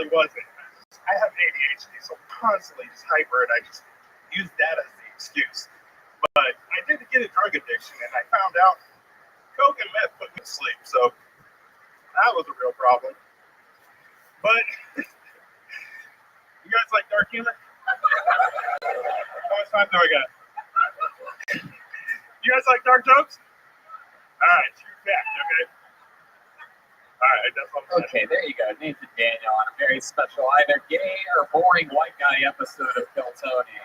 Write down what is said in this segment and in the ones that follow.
really wasn't. I have ADHD, so I'm constantly just hyper, and I just use that as the excuse. But I did get a drug addiction, and I found out coke and meth put me to sleep, so that was a real problem. But you guys like dark humor? How much time do I got? You guys like dark jokes? All right, true fact, okay? All right, that's all. Okay, there you go. Nathan Daniel on a very special, either gay or boring white guy episode of Kill Tony.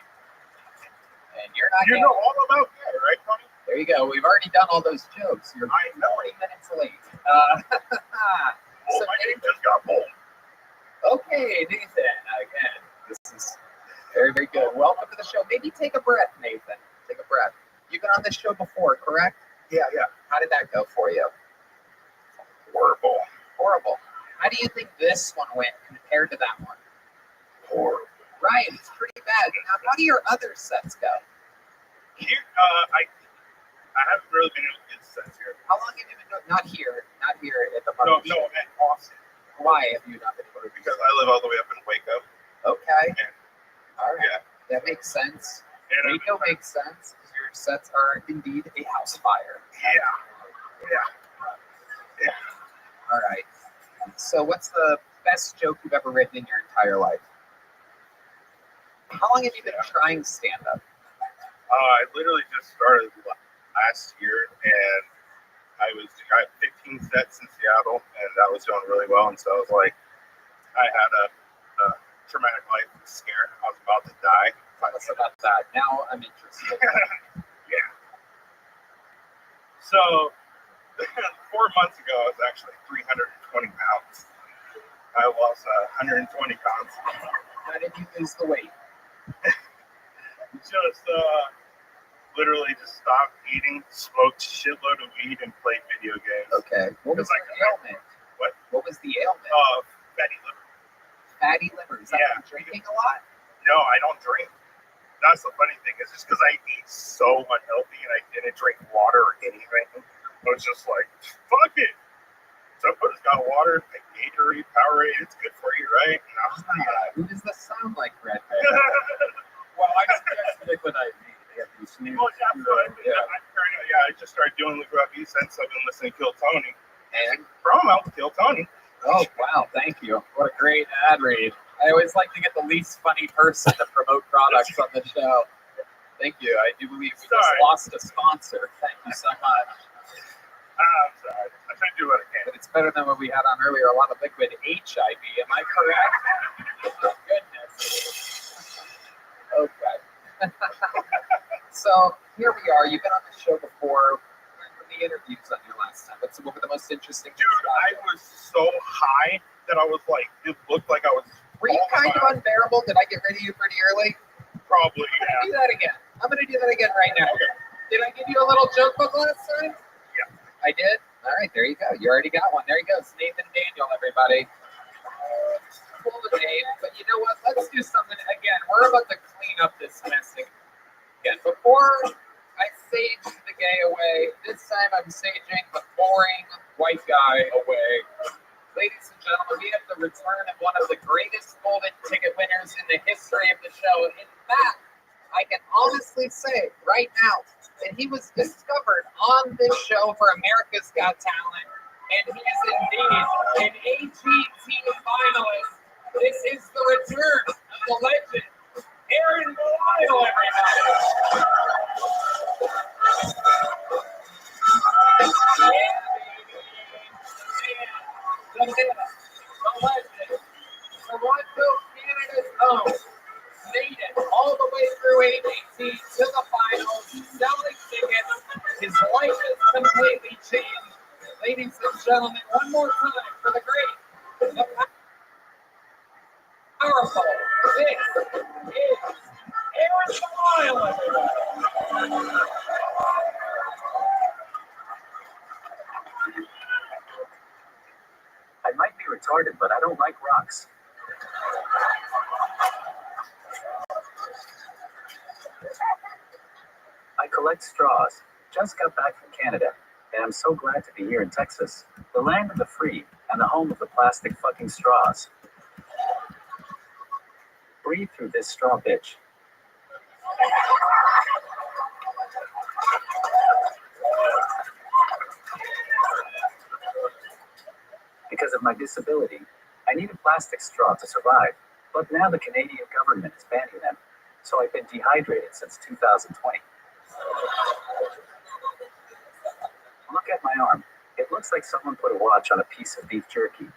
And you're not You know all about gay, right, Tony? There you go. We've already done all those jokes. You're 40 minutes late. So my name just got bold. Okay, Nathan. Again, this is very, very good. Welcome to the show. Maybe take a breath, Nathan. Take a breath. You've been on this show before, correct? Yeah. How did that go for you? Horrible. How do you think this one went compared to that one? Horrible. Right, it's pretty bad. Now, how do your other sets go? Here, I haven't really been able to get sets here. How long have you been doing? Not here at the Mother No, at Austin. Why have you not been able to? Because I live all the way up in Waco. Okay. And, all right. Yeah. That makes sense. And Waco makes sense because your sets are indeed a house fire. Yeah. All right. So what's the best joke you've ever written in your entire life? How long have you been trying stand-up? I literally just started last year, and I had 15 sets in Seattle, and that was doing really well. And so I was like, I had a traumatic life scare. I was about to die. Tell us about that. Now I'm interested. Yeah. So 4 months ago, I was actually 320 pounds. I lost 120 pounds. How did you lose the weight? Just literally just stopped eating, smoked a shitload of weed, and played video games. Okay. What was the ailment? What was the ailment? Fatty liver. Fatty liver. Is that from drinking a lot? No, I don't drink. That's the funny thing. It's just because I eat so unhealthy and I didn't drink water or anything. I was just like, fuck it. So I put it's got water, like Gatorade, Powerade. It's good for you, right? Who does this sound like, Red? Well, I suggest liquid IV. I just started doing liquid IV since I've been listening to Kill Tony. And promo, Kill Tony. Oh, wow. Thank you. What a great ad read. I always like to get the least funny person to promote products on the show. Thank you. I do believe we just lost a sponsor. Thank you so much. I'm sorry. I tried to do what I can. But it's better than what we had on earlier, a lot of liquid HIV. Am I correct? Oh, goodness. Okay. So here we are. You've been on the show before. Where were the interviews on your last time? What were the most interesting? Dude, I was so high that I was like, it looked like I was. Were you kind of unbearable? Did I get rid of you pretty early? Probably, yeah. Do that again. I'm going to do that again right now. Okay. Did I give you a little joke book last time? Yeah. I did? All right, there you go. You already got one. There you go. It's Nathan Daniel, everybody. Cool name, but you know what? Let's do something again. We're about to clean up this mess again. Before I sage the gay away, this time I'm saging the boring white guy away. Ladies and gentlemen, we have the return of one of the greatest golden ticket winners in the history of the show. In fact, I can honestly say right now that he was discovered on this show for America's Got Talent, and he is indeed an AGT finalist. This is the return of the legend, Aaron Belial, everybody. The legend, Toronto, Canada's own, made it all the way through AGT to the finals, selling tickets. His life has completely changed. Ladies and gentlemen, one more time for the great, the powerful, this is Aaron Belial, everybody. I might be retarded, but I don't like rocks. I collect straws. Just got back from Canada, and I'm so glad to be here in Texas, the land of the free and the home of the plastic fucking straws. Breathe through this straw, bitch. Because of my disability, I need a plastic straw to survive, but now the Canadian government is banning them, so I've been dehydrated since 2020. Look at my arm. It looks like someone put a watch on a piece of beef jerky.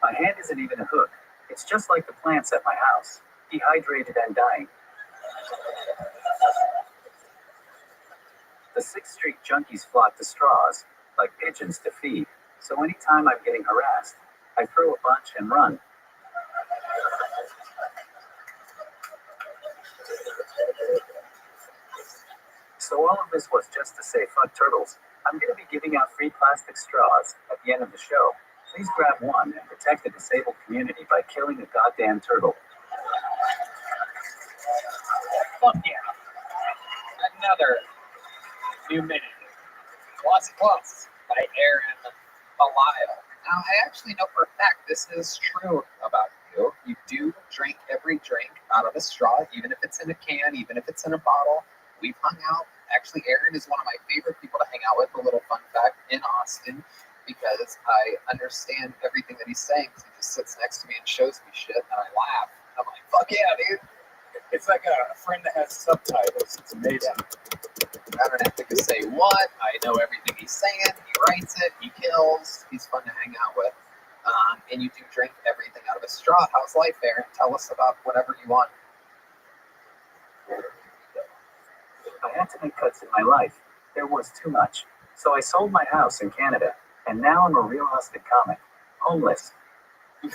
My hand isn't even a hook. It's just like the plants at my house, dehydrated and dying. The 6th Street junkies flock to straws, like pigeons to feed, so anytime I'm getting harassed, I throw a bunch and run. So all of this was just to say fuck turtles. I'm going to be giving out free plastic straws at the end of the show. Please grab one and protect the disabled community by killing a goddamn turtle. Fuck yeah. Another new minute. Plus by Aaron Belial. Now, I actually know for a fact this is true about you. You do drink every drink out of a straw, even if it's in a can, even if it's in a bottle. We've hung out. Actually, Aaron is one of my favorite people to hang out with. A little fun fact in Austin, because I understand everything that he's saying, because he just sits next to me and shows me shit, and I laugh. I'm like, fuck yeah, dude. It's like a friend that has subtitles. It's amazing. I don't have to just say what. I know everything he's saying. He writes it. He kills. He's fun to hang out with. And you do drink everything out of a straw. How's life, Aaron? Tell us about whatever you want. I had to make cuts in my life. There was too much. So I sold my house in Canada, and now I'm a real husted comic. Homeless. Now,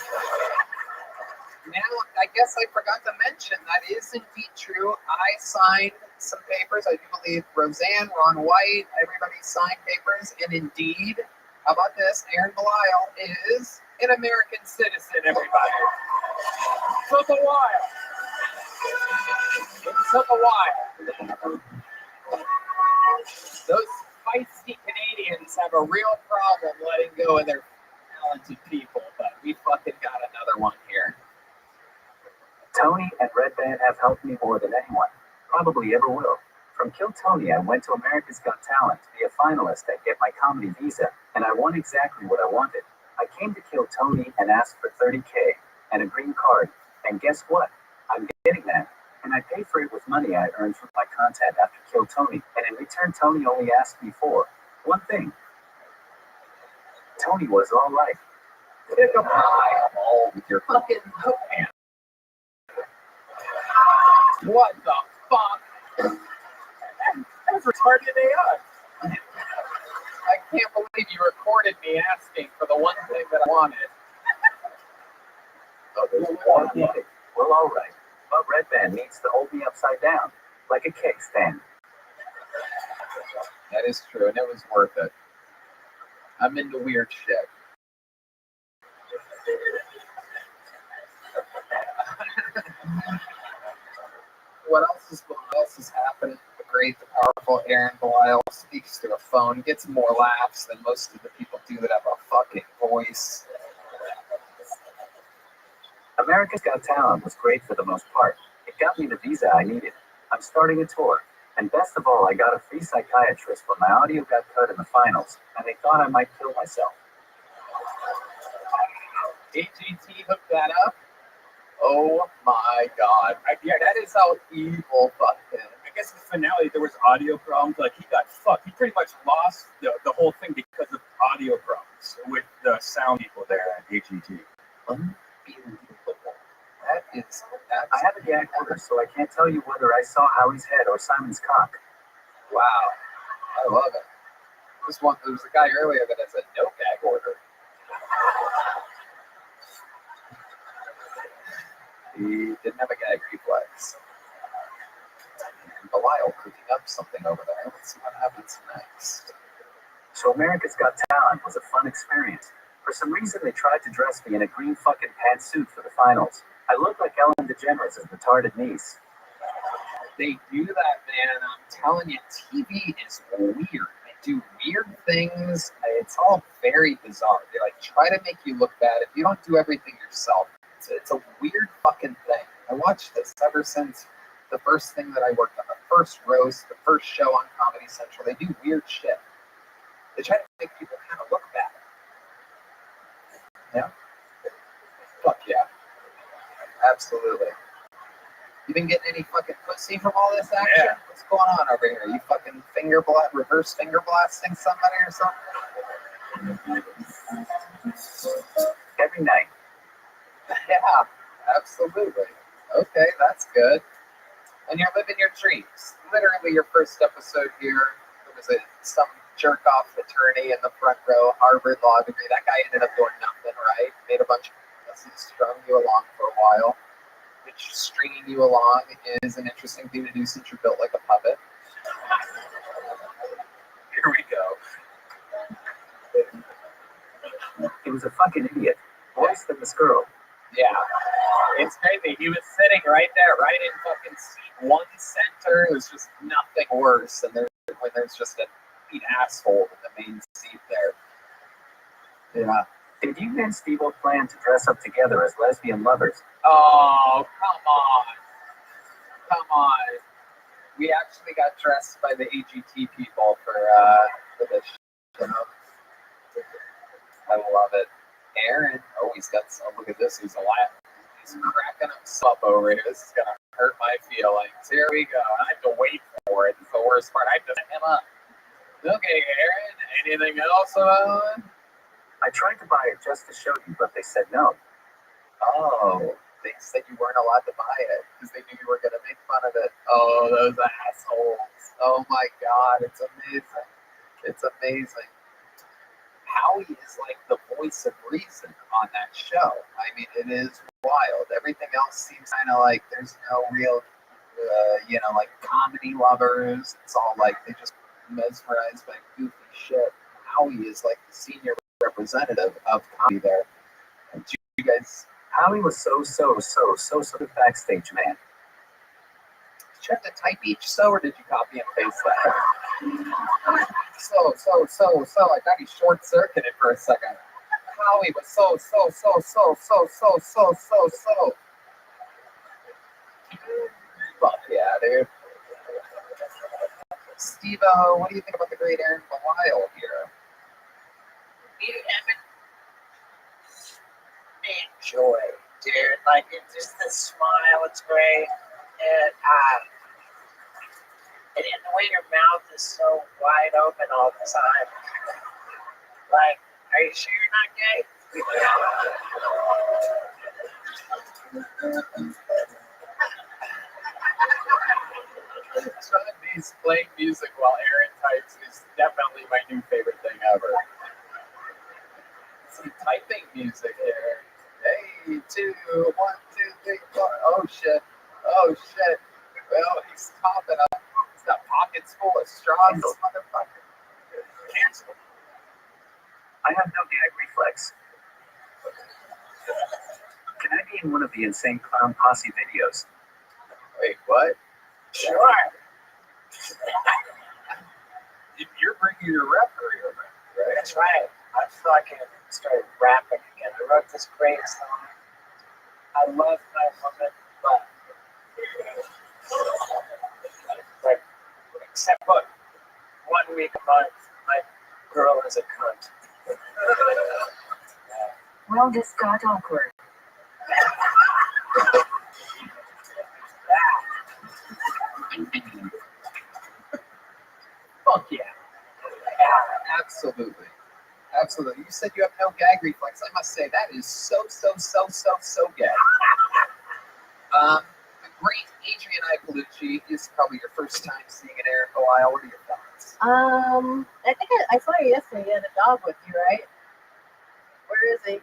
I guess I forgot to mention that is indeed true. I signed some papers. I do believe Roseanne, Ron White, everybody signed papers. And indeed, how about this? Aaron Belial is an American citizen, everybody. Took a while. It took a while. Those feisty Canadians have a real problem letting go of their talented people, but we fucking got another one here. Tony and Red Band have helped me more than anyone, probably ever will. From Kill Tony, I went to America's Got Talent to be a finalist at Get My Comedy Visa, and I won exactly what I wanted. I came to Kill Tony and asked for $30K and a green card, and guess what? I'm getting that. And I pay for it with money I earned from my content after Kill Tony. And in return, Tony only asked me for one thing. Tony was all right. Pick up my ball with your fucking hook hand. What the fuck? That was retarded AI. I can't believe you recorded me asking for the one thing that I wanted. Oh, there's one thing. Well, all right. But Red Band needs to hold me upside down, like a cake stand. That is true, and it was worth it. I'm into weird shit. What else is happening? The great, the powerful Aaron Belial speaks to a phone, gets more laughs than most of the people do that have a fucking voice. America's Got Talent was great for the most part. It got me the visa I needed. I'm starting a tour. And best of all, I got a free psychiatrist when my audio got cut in the finals, and they thought I might kill myself. AGT hooked that up? Oh my god. Yeah, That is how evil fucking. I guess in the finale there was audio problems. Like he got fucked. He pretty much lost the whole thing because of audio problems with the sound people there at AGT. Unbelievable. That is. I have a gag order, so I can't tell you whether I saw Howie's head or Simon's cock. Wow. I love it. There was a guy earlier that has a no gag order. He didn't have a gag reflex. And Belial cooking up something over there. Let's see what happens next. So America's Got Talent was a fun experience. For some reason, they tried to dress me in a green fucking pantsuit for the finals. I looked like Ellen DeGeneres' retarded niece. They do that, man. I'm telling you, TV is weird. They do weird things. It's all fake. very bizarre. They like try to make you look bad if you don't do everything yourself. It's a weird fucking thing. I watched this ever since the first thing that I worked on, the first roast, the first show on Comedy Central. They do weird shit. They try to make people kind of look bad. Yeah. Fuck yeah. Absolutely. You been getting any fucking pussy from all this action? Yeah. What's going on over here? You fucking reverse finger blasting somebody or something? Every night. Yeah, absolutely. Okay, that's good. And you're living your dreams. Literally, your first episode here, there was some jerk off attorney in the front row, Harvard law degree. That guy ended up doing nothing, right? Made a bunch of pussies, strung you along for a while. Which stringing you along is an interesting thing to do since you're built like a puppet. Here we go. He was a fucking idiot. Worse than this girl. Yeah, it's crazy. He was sitting right there, right in fucking seat one center. It was just nothing worse than when there's just a complete asshole in the main seat there. Yeah. Did you and Steve plan to dress up together as lesbian lovers? Oh, come on. Come on. We actually got dressed by the AGT people for this. You know? I love it. Aaron, oh, he's got some. Look at this. He's alive. He's cracking himself over here. This is going to hurt my feelings. Here we go. I have to wait for it. It's the worst part. I have to set him up. Okay, Aaron, anything else on? I tried to buy it just to show you, but they said no. Oh, they said you weren't allowed to buy it because they knew you were going to make fun of it. Oh, those assholes. Oh my God, it's amazing. It's amazing. Howie is like the voice of reason on that show. I mean, it is wild. Everything else seems kind of like there's no real, like comedy lovers. It's all like they just mesmerized by goofy shit. Howie is like the senior representative of comedy there. And you guys, Howie was so backstage, man. did you have to type each so, or did you copy and paste that? So. I thought he short circuited for a second. Howie was so. Fuck yeah, dude. Steve-O, what do you think about the great Aaron Belial here? You haven't enjoy, dude. Like, it's just the smile, it's great. And the way your mouth is so wide open all the time. Like, are you sure you're not gay? Sean B's playing music while Aaron types is definitely my new favorite thing ever. Some typing music here. Hey, 2, 1, 2, 3, 4. Oh shit. Well, he's coughing up. He's got pockets full of straws, this motherfucker. Cancel. I have no gag reflex. Can I be in one of the Insane Clown Posse videos? Wait, what? Sure. You're bringing your referee over, right? That's right. I fucking started rapping again. I wrote this great song. I love my woman, but except for 1 week a month, my girl is a cunt. Well, this got awkward. Fuck yeah. Absolutely. You said you have no gag reflex. I must say that is so gay. The great Adrian Ipalucci is probably your first time seeing an Aaron Belial. What are your thoughts? I think I saw you yesterday. You had a dog with you, right? Where is he?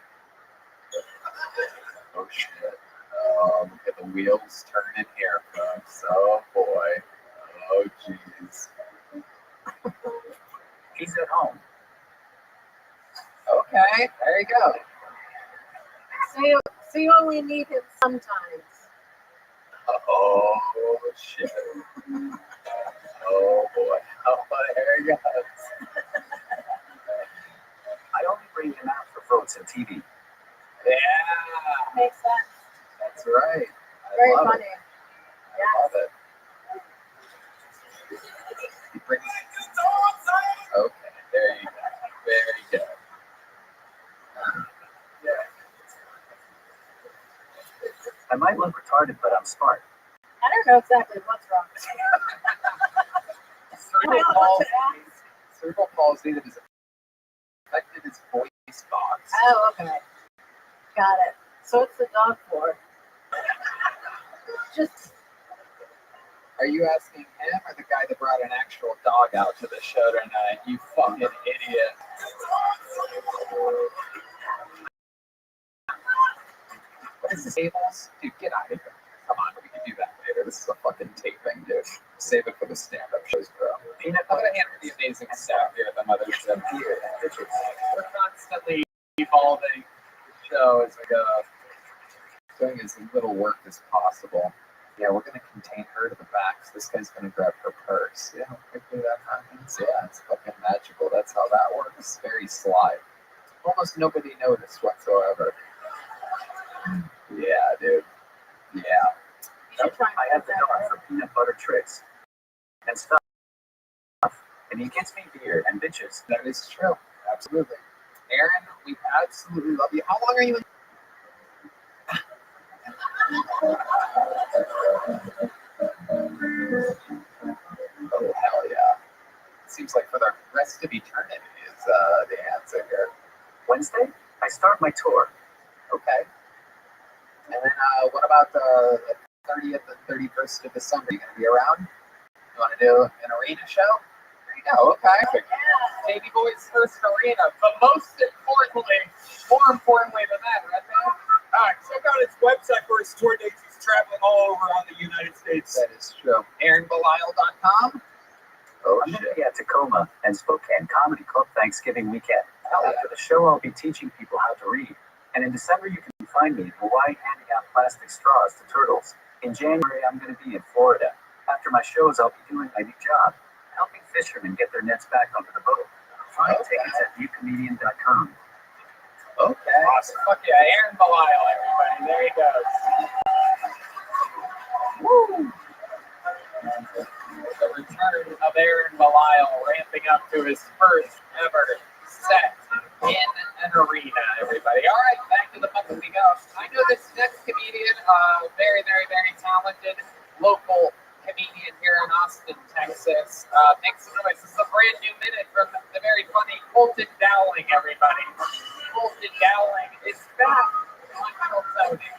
Oh shit. Look at the wheels turning here, folks. Oh boy. Oh jeez. He's at home. Okay, there you go. So you only need him sometimes. Oh shit. Oh boy. Oh, there he goes. I only TV. Yeah, Makes sense. that's right. I Very love funny. it. I Yes. love it. You bring Okay, there you go. Very good. I might look retarded, but I'm smart. I don't know exactly what's wrong. Cerebral palsy that has affected his voice box. Oh, okay. Got it. So it's the dog for. Just Are you asking him or the guy that brought an actual dog out to the show tonight? You fucking idiot. What is this, tables? Dude, get out of here. Come on, we can do that later. This is a fucking taping, dude. Save it for the stand-up shows, bro. I'm gonna hand the amazing staff here at the Mothership. We're constantly evolving the show as we go, doing as little work as possible. Yeah, we're gonna contain her to the back, so this guy's gonna grab her purse. Yeah, how quickly that happens. Yeah, it's fucking magical. That's how that works. Very sly. Almost nobody noticed whatsoever. Yeah, dude. Yeah. you should try I have the dog for peanut butter tricks and stuff. And he gets me beer and bitches. That is true. Absolutely. Aaron, we absolutely love you. How long are you in? Oh, hell yeah. Seems like for the rest of eternity is the answer here. Wednesday, I start my tour. Okay. And then what about the 30th and 31st of December? You going to be around? You want to do an arena show? There you go. Okay. Baby Boy's first arena. But more importantly than that, right there? All right, check out his website for his tour dates. He's traveling all over on the United States. That is true. AaronBelial.com. Oh, I'm going to be at Tacoma and Spokane Comedy Club Thanksgiving weekend. After the show, I'll be teaching people how to read. And in December, you can find me in Hawaii handing out plastic straws to turtles. In January, I'm going to be in Florida. After my shows, I'll be doing my new job, helping fishermen get their nets back onto the boat. Find tickets at viewcomedian.com. Okay. Awesome. Fuck yeah. Aaron Belial, everybody. There he goes. Woo! The return of Aaron Belial ramping up to his first ever set in an arena, everybody. All right, back to the book we go. I know this next comedian, very, very, very talented local comedian here in Austin, Texas. Make some noise. This is a brand new minute from the very funny Colton Dowling, everybody. Colton Dowling is back on Kill Tony.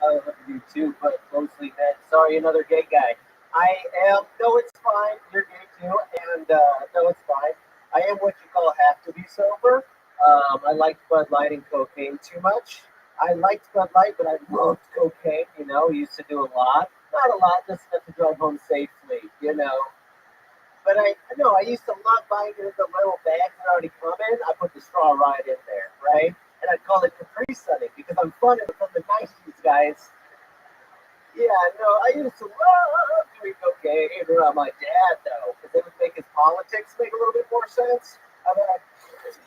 I love you too, but mostly men. Sorry, another gay guy. I am. No, it's fine. You're gay too, and no, it's fine. I am what you call have to be sober. I liked Bud Light and cocaine too much. I liked Bud Light, but I loved cocaine. You know, used to do a lot. Not a lot, just enough to drive home safely. You know. But I used to love buying the little bags that already come in. I put the straw right in there, right? And I'd call it Capri Sunny because I'm fun from the 90s, guys. Yeah, no, I used to love doing cocaine around my dad, though, because it would make his politics make a little bit more sense. I mean,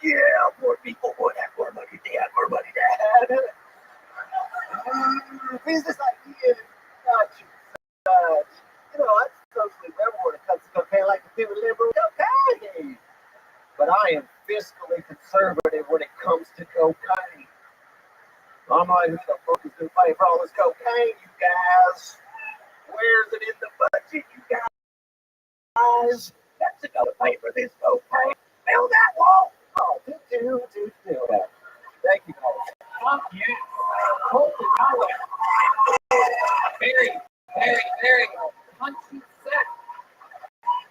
yeah, more people would have more money, dad, more money, dad. Business ideas, not you, you know, I'm socially liberal when it comes to cocaine, like the people liberal cocaine. But I am fiscally conservative when it comes to cocaine. I'm like, who the fuck is going to pay for all this cocaine, you guys? Where's it in the budget, you guys? That's going to pay for this cocaine. Build that wall. Oh, do. Thank you, guys. Fuck yeah. Colton Dowling. Very, very, very punchy set.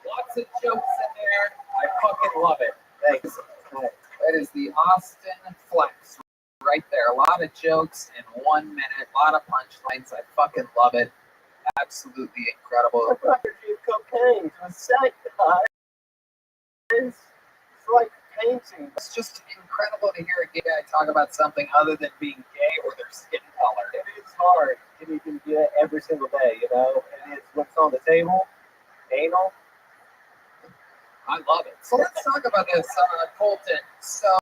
Lots of jokes in there. I fucking love it. Thanks. That is the Austin Flex right there. A lot of jokes in 1 minute. A lot of punchlines. I fucking love it. Absolutely incredible. I brought you cocaine to a set, guys. It's like painting. It's just incredible to hear a gay guy talk about something other than being gay or their skin color. It is hard. You can do it every single day, you know? It is what's on the table. Anal. I love it. So let's talk about this, Colton. So,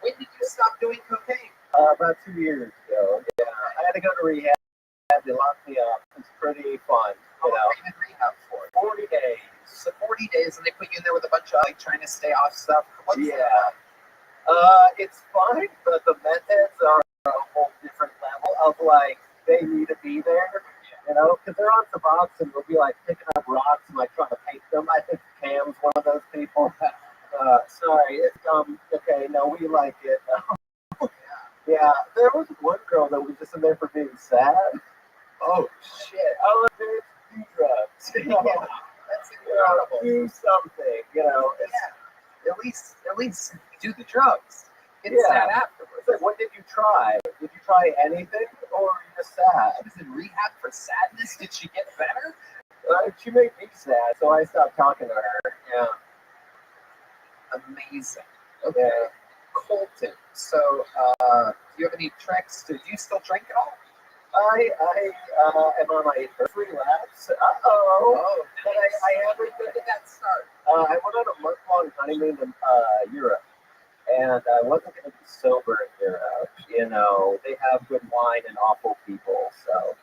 when did you stop doing cocaine? About 2 years ago. Yeah, I had to go to rehab. They locked me up. It's pretty fun. How long were you in rehab for? 40 days. So 40 days, and they put you in there with a bunch of like trying to stay off stuff. What's It's fine, but the methods are a whole different level of like they need to be there, you know, because they're on Suboxone and we'll be like picking up rocks and like trying to paint them. I think Cam's one of those people. Sorry, it's okay, no, we like it. Yeah, there was one girl that was just in there for being sad. Oh shit! Oh, there's do drugs. Yeah, that's incredible. Do something, you know. Yeah, at least do the drugs. Get sad afterwards. It's like, what did you try? Did you try anything, or are you just sad? She was in rehab for sadness. Did she get better? She made me sad, so I stopped talking to her. Yeah. Amazing. Okay. Yeah. Colton. So, do you have any tricks? Do you still drink at all? I am on my first relapse. Oh, But I haven't. When did that start? I went on a month-long honeymoon in Europe, and I wasn't going to be sober in Europe. You know, they have good wine and awful people, so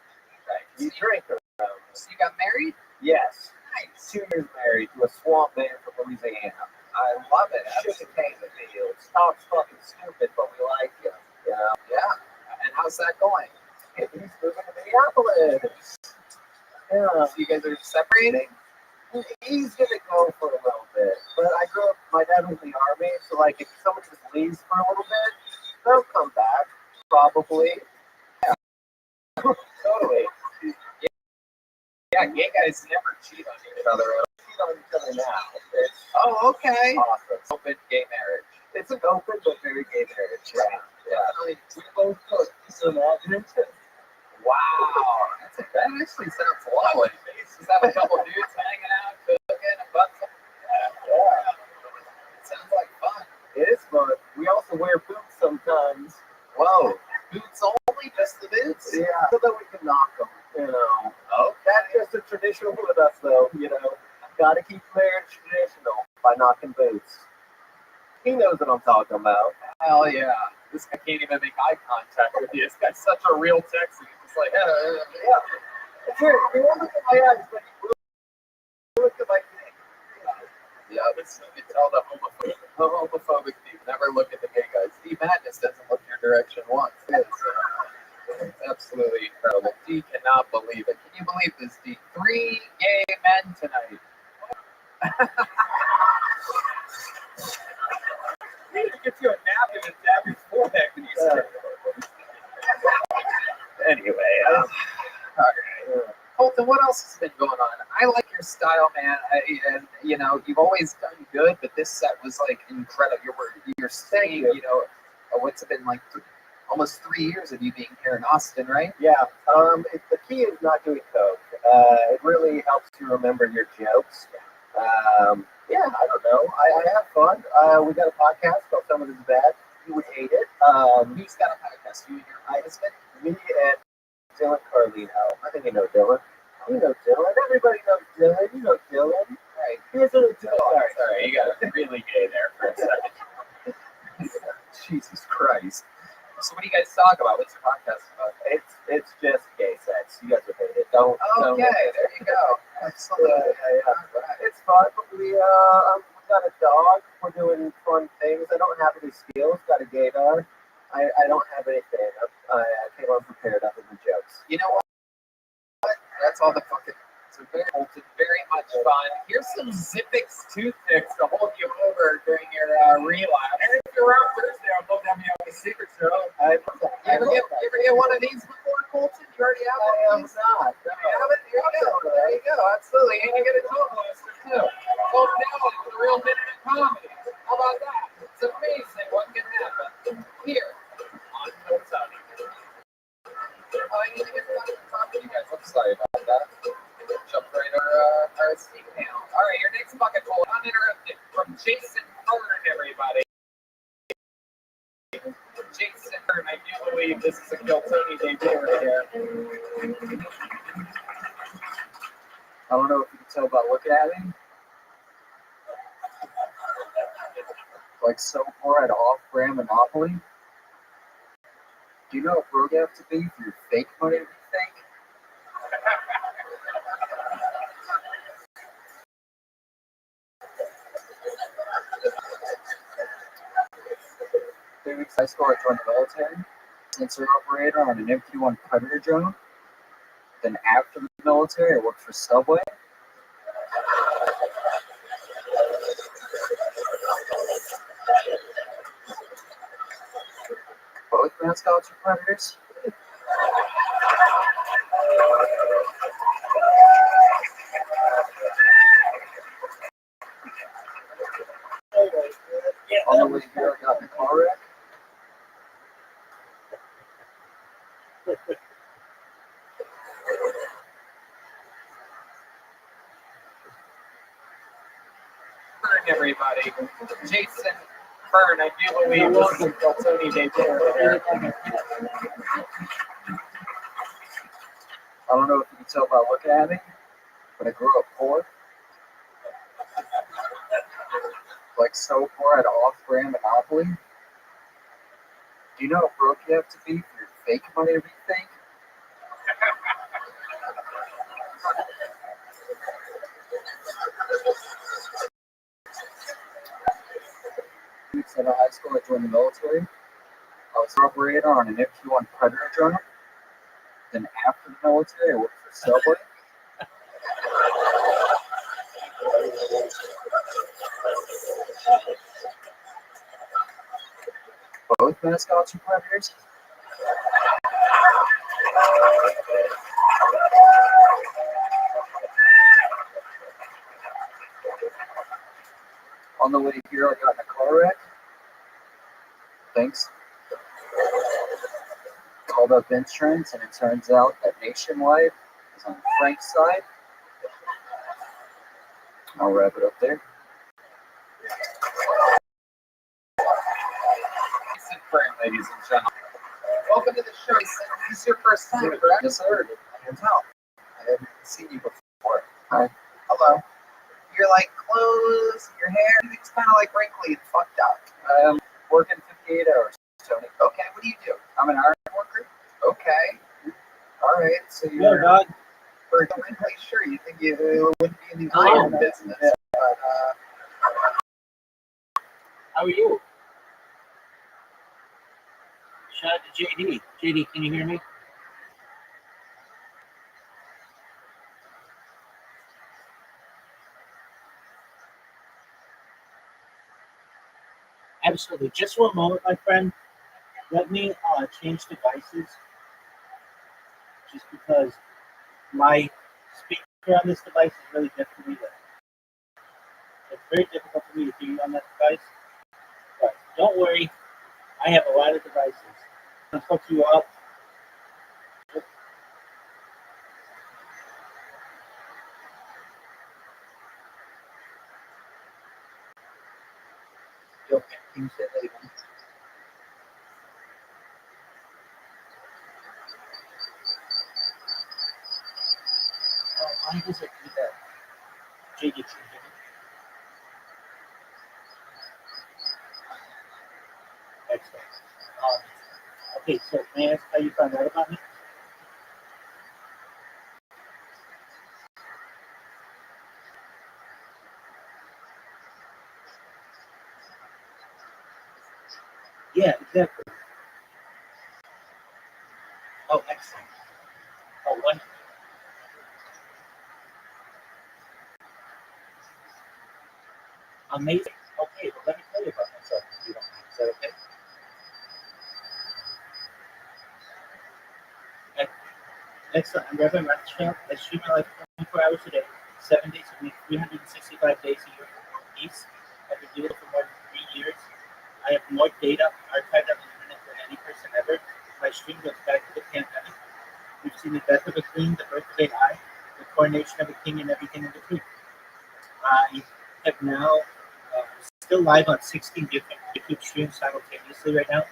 you drink around. So you got married? Yes. Nice. 2 years married to a swamp man from Louisiana. I love it. Sugar cane the fields. Tom's fucking stupid, but we like him. You know? Yeah. And how's that going? He's moving to Minneapolis. Yeah. So you guys are separating? He's gonna go for a little bit. But I grew up, my dad was in the army, so like if someone just leaves for a little bit, they'll come back. Probably. Yeah. Totally. Yeah, gay guys never cheat on each other. Cheat on each other now. It's Okay. awesome. Open gay marriage. It's an open but very gay marriage. Right. Yeah. We both cook. So imagine. Wow. That actually sounds lovely. Just have a couple dudes hanging out, cooking, and butts. Yeah. It sounds like fun. It is fun. We also wear boots sometimes. Whoa. Boots only? Just the boots? Yeah. So that we can knock them. You know. Oh. That's just a traditional with us, though. You know. Gotta keep marriage traditional by knocking boots. He knows what I'm talking about. Hell yeah. This guy can't even make eye contact with you. This guy's such a real Texan. He's just like, Yeah. It's weird. He won't look at my eyes, but he will look at my face. yeah, this you can tell the homophobic people never look at the gay guys. D Madness doesn't look your direction once. It's absolutely incredible. D cannot believe it. Can you believe this, D? 3 gay men tonight. He gets you a napkin and stab your forehead when you start. Anyway, all right. Colton, what else has been going on? I like your style, man. And you know, you've always done good, but this set was like incredible. You're staying, you know, what's it been like? Almost 3 years of you being here in Austin, right? Yeah. The key is not doing coke. It really helps you remember your jokes. Yeah, I don't know. I have fun. We got a podcast called Some of This Bad. You would hate it. Who's got a podcast? You and your husband? Me and Dylan Carlino. I think you know Dylan. You know Dylan. Everybody knows Dylan. You know Dylan. Right. Here's a Dylan. Sorry, you got really gay there for a second. Jesus Christ. So what do you guys talk about? What's your podcast about? It's just gay sex. You guys would hate it. Don't. Okay, there you go. Absolutely. Yeah. It's fun. We got a dog. We're doing fun things. I don't have any skills. Got a gaydar. I don't have anything. I came unprepared other than jokes. You know what? That's all the fucking. It's very much fun. Here's some Zippix toothpicks to hold you over during your relapse. And if you're around Thursday, I'd love to have you on the secret show. I You ever get one of these before, Colton? You already have one? am not. You have it? Here you go. There you go. Absolutely. And you get a tote blaster, too. Tote down for the real minute of comedy. How about that? It's amazing what can happen here on Tony. I need to get back to talk to you guys. I'm sorry about that. Jump right our Steam panel. All right, your next bucket full, uninterrupted, from Jason Fern, everybody. Jason Fern, I do believe this is a Kill Tony debut right here. I don't know if you can tell by looking at him. Like so poor at off-brand Monopoly? Do you know how broke you have to be for your fake money to be fake? Three weeks high school, I joined the military. Sensor operator on an MQ-1 Predator drone. Then after the military, I worked for Subway. Both mascots are predators. On the way here, I got in a car wreck. Burn, everybody. Jason Byrne, I do believe this is a Tony Day there. I don't know if you can tell by looking at me, but I grew up poor. Like so poor at off-brand Monopoly. Do you know how broke you have to be for your fake money to be fake? Weeks out of high school, I joined the military. I was an operator on an MQ-1 Predator drone. Then after the military, I worked for Subway. Both mascots are predators. On the way here, I got in a car wreck. Thanks. Called up insurance, and it turns out that Nationwide is on Frank's side. I'll wrap it up there. Jason Byrne, ladies and gentlemen. Welcome to the show. This is your first time, correct? Yes, sir. I can tell. I haven't seen you before. Hi. Hello. Your like clothes, your hair, everything's kind of like wrinkly and fucked up. I'm working 58 hours, Tony. Okay, what do you do? I'm an iron worker. Okay. All right. So Yeah, you're dog. for a place, sure. You think you wouldn't be in the iron business, Yeah. but How are you? Shout out to JD. JD, can you hear me? Absolutely. Just one moment, my friend. Let me change devices. Just because my speaker on this device is really different from me. It's very difficult for me to hear you on that device. But don't worry, I have a lot of devices. I'll hook you up. Okay. Can you say that again? Why does it do that? JD, can you hear me? Excellent. Okay, so may I ask how you found out about me? Yeah, exactly. Oh, excellent. Oh, wonderful. Amazing. Okay, well, let me tell you about myself if you don't mind. Is that okay? Excellent. I'm Rabbi Rothschild. I stream my life 24 hours a day, 7 days a week, 365 days a year from Northeast. I've been doing it for more than 3 years. I have more data archived on the internet than any person ever. My stream goes back to the pandemic. We've seen the death of a queen, the birth of AI, the coronation of a king, and everything in between. I have now still live on 16 different YouTube streams simultaneously right now.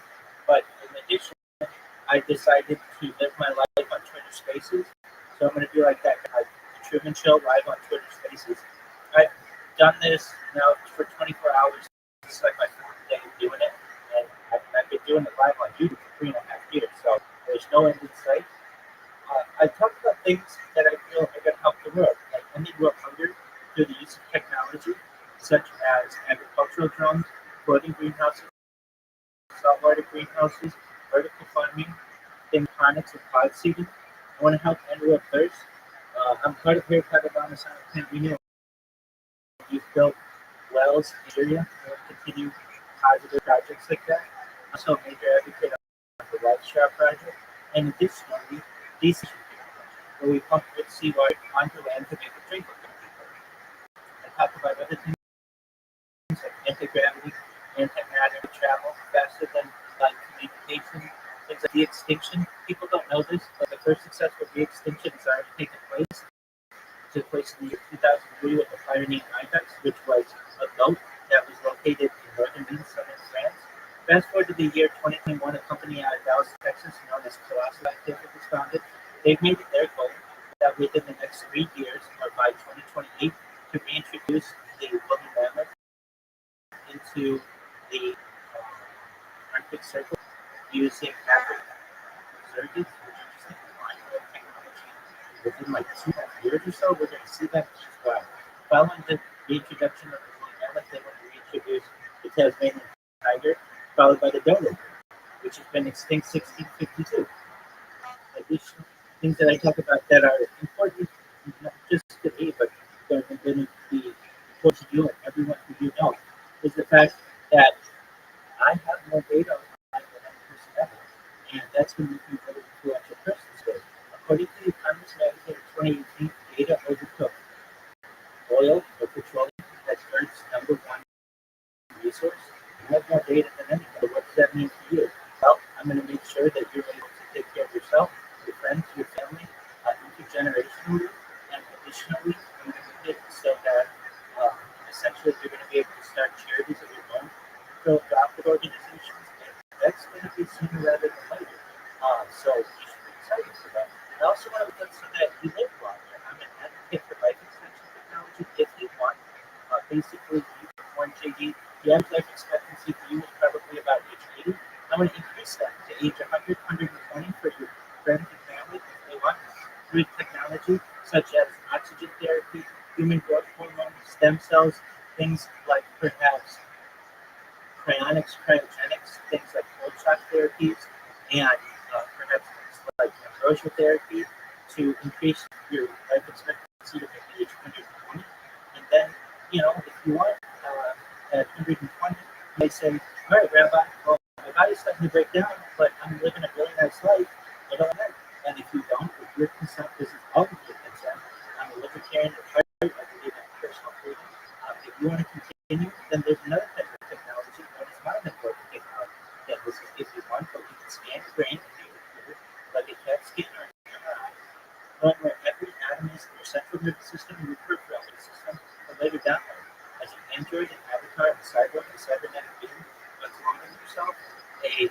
But in addition, I decided to live my life on Twitter Spaces. So I'm going to be like that guy, the Truman Show, live on Twitter Spaces. I've done this now for 24 hours. This is like my fourth doing it live on YouTube for 3.5 years, so there's no end in sight. I talk about things that I feel are going to help the world, like ending world hunger through the use of technology, such as agricultural drones, floating greenhouses, saltwater greenhouses, vertical farming, hydroponics, and cloud seeding. I want to help end world thirst. I'm part of Haircut Obama's Plant Renewal. We've built wells in Syria and will continue positive projects like that. I'm also a major advocate of the Rothschild project, and additionally, DC, where we pump rich seawater onto land to make a drink for people. I talk about other things like anti-gravity, antimatter, travel faster than light communication, things like de-extinction. People don't know this, but the first successful de-extinction has already taken place. It took place in the year 2003 with the Pyrenean Ibex, which was a goat that was located in northern and southern France. Fast forward to the year 2021, a company out of Dallas, Texas, known as Colossal Scientific was founded. They've made it their goal that within the next 3 years, or by 2028, to reintroduce the woolly mammoth into the Arctic Circle using African surrogates, which is just like mind-blowing technology. Within like 2.5 years or so, we're going to see that as well. Following the reintroduction of the woolly mammoth, they want to reintroduce the Tasmanian tiger, followed by the dodo, which has been extinct 1652. Additional things that I talk about that are important, not just to me, but that are going to be important to you and everyone who you know, is the fact that I have more data on than any person ever, and that's going to make me a very influential person today. According to the Economist magazine in 2018, data overtook oil or petroleum as Earth's #1 resource. You have more data than anyone. What does that mean for you? Well, I'm going to make sure that you're able to take care of yourself, your friends, your family, intergenerationally, and additionally, I'm going to make it so that essentially you're going to be able to start charities of your own, philanthropic organizations, and that's going to be sooner rather than later. So you should be excited for that. I also want to make so that you live longer. I'm an advocate for life extension technology if you want. Basically, you can warn JD, the average life expectancy for you is probably about age 80. I want to increase that to age 100, 120 for your friends and family if they want, through technology such as oxygen therapy, human growth hormone, stem cells, things like perhaps cryonics, cryogenics, things like cold shock therapies, and perhaps things like ambrosia therapy to increase your life expectancy to maybe age 120. And then, if you want at 120, you may say, all right, Rabbi, well, my body's starting to break down, but I'm living a really nice life. What do I like? And if you don't, if your consent, this is all of your consent, I'm a libertarian at heart, I believe in personal freedom. If you want to continue, then there's another type of technology known as non-network technology. That this is if you want, but we can scan your brain like a CAT scan or an MRI, knowing where every atom is in your central nervous system and your peripheral nervous system, and later download as an android, an avatar, a cyborg, a cybernetic being, a clone of yourself, a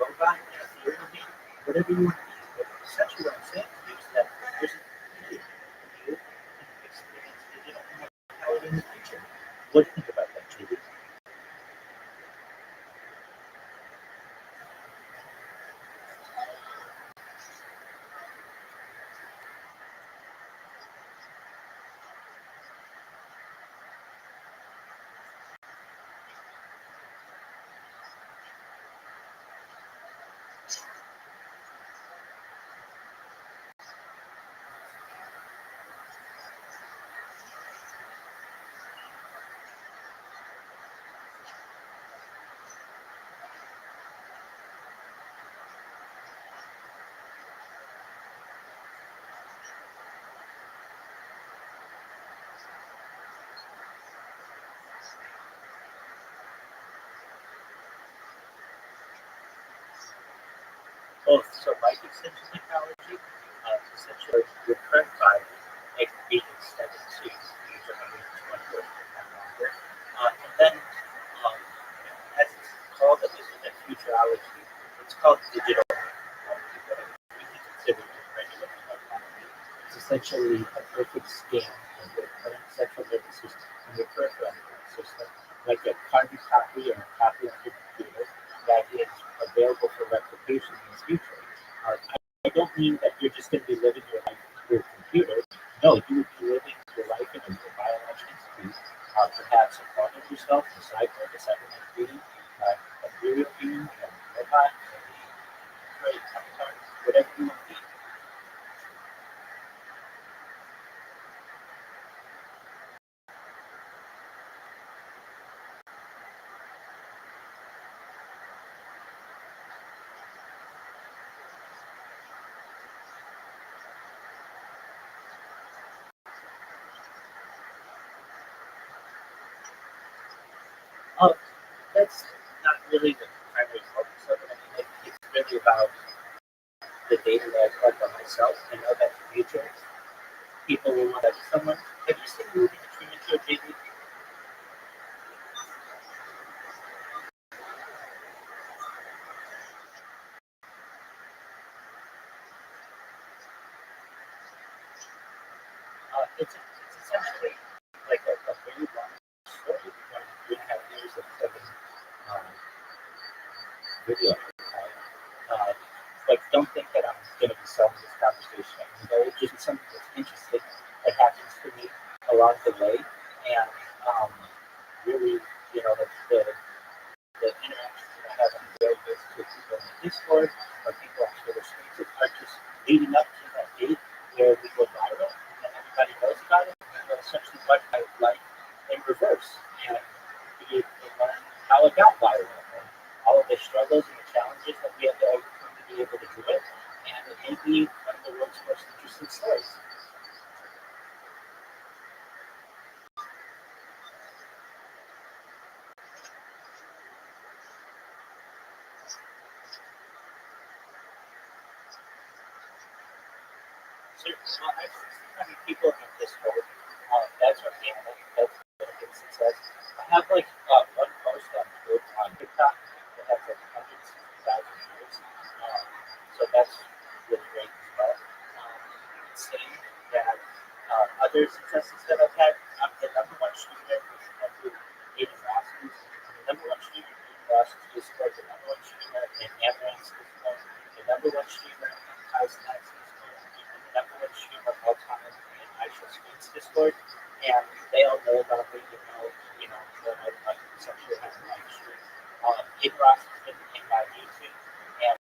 robot, an ethereal being, whatever you want to be. But essentially what I'm saying to you is that there's a community for you to experience digital immortality in the future. What do you think about that, JD? Both. So life extension technology, essentially your current body, it can be extended to age 120 or longer. And then, as it's called, at least within futurology, it's called digital. We can consider it regular technology. It's essentially a perfect scan of your current central nervous system and your peripheral nervous system, like a carbon copy or a copy on your computer that is available yourself, decide what being, a real being, a robot, a great avatar, whatever you want to be. Oh, that's not really the primary focus of it. I mean, it's really about the data that I collect on myself. I know that in the future, people will want to be someone. Have you seen the movie The Premature JD? It's essentially like a very long story, 1.5 years of um, video. Like, don't think that I'm going to be selling this conversation. It's just something that's interesting that happens to me along the way, and really, the interactions that I have on a daily basis with people in the Discord or people on Twitter Spaces are just leading up to that date where we go viral and everybody knows about it. And that's essentially what I like in reverse, and be able to learn how it got viral and all of the struggles and the challenges that we have to overcome to be able to do it. And it may be one of the world's most interesting stories. So, I've seen so many people in Discord. That's our family. That's been a big success. I have like one post on TikTok that has like 160,000 views. So that's really great as well. Seeing that other successes that I've had, I'm the number one streamer for Aiden Ross's. I'm the number one streamer in Aiden Ross's Discord, the number one streamer in Amaranth's Discord, the number one streamer in Tyson Knight's Discord, and the number one streamer of all time in Aisha Screen's Discord. And they all know about me, that I essentially have a live stream. Aiden Ross has been in my YouTube, and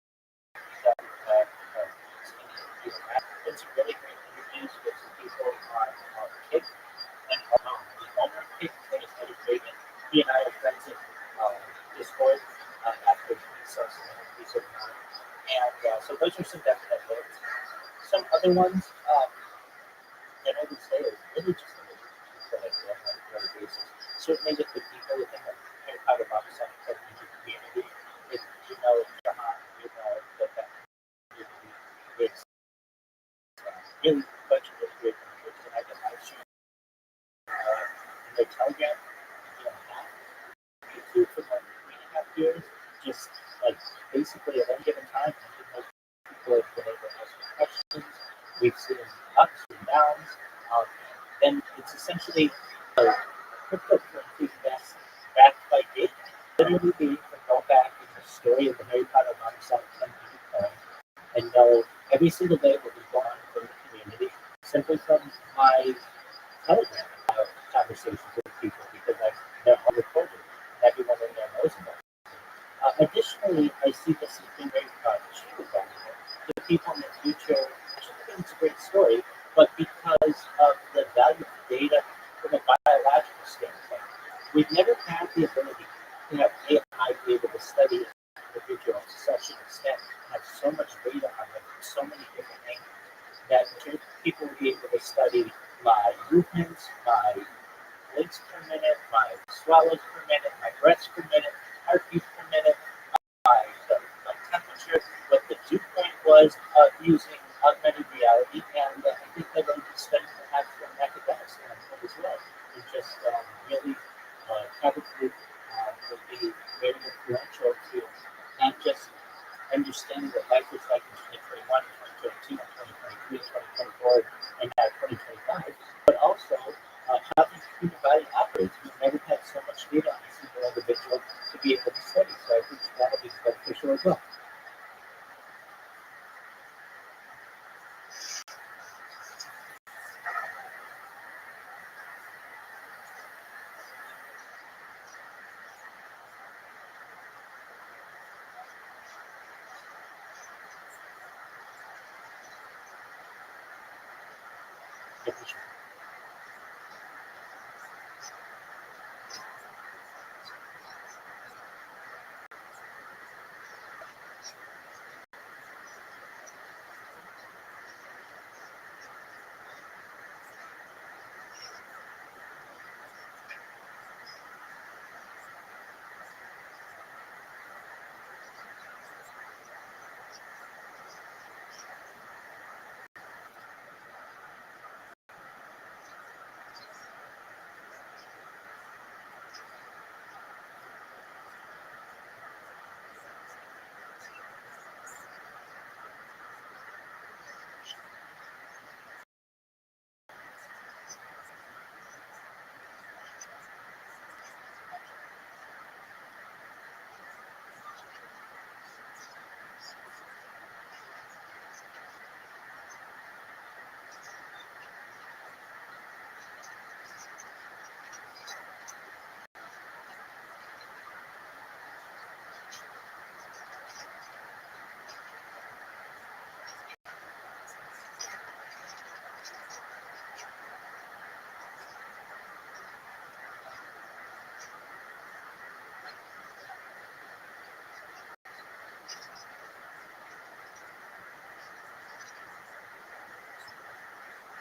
it's really great interviews with some people on Kick and the owner of Kick, his name is Reagan. He and I are friends in Discord after he saw some interviews of mine. And so those are some definite hits. Some other ones that I would say are really just that I do on a regular basis. Certainly with the people within the Harry Potter Motorcycle community, if you know Jahan, you know that community, it's really a bunch of really great individuals, and I can live stream in their Telegram, now YouTube for like 3.5 years. Just like basically at any given time, people have been able to ask me questions. We've seen ups and downs. Then it's essentially a cryptocurrency that's backed by data. Literally being able to go back in the story of the Harry Potter Motorcycle Coin and know every single day what was going on in the community simply from my Telegram conversations with people because they're all recorded and everyone in there knows about it. Additionally, I see this as being very cheap valuable to people in the future. I think it's a great story, but because of the value of data from a biological standpoint, we've never had the ability to have AI be able to study individuals to such an extent, have so much data on them from so many different angles, that people will be able to study my movements, my blinks per minute, my swallows per minute, my breaths per minute, heartbeats per minute, my temperature, what the dew point was using augmented reality, and I think they're going to spend perhaps from an academic standpoint as well. And just really probably would be very influential to not just understanding what life was like in 2021, 2022, 2023, 2024, and now 2025, but also how the human body operates. We've never had so much data on a single individual to be able to study, so I think that'll be beneficial as well.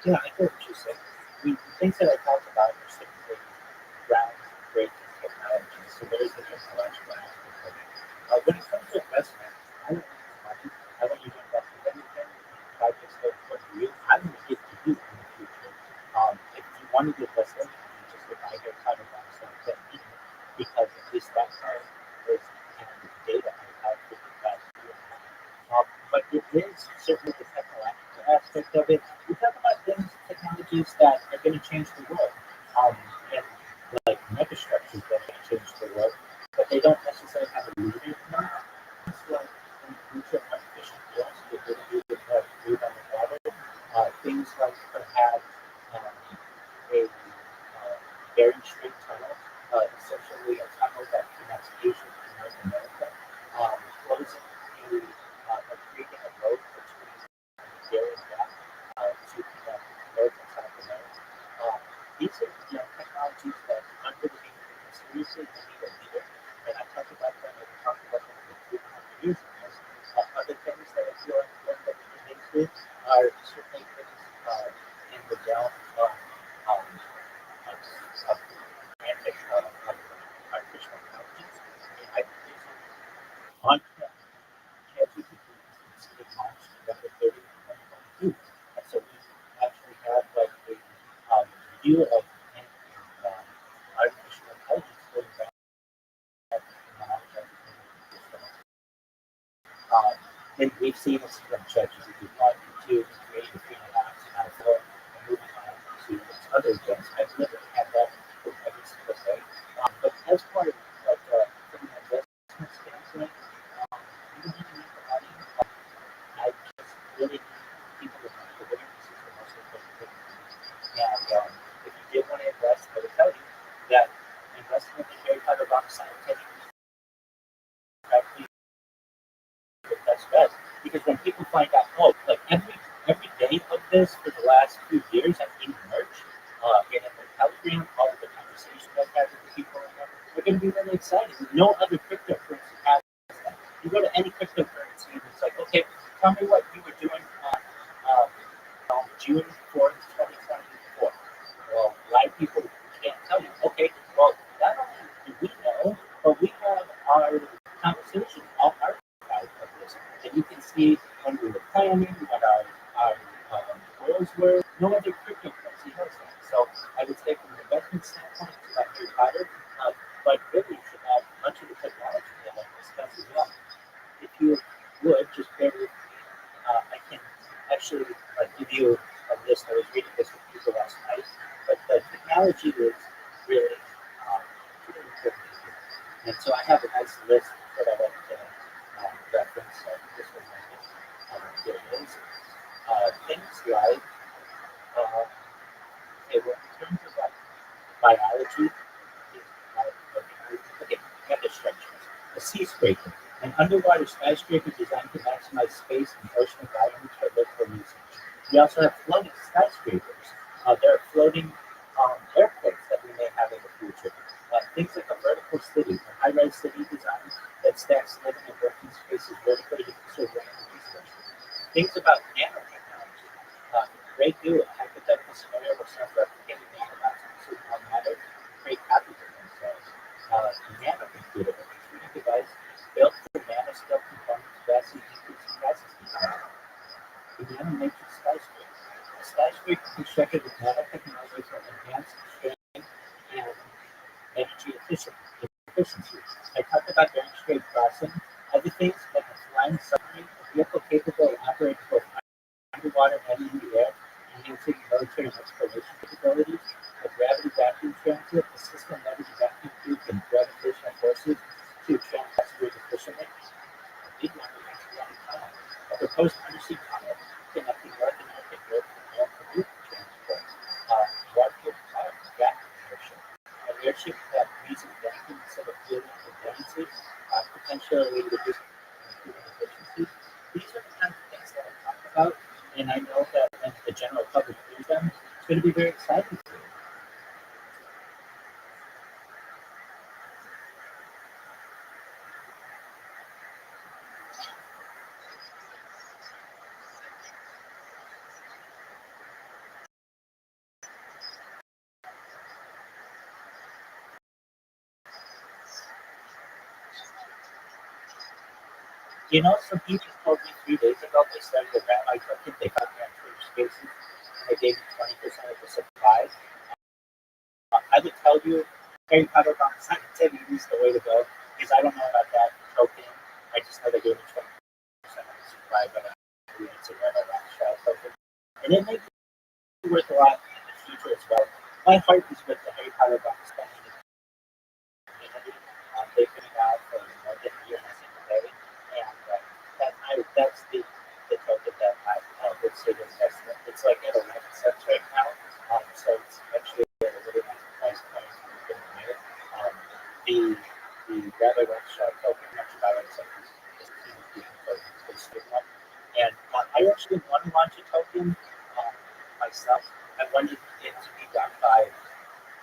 Yeah, I get what you're saying. I mean, the things that I talked about are simply groundbreaking technology. So there is the technological aspect of it. When it comes to investment, I don't need money. I want you to invest in anything, projects that are for you. I want to give to you in the future. If you want to give less energy, just like I get kind of on some that meeting, because at least that time is kind of the data I have for the past year. But it is certainly the technological aspect of it. We talk about things, technologies that are going to change the world, and like megastructures that are going to change the world, but they don't necessarily have a leader in them. Things like in the future, artificial intelligence, the ability to breathe on the water, things like perhaps a Bering Strait tunnel, essentially a tunnel that connects Asia to North America, closing creating a road between there and back to connect North and South America. These are technologies that under the seriously we need a leader, and I talked about them and we talked about them for 2.5 years ago. Other things that I feel like that we can into are certainly things in the realm of artificial intelligence. I think there's on ChatGPT it launched November 30th, 2022. And so we actually have like a view of artificial intelligence going back and we've seen this from ChatGPT 1, 2, 3, 3.5, now 4, and moving on to its other gens. I've literally had that with every single day. But as far as like from an investment standpoint, you don't really need the money. I just really need people with my awareness is the most important thing. And if you did want to invest, I would tell you that investing in the Harry Potter box scientific the best bet. Because when people find out, oh, like every day of this for the last few years, I've been merch, and in the Telegram, all of the conversations I've had with the people in there, they're going to be really excited. No other cryptocurrency has that. You go to any cryptocurrency, and it's like, okay, tell me what you were doing on June 4th, 2024. Well, a lot of people can't tell you. Okay, well, not only do we know, but we have our conversations, all our of this. And you can see when we were planning, what our goals were. No other cryptocurrency has that. So I would say from an investment standpoint, it's about Harry Potter, but really it's about much of the technology that I discussed as well. If you would, just bear with me, I can actually give you a list. I was reading this with people last night, but the technology is really pretty important here. And so I have a nice list that I like to reference. This was my list. There it is. Things like, okay, well, in terms of like biology, okay, megastructures. A sea scraper, an underwater skyscraper designed to maximize space and ocean environments for local research. We also have floating skyscrapers. There are floating airports that we may have in the future. Things like a vertical city, a high-rise city design that stacks living and working spaces vertically to conserve energy resources. Things about nanotechnology. Great do a hypothetical scenario where self-replicating nanobots consume all matter to create copies of themselves. A nanocomputer, a computing device built for nanoscale components vastly decreasing process design. The nanomatrix skyscraper. A skyscraper constructed with nanotechnology for enhanced strength and energy efficiency. I talked about Bering Strait crossing. Other things like a flying submarine, a vehicle capable of operating both underwater and in the air, enhancing military and exploration capabilities. A gravity vacuum transit, a system leveraging vacuum tubes and gravitational forces to transport passengers efficiently. A big one is a tunnel. A proposed undersea tunnel connecting North America and Europe from air for new transport. Rothschild airship. An airship that uses vacuum instead of fuel for buoyancy, potentially reducing efficiency. These are the kinds of things that I talk about, and I know that when the general public hears them, it's going to be very exciting for them. You know, some people told me 3 days ago they started a Rabbi token. They got me on Twitter Spaces, and they gave me 20% of the supply. I would tell you, Harry Potter Box Scientific is the way to go, because I don't know about that token. I just know they gave me 20% of the supply, but it's a Rabbi Rothschild token. And it may be worth a lot in the future as well. My heart is with the Harry Potter Box community. They've been out for more than a year and a single day, and that's the token that I would say is best. It's like at 11 cents right now, so it's actually at a really nice price point. You can buy it. The Rabbi Rothschild token, much about it, is one. And I actually want to launch a token myself. I wanted it to be done by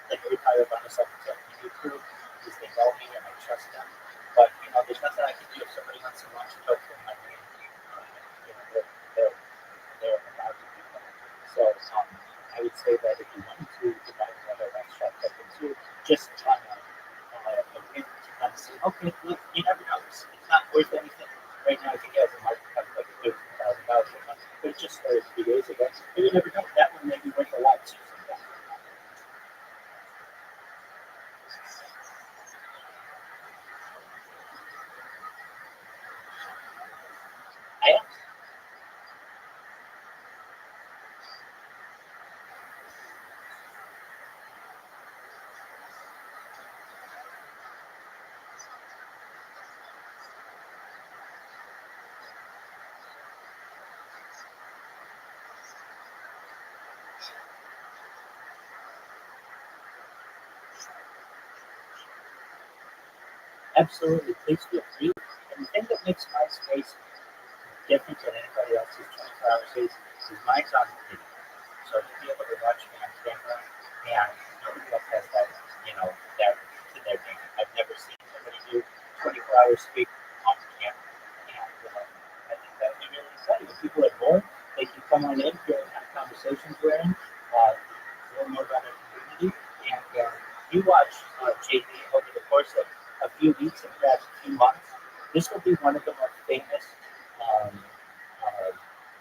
the Harry Potter Bonus YouTube crew, because they know me and I trust them. But there's nothing I can do if somebody wants to launch a token in my name. They're allowed to do that. So I would say that if you wanted to buy another Rothschild token too, just try to win to kind of see, okay, look, you never know. It's not worth anything. Right now, I think it has a market cap of like $13,000 a month, but it just started 3 days ago. But you never know. That one may be worth a lot too. I am. Absolutely. Please feel free. And the thing that makes my space different than anybody else's 24-hour space is mine's on video. So you'll be able to watch me on camera, and nobody else has that, that to their name. I've never seen somebody do 24-hour speak on camera. And I think that would be really exciting. If people are bored, they can come on in, hear what kind of conversations we're in, learn more about our community, and you watch JD over the course of a few weeks and perhaps a few months. This will be one of the most famous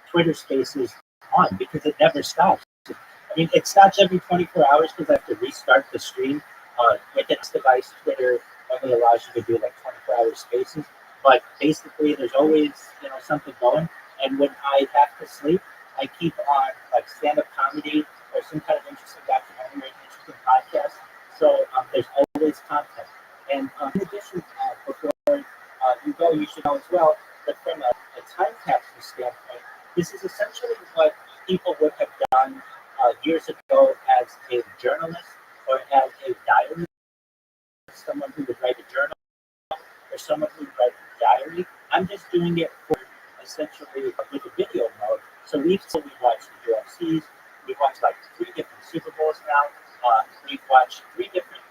Twitter Spaces on, because it never stops. I mean, it stops every 24 hours because I have to restart the stream. With this device, Twitter only allows you to do like 24-hour spaces. But basically, there's always something going. And when I have to sleep, I keep on like stand-up comedy or some kind of interesting documentary, or interesting podcast. So there's always content. And in addition, before you go, you should know as well that from a time capsule standpoint, this is essentially what people would have done years ago as a journalist or as a diary, someone who would write a journal or someone who would write a diary. I'm just doing it for essentially with a video mode. So we watched the UFCs, we've watched like 3 different Super Bowls now, we've watched 3 different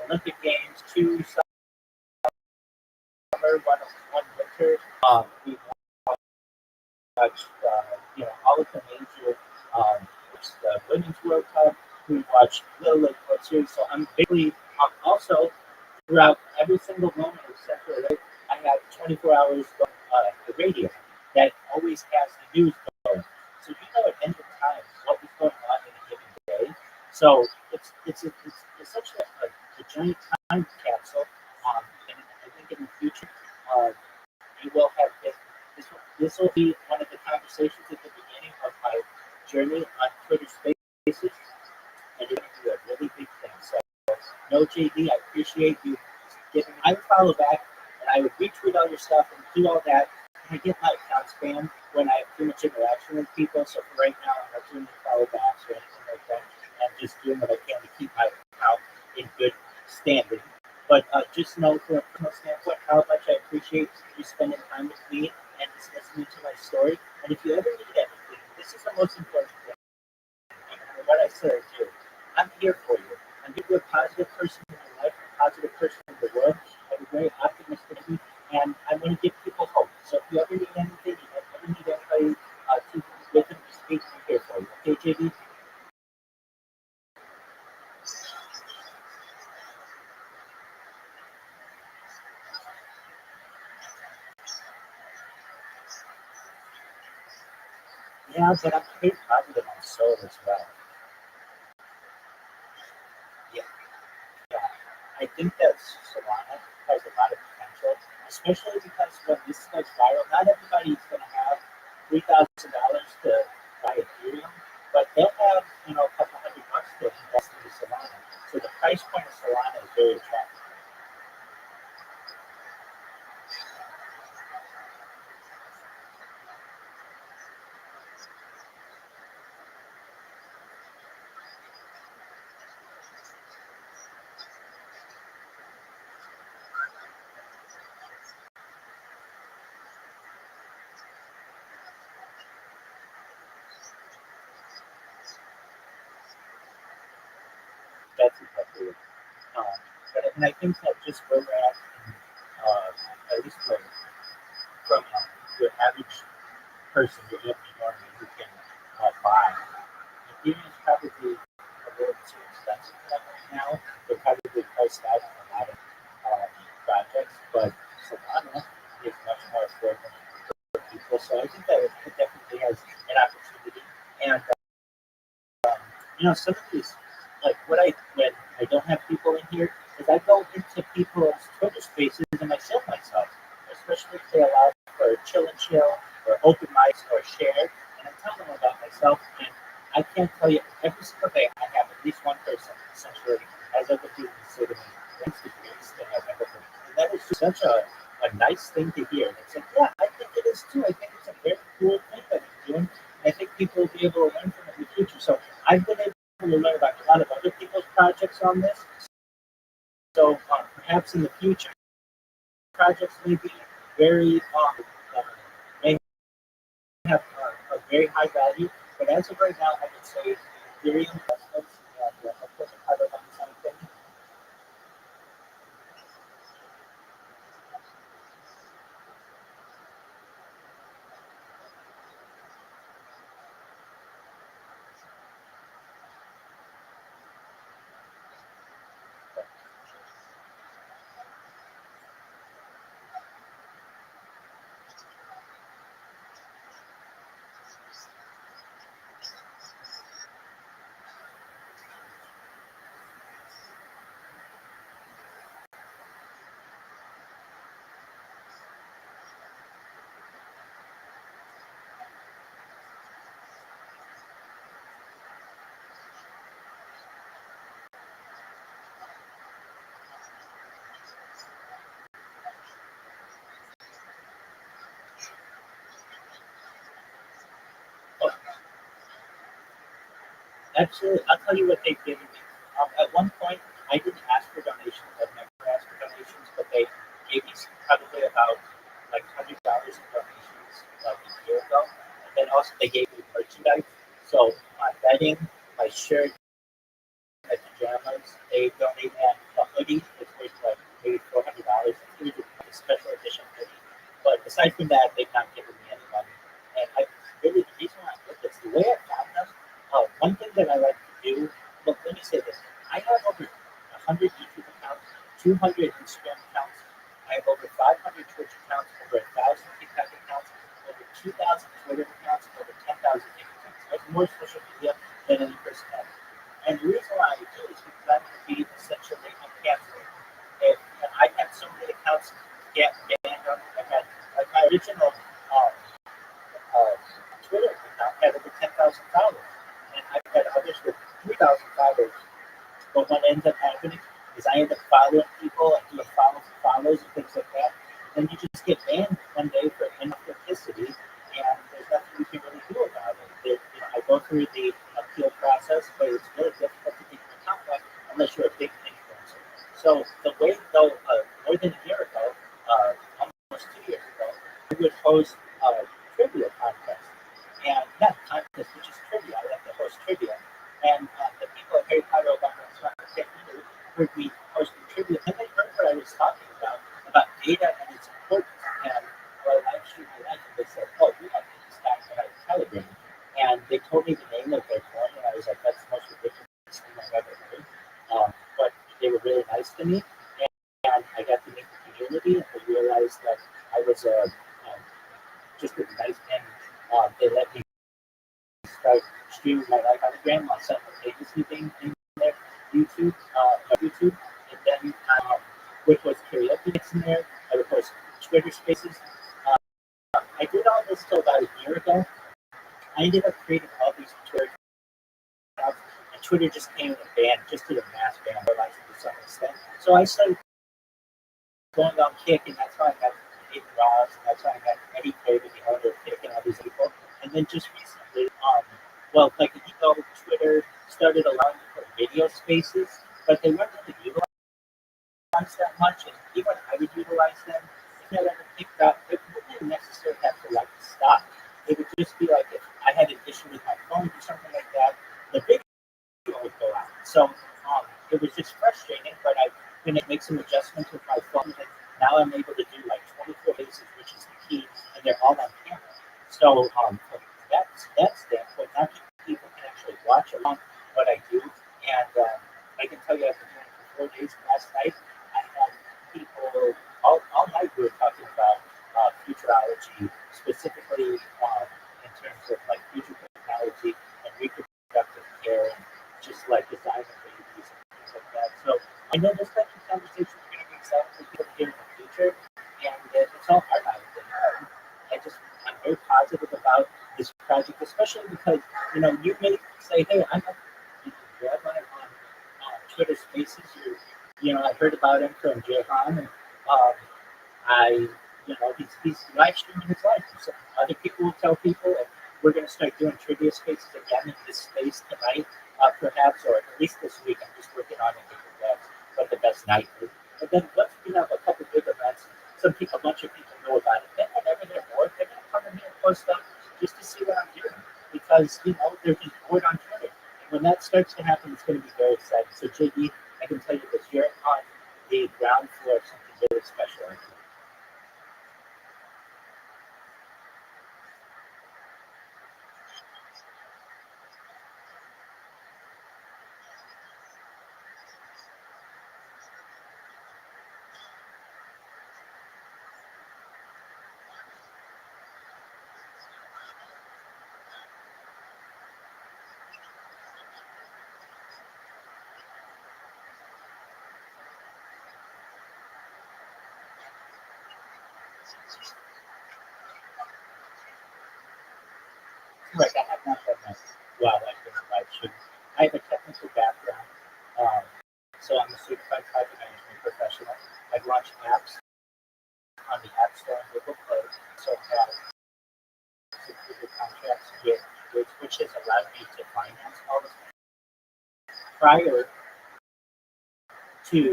Olympic Games, 2 summer, one winter. We've watched all of the major the Women's World Cup. We watched Little League World Series. So I'm basically also throughout every single moment of Central Lake, I have 24 hours on the radio that always has the news going. So you know at any time what was going on in a given day. So it's essentially a giant time capsule. And I think in the future, you will have this will be one of the conversations at the beginning of my journey on Twitter Spaces, and you're going to do a really big thing. So, no, JD, I appreciate you giving. I would follow back, and I would retweet all your stuff and do all that. And I get my account spammed when I have too much interaction with people. So for right now, I'm not doing any follow backs or anything like that. I'm just doing what I can to keep my account in good standing. But just know from a personal standpoint how much I appreciate you spending time with me and just listening to my story. And if you ever need anything, this is the most important thing. No matter what I say or do, I'm here for you. I'm here to be a positive person in my life, a positive person in the world. I'm very optimistic, and I want to give people hope. So if you ever need anything, you ever need anybody to with them to speak, I'm here for you. Okay, JD? Yeah, but I'm pretty positive on soul as well. Yeah, yeah. I think that Solana has a lot of potential, especially because when this goes viral, not everybody's going to have $3,000 to buy Ethereum, but they'll have a couple $100 to invest into Solana. So the price point of Solana is very attractive. That's exactly it. And I think that just where we're at least from your average person, your average normie who can buy, Ethereum is probably a little too expensive for them right now. They're probably priced out on a lot of projects, but Solana is much more affordable for people. So I think that it definitely has an opportunity. And some of these, like when I don't have people in here, is I go into people's Twitter spaces and I show myself, especially if they allow for chill and chill or open mics or share, and I tell them about myself. And I can't tell you, every single day I have at least one person essentially has ever given me say to me, "That's the greatest thing I've ever heard." And that is just such a nice thing to hear. And it's like, yeah, I think it is too. I think it's a very cool thing that you're doing. And I think people will be able to learn from it in the future. So I've been able to learn about a lot of other people's projects on this. So perhaps in the future, projects may be very may have a very high value. But as of right now, I would say Ethereum investments and of course a private on something. Actually, I'll tell you what they've given me. At one point, I didn't ask for donations. I've never asked for donations, but they gave me probably about like $100 in donations like a year ago. And then also they gave me merchandise. So my bedding, my shirt, my pajamas, they donated a hoodie, which was like maybe $400. It was a special edition hoodie. But aside from that, they've not given me any money. And I really, the reason why I did this, the way I found them, one thing that I like to do, look, let me say this. I have over 100 YouTube accounts, 200 Instagram accounts. I have over 500 Twitch accounts, over 1,000 TikTok accounts, over 2,000 Twitter accounts, over 10,000 accounts. I have more social media than any person ever. And the reason why I do is because I want to be essentially uncancelable. If I had so many accounts get banned on, I had like my original Twitter account had over 10,000 followers, and I've had others with 3,000 followers. But what ends up happening is I end up following people and doing follows and things like that. And then you just get banned one day for inauthenticity, and there's nothing you can really do about it. I go through the appeal process, but it's really difficult to get your account back unless you're a big influencer. So the way, though, more than a year ago, almost 2 years ago, I would host a trivia contest. And not contest, which is trivia. I like to host trivia. And the people at Harry Potter Obama heard me hosting trivia, and they heard what I was talking about data and its importance. And well, actually, they said, "Oh, you have this guy that I telegram." And they told me the name of their coin, and I was like, "That's the most ridiculous thing I've ever heard." But they were really nice to me, and I got to meet the community, and they realized that I was just a nice, and they let me start streaming my life on the gram. I'll simultaneously thing in there, YouTube, and then which was karaoke mix in there, and of course Twitter Spaces. I did all this till about a year ago. I ended up creating all these Twitter accounts, and Twitter just came in a ban, just did a mass ban, realizing to some extent. So I started going on Kick, and that's how I met Aiden Ross, and that's how I met Eddie Craven, the owner of Kick, and all these people. And then just recently, like Twitter started allowing me for video spaces, but they weren't really utilized that much, and even I would utilize them. If I ever picked up, it wouldn't necessarily have to like stop. It would just be like if I had an issue with my phone or something like that, the video would go out. So it was just frustrating, but I going to make some adjustments with my phone, and now I'm able to do like 24 faces, which is the key, and they're all on camera. So from that standpoint, now people can actually watch along what I do, and I can tell you I've been doing it for 4 days. Last night, I had people all night we were talking about futurology, specifically in terms of like future technology and reproductive care, and just like design of babies and things like that. So I know this type of conversation is going to be exciting for people here in the future, and it's all part of it. I'm very positive about this project, especially because, you may say, hey, I'm a rabbi on Twitter Spaces. I heard about him from Jehan, and he's live streaming his life. So other people will tell people, and we're going to start doing trivia spaces again in this space tonight, perhaps, or at least this week. I'm just working on it because that's what the best night is. And then once we have a couple big events, a bunch of people know about it. Then whenever they're bored, they're going to come in here and post up just to see what I'm doing, because they're just bored on Twitter. And when that starts to happen, it's going to be very exciting. So JD, I can tell you this: you're on the ground floor of something very special. Right, I have not done that while I've been a live stream. I have a technical background, so I'm a certified project management professional. I've launched apps on the App Store and Google Play, so I have security contracts which has allowed me to finance all this. Prior to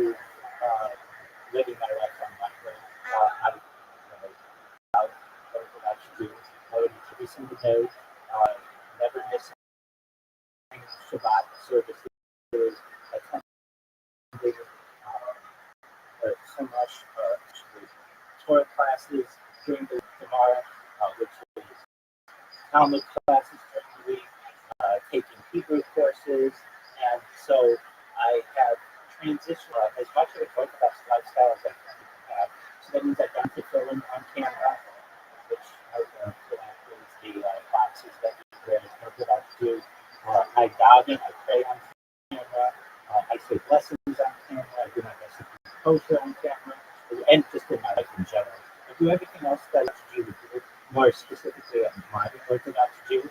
living my life on my way, I would actually do. I would every single day, never miss Shabbat services, attending so much Torah classes during the tomorrow, which is Talmud classes during the week, taking Hebrew courses, and so I have transitioned as much of an Orthodox lifestyle as I can have. So that means I don't have to fill in on camera, which I fill out the boxes that you wear as Orthodox Jews. I daven, I pray on camera, I say blessings on camera, I do my best to be kosher on camera, and just in my life in general. I do everything else that a Jew would do, more specifically a modern Orthodox Jew,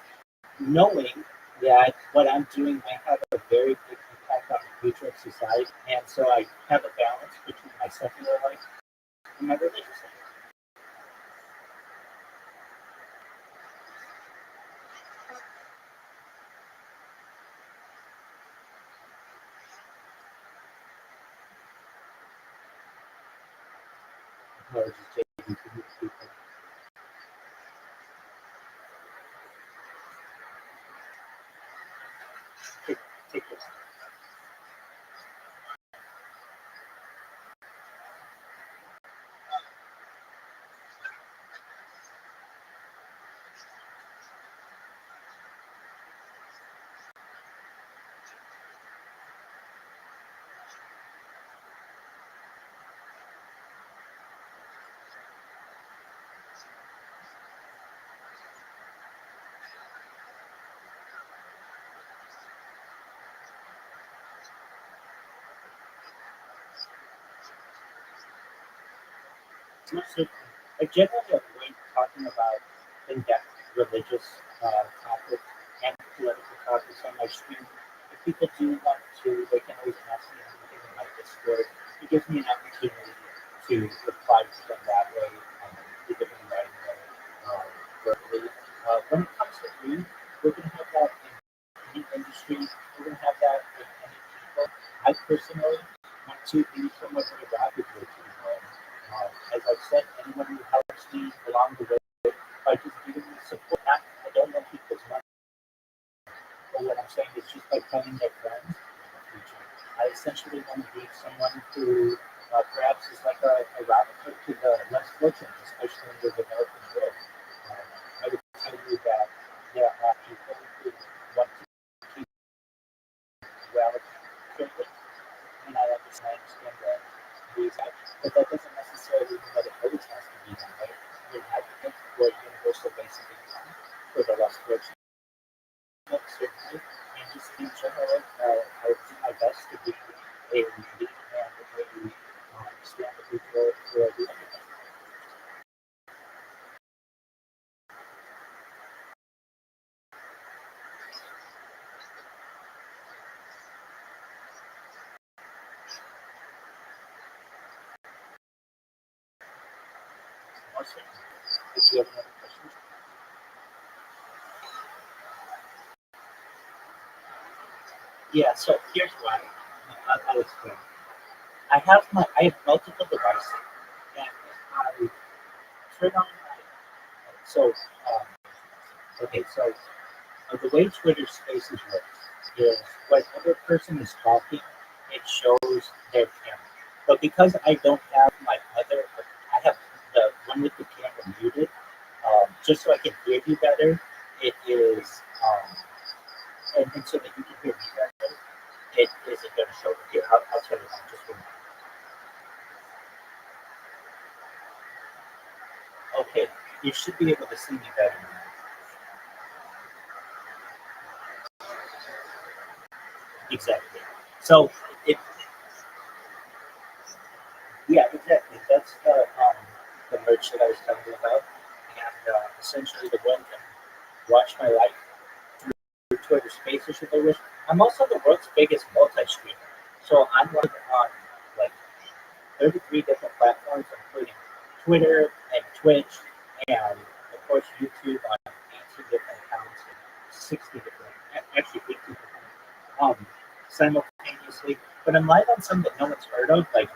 knowing that what I'm doing may have a very big impact on the future of society, and so I have a balance between my secular life and my religious life. Take this. So I generally avoid talking about in-depth religious topics and political topics on my stream. If people do want to, they can always ask me anything in my Discord. It gives me an opportunity to reply to them that way, either in writing or verbally. When it comes to food, we're going to have that in any industry. We're going to have that with any people. I personally want to be somewhat of a rapid with people. As I've said, anyone who helps me along the way by just giving me support, I don't want people's money. But what I'm saying is just by telling their friends in the future. I essentially want to be someone who perhaps is like a Robin Hood to the less fortunate, especially in the developing world. I would tell you that there are people who want to keep wealth privilege, and I understand that reason, but that doesn't necessarily mean that it always has to be that way. You're an advocate for universal basic income for the less fortunate, certainly, and just in general, I do my best to be a lead and a stand up for the underdog. Awesome. If you have another question. Yeah, so here's why. I'll explain. I have multiple devices, and I turn on my so okay, so the way Twitter Spaces works is whenever a person is talking, it shows their camera. But because I don't have my other, I have the one with the camera muted, just so I can hear you better. It is, and so that you can hear me better. It isn't going to show it here. I'll turn it on just for a minute. Okay, you should be able to see me better now. Exactly. So it, yeah, exactly. That's the merch that I was telling you about, and essentially the world can watch my life through Twitter Spaces if they wish. I'm also the world's biggest multi-streamer, so I'm on like 33 different platforms, including Twitter and Twitch, and of course YouTube on 18 different accounts and 60 different, actually 18 different, simultaneously. But I'm live on some that no one's heard of, like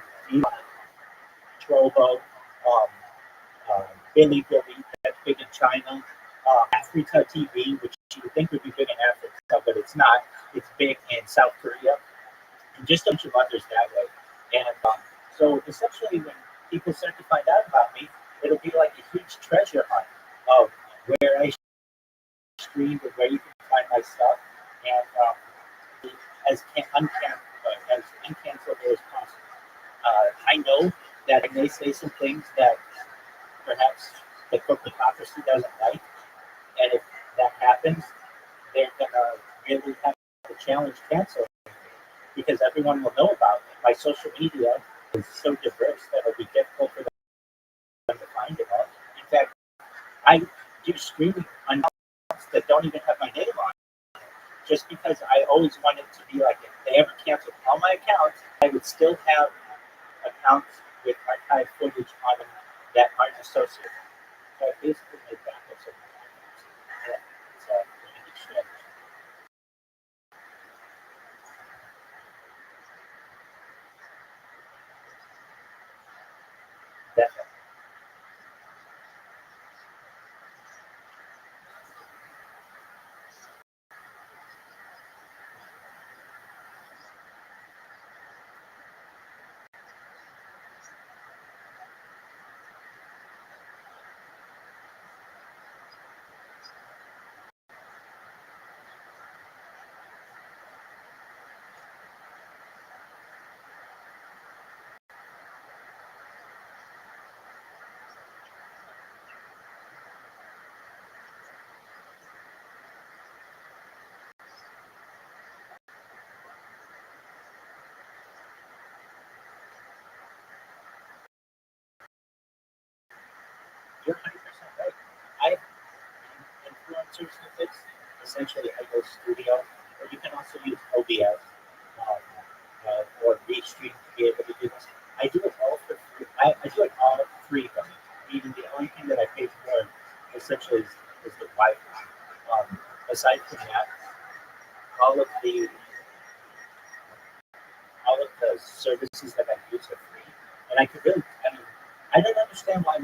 Trovo, Billy Billy, that's big in China, Africa TV, which you would think would be big in Africa, but it's not. It's big in South Korea, and just a bunch of others that way. And so essentially, when people start to find out about me, it'll be like a huge treasure hunt of where I stream and where you can find my stuff, and as uncancelable as possible. I know that I may say some things that perhaps the corporatocracy doesn't like, and if that happens, they're gonna really have to challenge cancel because everyone will know about it. My social media is so diverse that it'll be difficult for them to find it all. In fact, I do streaming on accounts that don't even have my name on it, just because I always wanted to be like, if they ever canceled all my accounts, I would still have accounts with archive footage on them that aren't associated. So I basically made backups of my accounts. Yeah, it's a pretty good strategy. Definitely. you're 100% right. I influencers with this. Essentially, I go studio, or you can also use OBS or Restream to be able to do this. I do it all for free. I do it all free, though. Even the only thing that I pay for essentially is the Wi-Fi. Aside from that, all of the all of the services that I use are free, and I could really, I mean, I don't understand why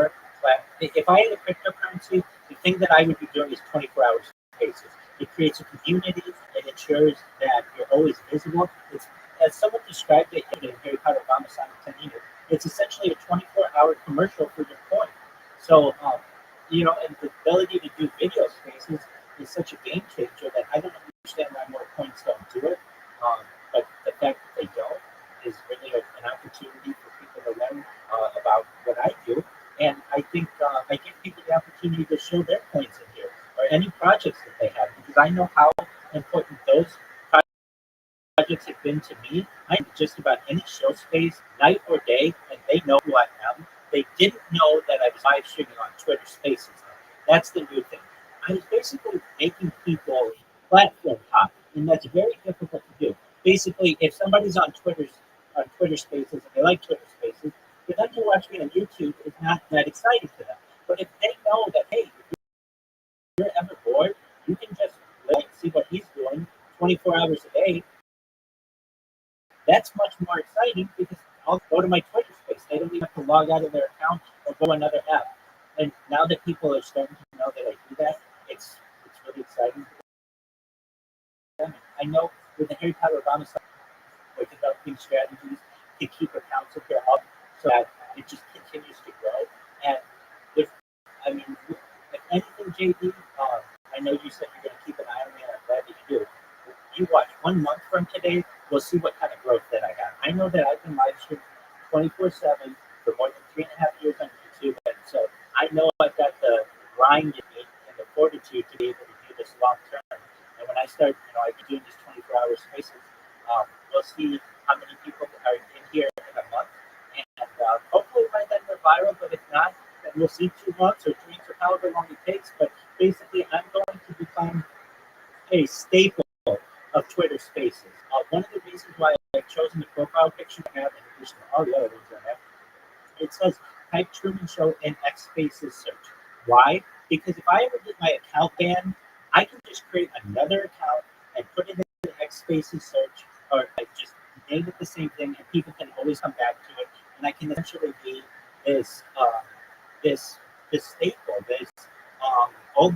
if I had a cryptocurrency, the thing that I would be doing is 24 hours spaces. It creates a community. It ensures that you're always visible. It's, as someone described it in Harry Potter Obama Simultaneous, it's essentially a 24-hour commercial for your coin. So, and the ability to do video spaces is such a game changer that I don't understand why more coins don't do it. But the fact that they don't is really an opportunity for people to learn about what I do. And I think I give people the opportunity to show their coins in here or any projects that they have because I know how important those projects have been to me. I'm just about any show space, night or day, and they know who I am. They didn't know that I was live streaming on Twitter Spaces. That's the new thing. I was basically making people platform hop, and that's very difficult to do. Basically, if somebody's on Twitter Spaces and they like Twitter Spaces, for them to watch me on YouTube is not that exciting to them. But if they know that, hey, if you're ever bored, you can just see what he's doing 24 hours a day. That's much more exciting because I'll go to my Twitter space. They don't even have to log out of their account or go to another app. And now that people are starting to know that I do that, it's really exciting. I know with the Harry Potter Obama stuff, we're developing strategies to keep accounts of their up so that it just continues to grow. And if anything, JD, I know you said you're going to keep an eye on me, and I'm glad that you do. You watch 1 month from today, we'll see what kind of growth that I have. I know that I've been live streaming 24/7 for more than 3.5 years on YouTube, and so I know I've got the grind in me and the fortitude to be able to do this long term. And when I start, I've been doing these 24-hour spaces. We'll see how many people are in here in a month, and hopefully by then we're viral. But if not, then we'll see 2 months or 3 or however long it takes. But basically, I'm going to become a staple of Twitter Spaces. One of the reasons why I've chosen the profile picture I have, in addition to all the other ones I have, it says type Truman Show in X Spaces search. Why? Because if I ever get my account banned, I can just create another account and put it in the X Spaces search, or just name it the same thing, and people can always come back to it. And I can essentially be this staple, this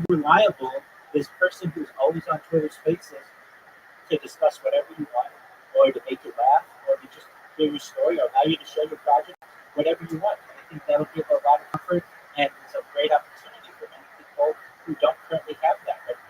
reliable, this person who's always on Twitter Spaces to discuss whatever you want, or to make you laugh, or to just hear your story, or allow you to show your project, whatever you want. And I think that'll give a lot of comfort, and it's a great opportunity for many people who don't currently have that right now.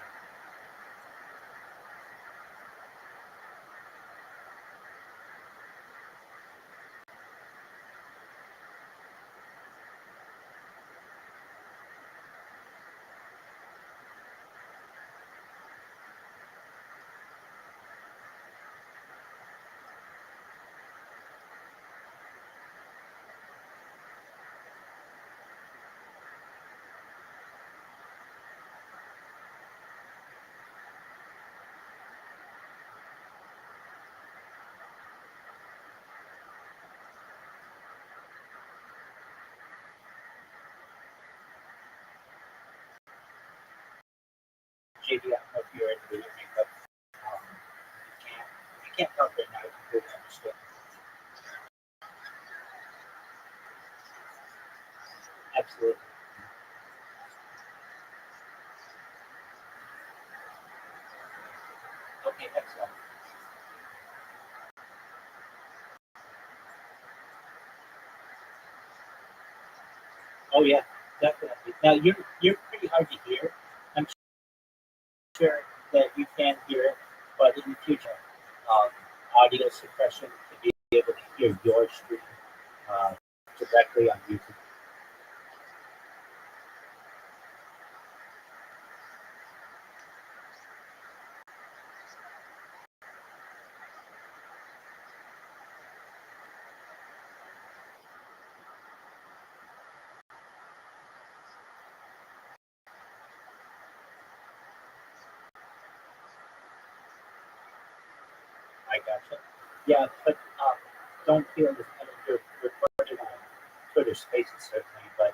JD, I don't know if you're into your makeup. You can't help it now. You completely understand. Absolutely. Okay, excellent. Oh yeah, definitely. Now you're pretty hard to hear. I'm sure that you can hear it, but in the future, audio suppression to be able to hear your stream uh, directly on YouTube. gotcha. Yeah, but don't feel as you're recorded on Twitter Spaces certainly, but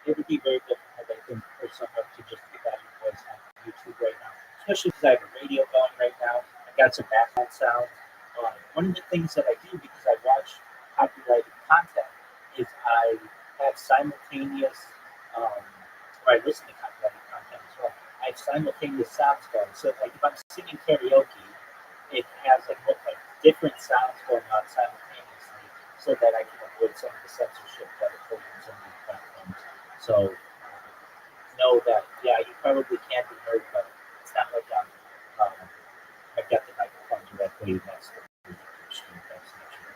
it would be very difficult, I think, for someone to just pick out your voice on YouTube right now, especially because I have a radio going right now. I got some background sound. One of the things that I do because I watch copyrighted content is I have simultaneous, or I listen to copyrighted content as well. I have simultaneous sounds going. So, like if I'm singing karaoke, it has like different sounds going on simultaneously, so that I can avoid some of the censorship that occurs on these platforms. So know that, yeah, you probably can be heard, but it's not like I've got the microphone directly next to the screen. That's not true.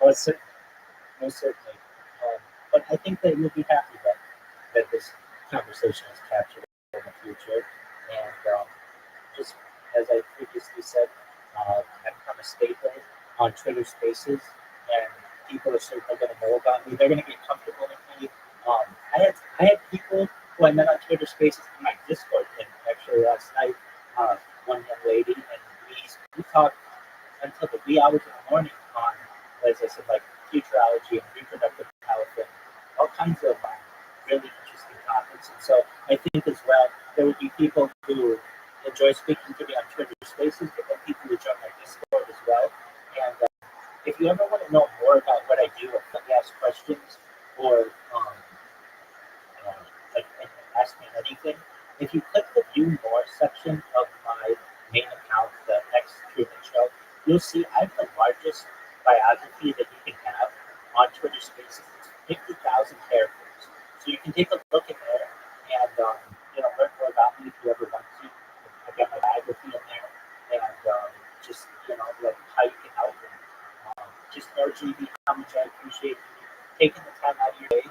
Most certainly. Most certainly. But I think that you'll be happy that this conversation is captured in the future. And just as I previously said, I've become a staple on Twitter Spaces, and people are certainly going to know about me. They're going to get comfortable with me. I had people who I met on Twitter Spaces in my Discord, and actually last night, one young lady, and we talked until the wee hours in the morning on, as I said, like futurology and reproductive health and all kinds of really interesting topics. And so I think as well, there would be people who enjoy speaking to me on Twitter Spaces, but then people who join my Discord as well. And if you ever want to know more about what I do, or ask questions, or like ask me anything, if you click the View More section of my main account, the X Truman Show, you'll see I have the largest biography that you can have on Twitter Spaces. It's 50,000 characters. So you can take a look in there and learn more about me if you ever want to. I've got my biography in there, and just like how you can help me. Just know, GB, how much I appreciate you taking the time out of your day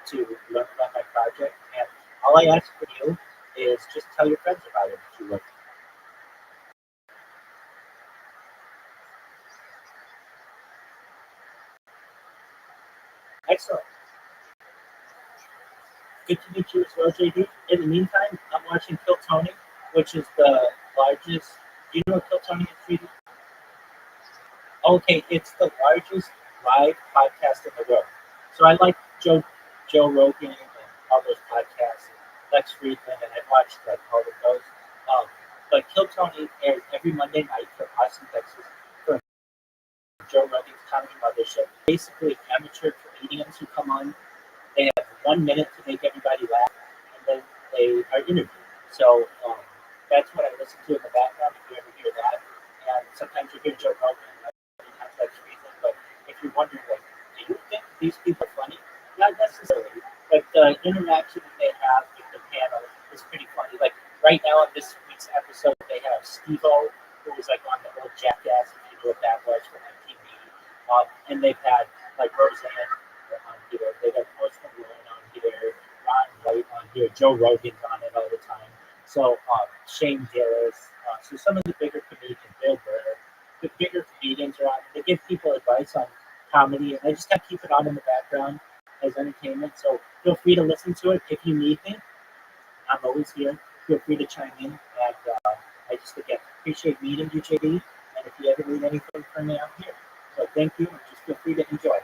to learn about my project. And all I ask for you is just tell your friends about it if you would. Excellent. Good to meet you as well, JD. In the meantime, I'm watching Kill Tony, which is the largest. Do you know what Kill Tony is, JD? Okay, it's the largest live podcast in the world. So I like Joe Rogan and all those podcasts, and Lex Friedman, and I've watched like all of those. But Kill Tony airs every Monday night from Austin, Texas, for Joe Rogan's Comedy Mothership. Basically, amateur comedians who come on. They have 1 minute to make everybody laugh, and then they are interviewed. So that's what I listen to in the background, if you ever hear that. And sometimes you hear Joe Rogan, sometimes that's reason. But if you're wondering, like, do you think these people are funny? Not necessarily, but the interaction that they have with the panel is pretty funny. Like right now on this week's episode, they have Steve-O, who was like on the old Jackass, if you know what that was, from MTV. And they've had like Roseanne on here. They got Post Malone on here, Ron White on here, Joe Rogan's on it all the time. So Shane Gillis. So some of the bigger comedians, Bill Burr, the bigger comedians are on. They give people advice on comedy, and I just kind of keep it on in the background as entertainment. So feel free to listen to it if you need me. I'm always here. Feel free to chime in. And I just again appreciate meeting you, JD. And if you ever need anything from me, I'm here. So thank you, and just feel free to enjoy.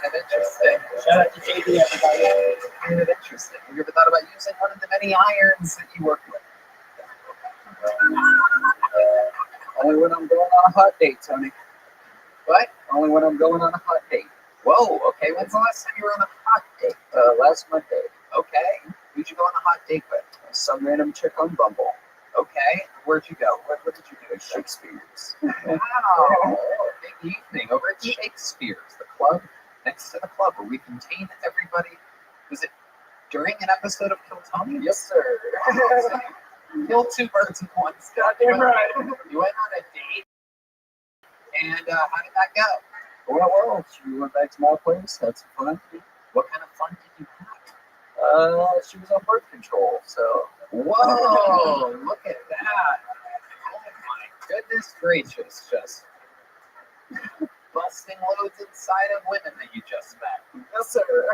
Kind of interesting. Shout out to JD, everybody. Kind of interesting. Have you ever thought about using one of the many irons that you work with? Only when I'm going on a hot date, Tony. What? Only when I'm going on a hot date. Whoa, okay. When's the last time you were on a hot date? Last Monday. Okay. Who'd you go on a hot date with? Some random chick on Bumble. Okay. Where'd you go? What did you do? Shakespeare's. Wow. Big evening over at Shakespeare's, the club next to the club where we contain everybody. Was it during an episode of Kill Tony? Yes, sir. Kill two birds with one stone. Goddamn right. You went on a date, and how did that go? Well, we went back to my place, had some fun. What kind of fun did you She was on birth control, so. Whoa, look at that. Oh my goodness gracious, just busting loads inside of women that you just met. Yes, sir.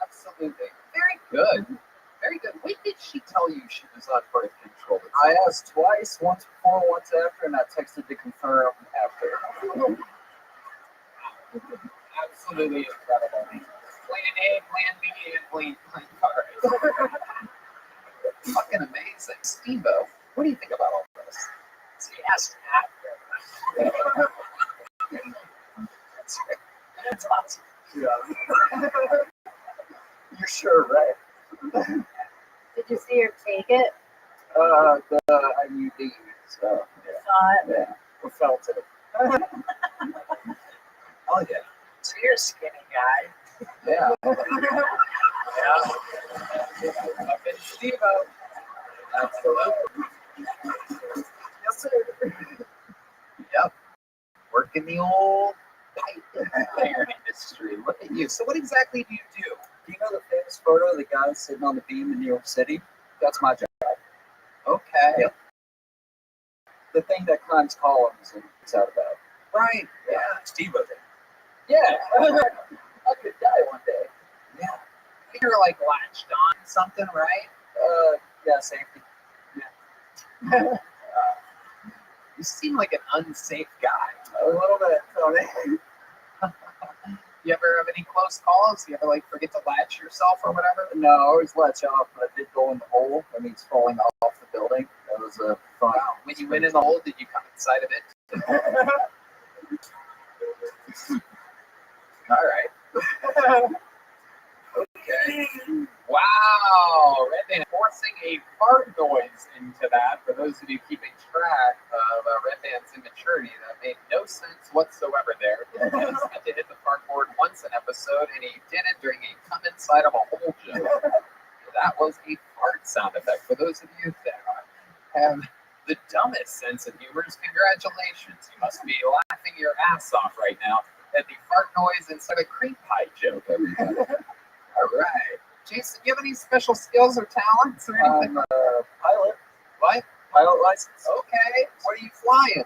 Absolutely. Very good. Very good. When did she tell you she was on birth control? I asked twice, once before, once after, and I texted to confirm after. Absolutely incredible. Plan A, Plan B, and Plan Fucking amazing. Stevo, what do you think about all this? She asked after. That's awesome. Yeah. You're sure, right? Did you see her take it? The IUD, so, yeah. Saw it. Yeah, we felt it. Oh yeah. So you're a skinny guy. Yeah. Yeah. Fucking Stevo. Absolutely. Yes, sir. Yep. Working the old pipe iron industry. Look at you. So what exactly do you do? Do you know the famous photo of the guy sitting on the beam in New York City? That's my job. Okay. Yep. The thing that climbs columns and gets out about. Right. Yeah. Stevo did. Yeah. I could die one day. Yeah. You're like latched on something, right? Yeah, safety. You seem like an unsafe guy. A little bit, Tony. You ever have any close calls? You ever like forget to latch yourself or whatever? No, I always latch off, but I did go in the hole. That means falling off the building. That was a fun. Wow. When you went in the hole, did you come inside of it? All right. Okay. Wow. Redban forcing a fart noise into that. For those of you keeping track of Redban's immaturity, that made no sense whatsoever there. He had to hit the fart board once an episode, and he did it during a come inside of a hole joke. That was a fart sound effect. For those of you that have the dumbest sense of humor, congratulations. You must be laughing your ass off right now at the fart noise inside a cream pie joke, everybody. All right. Jason, do you have any special skills or talents or anything? Pilot. What? Pilot license. Okay. What are you flying?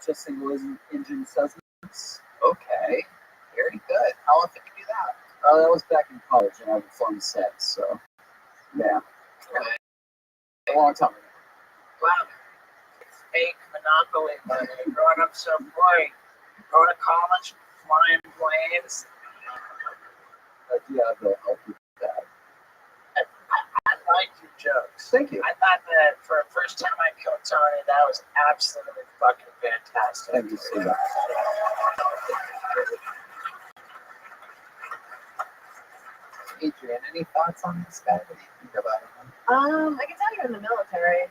Just single engine Cessnas. Okay. Very good. How often do you do that? That was back in college, and I haven't flown since, so. Yeah. Okay. A long time ago. Wow. Fake monopoly money. Growing up so poor. Going to college, flying planes. Yeah, they'll help you with that. I liked your jokes. Thank you. I thought that for the first time I killed Tony, that was absolutely fucking fantastic. Thank you so much. Adrian, any thoughts on this guy? What do you think about him? I can tell you're in the military.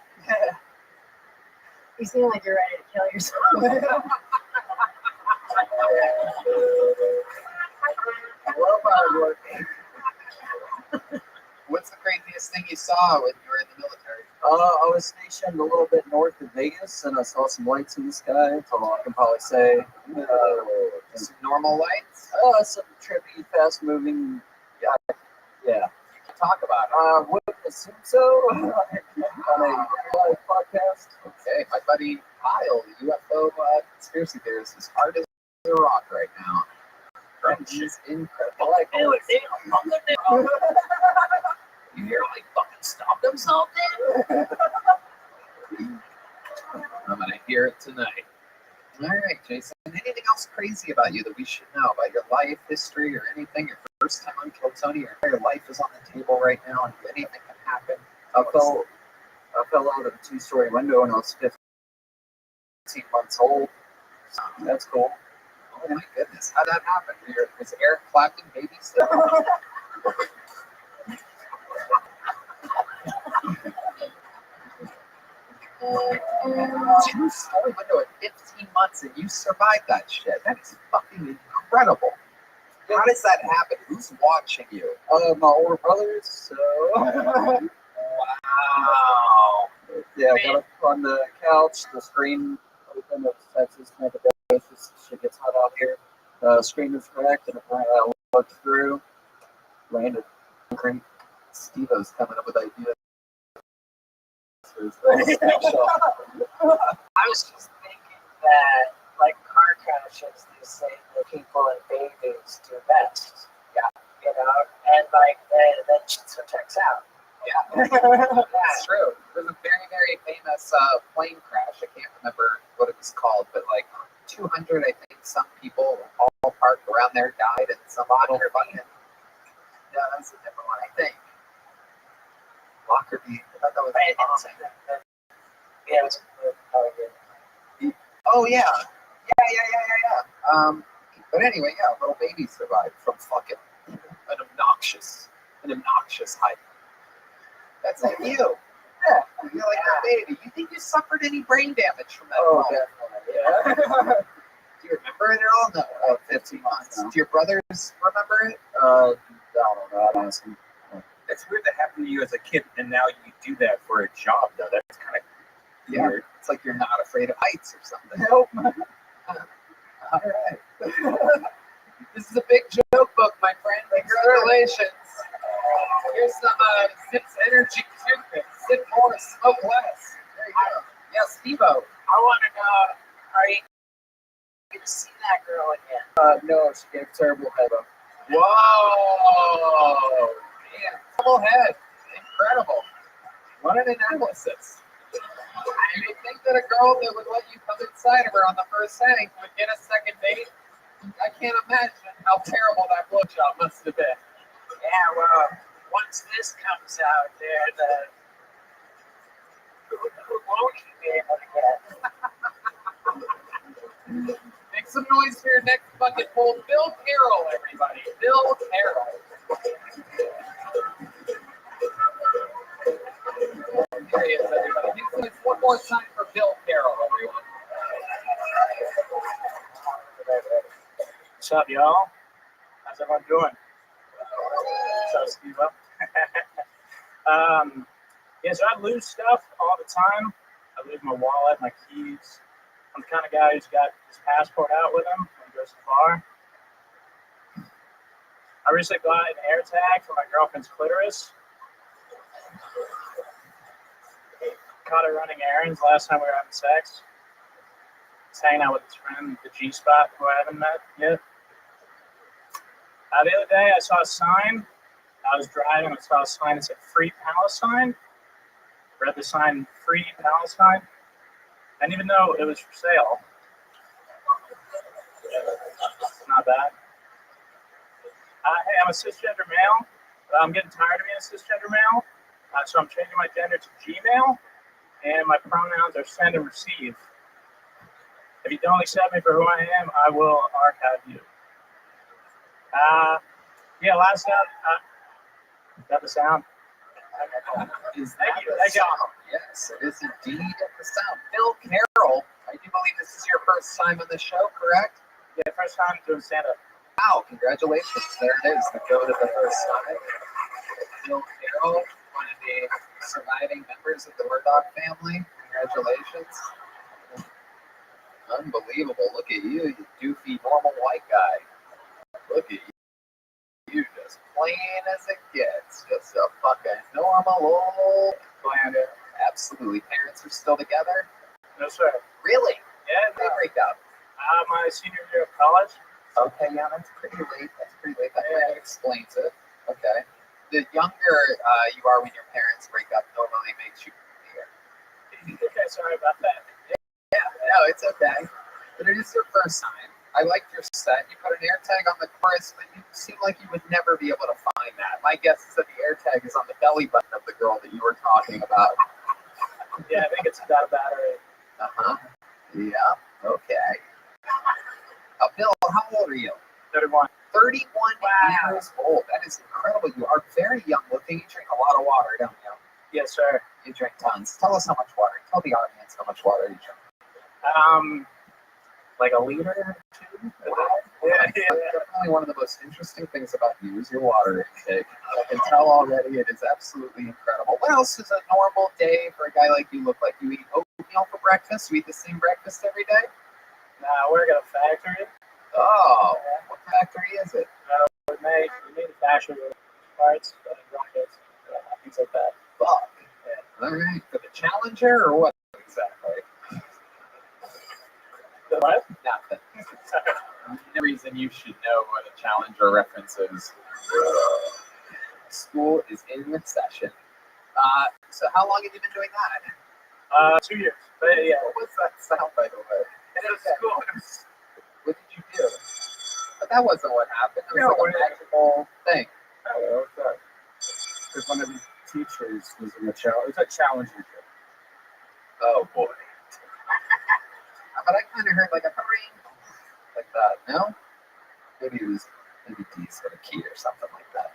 You seem like you're ready to kill yourself. Well, hard working. What's the craziest thing you saw when you were in the military? I was stationed a little bit north of Vegas, and I saw some lights in the sky. That's all I can probably say. Just normal lights? Some trippy, fast-moving. Yeah. You can talk about it. Would assume so. On a live podcast. Okay, my buddy Kyle, the UFO conspiracy theorist, is hard as a rock right now. He's incredible. Like, Do it, they don't fucking do it. You hear like fucking stop themselves there? I'm gonna hear it tonight. All right, Jason. Anything else crazy about you that we should know about your life history or anything? Your first time on Kill Tony, or your life is on the table right now, and anything can happen. I fell out of a 2-story window when I was 15 months old. That's cool. Oh my goodness, how'd that happen? Was Eric Clapton babysitting? Two-story window at 15 months, and you survived that shit. That is fucking incredible. How does that happen? Who's watching you? My older brothers, so. Wow. Yeah, I got up on the couch, the screen open of Texas, make a basis. Shit gets hot out here. Screen was cracked, and I looked through, landed concrete. Steve-O's coming up with ideas for his little special. I was just thinking that, like car crashes, they say that people and babies do best. Yeah. You know, and like that just checks out. Yeah, that's true. There's a very, very famous plane crash. I can't remember what it was called, but like 200, I think, some people all parked around there died, and some little fucking. No, that's a different one, I think. Lockerbie. I thought that was. Yeah, it was probably good. Oh yeah. But anyway, yeah, little baby survived from fucking an obnoxious height. That's like you. Yeah, you're like a baby. You think you suffered any brain damage from that? Oh, moment? definitely. Yeah. Do you remember it at all? No, 15 months. No. Do your brothers remember it? I don't know. I'd ask him. It's weird that happened to you as a kid, and now you do that for a job, though. That's kind of Yeah. weird. It's like you're not afraid of heights or something. Nope. All right. This is a big joke book, my friend. Congratulations. Here's some Zips Energy toothpick. Sip more, smoke less. There you go. Yeah, Steve-O. I want to know, are you going to see that girl again? No, she gave terrible head up. Whoa! Man, full head. Incredible. What an analysis. I would think that a girl that would let you come inside of her on the first setting would get a second date. I can't imagine how terrible that blowjob must have been. Yeah, well, once this comes out, who won't you be able to get? Make some noise for your next fucking poll. Bill Carroll, everybody. Bill Carroll. There he is, everybody. Make some noise one more time for Bill Carroll, everyone. What's up, y'all? How's everyone doing? What's up, Steve-O? Yeah, so I lose stuff all the time. I lose my wallet, my keys. I'm the kind of guy who's got his passport out with him when he goes to the bar. I recently got an air tag for my girlfriend's clitoris. Caught her running errands last time we were having sex. He's hanging out with his friend, the G-Spot, who I haven't met yet. The other day, I saw a sign. I was driving, I saw a sign that said Free Palestine. Read the sign, Free Palestine. I didn't even know it was for sale. Not bad. Hey, I'm a cisgender male. I'm getting tired of being a cisgender male. So I'm changing my gender to Gmail. And my pronouns are send and receive. If you don't accept me for who I am, I will archive you. Yeah, last up. Got the sound? Is that the sound? Yes, it is indeed the sound. Bill Carroll, I do believe this is your first time on the show, correct? Yeah, first time doing stand-up. Wow, congratulations. There it is, the goat of the first time. Bill Carroll, one of the surviving members of the Murdoch family. Congratulations. Unbelievable. Look at you, you doofy, normal white guy. Look at you. You just plain as it gets. Just a fucking normal old planet. Absolutely. Parents are still together? No, sir. Really? Yeah, They break up. my senior year of college. Okay, yeah, that's pretty late. That kind of explains it. Okay. The younger you are when your parents break up normally makes you prettier. Okay, sorry about that. Yeah, no, it's okay. But it is your first time. I liked your set. You put an air tag on the chorus, but you seem like you would never be able to find that. My guess is that the air tag is on the belly button of the girl that you were talking about. Yeah, I think it's got a battery. Uh-huh. Yeah, okay. Bill, how old are you? 31. 31 years old. That is incredible. You are very young looking. You drink a lot of water, don't you? Yes, sir. You drink tons. Tell us how much water. Tell the audience how much water you drink. Like a liter or two. Yeah. Definitely one of the most interesting things about you is your water intake. I can tell already it is absolutely incredible. What else is a normal day for a guy like you look like? You eat oatmeal for breakfast? You eat the same breakfast every day? Nah, I work at a factory. Oh, what factory is it? We manufacture parts and rockets. things like that. Fuck. All right. For the Challenger or what exactly? The what? Nothing. No reason you should know what a Challenger reference is. School is in session. So how long have you been doing that? 2 years. But yeah. What was that sound, by the way? It was cool. What did you do? But that wasn't what happened. It was No, like a magical thing. Oh, okay. Because one of the teachers was in the challenge. It's a challenging trip. Oh boy. But I kind of heard like a ring, like that. No? Maybe D's got a key or something like that.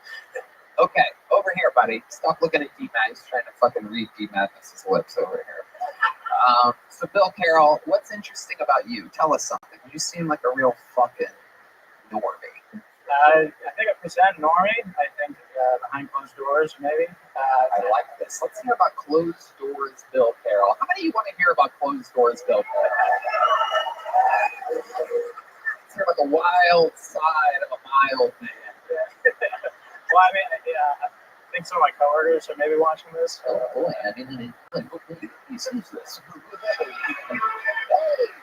Okay, over here, buddy. Stop looking at D-Matt. He's trying to fucking read D-Madness's lips over here. So Bill Carroll, what's interesting about you? Tell us something. You seem like a real fucking normie. I think I present normie. I think behind closed doors, maybe. I like this. Let's hear about closed doors, Bill Carroll. How many of you want to hear about closed doors, Bill Carroll? Let's hear about the wild side of a mild man. Well, I mean, yeah, I think some of my coworkers are maybe watching this. Oh boy, I mean, he sees this. Hey,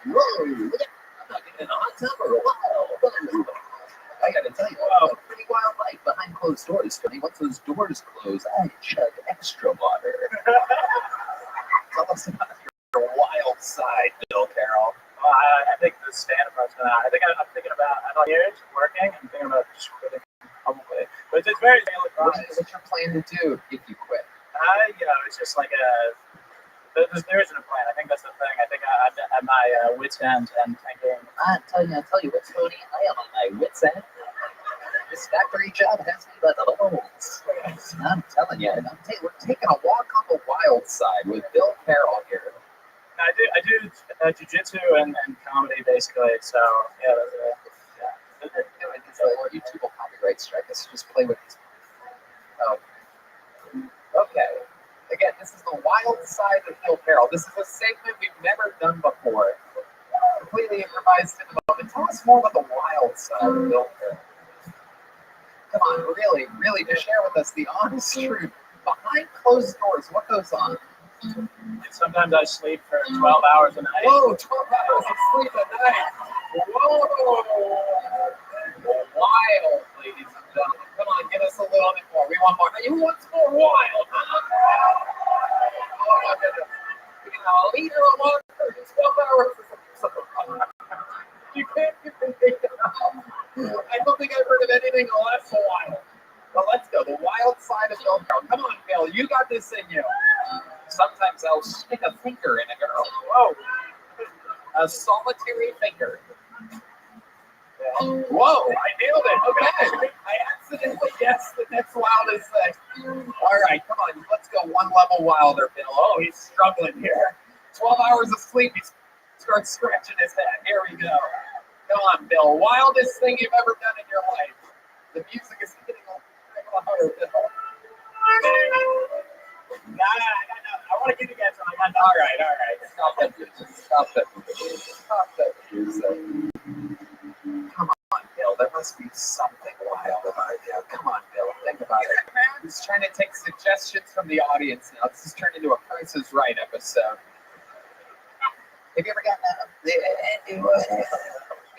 whoa, look at, I'm not getting in a hot tub or a while. I gotta tell you, a pretty wild life behind closed doors, Tony. Once those doors close, I chug extra water. Tell us about your wild side, Bill Carroll. Well, I think the stand-up part's gonna. I think I'm thinking about. I thought years working. I'm thinking about just quitting probably. But it's very daily process. What's your plan to do if you quit? It's just like there isn't a plan. I think that's the thing. I think I'm at my wit's end and thinking. I tell you what, Tony, I am on my wit's end. This factory job has me by the bones. I'm telling you, we're taking a walk on the wild side with Bill Carroll here. I do jiu-jitsu and comedy basically. So yeah. YouTube will copyright strike us. Just play with these. Oh. Okay. Again, this is the wild side of Bill Carroll. This is a segment we've never done before. Completely improvised in the moment. Tell us more about the wild side of Bill Carroll. Come on, really, just share with us the honest truth. Behind closed doors, what goes on? Sometimes I sleep for 12 hours a night. Whoa, 12 hours of sleep a night. Whoa. Wild, ladies and gentlemen. Come on, give us a little bit more. We want more. Who wants more wild? Oh my goodness. A liter of water for 12 hours. You can't get it out. I don't think I've heard of anything less wild. But let's go. The wild side of Bill Carroll. Come on, Bill. You got this in you. Sometimes I'll stick a finger in a girl. Whoa. A solitary finger. Whoa, I nailed it. Okay. I accidentally guessed the next wildest thing. All right, come on. Let's go one level wilder, Bill. Oh, he's struggling here. 12 hours of sleep. He starts scratching his head. Here we go. Come on, Bill. Wildest thing you've ever done in your life. The music is getting a little harder, Bill. No. I want to give you guys something. All right. Stop that music. Come on, Bill. There must be something wild about you. Come on, Bill. Think about it. He's trying to take suggestions from the audience now. This has turned into a Price is Right episode. Have you ever gotten that?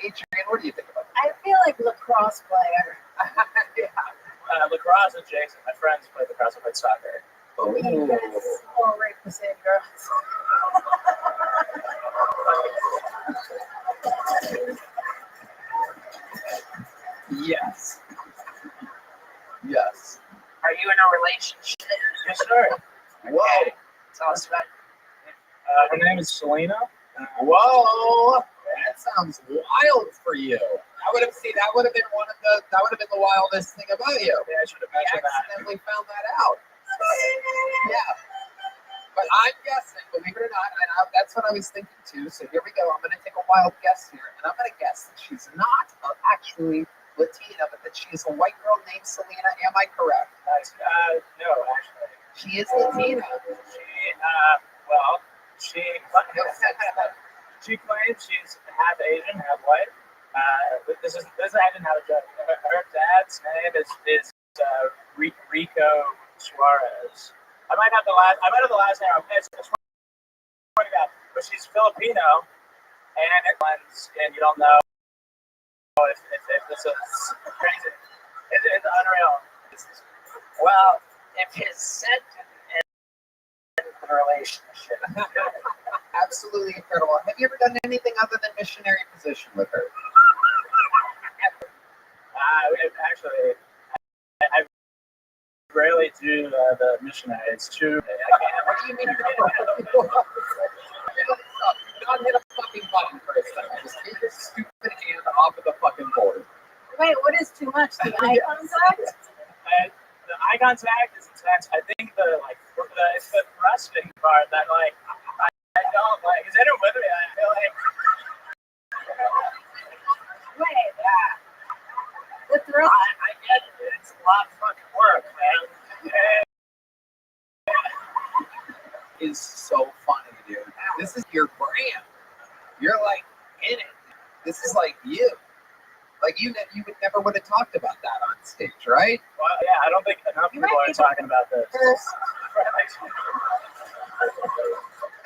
Adrian, what do you think about that? I feel like lacrosse player. Yeah. Lacrosse and Jason, my friends played lacrosse. I played soccer. Oh. You guys all rape the same girls. Yes. Are you in a relationship? Yes, sir. Whoa. Tell us about Her name is Selena. Whoa. That sounds wild for you. That would have been the wildest thing about you. Yeah, I should have I mentioned that. accidentally found that out. Yeah. But I'm guessing, believe it or not, and that's what I was thinking too. So here we go. I'm going to take a wild guess here. And I'm going to guess that she's not actually Latina, but that she is a white girl named Selena. Am I correct? No, actually. She is Latina. She claims she's half Asian, half white. I didn't have a joke. Her dad's name is Rico Suarez. I might have the last name. I swear to God, but she's Filipino, and you don't know if this is crazy. It's unreal. Well, if his sentence ends the relationship. Absolutely incredible. Have you ever done anything other than missionary position with her? Actually, I rarely do the missionary. It's too. What do you mean? Not hit a fucking button for a second. Just get your stupid hand off of the fucking board. Wait, what is too much? The eye contact? And the eye contact is intense. I think it's the thrusting part that I don't like. Is anyone with me? I feel like. Wait, the thrust. I get it. It's a lot of fucking work, man. Is so funny, dude. This is your brand. You're like in it. This is like you. Like you would have talked about that on stage, right? Well, yeah, I don't think enough people are talking about this.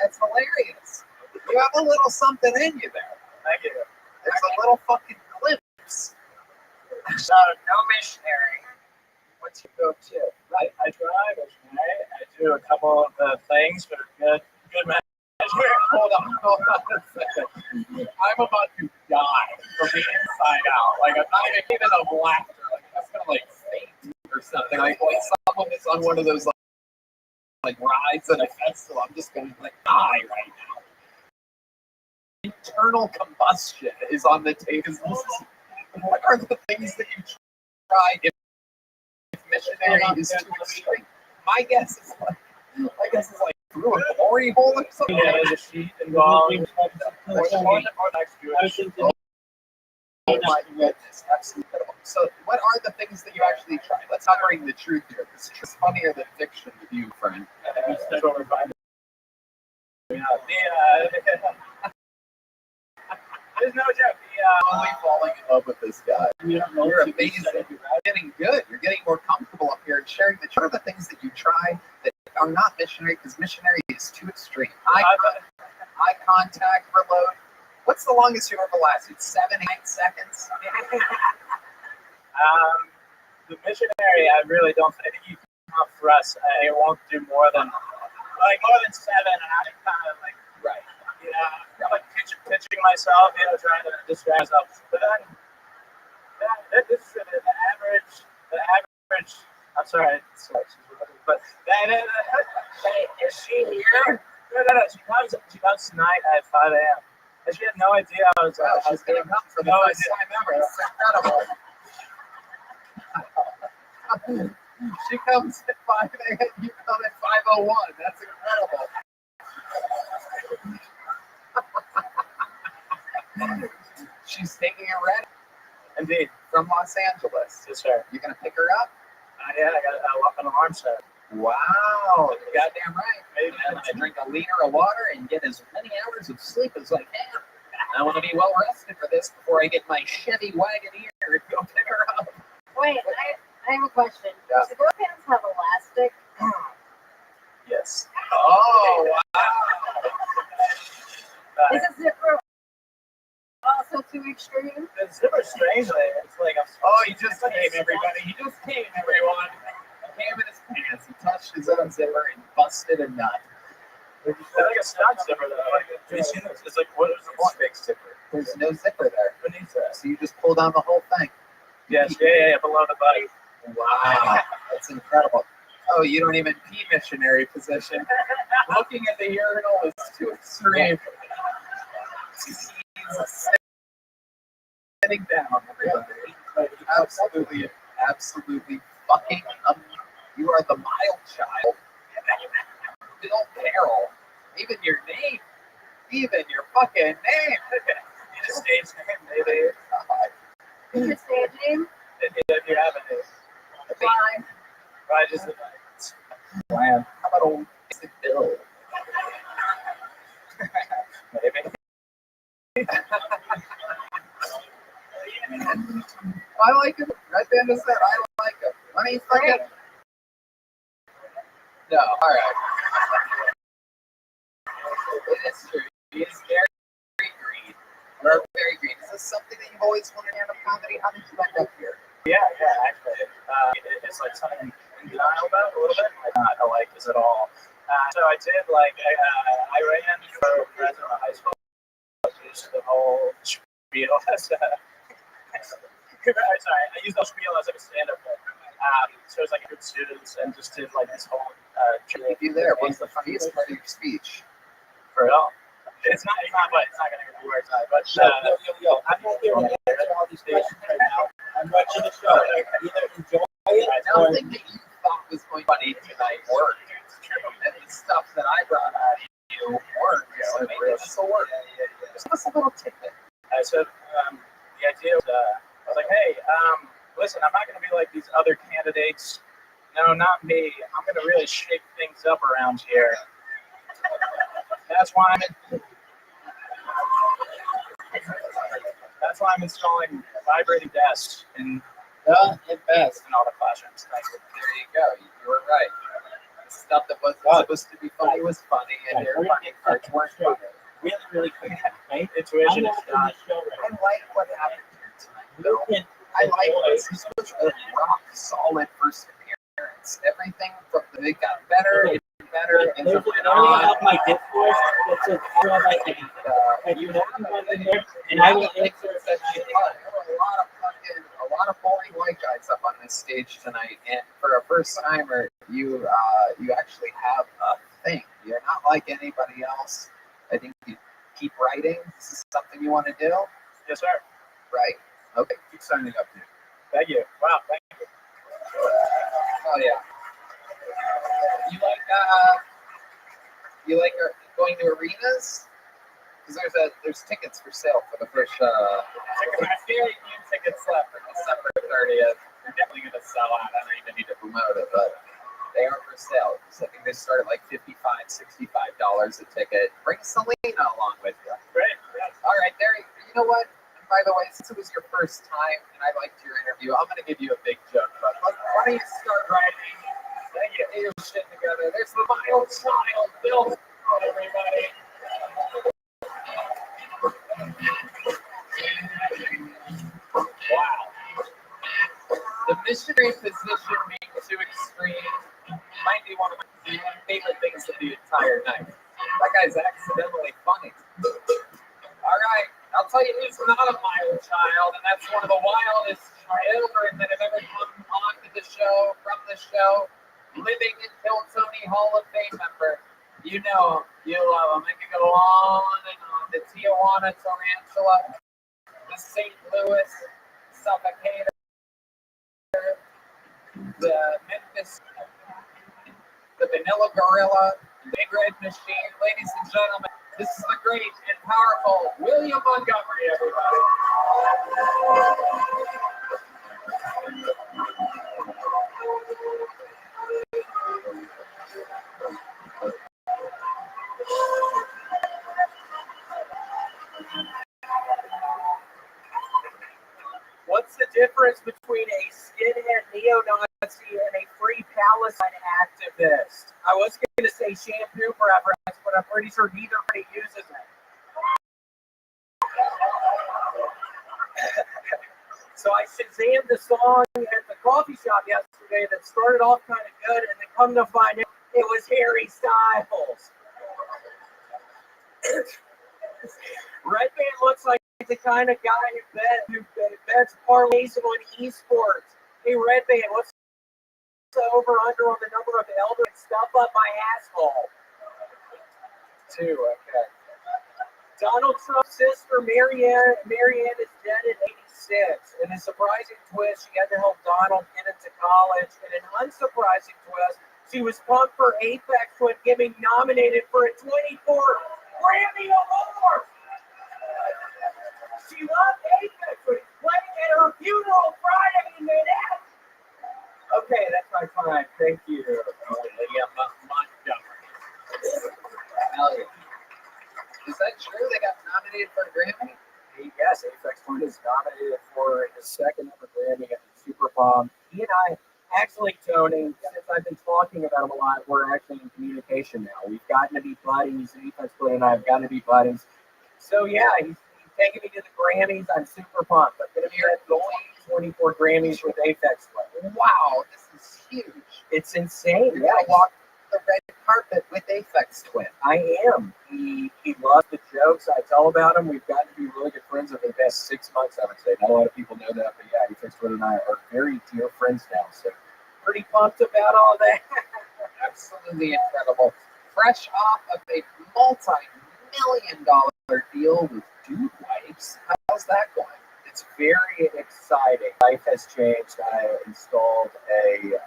That's hilarious. You have a little something in you there. Thank you. It's a little fucking glimpse. So, no missionary. What's your go-to? Right, I try missionary. I do a couple of the things that are good measure. Hold on a second. I'm about to die from the inside out. Like I'm not even of laughter. Like I'm just gonna faint or something. Like someone is on one of those like rides at a festival. I'm just gonna die right now. Internal combustion is on the table. What are the things that you try if missionary is too extreme? My guess is through a glory hole or something. Yeah, there's a sheet involved. Oh my goodness, absolutely incredible. So, what are the things that you actually try? Let's not bring the truth here. This is funnier than fiction with you, friend. That's what we're finding. There's no joke. Totally falling in love with this guy. You're amazing. You're getting good. You're getting more comfortable up here and sharing the truth. What are the things that you try that are not missionary? Because missionary is too extreme. Eye contact, reload. What's the longest you ever lasted? 7, 8 seconds? The missionary, I really don't think you can thrust. I won't do more than 7, and I kind of right. I'm pitching myself, trying to distract myself. But then this is the average. I'm sorry, but Is she here? No. She comes tonight at 5 a.m. And she had no idea I was. She's gonna come for the first time ever. It's incredible. She comes at 5 a.m. You come at 5:01. That's incredible. She's taking a red. Indeed. From Los Angeles. Yes, sir. You gonna pick her up? Yeah, I got an alarm set. Wow, goddamn right. Maybe I drink a liter of water and get as many hours of sleep as I can. I want to be well rested for this before I get my Chevy Wagoneer and go pick her up. Wait, I have a question. Yeah. Do your pants have elastic? Yes. Oh, wow. Is a zipper also too extreme? The zipper, strangely, it's like Oh, he just came, everybody. He just came, everyone. He came in his pants. He touched his own zipper and busted a nut. It's like a stunt zipper, though. Have you seen this? It's like, what is the point? Fake zipper. There's no zipper there. Who needs that? So you just pull down the whole thing. Yes, yeah, below the body. Wow, that's incredible. Oh, you don't even pee missionary position. Looking at the urinal is too extreme. He's sitting down, everybody. Absolutely fucking you are the mild child. Bill Carroll. Even your name. Even your fucking name. You just stage name, maybe. Is your stage name? If you have any. Why? I just Wow. How about old Bill? maybe. I like him. Red Band is that. I like him. When he fucking No, all right. It is true. He is very, very green. We're very green. Is this something that you've always wanted to have comedy? How did you end up here? Yeah, actually. It's like something in denial about a little bit. Like, not like this at all. So I did, like, I ran for president of high school. Just the whole spiel as sorry, I used the spiel as like a stand-up bit. So it was like good students and just did like this whole You there? What's the funniest part of your speech? for it all. It's not gonna get the words out, but I'm not here to answer all these questions right now. I'm watching the show. Either enjoy it or Nothing that you thought was going funny tonight worked. And the stuff that I brought out of you worked. So maybe this will work. Just give us a little tidbit. So the idea was, I was like, hey, listen, I'm not going to be like these other candidates. No, not me. I'm going to really shake things up around here. That's why I'm installing vibrating desks in all the classrooms. There you go. You were right. The stuff that wasn't supposed to be funny was funny, and your funny parts weren't funny. really, really quick, right? Intuition I'm is watching not. the show I right like what happened here tonight. now. You can I like enjoy this. This was a rock solid first appearance. Everything from the it got better, Okay. and better, and There's from an then area on. of my discourse that's a job I can You you have have one in there, and and I will think answer that that you are. There were a lot of boring white guys up on this stage tonight, and for a first timer, you actually have a thing. You're not like anybody else. I think you keep writing. This is something you want to do, Yes, sir. right? Okay. Keep signing up, dude. Thank you. Wow, thank you. Oh yeah. You like going to arenas? Because there's tickets for sale for the first I feel like you tickets left for December 30th. They're definitely going to sell out. I don't even need to promote it, but they are for sale. So I think they start at like $55, $65 a ticket. Bring Selena along with you. Great. All right, there. You know what? And by the way, since it was your first time and I liked your interview, I'm going to give you a big joke. But why don't you start writing? Then you get your shit together. There's the mild child, Bill. Everybody. Wow. The missionary position being too extreme might be one of my favorite things of the entire night. That guy's accidentally funny. All right, I'll tell you who's not a mild child, and that's one of the wildest children that have ever come on to the show, from the show, living in Tony Hall of Fame member. You know him, you love him. I can go on and on. The Tijuana Tarantula, the St. Louis Suffocator, the Memphis, the Vanilla Gorilla, Big Red Machine. Ladies and gentlemen, this is the great and powerful William Montgomery, everybody. What's the difference between a skinhead neo-Nazi and a free Palestine activist? I was going to say shampoo preference, but I'm pretty sure neither party uses it. So I Shazammed the song at the coffee shop yesterday that started off kind of good, and then come to find out it was Harry Styles. Redband looks like the kind of guy who bets parlays on esports. Hey, Redband, what's the over-under on the number of elder stuff up my asshole? 2, okay. Donald Trump's sister, Marianne is dead at 86. In a surprising twist, she had to help Donald get into college. In an unsurprising twist, she was pumped for Apex when getting nominated for a 24th Grammy Award. She loved Apex when he played at her funeral Friday in Manhattan. Okay, that's my time. Thank you. William Montgomery. Hell yeah. Is that true? They got nominated for a Grammy? Yes, Apex Twin is nominated for his second ever Grammy at the Super Bomb. He and I Actually, Tony, since I've been talking about him a lot, we're actually in communication now. We've gotten to be buddies. Defense Twin and I have gotten to be buddies. So yeah, he's taking me to the Grammys. I'm super pumped. I'm going to be at the 24 Grammys with Apex Twin. Wow, this is huge. It's insane. You're gonna walk the red carpet with Apex Twin. I am. He loves the jokes I tell about him. We've gotten to be really good friends over the past 6 months, I would say. Not a lot of people know that, but yeah, Apex Twin and I are very dear friends now. So pretty pumped about all that. Absolutely incredible. Fresh off of a multi-million-dollar deal with Dude Wipes. How's that going? It's very exciting. Life has changed. I installed a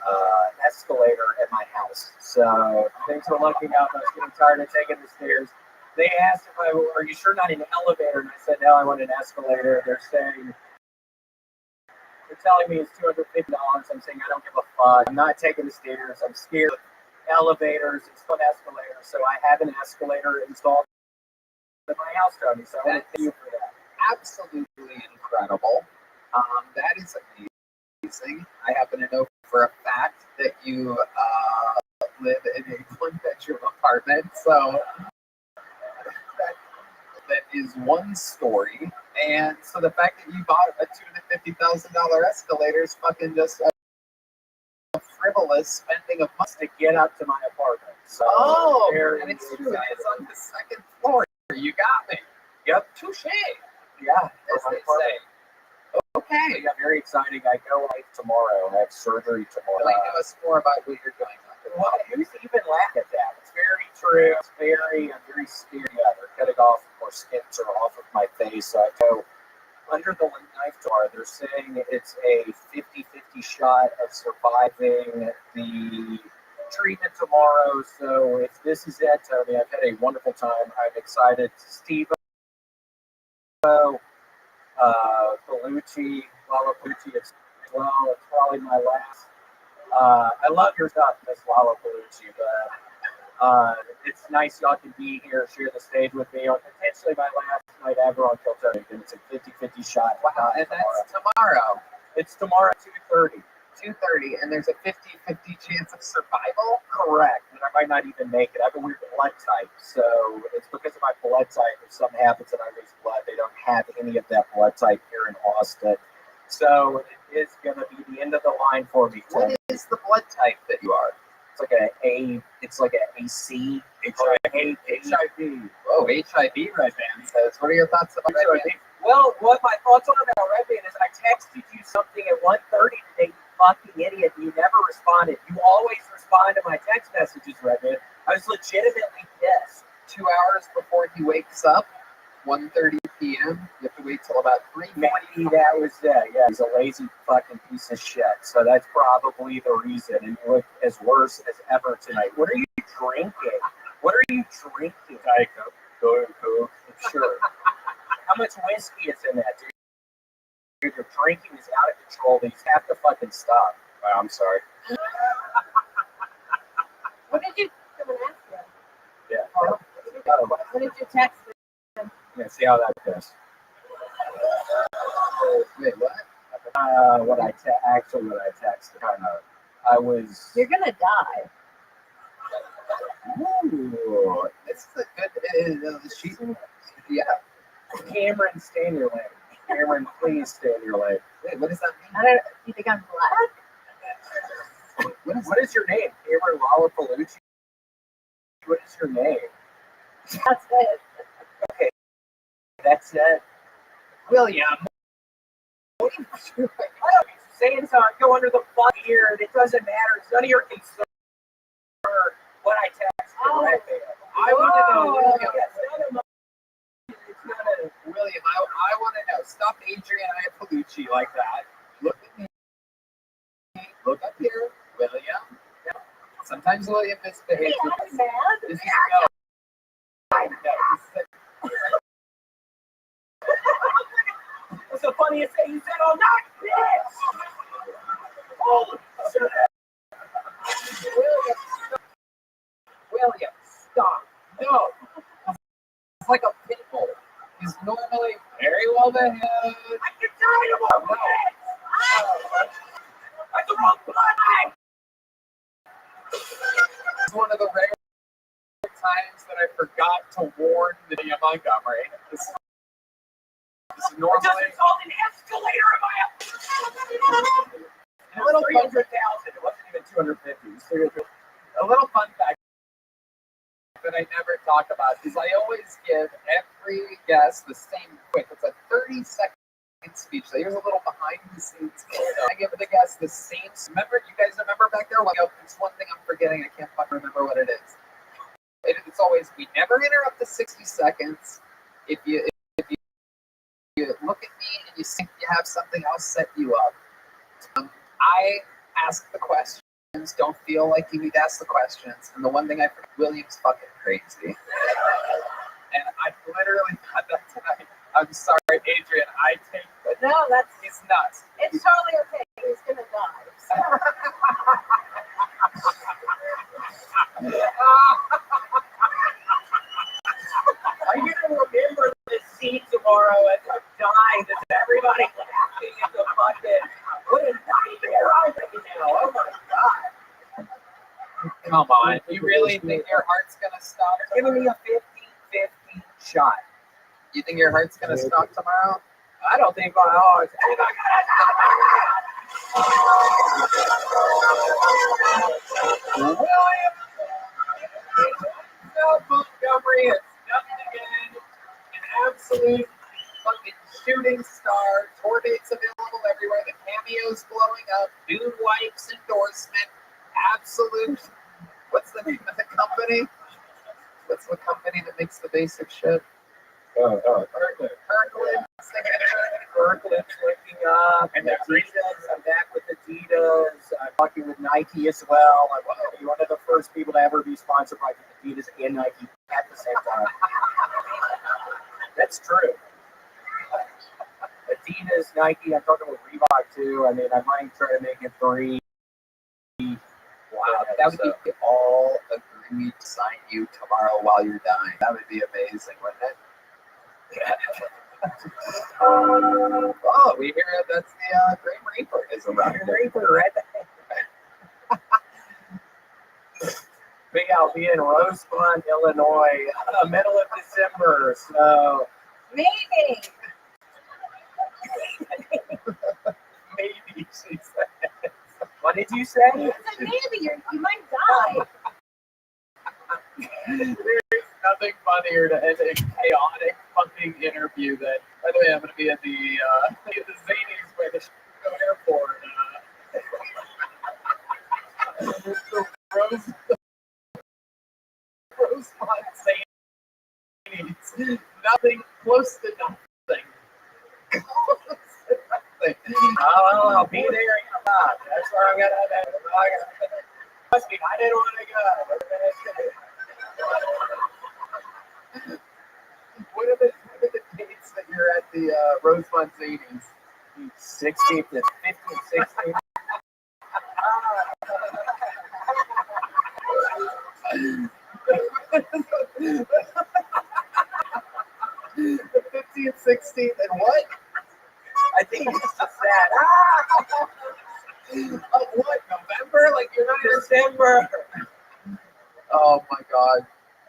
escalator at my house. So things were looking up. I was getting tired of taking the stairs. They asked if are you sure not an elevator? And I said, no, I want an escalator. They're telling me it's $250. I'm saying, I don't give a fuck. I'm not taking the stairs. I'm scared of elevators. It's an escalator. So I have an escalator installed at my house, Tony. So I want to thank you for that. Absolutely incredible. That is amazing. I happen to know for a fact that you live in a one-bedroom apartment, so that is one story. And so the fact that you bought a $250,000 escalator is fucking just a frivolous spending of money to get up to my apartment. So and it's true. It's on the second floor. You got me. Yep. Touche. Yeah, As they say. Okay. So, yeah, very exciting. I go live tomorrow. I have surgery tomorrow. Tell us more about what you're doing. Well, who's even laugh at that? It's very true. I'm very scared. Yeah, they're cutting off more skins are off of my face. So I go under the knife jar. They're saying it's a 50-50 shot of surviving the treatment tomorrow. So if this is it, Tony, I've had a wonderful time. I'm excited. Steve, Bellucci, Lala Bellucci as well. It's probably my last. I love your stuff, Miss Lala Bellucci, but it's nice y'all can be here, share the stage with me on potentially my last night ever on Kill Tony. It's a 50-50 shot. Wow, and that's tomorrow. It's tomorrow at 2:30. 2:30, and there's a 50-50 chance of survival? Correct, and I might not even make it. I have a weird blood type, so it's because of my blood type. If something happens and I lose blood, they don't have any of that blood type here in Austin. So it is going to be the end of the line for me. What is the blood type that you are? It's like a AC. HIV. Oh, HIV, Red Band says. What are your thoughts about Red Band? Well, what my thoughts are about Red Band is I texted you something at 1:30 today, you fucking idiot, and you never responded. You always respond to my text messages, Red Band. I was legitimately pissed. 2 hours before he wakes up, 1:30 p.m. You have to wait till about 3. Maybe that was that. Yeah, he's a lazy fucking piece of shit. So that's probably the reason. And you look as worse as ever tonight. What are you drinking? What are you drinking? Diet Coke. Go Coke. Sure. How much whiskey is in that, dude? Dude, your drinking is out of control. You have to fucking stop. Wow, I'm sorry. What did you come and ask him? Yeah. What did you text him? Yeah, see how that goes. Wait, what? What I texted. I was. You're gonna die. Ooh, this is a good. Yeah. Cameron, stay in your lane. Cameron, please stay in your lane. Wait, what does that mean? I don't. You think I'm black? What is your name? Cameron Lalapalooza? What is your name? That's it. Okay, that's it. William. What are you doing? Saying so, go under the fuck here. It doesn't matter. It's none of your concern. What I text. Oh. I want to know, William. It's not a. William, I want to know. Stop Adrian Iapolucci like that. Look at me. Look up here, William. Sometimes William misbehaves. Hey, I'm mad. This is no. What's the funniest thing you said all night? Yes. Oh, William, stop. No. It's like a pit bull. He's normally very well behaved. I get tired of all this. I pressed the wrong button. It's one of the rare times that I forgot to warn Lydia Montgomery. This is normally Just installed an escalator in my a little fun, 300,000. It wasn't even 250. It was 300. a little fun fact that I never talk about is I always give every guest the same quick. It's a 30-second speech. So here's a little behind the scenes. I give the guests the same. Remember, you guys remember back there? Like, there's one thing I'm forgetting. I can't fucking remember what it is. It's always, we never interrupt the 60 seconds. If you look at me and you think you have something, I'll set you up. I ask the questions. Don't feel like you need to ask the questions. And the one thing I forgot, William's fucking crazy. And I literally got that tonight. I'm sorry, Adrian. I take the No, he's nuts. it's totally okay. He's gonna die. So. I'm gonna remember this scene tomorrow as I'm dying. There's everybody laughing in the bucket. What a nightmare I'm making now. Oh my god. Come on. You really think your heart's going to stop? They're giving me a 50-50 shot. You think your heart's going to stop tomorrow? I don't think my heart's ever gonna stop. William Montgomery has done it again. An absolute fucking shooting star. Tour dates available everywhere. The cameo's blowing up. New Wipes endorsement. Absolute. What's the name of the company? What's the company that makes the basic shit? Kirkland's looking up, and Adidas. I'm back with Adidas. I'm talking with Nike as well. I'm one of the first people to ever be sponsored by Adidas and Nike at the same time. That's true. Adidas, Nike. I'm talking with Reebok too. I mean, I might try to make it 3. Wow, that would be all agreed to sign you tomorrow while you're dying. That would be amazing, wouldn't it? Oh, we hear that's the Grim Reaper is around. Grim Reaper, right? Big, I'll be in Rosemont, Illinois, middle of December. So Maybe. maybe she said. What did you say? It's a maybe. You might die. There's nothing funnier to end a chaotic fucking interview that, by the way, I'm going to be at the Zanies by the Chicago airport. Rosemont Zanies. Nothing close to nothing. I'll be there. That's where I'm gonna. Trust me, I didn't want to go. What are the dates that you're at the Rosemont Zanies? 16th and 15th, 16th. The 15th, 16th, and what? I think it's just that. Of what? November? Like you're not even. December. Oh my god!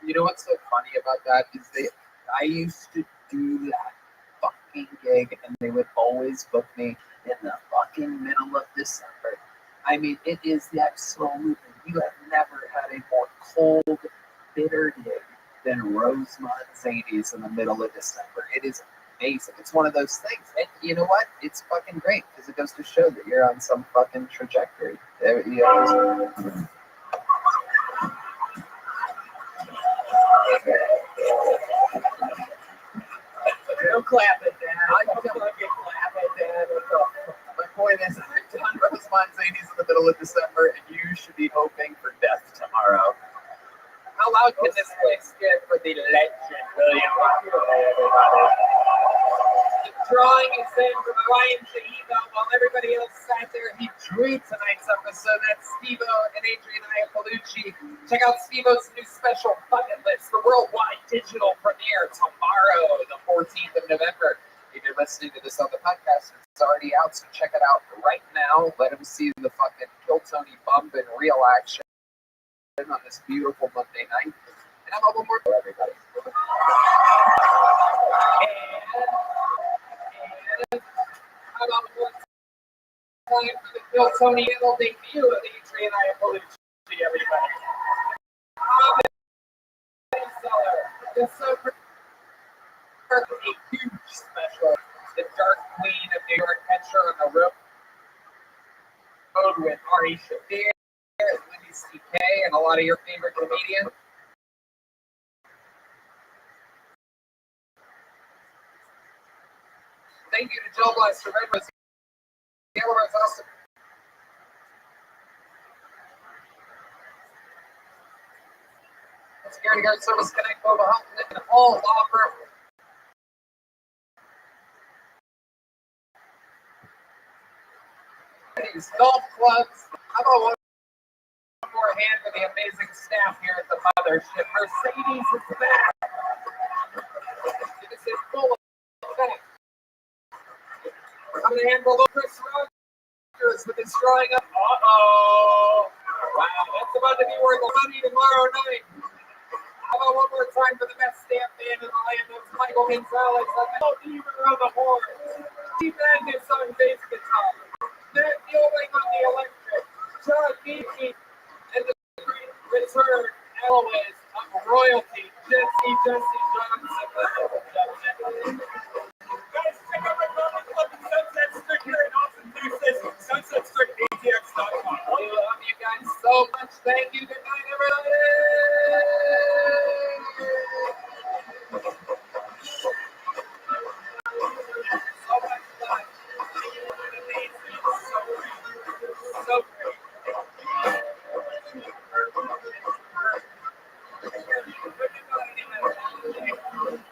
You know what's so funny about that is I used to do that fucking gig, and they would always book me in the fucking middle of December. I mean, it is the absolute. You have never had a more cold, bitter gig than Rosemont Zanies in the middle of December. It is amazing. It's one of those things. And you know what? It's fucking great because it goes to show that you're on some fucking trajectory. Don't clap it, Dad. I don't fucking clap it, Dad. My point is, I've done Rosemont Zanies in the middle of December, and you should be hoping for death tomorrow. How loud can this place get for the legend, William? The drawing is in from Ryan Shahiba while everybody else sat there. He drew tonight's episode. That's Steve-O and Adrian Iapolucci. Check out Steve-O's new special, Bucket List, the worldwide digital premiere tomorrow, the 14th of November. If you're listening to this on the podcast, it's already out, so check it out right now. Let him see the fucking real action on this beautiful Monday night. And I'm one more for everybody. And how about one time for the Bill Tony Hill debut of Adrian Iapolucci, everybody. Seller. This a huge special. The Dark Queen of New York catcher on the road with Ari Shaffir, Louis C.K., and a lot of your favorite comedians. Thank you to Joe Blaster, Red Rose, Yellow Rose, Austin. Security Guard Service Connect, Boba Hutton, and all law firm. These golf clubs. How about one more hand for the amazing staff here at the mothership? Mercedes is back. This is full of effect. I'm going to handle Chris Rogers with his drawing up. Uh-oh. Wow, that's about to be worth money tomorrow night. How about one more time for the best stamp man in the land? That's Michael Gonzalez. Oh, Beaver on the horn. Steve Magnus on bass guitar. Matt Fielding on the electric. John Beatty and the great return, always, of royalty. Jesse Johnson. Guys, check out my comic club at Sunset Strip here in Austin, Texas. SunsetStripATX.com. I love you guys so much. Thank you. Good night, everybody. So much fun. So great.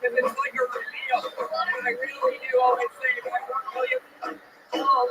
Because it's like a reveal. And I really do always say, if I don't tell you, oh,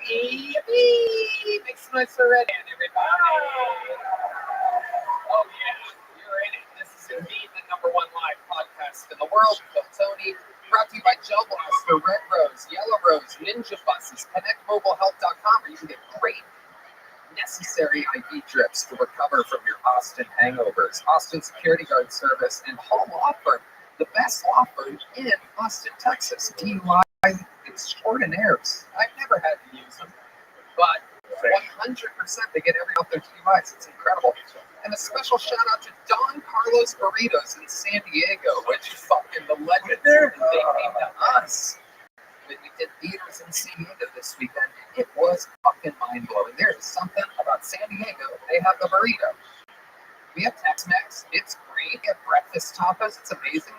Yippee! Make some noise for Red Hand, everybody. Oh yeah, you're in it. This is indeed the #1 live podcast in the world. Phil Tony, brought to you by Gel Blaster, Red Rose, Yellow Rose, Ninja Buses, ConnectMobileHealth.com, where you can get great necessary IV drips to recover from your Austin hangovers. Austin Security Guard Service and Hall Law Firm, the best law firm in Austin, Texas. DUI extraordinaires. I've never had to use them, but 100% they get every out their DUIs. It's incredible. And a special shout out to Don Carlos Burritos in San Diego, which fucking the legend there. They came to us when we did theaters in San Diego this weekend. It was fucking mind blowing. There is something about San Diego. They have the burrito. We have Tex-Mex. It's great. We have breakfast tapas. It's amazing.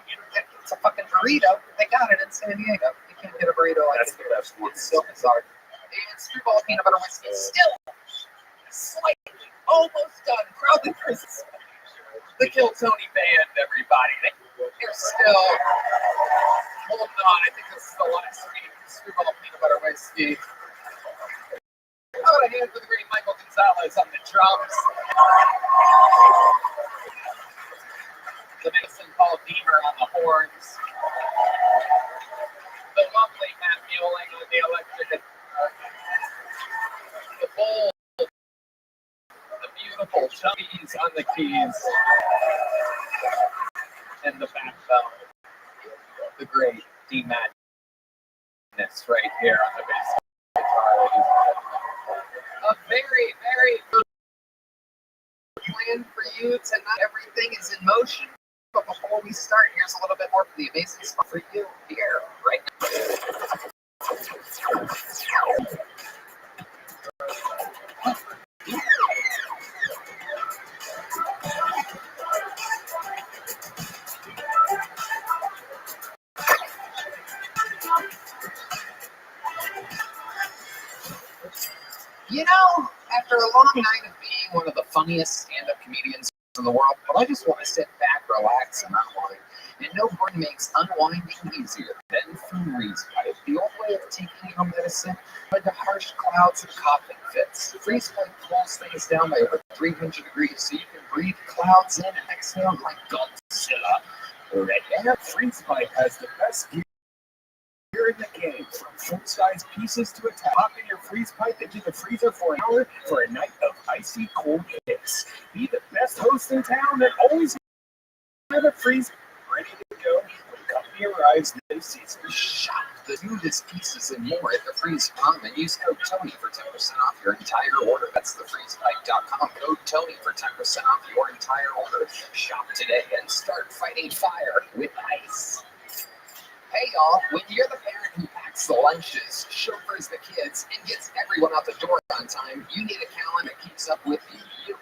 It's a fucking burrito. They got it in San Diego. You can't get a burrito like it here. It's so bizarre. And Screwball peanut butter whiskey is still slightly almost done. Proudly presents the Kill Tony band, everybody. They're still holding on. I think this is the last Screwball peanut butter whiskey. How about a hand for the great Michael Gonzalez on the drums? The Mason Paul Deemer on the horns. The lovely Matt Mueling on the electric. The bold, the beautiful Chubbies on the keys. And the backbone. The great D Madness right here on the bass guitar. A very, very good plan for you tonight. Everything is in motion. But before we start, here's a little bit more for the amazing spot for you here right now. You know, after a long night of being one of the funniest stand-up comedians in the world, but I just want to sit back, relax, and unwind. And no one makes unwinding easier than Freeze Pipe, the old way of taking your medicine under harsh clouds and coughing fits. Freeze Pipe cools things down by over 300 degrees, so you can breathe clouds in and exhale like Godzilla. Red Air Freeze Pipe has the best gear in the game, from full-size pieces to a tap. Pop in your freeze pipe into the freezer for an hour for a night of icy cold hits. Be the best host in town and always have a freeze ready to go when company arrives this season. Shop the newest pieces and more at the Freeze Pump and use code Tony for 10% off your entire order. That's thefreezepipe.com. Code Tony for 10% off your entire order. Shop today and start fighting fire with ice. Hey y'all, when you're the parent who packs the lunches, chauffeurs the kids, and gets everyone out the door on time, you need a calendar that keeps up with you.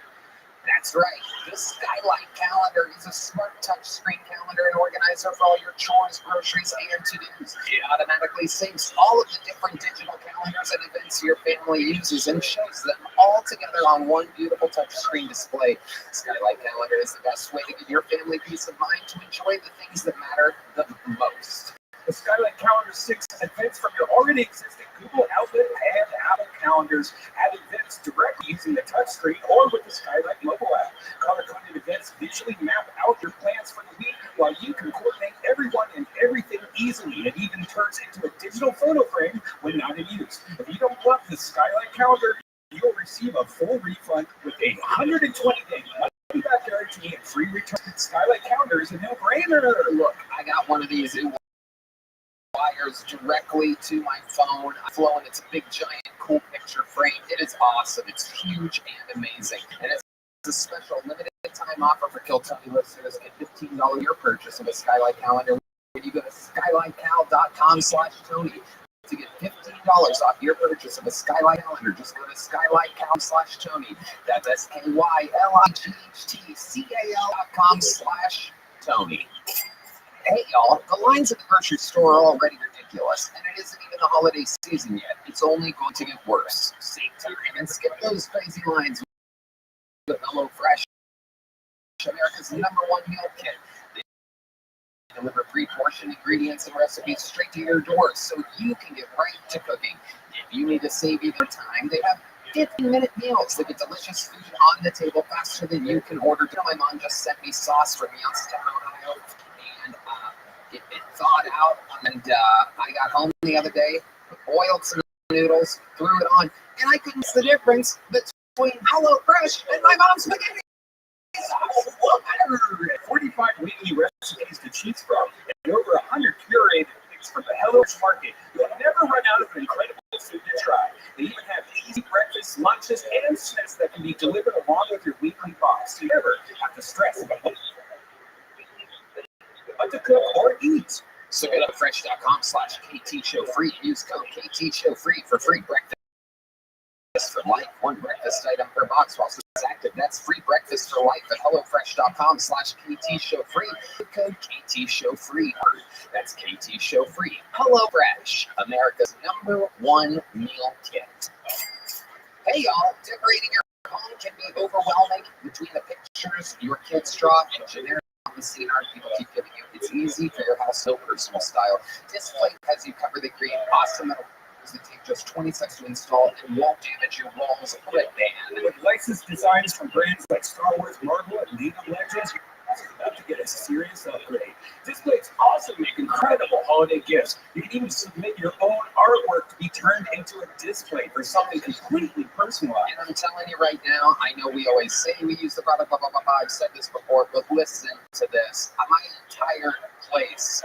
That's right, the Skylight Calendar is a smart touchscreen calendar and organizer for all your chores, groceries, and to-dos. It automatically syncs all of the different digital calendars and events your family uses and shows them all together on one beautiful touchscreen display. Skylight Calendar is the best way to give your family peace of mind to enjoy the things that matter the most. The Skylight Calendar syncs events from your already existing Google Outlook and Apple calendars. Add events directly using the touchscreen or with the Skylight mobile app. Color-coded events visually map out your plans for the week, while you can coordinate everyone and everything easily. It even turns into a digital photo frame when not in use. If you don't love the Skylight Calendar, you'll receive a full refund with a 120-day money-back guarantee and free return. Skylight Calendar is a no-brainer. Look, I got one of these. It wires directly to my phone. It's a big, giant, cool picture frame. It is awesome. It's huge and amazing. And it's a special limited time offer for Kill Tony listeners. Get $15 your purchase of a Skylight Calendar when you go to skylightcal.com/Tony to get $15 off your purchase of a Skylight Calendar. Just go to skylightcal.com/Tony. That's skylightcal.com/Tony. Hey y'all, the lines at the grocery store are already ridiculous, and it isn't even the holiday season yet. It's only going to get worse. Save time and skip those crazy lines with HelloFresh, America's #1 meal kit. They deliver pre-portioned ingredients and recipes straight to your door so you can get right to cooking. If you need to save even time, they have 15-minute meals. They get delicious food on the table faster than you can order. My mom just sent me sauce from Youngstown, Ohio, and it thawed out. And I got home the other day, boiled some noodles, threw it on, and I couldn't see the difference between HelloFresh and my mom's spaghetti. 45 weekly recipes to choose from, and over 100 curated picks from the HelloFresh market. You'll never run out of incredible food to try. They even have easy breakfast, lunches, and snacks that can be delivered along with your weekly box. So you never have to stress about what to cook or eat. So go to fresh.com/KT Show Free. Use code KT Show Free for free breakfast for life. One breakfast item per box while it's active. That's free breakfast for life at HelloFresh.com/KT Show Free. Code KT Show Free. That's KT Show Free. HelloFresh, America's #1 meal kit. Hey y'all, decorating your home can be overwhelming. Between the pictures your kids draw and generic scene art people keep giving you, it's easy for your house, so personal style. Display has you covered. They create awesome metal that take just 20 seconds to install and won't damage your walls. Red Band. With licensed designs from brands like Star Wars, Marvel, and League of Legends, you're about to get a serious upgrade. Displays also make incredible holiday gifts. You can even submit your own artwork to be turned into a display for something completely personalized. And I'm telling you right now, I know we always say we use the product, blah, blah, blah, blah. I've said this before, but listen to this. My entire place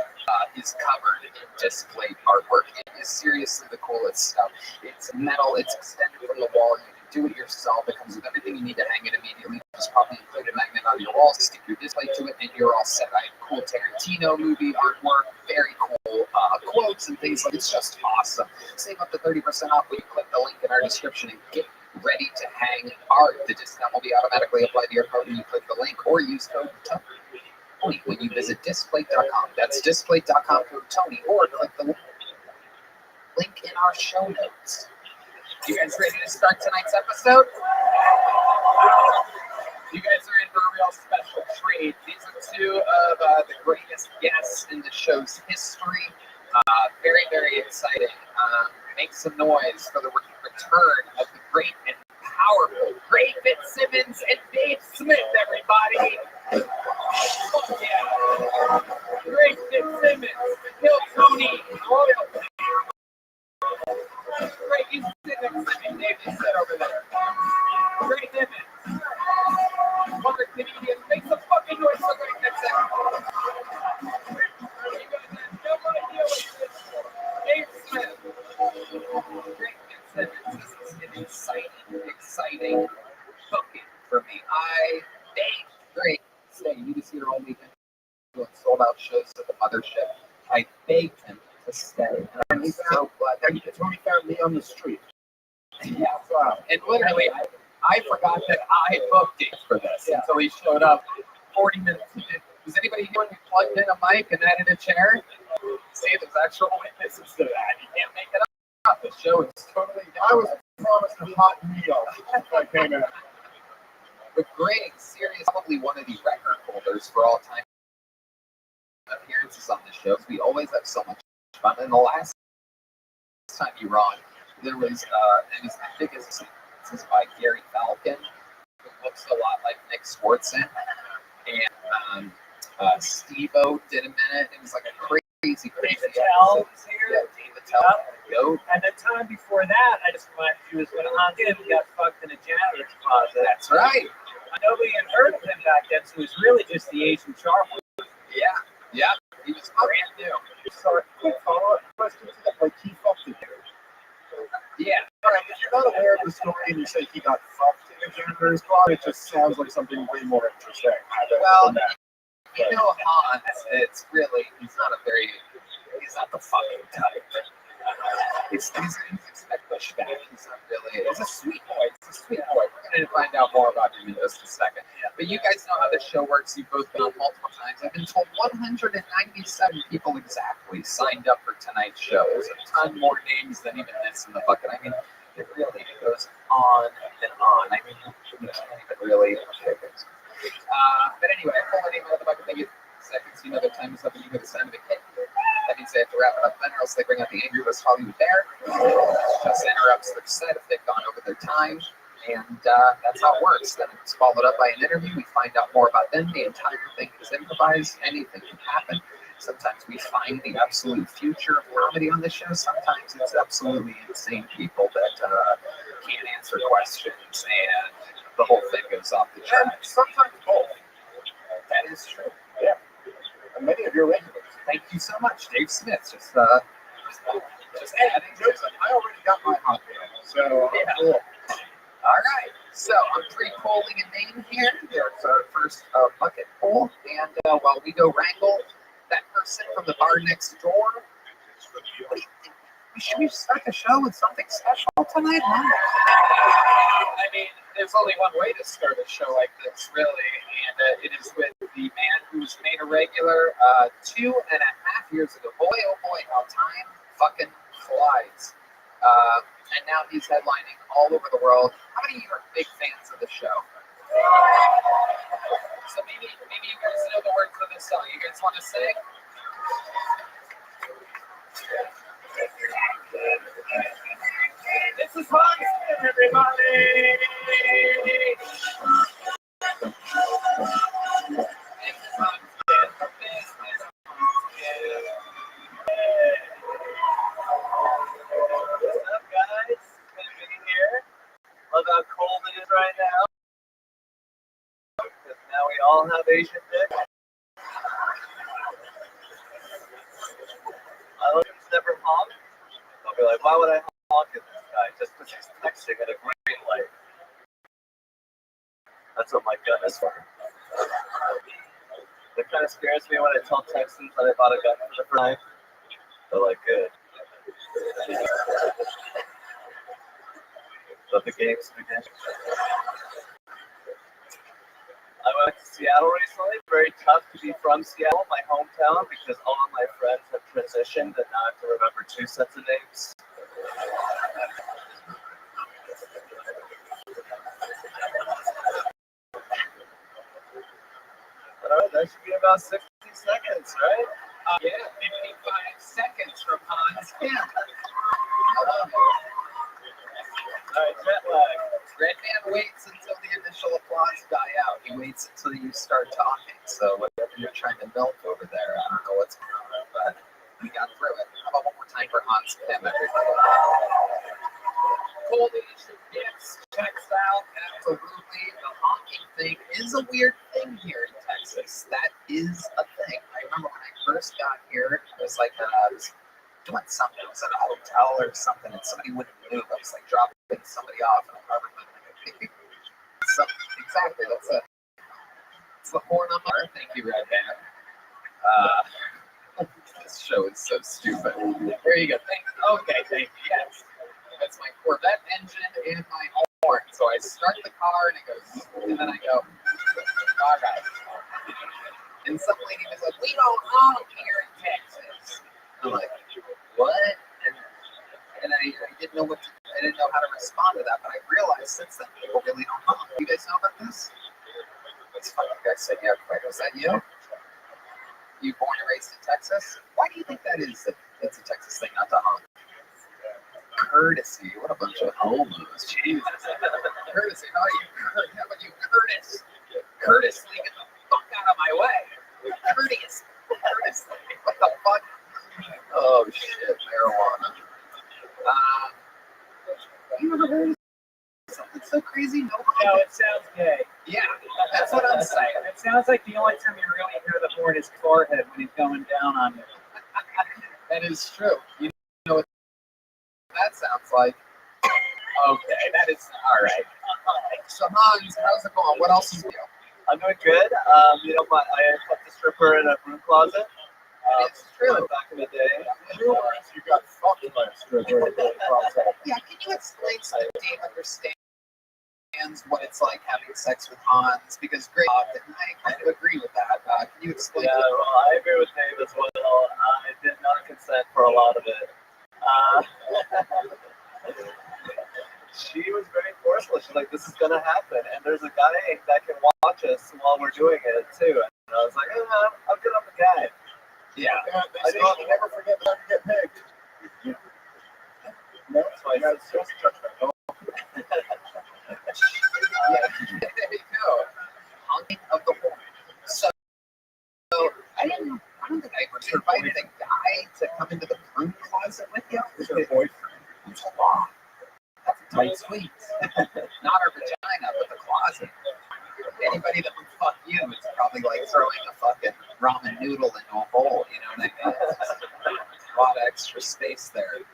is covered in display artwork. It is seriously the coolest stuff. It's metal, it's extended from the wall. You can do it yourself. It comes with everything you need to hang it immediately. Just probably include a magnet on your wall, stick your display to it, and you're all set. I have cool Tarantino movie artwork, very cool quotes and things like. It's just awesome. Save up to 30% off when you click the link in our description and get ready to hang art. The discount will be automatically applied to your code when you click the link or use code TONY when you visit displate.com. That's displate.com code TONY, or click the link in our show notes. You guys ready to start tonight's episode? You guys are in for a real special treat. These are two of the greatest guests in the show's history. Very, very exciting. Make some noise for the return of the great and powerful Ray Fitzsimmons and Dave Smith, everybody. Oh, yeah. Ray Fitzsimmons, Kill Tony, royalty. Great, you sit next to me, Dave, you sit over there. Ray Fitzsimmons. Other comedians, make some fucking noise for Ray Fitzsimmons. You guys have no idea what this is. Dave Smith. Ray Fitzsimmons, this is an exciting booking for me. Great. Say, you just hear all weekend doing sold out shows at the mothership. I begged him to stay. And I'm so glad that Tony found me on the street. Yeah, wow. And literally, I forgot that I booked it for this until he showed up 40 minutes. Was anybody here who plugged in a mic and added a chair? See, there's actual witnesses to that. You can't make it up. The show is totally down. I was promised a hot meal if I came in. But Greg, seriously, probably one of the record holders for all time appearances on the shows. We always have so much fun. And the last time you were on, there was, and his biggest is by Gary Falcon, who looks a lot like Nick Swartzen. And Steve-O did a minute. It was like a crazy Tell was here. Yeah, David Tell. Go. And the time before that, I just reminded you was when Hans got fucked in a janitor's closet. That's right. Nobody had heard of him back then, so he was really just the Asian charmer. Yeah. He was brand new. Sorry, quick follow-up question to that. Like, he fucked it. Yeah. All right, if you're not aware of the story and you say he got fucked in a janitor's closet, it just sounds like something way more interesting. Well, you know Hans, he's not the fucking type. He's expect pushback. He's not really. He's a sweet boy. We're going to find out more about him in just a second. But you guys know how this show works. You've both been on multiple times. I've been told 197 people exactly signed up for tonight's show. There's a ton more names than even this in the bucket. I mean, it goes on and on. I mean, you can't even really pick it. But anyway, I pull the name out of the bucket. They get seconds. You know the time is up and you get the sound of the hit. That means they have to wrap it up then, or else they bring out the Angry West Hollywood Bear. Shut us interrupts their set if they've gone over their time. And that's how it works. Then it's followed up by an interview. We find out more about them. The entire thing is improvised. Anything can happen. Sometimes we find the absolute future of comedy on the show. Sometimes it's absolutely insane people that can't answer questions, and the whole thing goes off the tracks. Sometimes both. That is true. Yeah. And many of your regulars. Thank you so much, Dave Smith. Just adding. Joseph, I already got my hot meal, so Yeah. cool. All right, so I'm pre-polling a name here. There's our first bucket poll, and while we go wrangle that person from the bar next door, what do you think? Should we start the show with something special tonight, huh? I mean, there's only one way to start a show like this, really, and it is with the man who's made a regular 2.5 years ago. Boy, oh boy, how time fucking flies. And now he's headlining all over the world. How many of you are big fans of the show? So maybe you guys know the words of this song. You guys want to sing? This is Rothschild, everybody! This is Rothschild. This is Rothschild. What's up, guys? Good to be here. Love how cold it is right now. Because now we all have Asian dick. I look at never honk. I'll be like, why would I honk at this guy? Just because he's texting at a green light. That's what my gun is for. It kind of scares me when I tell Texans that I bought a gun for the first time. They're like, good. Let the games begin. I went to Seattle recently. Very tough to be from Seattle, my hometown, because all of my friends have transitioned and now I have to remember 2 sets of names. Alright, that should be about 60 seconds, right? Yeah, 55 seconds from Hans Kim. Alright, jet lag. Red Man waits until the initial applause die out. He waits until you start talking. So whatever you're trying to milk over there, I don't know what's going on, but we got through it. How about one more time for Hans Kim, everybody? Cold Asian dicks, checks out, absolutely. The honking thing is a weird thing here in Texas. That is a thing. I remember when I first got here, it was like I was doing something. I was at a hotel or something, and somebody wouldn't move. I was like dropping somebody off, and I remember like, so, exactly, that's the horn on my. Thank you, Red Band. This show is so stupid. There you go. Okay, thank you. Yes. That's my Corvette engine and my horn. So I start the car and it goes, and then I go, all right. And some lady was like, we don't honk here in Texas. I'm like, what? And I didn't know I didn't know how to respond to that, but I realized since then people really don't honk. You guys know about this? It's funny you guys said yeah, quick. Was that you? You born and raised in Texas? Why do you think that is? It's a Texas thing not to honk. Courtesy. What a bunch of homos. Jesus. Courtesy. How about you, Curtis? Curtis, get the fuck out of my way. Courteous. Courteously. What the fuck? Oh, shit. Marijuana. You ever heard of something so crazy? No, it sounds gay. Yeah, that's what I'm saying. It sounds like the only time you really hear the horn is forehead when he's going down on you. That is true. You know what that sounds like? Okay, that is all right. So Hans, how's it going? What else is new? I'm doing good. I fucked a stripper in a broom closet. It's true. Back in the day. You got fucked by a stripper. Yeah, can you explain so that Dave understands what it's like having sex with Hans? Because great, and I kind of agree with that. Can you explain? Yeah, well, I agree with Dave as well. I did not consent for a lot of it. She was very forceful. She's like, this is going to happen. And there's a guy that can watch us while we're doing it, too. And I was like, I'm good on the guy. Yeah. They say you never forget how to get pegged. No, so I got just judgmental. Yeah, there you go. Honking of the horn. So I don't think I ever invited a guy to come into the broom closet with you. Is your boyfriend? Wow, that's a tight squeeze. Not our vagina, but the closet. Anybody that would fuck you is probably like throwing a fucking ramen noodle into a bowl. You know what I mean? A lot of extra space there.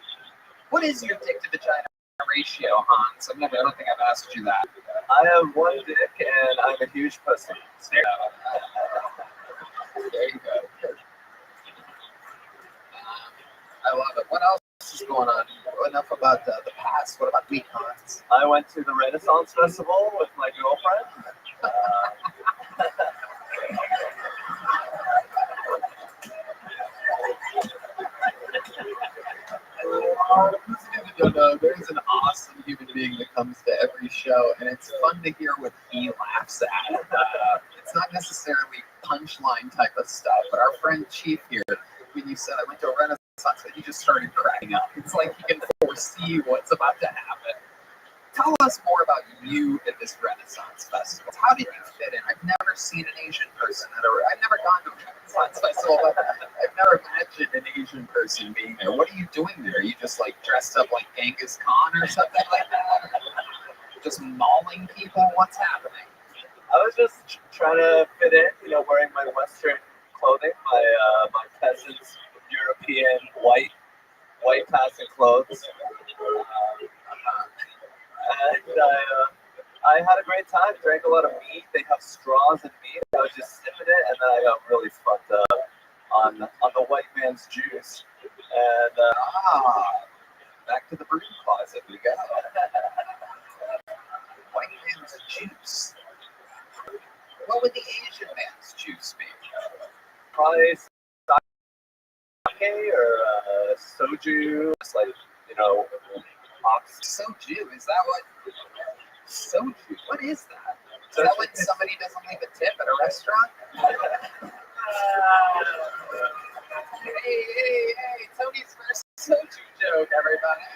What is your dick to vagina ratio, Hans? I don't think I've asked you that. I have one dick and I'm a huge pussy. There you go. I love it. What else is going on? Enough about the past. What about week, Hans? I went to the Renaissance Festival with my girlfriend. There's an awesome human being that comes to every show, and it's fun to hear what he laughs at. It's not necessarily punchline type of stuff, but our friend Chief here, when you said I went to a Renaissance, he just started cracking up. It's like he can foresee what's about to happen. Tell us more about you at this Renaissance Festival. How did you fit in? I've never seen an Asian person I've never gone to a Renaissance Festival, but I've never imagined an Asian person being there. What are you doing there? Are you just like dressed up like Genghis Khan or something like that? Just mauling people? What's happening? I was just trying to fit in, wearing my Western clothing, my peasants, European white passing clothes. And I had a great time, drank a lot of meat. They have straws and meat. I was just sipping it, and then I got really fucked up on the white man's juice. And back to the broom closet we go. White man's juice. What would the Asian man's juice be? probably sake or soju. It's like, ox. Soju, is that what? Soju, what is that? Is that when somebody doesn't leave a tip at a restaurant? Hey, Tony's first soju joke, everybody.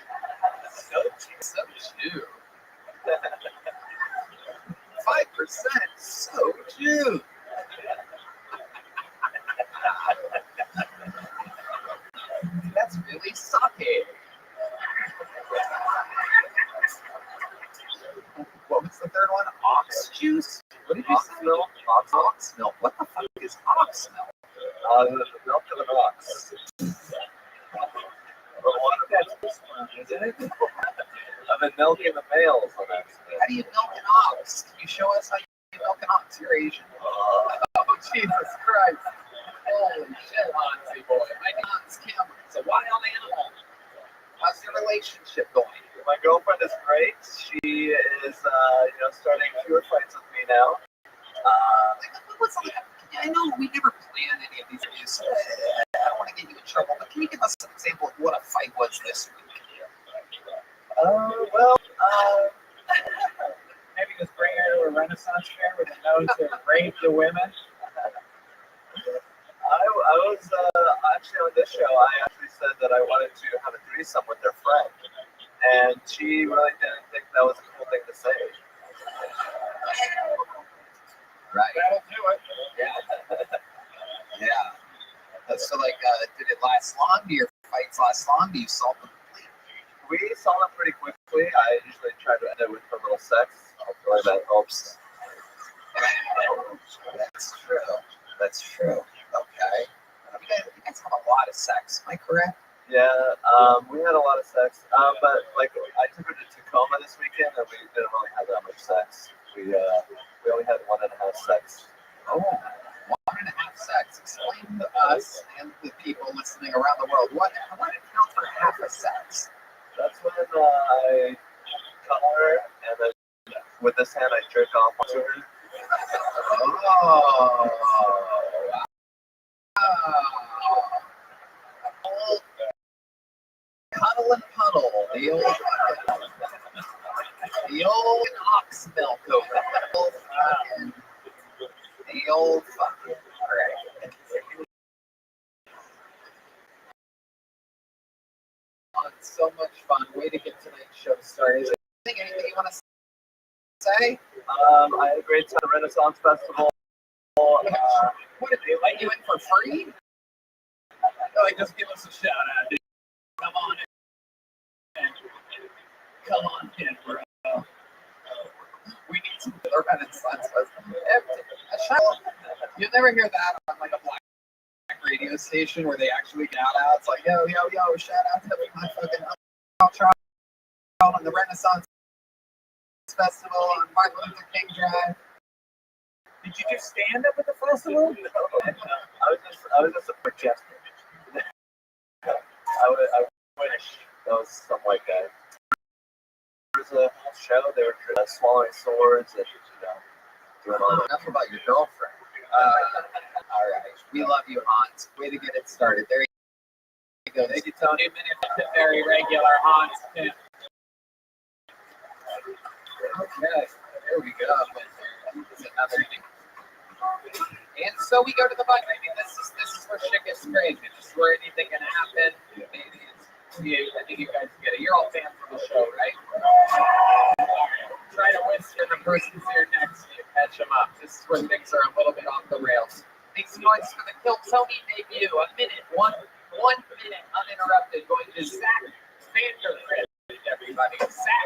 Soju. 5% soju. That's really sake. What was the third one? Ox juice? What did you say? Milk. Ox milk. What the fuck is ox milk? The milk of an ox. Isn't it? I've been milking the males on accident. How do you milk an ox? Can you show us how you milk an ox? You're Asian. Oh, Jesus Christ. Holy shit, Hansi boy. My Hans Cameron is a wild animal. How's your relationship going? My girlfriend is great. She is, starting fewer fights with me now. I know we never plan any of these videos, so I don't want to get you in trouble, but can you give us an example of what a fight was this week? Maybe just bring her to a Renaissance fair with a nose to rape the women. I was actually on this show. I actually said that I wanted to have a threesome with their friend, and she really didn't think that was a cool thing to say. Right. That'll do it. Yeah. So, did it last long? Do your fights last long? Do you solve them completely? We solve them pretty quickly. I usually try to end it with a little sex. Hopefully that helps. That's true. Okay. You guys have a lot of sex, am I correct? Yeah, we had a lot of sex. But I took her to Tacoma this weekend, and we didn't really have that much sex. We only had 1.5 sex. Oh, 1.5 sex. Explain to us and the people listening around the world what did it count for half a sex? That's when I cuddle her, and then with this hand I jerk off to her. Oh, cuddle and puddle, the old ox milk over the old fucking. All right. Oh, it's so much fun. Way to started. Anything you want to say? I had a great time at the Renaissance Festival. What did they let you in for free? Like, just give us a shout out, dude. Come on in. Come on in, bro. We need some Renaissance Festival. A shout out. You'll never hear that on like a black radio station where they actually get out. It's like, yo, shout out to my fucking Rothschild on the Renaissance Festival on Martin Luther King Drive. Did you just stand up at the festival? No, I was just a projector. I wish that was some white guy. There was a show. They were swallowing swords and doing all that. Enough about your girlfriend. All right, we love you, Hans. Way to get it started. There you go. Thank you, Tony. Very regular, Hans. Okay, there we go. This is another thing. And so we go to the button. I mean, this is where shit gets crazy. This is where anything can happen. Maybe I think you guys get it. You're all fans of the show, right? Try to whisper the person's here next to you. Catch them up. This is where things are a little bit off the rails. Make some noise for the Kill Tony debut. A minute, one minute uninterrupted. Going to Zach Vandergrift. Everybody, Zach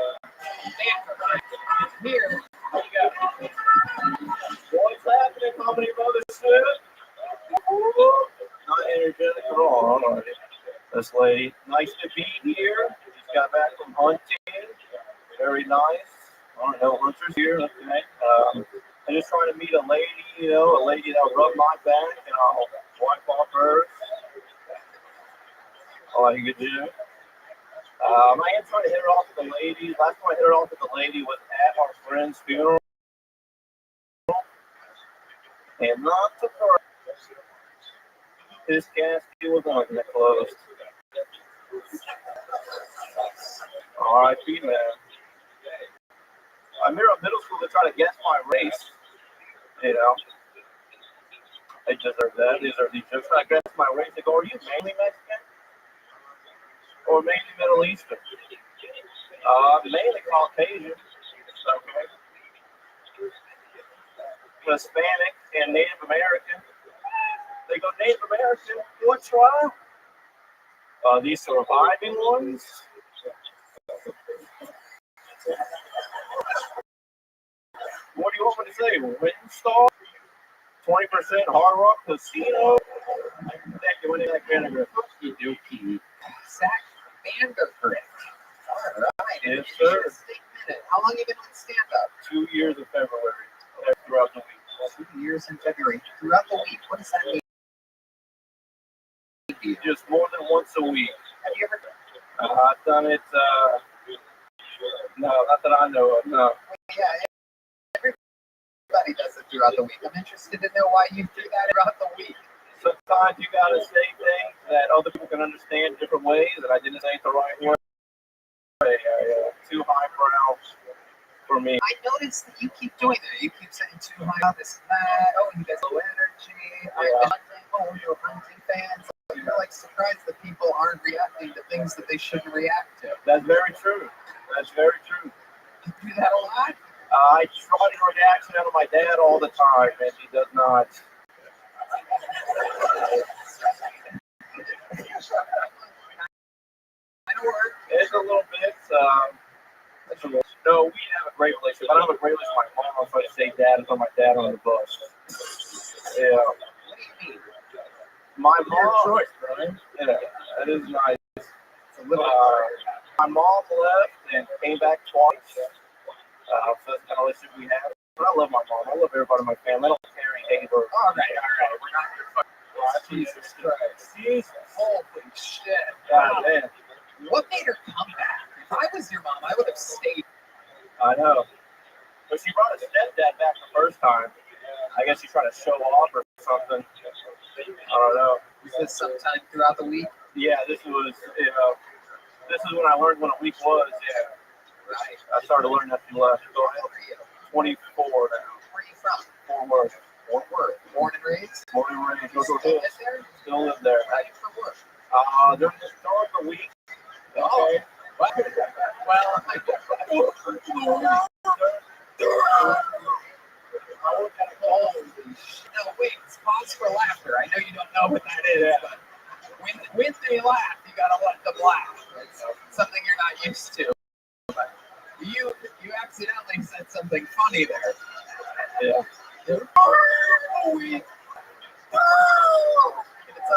Vandergrift is here. Here you go. What's happening, Comedy Brotherhood? Not energetic at all. This lady, nice to be here. Just got back from hunting. Very nice. I don't know, hunters here. Okay. I'm just trying to meet a lady, a lady that'll rub my back and I'll wipe off hers. I like a good job. I am trying to hit her off with the ladies. Last time I hit her off with the lady was at our friend's funeral. And not to her. His casket was on that closed. R.I.P. man. I'm here at middle school to try to guess my race. They deserve that. These just trying to guess my race. They go, are you mainly Mexican? Or mainly Middle Eastern? Mainly Caucasian. Okay. Hispanic and Native American. They go, Native American? What tribe? These surviving ones? What do you want me to say? Windstar? 20% Hard Rock Casino? Thank you. What do you like, Vandergrift? Zach Vandergrift. All right. Yes, sir. How long have you been on stand-up? 2 years in February. Throughout the week. 2 years in February. Throughout the week. What does that mean? Just more than once a week. Have you ever I've done it, no, not that I know of, no. Yeah, everybody does it throughout the week. I'm interested to know why you do that throughout the week. Sometimes you gotta say things that other people can understand different ways, and I didn't say it the right way. Too highbrow for me. I noticed that you keep doing that. You keep saying too high, this and that. Oh, you guys low energy. Yeah. You're hunting fans. You're like surprised that people aren't reacting to things that they shouldn't react to. That's very true. That's very true. You do that a lot? I try to get a reaction out of my dad all the time, and he does not. It's a little bit. No, we have a great relationship. I don't have a great relationship with my mom, so I say dad until my dad on the bus. Yeah. What do you mean? My mom. Choice, right? Yeah, that is nice. It's a little my mom left and came back twice. So that's the kind of relationship we have. But I love my mom. I love everybody in my family. I don't carry hate or. All right. We're not your fucking. Jesus Christ. Jesus. Holy shit. God damn. What made her come back? If I was your mom, I would have stayed. I know. But she brought her stepdad back the first time. I guess she's trying to show off or something. I don't know. Was this sometime throughout the week? Yeah, this was, this is when I learned what a week was, yeah. Right. I started learning that from left. How old are you? 24 now. Where are you from? Fort Worth. Fort Worth. Born and raised? Born and raised. You still live there? Still live there. How do you from work? During the week. Oh. Okay. What? Well, no, wait, pause for laughter. I know you don't know what that is, but when they laugh, you gotta let them laugh. It's something you're not used to. But you accidentally said something funny there. Yeah. It's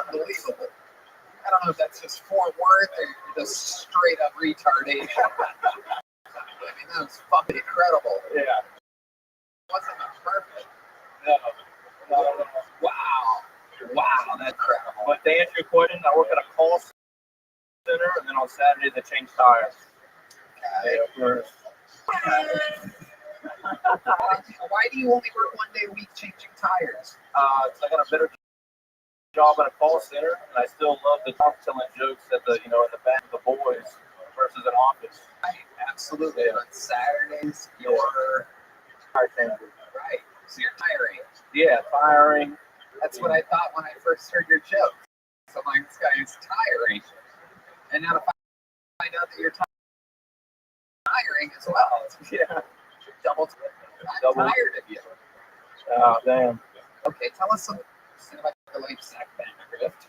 unbelievable. I don't know if that's just Fort Worth or just straight up retardation. I mean, that was fucking incredible. Yeah. Wasn't it perfect? No. Wow. Wow, that's incredible. But to answer your question, I work at a call center, and then on Saturdays I change tires. Why do you only work 1 day a week changing tires? So I got a better job at a call center, and I still love the talk telling jokes at the in the back of the boys versus an office. Right, absolutely. On Saturdays, you're Tire changer. right. So you're tiring. Yeah, tiring. That's what I thought when I first heard your joke. So I'm like, this guy is tiring. And now to find out that you're tiring as well. Yeah. I'm tired of you. Oh, damn. Okay, tell us something about your life, Zach Vandergrift.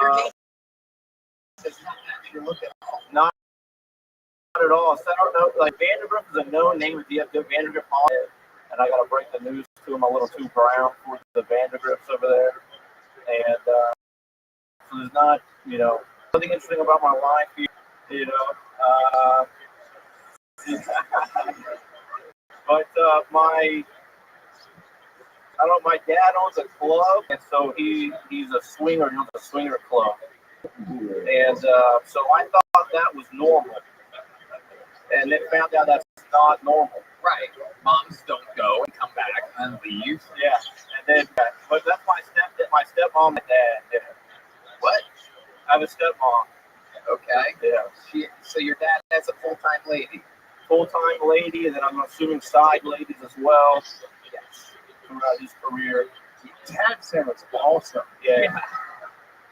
Your Uh, game does not match your look at all. not at all. So I don't know. Like Vandergrift is a known name at the Vandergrift Hall, and I got to break the news to him a little too brown for the Vandergrifts over there. And so there's not, nothing interesting about my life here, But my dad owns a club, and so he's a swinger. He owns a swinger club, and so I thought that was normal, and then found out that's not normal. Right. Moms don't go and come back and leave. Yeah, and then but that's my stepmom and dad. Yeah. What? I have a stepmom. Okay. Yeah. So your dad has a full-time lady. Full-time lady, and then I'm assuming side ladies as well. Yes. Throughout his career. Dad sounds awesome. Yeah. I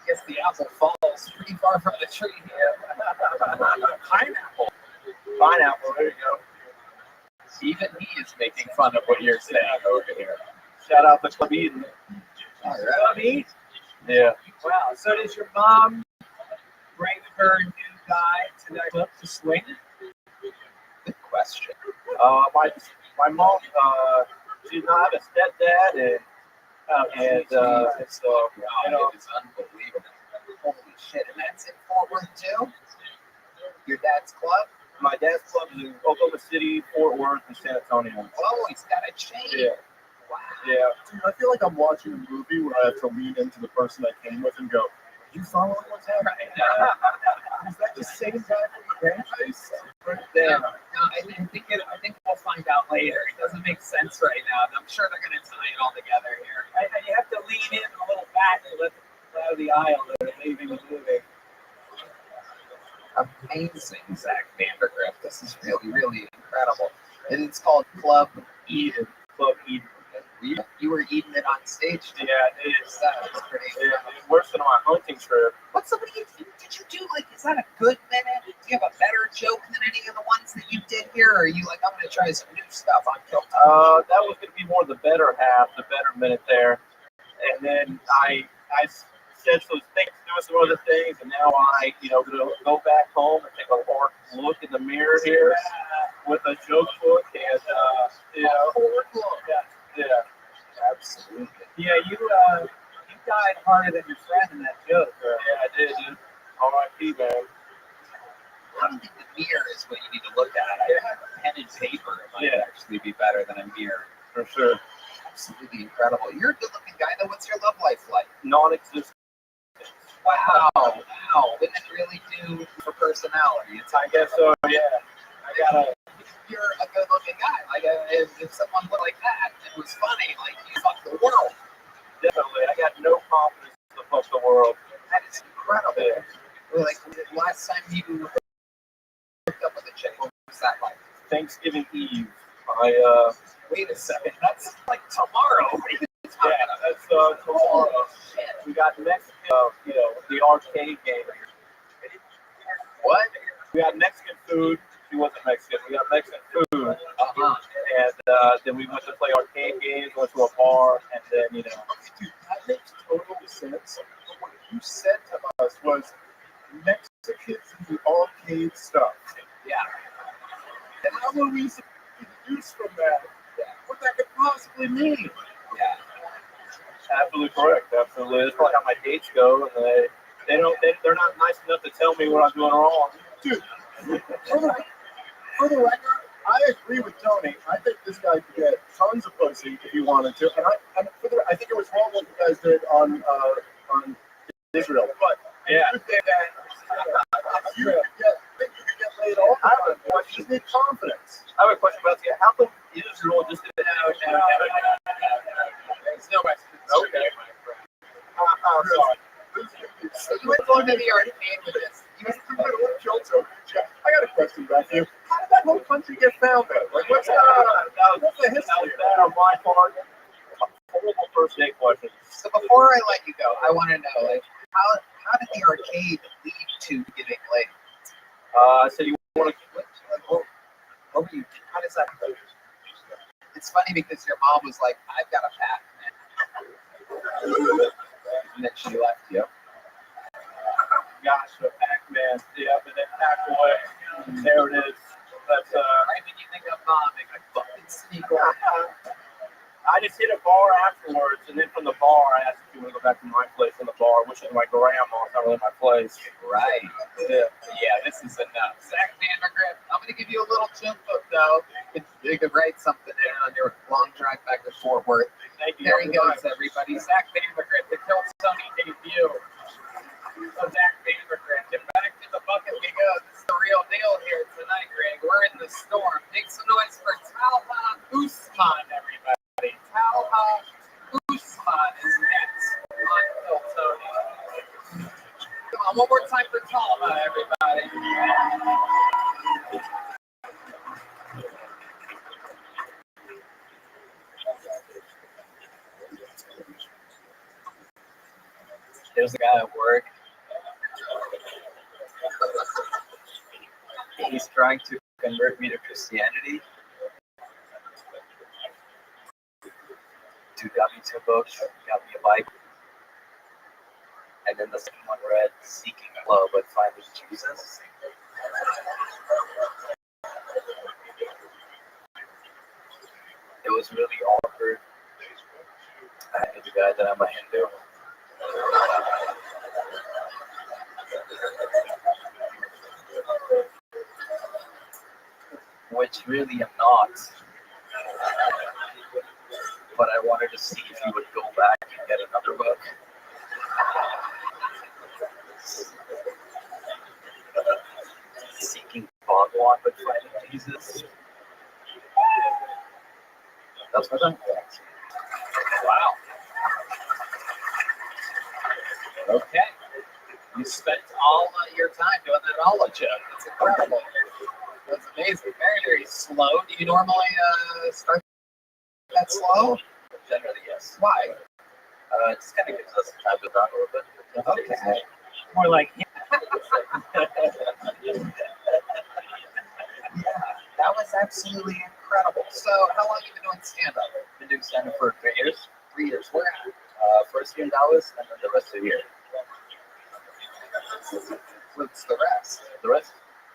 guess the apple falls pretty far from the tree here. Pineapple. Pineapple, there you go. Even he is making fun of what you're saying over here. Shout out to Club Eden. All right. Yeah. Wow. So does your mom bring her new guy to that club to swing? Good question. My mom, she does not have a stepdad, and so It is unbelievable. Holy shit. And that's in Fort Worth too? Your dad's club? my dad's club is in Oklahoma City, Fort Worth, and San Antonio. Oh, he's got a chain. Yeah. Wow. Yeah. Dude, I feel like I'm watching a movie where I have to lean into the person I came with and go, "You following what's happening?" Is that the same guy from the Grandface? No, I think we'll find out later. It doesn't make sense right now. I'm sure they're going to tie it all together here. And you have to lean in a little back to let them out of the aisle that are leaving the movie. Amazing, Zach Vandergrift. This is really, really incredible. And it's called Club Eden. Club Eden. You were eating it on stage. Yeah, it is. That was pretty Yeah, it's worse than my hunting trip. What somebody did you do? Like, is that a good minute? Do you have a better joke than any of the ones that you did here? Or are you like, I'm going to try some new stuff on Kill Time? That was going to be more the better half, the better minute there. And then I said some things, doing some other things, and now I, gonna go back home and take a hard look in the mirror here with a joke book, and yeah, Absolutely. Yeah, you died harder than your friend in that joke. Right? yeah, I did, dude. R.I.P. man. I don't think the mirror is what you need to look at. I think pen and paper might actually be better than a mirror. For sure. Absolutely incredible. You're a good-looking guy, though. What's your love life like? Non-existent. Wow. Wouldn't it really do for personality? I guess so. Yeah. I gotta. You're a good-looking guy. Like, if someone looked like that, it was funny. Like, you fucked the world. Definitely. I got no confidence to fuck the world. That is incredible. Yeah. Like, last time you hooked up with a chick, what was that like? Thanksgiving Eve. Wait a second. That's like tomorrow. Yeah, that's tomorrow. We got Mexican, the arcade game. What? We had Mexican food. She wasn't Mexican. We got Mexican food. And then we went to play arcade games, went to a bar, and then, you know. Dude, that makes total sense. But what you said to us was Mexicans and the arcade stuff. Yeah. And how were we supposed to deduce from that what that could possibly mean? Yeah. Absolutely correct. Absolutely. That's probably how my dates go. And they're not nice enough to tell me what I'm doing wrong. Dude, for the record, I agree with Tony. I think this guy could get tons of pussy if he wanted to. And I think it was wrong what you guys did on Israel. But Yeah. you think that you could get laid off. I have a question. You just need confidence. I have a question about you. How come Israel just didn't No. There's no Mexican. Okay. I'm sorry. So you went going to the arcade with this. I got a question about you. How did that whole country get founded? Like, what's the history? That on my part? Horrible first date question. So before I let you go, I want to know, like, how did the arcade lead to getting laid? So you want to? What were you? How does that go? It's funny because your mom was like, "I've got a pack, man," and then she left you. Gosh, the Pac-Man. Yeah, but then pack away. There it is. That's Right when you think of mom, they fucking sneak off. I just hit a bar afterwards, and then from the bar, I asked if you want to go back to my place from the bar, which is my grandma. It's not really my place. Right. Yeah, this is enough. Zach Vandergrift, I'm going to give you a little chunk book, though. You could write something in on your long drive back to Fort Worth. Thank you. There he goes, everybody. Zach Vandergrift, the Kill Sony debut. So Zach Vandergrift, and back to the bucket we go. This is the real deal here tonight, Greg. We're in the storm. Make some noise for Talha Usman, everybody. Talha Usman is next on Kill Tony. Come on, one more time for Talha, everybody. There's a guy at work. He's trying to convert me to Christianity. Dude got me 2 books, got me a bike. And then the second one read Seeking Love but Finding Jesus. It was really awkward. I knew the guy that I'm a Hindu. Which really am not. But I wanted to see if he would go back and get another book. Seeking Bhagwan but Finding Jesus. That's what I'm doing. Wow. Okay. You spent all your time doing that knowledge check. That's incredible. That's amazing. Very, very slow. Do you normally start that slow? Generally, yes. Why? It just kind of gives us time to run a little bit. Okay. More like That was absolutely incredible. So, how long have you been doing stand-up? Been doing stand-up for 3 years. 3 years. Where at? First year in Dallas, and then the rest of the year. What's the rest? The rest?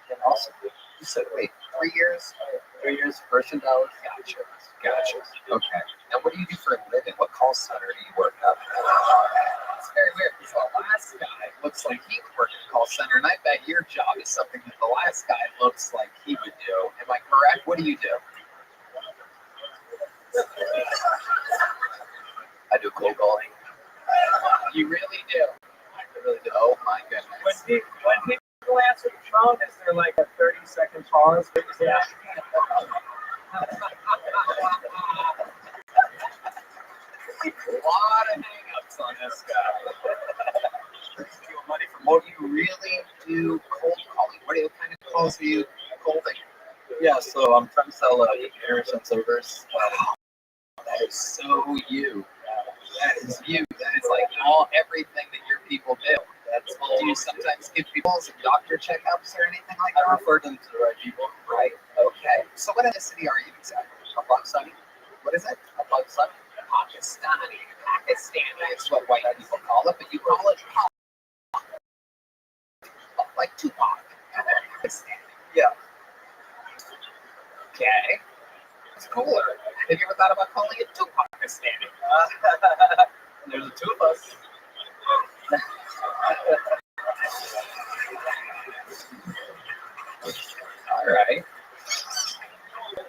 Yeah, awesome. You said, wait, 3 years? 3 years, first in Dallas? Gotcha. Okay. And what do you do for a living? What call center do you work at? It's very weird because the last guy looks like he would work at a call center, and I bet your job is something that the last guy looks like he would do. Am I correct? What do you do? I do cold calling. You really do? I really do. Oh my goodness. when people answer the phone, is there like a 30-second pause? Yeah. A lot of hang-ups on this guy. Money for what you really do cold calling. What kind of calls do you colding? Yeah, so I'm trying to sell internet servers. Wow, that is so you. That is you. That is like everything that your people do. That's cool. Do you sometimes give people some doctor checkups or anything like that? I refer them to the right people. Right. Okay. So what ethnicity are you exactly? A Pakistani. What is it? A Pakistani. Pakistani. Pakistan. That's what white people call it, but you call it like Tupac. Pakistani. Yeah. Okay. It's cooler. Have you ever thought about calling it Tupac Pakistani? There's the two of us. All right.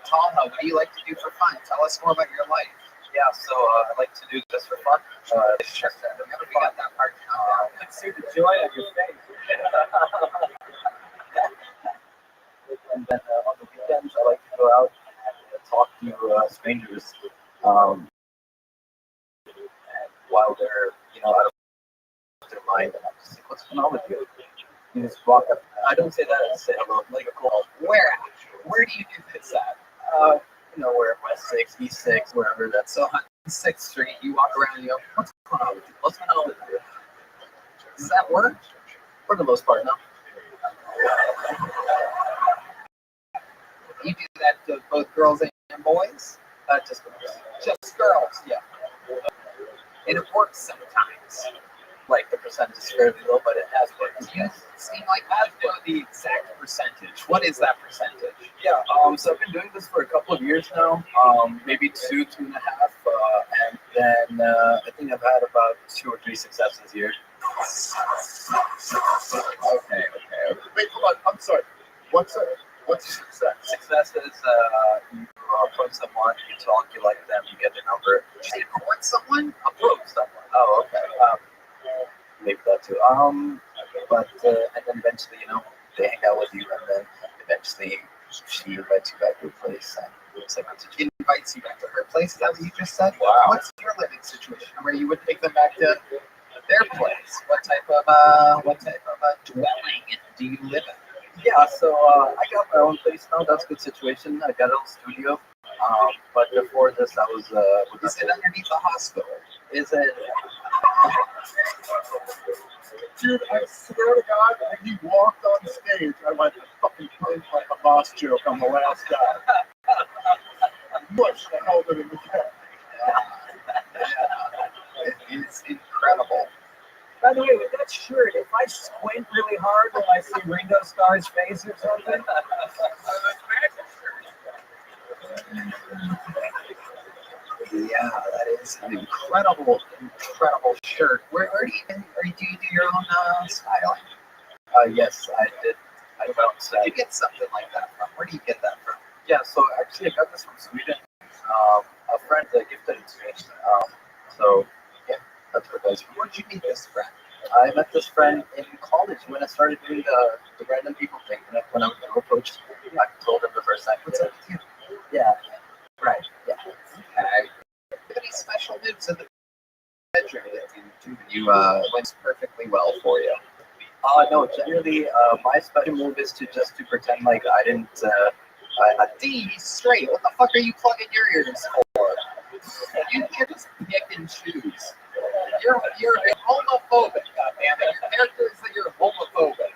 Talha, what do you like to do for fun? Tell us more about your life. Yeah, so I like to do this for fun. Sure. We got that part down. Let's see the joy on your face. And then on the weekends, I like to go out and talk to strangers and while they're, out of their mind. And I'm just like, what's going on with you? You just walk up. I don't say that. I say hello, like a call. Where at? Where do you do this at? Where West 6, East 6, wherever that's. So on 6th Street, you walk around and you go, what's going on with you? What's going on with you? Does that work? For the most part, no. You do that to both girls and boys? Just girls. Just girls. Yeah. And it works sometimes. Like the percentage is fairly low, but it has worked. You seem like you know the exact percentage. What is that percentage? Yeah, so I've been doing this for a couple of years now, maybe 2.5, and then I think I've had about 2 or 3 successes here. Okay. Wait, hold on. I'm sorry. What's success? Success is you approach someone, you talk, you like them, you get their number. Did you court someone? Approach someone. Oh, okay. Maybe that too. But and then eventually, they hang out with you, and then eventually she invites you back to her place, and it's like She invites you back to her place. Is that what you just said? Wow. What's your living situation where you would take them back to their place? What type of dwelling do you live in? yeah. So I got my own place now. That's a good situation. I got a little studio. But before this, I was with Is it underneath the hospital? Is it? Dude, I swear to God, when he walked on stage, I went to fucking punch like a boss joke on the last guy. Mush the hell out of him again. It is incredible. By the way, with that shirt, if I squint really hard, will I see Ringo Starr's face or something? Yeah, that is an incredible shirt. Where do you do your own styling? Yes, I did. I found Where do you get something like that from? Where do you get that from? Yeah, so actually I got this from Sweden. A friend gifted it to me. So yeah, that's where it goes. Where did you meet this friend? I met this friend in college when I started doing the random people thing. And when I was approached, I told him the first time. What's up with you? Yeah, right. Yeah. Okay. Do you have any special moves in the bedroom that you went perfectly well for you? No, generally, my special move is to pretend like I didn't. D, straight. What the fuck are you plugging your ears for? You're just pick and choose. You're homophobic, goddammit. Your character is that you're homophobic.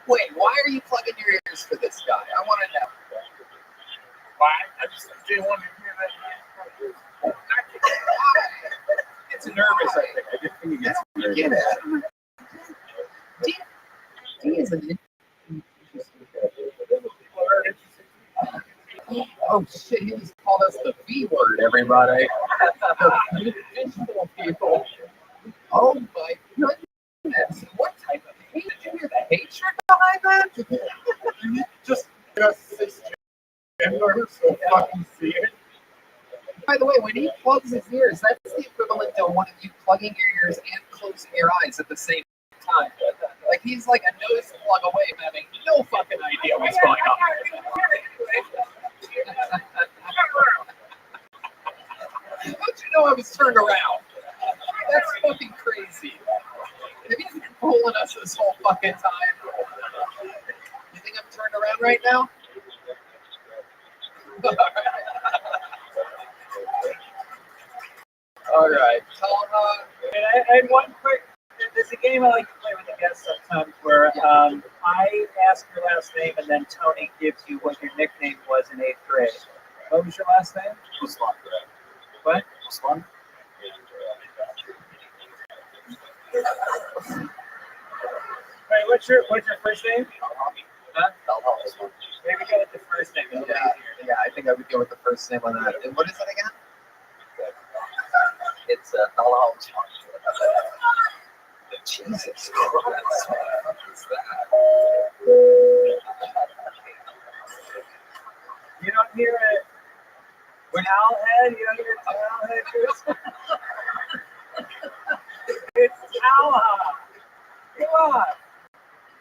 Wait, why are you plugging your ears for this guy? I want to know. Why? I just didn't want to hear that. It's nervous, I think. I just think he gets nervous. Get it. D is an interesting Oh shit, he just called us the V word, everybody. The visual people. Oh my goodness. What type of hate? Did you hear the hatred behind that? Just cisgender, so fucking see it. By the way, when he plugs his ears, that's the equivalent to one of you plugging your ears and closing your eyes at the same time. Like he's like a nose plug away from having no fucking idea what's going on. How'd you know I was turned around? That's fucking crazy. Have you been fooling us this whole fucking time? You think I'm turned around right now? All right. And one quick There's a game I like to play with the guests sometimes where I ask your last name and then Tony gives you what your nickname was in 8th grade. What was your last name? What? Wait, what's your first name? Huh? Maybe go with the first name. Yeah, I think I would go with the first name on that. And what is it again? It's Jesus Christ, what the fuck is that? You don't hear it. Towelhead? You don't hear Towelhead, Chris? It's Towel. Come on.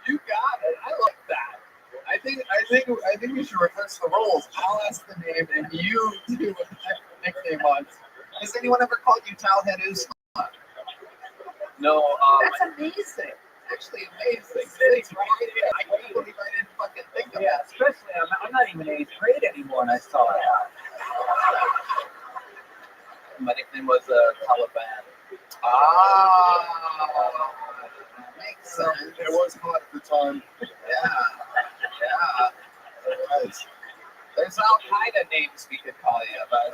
You got it. I like that. I think we should reverse the roles. I'll ask the name and you do what the nickname was. Has anyone ever called you Towelhead Usma? No. That's amazing. Actually amazing. It's right there. I can't believe I didn't fucking think of that. Especially I'm not even 8th grade anymore, and I saw it. My nickname was Taliban. Makes sense. It was hot at the time. Yeah. It was. There's Al Qaeda names we could call you, but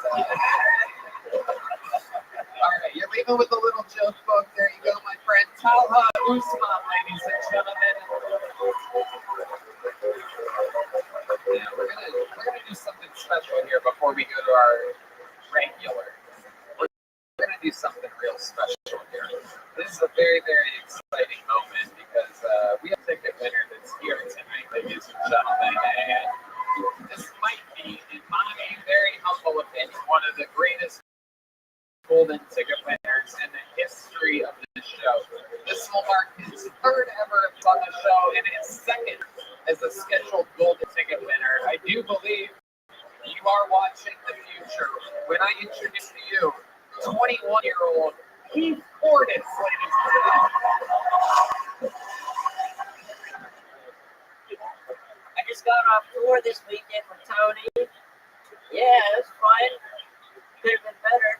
all right, you're leaving with a little joke book. There you go, my friend. Talha Usman, ladies and gentlemen. Yeah, we're gonna do something special here before we go to our regular. We're gonna do something real special here. This is a very, very exciting moment because we have a ticket winner that's here tonight, ladies and gentlemen, and this might be, in my very humble opinion, one of the greatest golden ticket winners in the history of the show. This will mark his 3rd ever on the show and his 2nd as a scheduled golden ticket winner. I do believe you are watching the future when I introduce to you 21-year-old Keith Portis, ladies and gentlemen. I just got off tour this weekend with Tony. Yeah, it was fun. Could have been better.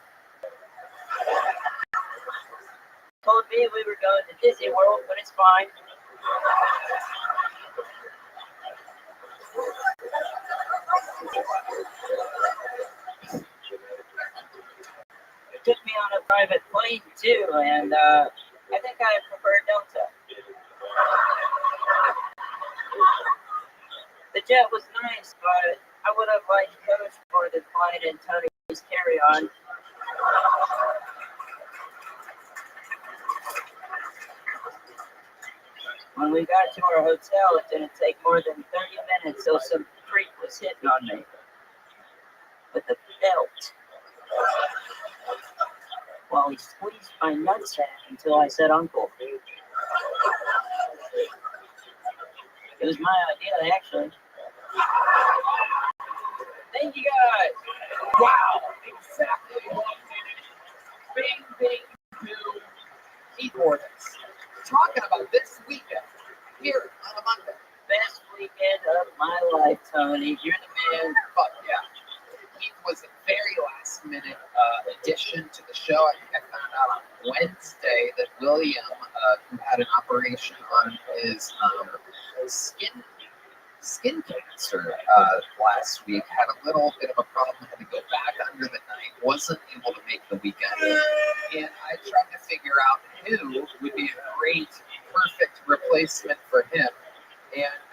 Told me we were going to Disney World, but it's fine. It took me on a private plane too, and I think I prefer Delta. The jet was nice, but I would have liked Coach for the flight and Tony's carry-on. When we got to our hotel, it didn't take more than 30 minutes till some freak was hitting on me with a belt. While he squeezed my nutsack until I said uncle. It was my idea, actually. Thank you guys. Wow, exactly what did it. Bing, new Keith Portis. Talking about this weekend here on a Monday. Best weekend of my life, Tony. You're the man. Fuck yeah. Keith was a very last minute addition to the show. I think I found out on Wednesday that William, who had an operation on his skin cancer last week, had a little bit of a problem, had to go back under the knife, wasn't able to make the weekend. And I tried to figure out who would be a great, perfect replacement for him. And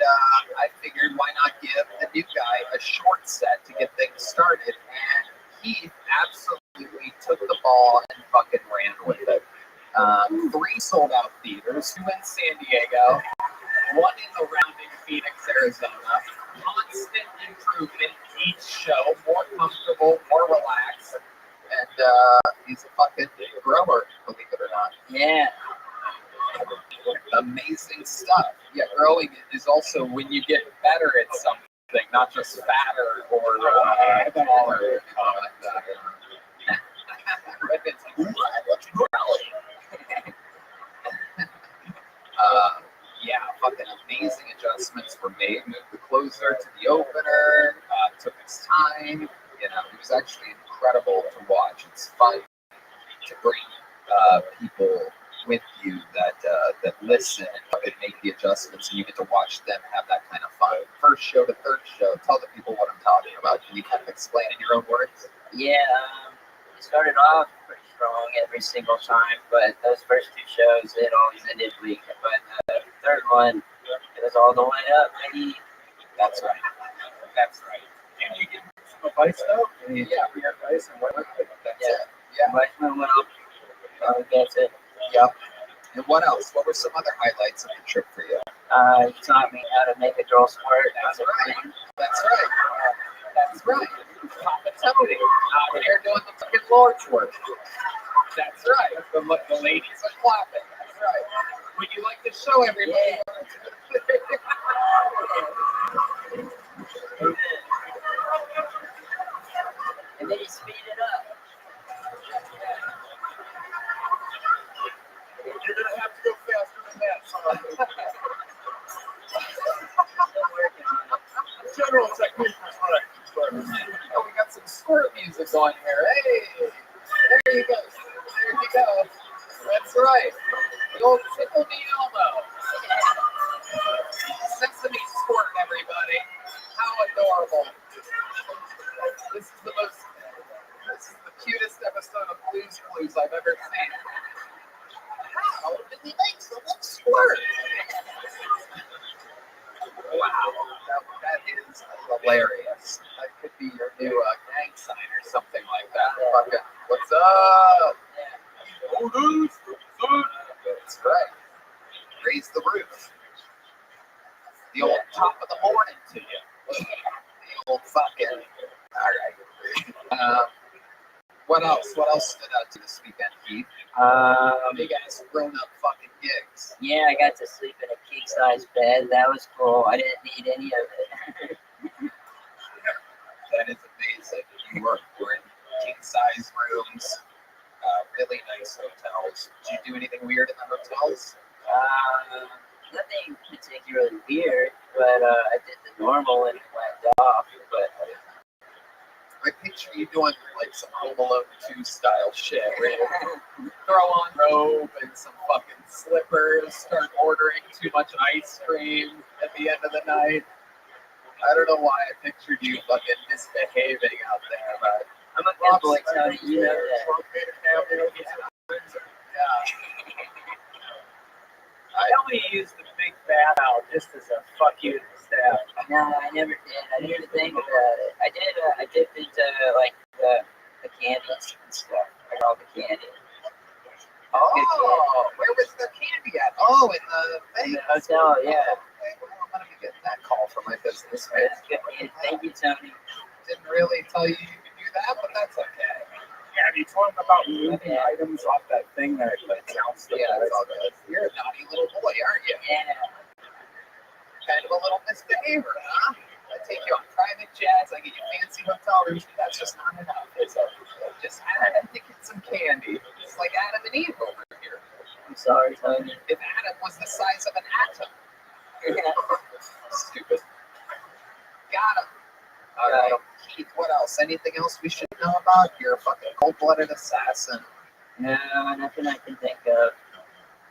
I figured, why not give the new guy a short set to get things started? And Keith absolutely took the ball and fucking ran with it. 3 sold-out theaters, 2 in San Diego, 1 in the surrounding Phoenix, Arizona. Constant improvement each show, more comfortable, more relaxed. And he's a fucking grower, believe it or not. Yeah. Amazing stuff. Yeah, growing is also when you get better at something, not just fatter or taller. Redman's like, ooh, I love you growing. Yeah, fucking amazing adjustments were made. Moved the closer to the opener. Took its time. You know, it was actually incredible to watch. It's fun to bring people with you that listen and fucking make the adjustments, and you get to watch them have that kind of fun. First show to third show, tell the people what I'm talking about. Can you kind of explain in your own words? Yeah, it started off pretty strong every single time, but those first two shows, it always ended weak. But the third one, it was all the way up, baby. That's right. That's right. And you give some advice though? Yeah. Your advice and what? That's Yeah. it. Yeah. Weissman went up. That's it. Yep. And what else? What were some other highlights of the trip for you? He taught me how to make a girl squirt. That's right. That's right. That's right. Papa Tony out here doing the fucking Lord's work. That's right. The ladies are clapping. That's right. Would you like to show everybody? And then he speeded up. You're gonna have to go faster than that, son. Still working on it. General technique was right. Oh, we got some squirt music on here. Hey, there you go. There you go. That's right. The old Tickle Me Elmo. Sesame squirt, everybody. How adorable. This is the cutest episode of Blue's Clues I've ever seen. How did we make someone squirt? Wow, that is hilarious. That could be your new gang sign or something like that. Fucking, what's up? That's right. Raise the roof. The old top of the morning to you. The old fucking. All right. What else? What else stood out to this weekend, Keith? Big ass grown up fucking gigs. Yeah, I got to sleep in a king size bed. That was cool. I didn't need any of it. That is amazing. You were in king size rooms, really nice hotels. Did you do anything weird in the hotels? Nothing particularly weird, but I did the normal and it went off. But I picture you doing like some Home Alone 2 style shit where you throw on robe and some fucking slippers, start ordering too much ice cream at the end of the night. I don't know why I pictured you fucking misbehaving out there, but I'm a good boy, Tony. You know that. I only used the big bath out just as a fuck you to the staff. No, I never did. I didn't even think about it. I dipped into like the candies and stuff. Like all the candy. Oh, where was the candy at? Oh, in the In thing. the hotel, yeah. Okay, well, I'm gonna be getting that call from my business man. That's good candy. Thank you, Tony. Didn't really tell you you could do that, but that's okay. Yeah, you told him about moving items off that thing that counts the Yeah, it's price. all good. You're a naughty little boy, aren't you? Yeah. Kind of a little misbehavior, huh? I take you on private jets, I get you fancy hotel rooms, but that's just not enough. It's just had to get some candy. It's like Adam and Eve over here. I'm sorry, Tony. If Adam was the size of an atom. Stupid. Got him. All right, Keith, what else? Anything else we should know about? You're a fucking cold-blooded assassin. No, nothing I can think of.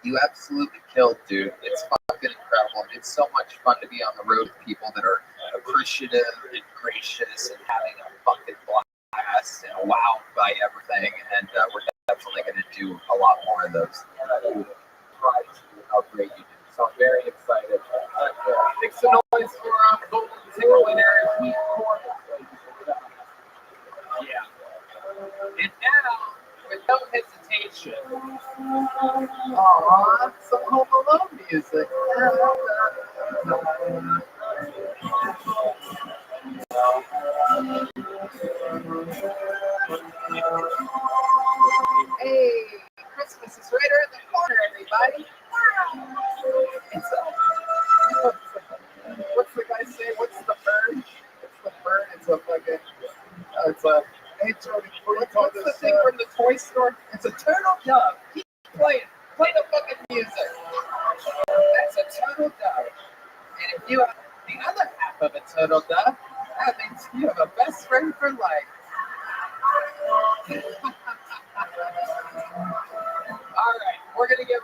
You absolutely killed, dude. It's fucking incredible. It's so much fun to be on the road with people that are appreciative and gracious and having a fucking blast and wowed by everything. And we're definitely going to do a lot more of those. Right. How great you do. So I'm very excited. Make some noise for Golden Ticket winner, Keith Corbin. Yeah. And now, with no hesitation, some Home Alone music. Hey, Christmas is right around the corner, everybody. What's the guy say? What's the bird? It's the bird. It's a fucking. It's a. Hey, Jody, what's the thing from the toy store? It's a turtle dove. Keep playing. Play the fucking music. That's a turtle dove. And if you have the other half of a turtle dove, that means you have a best friend for life. All right, we're gonna get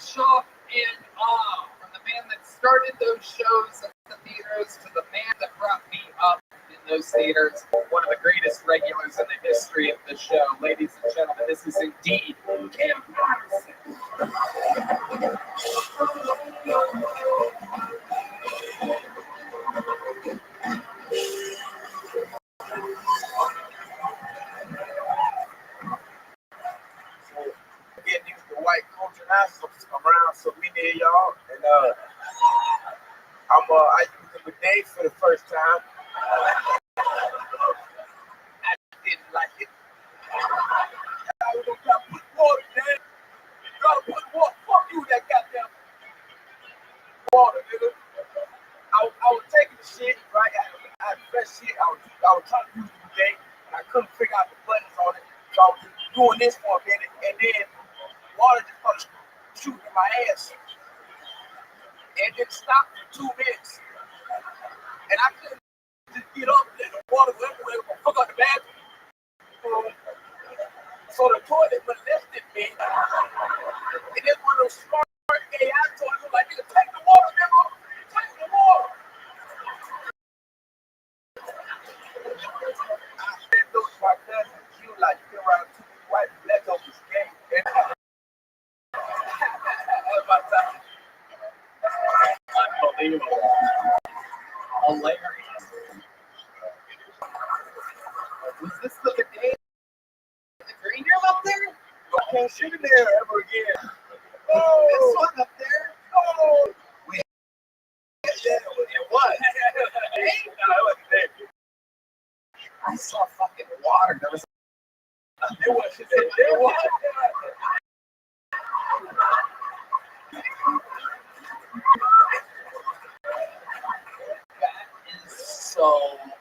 shock and awe from the man that started those shows at the theaters to the man that brought me up in those theaters. One of the greatest regulars in the history of the show. Ladies and gentlemen, this is indeed Kim Patterson. Getting used to white culture now, so I'm around so many of y'all, and I used the bidet for the first time. I didn't like it. I was gonna put water there. Gotta put water. Fuck you, that goddamn water, nigga. I was taking the shit, right? I had fresh shit. I was trying to use the bidet, and I couldn't figure out the buttons on it, so I was just doing this for a minute, and then water just started shooting in my ass. And it stopped for 2 minutes. And I couldn't just get up and the water was everywhere. Fuck out the bathroom. So the toilet molested me. And then one of those smart AI toilets was like, nigga, take the water, nigga. Take the water. I said those to my cousin. She was like, you around too many white black over the game. Unbelievable. Hilarious. Was this the bidet in the green room up there? I can't shit in there ever again. This one up there? Oh, Wait. It was. Hey? no, it wasn't there. I saw fucking water. There was. It wasn't there. It was. That is so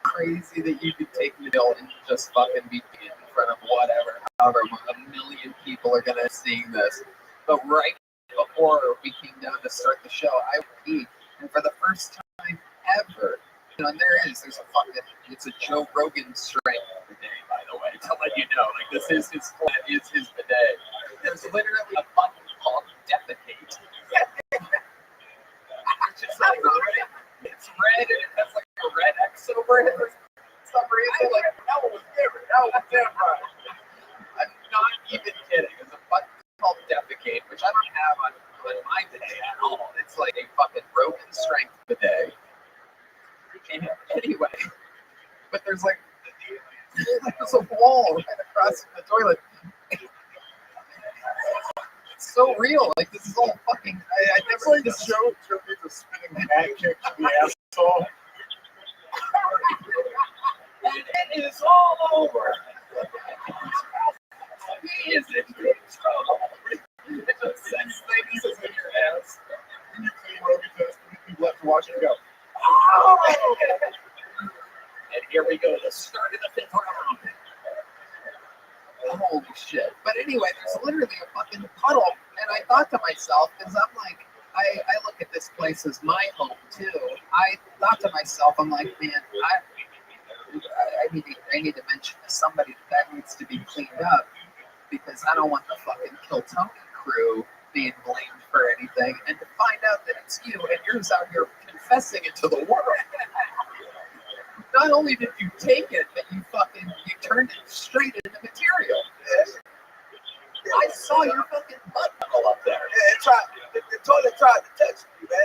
crazy that you could take the bill and just fucking be in front of whatever, however a million people are gonna see this. But right before we came down to start the show, I peed, and for the first time ever, and there's a fucking, it's a Joe Rogan strength bidet, by the way, to let you know, like this is his plan, is his bidet. There's literally a button called defecate. It's just like it's red and it has like a red X over it for some reason. Like That one was different. That was different. I'm not even kidding. There's a button called defecate, which I don't have on my bidet at all. It's like a fucking Rogan strength bidet. Anyway, but there's like there's a wall right across from the toilet. It's so real. Like this is all fucking. I never Like the show needs a spinning back kick to the asshole. And it is all over. He is in big trouble. It just sends things in your ass. And you clean Rogan test, you left to watch it go. And here we go, the start of the 5th round. Holy shit. But anyway, there's literally a fucking puddle. And I thought to myself, because I'm like, I look at this place as my home too. I thought to myself, I'm like, man, I need to mention to somebody that needs to be cleaned up, because I don't want the fucking Kill Tony crew being blamed for anything, and to find out that it's you and you're out here confessing it to the world. Not only did you take it, but you turned it straight into material. I saw your fucking butt all up there. Yeah, the toilet tried to touch me, man.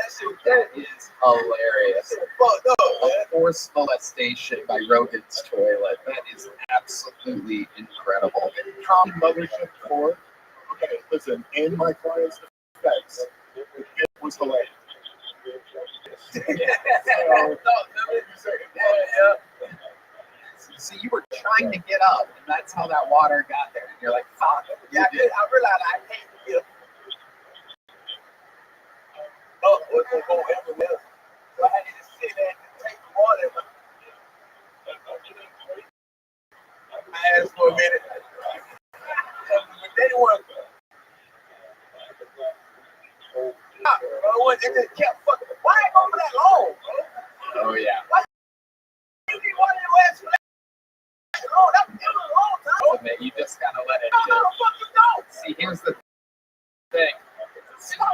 That is hilarious. Fucked up, man. A forced molestation by Rogan's toilet. That is absolutely incredible. Common mothership for. Okay, listen, in my client's defense, it was hilarious. So you were trying to get up, and that's how that water got there. And you're like, fuck. Yeah, I realized I can't get up. We're going to go everywhere. So I had to sit there and take the water. My ass for a minute. They didn't want to. It just kept fucking. Why ain't over that long, bro? Oh, yeah. Why you keep wanting to ask for that? Oh, that was a long time. You just gotta let it No, do. fucking don't. See, here's the thing. Stop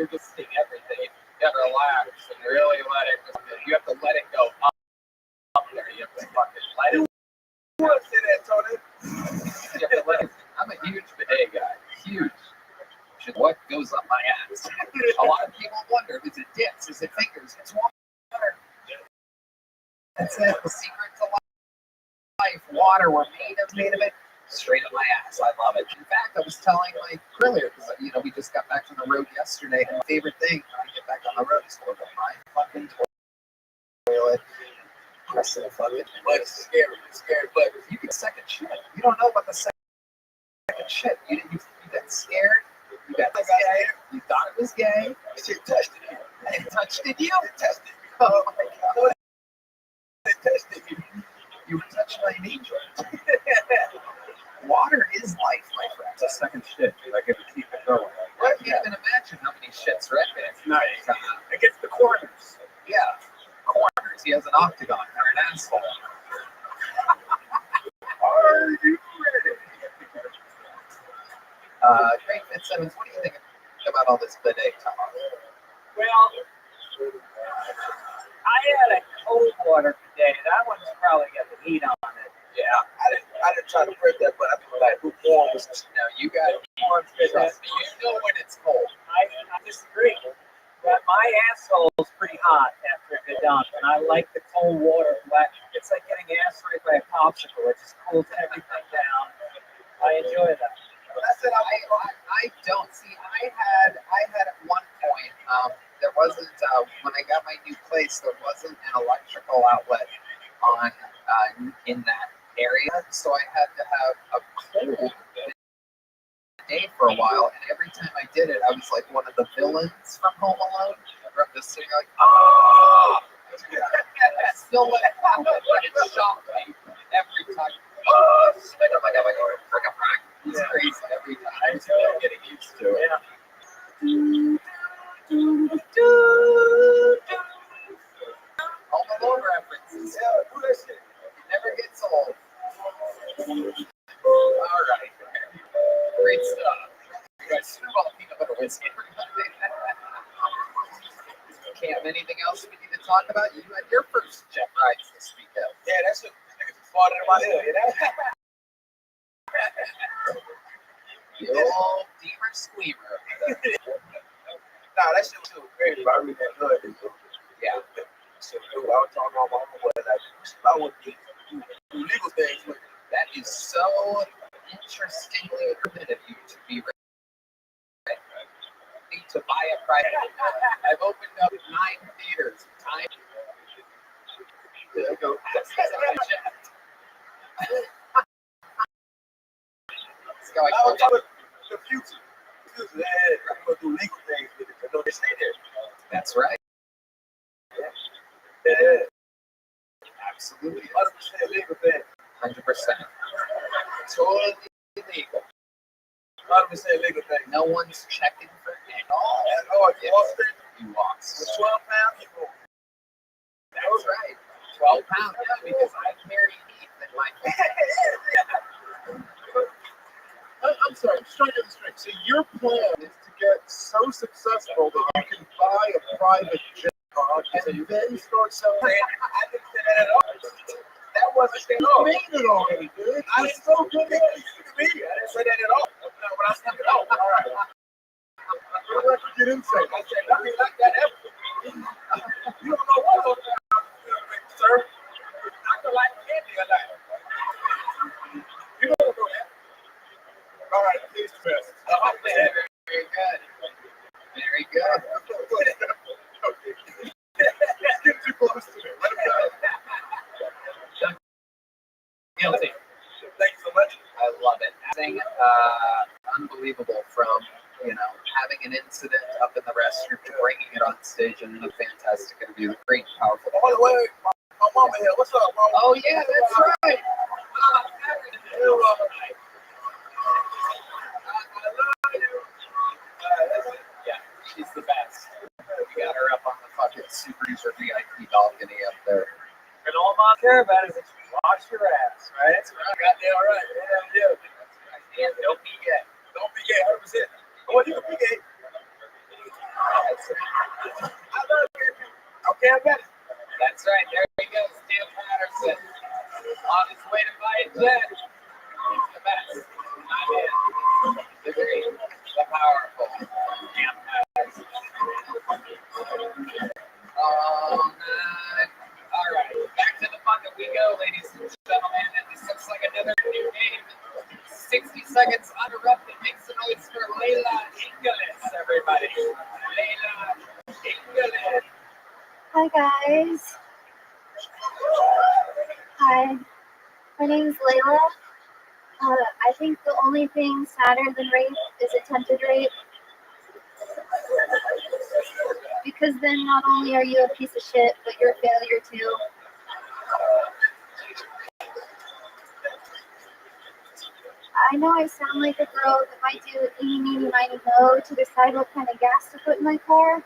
you're just seeing everything. You have to relax and really let it. You have to let it go up there. You have to fucking let it. You want to say that, Tony? You have to let it. I'm a huge bidet guy. Huge. What goes up my ass? A lot of people wonder: is it dicks? Is it fingers? It's water. That's it. The secret to life. Water. We're made of it. Straight up my ass. I love it. In fact, I was telling like earlier because we just got back from the road yesterday, and my favorite thing when I get back on the road is to go to my fucking toilet. Press the fucking. But it's scary. It's scary. But You get second shit. You don't know about the second shit. You got scared. You got scared. You thought it was gay. shit touched it. It touched it you. It touched it. Oh my god. It touched it. You were touched by an angel. Water is life, my friend. It's a second shit. I get to keep it going. I can't even imagine how many shits Red Band. Nice. It gets the corners. Yeah. Corners. He has an octagon or an asshole. Are you ready? Great Fit Simmons, what do you think about all this bidet talk? Well, I had a cold water today. That one's probably got the heat on it. Yeah. I didn't try to break that, but I feel like lukewarm was. No, you got Warm fit. trust me. You know when it's cold. I disagree. But my asshole's pretty hot after a good dump, and I like the cold water. It's like getting ass raped by a popsicle. It just cools everything down. I enjoy that. But I said I don't see. I had at one point. There wasn't when I got my new place. There wasn't an electrical outlet on in that area, so I had to have a cold day for a while. And every time I did it, I was like one of the villains from Home Alone. Where I'm just sitting like, oh, I still let it happen, but it shocked me every time. Oh, it's crazy every time. I'm still getting used to it. Home Alone references. Yeah, do that shit. It never gets old. All right. Great stuff. You guys should have all peanut butter whiskey. Cam, anything else we need to talk about? You had your first jet rides this weekend. Yeah, that shit just farted in my head. The old Deemer Screamer. Nah, that shit was great. I really enjoyed it. Yeah. So, I was talking about my own way. Like, I would do legal things with it. That is so interestingly primitive of you to be ready to buy a private. I've opened up 9 theaters. Time to go past the jet. I was talking about the future. I'm going to do legal things with it. I know they stay there. That's right. Yeah. Absolutely. 100% legal thing. 100%. Totally legal. 100% legal thing. No one's checking for it all. Oh, you Yes. lost it? You lost. With 12 pounds, you go. That's right. 12 pounds. Yeah, because I carry heat in my I'm sorry, I'm just trying to get this straight. So your plan is to get so successful that you can buy a private jet and then start selling. I didn't say that at all. That wasn't at all. You made it already, dude. I didn't so good at it. I didn't say that at all. When I said it, all right. What did I get inside? I said nothing like that ever. You don't know what those things, sir. I feel like candy or not. You don't know that. All right, please confess. Very good. Very good. He's getting too close to me. Let him go. Guilty. Thank you so much. I love it. Having unbelievable from having an incident up in the restroom to bringing it on stage and a fantastic interview. Great, powerful. Oh, wait. My mama here. What's up, mama? Oh yeah, that's right. Yeah, she's the best. We got her up on the fucking super user VIP balcony up there. And all I care about is that you wash your ass, right? That's right. Goddamn right. Yeah. And don't be gay. Don't be gay, 100%. Oh, you can be gay. That's right. Okay, I got it. That's right. There he goes, Dan Patterson, on his way to buy a jet. He's the best. My man. The great, the powerful Dan Patterson. All right, back to the fun that we go, ladies and gentlemen. And this looks like another new game. 60 seconds uninterrupted. Make some noise for Layla Inglis, everybody. Layla Inglis. Hi guys. Hi. My name is Layla. I think the only thing sadder than rape is attempted rape. Because then not only are you a piece of shit, but you're a failure too. I know I sound like a girl that might do eeny, meeny, miny, mo to decide what kind of gas to put in my car.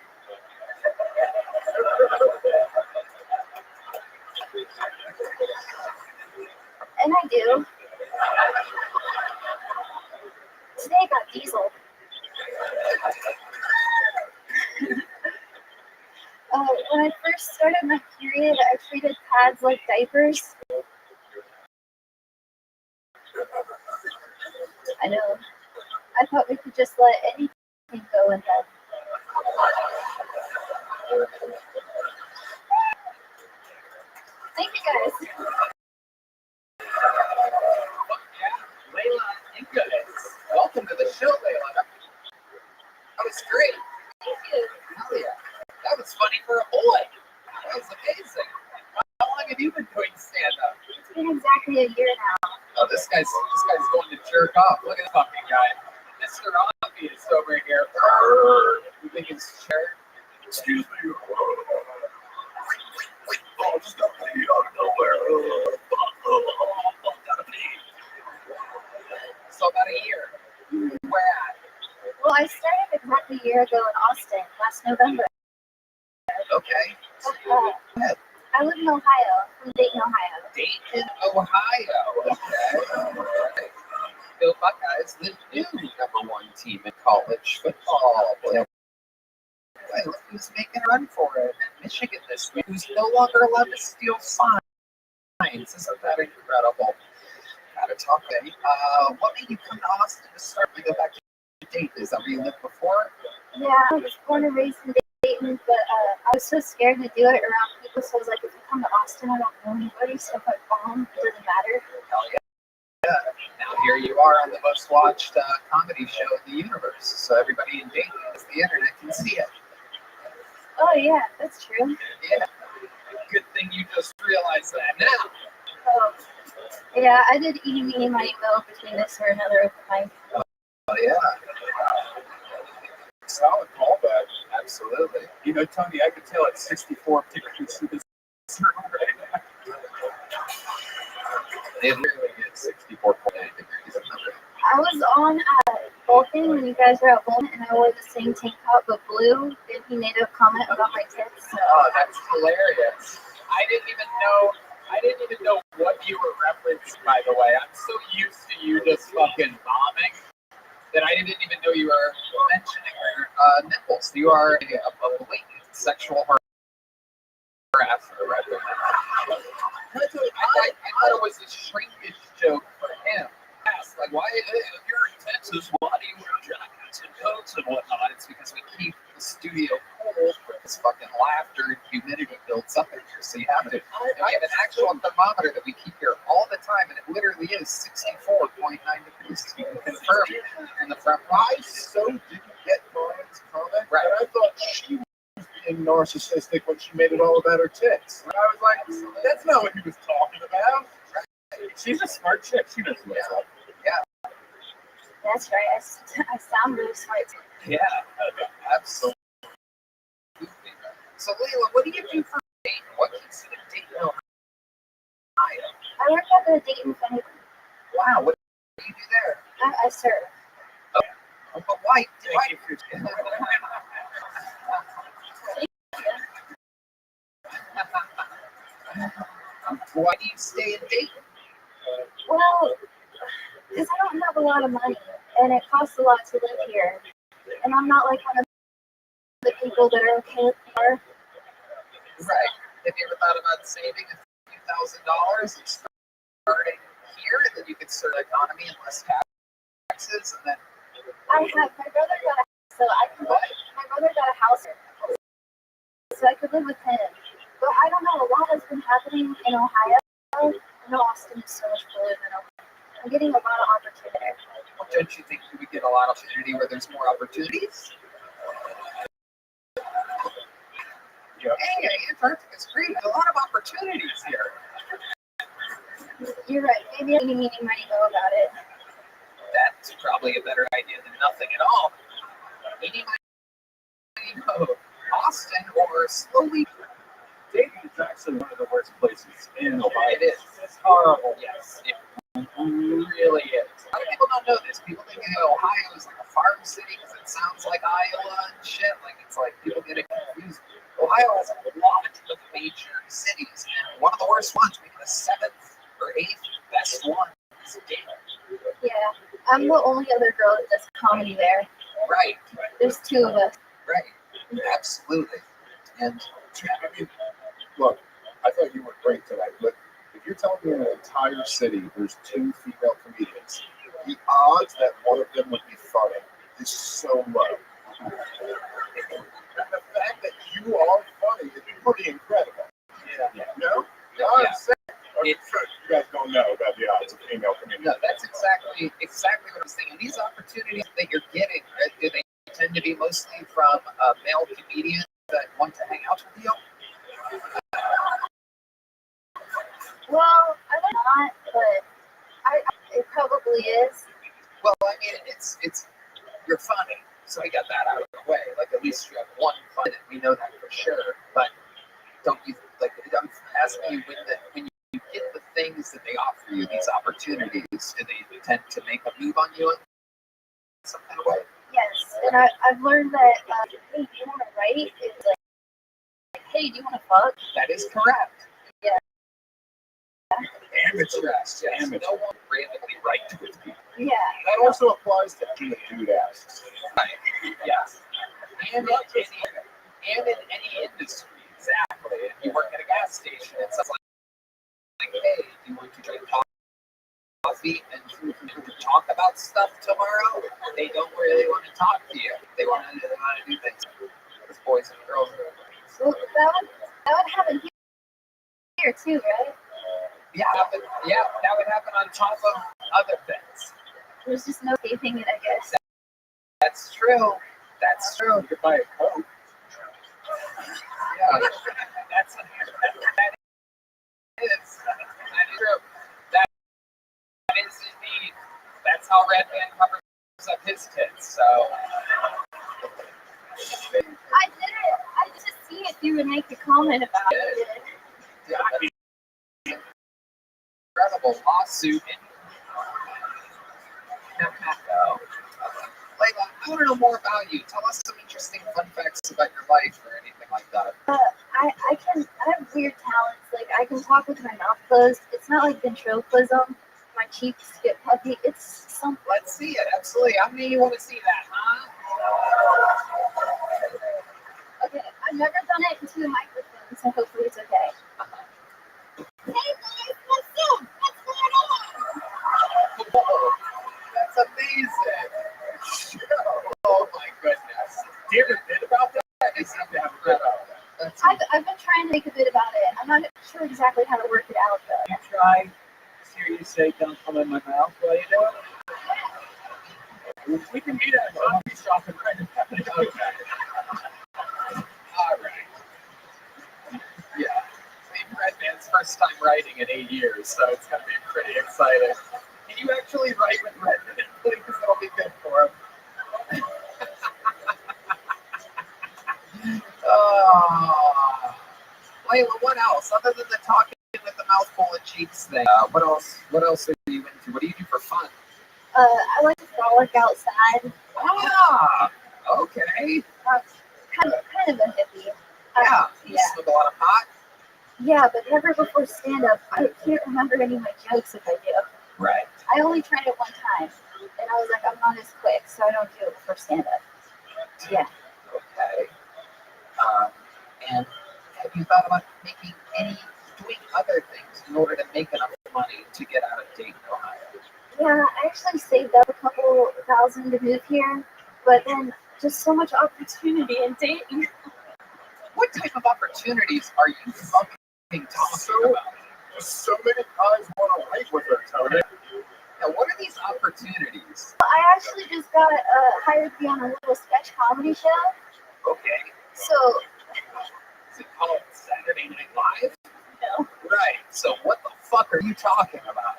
And I do. Today I got diesel. When I first started my period, I treated pads like diapers. I know. I thought we could just let anything go in them. Thank you guys. Layla Inglis. Welcome to the show, Layla. That was great. Thank you. Hell yeah. That was funny for a boy. That was amazing. How long have you been doing stand-up? It's been exactly a year now. Oh, this guy's going to jerk off. Look at this fucking guy. Mr. Obvious over here. You think it's chair? Excuse me. Oh, just got to pee out of nowhere. Gotta pee. So about a year. Where at? Well, I started exactly a year ago in Austin last November. Okay. I live in Ohio, from Dayton, Ohio. Dayton, Ohio. Okay. Go Buckeyes, the new #1 team in college football. Boy, look who's making a run for it in Michigan this week, who's no longer allowed to steal signs. Isn't that incredible? Gotta talk to you. What made you come to Austin to start? We go back to Dayton. Is that where you lived before? Yeah, I was born and raised in Dayton, but I was so scared to do it around people, so I was like, if you come to Austin, I don't know anybody, so if I bomb, it doesn't matter. Hell yeah. Now here you are on the most watched comedy show in the universe, so everybody in Dayton, as the internet, can see it. Oh yeah, that's true. Yeah. Good thing you just realized that now. Oh, yeah, I did eeny, meeny, miny, mo between this or another open mic. Oh yeah. Solid callback. Absolutely. You know, Tony, I could tell at 64 degrees through this room right now. It really is 64.9 degrees. I was on Vulcan when you guys were at Vulcan, and I wore the same tank top but blue, and he made a comment about my tits. So. Oh, that's hilarious. I didn't even know what you were referencing, by the way. I'm so used to you just fucking bombing that I didn't even know you were mentioning your nipples. You are a blatant sexual harasser right there. I thought it was a shrinkage joke for him. Yes, like, why, if you're in Texas, why do you wear jackets and coats and whatnot? It's because we keep the studio cool for this fucking laughter and humidity builds up in here, so you have to. And we have an actual thermometer that we keep here all the time, and it literally is 64.9 degrees. You can confirm it in the front row. I so didn't get Brian's comment, Right. but I thought she was being narcissistic when she made it all about her tits. And I was like, that's not what he was talking about. She's a smart chick. She knows what's up. Yeah. That's right, I sound really smart. Yeah, absolutely. So, Layla, what do you do for Dayton? What keeps you in Dayton, Ohio? I work at the Dayton Funny. Wow, what do you do there? I serve. Okay. But why? Why do you stay in Dayton? Well, because I don't have a lot of money, and it costs a lot to live here. And I'm not like one of the people people that are okay with it. Right. Have you ever thought about saving a few $1,000s and starting here, and then you could start the economy and less taxes, and then I have my brother got a so I can my brother got a house here, so I could live with him. But I don't know. A lot has been happening in Ohio. I know Austin is so much cooler than Ohio. I'm getting a lot of opportunity. well, don't you think you would get a lot of opportunity where there's more opportunities? Yeah. Hey, Antarctica's great. A lot of opportunities here. You're right. Maybe any meeting might know about it. That's probably a better idea than nothing at all. Any go Austin or slowly. Dayton is actually one of the worst places in Ohio. It is. It's horrible. Yes, it really is. A lot of people don't know this. People think Ohio is like a farm city because it sounds like Iowa and shit. Like it's like people get it confused. Ohio has a lot of major cities, and one of the worst ones, maybe the 7th or 8th best one, is Dayton. Yeah, I'm the only other girl that does comedy there. Right. There's 2 of us. Right. Absolutely. And I mean, look, I thought you were great tonight, but if you're telling me in an entire city there's 2 female comedians, the odds that one of them would be funny is so low. And the fact that you are funny is pretty incredible. yeah. No? Yeah. I'm saying, It- you guys don't know about the odds of female comedians. No, that's exactly what I'm saying. And these opportunities that you're getting, do they tend to be mostly from male comedians that want to hang out with you? Well, I would not, but it probably is. Well, I mean, it's you're funny, so we got that out of the way. Like at least you have one fun. We know that for sure. But don't you like? I'm asking you when you get the things that they offer you, these opportunities, do they tend to make a move on you in some kind of way? Yes, and I've learned that hey, do you want to write? It's like, hey, do you want to fuck? That is correct. Yeah. Amateurish, yes. Amateur. No one randomly write to his people. Yeah. That also applies to being a dude ass. Right. Yes. And in any industry, exactly. If you work at a gas station, it's like, hey, do you want to drink coffee and talk about stuff tomorrow? They don't really want to talk to you. They want to do things. As boys and girls. Well, that would happen here too, right? Yeah, that would happen on top of other things. There's just no taping it, I guess. That's true. That's true. You could buy a coat. Yeah, that is true. That is indeed. That's how Red Band covers up his tits. So I did it. I just see if you would make a comment about it. yeah, incredible lawsuit. Layla, I want to know more about you. Tell us some interesting fun facts about your life or anything like that. I have weird talents. Like I can talk with my mouth closed. It's not like ventriloquism. My cheeks get puffy. It's something. Let's see it. Absolutely. How many of you want to see that, huh? Okay, I've never done it into a microphone, so hopefully it's okay. Hey guys, what's up? What's going on? Whoa, that's amazing. Oh my goodness. Do you ever think about that? I seem to have a bit of that. That's I've been trying to make a bit about it. I'm not sure exactly how to work it out though. You try. Hear you say, "Don't come in my mouth." While you do it. We can meet at a coffee shop and kind of okay. All right. Yeah. Maybe Red Band's first time writing in 8 years, so it's going to be pretty exciting. Can you actually write with Red Band, please? It'll be good for him. Layla, what else? Other than the talking with the mouthful of cheeks thing, what else are you into? What do you do for fun? I like to frolic outside. Ah, okay. Kind of a hippie. Yeah. You smoke a lot of pot? Yeah, but never before stand-up. I can't remember any of my jokes if I do. Right. I only tried it one time, and I was like, I'm not as quick, so I don't do it before stand-up. Yeah. Okay. And have you thought about doing other things in order to make enough money to get out of Dayton, Ohio? Yeah, I actually saved up a couple thousand to move here, but then just so much opportunity in Dayton. What type of opportunities are you fucking talking about? So many guys want to write with her, Tony. Now, what are these opportunities? I actually just got hired to be on a little sketch comedy show. Okay. So, Is it called Saturday Night Live? no. Right. So what the fuck are you talking about?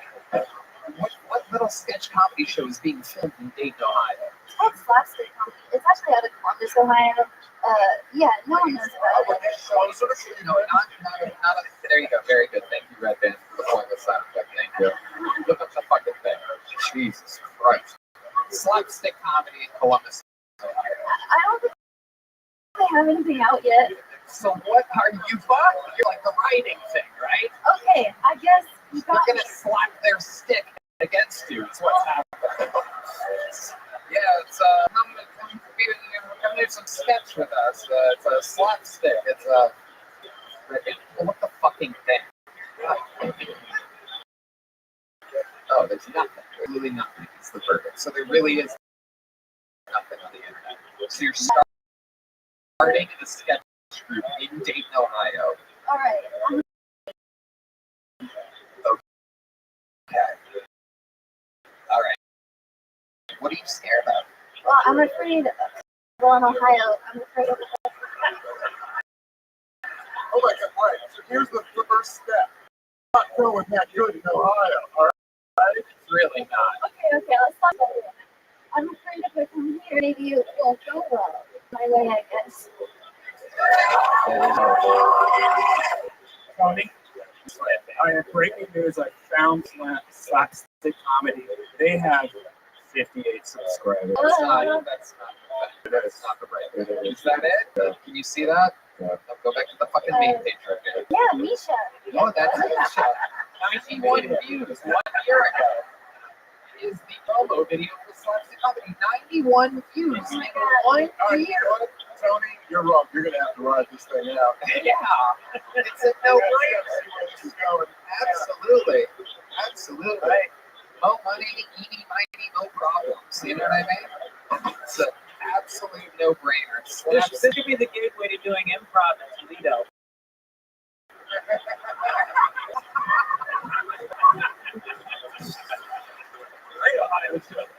What little sketch comedy show is being filmed in Dayton, Ohio? It's called Slapstick Comedy. It's actually out of Columbus, Ohio. Yeah, no one knows about it. No, not there you go. Very good. Thank you, Red Band, for the pointless sound effect. Thank you. Look up the fucking thing. Jesus Christ. Slapstick comedy in Columbus, Ohio. I don't think they have anything out yet. So what are you fucking? You're like the writing thing, right? Okay, I guess you They're got gonna slap their stick against you. It's what's happening. Yeah, it's come do some sketch with us. It's a slapstick. It's a what the fucking thing? Oh, there's nothing. There's really nothing. It's the verdict. So there really is nothing on the internet. So you're starting a sketch group in Dayton, Ohio. all right. Okay. All right. What are you scared of? Well, I'm afraid. Well, in Ohio, I'm afraid of. Oh my God! All right. So here's the first step. Not going that good in Ohio. All right. It's really not. Okay, let's talk about it. I'm afraid if I come here, maybe it won't go well. My way, I guess. Tony, I have breaking news. I found Slapstick Comedy. They have 58 subscribers. That's not the right. Is that it? Can you see that? Yeah. Now go back to the fucking main page right there. Yeah, Misha. Oh, that's Misha. 91 views 1 year ago. Is the promo video for Slapstick Comedy. 91 views in 1 year. Tony, you're wrong. You're gonna have to ride this thing out. Yeah. It's a no-brainer. Absolutely. Absolutely. No money, eeny, miny, no problems. You know what I mean? It's an absolute no-brainer. This could be the gateway to doing improv in Toledo.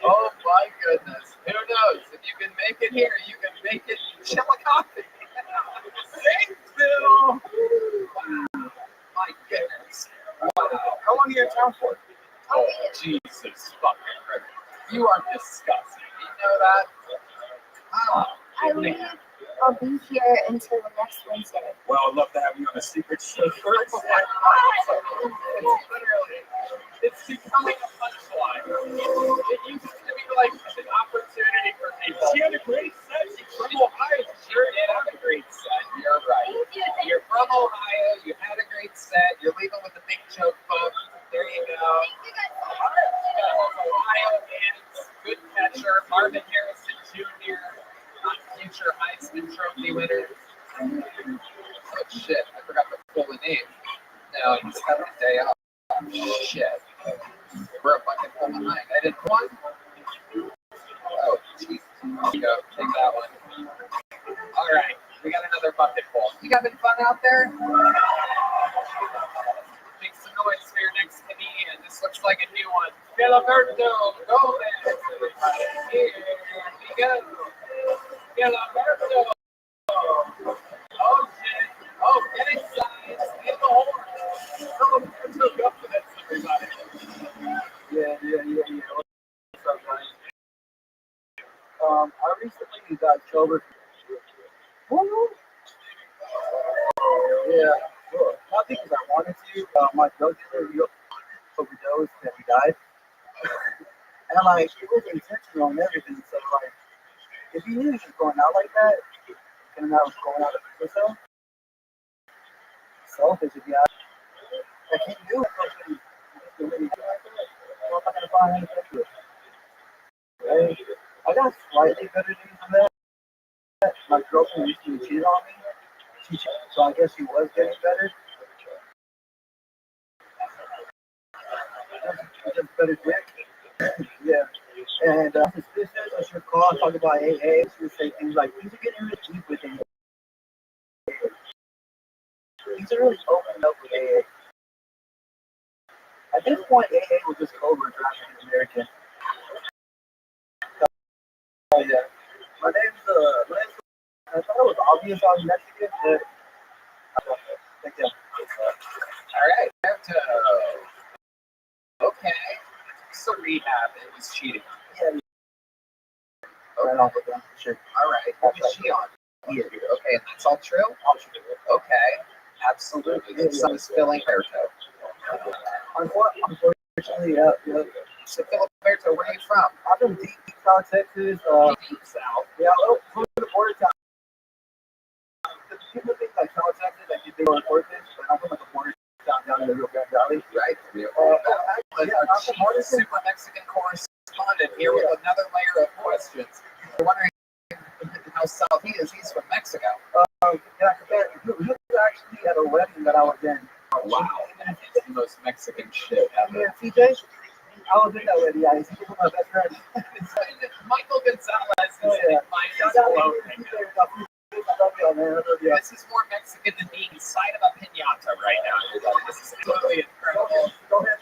Oh my goodness. Who knows? If you can make it here, you can make it in Chillicothe. Thank you. Wow. My goodness. Wow. How long are you in town for? Oh, Jesus fucking Christ. You are disgusting. You know that? Oh, I leave. I'll be here until next Wednesday. Well, I'd love to have you on a secret show. It's becoming a punchline. It used to be like an opportunity for people. She had a great set. She's from Ohio. She did have a great set. You're right. You're from Ohio. You had a great set. You're leaving with a big joke book. There you go. Ohio fans, good catcher, Marvin Harrison Jr., future Heisman Trophy winner. Oh shit, I forgot to pull the name. No, he's got the day off. Shit. We're a fucking pull behind. I did one. Oh, jeez. There you go. Take that one. All right. We got another bucket full. You having fun out there? Make some noise for your next comedian. This looks like a new one. Filiberto Gomez. Everybody. Here we go. Filiberto. Oh, shit. Oh, get excited. Get the horn. Filiberto Gomez, everybody. Yeah. What's up, guys? I recently got sober. Yeah, sure. Not because I wanted to. My drug dealer, he overdosed and he died. And like, it was intentional and everything. So like, if he knew he was going out like that, and I was going out of himself, selfish if you ask. I can't do something. I'm not gonna find anything to it. Hey, I got slightly better news than that. My girlfriend recently cheated on me. So I guess he was getting better. Just better quick. Yeah. And suspicious, I should call and talk about AA. She would say things like, things are getting really deep with AA. Things are really opening up with AA. At this point, AA was just Cobra driving an American. Oh, yeah. My name's, I thought it was obvious I was Mexican, but thank you. All right, okay. So rehab, it was cheating. Yeah. Right off with them, for sure. All right, what was she on? Yeah. Okay, and that's all true? All true. Okay, absolutely. The sun is filling her toe. Unfortunately, yeah. So, Filiberto, where are you from? I'm from deep South Texas. Deep South. Yeah, a little close to the border town. People think like South Texas, like they don't report this, but I'm from like a border town down in the Rio Grande Valley. Right. Our chief super Mexican correspondent here with another layer of questions. We're wondering how South he is. He's from Mexico. Yeah, he was actually at a wedding that I was in. Oh, wow. It's the most Mexican shit ever. Yeah, CJ, I was in that wedding. Yeah, he's my best friend. Michael Gonzalez is in my This is more Mexican than being inside of a piñata right now. This is totally incredible. Go ahead.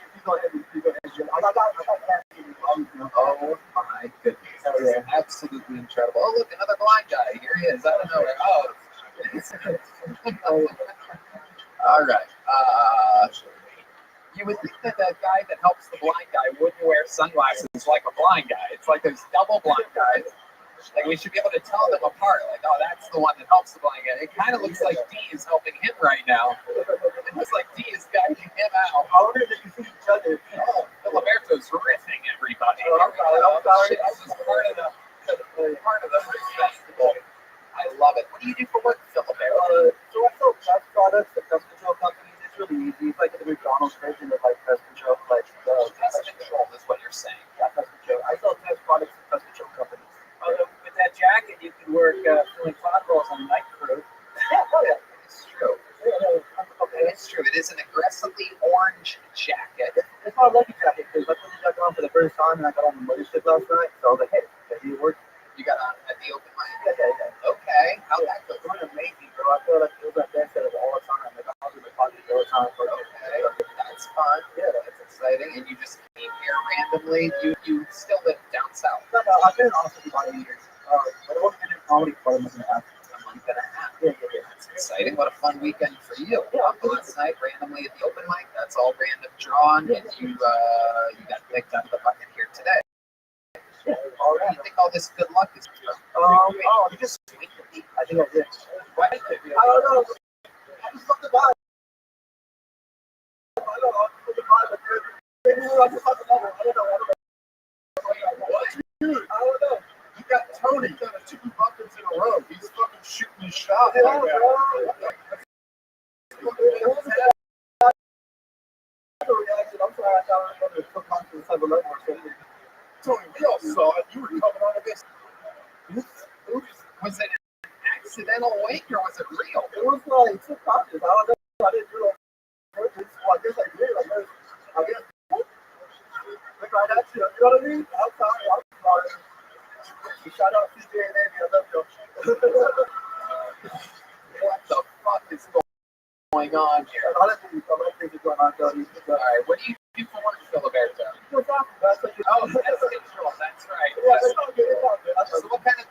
Oh my goodness. Oh, yeah. Absolutely incredible. Oh, look, another blind guy. Here he is. I don't know. Oh. All right. You would think that the guy that helps the blind guy wouldn't wear sunglasses like a blind guy. It's like there's double blind guys. Like we should be able to tell them apart. Like, oh, that's the one that helps the blind guy. It kind of looks like D is helping him right now. It looks like D is guiding him out. I wonder if they can see each other. Oh, Filiberto's riffing everybody. Oh, I'm sorry. This is part of the festival. I love it. What do you do for work, Filiberto? So I sell pest products to pest control companies. It's really easy. It's like the McDonald's version of like pest control. Like Pest control is what you're saying. Yeah, pest control. I sell pest products to pest control companies. With that jacket, you could work filling potholes on the night crew. Yeah, oh yeah. It's true. It's true. It is an aggressively orange jacket. It's my lucky jacket because I put the jacket on for the first time and I got on the mothership last night. So I was like, hey, can you work? You got on at the open mic? Yeah. Okay. How'd that go? It was amazing, bro. I feel like it was like that set all the time. Like I was in the pocket all the time. Okay. That's fun. Yeah, that's exciting. And you just came here randomly. You still live down south? No, I've been in Austin for about 8 years. But I wasn't in comedy for a month and a half. Yeah. That's exciting. What a fun weekend for you. Yeah. Last night, randomly at the open mic. That's all random drawn, and you got picked out of the bucket here today. Yeah. Where do you think all this good luck is from? You just sweet to me. I think I did. What? I don't know. I just fucking vibe. I don't know. Dude, I don't know. You got Tony kind of 2 buckets in a row. He's fucking shooting his shot. I'm sorry, I thought I was going to put on to the type of level or something. Tony, we all saw it. You were coming on this. Was it an accidental wink or was it real? It was like subconscious. I don't know. I didn't do it. Well, I guess I did. I guess. Look right at you. You know what I mean? I'm sorry. Shout out CJ and Andy. I love you. What the fuck is going on here? A lot of things are going on, Tony. All right, what do you do for work, Filiberto? What's up? Oh, that's control. That's right. Yeah, it's all good. It's all good. So what kind of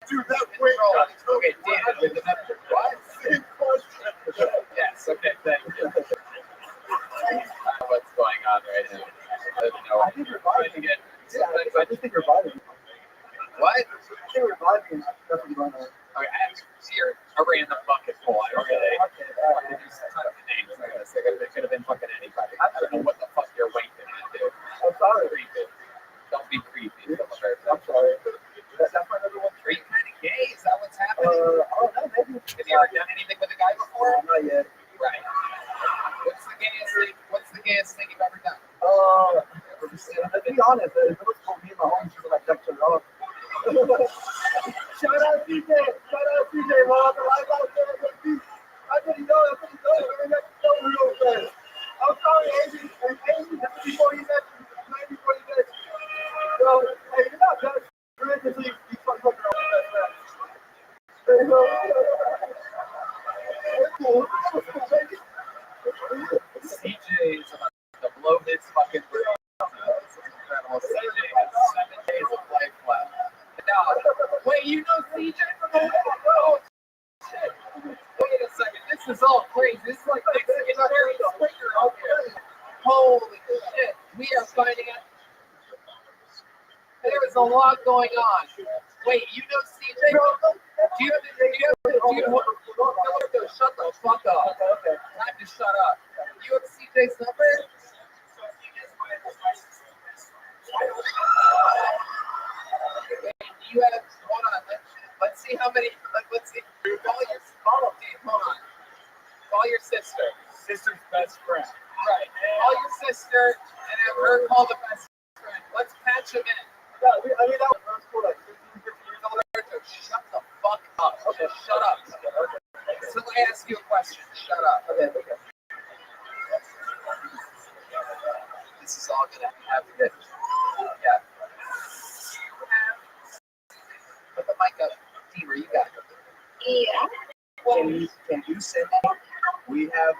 Dude, that wing got okay, Dan, with the what? same question. Yes, okay, thank you. What's going on right now? I don't know. I think you're vibing. Yeah, I just think you're vibing. What? I think you're vibing. That's what's going on. Okay, I have here a random bucket full. I don't really. Okay. There's a ton of names. I gotta say, it could have been fucking anybody. I don't know what the fuck you're winking at, dude. I'm sorry. Creepy. Don't be creepy. I'm sorry. That's my number one Are you kind of gay? Is that what's happening? Oh, no, maybe. Have you ever done anything with a guy before? Not yet. Right. What's the gayest thing you've ever done? To be honest, it was for me and my homies just like that shit off. Shout out CJ, Rob, the life out there. CJ is about to blow his fucking brain. This is incredible. CJ has 7 days of life left. Now, wait, you know CJ from the oh, shit. Wait a second. This is all crazy. This is like Mexican Jerry Springer out here. Holy shit. We are finding out. There is a lot going on. Wait, you know CJ? Do you shut the fuck up. Time to shut up. You have CJ's number? You have, hold on, let's see how many, let's see. Call your, hold on. Call your sister. Sister's best friend. Right. Call your sister and have her call the best friend. Let's patch him in. Yeah, I mean, that was cool, like 15, 50 years old. Shut the fuck up. Okay, shut up. So I ask you a question. Shut up. Okay. This is all gonna have to. Yeah. Put the mic up. Deaver, you got it. Yeah. Can you send it? We have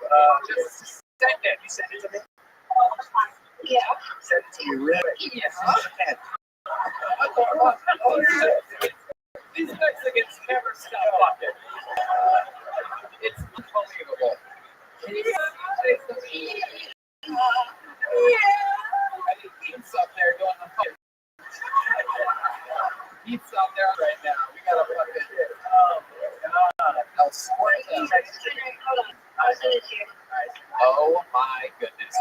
Just send it. you send it to me? Yeah. Send it to me really quick. Yeah. Oh, shit. These Mexicans never stop fucking. It's unbelievable. Can you say something? I think Pete's up there doing the fucking. Pete's up there right now. We gotta fucking. I'll squirt him. Hold on. I'll send it to you. Oh my goodness.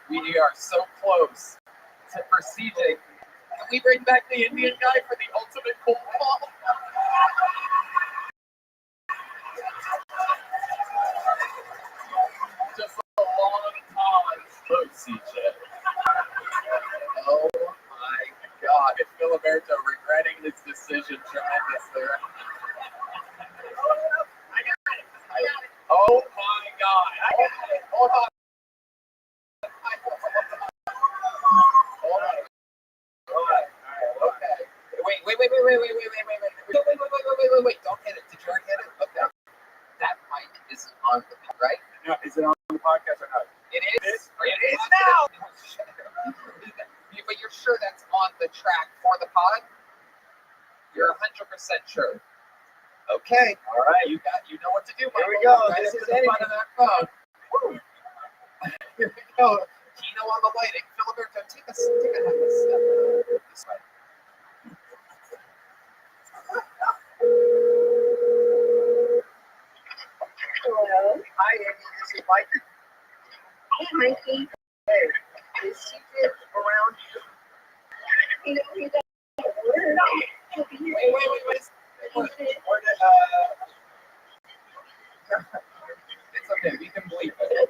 We are so close to for CJ. Can we bring back the Indian guy for the ultimate cold call? Just a long pause. Oh, CJ. Oh my God. Is Filiberto regretting his decision tremendously? Oh my God. Hold on. Okay. Wait. Don't hit it. Did you already hit it? Okay. That mic isn't on the right? No, is it on the podcast or not? It is. It is now. But you're sure that's on the track for the pod? You're 100% sure. Okay. All right. You know what to do. Here we go. Right This to is the it. front of that phone. Woo. Here we go. Kino on the lighting. Filiberto, take a half a step this way. Hello. Hi, Amy. This is Mikey. Hey, Mikey. Hey, is CJ around? You know, he's at work. He'll be here. Wait. Where did, It's okay. We can bleep it.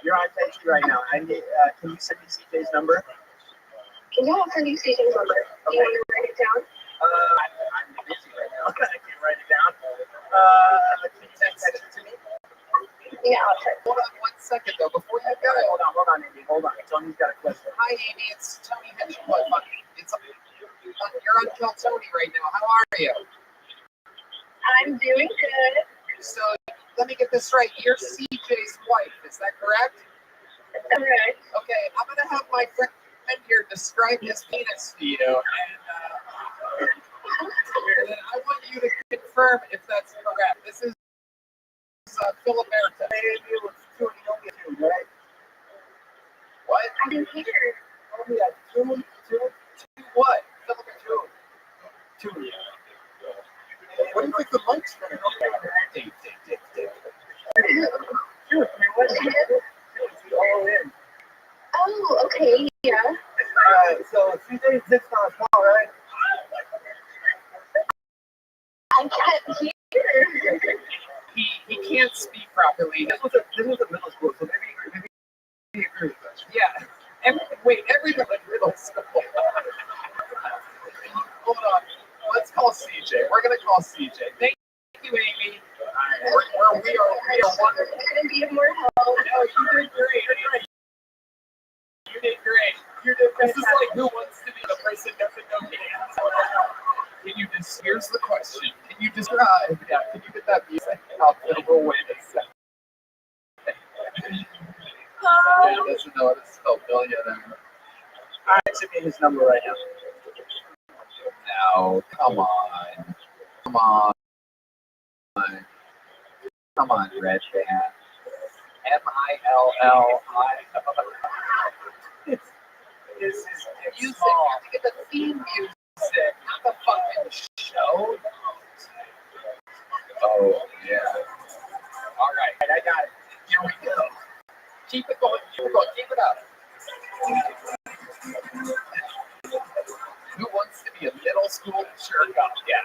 you're on text right now. I need. Can you send me CJ's number? Can you offer me CJ's number? Do you want to write it down? I'm busy right now. I can't write it down. Can you text it to me? Yeah, I'll try. Hold on 1 second, though. Before you go. Hold on, Amy. Hold on. Tony's got a question. Hi, Amy. It's Tony Hedgeput. You're on Kill Tony right now. How are you? I'm doing good. So, let me get this right. You're CJ's wife. Is that correct? All right. Okay. I'm going to have my friend here describe his penis to you. And then I want you to confirm if that's correct. This is Filiberto. Right? What? I didn't hear. Oh, yeah. Two. What? Filiberto. Two. What do you think the mic's going to Ding. What's it? all in? Oh, okay. Yeah. So CJ sits on a call, right? I can't hear. He can't speak properly. This was a middle school, so maybe he agrees with us. Yeah. Everybody in middle school. Hold on. Let's call CJ. We're gonna call CJ. Thank you, Amy. We are wonderful. Couldn't be of more help. No, you did great. You did great. This is like Who Wants to Be the Person Doesn't Know the Answer. Can you just, here's the question. Can you describe, yeah, can you get that music out there? We'll wait a second. He doesn't know how to spell billionaire. All right, send me his number right now. No, come on. Come on. Come on, Red Band. M-I-L-L-I. This is Music. You have to get the theme music, not the fucking show. Oh, yeah. All right, I got it. Here we go. Keep it going. Keep it going. Keep it up. Who wants to be a middle school jerk up? Yeah.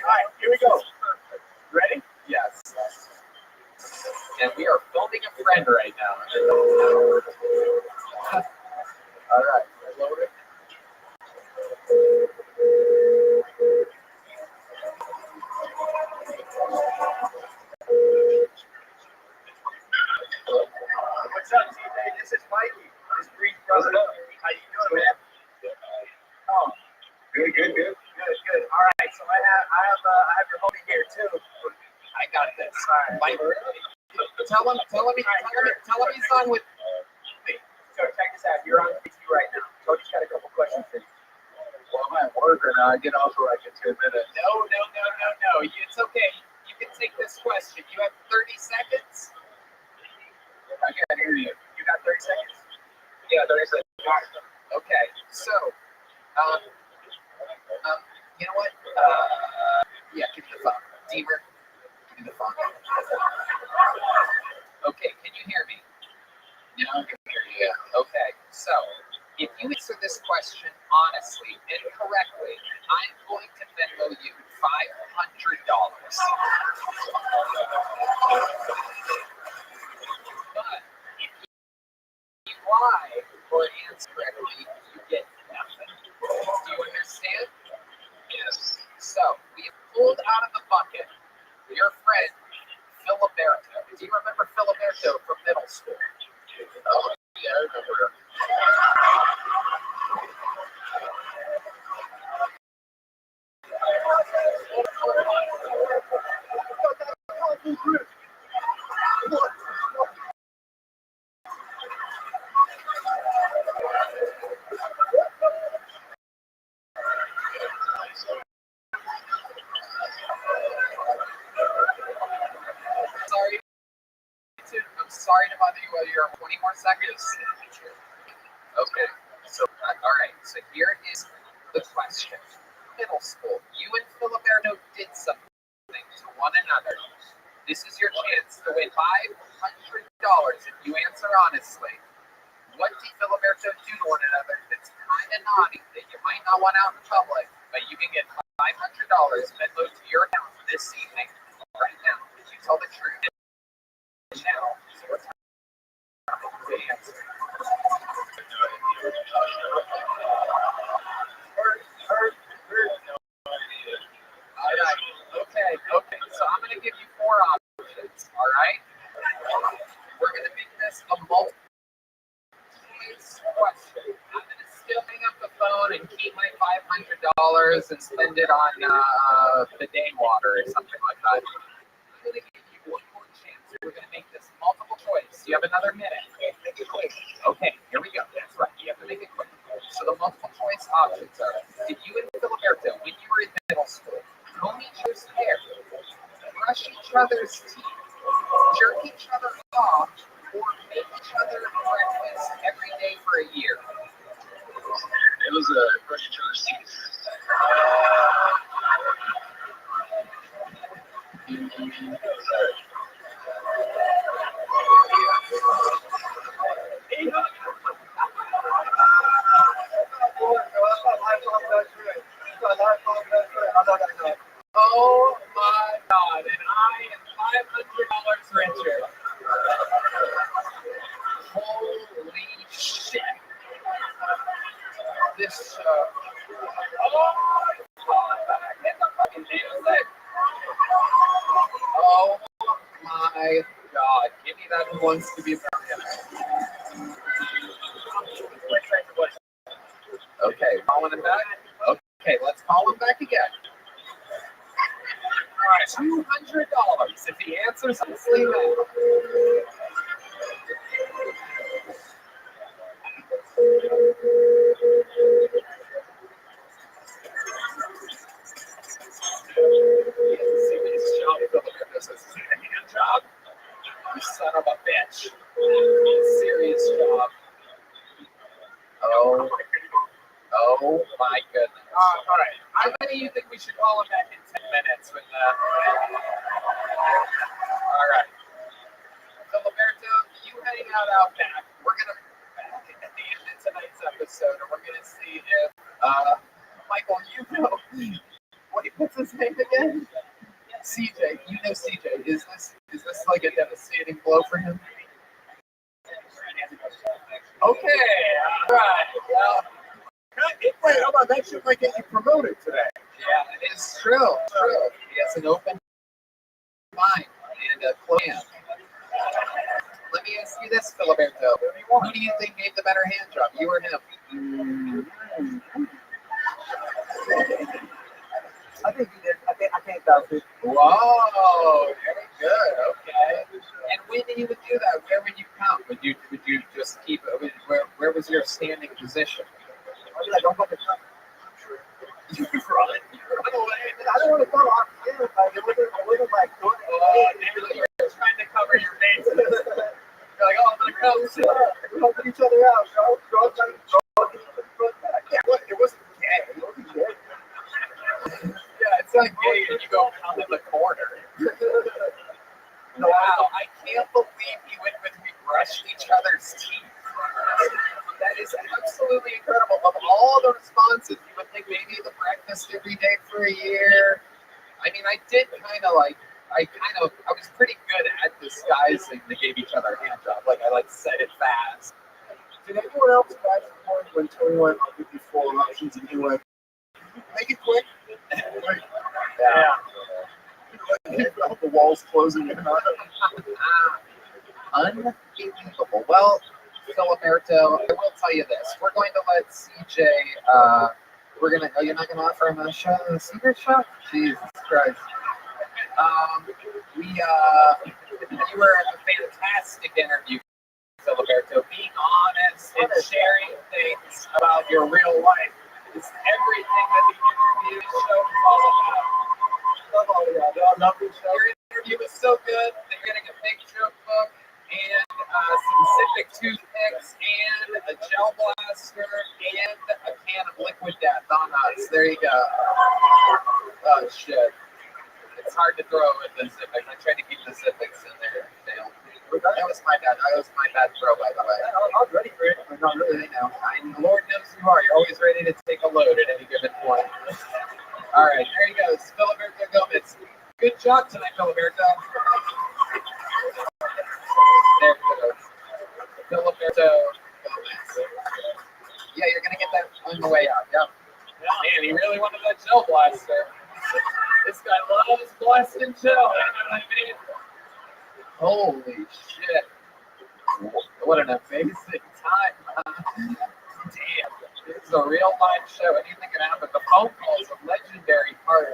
all right, here we go. Ready? Yes. And we are filming a friend right now. All right. Load it. What's up, TJ? This is Mikey. This is Bree's brother. How you doing, man? Oh, Good. good. All right, so I have your homie here too. I got this. Mike, tell him he's on with. So check this out. You're on TV right now. Cody's got a couple questions for you. Well, I'm at work right now. I get off for like 2 minutes. No. It's okay. You can take this question. You have 30 seconds. I can't hear you. You got 30 seconds? Yeah, 30 seconds. Okay, so, you know what? Yeah, give me the phone. Deemer, give me the phone. Okay, can you hear me? Yeah, I can hear you. Yeah. Okay, so, if you answer this question honestly and correctly, I'm going to Venmo you $500. But if you lie or answer correctly, you get nothing. Do you understand? Yes. So, we have pulled out of the bucket your friend, Filiberto. Do you remember Filiberto from middle school? Oh, yeah, I remember. I'm sorry to bother you while you're 20 more seconds. Okay, so, all right, so here is the question. Middle school, you and Filiberto did something to one another. This is your chance to win $500 if you answer honestly. What did Filiberto do to one another that's kind of naughty that you might not want out in public, but you can get $500 Venmo to your account this evening, right now, if you tell the truth. Now, so what's the answer? All right. Okay. So I'm going to give you 4 options. All right. We're going to make this a multiple choice question. I'm going to still hang up the phone and keep my $500 and spend it on bidet water or something like that. I'm going to give you one more chance. We're going to make this multiple choice. You have another minute. Make it quick. Okay, here we go. That's right. You have to make it quick. So the multiple choice options are: did you and Filiberto, when you were in middle school, comb each other's hair, brush each other's teeth, jerk each other off, or make each other breakfast every day for a year? It was brush each other's teeth. Oh my God, and I am $500 richer. Holy shit. This hit the fucking music. Oh my God, give me that who wants to be a millionaire. calling him back? Okay, let's call him back again. All right, $200 if he answers honestly now. Serious job, Philip. This is a hand job. You son of a bitch. Serious job. Oh my goodness. All right. How many do you think we should call him back in 10 minutes? All right. Filiberto, you hang out back. We're going to back at the end of tonight's episode, and we're going to see if, Michael, you know, what's his name again? CJ. You know CJ. Is this like a devastating blow for him? Okay. All right. Well, Wait, how about that shit might get you promoted today? yeah, it is true. True. He has an open mind and a plan. Let me ask you this, Filiberto. Who do you think gave the better hand job, you or him? I think he did. I can't doubt it. Whoa, very good. Okay. And when you would do that, where would you come? Would you just keep it? Where was your standing position? I'd be like, don't fucking touch me. You run away. I don't want to go off the field. Like, it wasn't like doing it. You're trying to cover your bases. You're like, oh, I'm gonna go. We're helping each other out. Yeah, it wasn't gay. It wasn't gay. Yeah, it's not gay and you go come in the corner. Wow, I can't believe you went with we brushed each other's teeth. That is absolutely incredible. Of all the responses, you would think maybe the breakfast every day for a year. I mean, I was pretty good at disguising they gave each other a hand job. Like, I said it fast. Did anyone else catch the point when Tony went up with these 4 options and he went, make it quick? Yeah. The walls closing in on it. Unbelievable. Well, Filiberto, I will tell you this. We're going to let CJ, you're not going to offer him a secret shot? Jesus Christ. You were a fantastic interview, Filiberto. Being honest and sharing things about your real life is everything that the interview show is all about. Your interview was so good that you're getting a big joke book and some Civic toothpicks and a gel blaster and a can of liquid death on us. There you go. Oh shit. It's hard to throw with the Civics. I tried to keep the Civics in there. That was my bad. That was my bad throw, by the way. I was ready for it. I'm not really now. The Lord knows you are. You're always ready to take a load at any given point. All right, there he goes. Filiberto Gomez. Good job tonight, Filiberto. There he goes. Filiberto Gomez. Yeah, you're going to get that on the way out. Yep. Man, he really wanted that gel blaster. This guy loves blasting gel. You know what I mean? Holy shit. What an amazing time. Damn. This is a real live show. Anything can happen. The phone call is a legendary part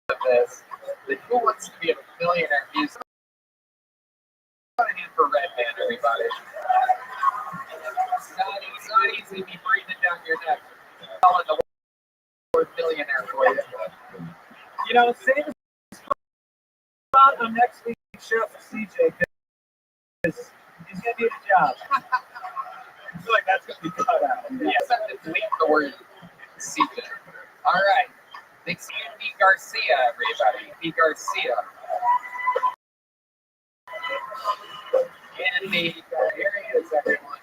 of this. The Who Wants to Be a Millionaire music. Put a hand for Redman, everybody. It's not easy to be breathing down your neck. Calling the word millionaire for you. You know, save a spot on next week's show for CJ because he's going to do the job. I feel like that's going to be cut out. Yes, I have to delete the word CJ. All right. Thanks, Andy Garcia, everybody. Andy Garcia. Andy, here he is, everyone.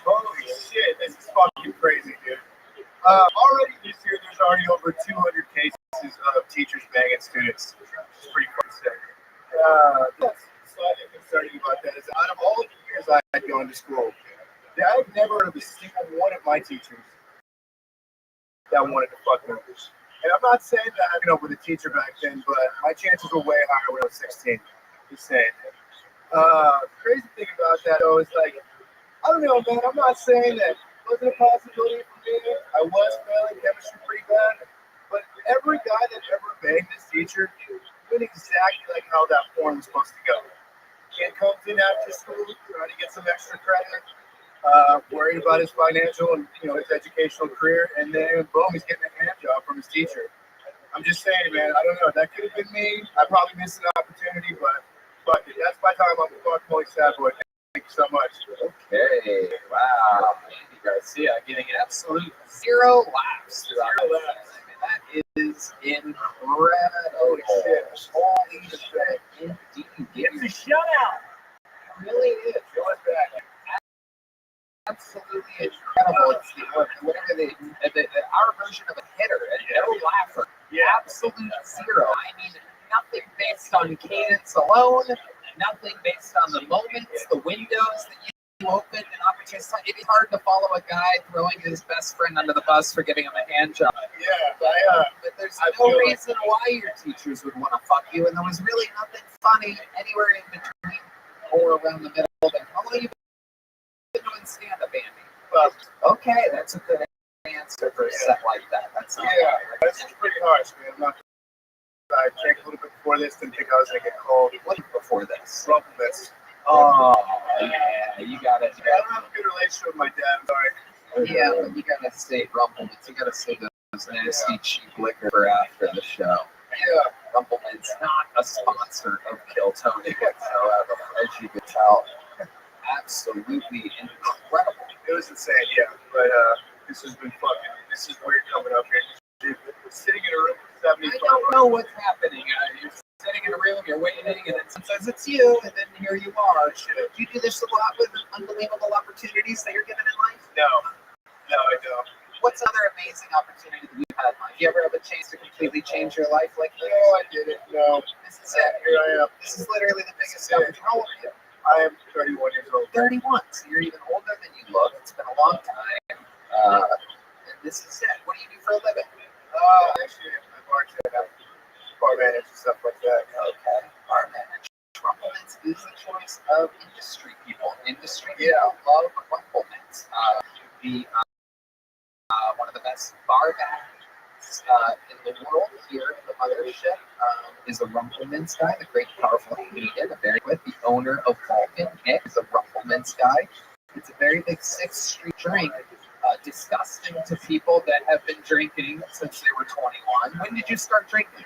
Holy shit, this is fucking crazy, dude. Already this year, there's already over 200 cases of teachers banging students. It's pretty fucking sick. That's slightly concerning about that is out of all the years I've gone to school, I've never heard of a single one of my teachers that wanted to fuck numbers. And I'm not saying that I've been up with a teacher back then, but my chances were way higher when I was 16. Just saying. Crazy thing about that though is like, I don't know, man. I'm not saying that wasn't a possibility for me. I was failing chemistry pretty bad, but every guy that ever begged his teacher knew exactly like how that form was supposed to go. Kid comes in after school, trying to get some extra credit, worried about his financial and his educational career, and then boom, he's getting a hand job from his teacher. I'm just saying, man. I don't know. That could have been me. I probably missed an opportunity, but fuck it. That's my time. I'm a guacamole sad boy. Thank you so much. Okay, wow. Andy Garcia getting absolute 0 laughs throughout the laughs. I mean, that is incredible. Holy shit. Holy shit. Indeed. It's a shutout. It really is. Show us back. Absolutely incredible. It's whatever our version of a hitter, a no laugher. Absolute 0. I mean, nothing based on cadence alone, nothing based on the moments, the windows that you open, and opportunities. It'd be hard to follow a guy throwing his best friend under the bus for giving him a hand job. Yeah, but there's no reason why your teachers would want to fuck you, and there was really nothing funny anywhere in between or around the middle of it. Although you've been doing stand-up, Andy. Well, okay, that's a good answer for a set like that. That's that's pretty harsh, man. I drank a little bit before this, didn't think I was gonna get cold. What before this? Rumplements. Oh, yeah, you got it. I don't have a good relationship with my dad. I'm sorry. Yeah, but you gotta say Rumplements. You gotta say those nasty cheap liquor for after the show. Yeah. Rumplements not a sponsor of Kill Tony whatsoever, as you can tell. Absolutely incredible. It was insane, yeah. But this has been fucking. This is weird coming up here. We're sitting in a room with 75. I don't know what's happening. You're sitting in a room, you're waiting, and it says it's you, and then here you are. Do you do this a lot with unbelievable opportunities that you're given in life? No, I don't. What's another amazing opportunity that you've had in life? Do you ever have a chance to completely change your life like this? No, I didn't. No. This is it. Here I am. This is literally the biggest opportunity. How old are you? I am 31 years old. 31. So you're even older than you look. It's been a long time. And this is it. What do you do for a living? Actually, I'm a bartender, bar manager, stuff like that. Okay. Bar manager. Rumplements is the choice of industry people. Industry people love Rumplements. One of the best bar backs in the world here in the mothership is a Rumplements guy, the great, powerful comedian, the owner of Vulcan. Nick is a Rumplements guy. It's a very big 6th Street drink, disgusting to people that have been drinking since they were 21. When did you start drinking?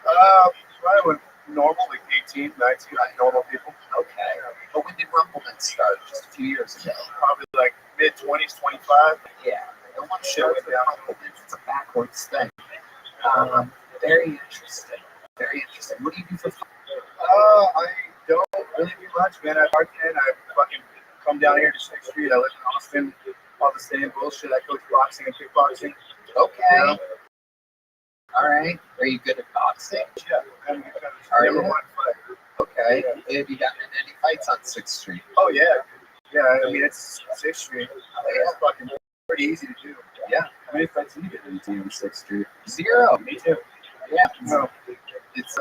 Probably when normal, like 18, 19, like normal people. Okay. But when did Rumplements start? Just a few years ago. Probably like mid-20s, 25. Yeah. No one shows with Rumplements. It's a backwards thing. Very interesting. Very interesting. What do you do for fun? I don't really do much, man. I bartend. I fucking come down here to 6th Street. I live in Austin. All the same bullshit. I coach boxing and kickboxing. Okay. All right. Are you good at boxing? Yeah. I'm never won a fight. Okay. Have you gotten in any fights on 6th Street? Oh, yeah. Yeah, I mean, it's 6th Street. It's fucking pretty easy to do. Yeah. How many fights did you get into on 6th Street? 0. Me too. Yeah. No. It's,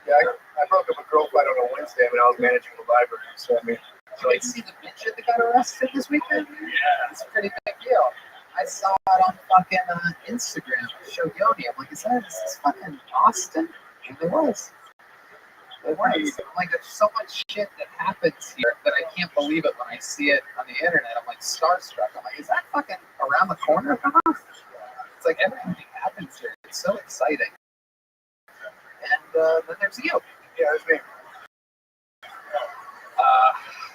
yeah, I broke up a girl fight on a Wednesday when I was managing the library. So, I mean, Did you see the midget that got arrested this weekend? Yeah. It's a pretty big deal. I saw it on fucking Instagram. Shogyoni. I'm like, is this fucking Austin? And it was. It was. I'm like, there's so much shit that happens here that I can't believe it when I see it on the internet. I'm like starstruck. I'm like, is that fucking around the corner from us? It's like everything happens here. It's so exciting. And then there's you. yeah, it's me.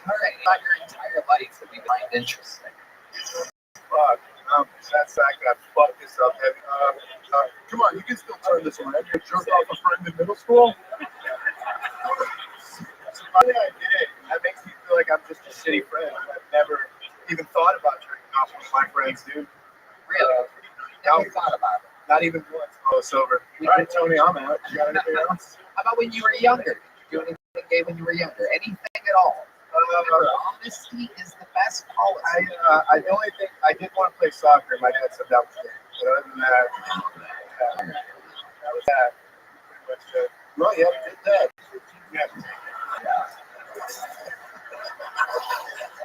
All right, not your entire life that we find interesting. Fuck. That fact that I fucked this up heavy. Come on, you can still turn this around. You jerked off a friend in middle school? So funny I did it. That makes me feel like I'm just a shitty friend. I've never even thought about jerking off one of my friends, dude. Really? Never thought about it. Not even once. Oh, it's over. All right, Tony, I'm out. You got anything else? How about when you were younger? Did you do anything gay when you were younger? Anything at all? Remember, honesty is the best policy. I the only thing I did want to play soccer. My dad said that was it. But other than that, that was that. Pretty much it. Well, yeah, we did that. Yeah.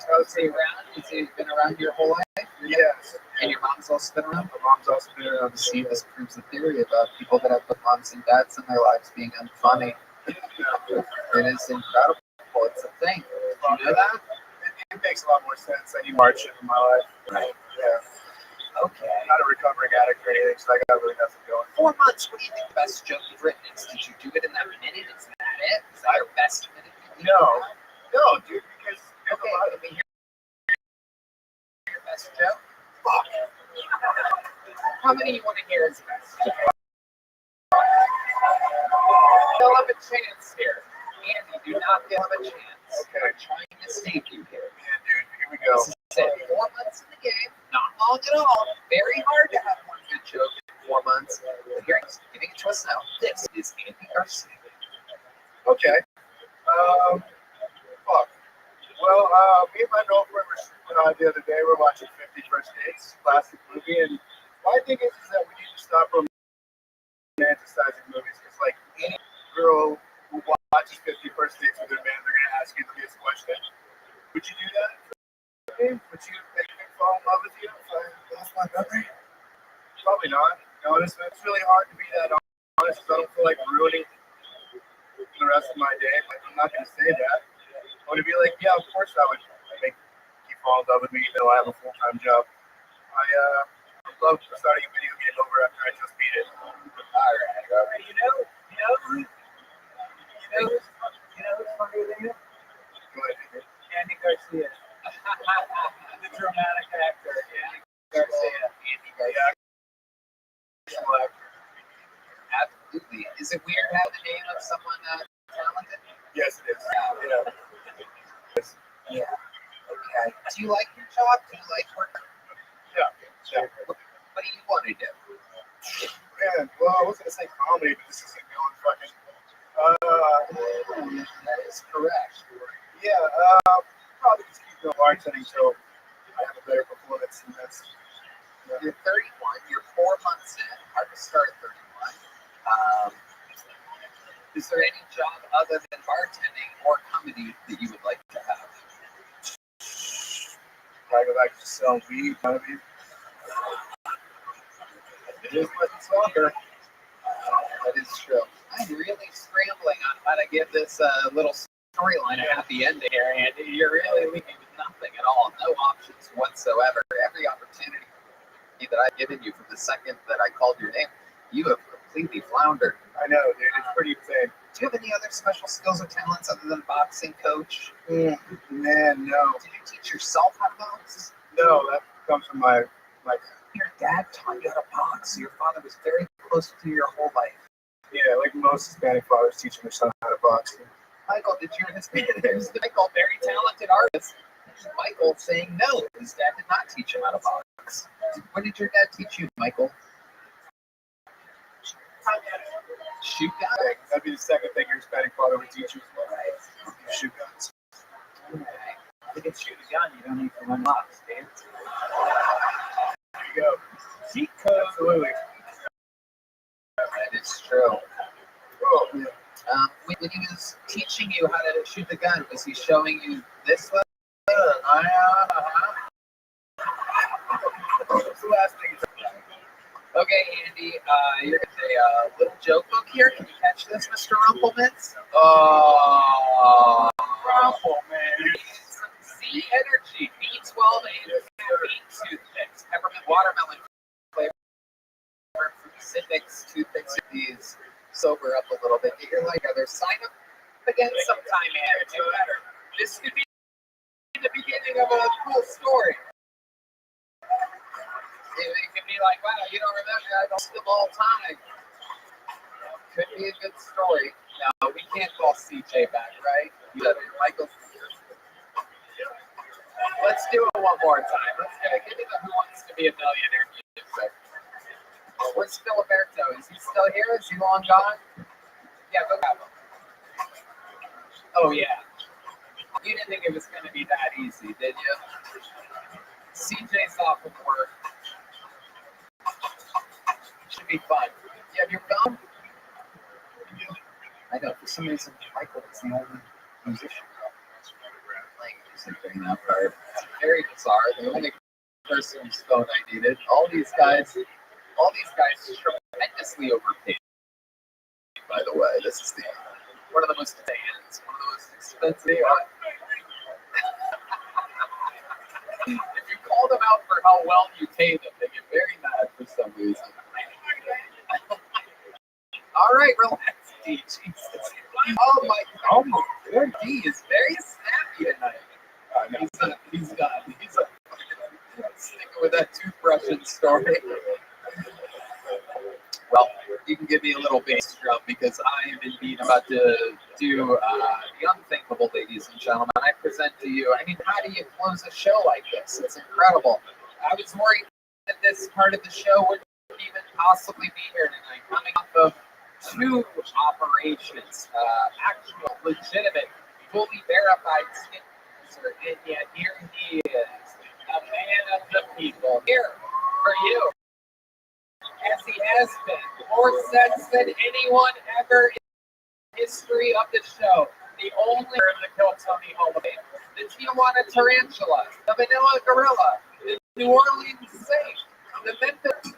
So, see, round Has he been around your whole life? Yes. And your mom's also been around? My mom's also been around. See, this proves the theory about people that have both moms and dads in their lives being unfunny. It is incredible. It's a thing. Did you know that? It makes a lot more sense than you march in my life. Right. Yeah. Okay. I'm not a recovering addict or anything, so I got really nothing going. 4 months. What do you think the best joke you've written is? Did you do it in that minute? Is that it? Is that your best minute? No, dude, because there's a Okay, lot let of me hear your best joke. fuck. How many you want to hear is best? Still have a chance here. Andy, do not give him a chance. Okay. I'm trying to save you here. Yeah, dude, here we go. This is it. 4 months in the game. Not long at all. Very hard to have one good joke in 4 months. But here, giving it to us now. This is Andy Garcia. Okay. Fuck. Well, me and my girlfriend were the other day. We're watching 50 First Dates, classic movie, and my thing is that we need to stop romanticizing movies because, like, any girl who watches 50 First Dates with her man, they're gonna ask you this question: would you do that for me? Would you make me fall in love with you if I lost my memory? Probably not. You know, it's really hard to be that honest. I don't feel like ruining the rest of my day. Like, I'm not gonna say that. I want to be like, yeah, of course I would make you fall in love with me, even though I have a full-time job. I love starting a video game over after I just beat it. All right, Robert. You know who's funnier than you? Go ahead. Andy Garcia. The dramatic actor, Andy Garcia. Andy Garcia. Absolutely. Is it weird having the name of someone talented? Yes, it is. Yeah. Okay. Do you like your job? Do you like work? Yeah. What do you want to do? Man, well, I was gonna say comedy, but this isn't going fucking. That is correct. Yeah. Probably just keep doing bartending until I have a better performance than this. You're 31. You're 4 months in. Hard to start at 31. Is there any job other than bartending or comedy that you would like to have? I go back to selling weed, maybe. It is much longer. That is true. I'm really scrambling on how to give this little storyline a happy ending here, and you're really leaving with nothing at all. No options whatsoever. Every opportunity that I've given you from the second that I called your name, you have completely floundered. I know, dude. It's pretty insane. Do you have any other special skills or talents other than boxing, coach? Man, no. Did you teach yourself how to box? No, that comes from my Your dad taught you how to box. Your father was very close to you your whole life. yeah, like most Hispanic fathers teaching their son how to box. Michael, did you there's Michael, very talented artist. Michael saying no, his dad did not teach him how to box. What did your dad teach you, Michael? Shoot guns. Yeah, that'd be the second thing your Hispanic father would teach you as well. Right. Shoot guns. Okay. You can shoot a gun, you don't need to unlock, Stan. There you go. Cheat code. Absolutely. That is true. Oh, yeah. When he was teaching you how to shoot the gun, was he showing you this way? What's the last thing? Okay, Andy, you're going to a little joke book here. Can you catch this, Mr. Rumplemans? Rumpleman. Z Energy, B12 and beet toothpicks, peppermint watermelon flavor from Civics toothpicks. These sober up a little bit. Get your light together. Sign up again sometime, Andy. This could be the beginning of a cool story. It could be like, wow, you don't remember, I don't see them all the time. Could be a good story. No, we can't call CJ back, right? You said it, Michael. Let's do it one more time. Let's give me the Who Wants to Be a Millionaire music. Where's Filiberto? Is he still here? Is he long gone? Yeah, go grab him. Oh, yeah. You didn't think it was going to be that easy, did you? CJ's off of work. Should be fun. You have your phone? I know, for some reason, Michael is the only musician playing music during that part. very bizarre. The only person whose phone I needed. All these guys tremendously overpaid. By the way, this is one of the most advanced, one of the most expensive. If you call them out for how well you pay them, they get very mad for some reason. All right, relax, D. Jesus. Oh my God, D is very snappy tonight. He's sticking with that toothbrushing story. Well, you can give me a little bass drum because I am indeed about to do the unthinkable, ladies and gentlemen. I present to you, I mean, how do you close a show like this? It's incredible. I was worried that this part of the show wouldn't even possibly be here tonight. Coming off of 2 operations, actual, legitimate, fully verified skin cancer, and yet here he is, a man of the people, here for you. As he has been, more sense than anyone ever in the history of the show. The only the Kill Tony holiday, the Tijuana Tarantula, the Manila Gorilla, the New Orleans Saint, the Memphis,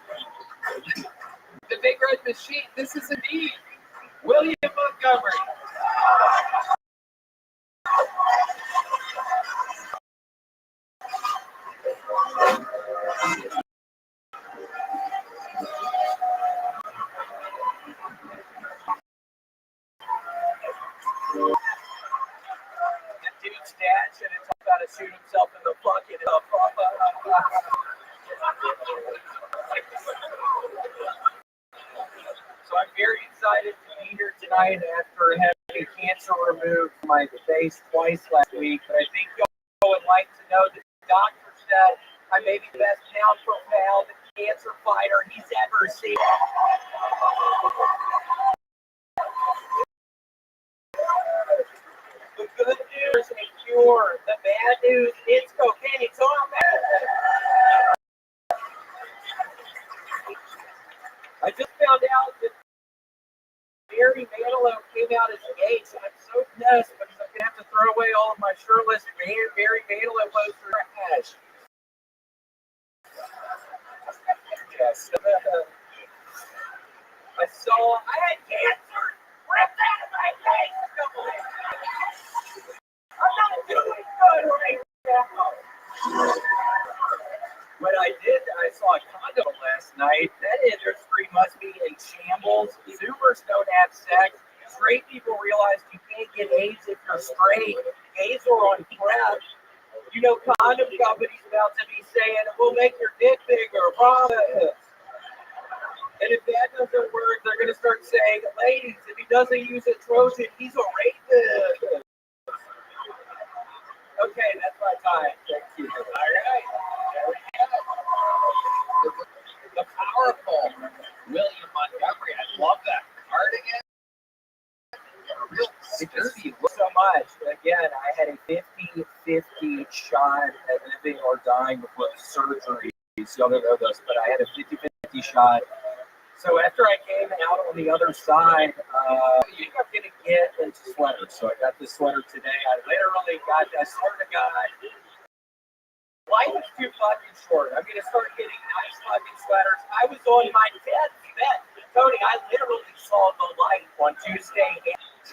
the Big Red Machine. This is indeed William Montgomery. Dude's dad should have told him how to shoot himself in the bucket. So I'm very excited to be here tonight after having cancer removed from my face twice last week. But I think y'all would like to know that the doctor said I may be the best pound for pound cancer fighter he's ever seen. The good news, a cure. The bad news, it's cocaine. So I just found out that Barry Manilow came out as gay, so I'm so pissed because I'm going to have to throw away all of my shirtless Barry Manilow posters. Yes. I had cancer ripped out of my face. I'm not doing good right now. What I did, I saw a condo last night. That industry must be in shambles. Zoomers don't have sex. Straight people realize you can't get AIDS if you're straight. Gays are on PrEP. You know, condom companies about to be saying, we'll make your dick bigger, promise. And if that doesn't work, they're going to start saying, ladies, if he doesn't use a Trojan, he's a rapist. Okay, that's my time. Thank you. All right. There we go. The powerful William Montgomery. I love that cardigan. Real security. So much. Again, I had a 50-50 shot at living or dying before surgery. Y'all don't know this, but I had a 50-50 shot. So after I came out on the other side, I think I'm going to get into sweaters. So I got this sweater today. I swear to God, life is too fucking short. I'm going to start getting nice fucking sweaters. I was on my bed. Tony, I literally saw the light on Tuesday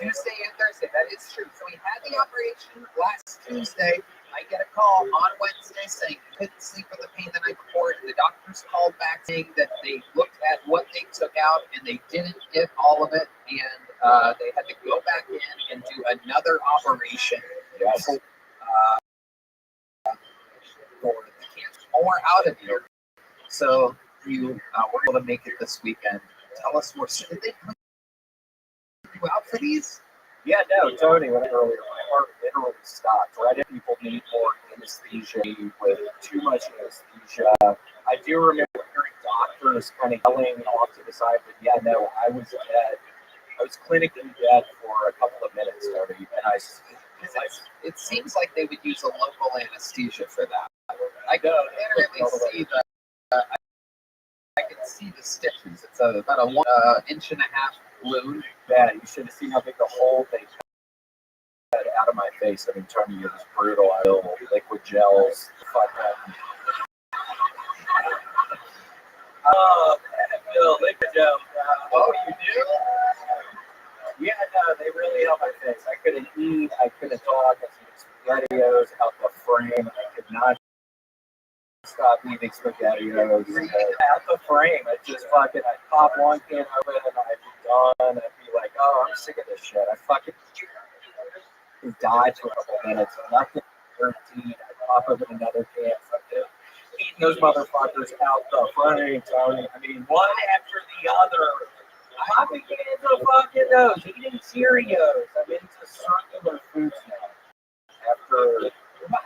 and Thursday. That is true. So we had the operation last Tuesday. I get a call on Wednesday saying I couldn't sleep with the pain the night before. The doctors called back saying that they looked at what they took out and they didn't get all of it, and they had to go back in and do another operation. Yes. For the cancer more out of you. So you were able to make it this weekend. Tell us more. So did they put you out for these? Yeah, no, Tony, when earlier, my heart literally stopped. Right? People need more anesthesia with too much anesthesia. I do remember hearing doctors kind of yelling off to the side, but yeah, no, I was dead. I was clinically dead for a couple of minutes, Tony, and it seems like they would use a local anesthesia for that. I can literally see I can see the stitches. It's about a 1.5 inch wound. Yeah, you should have seen how big the hole they cut out of my face. I mean, Tony, it was brutal. I know liquid gels. Fucking. Oh, liquid gels. Oh, you do? Yeah, no, they really helped my face. I couldn't eat. I couldn't talk. I was eating SpaghettiOs out the frame. I could not stop eating SpaghettiOs out the frame. I just fucking, I'd pop one can of it and I'd be done. I'd be like, oh, I'm sick of this shit. I fucking died for a couple minutes. Nothing. 13. I'd pop up in another can. Fucking eating those motherfuckers out the frame, Tony. I mean, one after the other. Popping cans of fucking those. Eating Cheerios. I'm into circular foods now. After, wow.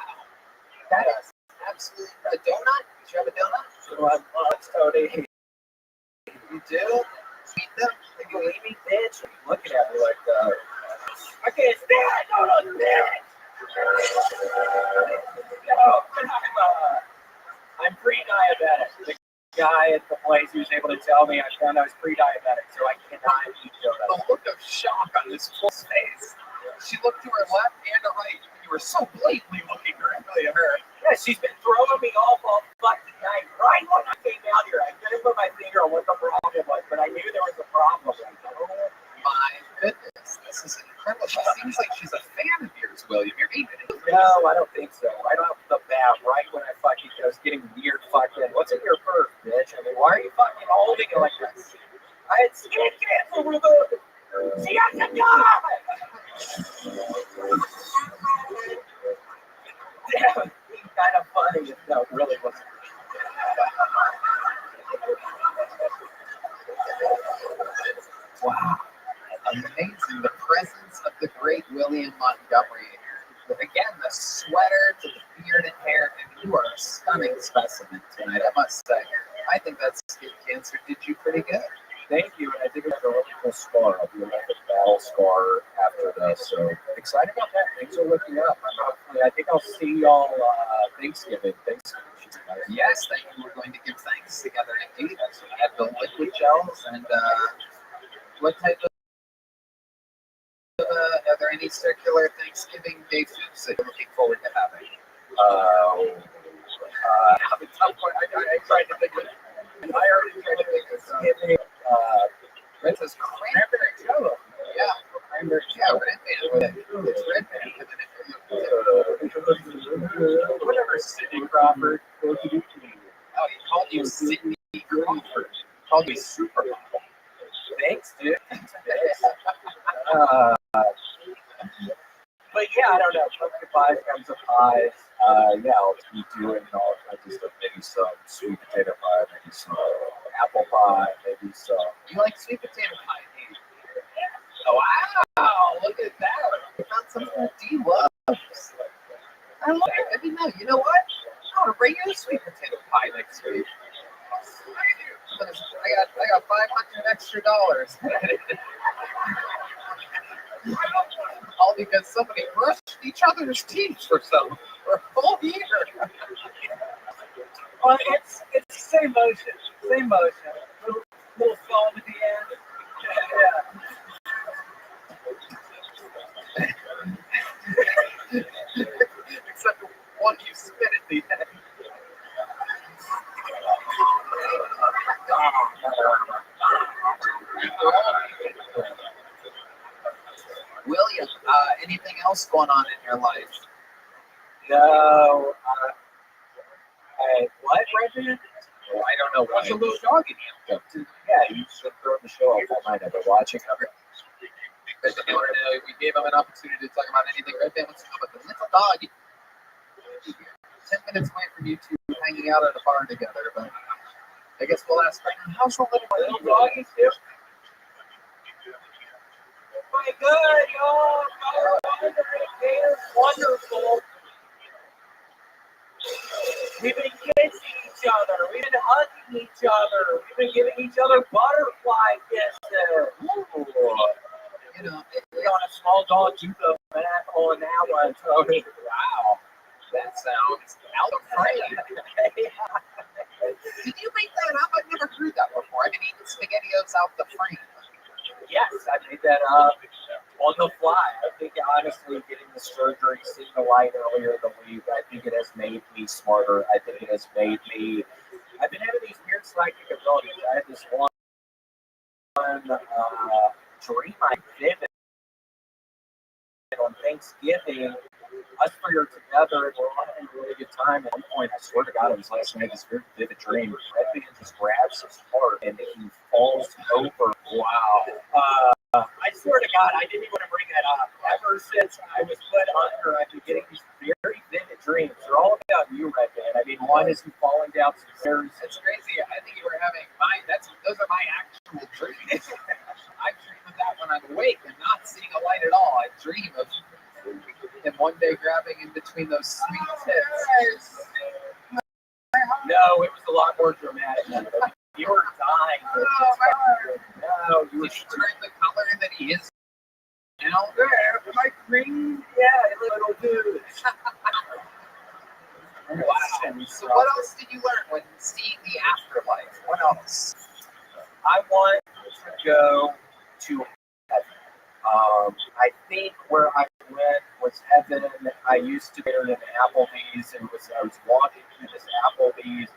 That is absolutely a donut. Did you have a donut? Tony. You do? Eat them? Can you believe me, bitch? Looking at me like, I can't stand on this. No, I'm pre-diabetic. The guy at the place who was able to tell me I found I was pre-diabetic, so I cannot eat donuts. The look of shock on this fool's face. She looked to her left and to right. You were so blatantly looking directly at her. Yeah, she's been throwing me off all fucking night. Right when I came out here, I couldn't put my finger on what the problem was, but I knew there was a problem. My goodness, this is incredible. She seems like she's a fan of yours, William. You're eating it. No, I don't think so. Right off the bat, right when I fucking was getting weird fucking, what's in your purse, bitch? I mean, why are you fucking holding it like this? I had skin cancer with her. She has to die! Damn, it's kind of funny if that really wasn't. Wow. Amazing. The presence of the great William Montgomery here. Again, the sweater to the bearded hair, and you are a stunning specimen tonight, I must say. I think that skin cancer did you pretty good. Thank you, and I think it was a really cool scar. I'll be like a battle scar after this, so excited about that. Things are looking up. I think I'll see y'all Thanksgiving. Yes, thank you. We're going to give thanks together indeed. So I have the liquid gels, and what type of are there any circular Thanksgiving Day foods that you're looking forward to having? The tough one. I tried to think of it. I already tried to think of Thanksgiving. It says cranberry jello. Yeah, cranberry jello. Red band. It's red band. Whatever, Sidney Crawford. Oh, he called you Sidney Crawford. He called you Super. Thanks, dude. But yeah, I don't know. Pumpkin pies, kinds of pies. Yeah, I'll be doing all kinds of stuff. Maybe some sweet potato pie, maybe some apple pie, maybe some. You like sweet potato pie, do you? Oh, wow, look at that. I found something that D loves. I love it. I didn't know. You know what? I want to bring you a sweet potato pie next week. I got $500 extra. All because somebody brushed each other's teeth for a whole year. Well, it's the same motion. Same motion. Little foam at the end. Yeah. Except one you spit at the end. William, anything else going on in your life? No. What, Reggie? Well, I don't know why. There's a little dog in here. Yeah, you should throw the show off all night. I've been watching it. We gave him an opportunity to talk about anything. Red Band wants to talk about the little dog. 10 minutes away from you two hanging out at a bar together, but I guess we'll ask them, how's your little doggy too? My God, y'all. Wonderful. We've been kissing each other. We've been hugging each other. We've been giving each other butterfly kisses. Ooh. You know, We got a small dog, you go back on that one, Tony. Wow. That sounds out of frame. Did you make that up? I've never heard that before. I've been eating SpaghettiOs out the frame. Yes, I made that up. on the fly. I think honestly, getting the surgery, seeing the light earlier in the week, I think it has made me smarter. I think it has made me. I've been having these weird psychic abilities. I had this one dream I vivid on Thanksgiving. Us three are together and we're all having a really good time. At one point, I swear to God, it was last night. This very vivid dream. Redman just grabs his heart and he falls over. Wow. I swear to God, I didn't even want to bring that up. Ever since I was put under, I've been getting these very vivid dreams. They're all about you, Redman. I mean, one is you falling down some stairs. It's crazy. I think you were having mine. Those are my actual dreams. I dream of that when I'm awake and not seeing a light at all. I dream of him one day grabbing in between those sweet tits. No, it was a lot more dramatic. You were dying. No, you were turning the color that he is now. Am I green? Yeah, little dude. Wow. So what else did you learn when seeing the afterlife? What else? I want to go to heaven. I think where I went was heaven. I used to go to an Applebee's and I was walking through this Applebee's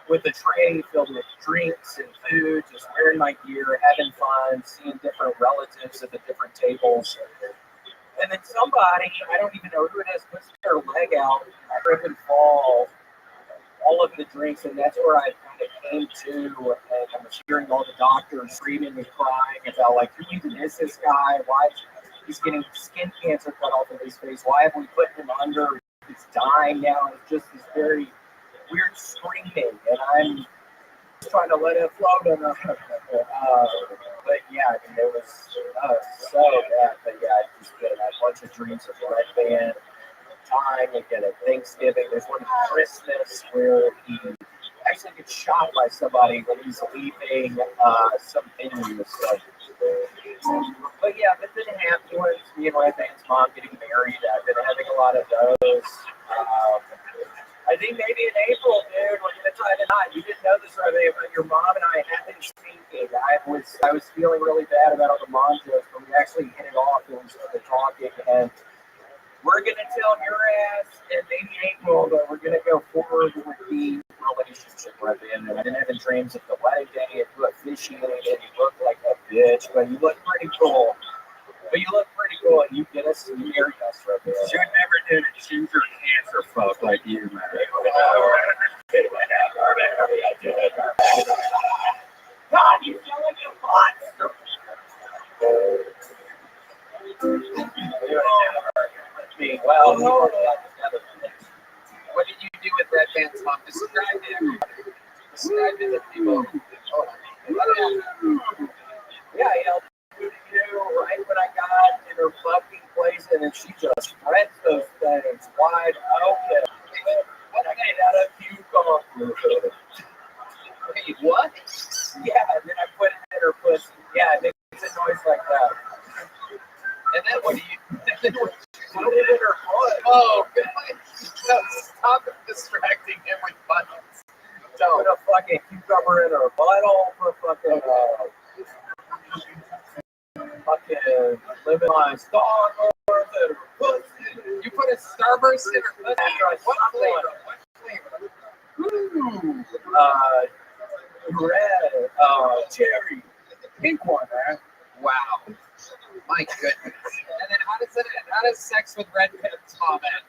with a tray filled with drinks and food, just wearing my gear, having fun, seeing different relatives at the different tables. And then somebody, I don't even know who it is, puts their leg out, trip and fall, all of the drinks, and that's where I kind of came to, and I was hearing all the doctors screaming and crying about, like, who even is this guy? Why he's getting skin cancer cut off of his face? Why have we put him under? He's dying now. It's just this very weird screaming, and I'm trying to let it float. But yeah, I mean, it was so bad. But yeah, I just had a bunch of dreams of Redman dying again at Thanksgiving. There's one at Christmas where he actually gets shot by somebody when he's leaving some venue. So. But yeah, I've been happy ones. Me and Redman's mom getting married. I've been having a lot of those. I think maybe in April, dude, we're gonna tie the knot. You didn't know this, Rabbi, but your mom and I have been speaking. I was feeling really bad about all the mom jokes, but we actually hit it off and we started talking. And we're gonna tell your ass in maybe April that we're gonna go forward with the relationship, Rabbi. And I've been having dreams of the wedding day and you officiated and you look like a bitch, but you look pretty cool. But you look pretty cool, and you married us, right there. Should never did a ginger cancer fuck like you, man. God, you sound like a monster. Well, what did you do with Redman's mom? Describe it, everybody. Describe it to people. Yeah, you right when I got in her fucking place, and then she just spreads those things wide open. What I get out of cucumber. Wait, what? Yeah, and then I put it in her pussy. Yeah, it makes a noise like that. And then what do you put it in her butt? Oh, good. No, stop distracting him with buttons. Put a fucking cucumber in her butthole, put fucking living on Starburst in her pussy. You put a Starburst in her pussy? What flavor? Ooh, red, cherry, pink one, man. Wow. My goodness. And then how does sex with Redman's mom end?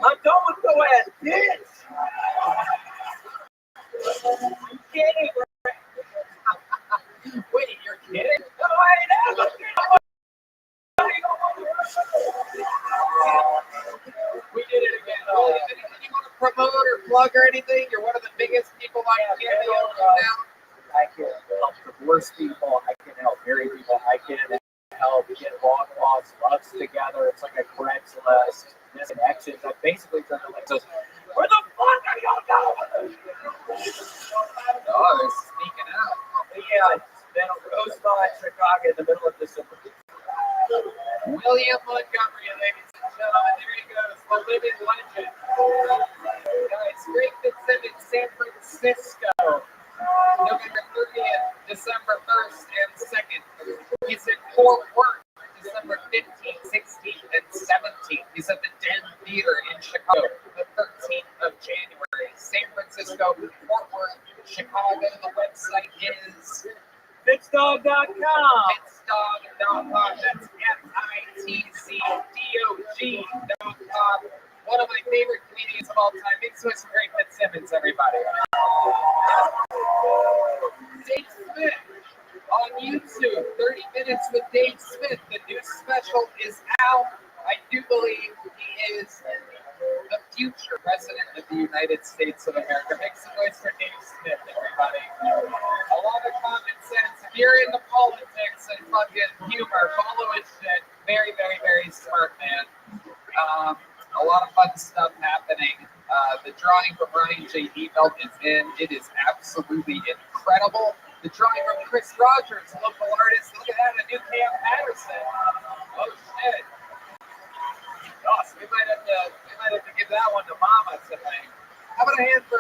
I'm done with no ass bitch. I'm kidding, bro. Wait, you're kidding? No, I ain't ever kidding. We did it again. Anything you want to promote or plug or anything? You're one of the biggest people on cameo now. I can help divorce people. I can help married people. I can help get long lost loves together. It's like a Craigslist. Misconnections. I basically done it like this. Where the fuck are y'all going? Oh, they're sneaking out. Yeah, it's been a Rothschild, Chicago in the middle of December. William Montgomery, ladies and gentlemen, there he goes, the living legend. Guys, great that's in San Francisco, November 30th, December 1st and 2nd. He's in Fort Worth, December 15th Francisco, Fort Worth, Chicago. The website is Fitzdog.com. Fitzdog.com. That's FITZDOG.com. One of my favorite comedians of all time. Big Swiss and Great Fitzsimmons, everybody. Dave Smith on YouTube. 30 Minutes with Dave Smith. The new special is out. I do believe he is the future president of the United States of America. Make some noise for Dave Smith, everybody. A lot of common sense. If you're into politics and fucking humor, follow his shit. Very, very, very smart man. A lot of fun stuff happening. The drawing from Ryan J. Evelt is in. It is absolutely incredible. The drawing from Chris Rogers, local artist. Look at that, a new Cam Patterson. Oh shit. Gosh, we might have to give that one to Mama tonight. How about a hand for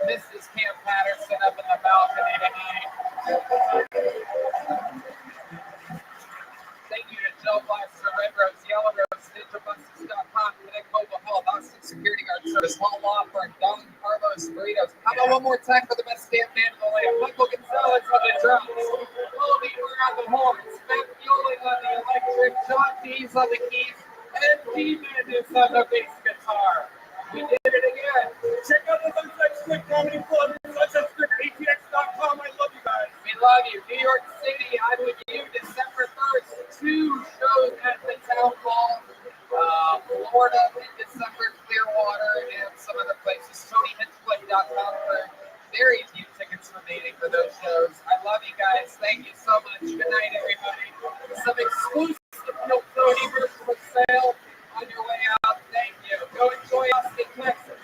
Mrs. Cam Patterson up in the balcony tonight? Thank you to Joe Blaster, Red Rose, Yellow Rose, NinjaBuses.com, Connect Mobile Health, Austin Security Guard Service, Hall Law Firm, Don Carlos Burritos. How about one more time for the best damn band in the land? Michael Gonzalez on the drums, Paul Beaver on the horns, Matt Fueling on the electric, John Dees on the keys, and D-Bandits on the bass guitar. We did it again. Check out the Sunset Strip Comedy Club, SunsetStripATX.com. I love you guys. We love you. New York City, I'm with you December 1st. 2 shows at the Town Hall. Florida in December, Clearwater, and some other places. TonyHitchcliff.com for very few tickets remaining for those shows. I love you guys. Thank you so much. Good night, everybody. Some exclusive Kill Tony merch for sale on your way out. Thank you. Go enjoy Austin, Texas.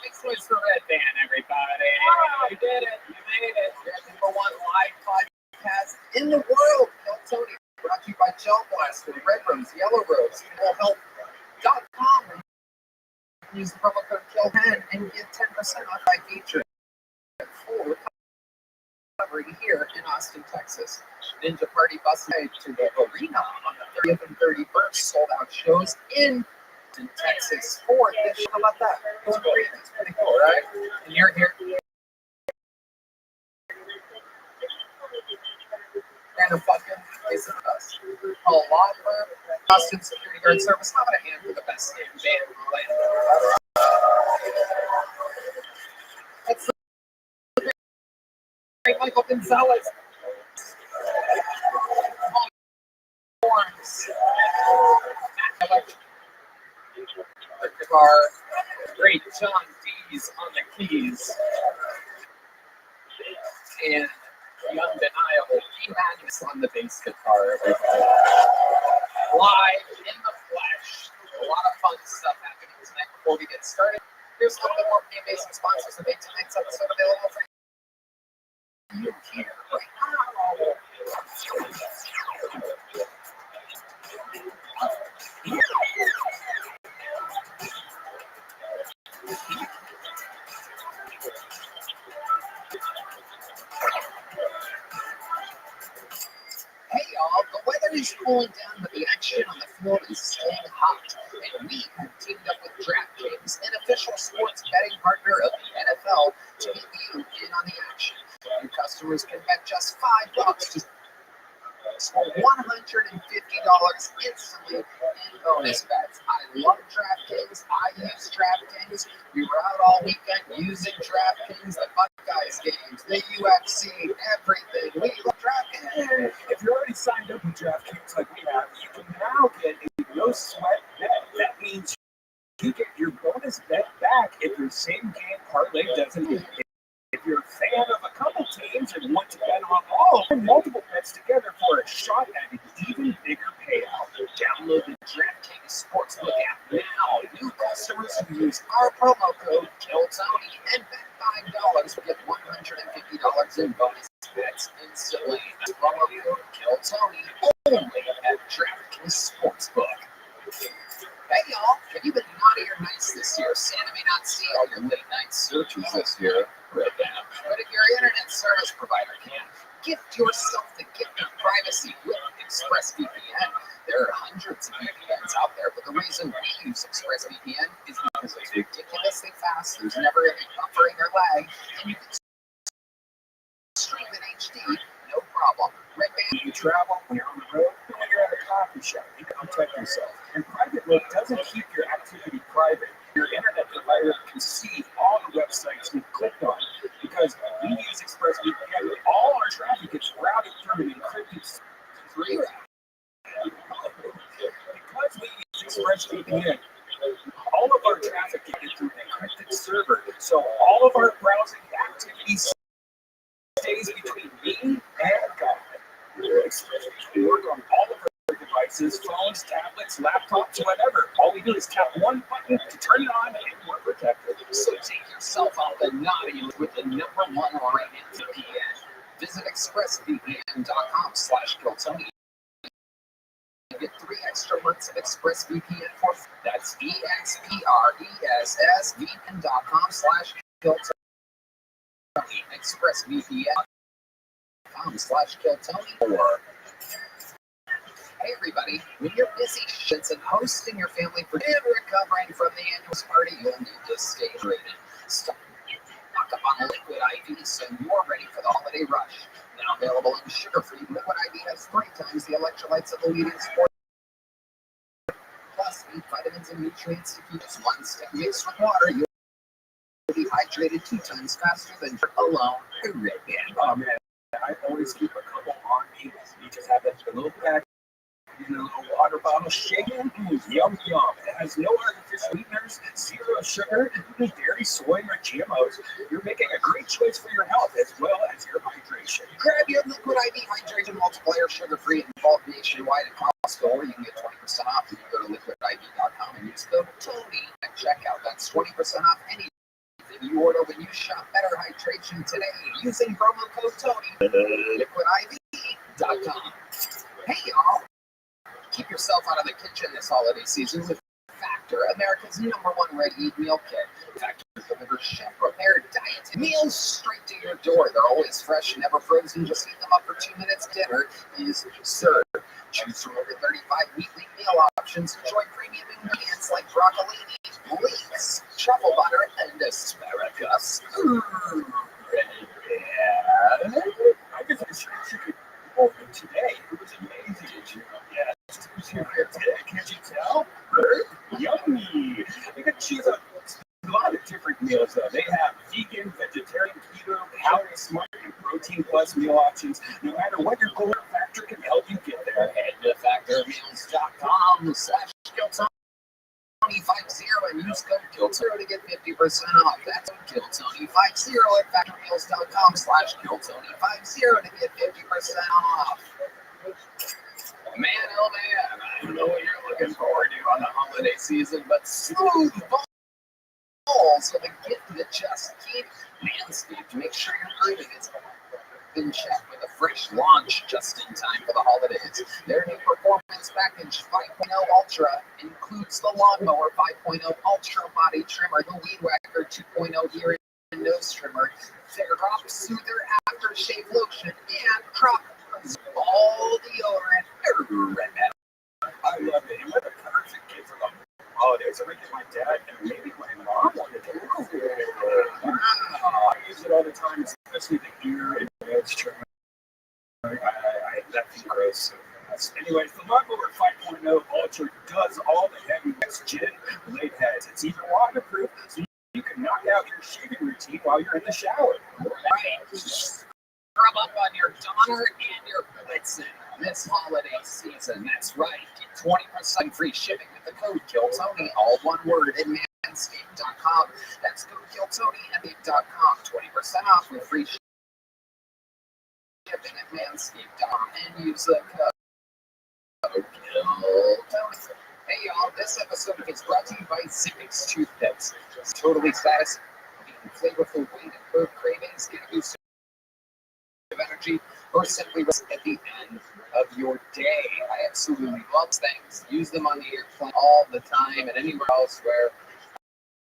Big choice for Red Band, everybody. You did it. You made it. You're the #1 live podcast in the world. Kill Tony. Brought to you by Gel Blaster, Red Rose, Yellow Rose, HealthHelp.com. Use the promo code KILL10 and get 10% off my feature. Full recovery here in Austin, Texas. Ninja Party bus ride to the arena on the 30th and 31st. Sold out shows in Texas for this. How about that? It's great. It's pretty cool, right? And you're here. And a fucking place of us. A law firm, Austin Security Guard Service. How about a hand for the best name band in the land? That's the great Michael Gonzalez. Horns. The guitar. Great John D's on the keys. And the undeniable P-Magnus on the bass guitar. Live in the flesh. A lot of fun stuff happening tonight. Before we get started, here's a little bit more of the amazing sponsors that made tonight's episode available for you here right now. Hey y'all, the weather is cooling down, but the action on the field is staying hot. And we have teamed up with DraftKings, an official sports betting partner of the NFL, to get you in on the action. New customers can bet just $5 to score $150 instantly in bonus bets. I love DraftKings. I use DraftKings. We were out all weekend using DraftKings, the Buckeyes games, the UFC, everything. We love DraftKings. If you're already signed up with DraftKings like we have, you can now get a no sweat bet. That means you get your bonus bet back if your same game parlay doesn't hit. If you're a fan of a couple teams and want to bet on all or multiple bets together for a shot at an even bigger payout, Download the DraftKings Sportsbook app now. New customers who use our promo code KILLTONY and bet $5 will get $150 in bonus bets instantly. Promo code KILLTONY only at DraftKings Sportsbook. Hey y'all, have you been naughty or nice this year? Santa may not see all your late night searches this year, but if your internet service provider can, gift yourself the gift of privacy with ExpressVPN. There are hundreds of VPNs out there, but the reason we use ExpressVPN is because it's ridiculously fast. There's never any buffering or lag, and you can stream in HD, no problem. Red Band. you travel, when you're on the road, and when you're at a coffee shop, you can protect yourself. And Private Look doesn't keep your activity private. Your internet provider can see all the websites you've clicked on because we use ExpressVPN. All our traffic gets routed through an encrypted Free because we use ExpressVPN. All of our traffic gets through an encrypted server, so all of our browsing activities stays between me and God. ExpressVPN work on all of our devices, phones, tablets, laptops, whatever. All we do is tap one button to turn it on, and we're protected. So take yourself off the naughty with the #1 rated VPN. Visit expressvpn.com/KILLTONY. Get 3 extra months of ExpressVPN for free. That's expressvpn.com/KILLTONY. ExpressVPN.com/KILLTONY. Hey everybody, when you're busy shits and hosting your family for and recovering from the annual party, you'll need to stay hydrated. Stock up on liquid IV so you're ready for the holiday rush. Now available in sugar-free, liquid IV has 3 times the electrolytes of the leading sport. Plus, 8 vitamins and nutrients. If you just one stick mixed with water, you'll be hydrated 2 times faster than drink alone. Red Band. Oh man, I always keep a couple on me. You just have that little pack in a little water bottle, shaking. Yum yum. It has no artificial sweeteners, 0 sugar, dairy, soy, or GMOs. You're making a great choice for your health as well as your hydration. Grab your liquid IV hydration multiplier, sugar-free, and bulk nationwide at Costco, or you can get 20% off if you go to liquidiv.com and use code TONY at checkout. That's 20% off any You order when you shop Better Hydration today using promo code Tony. LiquidIV.com. Hey y'all, keep yourself out of the kitchen this holiday season with Factor, America's #1 ready-to-eat meal kit. Factor delivers chef-prepared diet meals straight to your door. They're always fresh and never frozen. Just heat them up for 2 minutes. Dinner is served. Choose from over 35 weekly meal options. Enjoy premium ingredients like broccolini, leeks, truffle butter, and asparagus. I guess I should open today. It was amazing. Yeah, it was your today. Can't you tell? Yummy. You can choose a lot of different meals though. They have vegan, vegetarian, keto, calorie smart, and protein plus meal options. No matter what your goal, Factor can help you get there. Head to factormeals.com/GilTony50 and use code GilTony to get 50% off. That's GilTony50 at factormeals.com/GilTony50 to get 50% off. Man, oh man, I don't know what you're looking forward to on the holiday season, but smooth balls with a gift that just keeps Manscaped. Make sure your grooming is in check with a fresh launch just in time for the holidays. Their new performance package 5.0 Ultra includes the Lawnmower 5.0 Ultra Body Trimmer, the Weed Whacker 2.0 Ear and Nose Trimmer, their Crop Soother Aftershave Lotion, and Crop all deodorant. I love it. And what a perfect gift for the holidays. I might get my dad and maybe my mom wanted to. Wow. I use it all the time, especially the ear and nose trimmer. That's gross. Anyways, the Lawnmower 5.0 Ultra does all the heavy next-gen blade heads. It's even waterproof, so you can knock out your shaving routine while you're in the shower. Right. Scrub up on your Donner and your Blitzen this holiday season. That's right. Get 20% free shipping with the code KILLTONY, all one word, at manscaped.com. That's code KILLTONY at manscaped.com. 20% off with free shipping at manscaped.com and use the code KILLTONY. Hey y'all, this episode is brought to you by Zippix Toothpicks. It's totally satisfying, flavorful way to curb cravings, get a boost of energy, or simply rest at the end of your day. I absolutely love things. Use them on the airplane all the time and anywhere else where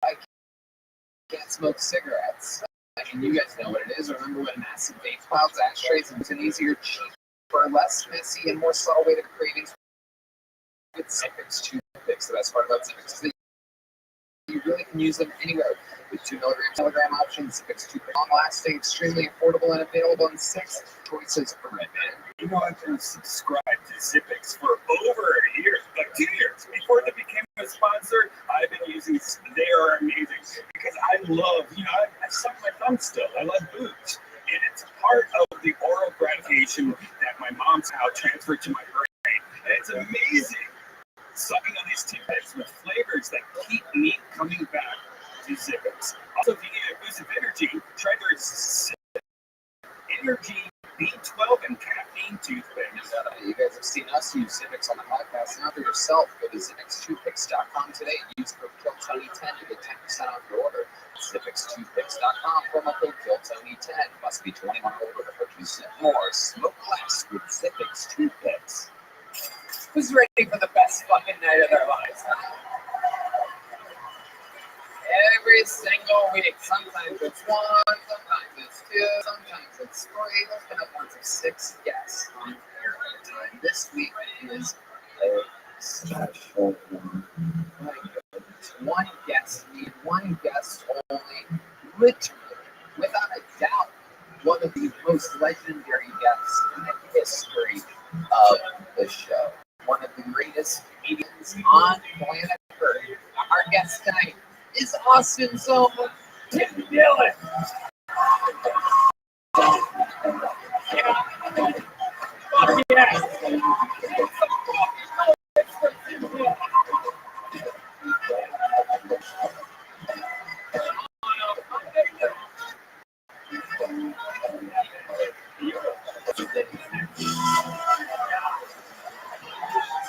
I can't smoke cigarettes. I mean, you guys know what it is. Remember when massive vape clouds, ashtrays, and an easier, cheaper, less messy, and more subtle way to cravings with Zippix Toothpicks. The best part about Zippix is that you really can use them anywhere with 2 milligram options. Zippix Toothpicks, long-lasting, extremely affordable, and available in 6 choices for Red Band. You know, I've been subscribed to Zippix for over a year, like 2 years. Before they became a sponsor, I've been using. They are amazing because I love. You know, I suck my thumb still. I love booze, and it's part of the oral gratification that my mom's house transferred to my brain. And it's amazing. Sucking on these toothpicks with flavors that keep me coming back to Zippix. Also, if you need a boost of energy, try their Energy B12 and caffeine toothpicks. You guys have seen us use Zippix on the podcast. Now for yourself, go to ZippixToothpicks.com today and use code KILLTONY10 to get 10% off your order. ZippixToothpicks.com, promo code KILLTONY10. Must be 21 or older to purchase more. Smoke less with Zippix Toothpicks. Who's ready for the best fucking night of their lives? Every single week. Sometimes it's 1, sometimes it's 2, sometimes it's 3. There's been upwards of 6 guests on here at a time. This week is a special one. My goodness. One guest need, one guest only. Literally, without a doubt, one of the most legendary guests in the history of the show. One of the greatest comedians on planet Earth. Our guest tonight is Austin Soma, Tim Dillon. Fuck yes.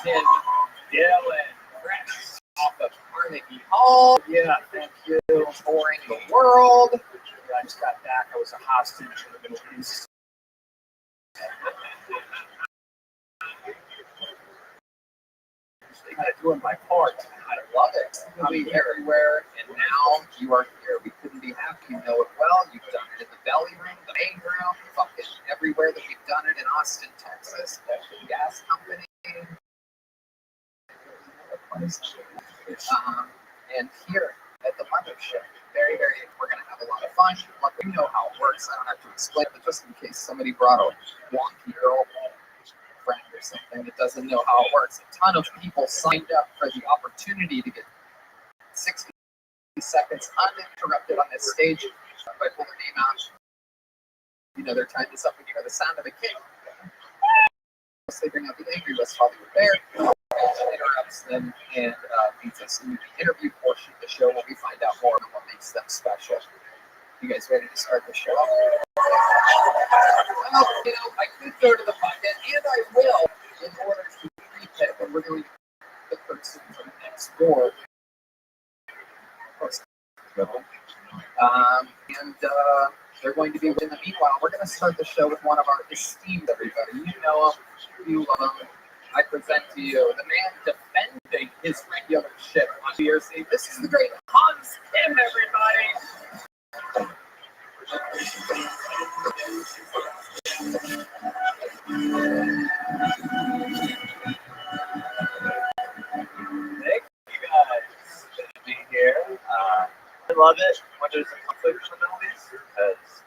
Tim Dillon, fresh off of Carnegie Hall. Yeah, thank you. Touring the world. world. I just got back. I was a hostage in the Middle East. They gotta doing my part. I love it. Moving everywhere, and now you are here. We couldn't be happy. You know it well. You've done it in the belly room, the main room, fucking everywhere that we've done it in Austin, Texas, the gas company. And here at the mothership, we're gonna have a lot of fun. Look, you know how it works. I don't have to explain, but just in case somebody brought a wonky girl friend or something that doesn't know how it works, a ton of people signed up for the opportunity to get 60 seconds uninterrupted on this stage by pulling their name out. You know, their time is up when you hear the sound of a kick. They bring out the angry West Hollywood Bear, interrupts them, and leads us into the interview portion of the show where we find out more about what makes them special. You guys ready to start the show? Well, you know, I could go to the bucket, and I will, in order to pre-pick, and we're going to the person from next door. They're going to be in the meanwhile. We're going to start the show with one of our esteemed everybody. You know him, you love him. I present to you the man defending his regular ship on New Year's Eve. This is the great Hans Kim, everybody. Thank you guys for being here. I love it when there's a conflict in the Middle East because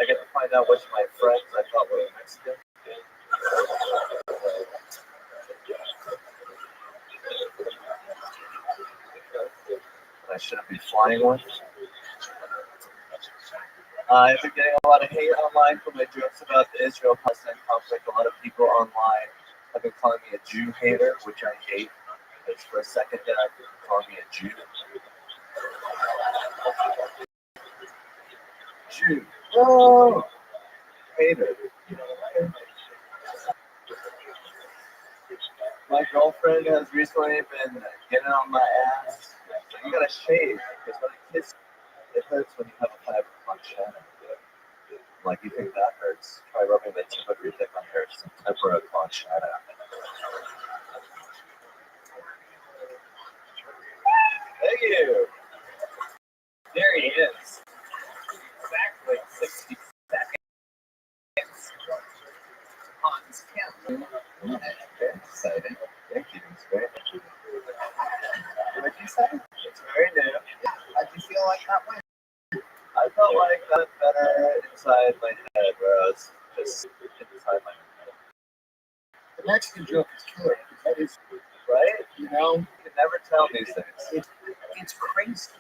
I get to find out which of my friends I thought were Mexican. I shouldn't be flying one. I've been getting a lot of hate online for my jokes about the Israel-Palestine conflict. A lot of people online have been calling me a Jew hater, which I hate. Because for a second there, I think calling me a Jew. Jew. Oh, hater. My girlfriend has recently been getting on my ass. So you gotta shave because when I kiss, it hurts when you have a fiber shadow. Like you think that hurts? Try rubbing the tip of your dick on her. Some temporary shadow. Thank you. There he is. Exactly 60 seconds. Hans Kim. Very exciting. Thank you. It's very What did you say? It's very new. How'd you feel like that went? I felt like I got better inside my head, where I was just inside my head. The Mexican joke is killer. That is Right? You know, You can never tell these things. it's crazy.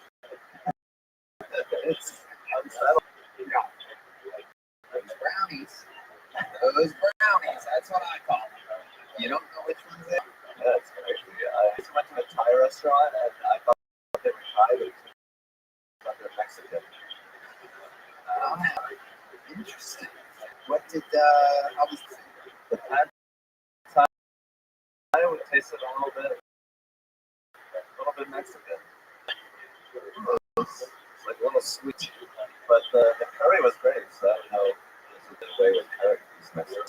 It's unsettling. Yeah. Those brownies. Those brownies. That's what I call them. You don't know which one's it. Yeah, it's crazy. I just went to a Thai restaurant and I thought they were Thai, but they're Mexican. Interesting. What did, how was The pad Thai would taste it a little bit Mexican. It's like a little sweet. But the curry was great, so I don't know if this is the way with curry. It's Mexican.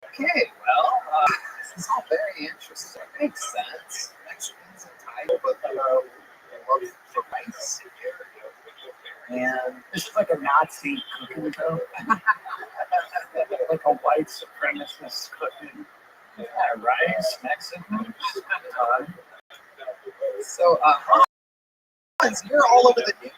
Okay, well, this is all very interesting. Makes sense. Mexicans and Thai both have a love for rice. And this is like a Nazi cooking show. Like a white supremacist cooking. Yeah, rice, Mexican, Thai. So, Hans, you're all over the news.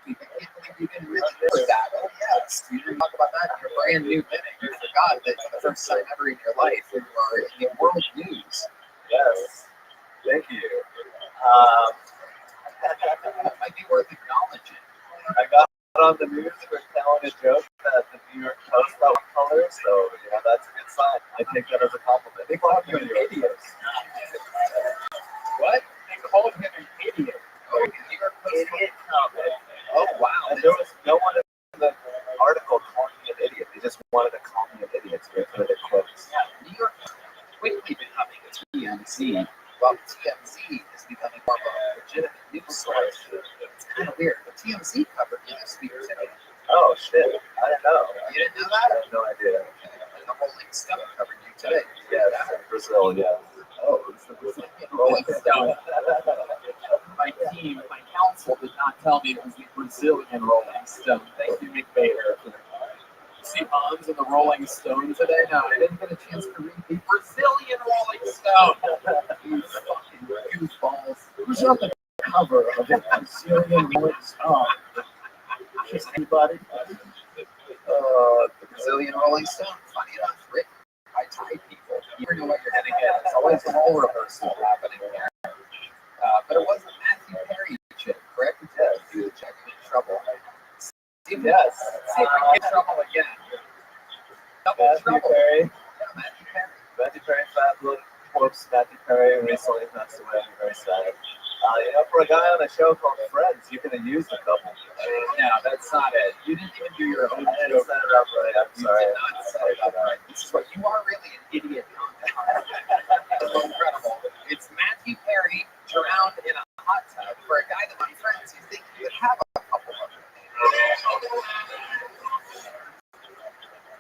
I can't believe you didn't really know that. Oh, yes. You didn't talk about that in your brand new minute. You forgot that for the first time ever in your life, you are in the world news. Yes. Thank you. That might be worth acknowledging. I got on the news for telling a joke that the New York Post got one color, so that's a good sign. I take that as a compliment. They call you an idiot. What? They called him an idiot. Oh, New York Post Idiot comment. Oh, wow. And there was no one in the article calling me an idiot. They just wanted to call me an idiot to get rid of the quotes. Yeah, New York quickly becoming a TMZ. Well, TMZ is becoming more of a legitimate news source. It's kind of weird. The TMZ covered you this week today. Oh shit! I didn't know. You didn't know that? I had no idea. And the Rolling Stone covered you today. Yes, Brazil. Yeah. Oh, it's the Brazilian Rolling Stone. My counsel did not tell me it was the Brazilian Rolling Stone. Thank you, Nick Bader. See Hans and the Rolling Stone today? No, I didn't get a chance to read the Brazilian Rolling Stone. You fucking goofballs. Who's on the cover of the Brazilian Rolling Stone? Just anybody? The Brazilian Rolling Stone. Funny enough, written by Thai people. You never know what you're going to get. There's always a role reversal happening here. But it wasn't Matthew Perry chick, correct? Yes, he was checking in trouble. See if we get in trouble again. Double trouble. Perry. Yeah, Matthew Perry. Matthew Perry, fabulous. Whoops, Matthew Perry recently passed away. I'm very sad. For a guy on a show called Friends, you could have used a couple. No, that's not it. You didn't even do your own I didn't joke. set it up right. I'm You sorry. did not set it up right. This is what you are really an idiot. It's incredible. It's Matthew Perry drowned in a hot tub. For a guy that my friends, you think you would have a couple of them.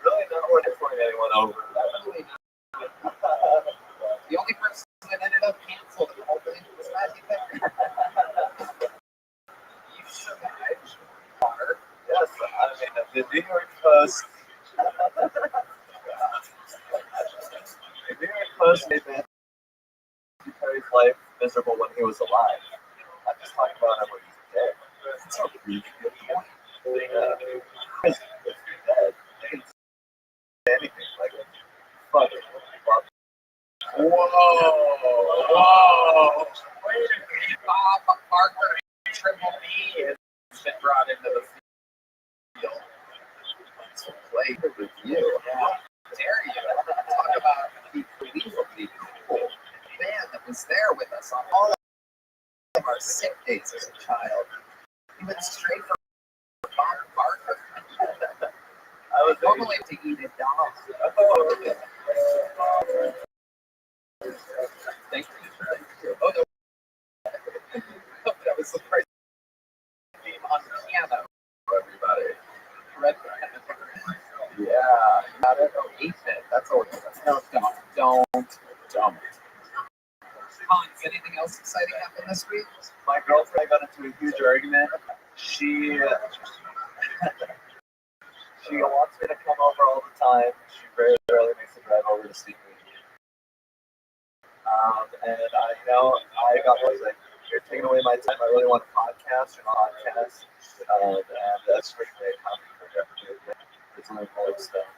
Really not worth pulling anyone over. Really not. The only person that ended up canceled the whole thing was Matthew Perry. You survived. Water. Yes, I mean, the New York Post. The New York Post made Matthew Perry's life miserable when he was alive. I'm just talking about him when he's dead. That's a really good point. Because if you're dead, you can say anything. Like, fuck it. Whoa! Whoa! Wait a minute. Bob Barker and Triple B has been brought into the field. To play the review. How dare you? Talk about the unbelievably cool band that was there with us on all of our sick days as a child. He went straight from Bob Barker. I was Normally to eat a dog. Thank you. Oh, no. That was the first theme on the piano for everybody. Red Band. Yeah, you got it. Oh, 8-bit. That's always no, don't. Hans, anything else exciting happened this week? My girlfriend got into a huge argument. She wants me to come over all the time. She very rarely makes a drive over to see me. And I got like, you're taking away my time. I really want a podcast or not podcast. And that's for me. It's only more stuff.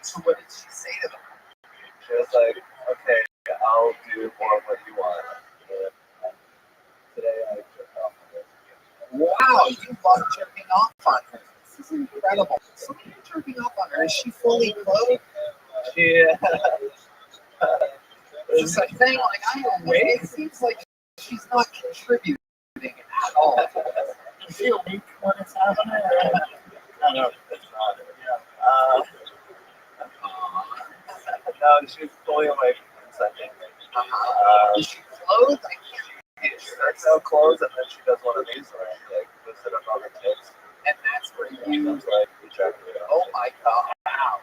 So what did she say to them? She was like, okay, I'll do more of what you want. And today I took off of it. Wow, you love jerking off on her. This is incredible. So when you're jerking off on her, is she fully clothed? It's a thing, like, I'm away. It seems like she's not contributing at all. You feel weak when it's happening? No, it's not. No, she's fully awake in a second. Is she clothed? I can't. She starts out clothes and then she does one of these where she like puts it up on her tits. And that's where you. That's like ejaculate. Oh my god! Wow.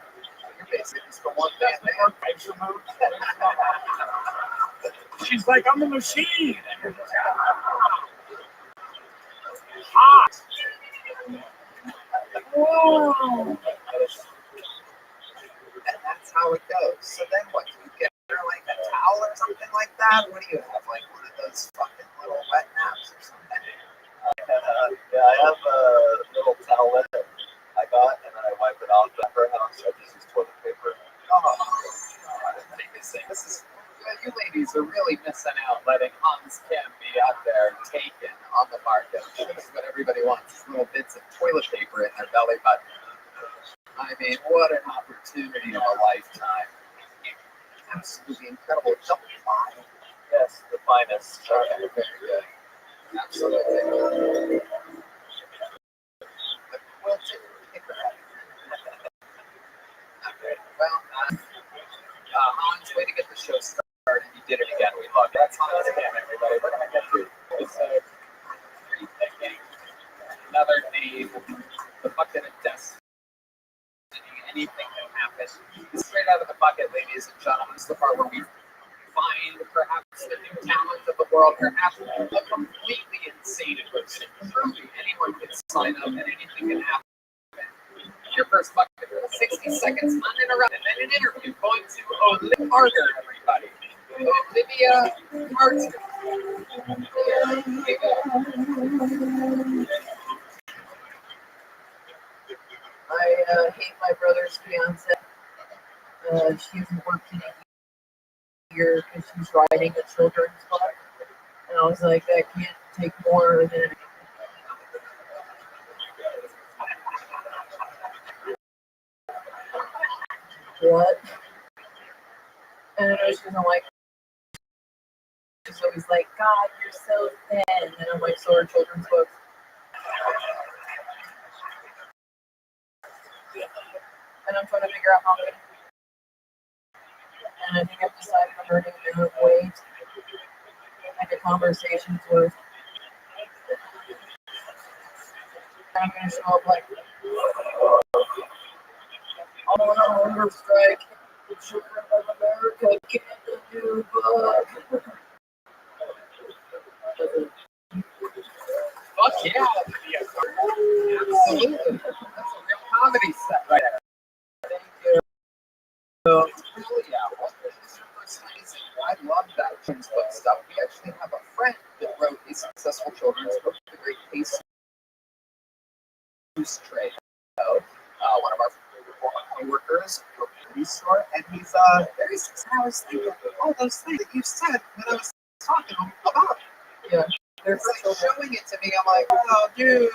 You're basically just the one man there. She's like, I'm a machine. Hot. Whoa. And that's how it goes. So then what? Do you get her like a towel or something like that? What do you have? Like one of those fucking little wet naps or something? Yeah, I have a little towelette I got and then I wipe it off. At her house, I just use toilet paper. Oh, this is, you ladies are really missing out letting Hans Kim be out there taken on the market. This is what everybody wants, is little bits of toilet paper in their belly button. I mean, what an opportunity of a lifetime. Absolutely incredible. Double fine. Yes, the finest. Okay, very good. Absolutely. The quilted kicker. Okay, well, Hans, way to get the show started. You did it again. We love it. That's Hans again, everybody. is the part where we find perhaps the new talent of the world, perhaps a completely insane equipment. Truly, anyone can sign up and anything can happen. Your first bucket, 60 seconds uninterrupted, and an interview going to Olivia Carter, everybody. Olivia Carter. I hate my brother's fiance. She hasn't worked in a year because she's writing a children's book. And I was like, that can't take more than. What? And I know she doesn't like. She's always like, God, you're so thin. And I'm like, so are children's books. And I'm trying to figure out how to. And I think I've decided I'm earning enough weight. Like a conversation's worth. I'm going to show up like, I'm on a hunger strike. The children of America get the new book. Fuck yeah, Olivia Carter. Absolutely. That's a real comedy set right there. Thank you. So, really, yeah, what is your first amazing? I love that children's book stuff. We actually have a friend that wrote a successful children's book, The Great Pace Trade. One of our former co-workers at the store, and he's very successful. I was thinking all those things that you said when I was talking about. Yeah. They're like showing it to me. I'm like, oh, dude.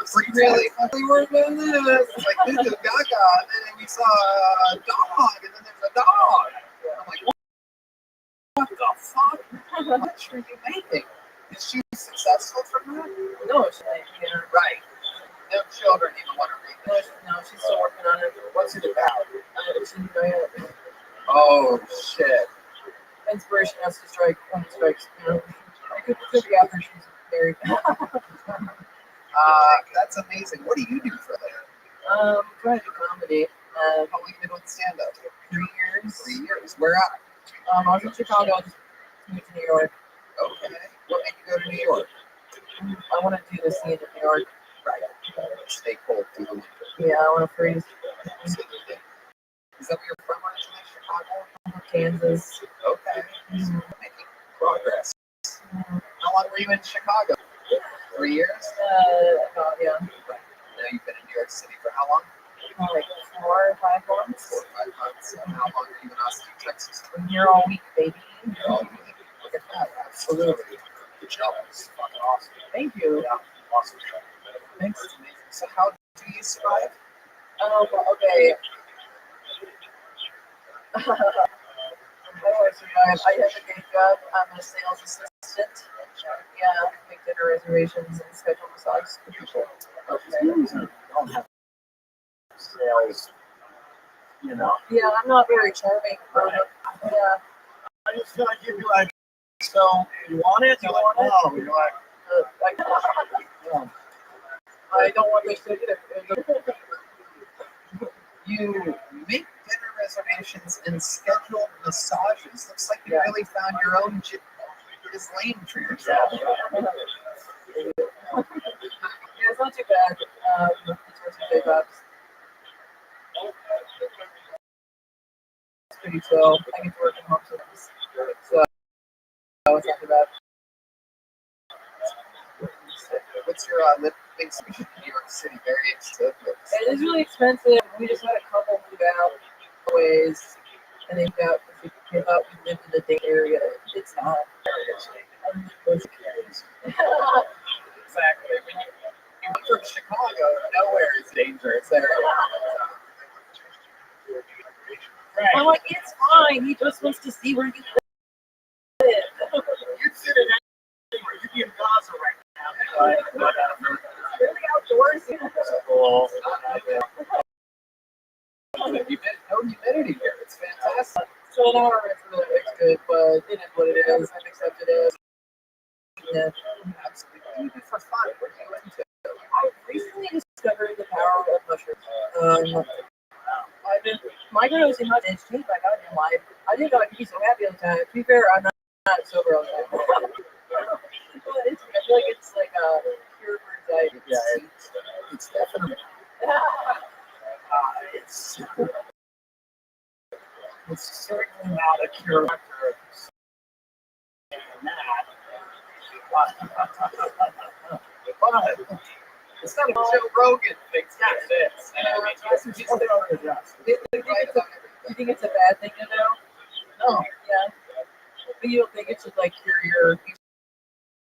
It's like really fucking worth doing this. It's like this is Gaga, and then we saw a dog, and then there's a dog. I'm like, what the fuck? How much are you making? Is she successful from that? No, yeah. Right. No children even want to read this. No, she's still working on it. What's it about? She's doing it. Oh, shit. Inspiration has to strike when it strikes. You know, I could be after she's married. That's amazing. What do you do for that? Trying to do comedy. How long have you been doing stand-up? 3 years. 3 years. Where at? I was in Chicago. I just moved to New York. Okay. What made you go to New York? I want to do the scene in New York. Right. Stay cold through the winter. Yeah, I want to freeze. Absolutely. Is that where you're from originally, Chicago? Kansas. Okay. Making progress. How long were you in Chicago? 3 years? Yeah. Right. Now you've been in New York City for how long? Like 4 or 5 months. 4 or 5 months. And how long are you in Austin, Texas? I'm here all week, baby. You're all good. Look at that. Absolutely. Good job. It's fucking awesome. Thank you. Yeah. Awesome. Thanks. Amazing. So how do you survive? Okay. How do I survive? I have a day job. I'm a sales assistant. Yeah, make dinner reservations and schedule massage for people. Okay. Don't have sales, you know. Yeah, I'm not very charming. Yeah. I just feel like you'd be like, so you want it? You're like, no. You're like, I don't want this to either. You make dinner reservations and schedule massages. Looks like you really found your own his lane for yourself. Yeah, it's not too bad. It's worth some big bucks. It's pretty chill. I get to work from home sometimes. So, it's not too bad. What's your living situation in New York City? Very expensive. It is really expensive. We just had a couple move out ways, and they moved out because they thought we lived in the Dayton area. It's not. Exactly. When you come from Chicago, nowhere is dangerous there. Right. I'm like, it's fine. He just wants to see where you live. you'd sit in anywhere. You'd be in Gaza right now. It's really outdoorsy. Cool. You get no humidity here. It's fantastic. So an hour, it's good, but it is what it is. I've accepted it. Yeah. Absolutely. Even for fun, what are you into? I recently discovered the power of mushrooms. I've been microdosing much has changed my goddamn life. I didn't know I could be so happy all the time. To be fair, I'm not sober all the time. But I feel like it's like a cure for anxiety. Yeah, it's definitely it's certainly not a cure for that. But it's not a Joe Rogan thing. It's not this. You think it's a bad thing to know? No. Yeah. But you don't think it should like cure your? You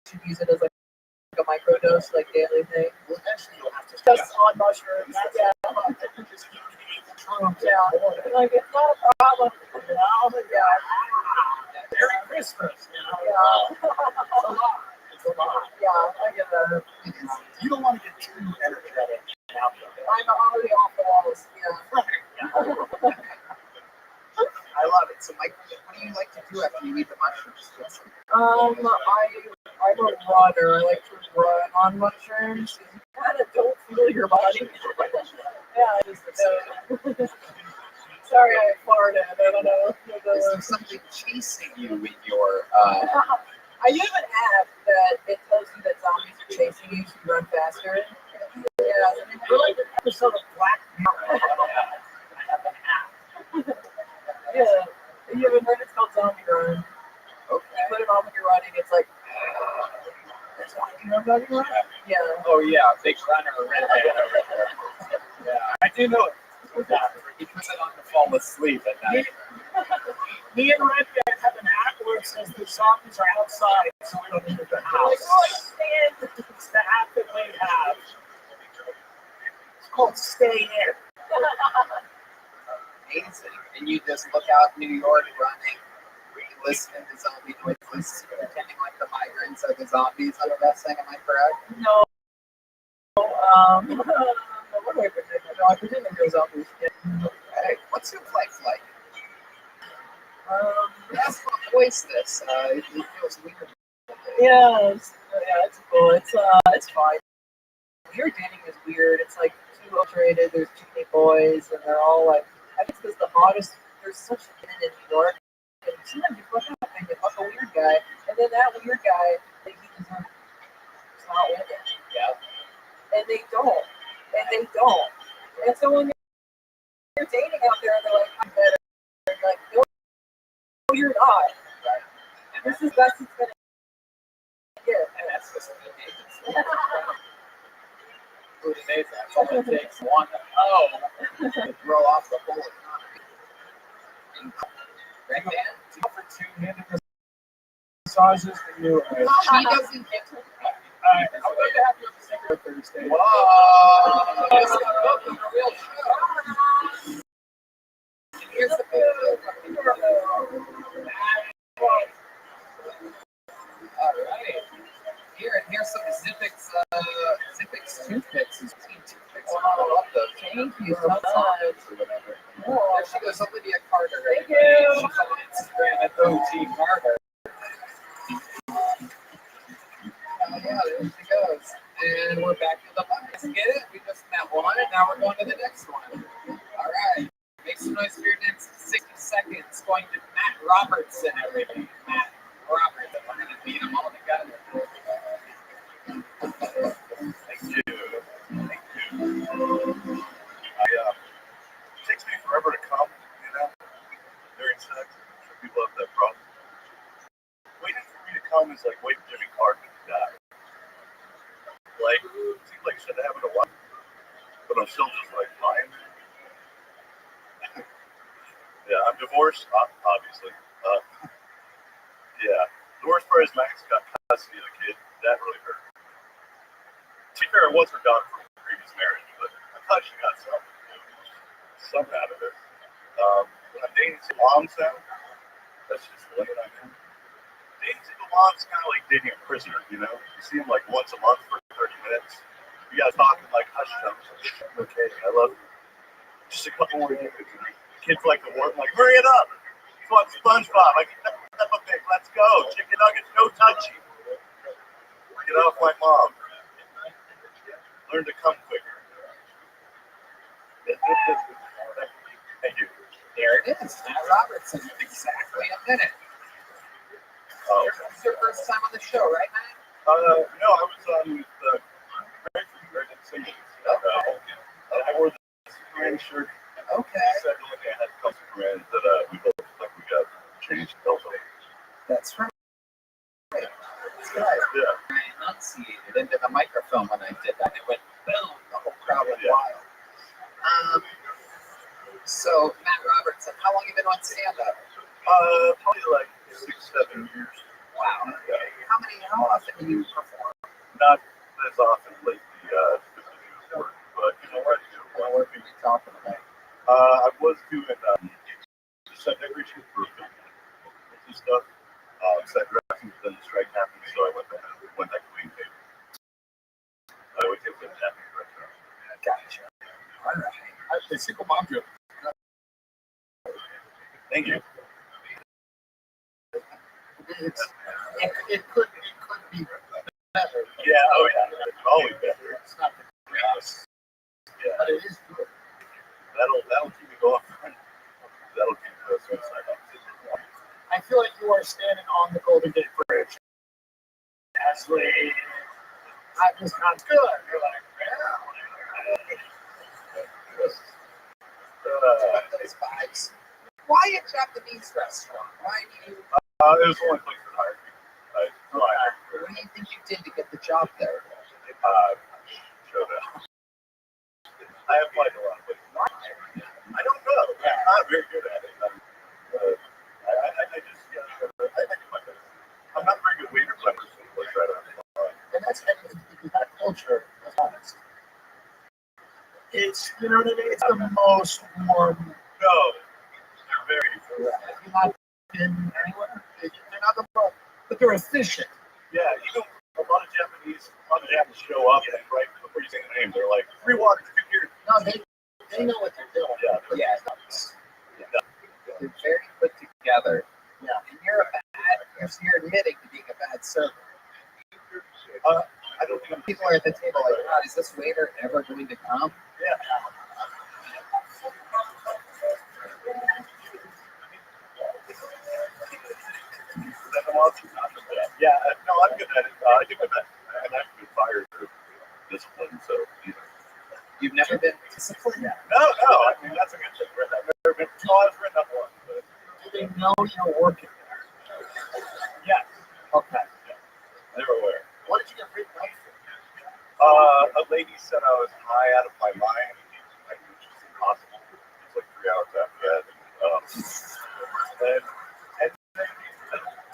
should use it as like a microdose, like daily thing. Well, eventually you'll have to Just on mushrooms. Yeah. Yeah. Like it's not a problem. Yeah. Merry Christmas. Yeah. It's a lot. Yeah. I get that. You don't want to get too energetic. I'm already off the walls. Yeah. I love it. So, Mike, what do you like to do after you eat the mushrooms? I'm a runner. I like to run on mushrooms. You kind of don't feel your body. Yeah, I just sorry, I farted. I don't know. Is there something chasing you with your? I use an app that it tells you that zombies are chasing you, so you run faster. Yeah, We're like an episode of Black Mirror. I have an app. yeah. You haven't heard it's called Zombie Run. Okay. You put it on when you're running. It's like. You know what I'm talking about? Yeah. Oh yeah, big runner, red band over there. Yeah, I do know it. He puts it on to fall asleep at night. Me and Red Band have an app where it says the zombies are outside, so we don't leave the house. It's the app that we have. It's called Stay In. Amazing. And you just look out New York running, listening to zombie noises, pretending like the migrants are the zombies on the wrestling. Am I correct? No. What do I pretend? No, I pretend that you're zombies. Yeah. Hey, what's your flight like? Yes, I'll voice this. It feels weird. Yeah, it's cool. It's fine. Your dating is weird. It's like too overrated. There's too many boys, and they're all like. I think it's because the hottest. There's such women in New York, and sometimes you fuck up and you fuck a weird guy, and then that weird guy, like he deserves. It's not women. Yeah. And they don't. And so when you're dating out there, they're like, I'm better. And like, no, you're not. Right. And this is best it's gonna get. And that's just amazing. Food amazing. That's all it takes. One to throw off the whole economy. Red Band. For 2 minute massages and new. He doesn't get to. I'm going to have you on the second Thursday. Whoa! Welcome to a real show. Here's the all right. Here's some Zippix toothpicks. Toothpicks. I love those. Thank you so much. Or whatever. There she goes, Olivia Carter. Thank you. She's on Instagram at OG Carter. Yeah, there she goes. And we're back to the buckets. Get it? We just met one, and now we're going to the next one. All right. Make some noise for your next 60 seconds. Going to Matt Robertson, everybody. Matt Robertson. We're going to beat them all together. Thank you. It takes me forever to come, during sex. People have that problem. Waiting for me to come is like waiting for Jimmy Carter to die. Like, it seems like shit happened a while, but I'm still just like fine. Yeah, I'm divorced, obviously. Yeah, the worst part is Max got custody of the kid. That really hurt. To be fair, I was her daughter from a previous marriage, but I thought she got some out of it. I'm dating some moms now. That's just the limit I'm in. Dating single moms kind of like dating a prisoner, You see him like once a month for 30 minutes. You guys talking like hush tones. Okay, I love you. Just a couple more years. Kids like the work, like, hurry it up. You want SpongeBob? I can step a bit. Let's go. Chicken nuggets, no touchy. Get off my mom. Learn to come quicker. Thank you. There it is, Matt Robertson, in exactly a minute. It's your first time on the show, right, Matt? No, I was on with Greg from Greg and Singing. I wore the Superman shirt. Okay. He said, look, I had a couple Supermans that we both like we got changed also. That's right. That's good. Yeah. I enunciated into the microphone when I did that. It went boom, the whole crowd went wild. So, Matt Robertson, how long have you been on stand-up? Probably like 6-7 years. Wow. How often do you perform? Not as often lately, because of the work, but you know what? What work are you talking about? I was doing set decoration for and stuff. Set dressing, then the strike happened, so I went back to clean tape. I would take the Japanese restaurant. Gotcha. All right. The single mom joke. Thank you. It could be better. Yeah, oh yeah, it's always better. It's not the greatest, Yeah, but it is good. that'll keep me going. That'll keep the suicide up. I feel like you are standing on the Golden Gate Bridge. As that just sounds good. You're like, Those vibes. Why a Japanese restaurant? Why do you? It was the only place that hired me. What do you think you did to get the job there? Showed up. I applied to a lot of places. I don't know. I'm not very good at it. I just, I do my best. I'm not a very good waiter, but I try to. and that's because that culture, let's be honest. It's, you know what I mean? It's the most warm. No, they're very. Have you not been anywhere? They're not the most, but they're efficient. Yeah, even a lot of Japanese show up and right before you say the name, they're like 3 waters, 2 beers. No, they know what they're doing. Yeah, Yeah. They're very put together. Yeah. And you're admitting to being a bad server. I don't think I'm. People are at the table like, God, is this waiter ever going to come? Yeah. Yeah, no, I'm good at it. I do my best. And I've been fired for discipline, so you know. You've never been disciplined? No, I mean that's a good thing. I've never been. No, I was written up once, but Do they know you're working there? yeah, Okay. they were aware. What did you get written up for? A lady said I was high out of my mind, like, which is impossible. It's like 3 hours after that. And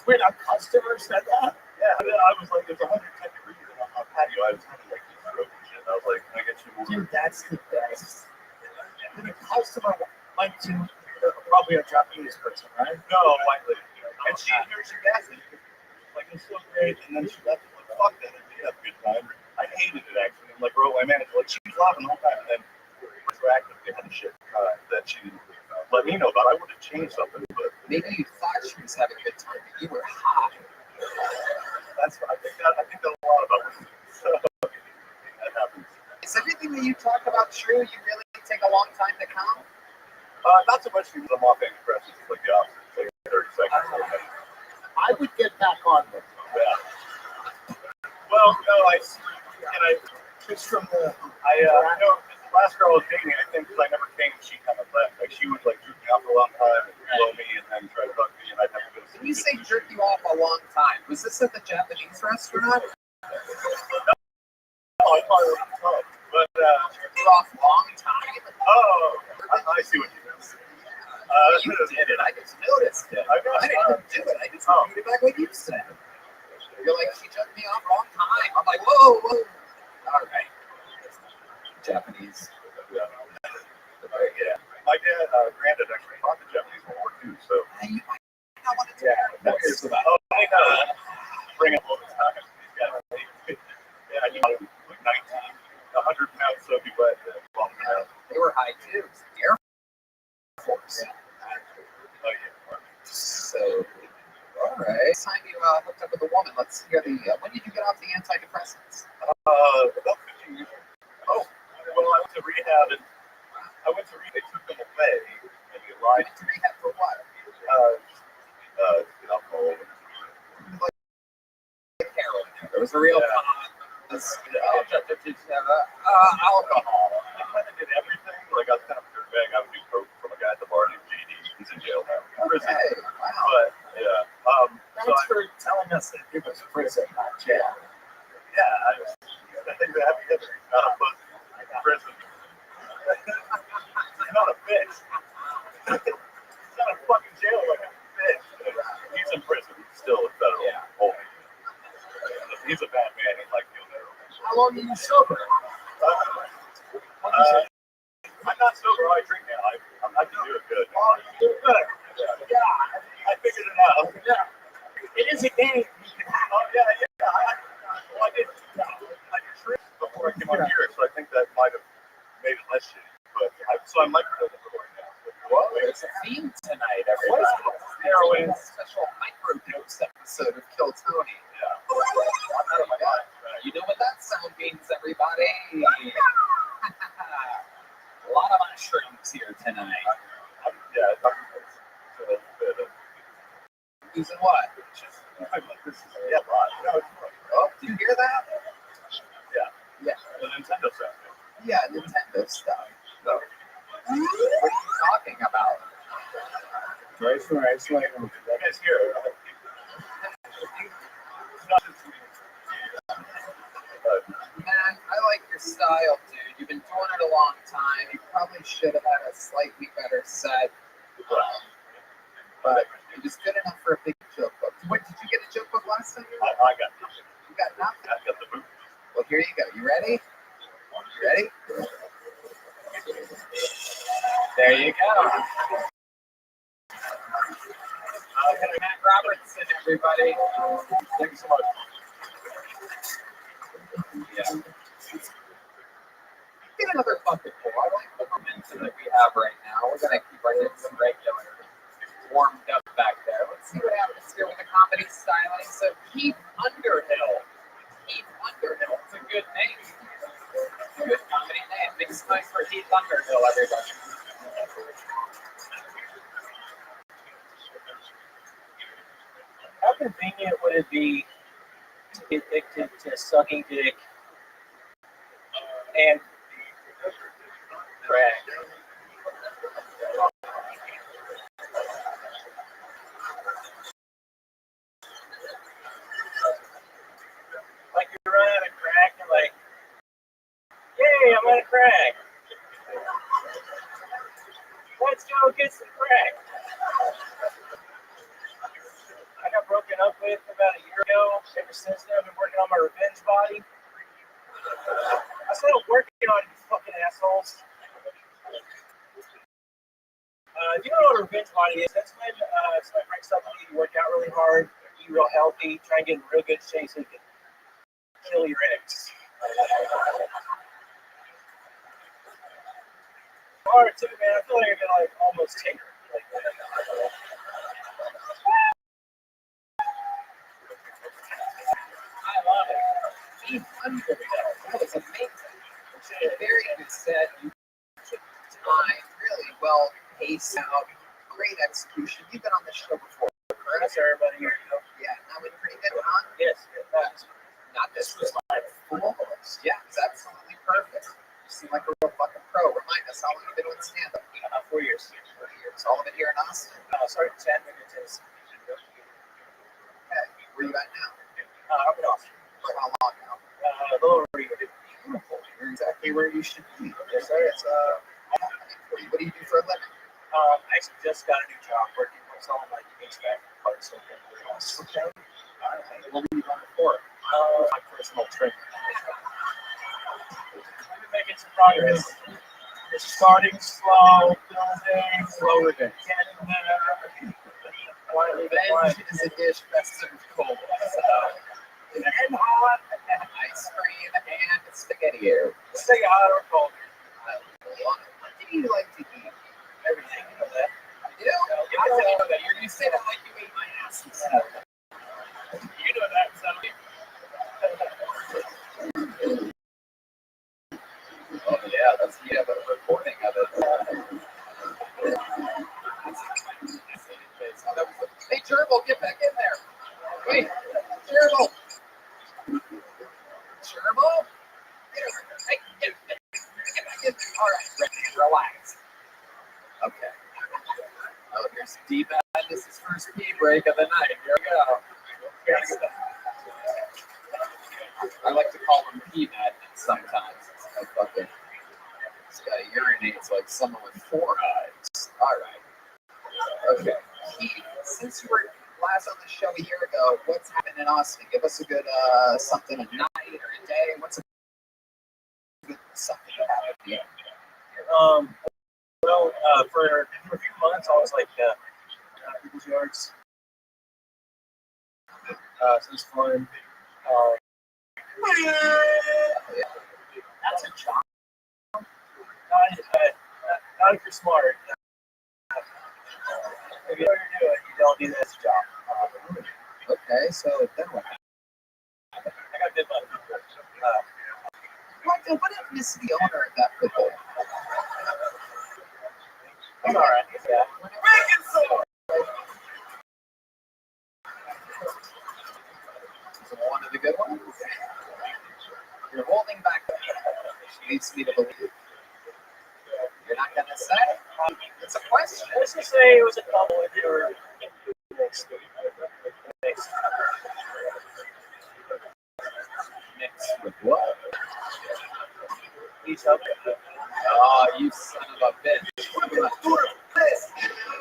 Wait, a customer said that? yeah, I was like, it's 110 degrees on my patio. I was having like this stroke and shit. I was like, can I get you more? Dude, that's the best. And the customer went to probably a Japanese person, right? No, white lady. And she asked me, like, it's so great. And then she left. Like, fuck that. I did have a good time. I hated it actually. I'm like, bro, my manager, like, she was laughing the whole time. And then retroactively had shit that she didn't let me know about. I would have changed something, but Maybe you thought she was having a good time, but you were high. I think that a lot about it. So that happens. Is everything that you talk about true? You really take a long time to come? Not so much because I'm off antidepressants. It's like the opposite. It's like 30 seconds. I would get back on them. Yeah. Well, no, Just from the. know the last girl I was dating, I think, because I never came, she kind of left. Like, she would, like, jerk me off for a long time and blow me and then try to hug me, and I'd have to go to When you say jerk you off a long time, was this at the Japanese restaurant? Oh, I thought it was fun. But, Jerk you off long time? I see what you mean. You did it. I just noticed it. I I didn't even do it. I just repeated back what you said. You're like, she jerked me off a long time. I'm like, whoa. All right. Japanese. Yeah. My dad, granddad, actually fought the Japanese World War II, so. I wanted to That's about. Oh, I know. Bring up all the time. Yeah, he was like 19, 100 pounds soaking wet, 12 pounds. They were high too. Air Force. Oh, yeah. So, all right. Time you hooked up with a woman. Let's hear the. When did you get off the antidepressants? About 15 years. Oh, well, I went to rehab, and they took them away maybe Right. To rehab for what? Alcohol. Like heroin. There was a real alcohol. I kind of did everything. Like, I was kind of a dirtbag. I would do coke from a guy at the bar named JD. He's in jail now. Prison. Okay, wow. But, yeah. Thanks for telling us that it was prison, not jail. Yeah, I think that happy history. Prison. He's not a bitch. He's not a fucking jail like a bitch. He's in prison. He's still a federal. Yeah. He's a bad man. He's like, you'll never. How long are you sober? I'm not sober. I drink now. I can do it good. Oh, you do good. Yeah. I figured it out. Yeah. It is a game. Oh, yeah. Well, I did drink before I came on here, so I think that might have made it less shitty. But so I'm like right now. Well, there's a theme tonight, everybody. Heroin special microdose episode of Kill Tony. Yeah. You know what that sound means, everybody. A lot of mushrooms here tonight. Using what? Yeah, Oh, do you hear that? yeah. The Nintendo sound. Yeah, Nintendo stuff. So, what are you talking about? Right. You guys hear it? Man, I like your style, dude. You've been doing it a long time. You probably should have had a slightly better set. But it was good enough for a big joke book. What, did you get a joke book last time? I got nothing. You got nothing? I got the boot. Well, here you go. You ready? Ready? There you go. Matt Robertson, everybody. Thank you so much. Yeah. Get another bucket full. I like the momentum that we have right now. We're going to keep our hits regular, warmed up back there. Let's see what happens here with the comedy styling. So Keith Underhill. Keith Underhill. It's a good name. Good comedy name. Big smile for Keith Underhill, everybody. How convenient would it be to get addicted to sucking dick and crack? Like you're running out of crack and like, yay, I'm out of crack. Let's go get some crack. I got broken up with about a year ago. Ever since then, I've been working on my revenge body. I started working on you fucking assholes. If you don't know what a revenge body is, that's when somebody breaks up with you, you work out really hard, eat real healthy, try and get in real good shape so you can kill your ex. Hard too, man. I feel like you're gonna like almost take her. I love it. Keith Underhill. That was amazing. Very good set. You took time, really well paced out. Great execution. You've been on this show before, correct? Yes, everybody here. Yeah, that went pretty good, huh? Yes. Not this was like flawless. Yeah, it's absolutely perfect. You seem like a real fucking pro. Remind us, how long have you been doing stand-up? 4 years. 4 years. All of it here in Austin. Started 10 minutes. Okay. Where are you at now? I'm in Austin. For how long now? A little over a year. Beautiful. You're exactly where you should be. Yes, sir. It's happening for you. What do you do for a living? I actually just got a new job working for someone like HVAC parts. Okay. What were you doing before? My personal trainer. I've been making some progress. It's starting slow, building, slower than getting there. Revenge is a dish best served cold. So, and hot, and ice cream, and spaghetti air. Let's take it hot or cold. What do you like to eat? Everything, you know that. You know, I don't know that. You say that like you ate my ass. You know that, so. Oh yeah, that's a recording of it. Gerbil. Gerbil? Hey, get it. All right, Reggie, relax. Okay. Oh, here's D-Bad. This is first pee break of the night. Here we go. I like to call them pee madness sometimes. It's like fucking, this guy urinates like someone with 4 eyes. All right. Okay. Keith, since you were last on the show a year ago, what's happening in Austin? Give us a good something a night or a day. What's a good something that happened here? Well, for a few months, I was like people's yards. So it's fun. That's a job. Not if you're smart. If you know what you're doing, you don't do this job. Okay, so then what happened? I got bit by a people. What happened to the owner of that pit bull? It's all right. Yeah. Is it one of the good ones? You're holding back. She leads me to believe. You're not gonna say? It's a question. Let's just say it was a couple if you were mixed. Mixed with what? Each other. Oh, you son of a bitch.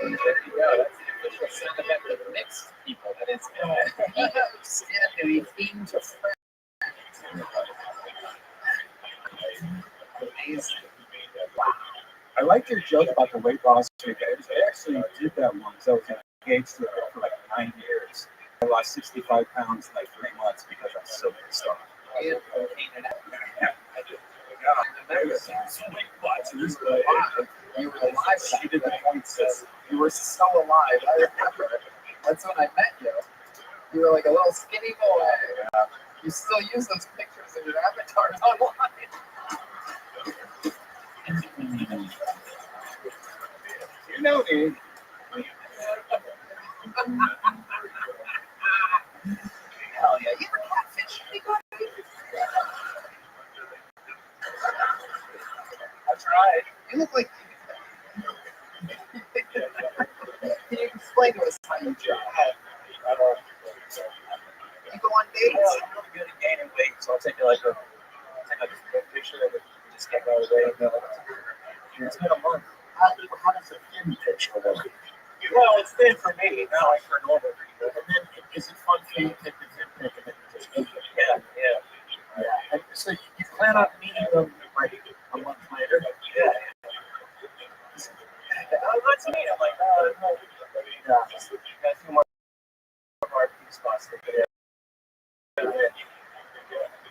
There you go. That's the official sound effect of mixed people. That is and we theme to friends. Amazing. Wow. I liked your joke about the weight loss trick. I actually did that once. I was engaged to a girl for like 9 years. I lost 65 pounds in like 3 months because I'm so pissed off. And cocaine and you were alive. She did the points. You were so alive. I remember. That's when I met you. You were like a little skinny boy. You still use those pictures of your avatars online. You know me. Hell yeah. You ever catfish anybody? I tried. You look like. Can you explain to us how you try? You go on dates? I'm really good at gaining weight, so I'll take like a picture of it. Just get right away. It's been a month. How does a thin picture look? Well, it's thin for me, not like for normal people. And then is it fun for you to take the thin pic and then you just eat it? Yeah. And so you plan on meeting them like a month later? Yeah. Let's meet. I'm like, no. Yeah. Got a few more barbecue spots to get.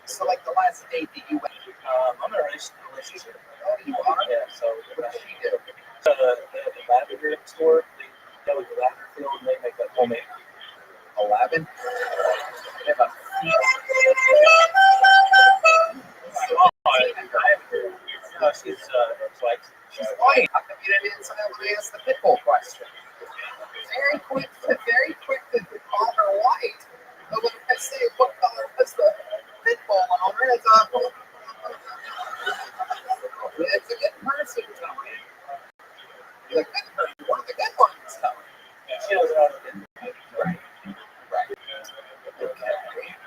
So, like the last date that you went, I'm in a relationship. oh, you are? Yeah, so What does she do? the lavender store, they with the lavender field, and they make that homemade. 11? They have a she's white. How come you didn't answer that when I asked the pit bull question? Very quick to call her white. But when I say what color was the pit bull owner, it's a good person, Tony. You're a good person. One of the good ones, Tony. She knows how to get Right. Okay.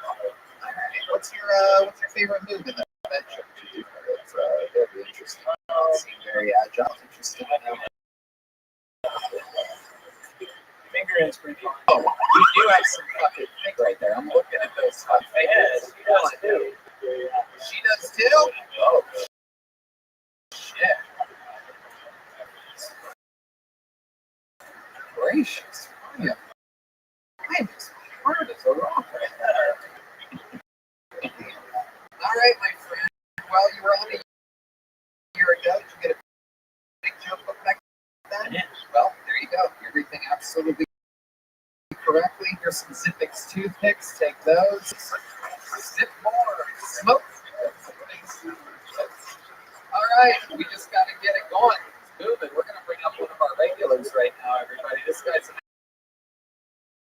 All right. What's your favorite move in the adventure? It's very interesting. It seemed very agile. Interesting. finger is pretty fun. Oh, you do have some fucking thing right there. I'm looking at those fingers. She does too. She does too? Oh, shit. Gracious. Yeah. I'm as hard as a rock right there. All right, my friend. Well, you were on a year ago. Did you get a big jump up back then? Well, there you go. Everything absolutely correctly. Here's some Zippix toothpicks. Take those. Zip more. Smoke. All right. We just got to get it going. It's moving. We're going to bring up one of our regulars right now, everybody. This guy's an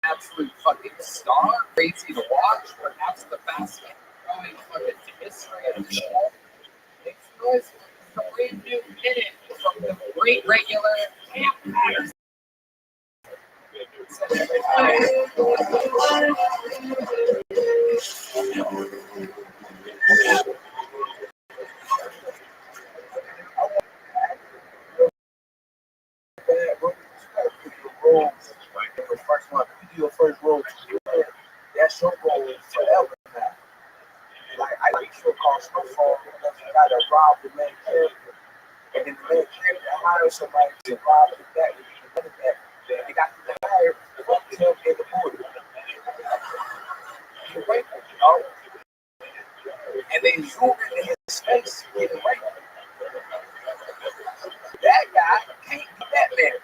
absolute fucking star. Crazy you to watch, perhaps the fastest growing fucking history of the show. Makes noise for a brand new minute from the great regular Camp Patterson. First one, you do your first roll, that's your goal forever now. Like I like your call Snowfall, you gotta rob the main character, and then the main character hire somebody to rob the back, they got to hire fuck him in the booty. He raped him, you know? And they zoom into his face, getting raped. That guy can't be Batman.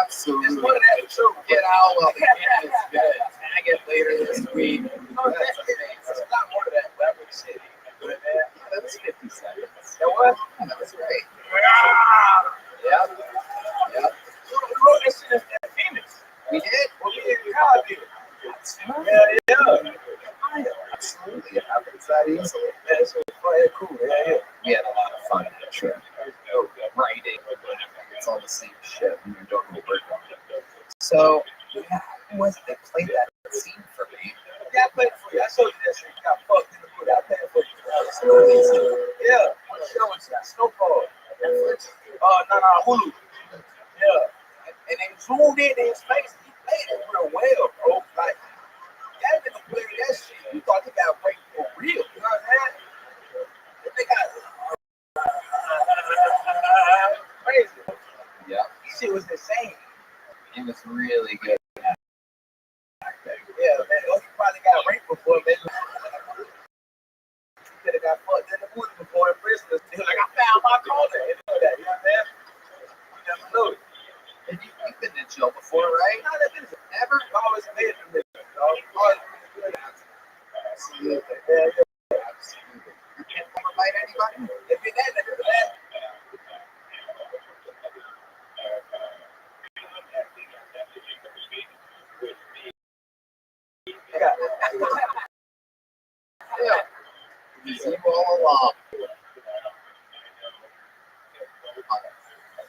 Absolutely. Get out while the game is good. Tag it later this week. It's not more of that level city. That was 50 seconds. That was? That was great. Yeah. Yep. We wrote that shit at Phoenix. We did. Well, we did how did it? Yeah. Absolutely. It happens that easily. Yeah, so cool. Yeah. We had a lot of fun on that trip. Writing. It's all the same shit when you're doing the work on it. So, yeah, who was it that played that scene for me? Yeah, I played it for you. I showed you that shit. You got fucked in the booty. I played it for you. Yeah. What show is that? Snowfall. Netflix? No, Hulu. Yeah. And they zoomed in his face. He played it real well, bro. Like, that nigga played that shit. You thought he got raped for real. You know what I'm saying? They got crazy. Yeah. Shit was insane. He was really good at acting. Yeah, man. He probably got raped before, man. He could have got fucked in the booty before in prison. He was like, I found my corner. You know that, you know what I'm saying? You never know it. And you've been in jail before, right? No, that is Ever? always made for me. Absolutely. Yeah. Absolutely. You can't ever bite anybody? If you're that nigga, that. Yeah. He's you all along.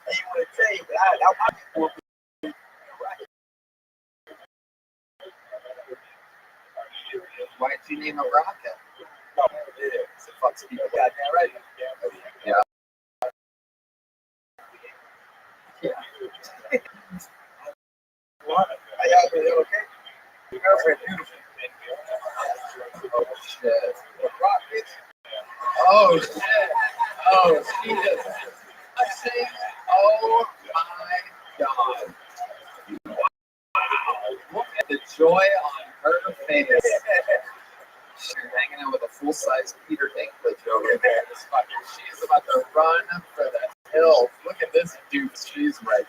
I ain't gonna tell you, but I people Why'd you name a rocket? yeah, so fucks people got that right. Yeah. Yeah. What? How y'all doing? Okay? Your girlfriend beautiful. Oh shit. The rockets. Oh shit. Oh, she is touching. Oh my god. Wow. Look at the joy on her face. She's hanging out with a full-size Peter Dinklage over there. This fucker. She is about to run for the hills. Look at this dude she's right.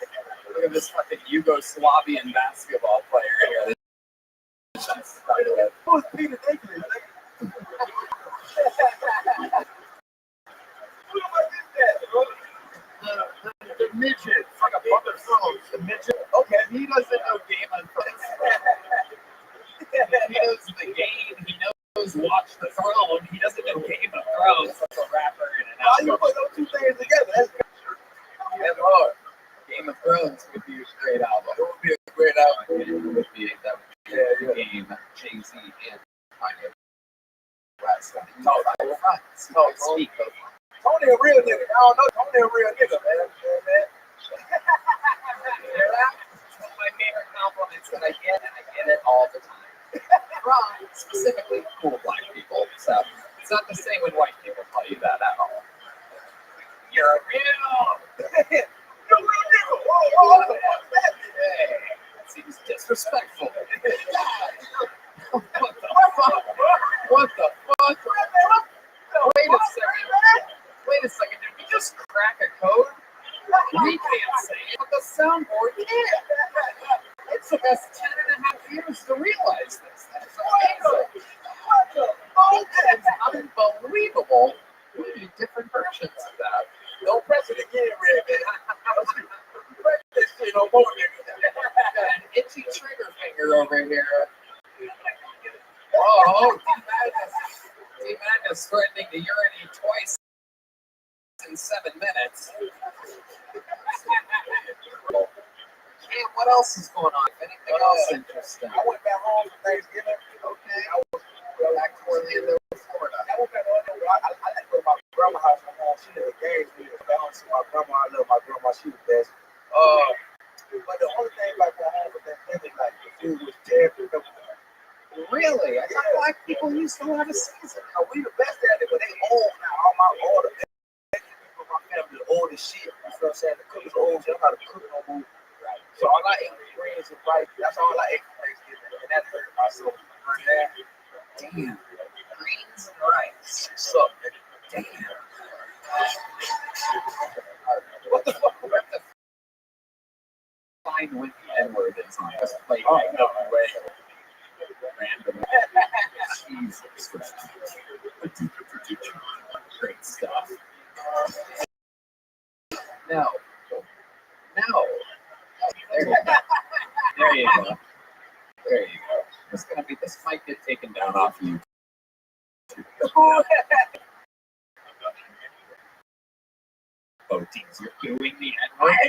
Look at this fucking Yugoslavian basketball player here. Who's Peter Dinklage? Who the fuck is that, bro? The midget. It's like a Brother Thrones. The midget. Okay. He doesn't know Game of Thrones. He knows the game. He knows Watch the Throne. He doesn't know Game of Thrones. That's a rapper and an Why you album. put those two things together? That's hard. Game of Thrones would be a great album. It would be a great album. It would be that would be Yeah. Game, Jay-Z, and Kanye West. Speak of Tony a real nigga. I don't know. Tony a real nigga, man. Hear that? One of my favorite compliments that I get, and I get it all the time. From specifically cool black people. So it's not the same when white people tell you that at all. You're a real. You're a real nigga. Whoa. Hey, that seems disrespectful. What the fuck? What the fuck? Wait a second. Did we just crack a code? We can't say it, but the soundboard can. It took us 10.5 years to realize this. That's amazing. What the fuck? I'm threatening to urinate twice in 7 minutes. Cam, what else is going on? Anything else interesting? I went back home for Thanksgiving. Okay. I was Back to Orlando, Florida. I went back to Orlando. I like to go to my grandma's house. My mom, she is a games leader. I don't see my grandma. I love my grandma. She the best. But the only thing about going home for Thanksgiving, like the food was terrible. Really? I thought black people used to have a season. We the best at it, but they old now. All my older people in my family are old as shit. You know what I'm saying? The cookers old. They don't know how to cook no more. So all I ate was greens and rice. That's all I ate for Thanksgiving, and that hurt my soul. Damn. Greens and rice. So, damn. What the fuck? What the find with the N-word is on this plate? Oh, no way. Random. Jesus Christ. Great stuff. No. There you go. There you go. This might get taken down off you. Oh, geez, you're doing the N-word.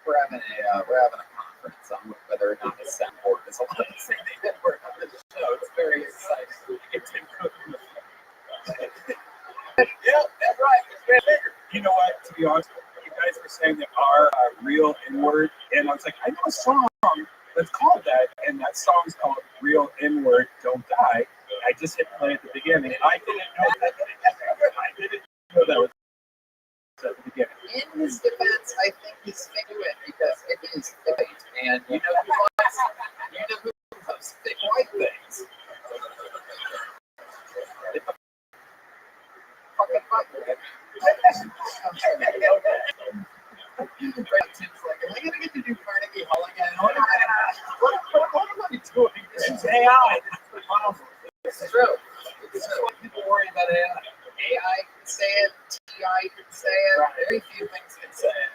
We're having a conference on whether or not the Senate board is allowed to say the N-word on this show. It's very exciting. It's been cooking. Yeah, that's right. It's been bigger. You know what? To be honest, you guys were saying that our real N-word, and I was like, I know a song that's called that, and that song's called Real N-Word Don't Die. I just hit play at the beginning. I didn't know that. I didn't know that was at the beginning. In his defense, I think he's fake it because it is fake, and you know who loves thick white things. It's a fucking button. Tim's like, am I gonna get to do Carnegie Hall again? What am I doing? This is AI. This is true. People worry about AI. AI can say it. TI can say it. Very few things can say it.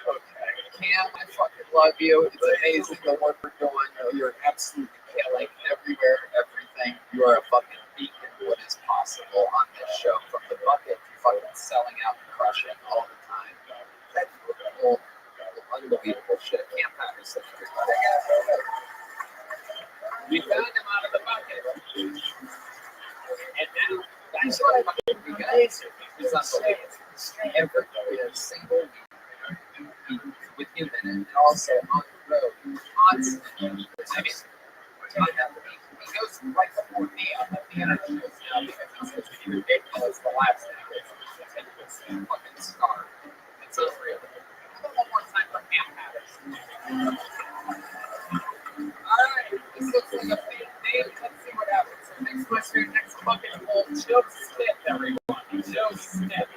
Okay. Cam, I fucking love you. It's amazing the work we're doing. You're absolutely killing everywhere, everything. You are a fucking beacon of what is possible on this show. From the bucket to fucking selling out and crushing all the time. That's unbelievable shit. Cam Patterson, everybody. We found him out of the bucket. And now, that's what I'm doing, you guys. It's unbelievable. Every single week with him in it, and also on the road, constantly. I mean, he goes right before me on the piano shows now because it's such a ridiculous the last hour. It's a fucking star. It's unreal. One more time for Cam Patterson. Alright, this looks like a fake name. Let's see what happens. So next question, next bucket full. Joe Smith, everyone. Joe Smith.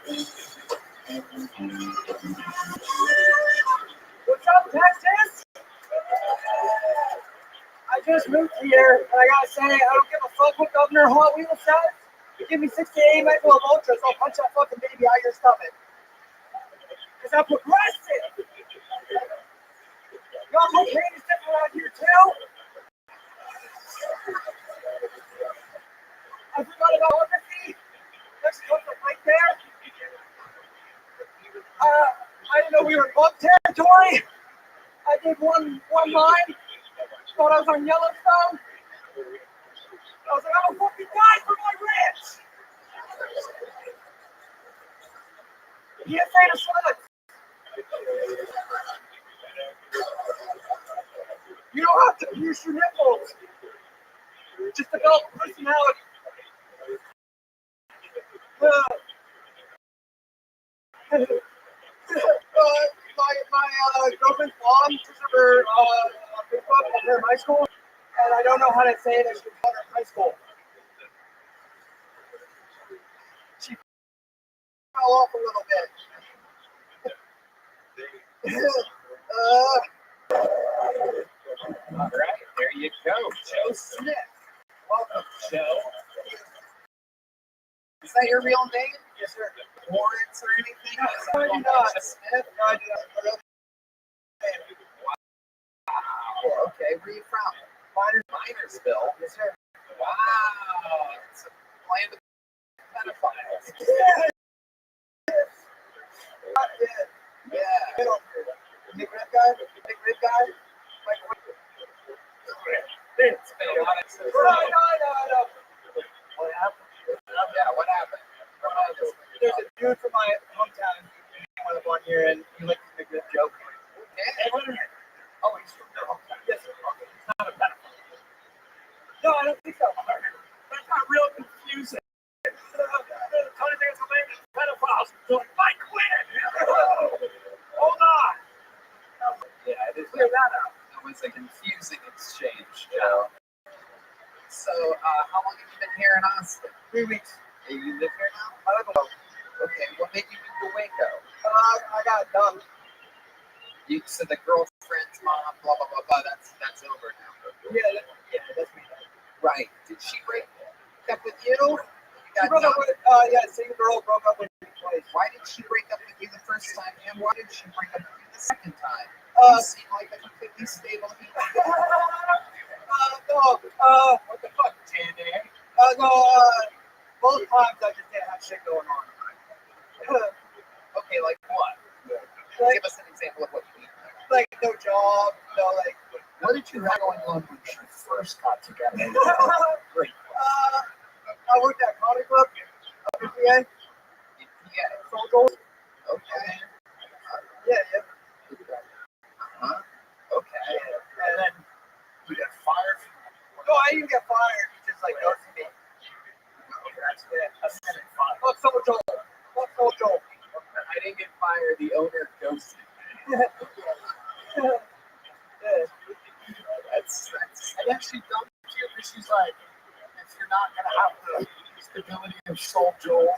What's up, Texas? I just moved here, and I gotta say, I don't give a fuck what Governor Hot Wheels says. You give me 68 Michael of Ultras, I'll punch that fucking baby out your stomach. Because I'm progressive. Y'all cocaine is different around here, too? I forgot about Orphan. Next couple right there. I didn't know we were in bug territory. I did one line. Thought I was on Yellowstone. I was like, I'm gonna fucking die for my ranch. He didn't say the slugs. You don't have to use your nipples. Just develop personality. My girlfriend's mom took her Facebook of her high school, and I don't know how to say it. I should call her high school. She fell off a little bit. All right, there you go. Joe Smith. Welcome, Joe. Is that your real name? Yes, sir. Lawrence or anything? No, I do not. Smith? No, I do not. Wow. Okay, where are you from? Minersville. Yes, sir. Wow. It's a land of pedophiles. Yeah. Yeah. Big red guy. Big red guy. Like, It's been a lot of no. What happened? Yeah, what happened? There's a dude from my hometown who went up on here and he liked to make a joke. Yeah. Oh, he's from your hometown. Yes, sir. Okay. He's not a pedophile. No, I don't think so. That's not real confusing. Tony thinks I'm making pedophiles. So I quit. Hold on. Yeah, it is. Clear that up. It was a confusing exchange, Joe. So, how long have you been here in Austin? 3 weeks. Hey, you live here now? I live alone. Okay, what made you move to Waco? I got dumped. You said the girlfriend's mom, blah blah blah blah. That's over now. Yeah, that's me. Right? Did she break up with you? She broke up with, same girl broke up with me twice. Why did she break up with you the first time, and why did she break up with you the second time? You seem like a completely stable human. What the fuck, Tandy? Both times I just didn't have shit going on. Okay, like what? Like, Give us an example of what you mean. like no job, like. What did you have going on when you first got together? Great. I worked at Comedy Club up in PA. In PA. Social. Okay. Yeah. Okay. And then You got fired from no, I didn't get fired. He just like ghosted me. that's fine. Fuck social. I didn't get fired. The owner ghosted me. That's And then she dumped you because she's like, if you're not gonna have the stability of Soul Joel,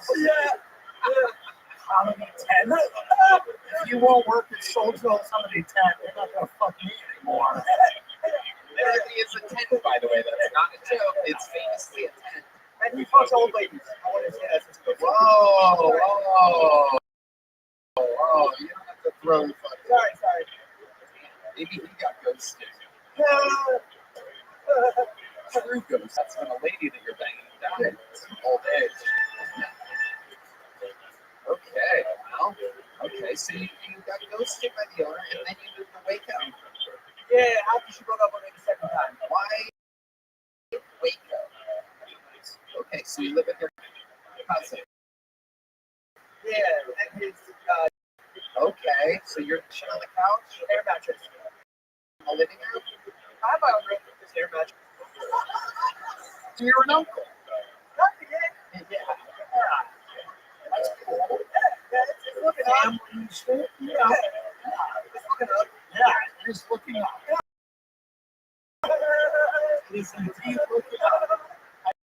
Comedy 10, if you won't work at Soul Joel Comedy 10, you're not gonna fuck me anymore. Literally, it's a 10, by the way. That's not a joke. It's famously a 10. And he fucks old ladies. I want to say that's his good. Whoa. You don't have to throw the fuck. Sorry. Maybe he got ghosted. True ghost. That's when a lady that you're banging down in old age. Okay, so you got ghosted by the owner and then you moved to Waco. Yeah, after she broke up with me the second time. Why Waco? Okay, so you live with your cousin. Yeah, and his Okay, so you're shit on the couch? air mattress. A living room? I have my own room with this air mattress. So you're an uncle. Not again. Yeah. That's cool. Yeah, it's looking up. Family shit. Yeah. It's looking up. Yeah, it's looking up. It's indeed looking up.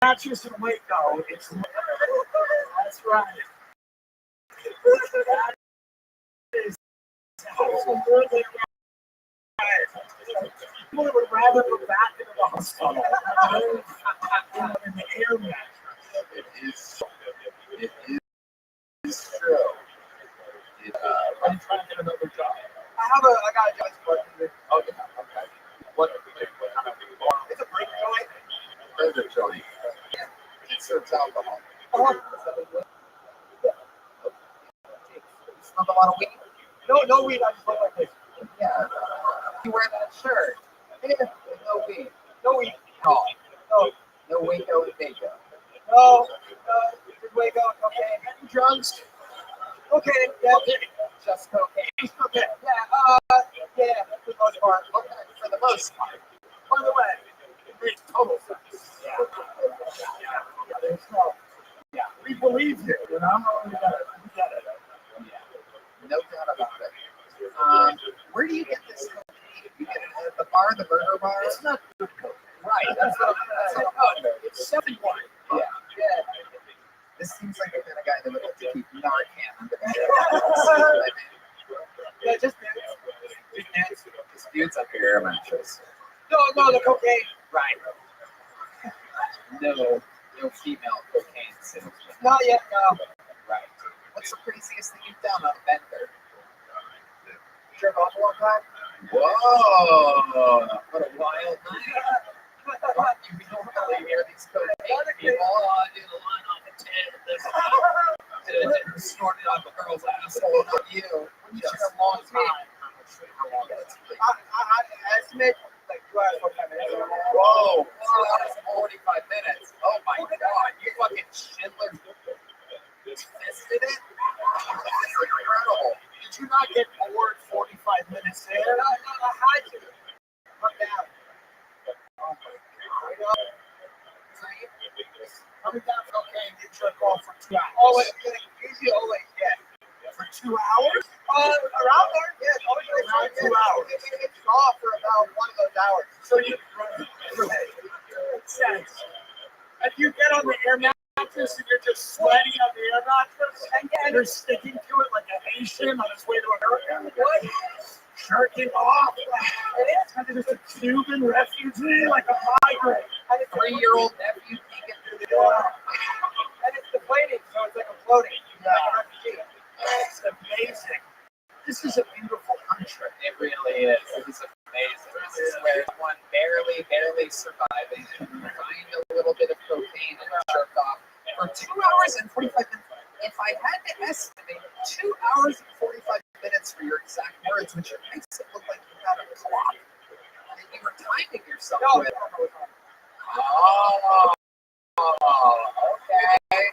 Not just in Waco, it's that's right. That is absolutely right. People would rather go back into the hospital than in the air mattress. It is true. I'm trying to get another job. I got a job working. Oh, yeah, okay. What kind of It's a break joint. burger joint? It serves alcohol. You smoke a lot of weed? No weed. I just look like this. Yeah. You wear that shirt. Yeah. No weed. No weed. No. No. No Waco and Waco. No. Just wake up. Okay. Any drugs? Okay. Yeah. Just cocaine. Okay. Yeah. For the most part. Okay, for the most part. By the way, It makes total sense. Yeah, we believe you, you know? We get it. Yeah. No doubt about it. Where do you get this cocaine? You get it at the bar, the burger bar? It's not good cocaine. Right. That's what I'm It's something white. Yeah. This seems like the kind of guy that would like to keep Narcan under the shirt. yeah, just Disputes up your air mattress. no, the cocaine. Right. No female cocaine salesman. Not yet. No. Right. What's the craziest thing you've done on a bender? Jerk off one time. Whoa! What a wild night. You don't really hear these cocaine people. Oh, I do the line on the 10. This snorted on the girl's asshole, not you. It's been a long time. I'm not sure how long that's been. I estimate like 2 hours, 45 minutes. Whoa, 2 hours and 45 minutes. Oh my god, you fucking Schindler fisted it? That's incredible. Did you not get bored 45 minutes in? No, I had to. Come down. Oh my god. Coming down from cocaine, you jerk off for 2 hours. Oh, wait, usually, for 2 hours? Around there, yeah. Always around 2 hours. It's off for about one of those hours. So you run through it. Makes sense. If you get on the air mattress and you're just sweating on the air mattress, and you're sticking to it like a Haitian on his way to America, what? Jerking off. It is. And it's a Cuban refugee, like a migrant. And a 3-year-old nephew peeking through the door. And it's deflating, so it's like a floating. Like a refugee. It's amazing. This is a beautiful country. It really is. It is amazing. This is where one barely surviving and find a little bit of cocaine and jerk off for 2 hours and 45 minutes. If I had to estimate 2 hours and 45 minutes for your exact words, which makes it look like you had a clock that you were timing yourself with. Oh, okay.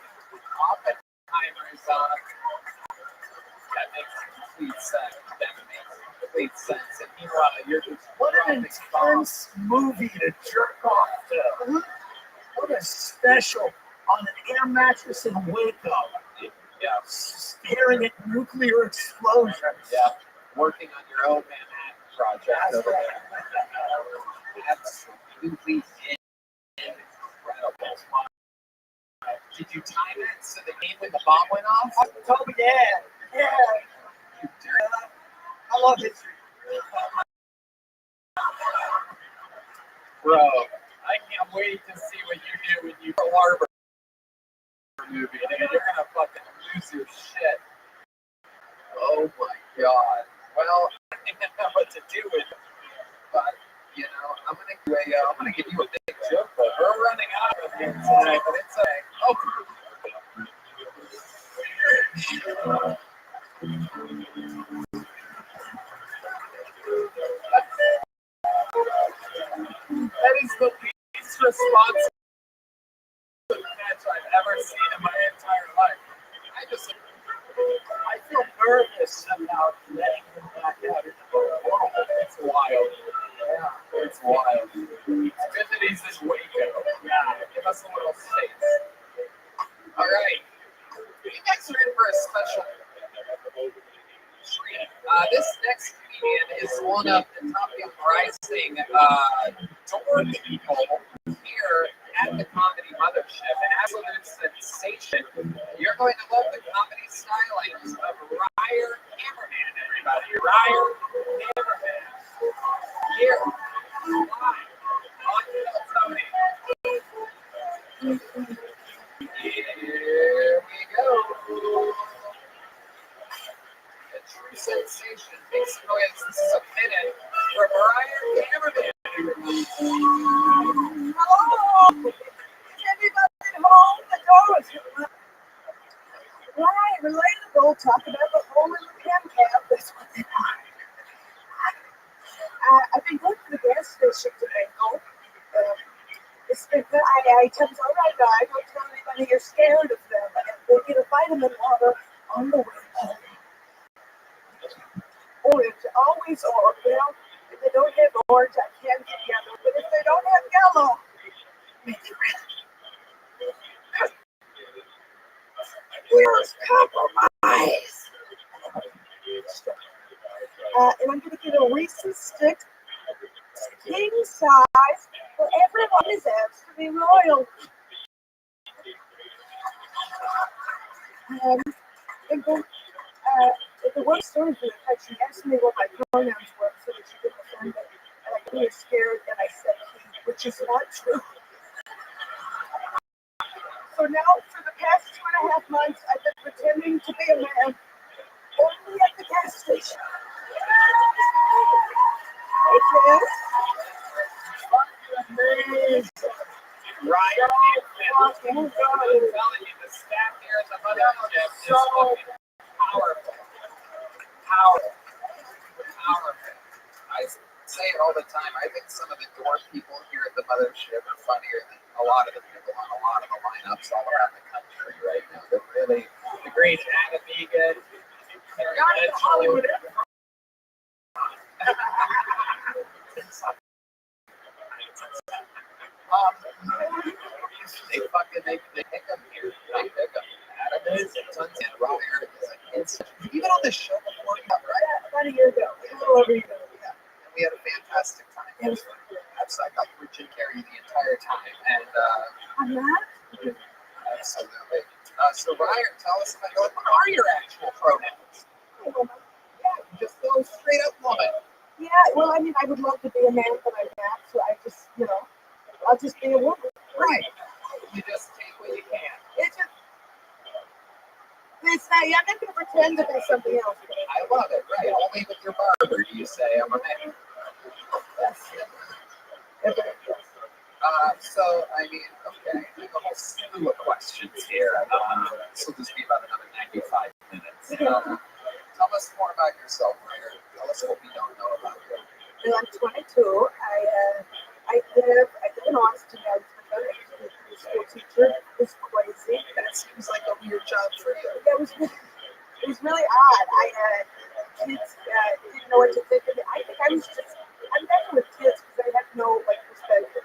Oppenheimer's on. That makes complete sense. That makes complete sense. And meanwhile, you're just What an intense movie to jerk off to. What a special on an air mattress in Waco. Yeah. Staring at nuclear explosions. Yeah. Working on your own Manhattan project over there. Absolutely incredible. Did you time it so the game when the bomb went off? Toby, yeah. You dirty. I love history. Bro, I can't wait to see what you do when you Pearl Harbor movie. Dude, you're gonna fucking lose your shit. Oh my god. Well, I didn't know what to do with it. But, you know, I'm gonna give you a big joke, but we're running out of here tonight, but it's okay. Oh. That is the least responsive catch I've ever seen in my entire life. I feel nervous about letting him back out into the world. It's wild. Yeah, it's wild. It's good that he's in Waco. Yeah, give us a little space. All right. You guys are in for a special treat. This next comedian is one of the top young rising door people here at the Comedy Mothership. An absolute sensation. You're going to love the comedy stylings of Ryer Hammerman, everybody. Ryer Hammerman. Here, live on Tony. Here we go. A true sensation. Make some noise. This is a minute for Ryer Hammerman. Hello! Is everybody home? The door is open. Right, relatable. Talk about the hole in the pen cap. That's what they are. I've been going to the gas station today. It's been good. I tell them, all right, guys, don't tell anybody you're scared of them. And we'll get a vitamin water on the way home. Orange, always orange. You know, if they don't have orange, I can't get yellow. But if they don't have yellow, make it red. Where's compromise? And I'm going to get a Reese's stick, king size, for everyone is asked to be royal. And the worst story for the she asked me what my pronouns were so that she didn't offend me. And I got really scared and I said he, which is not true. So now, for the past 2.5 months, I've been pretending to be a man only at the gas station. Hey, Chris. Ryan, I'm telling you, the staff here at the mothership is fucking powerful. Powerful. I say it all the time. I think some of the door people here at the mothership are funnier than a lot of the people on a lot of the lineups all around the country right now. They're really the great Anna Vegan. Hollywood. They pick them here. They pick them. Adam is tons and Robert is even on the show before you got right About a year ago. A little over a year ago. yeah. And we had a fantastic time. It was fun. I got through Jim Carrey the entire time. And On that? absolutely. So Ryan, tell us about what are your actual pronouns? Just go straight up woman. Yeah, well, I mean, I would love to be a man, but I'm not, so I just, I'll just be a woman. Right. You just take what you can. It's not, I'm not going to pretend to be something else. I love it, right? Only with your barber do you say I'm a man. So, I mean, okay, we have a whole slew of questions here. This will just be about another 95 minutes. Tell us more about yourself, Ryan. Tell us what we don't know about you. Well, I'm 22. I live in Austin. I was a school teacher. It's crazy. That seems like a weird job for you. It was really odd. Kids didn't know what to think of me. I think I'm better with kids because I have no perspective.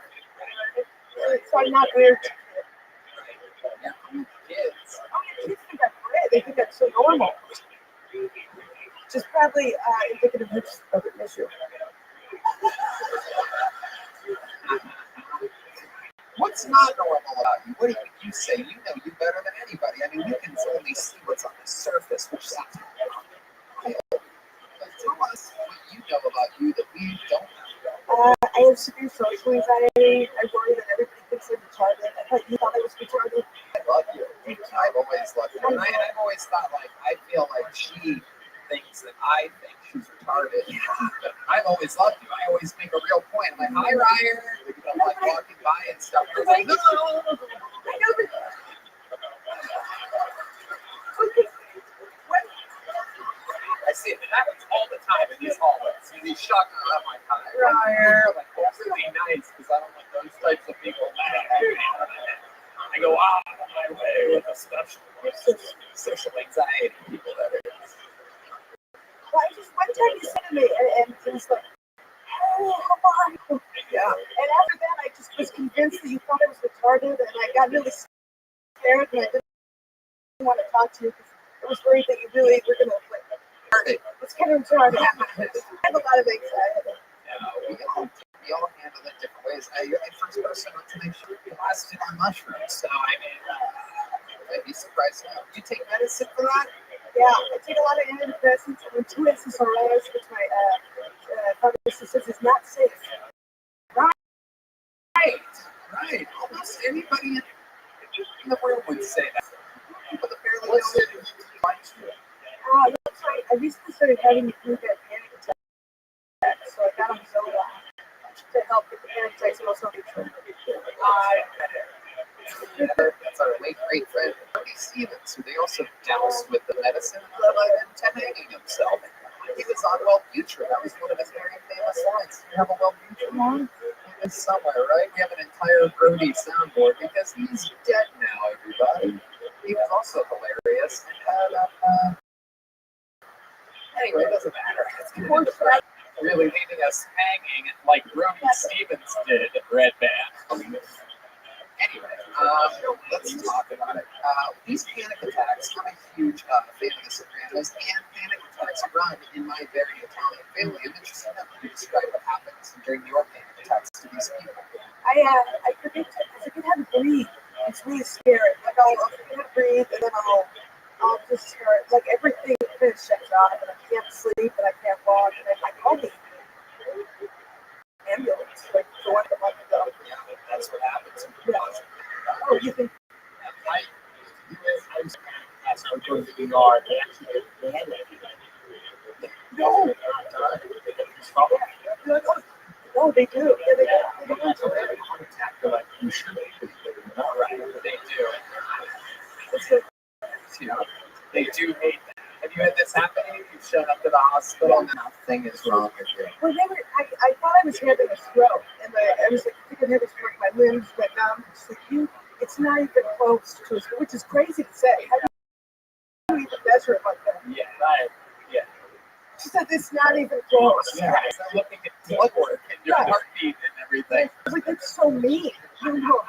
So I'm not weird to kids. Kids. Kids think I'm great. They think I'm so normal. Which is probably indicative of an issue. What's not normal about you? What do you say? You know you better than anybody. I mean, we can only see what's on the surface, which sounds wild. But tell us what you know about you that we don't know. I have severe social anxiety. I worry that everybody thinks I'm retarded. I thought you thought I was retarded. I love you. I've always loved you. And I've always thought, I feel like she thinks that I think she's retarded. But I've always loved you. I always make a real point. I'm like, hi, Ryan. I'm like walking by and stuff. I was like, no. I know that. I see it. It happens all the time in these hallways. In these shotgun, I'm like, hi, Ryan. Like, that's really nice because I don't want those types of people mad at me. I go out of my way with a social anxiety people that is. Well, one time you said to me, and it was like, hey, how are you? Yeah. And after that, I just was convinced that you thought I was retarded, and I got really scared, and I didn't want to talk to you because I was worried that you really were going to, it's kind of retarded. I have a lot of anxiety. Yeah, we all handle it different ways. You're the first person to make sure you lasted on mushrooms, so I mean, I'd be surprised now. Do you take medicine for that? Yeah, I take a lot of antidepressants and 2 SSRIs, which my pharmacist says is not safe. Right. Almost anybody in the world would say that. People that barely know it. That's right. I recently started having really bad panic attacks, so I got on Zoloft to help with the panic attacks and also That's our late great friend, Bernie Stevens, who they also doused with the medicine and hanging himself. He was on Wellbutrin. That was one of his very famous lines. You have a Wellbutrin in somewhere, right? We have an entire Brody soundboard because he's dead now, everybody. He was also hilarious and had anyway, it doesn't matter. It's really leaving us hanging like Brody Stevens did at Red Band. Anyway, let's talk about it. These panic attacks, I'm a huge fan of The Sopranos, and panic attacks run in my very Italian family. I'm interested in you describe what happens during your panic attacks to these people. I predict it because I can have to breathe. It's really scary. Like I'll forget to breathe, and then I'll just start, like everything kind of shuts off, and I can't sleep, and I can't walk, and I call the ambulance, like the one that might go. Yeah, that's what happens. Yeah. Oh, you think? I was going to the yard. They actually they had that. No, they do. Yeah, they do. You should be. All right, they do. You know, they do hate that. Have you had this happen to you? You've shown up to the hospital and nothing is wrong with you. Well, I thought I was having a stroke, and I was like, I think I'm having a stroke. My limbs went numb. She's like, it's not even close to a stroke, which is crazy to say. How do you even measure it like that? Yeah, right. Yeah. She said it's not even close. Yeah. So looking at blood work and your heartbeat and everything. I was like, that's so mean. You know?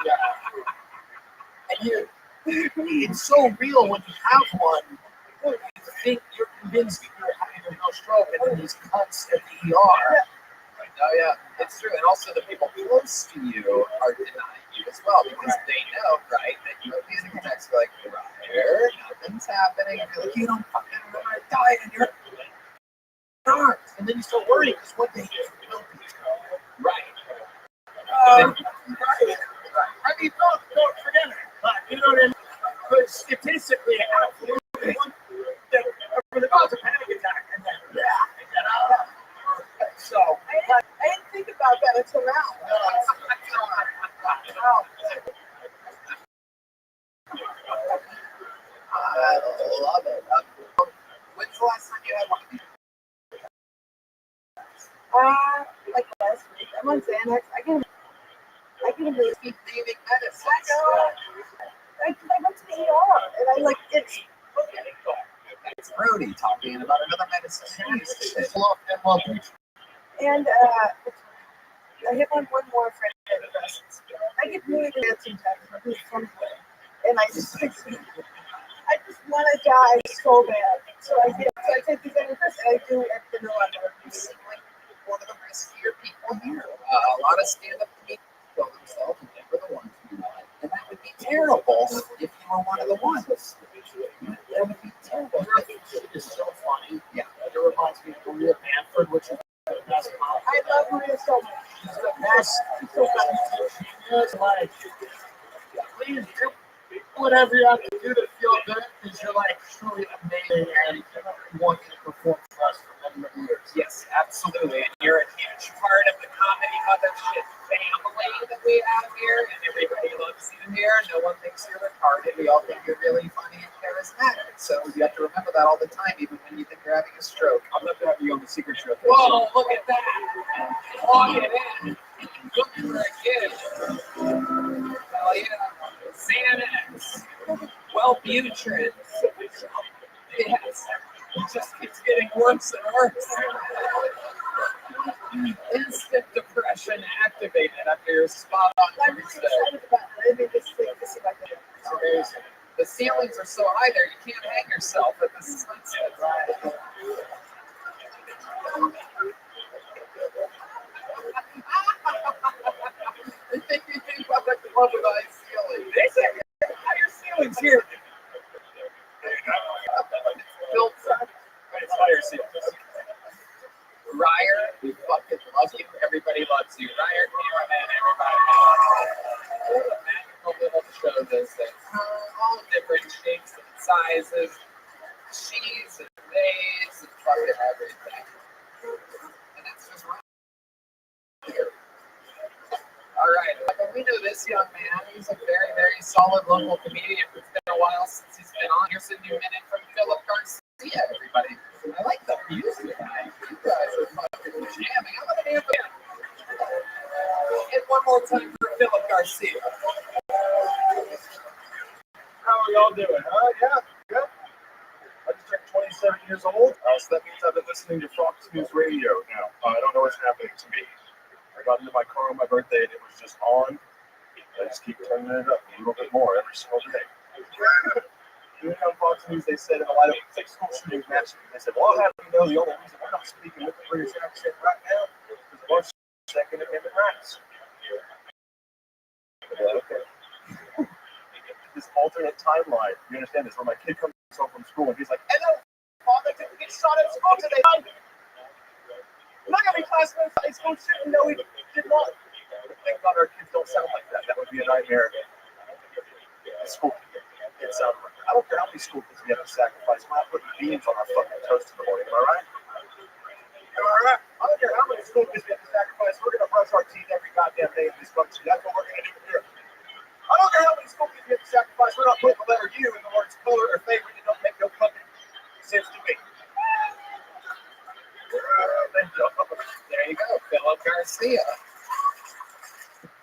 And it's so real when you have one. You think you're convinced that you're having a real stroke, and then these cuts at the ER. Oh yeah, it's true. And also the people close to you are denying you as well because they know, right, that you have panic attacks. They're like, Ryder, nothing's happening. And you're like, you don't fucking remember I died and you're not. And then you start worrying because what they do will be. Right. Right. I mean, don't forget it. But you know what I mean? But statistically, absolutely, for the cause of panic attack, and then so I didn't think about that until now. I love it. When's the last time you had one of these? Like last week. I'm on Xanax. I can really Keep leaving medicine. I went to the ER and I like it's. It's Brody talking about another medicine. And I hit on one more friend antidepressants. I get really bad sometimes. I'm really funny with it. And I just want to die so bad. So I take these antidepressants and I do everything I want. You seem like one of the riskier people here. A lot of stand-up comedians kill themselves and never the ones you want. And that would be terrible if you were one of the ones. That would be terrible. It's so funny. Yeah. It reminds me of Maria Bamford, which is the best mom. I love Maria so much. She's the best. She's so funny. She is like, please do whatever you have to do to feel good because you're like truly amazing and you want you to perform for us for many, many years. Yes, absolutely. And you're a huge part of the comedy mothership family that we have here, and everybody loves you here. No one thinks you're retarded. We all think you're really funny and charismatic. So you have to remember that all the time, even when you think you're having a stroke. I'd love to have you on the secret show. Whoa, look at that. Log it in. Look for a kid. Hell yeah. Xanax. Wellbutrin. Yes. It just keeps getting worse and worse. Instant depression activated after you're spot on I'm really Tuesday. excited about it. I mean, this thing, this is like that. It's amazing. The ceilings are so high there, you can't hang yourself at the sunset. Right. You think about the club with high ceiling. They say higher ceilings here. Built it's higher ceilings. Ryer, we fucking love you. Everybody loves you. Ryer, cameraman, everybody. What a magical little show this is. All different shapes and sizes. Cheese and maize and fucking everything. And that's just right here. All right. Well, we know this young man. He's a very, very solid local comedian. It's been a while since he's been on. Here's a new minute from Philip Garcia, everybody. I like the music tonight. You guys are fucking jamming. I'm going to amp it. And one more time for Philip Garcia. How are y'all doing? Yeah, good. I just turned 27 years old, so that means I've been listening to Fox News Radio now. I don't know what's happening to me. I got into my car on my birthday and it was just on. I just keep turning it up a little bit more every single day. Even on Fox News, they said in a lot of school shootings, mass shootings, they said, well, I'll have you know the only reason we're not speaking with the British accent right now is because of our Second Amendment rights. Yeah, okay. This alternate timeline, you understand this, where my kid comes home from school and he's like, hello, Father, did we get shot at school today? Look at me, classmates, high school shooting. No, we did not. Thank God our kids don't sound like that. That would be a nightmare. School kids sound like that. I don't care how many school kids we have to sacrifice. We're not putting beans on our fucking toast in the morning, am I right? Am I right? I don't care how many school kids we have to sacrifice. We're going to brush our teeth every goddamn day in this country. That's what we're going to do here. I don't care how many sculptures you have to sacrifice. We're not putting the letter U in the words color or favorite. It don't make no fucking sense to me. There you go, Philip Garcia.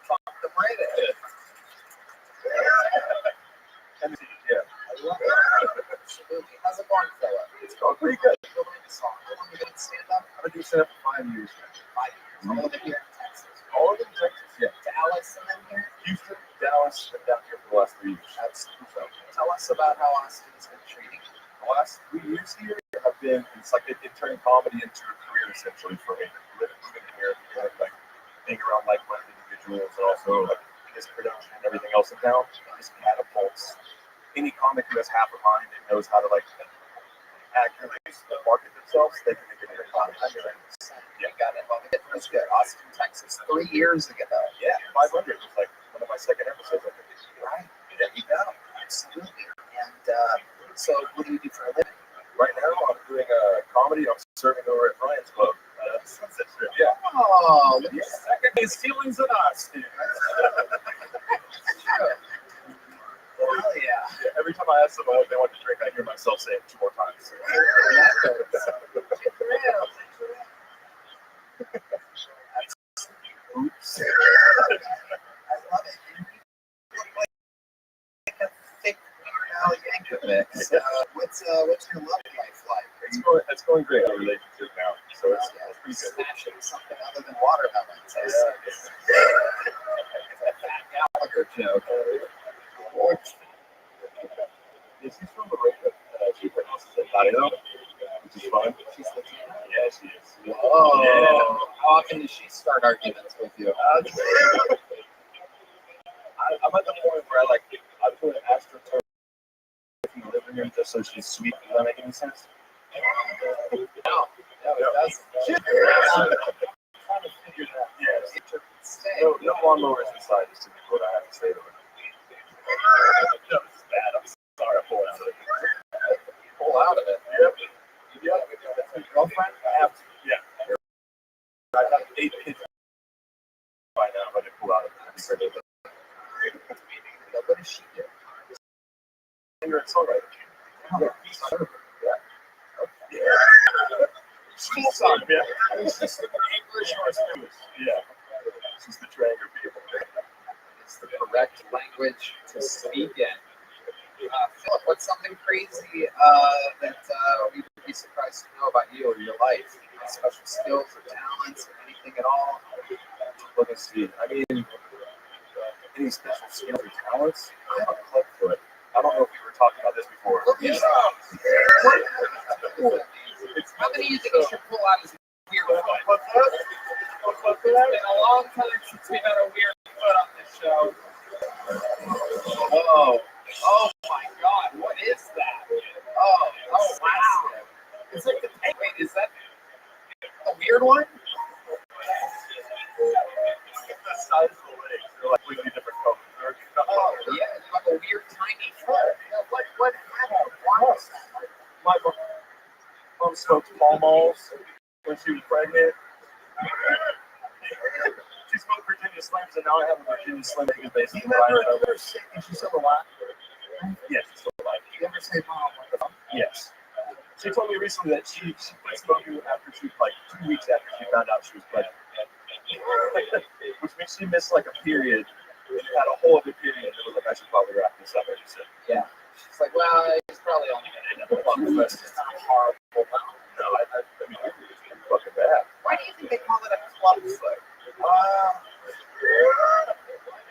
Fuck the British. Yeah. I love it. Absolutely. How's it going, Philip? It's going pretty good. How long you been in stand-up? I've been doing stand-up for 5 years now. 5 years. All of it here in Texas. All of it in Texas, yeah. Dallas and then here? Houston, Dallas, and down here for the last 3 years. That's so. Tell us about how Austin's been treating you. The last 3 years here have been, it's like it turned comedy into a career essentially for me. Living here, like being around like-minded individuals, and also like this production and everything else in town, just catapults any comic who has half a mind and knows how to like accurately market themselves. They can make it very popular. You got it. That's good. Austin, Texas, 3 years ago. Yeah, 500 was like one of my second episodes. I think. Right. Yeah, you got it. Absolutely. And so, what do you do for a living? Right now, I'm doing comedy. I'm serving over at Brian's Club. Sunset Strip. Yeah. Oh, Yeah. Second is feelings in Austin. Hell yeah. Every time I ask someone what they want to drink, I hear myself say it 2 more times. Oops. I love it. You look like a thick Weird Al Yankovic. What's your love life like? It's going great. Our relationship now, so it's pretty good. Smashing something other than watermelons. It's a fat Gallagher joke. Yeah, she's from Morocco. She pronounces it Latino, which is fun. She's Latina? Yeah, she is. Oh. Yeah. How often does she start arguments with you? I'm at the point where I put an astroturf in the living room just so she's sweet. Does that make any sense? No, it doesn't. Shit. Trying to figure that out. Yeah. No lawnmowers inside is to be what I have to say to her. No, this is bad. I'm sorry. I pulled out of it. Pull out of it. Yep. Yeah. That's my girlfriend. I have to. Yeah. I have 8 kids by now, but I pull out of it. What does she do? Singer and songwriter. Yeah. School song, yeah. She's the English or Spanish? Yeah. She's the Traeger people. It's the correct language to speak in. Philip, what's something crazy that we would be surprised to know about you or your life? Any special skills or talents or anything at all? Let me see. I mean, any special skills or talents? I have a club foot. I don't know if we were talking about this before. Yeah. How many do you think you should pull out as weird foot? It's been a long time since we've had a weird foot on this show. Oh my God, what is that? Oh wow. It's like wait, is that a weird one? The size of the legs, they're like completely different colors. Oh yeah, you have a weird tiny foot. What happened? Why is that? My mom smoked Pall Malls when she was pregnant. She smoked Virginia Slims, and now I have a Virginia Slim that is basically and she's still alive. Yes, she's still alive. You ever say mom? Yes. She told me recently that she quit smoking after she, like 2 weeks after she found out she was pregnant. Which means she missed like a period and had a whole other period. And it was like, I should probably wrap this up. She said, yeah. She's like, well, he's probably only going to end up with one. It's not horrible. No, I mean, it's pretty fucking bad. Why do you think they call it a club foot?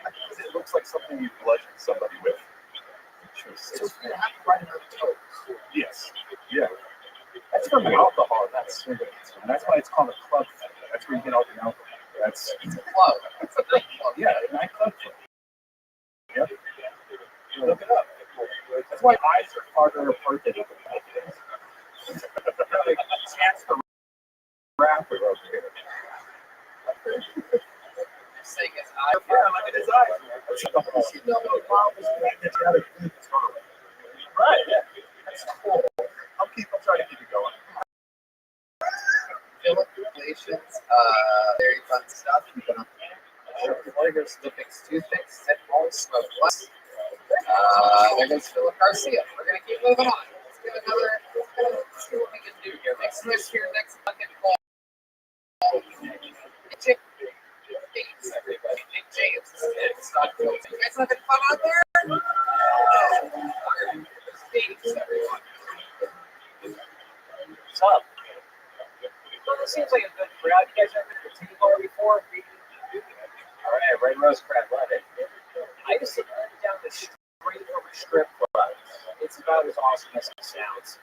Because it looks like something you bludgeon somebody with. So you have to ride on toes. Yes. Yeah. That's from alcohol, that's swinging. And that's why it's called a club foot. That's where you get all the alcohol. It's a club. It's a night club. Yeah, a nightclub foot. Yep. Look it up. That's why eyes are farther apart than you think. That's the rapper over here. Saying his eyes. Yeah, look at his eyes. Right, yeah. That's cool. I'm trying to keep it going. Philip, congratulations. Very fun stuff. Keep it up. Before he goes to the fixed toothpicks, zip balls, smoke less. There goes Philip Garcia. We're going to keep moving on. Let's get another, let's see what we can do here. Next list here, next bucket ball. Nick James, everybody. Nick James is next. You guys having fun out there? James, everyone. What's up? Well, it seems like a good crowd. You guys ever been to the table before? All right, Red Rose Crab, love it. I used to run down the street from a strip club. It's about as awesome as it sounds.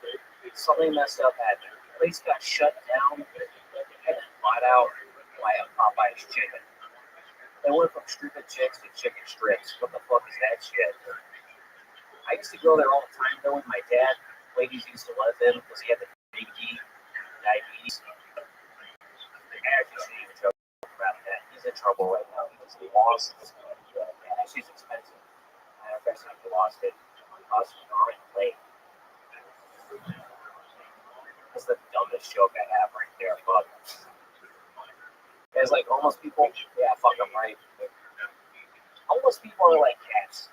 Something messed up happened. The place got shut down and bought out by a Popeye's chicken. They went from stupid chicks to chicken strips. What the fuck is that shit? I used to go there all the time though with my dad. Ladies used to love him because he had the big D, diabetes. Actually, she's in trouble about that. He's in trouble right now because he lost his she's expensive. I don't guess he lost it. Lost it on a plane. That's the dumbest joke I have right there, but it's like homeless people. Yeah, fuck them, right? Homeless people are like cats.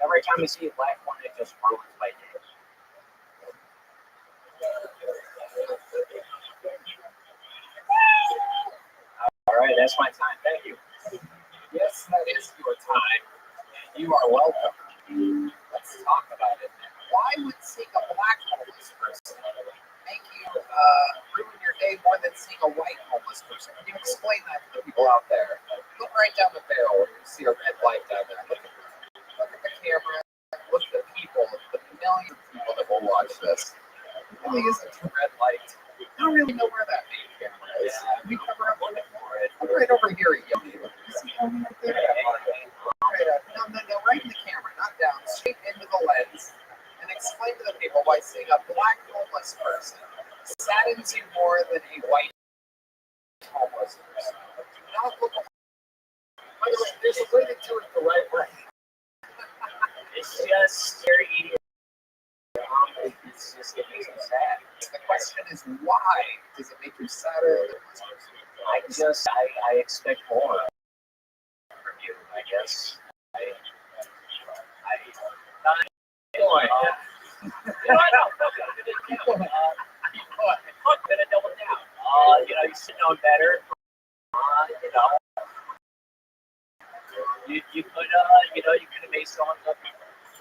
Every time you see a black one, it just ruins my day. All right, that's my time. Thank you. Yes, that is your time. You are welcome. Let's talk about it. Why would seeing a black homeless person make you ruin your day more than seeing a white homeless person? Can you explain that to the people out there? Look right down the barrel when you see a red light down there. Look at the camera. Look at the people, the millions of people that will watch this. It really isn't a red light. I don't really know where that main camera is. We cover up on it for it. Look right over here at you. See right there? No, right in the camera, not down, straight into the lens, and explain to the people why seeing a black homeless person saddens you more than a white homeless person. Do not look. By the way, there's a way to do it the right way. It's just very easy. It's just it makes me sad. The question is, why does it make you sadder than this person? I expect more from you, I guess. I'm gonna double down. You should know better. You could have made someone look.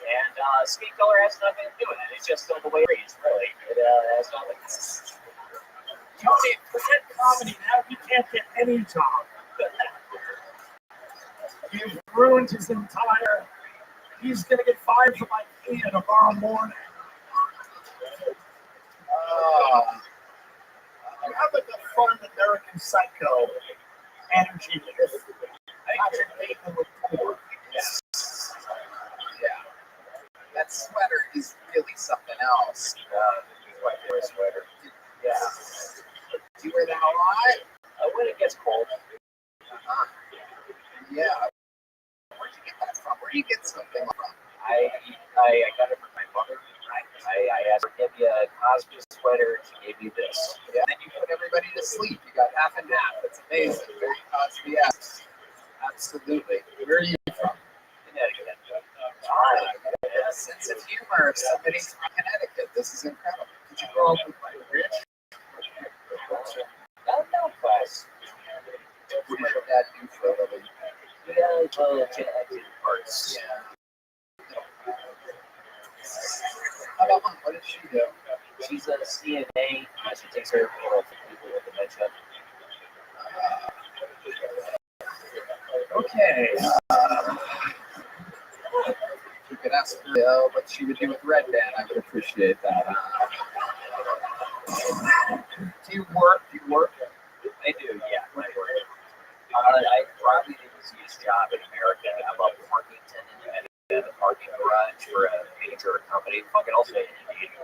And skin color has nothing to do with it. It's just the way it is, really. It has nothing to do with it. Tony, forget comedy now. He can't get any job. You've ruined his entire. He's gonna get fired from IKEA tomorrow morning. How about the fun American Psycho energy? Patrick Bateman with poor. Yes. Yeah. That sweater is really something else. My favorite sweater. Yeah. Do you wear that a lot? When it gets cold. Yeah. Where'd you get that from? Where do you get something from? I got it from my mother. I asked her to give you a Cosby sweater. She gave me this. Yeah. Then you put everybody to sleep. You got half and half. That's amazing. Very Cosby-esque. Absolutely. Where are you from? Connecticut. A sense of humor. Somebody's from Connecticut. This is incredible. Did you grow up with my rich? No class. What did your dad do for a living? Genetic parts. Yeah. How about mom? What did she do? She's a CNA. She takes care of people with dementia. Okay. You could ask her what she would do with Red Band. I would appreciate that. Do you work? I do, yeah. I work. I probably the easiest job in America. I'm a parking attendant at a parking garage for a major company. Fucking also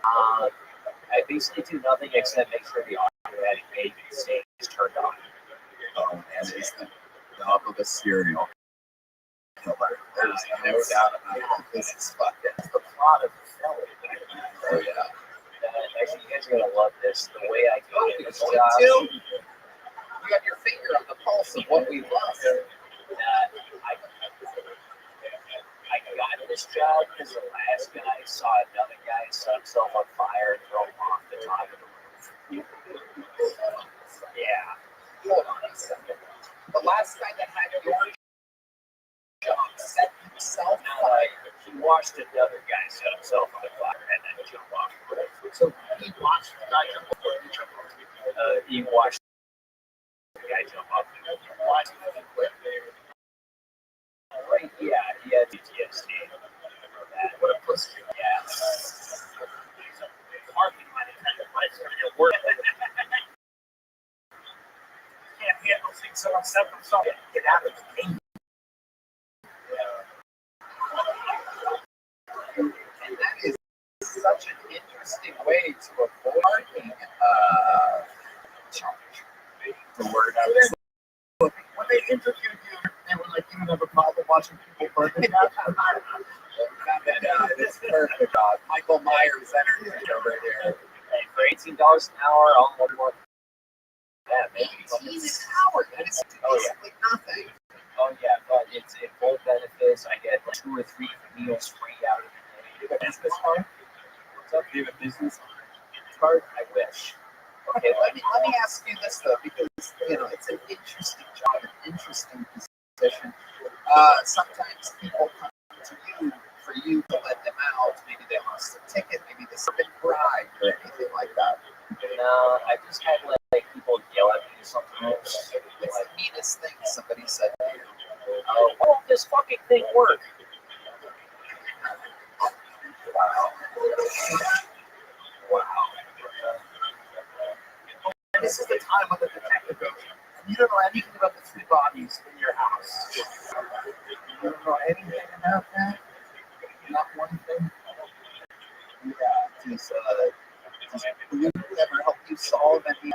I basically do nothing except make sure the automatic paving stage is turned on. Oh, that is the job of a serial killer. There's no doubt about it. This is fucking the plot of the film. Oh yeah. Actually, you guys are gonna love this. The way I do this job. You got your finger on the pulse of what we love. this job because the last guy saw another guy set himself on fire and throw him off the top of the roof. Yeah. Hold on a second. The last guy that had your job set himself fire. He watched another guy set himself on fire and then jump off the roof. So he watched the guy jump off the roof. He watched the guy jump off the roof. Why did he quit? Right, yeah, he had PTSD. What a pussy. Yeah. Parking lot is kind of place for your work. Can't handle seeing someone set themselves. Get out of the game. And that is such an interesting way to avoid parking charge. The word I was When they interviewed you, they were like, you don't have a problem watching people burn to death. It's perfect. Michael Myers energy over there. Hey, for $18 an hour, I'll more. Yeah, maybe. $18 an hour. That is basically nothing. Oh yeah, but it's in full benefits. I get like 2 or 3 meals free out of the day. You have a business card? What's up? Do you have a business card? I wish. Okay, let me ask you this though, because it's an interesting job, an interesting position. Sometimes people come to you for you to let them out. Maybe they lost a ticket, maybe they've been bribed or anything like that. No, I just had like people yell at me sometimes. What's the meanest thing somebody said to you? Oh, why won't this fucking thing work? Wow. And this is the time when the detective goes, you don't know anything about the 3 bodies in your house. You don't know anything about that? Not one thing? Yeah. Does Blue ever help you solve any,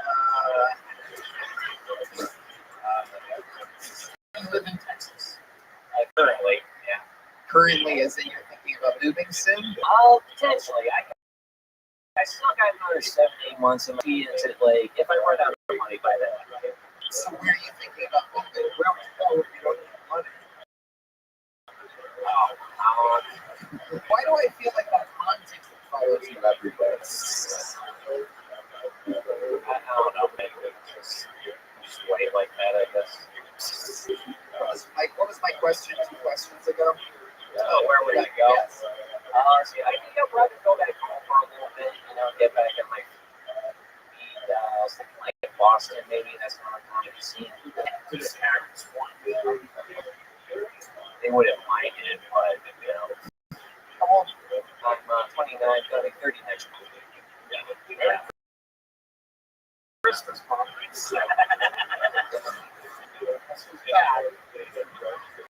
you live in Texas? Currently, yeah. Currently, as in you're thinking about moving soon? Potentially. I still got another 7, 8 months in my into like if I run out of money by then. So where are you thinking about moving? Where would you go if you don't have money? Why do I feel like that context that follows you everywhere? I don't know, maybe just wait like that, I guess. What was my question 2 questions ago? Oh, where would I go? Yes. See, I think I'd rather go back home for a little bit, get back at my feet. I was thinking like Boston, maybe that's what I'm going to see. To the parents want They wouldn't mind it, but How old? I'm 29, going to be 30 next month. Yeah. Christmas parties.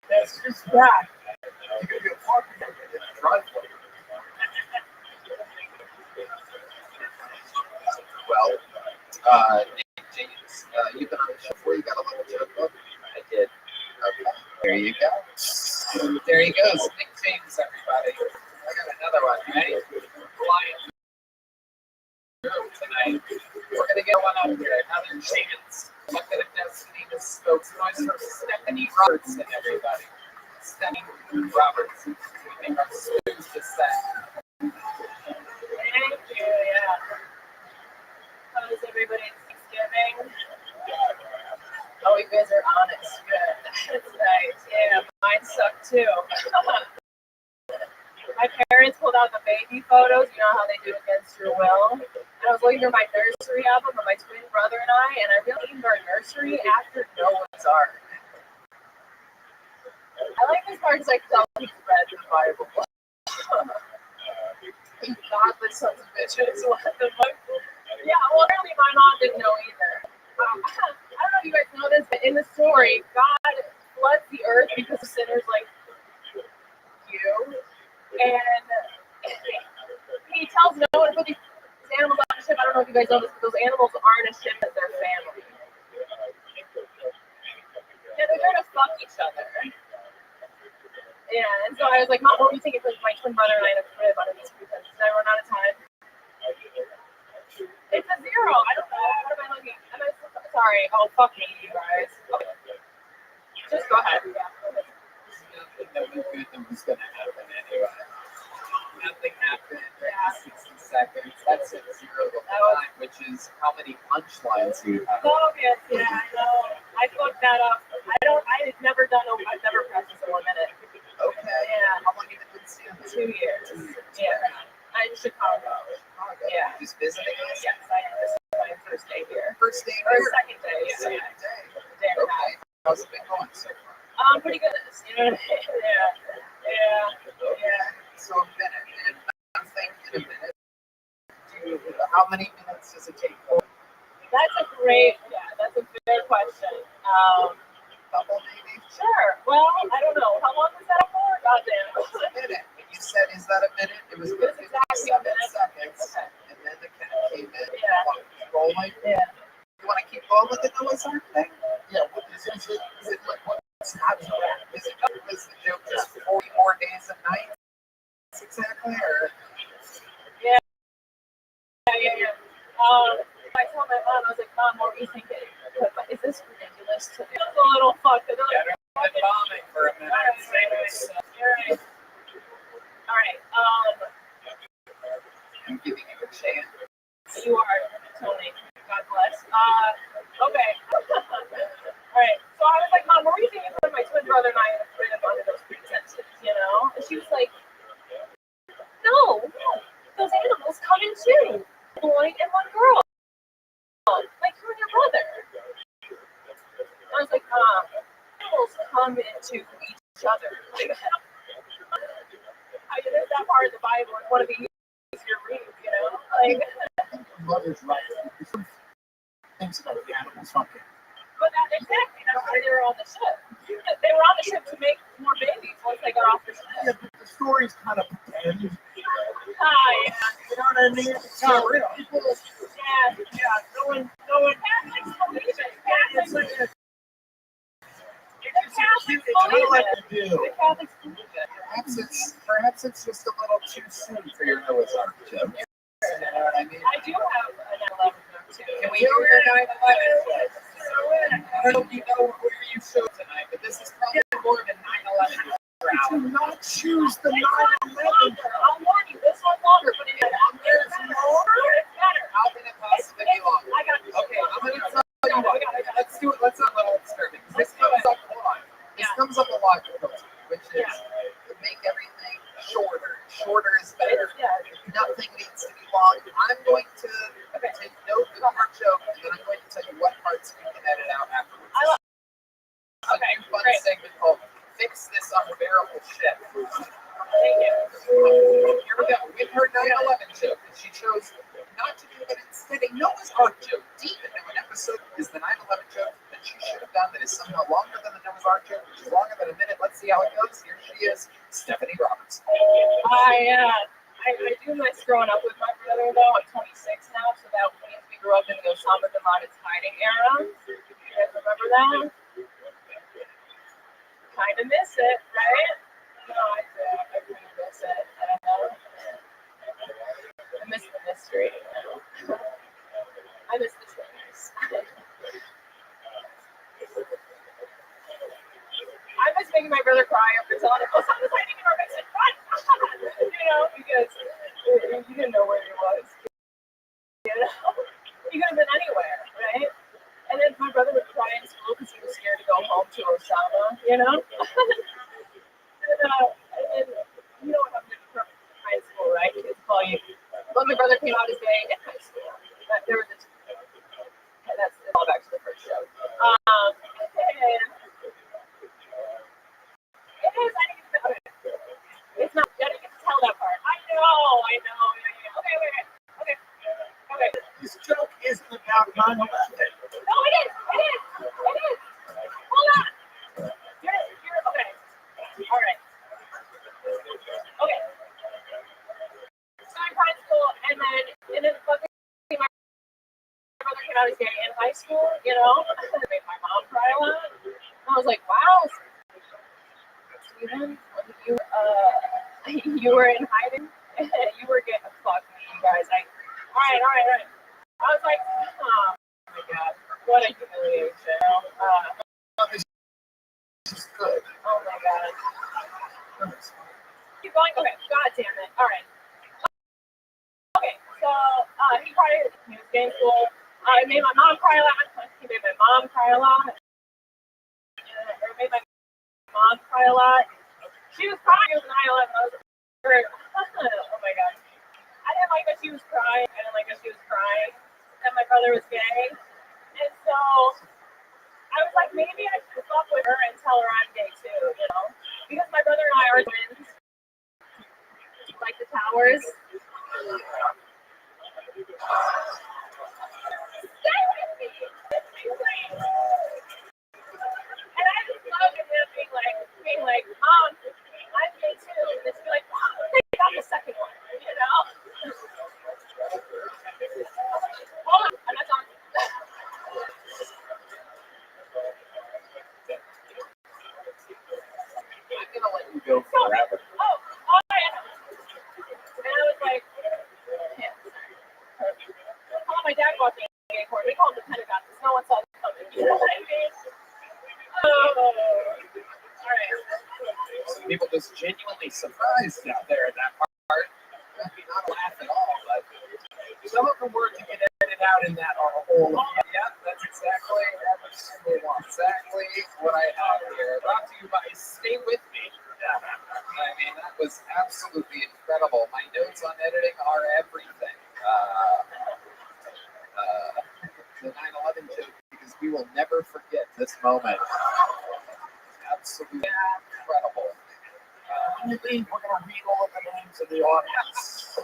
That's just bad. You could be a parking in the driveway. Well, Nick James, you've been on the show before. You got a little joke book? I did. Okay. There you go. There he goes. Nick James, everybody. I got another one, right? Flying through tonight. We're going to get one up here. Another chance. Look at a Destiny Spokes noise from Stephanie Robertson, everybody. Stephanie Robertson. We think our spoons just said. Thank you, yeah. How was everybody's Thanksgiving? Oh, you guys are honest. Good. That's nice. Yeah, mine sucked too. My parents pulled out the baby photos, you know how they do against your will. And I was looking through my nursery album of my twin brother and I really named our nursery after Noah's Ark. I like this part because I can tell he's read the Bible. Godless sons of bitches. What the fuck? Yeah, well, apparently my mom didn't know either. I don't know if you guys know this, but in the story, God floods the earth because of sinners like you. And he tells Noah to put these animals on a ship. I don't know if you guys know this, but those animals aren't a ship, but they're family. Yeah, they're there to fuck each other. Yeah, and so I was like, Mom, what do you think if my twin brother and I in a crib under these pretenses? And I run out of time. It's a 0. I don't know. What am I looking at? Am I sorry? Oh, fuck me, you guys. Okay. Just go ahead. Yeah. That was good. That was going to happen anyway. seconds. That's at 0 to 5, which is how many punchlines you have. Oh, yes, yeah, I know. I fucked that up. I've never practiced in 1 minute. Okay. Yeah. How long have you been seeing this? 2 years. Yeah. I'm in Chicago. Yeah. Just visiting us? Yes, I am. This is my first day here. First day Or here? second day. Yeah. Second day. Day and a half. Okay. How's it been going so far? Pretty good. You know what I mean? Yeah. So a minute, and I'm thinking a minute. How many minutes does it take? That's a fair question. Couple maybe? Sure. Well, I don't know. How long was that for? Goddamn. A minute. You said, is that a minute? It was Exactly a minute. seconds. Okay. And then the count came in. Yeah. Rolling. Yeah. You want to keep going with the Noah's Ark thing? Yeah, what is it like what's happening? Was the joke just 40 more days and nights exactly? Or Yeah. I told my mom, I was like, Mom, what were you thinking? Like, is this ridiculous? It was a little fucked. They're like, I've been bombing for a minute. All right. I'm giving you a chance. You are, Tony. God bless. Okay. All right. So I was like, Mom, what were you thinking when my twin brother and I live under those pretenses, you know? And she was like, no, those animals come in two, a boy and one girl. Like you and your brother. I was like, animals come into each other. Like, there's that part of the Bible. It's one of the easier reads, you know? Like, Mother's right. Thinks about the animals fucking. but exactly, that's why they were on the ship. They were on the ship to make more babies once they got off the ship. Yeah, but the story's kind of pretend. Hi. You know what I mean? It's not real. Yeah. No one. Catholics believe it. Catholics. The Catholics believe it. Perhaps it's just a little too soon for your Noah's Ark joke. You know what I mean? I do have an 11 joke too. Can we do your 9/11 joke? I don't know if you know where you show tonight, but this is probably more than 9/11. Do not choose the 9/11. I'll warn you, this one's longer, but it's better. How can it possibly be longer? I got this. Okay, I'm going to tell you what. Let's do it. Let's have a little experiment. This comes up a lot. This comes up a lot, which is to make everything shorter. Shorter is better. Nothing needs to be long. I'm going to take note of your joke, and then I'm going to tell you what parts we can edit out afterwards. Okay, a fun great. segment called Fix This Unbearable Shit. Thank you. Here we go. With her 9/11 joke, and she chose not to do it instead. A Noah's Ark joke deep into an episode is the 9/11 joke that she should have done that is somehow longer than the Noah's Ark joke, which is longer than a minute. Let's see how it goes. Here she is, Stephanie Roberts. I do miss growing up with my brother, though. I'm 26 now, so that means we grew up in the Osama bin Laden's hiding era. You guys remember that? Kind of miss it, right? No, I do. I kind of miss it. I don't know. I miss the mystery. I miss the triggers. I miss making my brother cry after telling him, Osama's hiding in our basement. Run! You know, because you didn't know where he was. You know? He could have been anywhere, right? And then my brother would cry in school because he was scared to go home to Osama, you know? and then, you know what happened in high school, right? Kids call you. Well, my brother came out as gay in high school. There was a and that's all back to the first show. It is. I didn't get to It's not. I didn't get to tell that part. I know. Yeah. Okay. This joke isn't about 9/11. No, it is. Hold on. You're okay. All right. Okay. So I'm in high school, and then fucking my brother came out as gay in high school. You know, it made my mom cry a lot. And I was like, wow. Steven, you were in hiding. You were getting fucked, you guys. All right. I was like, oh my god, what a humiliation. This is good. Oh my god. Keep going. Okay. God damn it. All right. Okay. So he was gay in school. It made my mom cry a lot. He made my mom cry a lot. Or made my mom cry a lot. She was crying. It was 9/11. I was hurt. Oh my god. I didn't like that she was crying. I didn't like that she was crying. And my brother was gay. And so I was like, maybe I should fuck with her and tell her I'm gay too, you know? Because my brother and I are twins. Like the towers. Stay with me! And I just love him being like, Mom, I'm gay too. And then she'd be like, Mom, they got the second one, you know? Hold on, I'm not done. I'm gonna let you go forever. Oh, yeah. And I was like, yeah. Oh, my dad walked in the gay court. We called the Pentagon because no one saw it coming. You know what I mean? Oh. All right. Some people just genuinely surprised out there at that part. Maybe not a laugh at all, but some of the words you can edit out in that are a whole. Yeah, that's exactly what I have here. Brought to you by Stay With Me. I mean, that was absolutely incredible. My notes on editing are everything. The 9/11 joke, because we will never forget this moment. Absolutely incredible. We're going to read all of the names of the audience.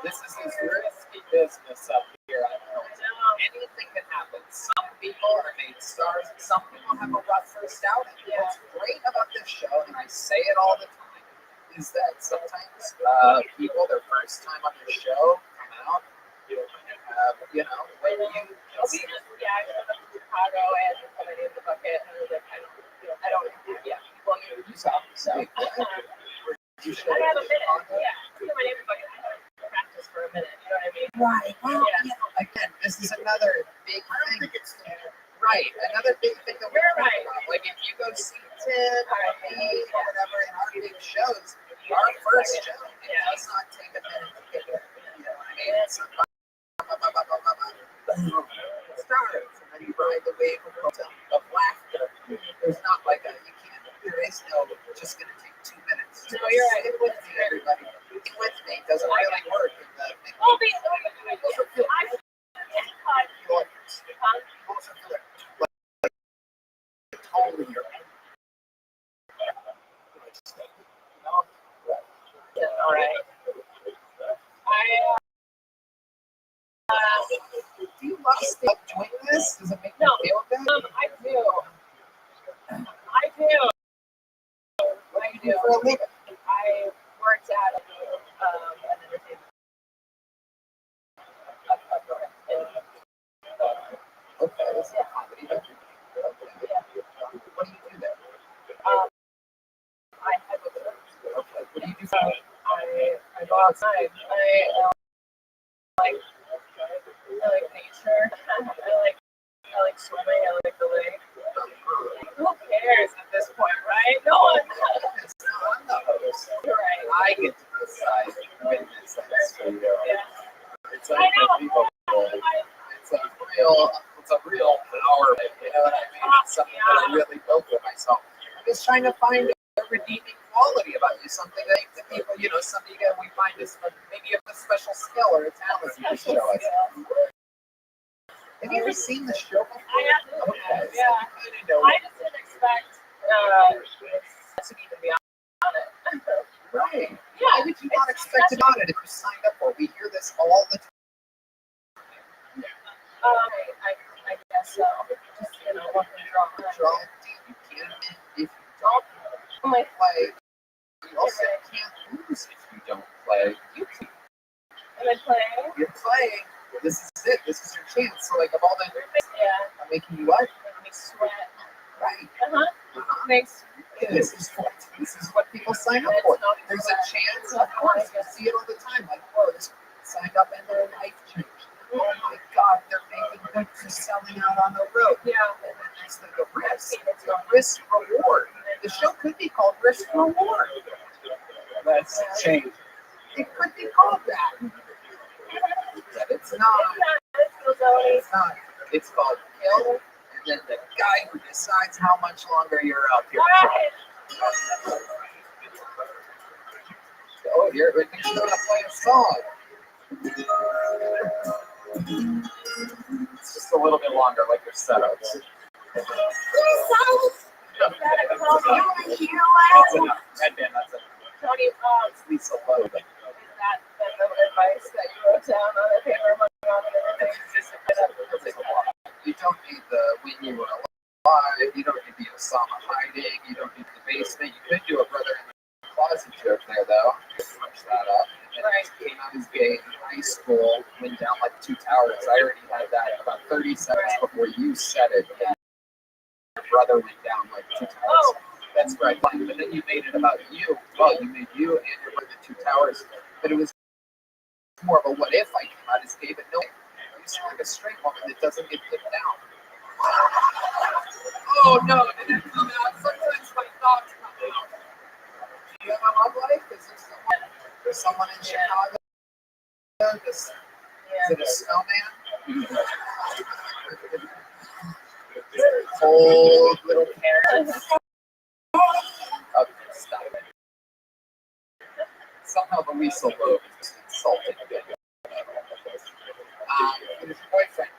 This is this risky business up here. I don't know. Anything can happen. Some people are made stars. Some people have a rough first outing. What's great about this show, and I say it all the time, is that sometimes people, their first time on the show, come out, when you see Yeah, I went up to Chicago and put my name in the bucket. And I was like, I don't, well, you saw. So, I have a minute. Yeah, put my name in the bucket. I had to practice for a minute. You know what I mean? right. Well, again, this is another big thing. Right, another big thing that we're talking about. Like if you go see Tim or me or whatever in our big shows, our first show, it does not take a minute to get there. You know what I mean? It's starts, and then you ride the wave of laughter. There's not like there is no just going to take 2 minutes. No, you're right. Stick with me, everybody. Stick with me. It doesn't really work. Well, Totally your all right. Do you love doing this? Does it make you feel good? I do. What do you do for a living? I worked at an entertainment. Okay, this is a comedy. Okay. What do you do there? I have a Okay. What do you do? I go outside. I like nature. I like swimming. I like the lake. Who cares at this point, right? No one. I'm the host. You're right. I get to decide when this is for you. Yeah. It's unbelievable. It's a real power. You know what I mean? It's something that I really built for myself. I'm just trying to find a redeeming quality about you, something that people, something that we find is maybe you have a special skill or a talent you can show us. Have you ever seen the show before? I have. Okay. Yeah. I just didn't expect to even be on it. Right. Yeah. Why would you not expect it on it if you signed up for it? We hear this all the time. I guess so. Just, what can draw. Draw. You can't if you don't play. You also can't lose if you don't play. You can. Am I playing? You're playing. This is it. This is your chance. So, of all the I'm making you what? Making me sweat. Right. Makes. This is what people sign up for. There's a chance. Of course, you see it all the time. Like, whoa, this signed up and their life changed. Oh my God, they're making they're just selling out on the road. Yeah. And then there's the risk. It's the risk reward. The show could be called Risk Reward. Let's change. It could be called that. But it's not. It's not. It's called Kill, and then the guy who decides how much longer you're up here. Oh, you're going to play a song. It's just a little bit longer, like your setups. That's enough. Red Band, that's enough. Tony, It's Lisa Loeb. is that the advice that you wrote down on a paper on it? You don't need the when you were alive. You don't need the Osama hiding. You don't need the basement. You could do a brother in the closet joke there, though. Punch that up. And then he came out as gay in high school, went down like 2 towers. I already had that about 30 seconds before you said it. And your brother went down like 2 towers. Oh. That's right. But then you made it about you. Well, you made you and your brother 2 towers. But it was more of a what if I came out as gay, but no. You seem like a straight woman that doesn't get dipped down. Oh no, it didn't come out. Sometimes my thoughts come out. Do you have a love life? Is there someone in Chicago? Is it a snowman? Cold little Karen. Okay, stop it. Somehow Louisa Loeb is insulting again. It is your boyfriend.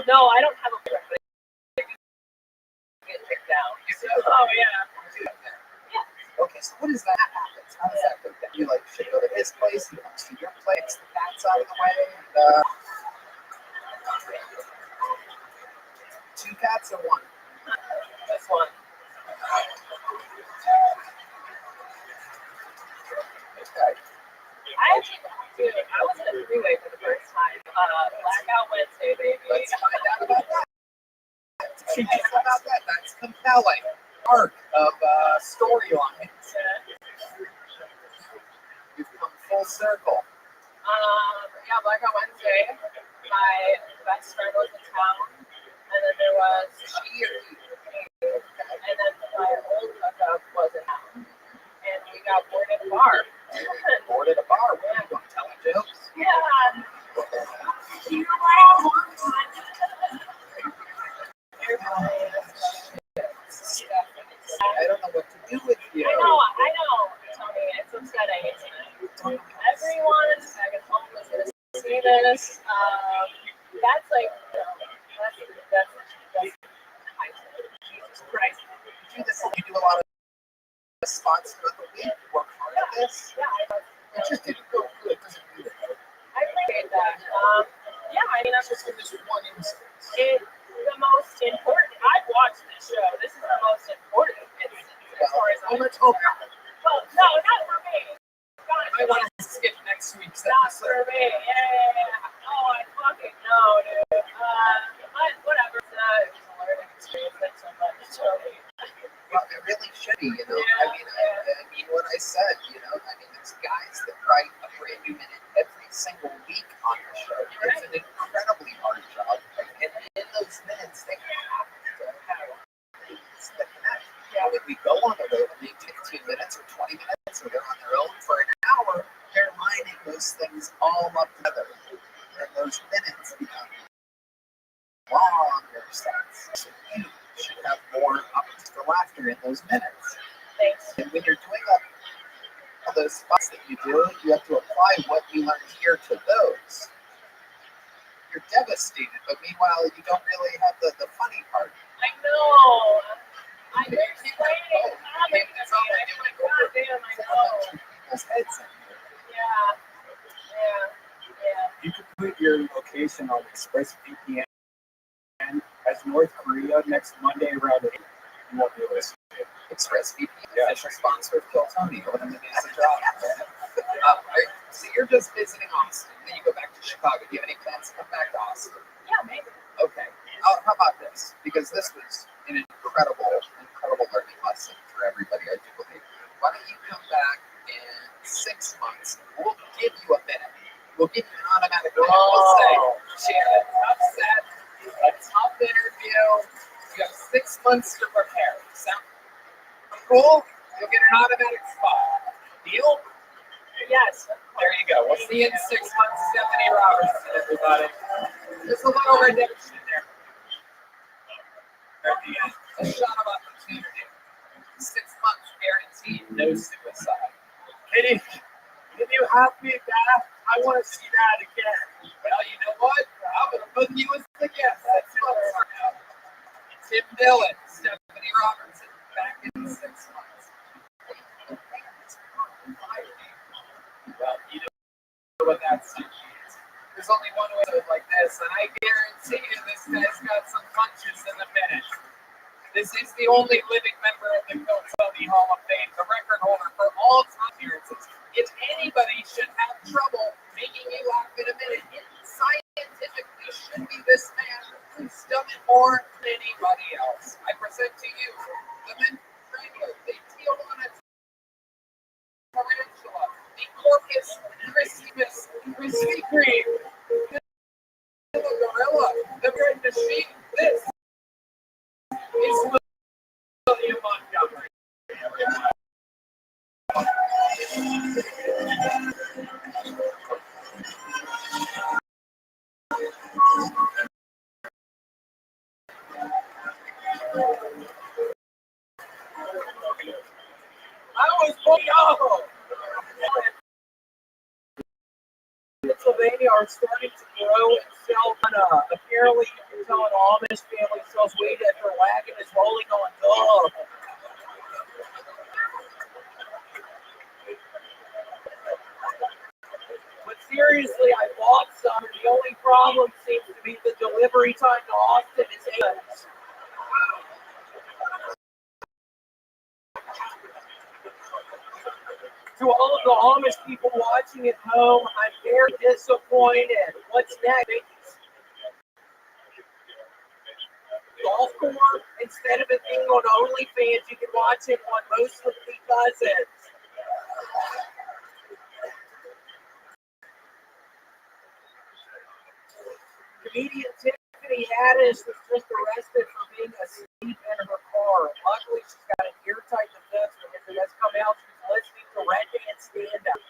No, I don't have a boyfriend. Get kicked down. Oh, yeah. Okay, so what does that happen? How does that go down? You like should go to his place, he comes to your place, the cat's out of the way, and 2 cats or 1? This one. Okay. I actually, dude, I was in a 3-way for the first time. Blackout Wednesday, baby. Let's find out about that. That's compelling. Arc of storyline. You've come full circle. Yeah, Blackout Wednesday. My best friend was in town, and then there was She or he? and then my old hookup was in town, and we got bored at a bar. Bored at a bar? Where are you going? Telling jokes? Yeah. I don't know what to do with you. I know, Tony. It's upsetting, isn't it? Everyone back at home is going to see this. That's like, that's Jesus Christ. You do this. You do a lot of spots throughout the week. Work hard at this. Yeah, It just didn't go good. It doesn't do it. I appreciate that. Yeah, I mean, I'm Just in this one instance. it's the most important. I've watched this show. This is the most important instance as far as Well, let's hope. Well, no, not for me. I want to skip next week's Not episode. for me. Yeah. Oh, I fucking know, dude. But whatever. It was a learning experience. Thanks so much, Tony. Well, it really should be, you know. Yeah, I mean what I said, you know. I mean, it's guys that write a brand new minute every single week on the show. It's an incredibly hard job. And in those minutes, they have to have things that connect. Yeah. When we go on the road and they take 15 minutes or 20 minutes, or they're on their own for an hour, they're lining those things all up together. And those minutes become longer sets. So you should have more up to laughter in those minutes. Thanks. And when you're doing all those spots that you do, you have to apply what you learned here to those. You're devastated, but meanwhile, you don't really have the funny part. I know. I know. That's all they're doing over Goddamn, I know. people's heads in here. Yeah. You could put your location on ExpressVPN as North Korea next Monday around 8. You won't be able to see it. ExpressVPN, official sponsor of Kill Tony. Go ahead and give us a drop. Right. So you're just visiting Austin, then you go back to Chicago. Do you have any plans to come back to Austin? Yeah, maybe. Okay. How about this? Because this was an incredible learning lesson for everybody, I do believe. Why don't you come back in 6 months? We'll give you a minute. We'll give you an automatic minute. We'll say, Shannon, upset. months to prepare. Sound cool? You'll get an automatic spot. Deal? Yes. There you go. We'll see you in 6 months. Stephanie Robertson, everybody. Just a little redemption there. At the end. A shot of opportunity. 6 months guaranteed. No suicide. Can you have me back? I want to see that again. Well, you know what? I'm going to put you as the guest. That's it. Tim Dillon, Stephanie Robertson, back in 6 months. Well, you know what that means. There's only one way to do it like this, and I guarantee you this guy's got some punches in a minute. This is the only living member of the Tony Hall of Fame, the record holder for all time appearances. If anybody should have trouble making you laugh in a minute, it scientifically should be this man who's done it more than anybody else. I present to you the Menfredo, the Tijuana Tarantula, the Corpus Krispy Kreme, the Gorilla, the Red Machine. This is William Montgomery. I was born Pennsylvania are starting to grow and sell. Apparently, you can tell an Amish family sells weed that their wagon is rolling on dog. But seriously, I bought some. The only problem seems to be the delivery time to Austin is 8 months. To all of the Amish people watching at home, I'm very disappointed. What's next? Golf course? Instead of it being on OnlyFans, you can watch it on Mostly Cousins. Comedian Tiffany Haddish was just arrested for being asleep in her car. Luckily, she's got an airtight defense because it has come out she's listening to Red Band stand up.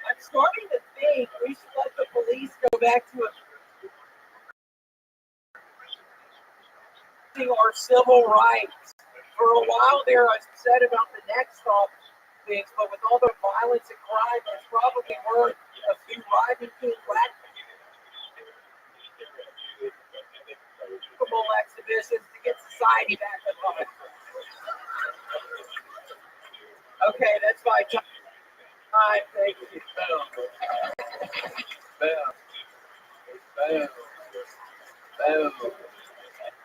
I'm starting to think we should let the police go back to our civil rights. For a while there, I said about the next stop things, but with all the violence and crime, it's probably worth a few riding to exhibitions to get society back on line. Okay, that's my time. Thank you. Boom. Boom. Boom. Boom.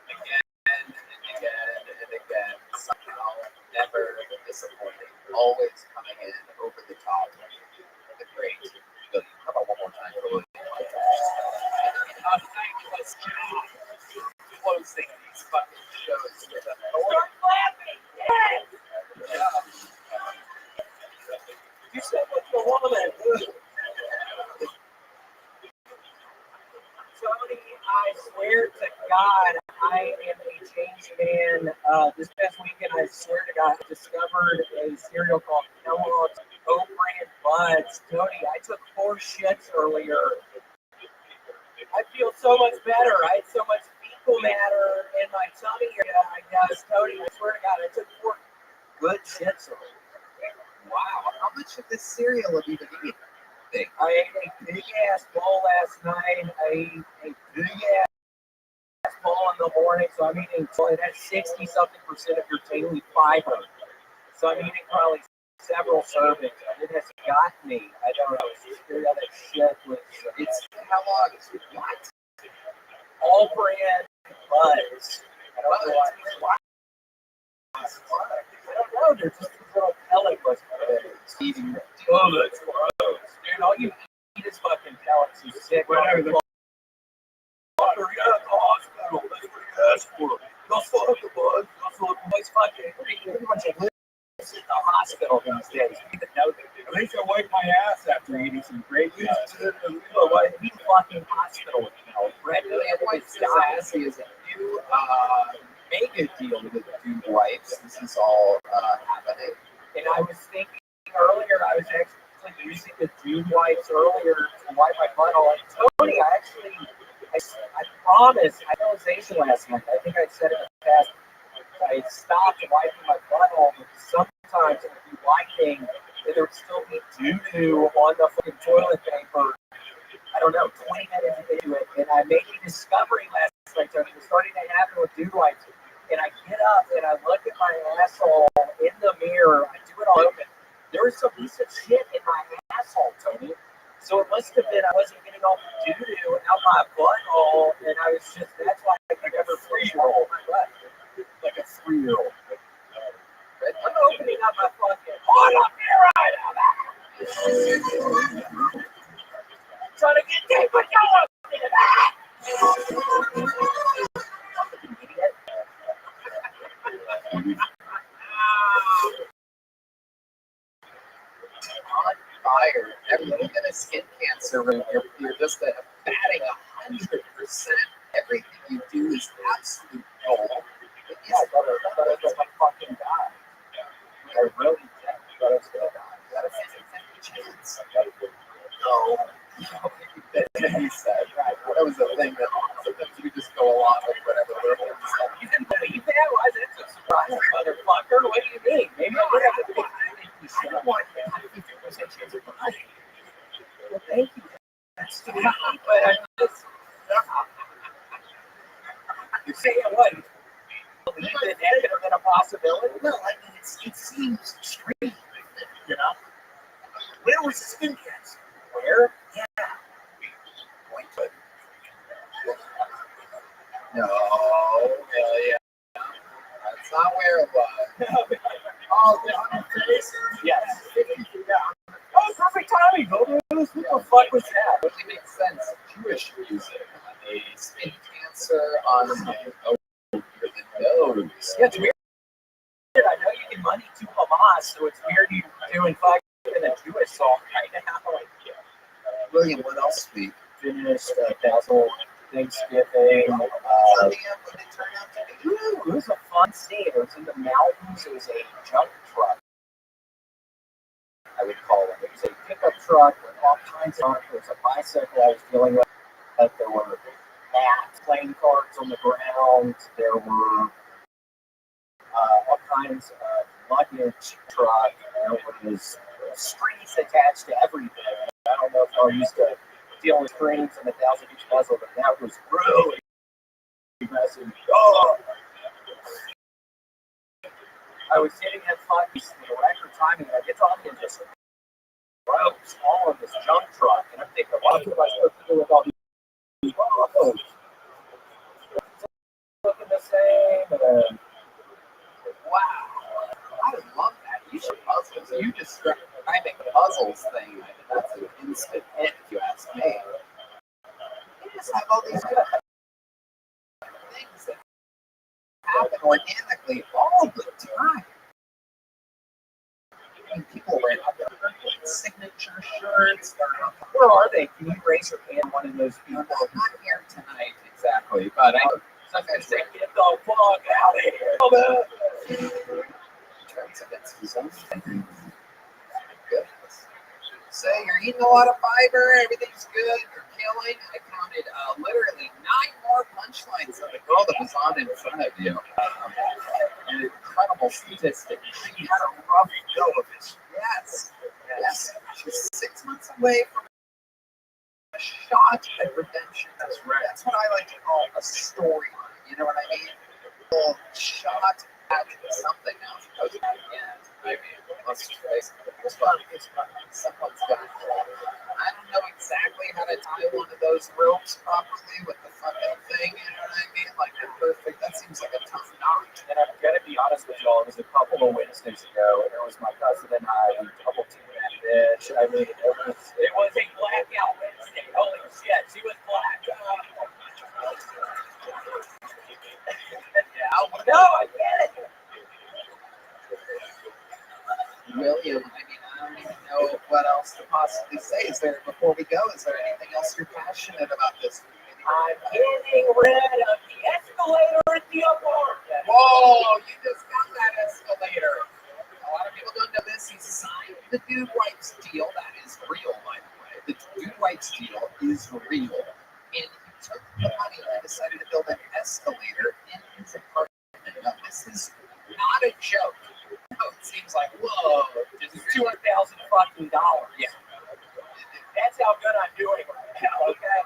Again and again and again. Somehow, never disappointing. Always coming in over the top. The great. How about one more time for William? Thankless job. Closing these fucking shows with a start laughing. Yes. Yeah. You said with the woman. Tony, I swear to God, I am a changed man. This past weekend, I swear to God, I discovered a cereal called Kellogg's O-Brand Buds. Tony, I took 4 shits earlier. I feel so much better. I had so much fecal matter in my tummy area, I guess. Tony, I swear to God, I took 4 good shits earlier. Wow, how much of this cereal have you been eating? I ate a big ass bowl last night. I ate a big ass bowl in the morning. So I'm eating, it has 60-something% of your daily fiber. So I'm eating probably several servings. And it has got me. I don't know. All that shit with It's how long is it? What? all brand Buds. I don't know why. I don't know. They're just these little pellet buds. Oh, that's gross. Dude, all you eat is fucking pellets. You sick. Whatever. The doctor got at the hospital. That's what he asked for. Go fuck the bug. Go fuck the bug's fucking pretty much a lives in the hospital these days. Even know that. At least I wiped my ass after eating some great meat. He's fucking hospital with milk. Red Wipes his ass. He has a new mega deal with Dude Wipes. This is all happening. And I was thinking earlier, I was actually using the Dude Wipes earlier to wipe my butthole. And Tony, I promise, I realization last night. I think I said it in the past. I stopped wiping my butthole, but sometimes it would be wiping, and there would still be doo-doo on the fucking toilet paper. I don't know, 20 minutes into it, and I made a discovery last night, Tony. It was starting to happen with Dude Wipes. And I get up and I look at my asshole in the mirror. I do it all open. There was some piece of shit in my asshole, Tony. So it must have been I wasn't getting all the doo-doo out my butthole, and I was just, that's why I could never 3-year-old my butt. Like a 3-year-old. I'm opening up my fucking, hold up here right now. Trying to get deep, but don't open it. Fucking idiot. On fire. Every minute of skin cancer, you're just batting 100%. Everything you do is absolute gold. Yeah, I thought I was gonna fucking die. I really did. I thought I was gonna die. You got a 50-50 chance. No. He said, right. That was the thing that sometimes you just go along with whatever little. You didn't believe that? Why is that so surprising, motherfucker? What do you mean? Maybe I would have a 50% chance of dying. Well, thank you. That's too much. But I just. You're saying what? Believe that that could have been a possibility? No, I mean, it seems strange, you know? Where was the skin cancer? Where? Yeah. Point to it. No, yeah. That's not where it was. Oh, on your face? Yes. Oh, perfect timing. Go to this. What the fuck was that? It makes sense. Jewish music. A skin cancer on the nose. Yeah, it's weird. I know you give money to Hamas, so it's weird you doing fucking a Jewish song right now. William, what else we finished Basil Thanksgiving. What did it turn out to be? It was a fun scene. It was in the mountains. It was a junk truck, I would call it. It was a pickup truck with all kinds of junk. There was a bicycle I was dealing with. There were mats, playing cards on the ground. There were all kinds of luggage truck. There was strings attached to everything. I don't know if y'all used to deal with strings and 1,000-each puzzle, but that was really messy. Oh! I was hitting that fucking record timing, and I get on and just ropes all in this junk truck, and I'm thinking, what am I supposed to do with all these puzzles? Looking the same, and wow, I love that. You should puzzles. You describing the puzzles thing. That's an instant hit, if you ask me. You just have all these good things that happen organically all the time. And people wear signature shirts. Where are they? Can you raise your hand? One of those people. Not here tonight, exactly. But I was say, get the fuck out of here. Turns against something. Goodness. So you're eating a lot of fiber, everything's good, you're killing. I counted literally 9 more punchlines of the girl that was on in front of you. An incredible statistic. She had a rough go of it. Yes. She's 6 months away from a shot at redemption. That's right. That's what I like to call a storyline. You know what I mean? A little shot at something now. As opposed to the end. I mean, let's just face it. It's fun. Someone's got it. I don't know exactly how to tie one of those ropes properly with the fucking thing. You know what I mean? Like the perfect. That seems like a tough knot. And I'm gonna be honest with y'all. It was a couple of Wednesdays ago, and it was my cousin and I. We double teamed that bitch. I mean, it was a blackout Wednesday. Holy shit, she was black. Yeah, possibly say? Is there, before we go, is there anything else you're passionate about this week? I'm getting rid of the escalator at the apartment. Whoa, you just got that escalator. A lot of people don't know this. He signed the Dude Rights deal. That is real, by the way. The Dude Rights deal is real. And he took the money and decided to build an escalator in his apartment. Now, this is not a joke. No, it seems like, whoa, This is $200,000 fucking dollars. Yeah. That's how good I'm doing right now, okay?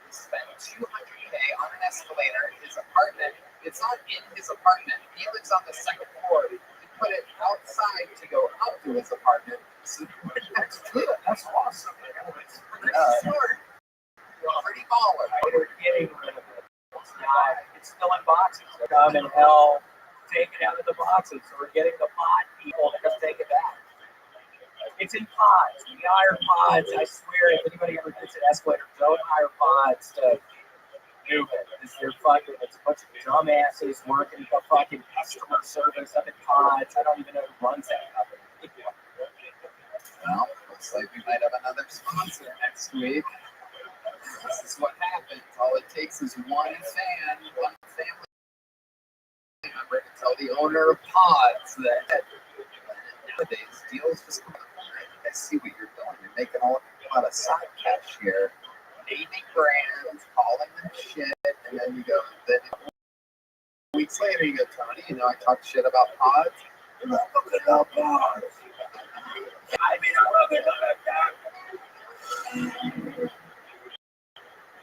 He spent $200K on an escalator in his apartment. It's not in his apartment. He lives on the second floor. He put it outside to go up to his apartment. So that's good. That's awesome. That's pretty smart. Pretty baller. We're getting rid of it. It's still in boxes. Come and help take it out of the boxes. So we're getting the pod people to come take it back. It's in pods. We hire pods. I swear, if anybody ever gets an escalator, don't hire pods to move it. It's a bunch of dumbasses working the fucking customer service up in pods. I don't even know who runs that company. Well, looks like we might have another sponsor next week. This is what happens. All it takes is one family member to tell the owner of pods that nowadays deals just come out. I see what you're doing. You're making all out of side cash here, naming brands, calling them shit, and then you go. Then weeks later, you go, Tony. I talk shit about pods. You're not talking about pods. I mean, I'm not that.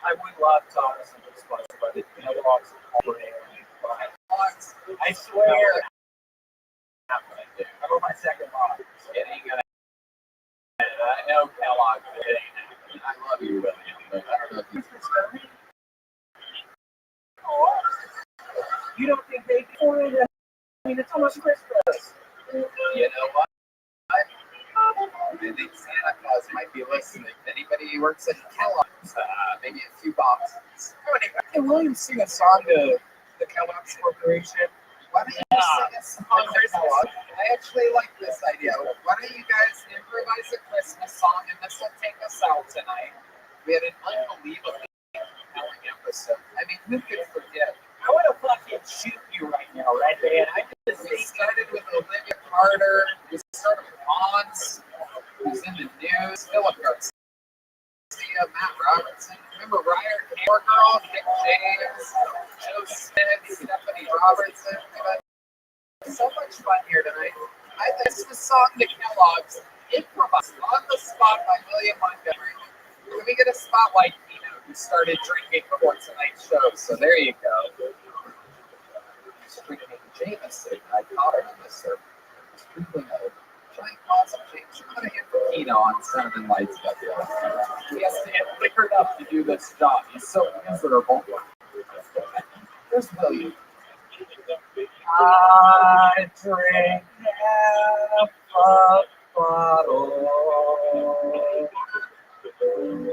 I would love Thomas and this sponsor, but the Kellogg's operating. I swear. I'm on my second box. It ain't gonna. I know Kellogg's. It ain't. I love you, William, but I don't know if you. You don't think they do it? I mean, it's almost Christmas. You know what? I think Santa Claus might be listening. Anybody who works at Kellogg's, maybe a few boxes. Can William sing a song to the Kellogg's Corporation? Why don't you sing a song to Kellogg's? I actually like this idea. Why don't you guys improvise a Christmas song, and this will take us out tonight. We had an unbelievably compelling episode. I mean, who could forget? I want to fucking shoot you right now, right, man? We started with Olivia Carter. We started with Hans, who's in the news. Philip Garcia, Matt Robertson. Remember Ryder Camper Girl, Nick James, Joe Smith, Stephanie Robertson. So much fun here tonight. This is a song to Kellogg's, improvised on the spot by William Montgomery. Can we get a spotlight, who started drinking before tonight's show? So there you go. He's drinking Jameson. I caught her on this surf. He's drinking a giant glass of Jameson. I'm going to hand Kino on Cinnamon Lights up here. He has to get liquored up to do this job. He's so miserable. There's William. I drink half a bottle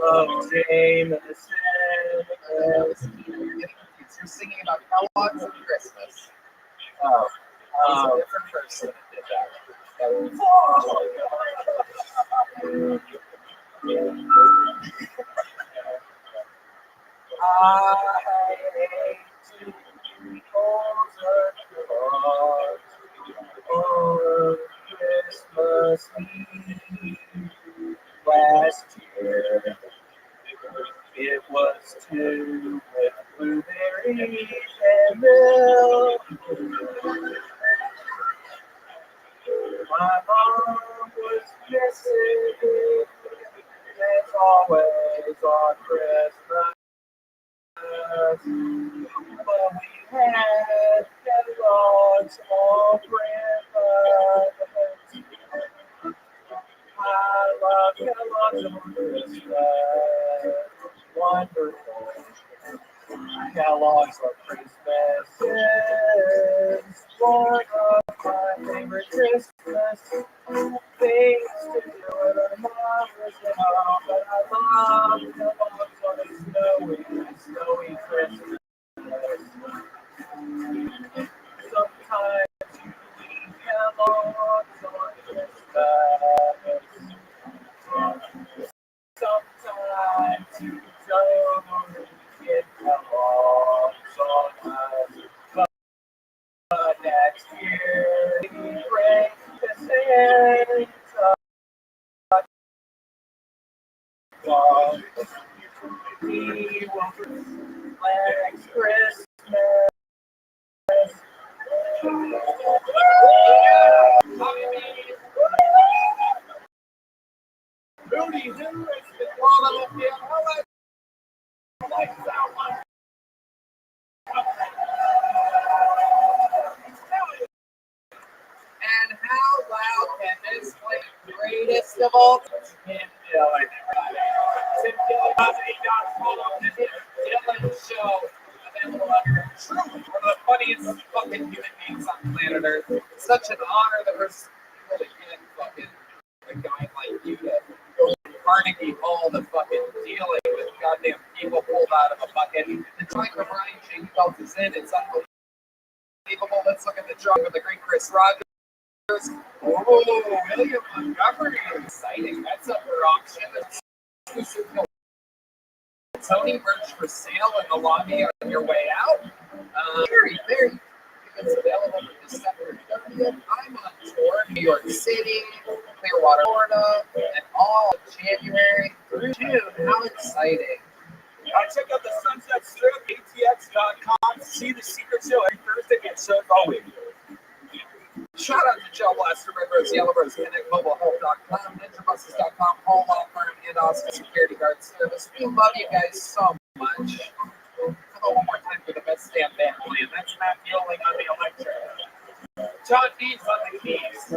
of Jameson. You're singing about Kellogg's and Christmas. Oh, he's a different person that did that. I ate 2 bowls of Kellogg's on Christmas Eve last year. It was 2 with blueberries and milk. My mom was missing, as always on Christmas. But we had Kellogg's all Christmas. I love Kellogg's on Christmas. Wonderful. Kellogg's on Christmas is one of my favorite Christmas things to do. And I'm always home, but I love Kellogg's on a snowy Christmas. Sometimes you eat Kellogg's on Christmas. Here we break the chains of love. We will reflect Christmas. Moody, who is the quality of the like that one? And how loud can this play? Greatest of all time. Tim Dillon, everybody. Tim Dillon, Dylan Show. Available under truly one of the funniest fucking human beings on planet Earth. It's such an honor that we're really getting fucking a guy like you to go to Carnegie Hall to fucking dealing with goddamn people pulled out of a bucket. The joint where Brian J. Belt is in, it's unbelievable. Let's look at the joint with the great Chris Rogers. Oh, William Montgomery, exciting. That's up for auction. Tony merch for sale in the lobby on your way out. Very, very. It's available for December 30th. I'm on tour in New York City, Clearwater, Florida, and all of January through June. How exciting! Check out the Sunset Strip, ATX.com. See the secret show every Thursday and shows all week. Shout out to Joe Blaster, Redbirds, Yellowbirds, ConnectMobileHealth.com, NinjaBuses.com, Home Law Firm, and Austin Security Guard Service. We love you guys so much. Hello one more time for the best damn band, and that's Matt Yoling on the electric. John Deeds on the keys.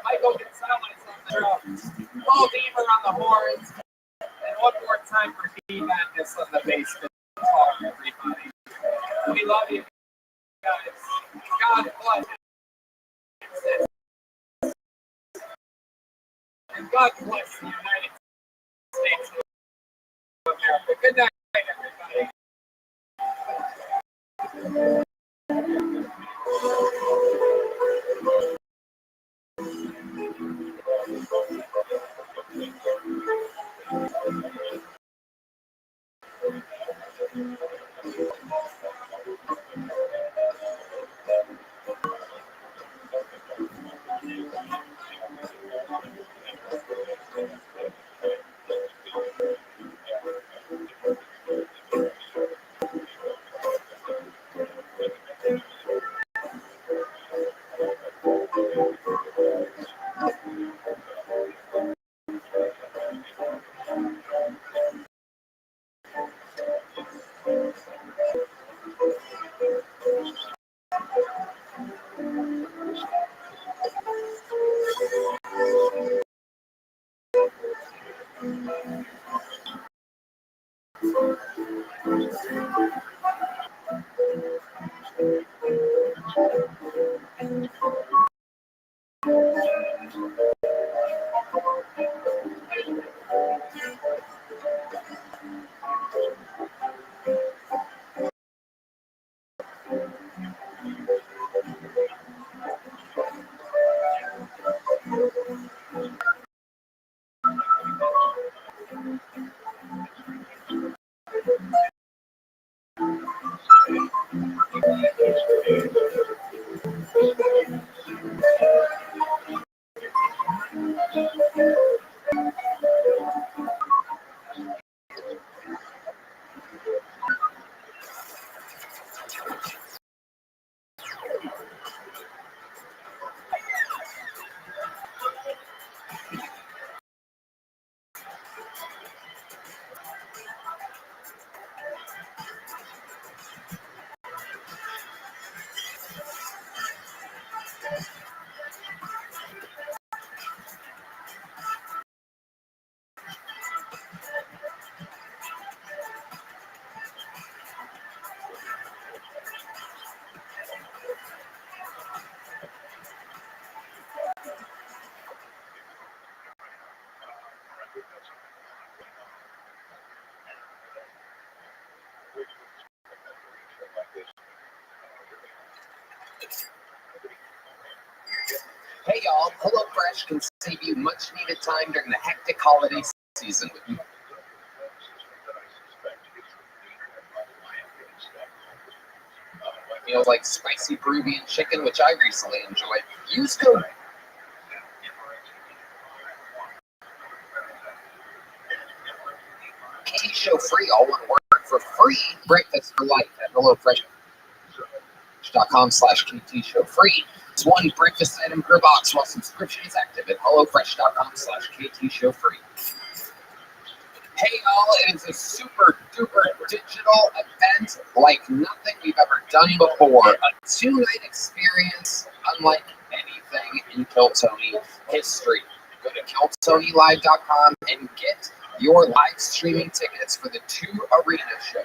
Michael Gonzalez on the drums. Paul Deaver on the horns. And one more time for D Madness on the bass guitar, everybody. We love you guys. God bless you. And God bless the United States of America. Good night, everybody. Hey y'all, HelloFresh can save you much needed time during the hectic holiday season. meals like spicy Peruvian chicken, which I recently enjoyed. Use code KT Show free, all one word, for free breakfast for life at HelloFresh.com/KT Show free. It's one breakfast item per box while subscription is active at HelloFresh.com/KT Show free. Hey y'all, it is a super duper digital event like nothing we've ever done before. A 2-night experience unlike anything in Kill Tony history. Go to KillTonyLive.com and get your live streaming tickets for the 2 arena shows.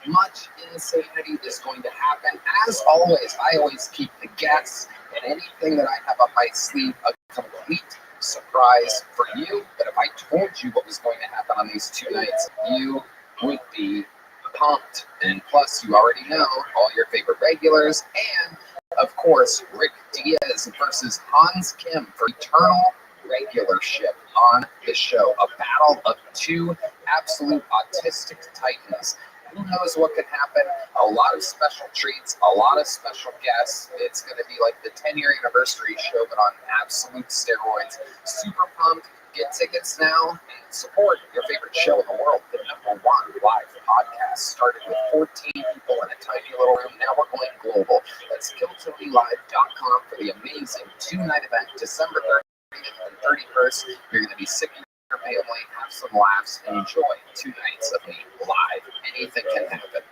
Much insanity is going to happen. As always, I always keep the guests and anything that I have up my sleeve a complete surprise for you. But if I told you what was going to happen on these 2 nights, you would be pumped. And plus, you already know all your favorite regulars. And, of course, Rick Diaz versus Hans Kim for eternal regularship on the show. A battle of 2 absolute autistic titans. Who knows what could happen? A lot of special treats, a lot of special guests. It's going to be like the 10-year anniversary show, but on absolute steroids. Super pumped. Get tickets now and support your favorite show in the world, the #1 live podcast. Started with 14 people in a tiny little room. Now we're going global. That's KillTonyLive.com for the amazing 2-night event, December 30th and 31st. You're going to be sick of your family, have some laughs, and enjoy 2 nights of me live. Anything can happen.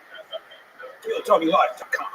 KillTonyLive.com.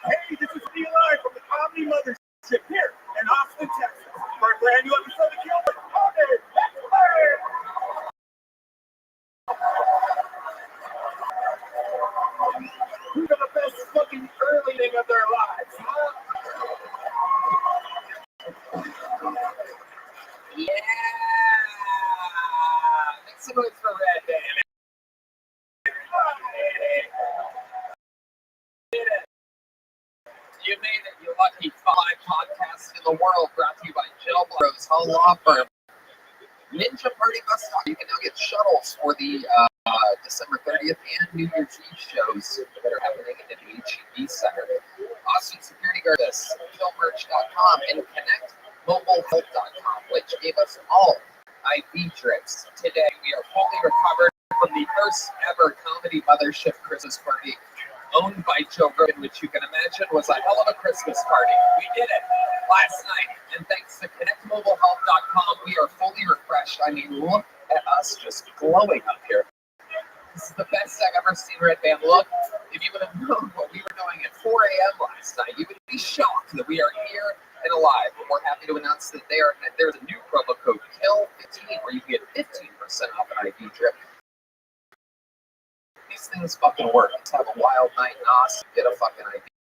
Hey, this is Eli from the Comedy Mothership here in Austin, Texas, for a brand new episode of Kill Tony. Let's play! Who's got the best fucking early thing of their lives, huh? Yeah! Make some noise for Red Band. You made it, you lucky 5 podcasts in the world, brought to you by Jill Bros, Home Law Firm. Ninja Party Bus Stop. You can now get shuttles for the December 30th and New Year's Eve shows that are happening at the HEB Center. Austin Security Guard, killmerch.com, and connectmobilehealth.com, which gave us all IV drips. Today, we are fully recovered from the first ever Comedy Mothership Christmas party owned by Joe Rogan, which you can imagine was a hell of a Christmas party. We did it last night, and thanks to connectmobilehealth.com, we are fully refreshed. I mean, look at us just glowing up here. This is the best I've ever seen Red Band look. If you would have known what we were doing at 4 a.m. last night, you would be shocked that we are here and alive. But we're happy to announce that there's a new promo code, KILL15, where you can get 15% off an IV drip. These things fucking work. Let's have a wild night in Austin, get a fucking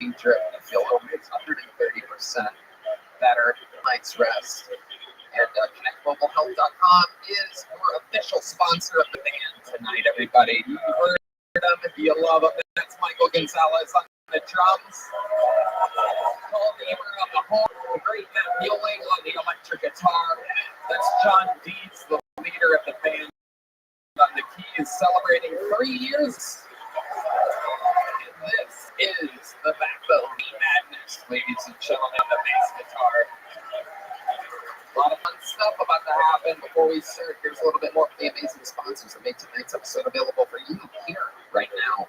IV drip, and feel 130% better night's rest. And ConnectMobileHealth.com is your official sponsor of the band tonight, everybody. You heard them if you love them. That's Michael Gonzalez on the drums. Paul Neighbor on the horn. The great Matt Mueling on the electric guitar. That's John Deeds, the leader of the band, on the keys, celebrating 3 years. And this is the backbone madness, ladies and gentlemen, the bass guitar. A lot of fun stuff about to happen. Before we start, here's a little bit more of the amazing sponsors that make tonight's episode available for you here right now.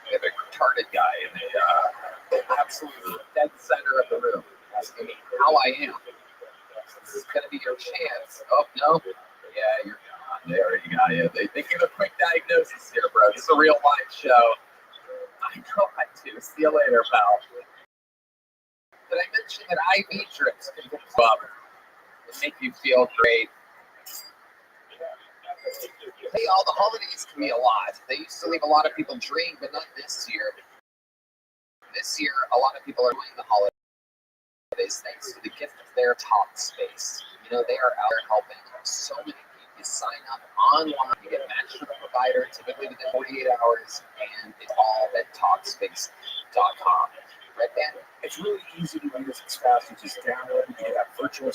We have a retarded guy in the absolute dead center of the room, asking me how I am. This is going to be your chance. Oh, no. Yeah, you're gone. They already got you. They give a quick diagnosis here, bro. This is a real live show. I know I do. See you later, pal. Did I mention that IV drips can get up and make you feel great? Hey, all the holidays can be a lot. They used to leave a lot of people drained, but not this year. This year, a lot of people are doing the holidays thanks to the gift of their talk space. You know, they are out there helping so many people. You sign up online, you get matched with a provider, typically within 48 hours, and it's all at Talkspace.com. Right, Dan? It's really easy to use. It's fast. You just download it. You can have virtual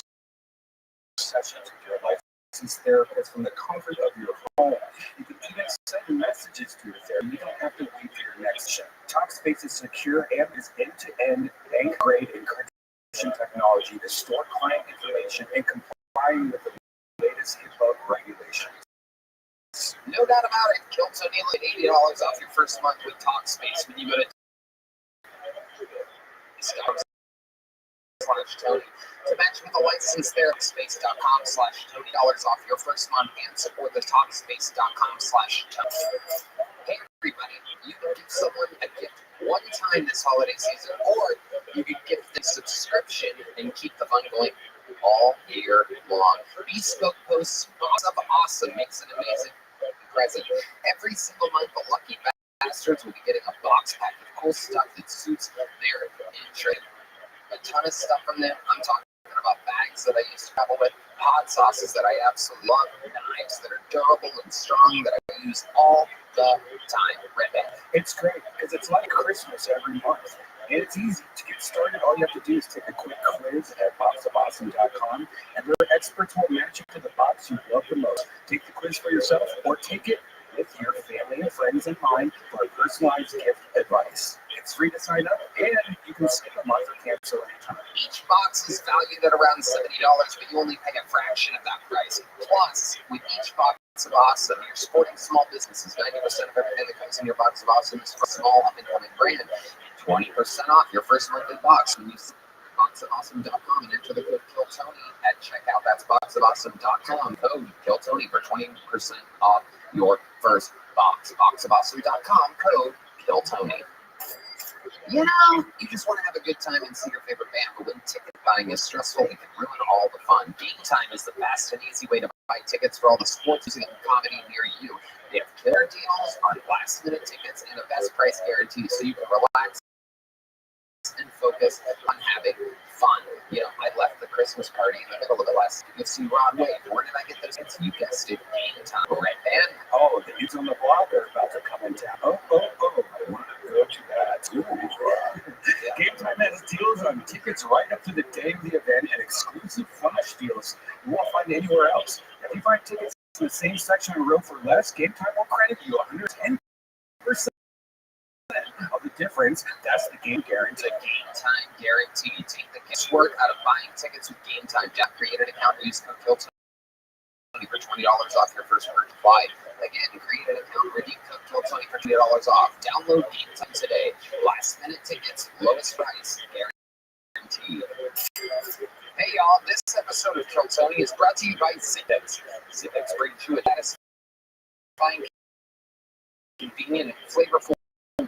sessions with your licensed therapist from the comfort of your home. You can even send messages to your therapist. You don't have to wait for your next session. Talkspace is secure and is end-to-end bank-grade encryption technology to store client information and complying with the latest HIPAA regulations. No doubt about it. Kilt's O'Neill at $80 off your first month with Talkspace when you go to /Tony. To match with a licensed therapist.com/Tony off your first month and support the Talkspace.com/Tony. Hey everybody, you can give someone a gift one time this holiday season, or you can gift the subscription and keep the fun going all year long. Bespoke Posts of Awesome makes an amazing present. Every single month, the lucky bastards will be getting a box packed of cool stuff that suits their interest. A ton of stuff from them. I'm talking about bags that I used to travel with, hot sauces that I absolutely love, knives that are durable and strong that I use all the time. Rabbi. It's great because it's like Christmas every month. And it's easy to get started. All you have to do is take a quick quiz at boxofawesome.com, and their experts will match you to the box you love the most. Take the quiz for yourself, or take it with your family and friends in mind for a personalized gift advice. It's free to sign up, and you can skip a month or cancel anytime. Each box is valued at around $70, but you only pay a fraction of that price. Plus, with each box of Awesome, you're supporting small businesses. 90% of everything that comes in your box of Awesome is from a small up-and-coming brand. 20% off your first monthly box when you see boxofawesome.com and enter the code KillTony at checkout. That's boxofawesome.com, code KillTony for 20% off your first box. Boxofawesome.com, code KillTony. You know, you just want to have a good time and see your favorite band, but when ticket buying is stressful, it can ruin all the fun. Game Time is the fast and easy way to buy tickets for all the sports, music, and comedy near you. They have killer deals on last-minute tickets and a best price guarantee, so you can relax and focus on having fun. You know, I left the Christmas party in the middle of it last week to see Rod Wave. Where did I get those tickets? You guessed it, Game Time. Right, man? Oh, the youth on the block are about to come in town. Oh, I want to go to that. Game Time has deals on tickets right up to the day of the event and exclusive flash deals you won't find anywhere else. If you find tickets in the same section or row for less, Game Time will credit you 110% of the difference. That's the game guarantee. The Game Time guarantee. Take the guesswork out of buying tickets with Game Time. Jeff, create an account and use code KillTony for $20 off your first purchase. Again, create an account, redeem code KillTony for $20 off. Download Game Time today. Last minute tickets, lowest price, guaranteed. Hey y'all, this episode of Kill Tony is brought to you by Zippix. Zippix brings you a satisfying, convenient, and flavorful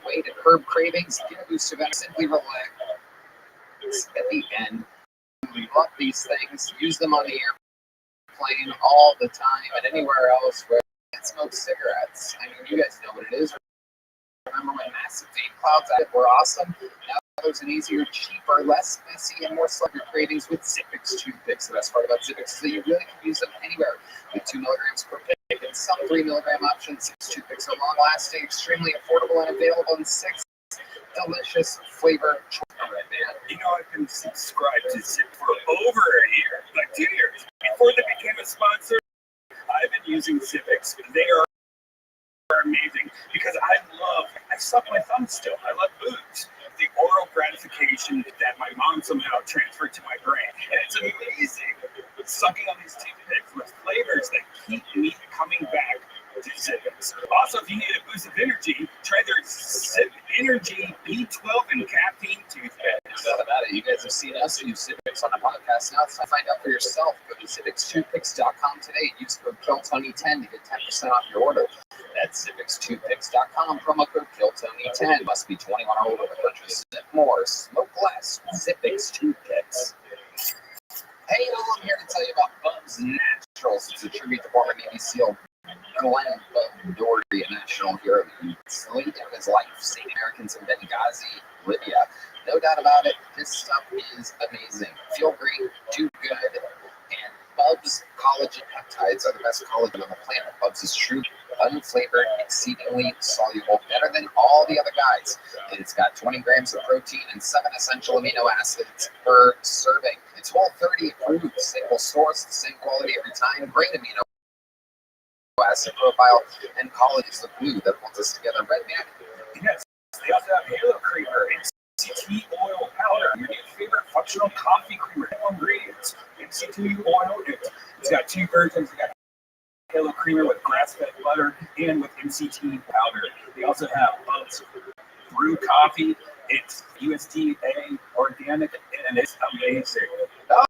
way to curb cravings, get a boost of energy, simply relax. At the end, we love these things. Use them on the airplane all the time and anywhere else where you can't smoke cigarettes. I mean, you guys know what it is. Remember when massive vape clouds were awesome? Now there's an easier, cheaper, less messy, and more selective cravings with Zippix toothpicks. The best part about Zippix is that you really can use them anywhere. With 2 milligrams per pick and some 3 milligram options, 6 toothpicks are long lasting, extremely affordable, and available in 6 delicious flavor choices. You know, I've been subscribed to Zip for over a year, like 2 years. Before they became a sponsor, I've been using Zippix. They are amazing because I suck my thumb still. I love booze. The oral gratification that my mom somehow transferred to my brain. And it's amazing sucking on these toothpicks with flavors that keep me coming back to Zippix. Also, if you need a boost of energy, try their Zip Energy B12 and caffeine toothpaste. Not about it. You guys have seen us use Civics on the podcast. Now it's time to find out for yourself. Go to civics2picks.com today. Use code KILLTONY10 to get 10% off your order. That's civics2picks.com. Promo code KILLTONY10. Must be 21 or older to purchase. Sip more, smoke less. Civics 2 Picks. Hey, y'all, I'm here to tell you about Bub's Naturals. It's a tribute to former Navy SEAL Glenn Bub Doherty, a national hero who laid down his life saving Americans in Benghazi, Libya. No doubt about it, this stuff is amazing. Feel great, do good, and Bub's collagen peptides are the best collagen on the planet. Bub's is true, unflavored, exceedingly soluble, better than all the other guys. It's got 20 grams of protein and 7 essential amino acids per serving. It's Whole30 approved, single source, the same quality every time, great amino acid profile, and collagen is the glue that holds us together. Red Man. Yes, they also have Halo Creamer, MCT oil powder, your new favorite functional coffee creamer. Ingredients: MCT oil. It's got 2 versions. It's got Halo Creamer with grass-fed butter and with MCT powder. They also have Bub's Brew Coffee. It's USDA organic, and it's amazing.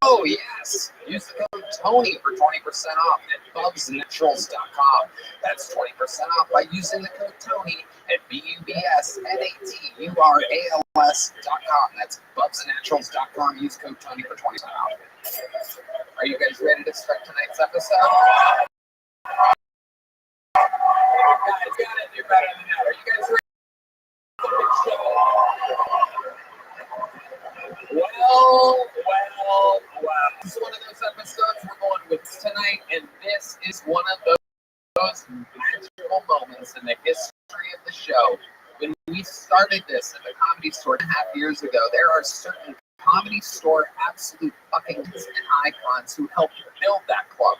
Oh, yes. Use the code TONY for 20% off at bubsnaturals.com. That's 20% off by using the code TONY at BUBSNATURALS.com. That's bubsnaturals.com. Use code TONY for 20% off. Are you guys ready to start tonight's episode? Guys, got it. You're better than that. Are you guys ready? Well. This is one of those episodes we're going with tonight, and this is one of those magical moments in the history of the show. When we started this at the Comedy Store 2.5 years ago, there are certain Comedy Store absolute fucking and icons who helped build that club.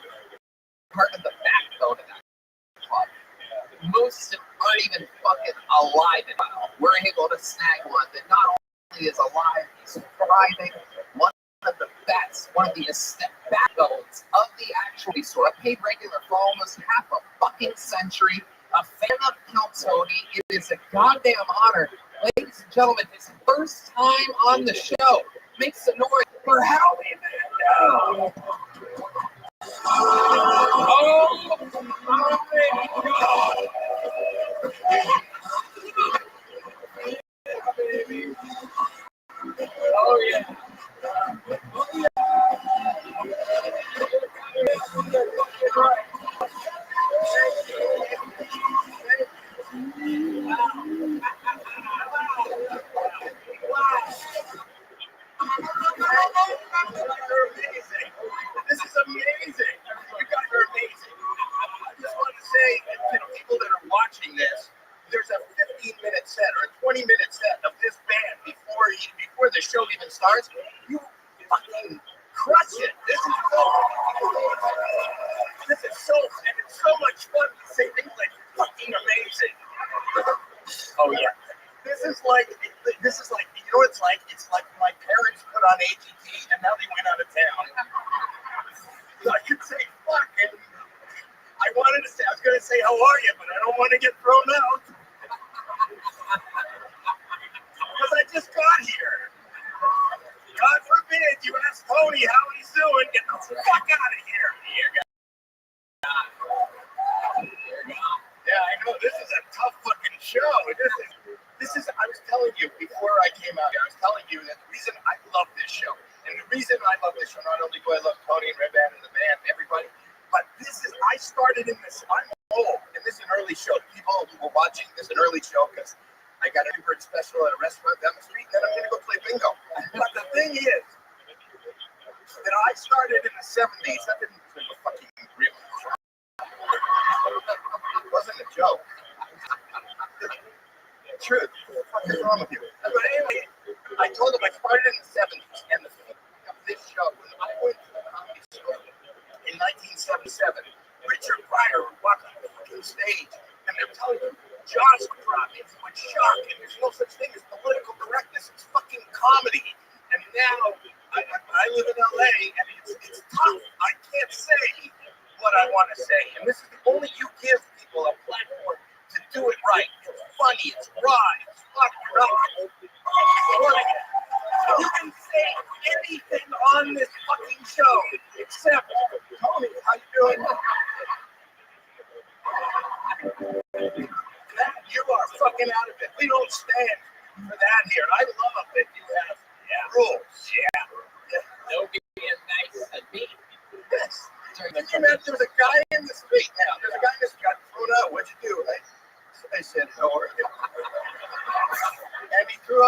Part of the backbone of that club. Most aren't even fucking alive now. We're able to snag one that not only is alive, he's thriving. One of the best, one of the backbones of the actual store. I paid regular for almost half a fucking century. A fan of Kill Tony. It is a goddamn honor. Ladies and gentlemen, his first time on the show. Make some noise for Howie Mandel. Oh my God. Yeah, baby. Oh yeah. Oh yeah. This is amazing. You guys are amazing. I just want to say to people that are watching this, there's a 15-minute set or a 20-minute set of this band before the show even starts. You fucking crush it. This is so, and it's so much fun to say things like fucking amazing. Oh yeah. This is like, you know what it's like? It's like my parents put on AGT and now they went out of town. So I could say fuck, and I was going to say how are you, but I don't want to get thrown out. Because I just got here. God forbid you ask Tony how he's doing. Get the fuck out of here. Yeah, I know. This is a tough fucking show. This is, I was telling you before I came out here, I was telling you that the reason I love this show, and the reason I love this show, not only do I love Tony and Red Band and the band, everybody, but I started in this, I'm old, and this is an early show. People who were watching this an early show because I got a bird special at a restaurant down the street, and then I'm going to go play bingo. But the thing is, that I started in the 70s. That didn't fucking real crap. It wasn't a joke. Truth. What the fuck is wrong with you? But anyway, I told him I started in the 70s, and the thing of this show, when I went to the Comedy Store in 1977, Richard Pryor would walk on the fucking stage, and they're telling you, Josh would drop it with shock, and there's no such thing as political correctness. It's fucking comedy. And now I live in LA, and it's tough. I can't say what I want to say, and this is only you give people a platform to do it right. It's funny, it's raw, it's fucking up.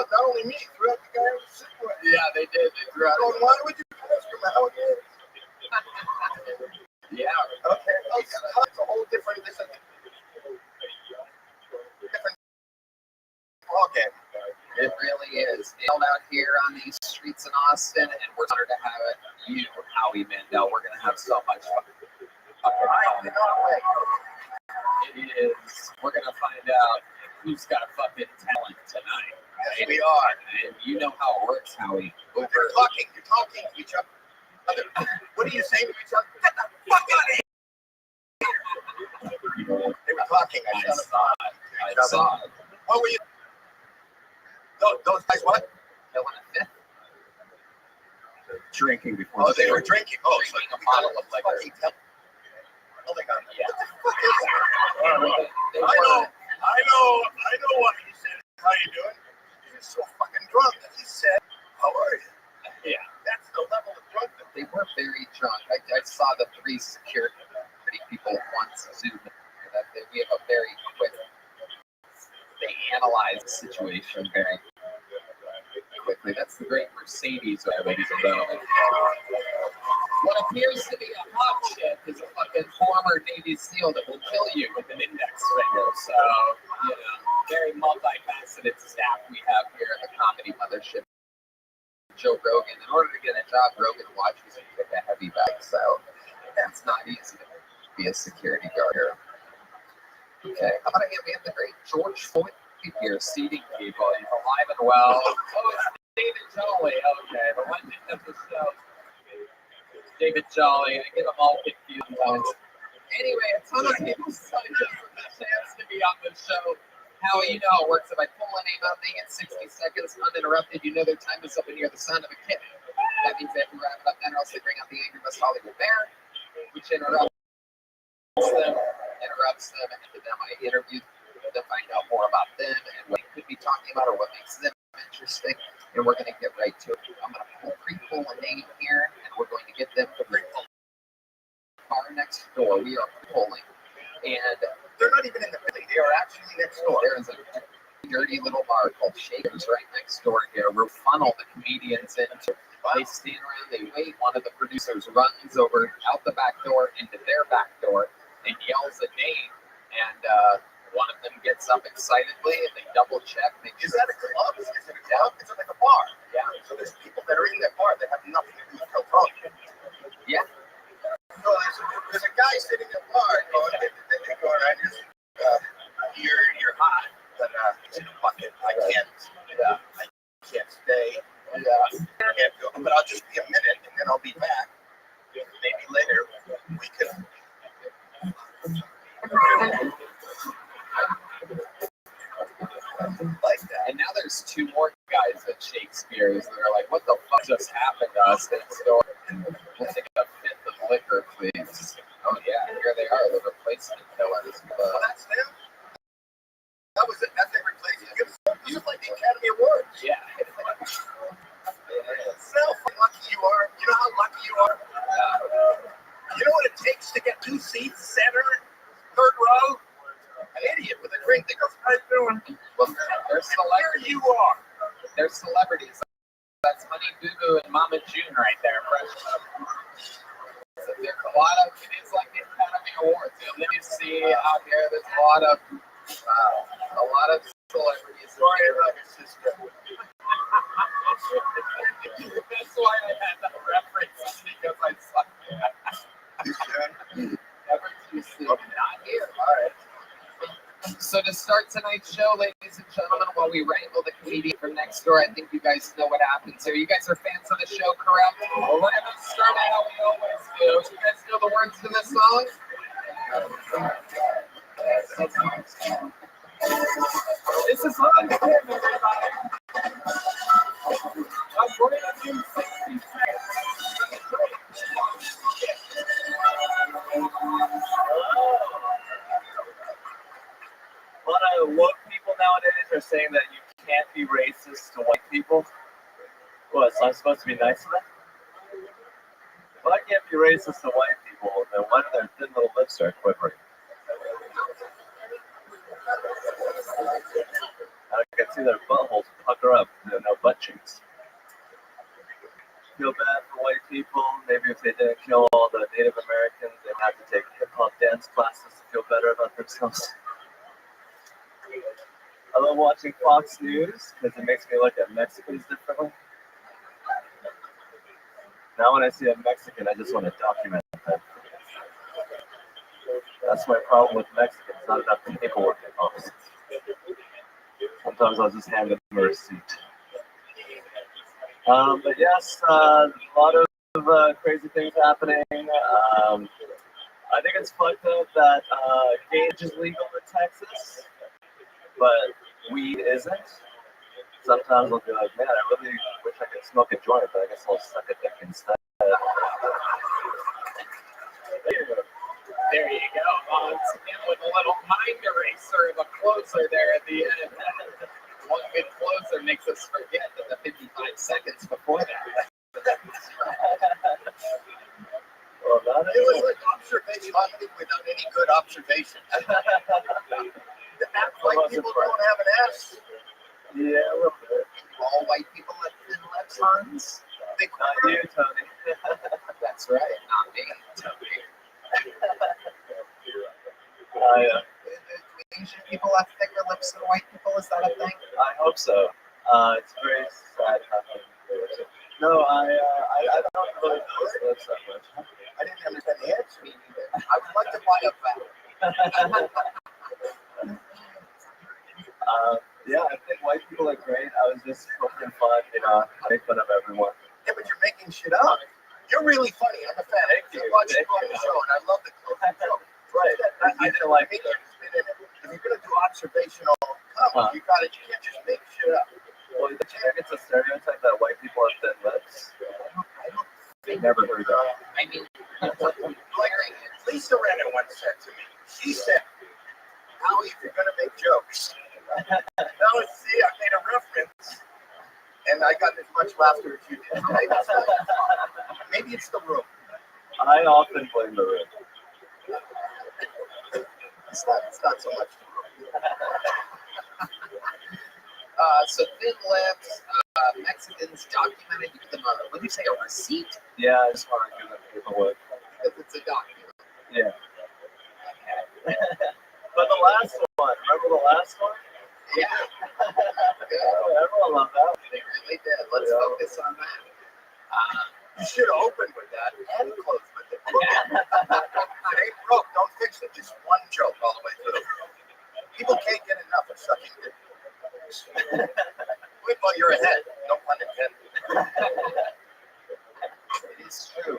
out not only me, threw out the guy I was sitting with. Yeah, they did. They threw out. Going, why would you ask him how it is? Yeah. Okay. It's a whole different. This is different ballgame. It really is. Held out here on these streets in Austin, and we're honored to have you, Howie Mandel. We're gonna have so much fun. It is. We're gonna find out who's got fucking talent tonight. Yes, we are. And you know how it works, Howie. You're talking to each other. What are you saying to each other? Get the fuck out of here! They were talking. I saw it. I saw it. What were you? Those guys, what? They want a fifth? Drinking before. Oh, they were drinking. Oh, so Drinking a bottle of liquor. Oh my God. Yeah. What the fuck is that? I know what he said. How you doing? He was so fucking drunk. He said, how are you? Yeah. That's the level of drunk. They were very drunk. I saw the 3 security people at once zoom in. We have a very quick. They analyze the situation very quickly. That's the great Mercedes, ladies and gentlemen. What appears to be a hot chick is a fucking former Navy SEAL that will kill you with an index finger. So, very multifaceted staff we have here at the Comedy Mothership. Joe Rogan. In order to get a job, Rogan watches and pick a heavy bag. So, that's not easy to be a security guard here. Okay, how about we have the great George Floyd here, seating people. He's alive and well. Oh, it's David Jolly. Okay, the legend of the show. David Jolly. I get them all confused. Anyway, a ton of people signed up for the chance to be on the show. Howie, you know how it works. If I pull a name out, they get 60 seconds uninterrupted. You know their time is up and hear the sound of a kitten. That means they have to wrap it up then, or else they bring out the Angry West Hollywood Bear, which interrupts them, and then I interview them to find out more about them and what they could be talking about or what makes them interesting. And we're going to get right to it. I'm going to pre-pull a name here, and we're going to get them to pre-pull bar next door. We are pulling, and they're not even in the building. They are actually next door. There is a dirty little bar called Shakers right next door here. We'll funnel the comedians into. They stand around, they wait. One of the producers runs over out the back door into their back door and yells a name. And one of them gets up excitedly and they double check. Is that a club? Is it a club? Is it like a bar? Yeah. So there's people that are in that bar that have nothing to do with California. Yeah. So there's a guy sitting in a bar going, they go, I just, you're hot, but fuck it, I can't stay. But I'll just be a minute and then I'll be back. Maybe later we can. Like that. And now there's 2 more guys at Shakespeare's that are like, what the fuck just happened to us next door? We'll take a fifth of liquor, please. Oh yeah, here they are, the replacement killers. Well, that's them. That was it. That's their replacement. It was like the Academy Awards. Yeah. You know how lucky you are? You know how lucky you are? You know what it takes to get 2 seats, center, 3rd row? An idiot with a drink that goes, how you doing? Well, they're celebrities. Here you are. They're celebrities. That's Honey Boo Boo and Mama June right there. So there's a lot of, it is like the Academy Awards. You see out here, there's a lot of celebrities. Sorry about your sister. That's why I had that reference, because I saw that. Never too soon. Not here. All right. So to start tonight's show, ladies and gentlemen, while we wrangle the comedian from next door, I think you guys know what happens here. You guys are fans of the show, correct? Well, we're going to start out how we always do. You guys know the words to this song? This is on him, everybody. I'm going to do 60 seconds. A lot of woke people nowadays are saying that you can't be racist to white people. What, so I'm supposed to be nice to them? Well, I can't be racist to white people, then why do their thin little lips start quivering? I can see their buttholes pucker up. No butt cheeks. Feel bad for white people. Maybe if they didn't kill all the Native Americans, they would have to take hip-hop dance classes to feel better about themselves. I love watching Fox News because it makes me look at Mexicans differently. Now when I see a Mexican, I just want to document that. That's my problem with Mexicans, not enough paperwork involved. Sometimes I'll just hand them a receipt. But yes, a lot of crazy things happening. I think it's fucked up that gauge is legal in Texas, but weed isn't. Sometimes I'll be like, man, I really wish I could smoke a joint, but I guess I'll suck a dick instead. There you go. Once again with a little mind eraser of a closer there at the end. One good closer makes us forget that the 55 seconds before that. Well, It was like observation. I don't think we've done any good observation. White people don't have an ass. Yeah, a little bit. All white people have thin lips, Hans. Not you, Tony. That's right, not me, Tony. Asian people have thicker lips than white people. Is that a thing? I hope so. It's very sad. No, I don't really notice lips that much. I didn't understand the answer. I would like to buy a vowel. Yeah, I think white people are great. I was just poking fun, make fun of everyone. Yeah, but you're making shit up. You're really funny. I'm a fan. Thank you. I watch you on the show, and I love the show. Right. I didn't like it. If you're gonna do observational comedy, you can't just make shit up. Well, do you think it's a stereotype that white people have thin lips? I never heard that. I mean, Like Lisa Renner once said to me, she said, Howie, if you're gonna make jokes, now see, I made a reference, and I got as much laughter as you did. Maybe it's the room. I often blame the room. It's not so much the room. So thin lips, Mexicans documented. You give them a, what do you say, a receipt? Yeah, I just want to give them paperwork. Because it's a document. Yeah. But the last one, remember the last one? Yeah. Everyone loved that. They really did. Let's focus on that. You should have opened with that and closed with it. It ain't broke, don't fix it. Just one joke all the way through. People can't get enough of sucking dick. Wait while you're ahead. No pun intended. It is true.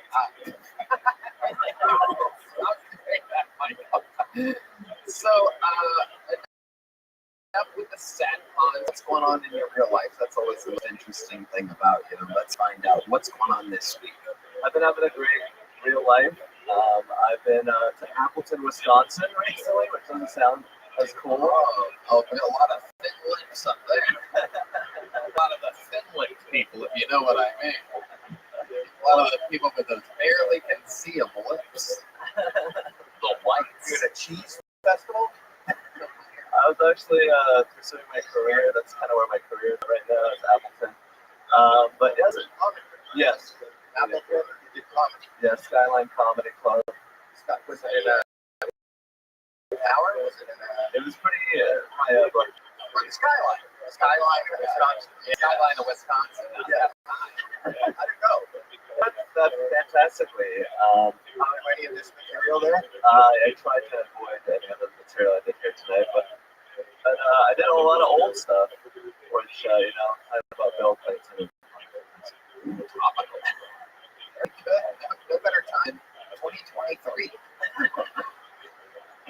So, enough with the sad puns. What's going on in your real life? That's always the most interesting thing about you. Let's find out what's going on this week. I've been having a great real life. I've been to Appleton, Wisconsin recently, which doesn't sound as cool. Oh, there's a lot of thin lips up there. A lot of the thin-lipped people, if you know what I mean. A lot of the people with those barely concealable lips. The whites. You're at a cheese festival? I was actually pursuing my career. That's kind of where my career is right now, is Appleton. But yes, yes. Appleton, you did comedy. Yeah, Skyline Comedy Club. Was it in a tower? Was it in a... It was pretty high up. Like, Skyline. Skyline in Wisconsin. Yeah. Skyline of Wisconsin. Yeah. How'd it go? that's fantastically. How many of this material there? I tried to avoid any of the material I did here today, but I did a lot of old stuff, which, kind of about Bill Clinton. Topical. Very good. No better time. 2023.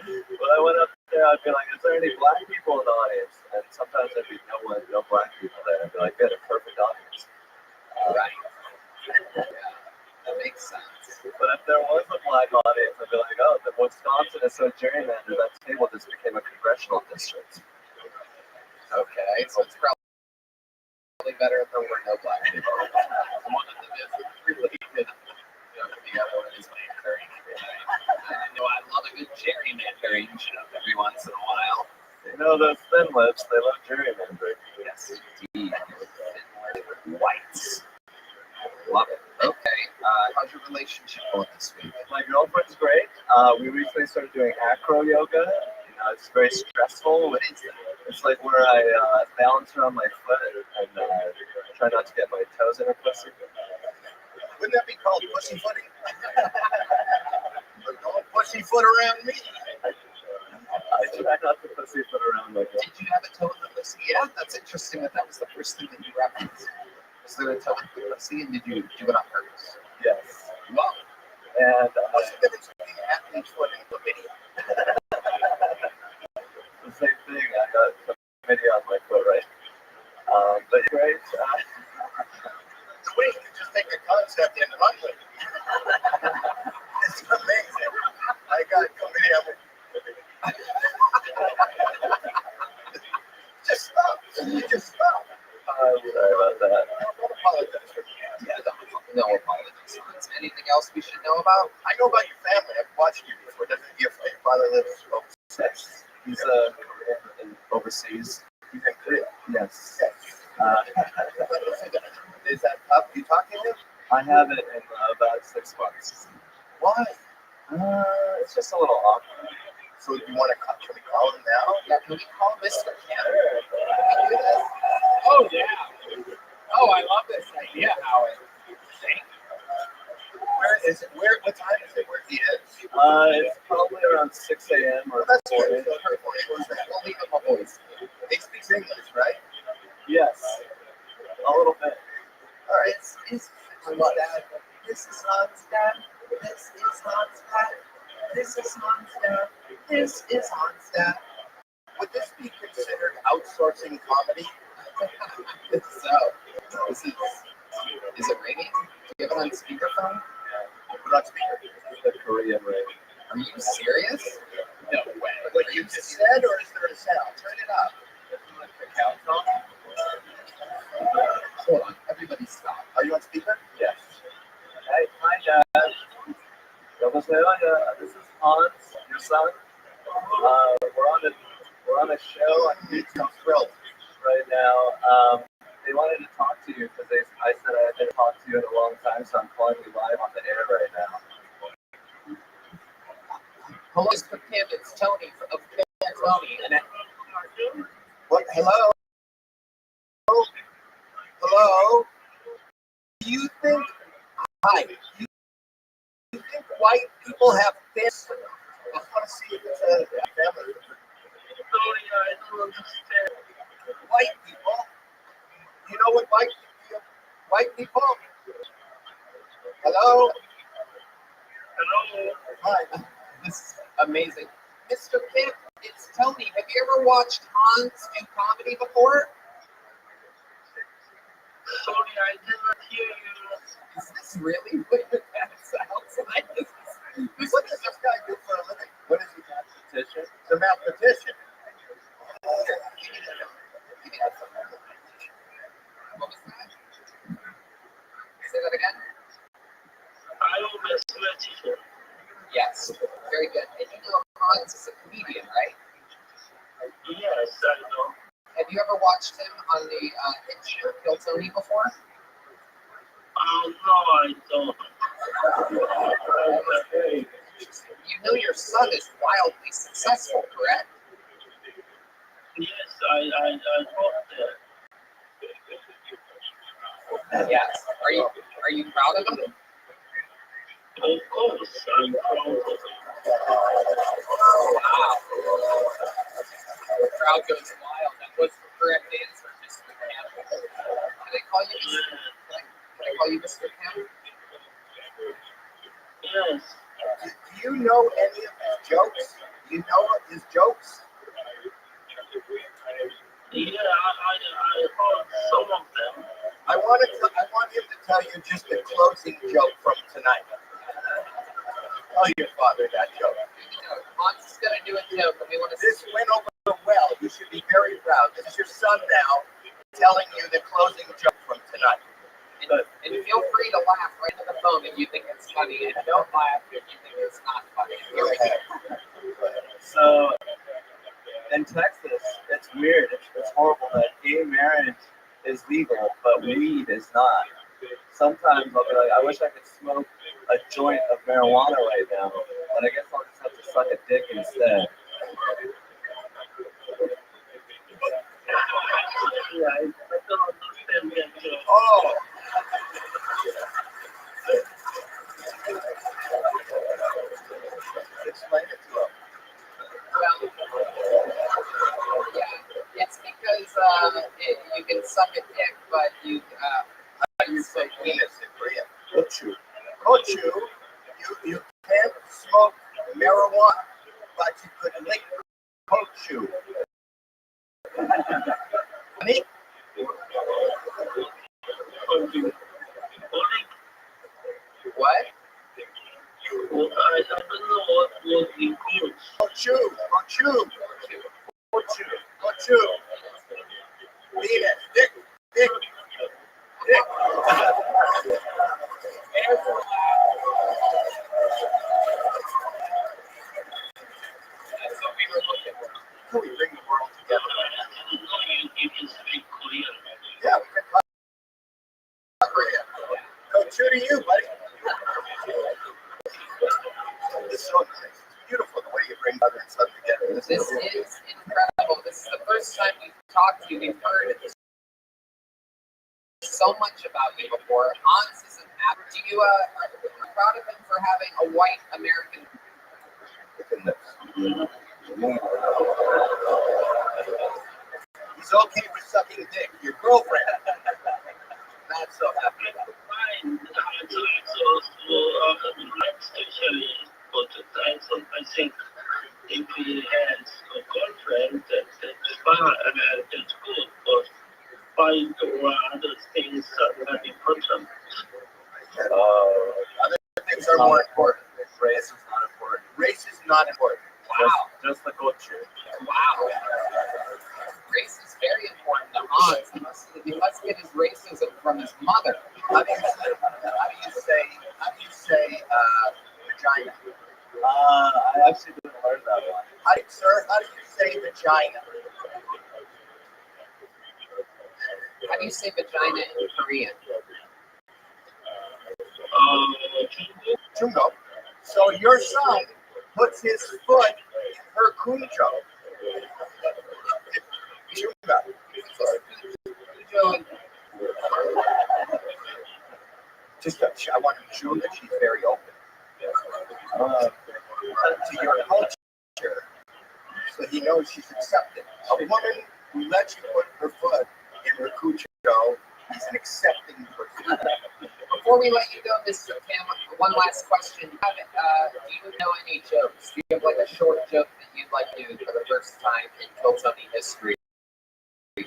When I went up there, I'd be like, is there any black people in the audience? And sometimes there'd be no black people there. I'd be like, good, a perfect audience. Right. Yeah, that makes sense. But if there was a black audience, I'd be like, oh, the Wisconsin is so gerrymandered, that table just became a congressional district. Okay, so it's probably better if there were no black people. One of them is really good. The other one is gerrymandering. I know I love a good gerrymandering every once in a while. Yeah. You know those thin lips, they love gerrymandering. Yes, indeed. Whites. Love it. Okay. How's your relationship going this week? My girlfriend's great. We recently started doing acro yoga. You know, it's very stressful. What is it? It's like where I balance her on my foot and try not to get my toes in her pussy. Wouldn't that be called pussyfooting? Don't pussyfoot around me. I try not to pussyfoot around my girl. Did you have a toe in the pussy? Yeah, that's interesting that was the first thing that you referenced. Was there a toe in the pussy, and did you do it on purpose? Yes. Wow. And What's the difference between an athlete's foot and chlamydia? the same thing. I got chlamydia on my foot, right? But great. The way you can just take a concept and run with it. It's amazing. I got chlamydia on my Just stop. Just stop. I'm sorry about that. Don't apologize for me. Yeah, no apologies. Anything else we should know about? I know about your family. I've watched you before. Doesn't your father live overseas? He's overseas. He's in Korea. Yes. Is that tough? You talking to him? I have it in about 6 months. Why? It's just a little awkward. So you want to can we call him now? Yeah, can we call Mr. Canada? Can we do this? Oh, yeah. Oh, I love this idea, Howard. Thank you. Where is it? What time is it? Where he is? It's probably around 6 a.m. or That's 4 good. a.m. We'll leave him a voice. He speaks English, right? Yes. A little bit. All right. This is Hans Dad. This is Hans Dad. This is Hans Dad. This is Hans Dad. This is Hans Dad. Would this be considered outsourcing comedy? So, this is it ringing? Do you have it on speakerphone? Put on speaker. The Korean ring. Are you serious? No way. What you just said, or is there a sound? Turn it up. The count on? Hold on. Everybody stop. Are you on speaker? Yes. Hey, hi, Dad. This is Hans, your son. We're on a show on YouTube Thrilled. right now. They wanted to talk to you because I said I hadn't talked to you in a long time, so I'm calling you live on the air right now. Hello, Mr. Kim. It's Tony of Tony. And What? Hello? Hello? Do you think? Hi. Do you think white people have fists? I just want to see if it's a family. Sorry, I don't understand. White people. You know what white people? Hello? Hello? Hi. this is amazing. Mr. Kim, it's Tony. Have you ever watched Hans do comedy before? Sorry, I did not hear you. Is this really what your dad sounds like? What does this guy do for a living? What is he? Mathematician? He's a mathematician. Give me that. What was that? Say that again? I am a mathematician. Yes. Very good. And you know Hans is a comedian, right? Yes, I know. Have you ever watched him on the hit show Kill Tony before? No, I don't. You know your son is wildly successful, correct? Yes, I hope that. Yes. Are you proud of him? Of course, I'm proud of it. Wow. The crowd goes wild. That was the correct answer, Mr. Campbell. Can I call you Mr. Can I call you Mr. Campbell? Yes. Do you know any of his jokes? Do you know his jokes? Yeah, I heard some of them. I want him to tell you just the closing joke from tonight. Tell your father that joke. Hans is going to do a joke, and we want to. This went over well. You should be very proud. This is your son now telling you the closing joke from tonight. And feel free to laugh right into the phone if you think it's funny, and don't laugh if you think it's not funny. Here we go. So, in Texas, it's weird. It's horrible that gay marriage is legal, but weed is not. Sometimes I'll be like, I wish I could smoke a joint of marijuana right now, but I guess I'll just have to suck a dick instead. Yeah, I don't understand that. Oh! Explain it to him. Well, yeah, it's because you can suck a dick, but you say penis in Korean. Gochu. Gochu, you can't smoke marijuana, but you could lick gochu. Honey? What? Well, I don't know what was in coach. Gochu. Gochu. Gochu. Gochu. Penis. Dick. Dick. Dick. That's what we were looking for. Can we bring the world together? You can speak Korean. Yeah, we can talk Korean. Gochu to you, buddy. It's so nice. It's beautiful the way you bring mother and son together. This is incredible. This is the first time we've talked to you. We've heard so much about you before. Hans is an actor. Do you are you proud of him for having a white American? He's okay with sucking dick. Your girlfriend. Not so happy. Fine. Especially for the times I think if he has a girlfriend, that's fine, that's good. But find other things that are important. Other things are more important. Race is not important. Race is not important. Wow. Just the culture. Wow. Race is very important to Hans. He must get his racism from his mother. How do you say vagina? I actually didn't learn that one. How do you say vagina? How do you say vagina in Korean? Chungo. So your son puts his foot in her kunjo. Chunga. I want to show that she's very open to your culture, so he knows she's accepted. A woman who lets you put her foot in her kunjo is an accepting person. Before we let you go, Mr. Kim, one last question. Do you know any jokes? Do you have like a short joke that you'd like to do for the first time in Kiltony history? We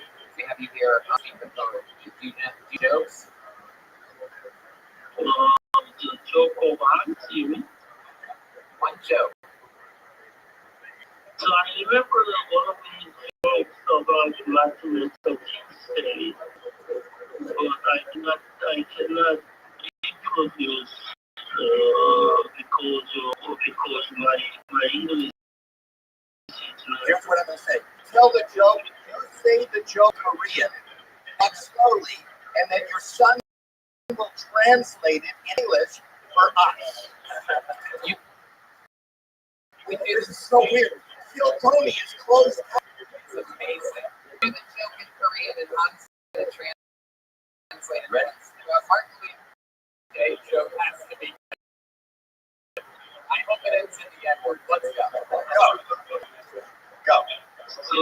have you here on speakerphone. Do you know jokes? The joke of art, you mean? One joke. So I remember one of these jokes about Martin Luther King's Day, but I cannot reproduce because my English is not. Here's what I'm going to say. Tell the joke. You say the joke Korean, up slowly, and then your son will translate it in English for us. This is so weird. Kiltony is closed up. It's amazing. Do the joke in Korean and Hans going to translate it. Martin Luther King joke has to be. I hope it ends in the end word. Let's go. Go. So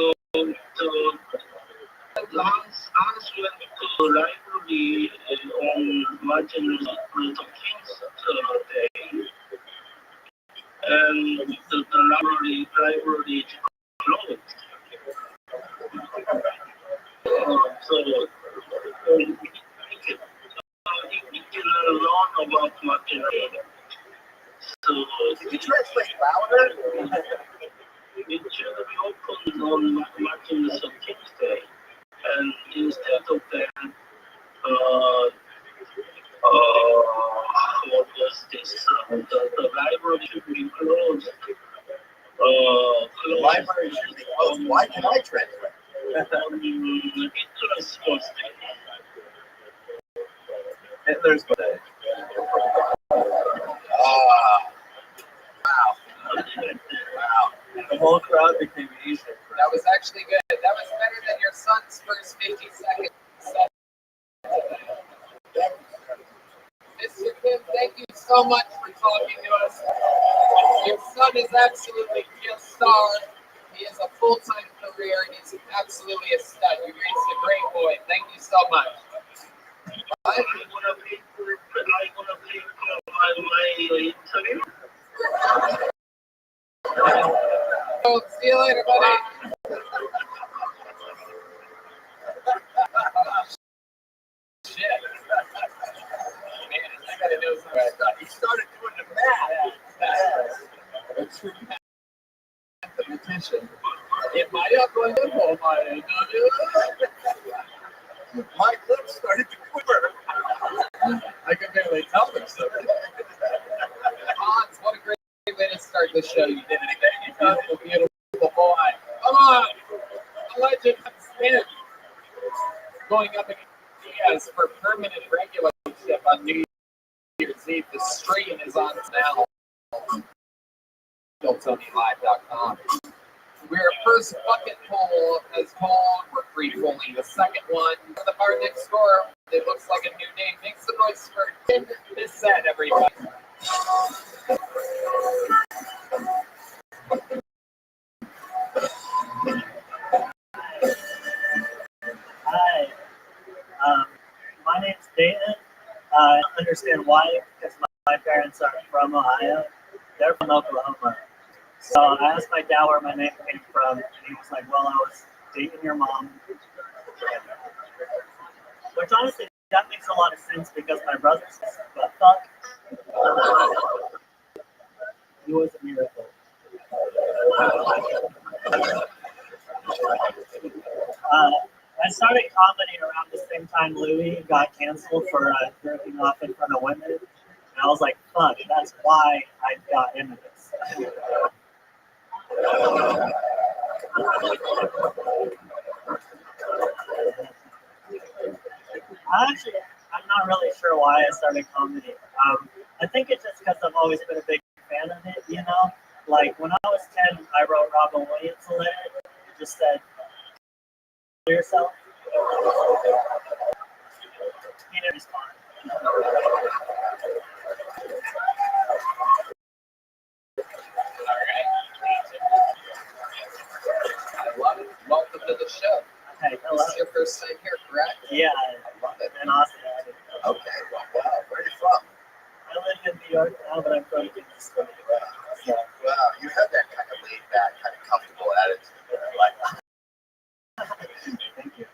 Hans went to the library on Martin Luther King's Day, and the library is closed. So he can learn about Martin Luther. So can you translate louder? It should be opened on Martin Luther King's Day, and instead of that, what was this? The library should be closed The library should be closed. Why can I translate? Hitler's birthday. Wow. The whole crowd became Asian. That was actually good. That was better than your son's first 50 seconds. Mr. Kim, thank you so much for talking to us. Your son is absolutely a star. He has a full-time career, and he's absolutely a stud. You raised a great boy. Thank you so much. Oh, see you later, buddy. Shit. Man, I gotta do something. He started doing the math. Mathematician. In my upbringing, my lips started to quiver. I can barely tell them something. Hans, what a great way to start the show. You did it again. You beautiful, beautiful boy. Come on. A legend Smith going up against Diaz for permanent regularship on New Year's Eve. The stream is on now. TonyLive.com. Our first bucket poll has called. We're free-polling the second one. For the bar next door, it looks like a new name. Makes the noise for this set, everybody. Hi, my name's Dayton. I don't understand why, because my parents aren't from Ohio. They're from Oklahoma. So I asked my dad where my name came from, and he was like, well, I was dating your mom. Which honestly, that makes a lot of sense because my brother's sister, but fuck. He was a miracle. I started comedy around the same time Louis got canceled for jerking off in front of women. And I was like, fuck, that's why I got into this. I'm not really sure why I started comedy. I think it's just because I've always been a big fan of it, you know? Like, when I was 10, I wrote Robin Williams a letter. It just said, kill yourself. He didn't respond. I love it. Welcome to the show. Hey, hello. This is your first time here, correct? Yeah, I love it. In Austin. Okay, wow. Where are you from? I live in New York now, but I'm from Kingston. Wow, you have that kind of laid back, kind of comfortable attitude. I like that. Thank you.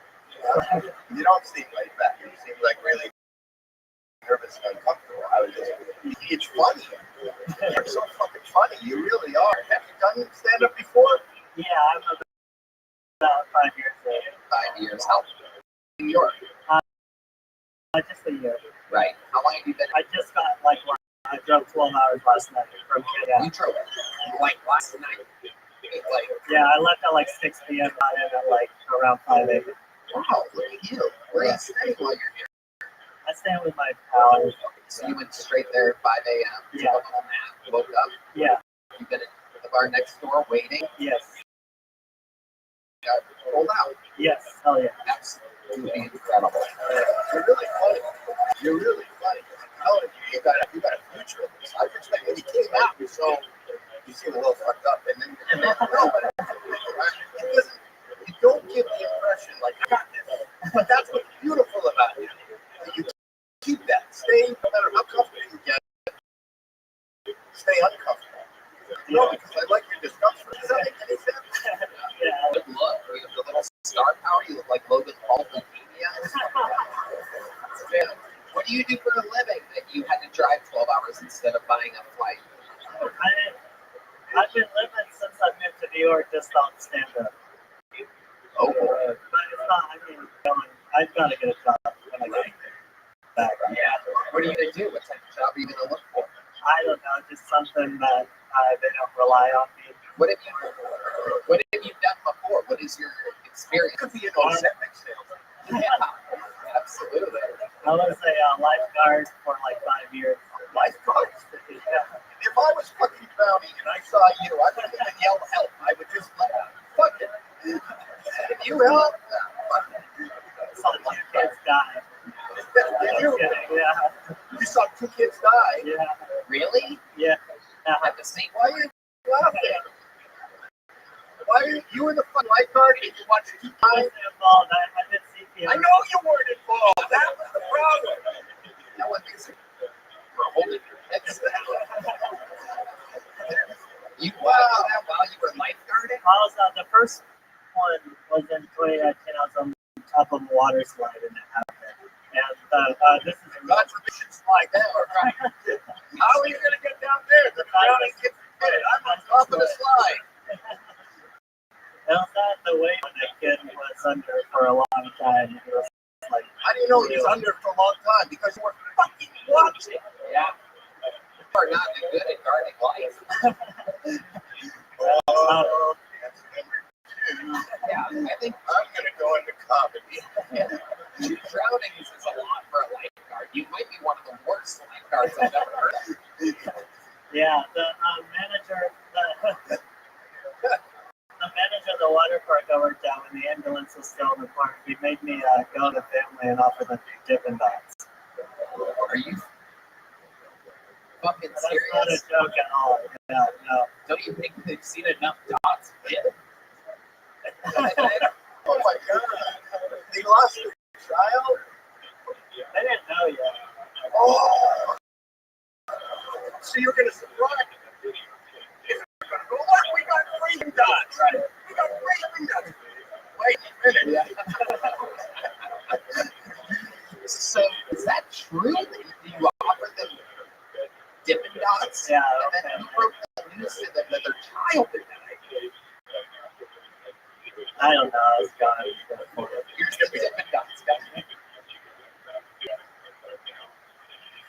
You don't seem laid back. You seem like really nervous and uncomfortable. I was just, it's funny. You're so fucking funny. You really are. Have you done stand-up before? Yeah, I'm about 5 years old. 5 years. How in New York? Just a year. Right. How long have you been? I just got I drove 12 hours last night from Canada. You drove like last night. Yeah, I left at 6 p.m. Got in at around 5 a.m. Wow, look at you. Where are you staying while you're here? I stay with my pals. So you went straight there at 5 a.m. Yeah. Took a whole nap, woke up. Yeah. You've been at the bar next door waiting. Yes. Got pulled out. Yes. Hell yeah. Absolutely incredible. You're really funny. You're really funny. Oh, you got a future of this. I respect when you came out, you seem a little fucked up, and then no, but it doesn't. You don't give the impression like I got this. But that's what's beautiful about you. You keep that. Stay, no matter how comfortable you get, stay uncomfortable. No, because I like your discomfort. Does that make any sense? Yeah. Good look. You have the little star power. You look like Logan Paul from Media. What do you do for a living that you had to drive 12 hours instead of buying a flight? I've been living since I moved to New York just on stand-up. Oh, but it's not, I've got to get a job when I get back. Yeah. What are you going to do? What type of job are you going to look for? I don't know, just something that they don't rely on me What have you done before? What is your experience? Could be an old septic sales. Yeah, absolutely. I was a lifeguard for like 5 years. Lifeguards. If I was fucking drowning and I saw you, I wouldn't even yell help. I would just like, fuck it. Can you help? Saw 2 kids die. Did you? Yeah. You saw 2 kids die? Yeah. Really? Yeah. At the same Why are you laughing? Why are you in the fun lifeguard and you watch 2 I die? wasn't involved. I did CPR. I know you weren't involved. That was the problem. No one thinks you're holding your heads down. You watched that while you were lifeguarding? I was the first one was in 2019. I was on top of a water slide and it happened. And this is God forbid you slide down. How are you going to get down there? The drowning kid's dead. I'm on top of the slide. It was not the way when the kid was under for a long time. It was like, How do you know he was under for a long time? Because you were fucking watching. Yeah. You are not good at guarding life. Oh, that's number 2. Yeah, I think I'm going to go into comedy. drowning is a lot for a lifeguard. You might be one of the worst lifeguards I've ever heard of. yeah, the manager of the water park I worked at when the ambulance was still in the park, he made me go to the family and offer them Dippin' Dots. Are you fucking That's serious? not a joke at all. Yeah, no. Don't you think they've seen enough dots? Yeah. Oh my God. They lost their child? They didn't know yet. Oh. So you're going to surprise me. Look, we got freezing dots. Right. We got freezing dots. Wait a minute. So, is that true? Do you offer them Dippin' Dots? Yeah, and then you broke the news to them that their child had died. I don't know. I was gone. Here's the Dippin' Dots, guys.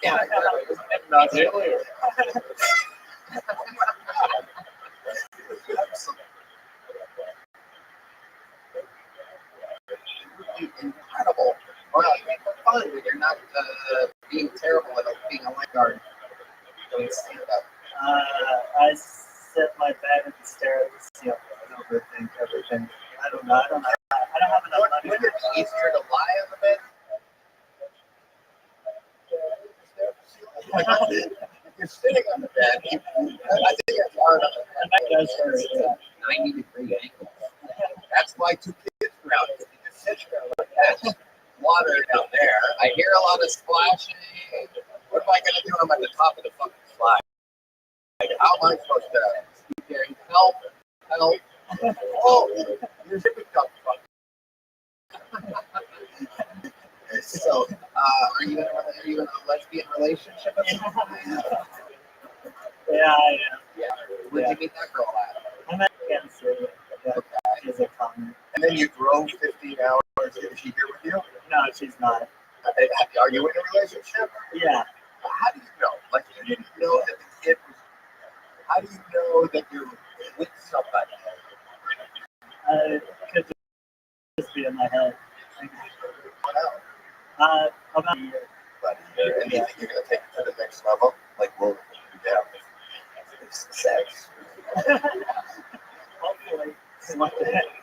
Yeah, it was Dippin' Dots earlier. Incredible. Wow, you make it fun when you're not being terrible at being a lifeguard. Doing stand-up. I sit my bed and stare at the ceiling and overthink everything. I don't know. I don't have enough money. Wouldn't it be easier to lie on the bed? You're sitting on the bed. I think it's hard on the bed. That does hurt. 90-degree angle. That's why 2 kids drowned. You just sit there like that. Water down there. I hear a lot of splashing. What am I going to do? I'm at the top of the fucking slide. Like, how am I supposed to keep hearing help? Help. Oh, you're zipping up. So, are you in a lesbian relationship at some point? Yeah, I am. Yeah. Where'd you meet that girl at? I'm at Kansas City. Yeah, she's a comic. And then you drove 15 hours. Is she here with you? No, she's not. Are you in a relationship? Yeah. How do you know? Like, you didn't know that the kid was. How do you know that you're with somebody? Could just be in my head. What else? About a year. But and you think you're going to take it to the next level? Like, well, yeah, it's sex. Hopefully.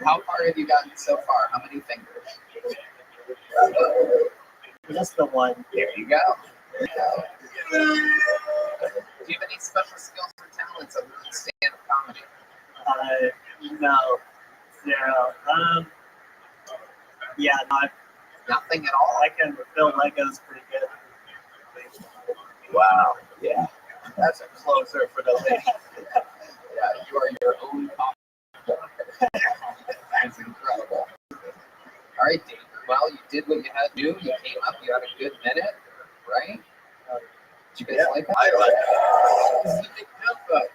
How far have you gotten so far? How many fingers? Just the one. There you go. There you go. Do you have any special skills or talents other than stand-up comedy? No. Zero. Yeah, nothing at all. I can build Legos pretty good. Wow. Yeah. That's a closer for the lady. Yeah, you are your own comic. That's incredible. All right, Dave. Well, you did what you had to do. You came up. You had a good minute, right? Did you guys like that? I like it. This is a big notebook.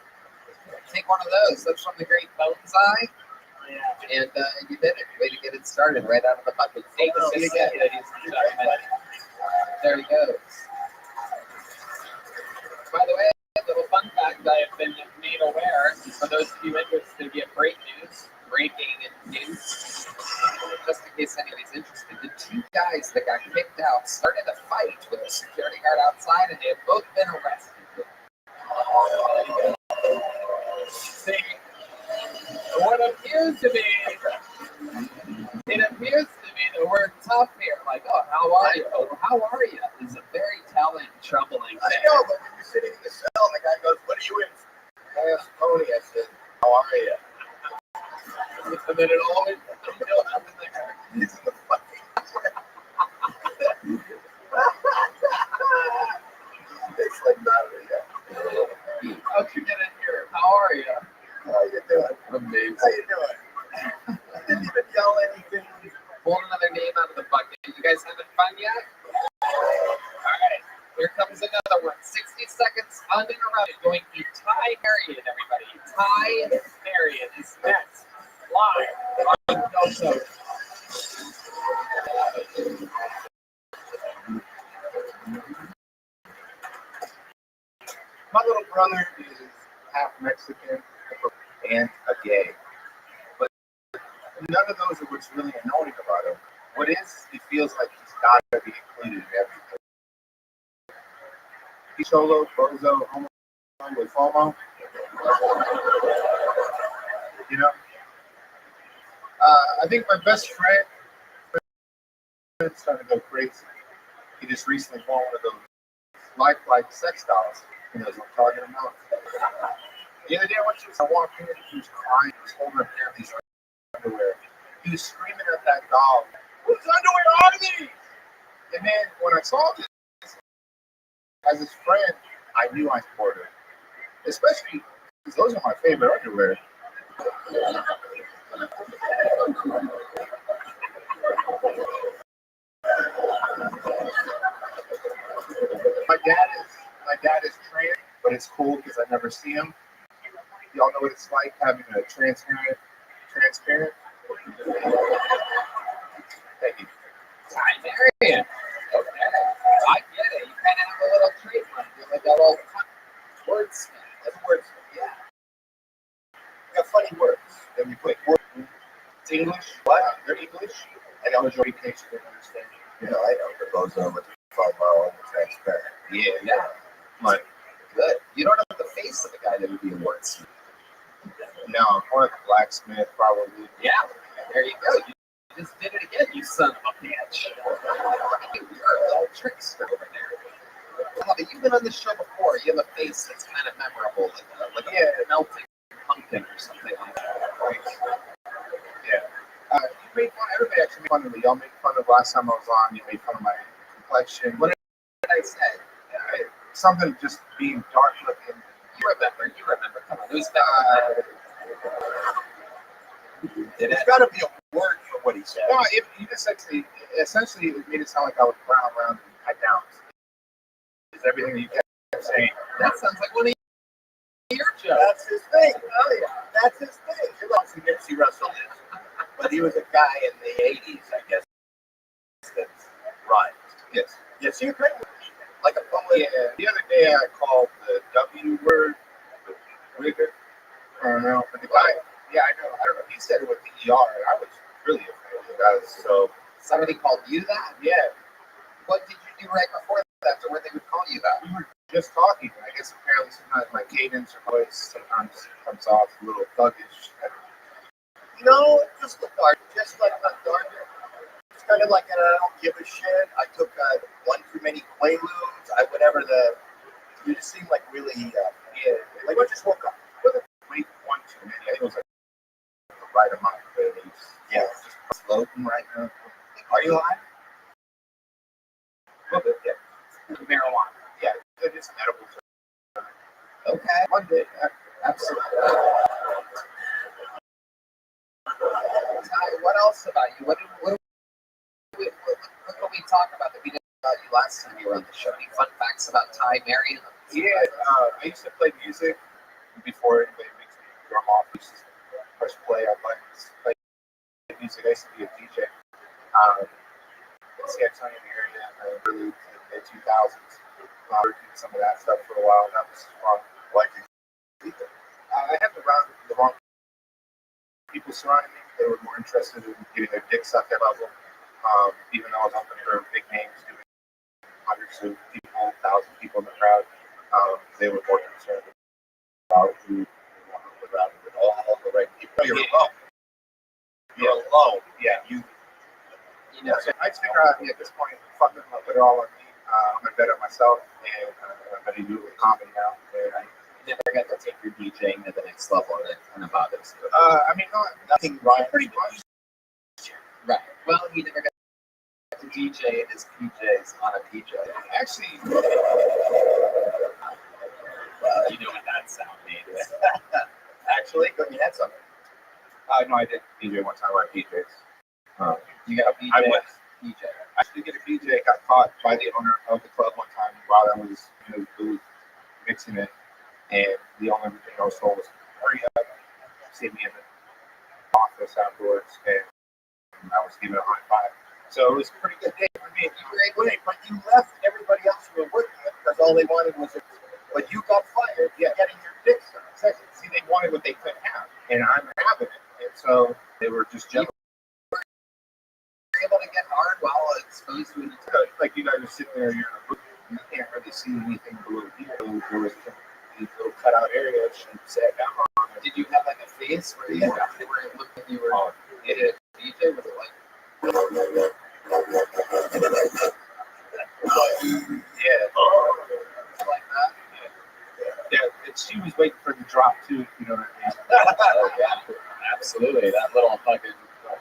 Take one of those. That's from the great Bonsai. Yeah. And you did it. Way to get it started right out of the bucket. See you again, ladies and gentlemen. There he goes. By the way, a little fun fact. I have been made aware, for those of you interested, to get breaking news, just in case anybody's interested, the two guys that got kicked out started a fight with a security guard outside, and they have both been arrested. See, what appears to be, the word tough here, like, oh, how are you? Oh, how are you? Is a very telling, troubling thing. I know, but when you're sitting in the cell, the guy goes, "What are you in?" I asked Tony, I said, "How are you?" And then it always comes up in there. He's in the fucking. It's like not real. How'd you get in here? How are you? How you doing? Amazing. How you doing? I didn't even yell anything. Pull another name out of the bucket. You guys having fun yet? Alright, here comes another one. 60 seconds uninterrupted. Going to Ty Marion, everybody. Ty Marion is next. Live on No Soap. My little brother is half Mexican and a gay. But none of those are what's really annoying about him. What is, he feels like he's got to be included in everything. He's solo, bozo, homo, with FOMO. You know? I think my best friend is starting to go crazy. He just recently bought one of those lifelike sex dolls. He knows what I'm talking about. The other day I walked in and he was crying. He was holding up there these underwear. He was screaming at that doll, "Whose underwear are these?" And then when I saw this, as his friend, I knew I supported him. Especially because those are my favorite underwear. My dad is trans, but it's cool because I never see him. Y'all know what it's like having a transparent. Thank you. Ty Marion. Okay. I get it. You kind of have a little trademark. You're like a little wordsmith. That's wordsmith, yeah. We got funny words. Then we put words. It's English. What? They're English. I know. Majority case you can understand. You know, I know. The bozo with the FOMO and the transparent. Yeah. But Good. You don't have the face of the guy that would be a wordsmith. no, more like a blacksmith, probably. Yeah. There you go. You just did it again, you son of a bitch. You're a little trickster over there. Oh, but you've been on this show before. You have a face that's kind of memorable, like a melting pumpkin or something like that. Yeah. You made fun. Everybody actually made fun of me. Y'all made fun of last time I was on. You made fun of my complexion. What did I say? Something just being dark looking. You remember. Come on, who's that? There's got to be a word for what he said. No, he just essentially it made it sound like I was brown around and high down. Is everything that you kept saying. That sounds like one of your jokes. That's his thing. Oh yeah, that's his thing. He loves who Nipsey Russell is, but he was a guy in the '80s, I guess. That's right. Yes. Yes, you agree with me. Like a poet. Yeah. The other day I called the W word, the rigor. I don't know. But the guy, I don't know. He said it with the ER. I was really offended, guys. So somebody called you that? Yeah. What did you do right before that to where they would call you that? We were just talking. I guess apparently sometimes my cadence or voice sometimes comes off a little thuggish. You know, just like a darker. It's kind of like I don't give a shit. I took one too many Quaaludes. You just seem like really, like I just woke up. Wait, one too many. I think it was like the right amount of Quaaludes. Yeah. Just floating right now. Are you lying? A little bit, yeah. Marijuana. Yeah, it's an edible. Okay. One day, absolutely. Ty, what else about you? What can we talk about that we didn't about you last time you were on the show? Any fun facts about Ty Marion? Yeah, I used to play music before anybody makes me drum off. I used to press play on buttons, play music. I used to be a DJ in San Antonio area early in the 2000s. Doing some of that stuff for a while. That was fun. Like I had the wrong people surrounding me. They were more interested in getting their dick sucked at level. Even though I was opening for big names, doing hundreds of people, 1,000 people in the crowd, they were more concerned about who around with all the right people. You're alone. You're alone. Yeah, you know. So I figure out at this point, fuck them, I'll put it all on me. I'm gonna bet on myself, and I'm gonna do it with comedy now. And I never got to take your DJing to the next level, and it kind of bothers you. I mean, nothing wrong. Pretty much. Right. Well, he never got to DJ in his PJs on a PJ. Actually, you know what that sound means. Actually, you had something. No, I did DJ one time on PJs. You got a PJ? I went. PJ. I actually did a PJ. Got caught by the owner of the club one time while I was in the booth mixing it, and the only thing I was told was, "Hurry up!" See me in the office afterwards, and I was giving a high five. So it was a pretty good day for me. Great way, but you left everybody else you were working with because all they wanted was it. But you got fired. Yeah, getting your dick sucked. See, they wanted what they couldn't have, and I'm having it. And so they were just jealous. Able to get hard while exposed to an like you guys are sitting there, you're in a booth, you can't really see anything below here. There was these little cutout areas and sat down on it. Did you have like a face where you looked like you were in a DJ? Was it like yeah, like that? Yeah, she was waiting for the drop too, you know what I mean? Oh, yeah, absolutely. That little fucking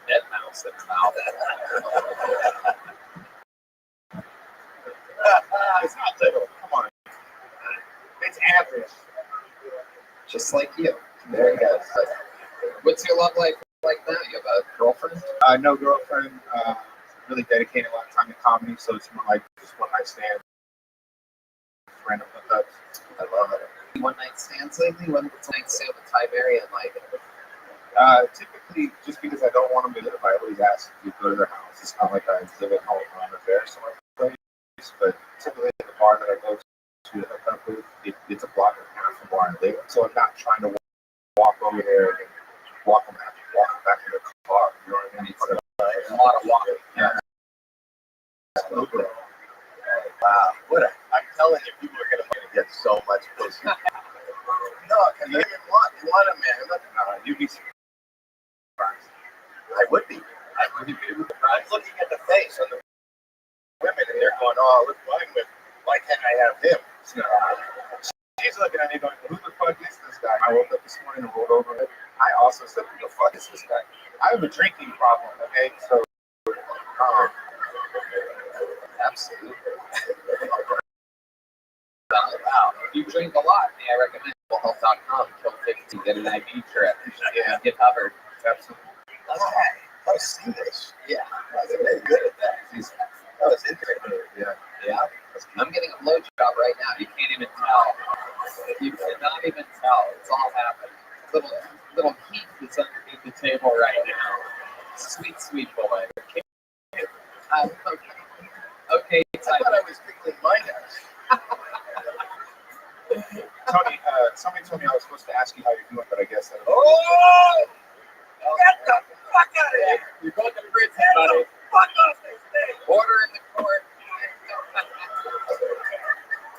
dead mouse in her mouth. It's not little. Come on. It's average. Just like you. There you go. What's your love life like now? You have a girlfriend? No girlfriend. Really dedicated a lot of time to comedy, so it's more like just one night stand. Random hookups. I love it. One night stands lately? One night stand with Tiberian like? Typically, just because I don't want them to live, I always ask to go to their house. It's not like I live at home or I'm embarrassed or place, but typically the bar that I go to hook up with, it's a block and a half from where I live, so I'm not trying to walk over there and walk them back in the car. You know what I mean? It's a lot of walking. Yeah. Absolutely. Wow, I'm telling you, people are gonna get so much pussy. No, because you didn't want a man. You'd be surprised. I would be. I'm looking at the face of the women, and they're going, "Oh, look what I'm with. Why can't I have him?" So, she's looking at me going, "Who the fuck is this guy?" I woke up this morning and rolled over it. I also said, "Who the fuck is this guy?" I have a drinking problem. Okay, so. Absolutely. Wow. If you drink a lot, may I recommend health.com, kill 50, get an IV trip. Yeah. Get covered. Absolutely. Okay. I've seen this. Yeah. I was very good at that. That was interesting. Yeah. Yeah. I'm getting a blowjob right now. You can't even tell. You cannot even tell. It's all happening. Little Keith is underneath the table right now. Sweet, sweet boy. Okay. I thought I was tickling my nose. Tony, somebody told me I was supposed to ask you how you're doing, but I guess I don't know. Oh! Get the fuck out of here! You're going to prison, buddy. Fuck off this thing! Order in the court.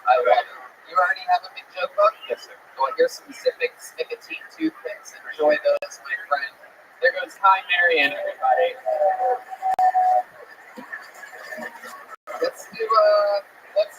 I love it. You already have a big joke book? Yes, sir. Well, here's some Zippix nicotine toothpicks. Enjoy those, my friend. There goes Hi Marion, everybody. Let's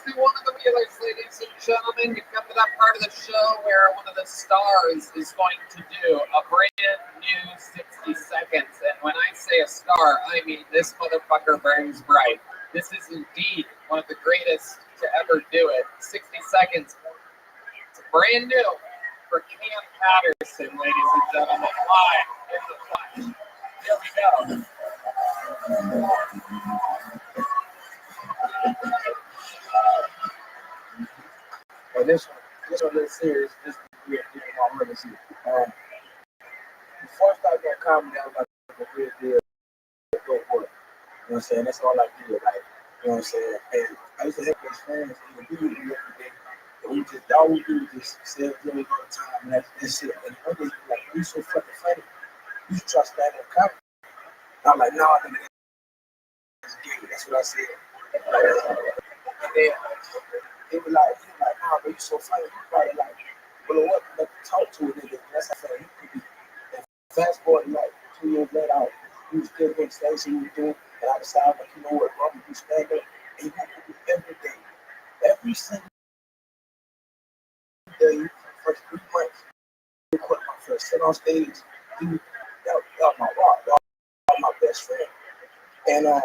do one of the regulars, ladies and gentlemen. We've come to that part of the show where one of the stars is going to do a brand new 60 seconds. And when I say a star, I mean this motherfucker burns bright. This is indeed one of the greatest to ever do it. 60 seconds. It's brand new for Cam Patterson, ladies and gentlemen. Live in the flesh. Here we go. Well, this one is serious. This is my legacy. Before I started doing comedy, I was like a real deal. Go for it. You know what I'm saying? That's all I did. Like, you know what I'm saying? And I used to have those friends, and we would do every day. And we just all we do is just say it really all the time, and that's it. And one day, like, you so fucking funny. You should try stand up comedy. I'm like, no, I think it's gay. That's what I said. And then it was like, nah, but you so funny. You probably like, well, what? Like, talk to a nigga. That's how I said, you could be. And fast forward, like, 2 years later, you was still doing the same shit you were doing, and I decided, like, you know what, bro, you stand up, and you have to do every day. Every single day, for the first 3 months, I put my first set on stage. Dude, y'all my rock, y'all my best friend. And a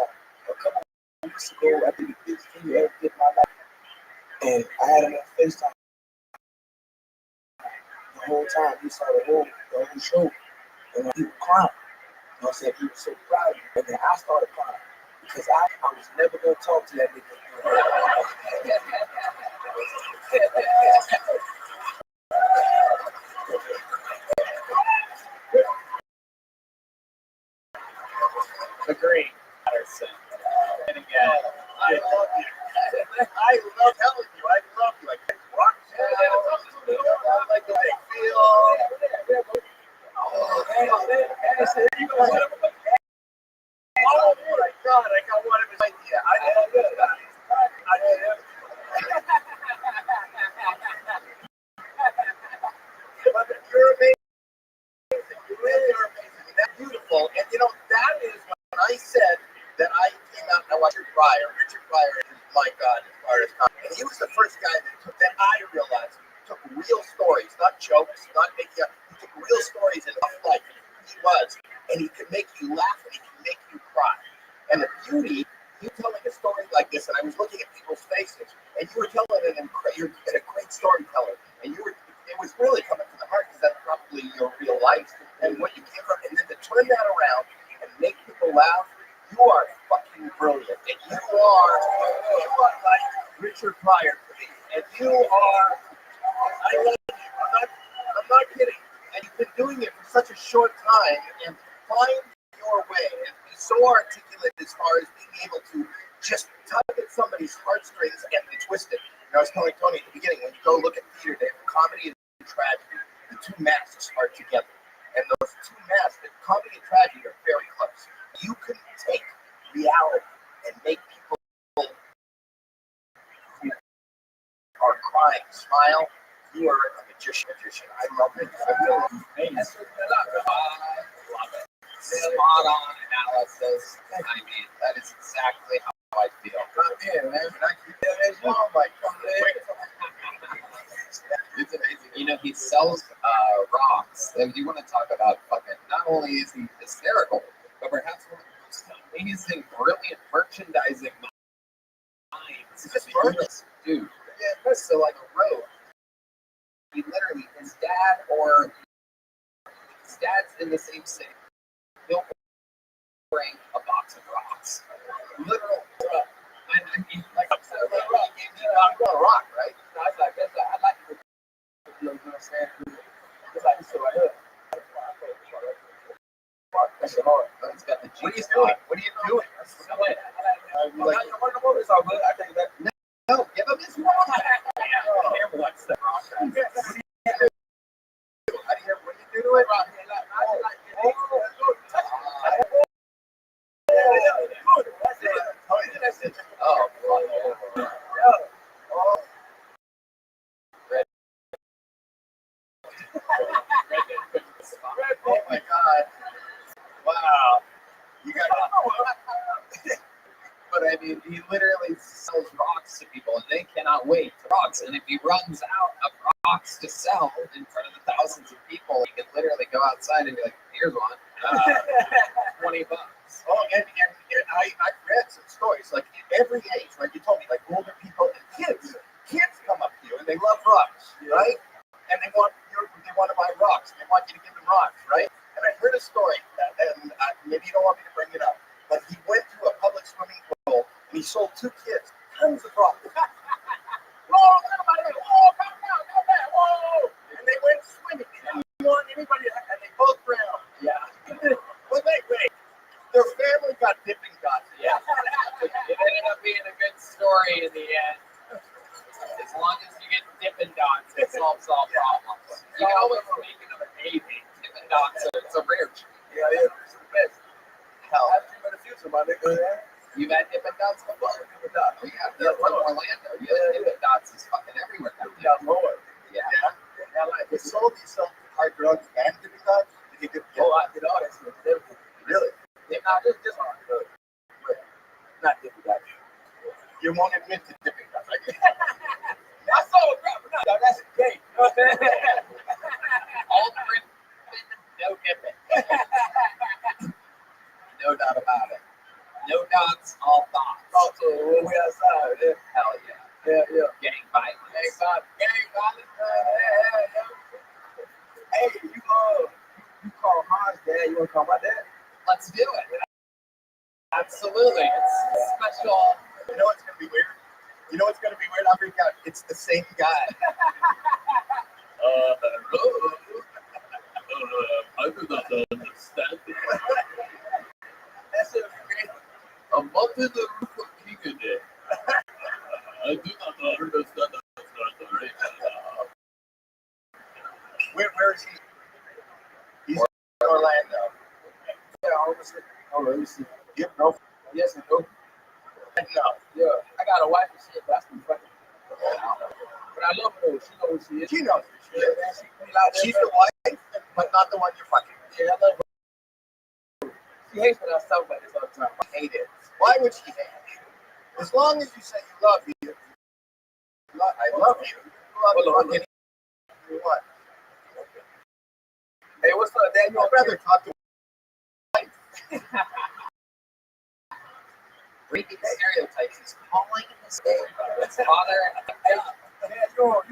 couple of weeks ago, I did the biggest thing you ever did in my life. And I had him on FaceTime the whole time. He saw the whole show. And he was crying. You know what I'm saying? He was so proud of me. And then I started crying. Because I was never going to talk to that nigga. Agree, Patterson. And again, I love you. I love telling you. I love you. Like, rock. I like the way they feel. Oh my God, I got one of his idea. You're amazing. You really are amazing. That's beautiful. And you know, that is when I said that I came out and I watched Richard Pryor is, my God, as far as time. And he was the first guy that I realized took real stories, not jokes, not making up. He took real stories in life. He was. And he could make you laugh and he could make you cry. And the beauty, you telling a story like this, and I was looking at people's faces, and you were telling it, and you're a great storyteller, and it was really coming from the heart because that's probably your real life and what you came from, and then to turn that around and make people laugh, you are fucking brilliant, and you are like Richard Pryor to me, and you are, I love you, I'm not kidding, and you've been doing it for such a short time, and find your way and be so articulate as far as being able to just tug at somebody's heartstrings and twist it. You know, I was telling Tony at the beginning, when you go look at theater, they have comedy and tragedy. The two masks are together. And those two masks, comedy and tragedy, are very close. You can take reality and make people who are crying smile. You are a magician. I love it. I really love it. Spot on analysis. I mean, that is exactly how I feel. Yeah, man. Oh my God. It's amazing. You know, he sells rocks. And you want to talk about fucking, not only is he hysterical, but perhaps one of the most amazing, brilliant merchandising minds. It's just brilliant. Dude. Yeah, so like a road. He literally, his dad's in the same city. He'll bring a box of rocks. Literal rock. I mean, like, he gave me a rock, right? So I was like, I'd like to, you know what I'm saying? It's like, so I heard. That's hard. It's got the G. What are you doing? It's all good. I think that. No, give him his rock. What's the rock? What do you do it? Oh my God. Wow. You got But I mean, he literally sells rocks to people and they cannot wait for rocks. And if he runs out of rocks to sell in front of the thousands of people, he can literally go outside and be like, here's one, $20. Oh, and I read some stories, like in every age, like you told me, like older people and kids. Kids come up to you and they love rocks, right? And they want to buy rocks. They want you to give them rocks, right? And I heard a story, and maybe you don't want me to bring it up, but he went to a public swimming pool and he sold 2 kids tons of rocks. Whoa, come down, whoa! And they went swimming. They didn't want anybody to, and they both drowned. Yeah. But wait. Their family got dipping dots. Yeah. It ended up being a good story in the end. As long as you get dipping Dots. It solves all problems. You can always make another baby. Dippin' Dots. It's a rare treat. Yeah, it's the best. Hell, I've seen in the future, my nigga. you've had Dippin' Dots before? Dippin' Dots. Oh, yeah, you're from Orlando. Yeah, Dippin' Dots is fucking everywhere down there. Yeah, Lord. Yeah. Yeah, like They sold these hard drugs and dipping dots. Did you get I did all that shit. Everything. really? Yeah, nah, just hard drugs. But not different guys. You won't admit to dipping dots. I guess. I saw a grab, but no, that's gay. You know what I'm saying? All dripping, no dipping. No doubt about it. No dots, all thoughts. Also, when we outside, yeah. Hell yeah. Yeah. Gang violence. Gang violence, yeah. Hey, you call Hans dad, you wanna call my dad? Let's do it. Absolutely. It's special. You know what's gonna be weird? I'll freak out. It's the same guy. Hello. I do not understand. That's a great. A month in the roof of King Day. I do not understand that story. Where is he? He's in Orlando. Yeah, honestly. Oh, let me see. You have no. Yes, I do. No. Yeah, I got a wife and shit, but I still fucking. But I love her though. She knows who she is. She knows who she is. Yeah, she be like that. She's the wife, but not the one you're fucking. Yeah, I love her. She hates when I talk about this all the time. I hate it. Why would she hate it? As long as you say you love you, I love you. Fucking what? Hey, what's up, Dad? I'd rather talk to Breaking stereotypes. He's calling his father. Yeah, you on.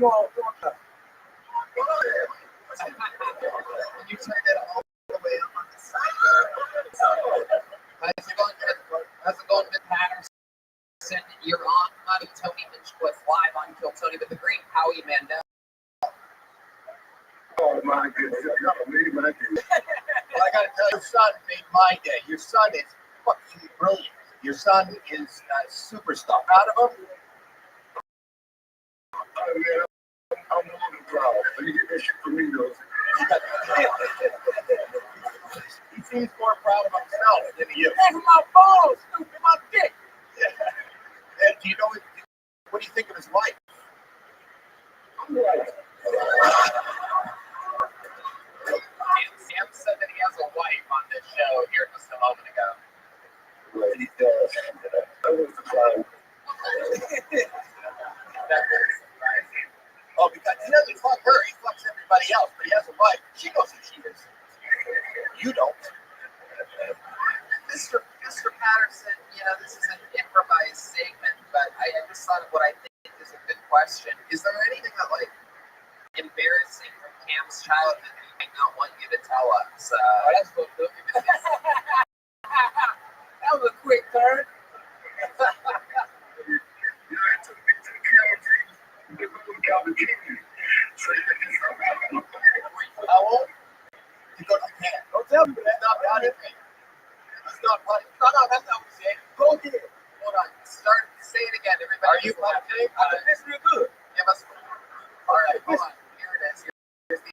You turn it all the way up on the side. How's it going, Miss Patterson? You're on Tony Hinchcliffe live on Kill Tony with the great Howie Mandel. Oh my goodness, made my day. Well, I gotta tell you, your son made my day. Your son is fucking brilliant. Your son is a superstar. Proud of him? I'm more than proud. Let me get that shit from Windows. He seems more proud of himself than he is. That's my balls, stupid, my dick. Yeah. And do you know what do you think of his wife? Sam said that he has a wife on this show here just a moment ago. Well, he does. I was surprised. Oh, because he doesn't fuck her, he fucks everybody else, but he has a wife. She knows who she is. You don't. Mr. Patterson, this is an improvised segment, but I just thought of what I think is a good question. Is there anything that, embarrassing from Cam's childhood that he might not want you to tell us? That's fucked up. That was a quick turn. How old? You go to camp. Don't tell me that's not funny. That's not funny. No, that's not what you said. Go ahead. Hold on. Say it again, everybody. Are you funny? That's real good. Give us. All right, hold on. Here it is. Here's the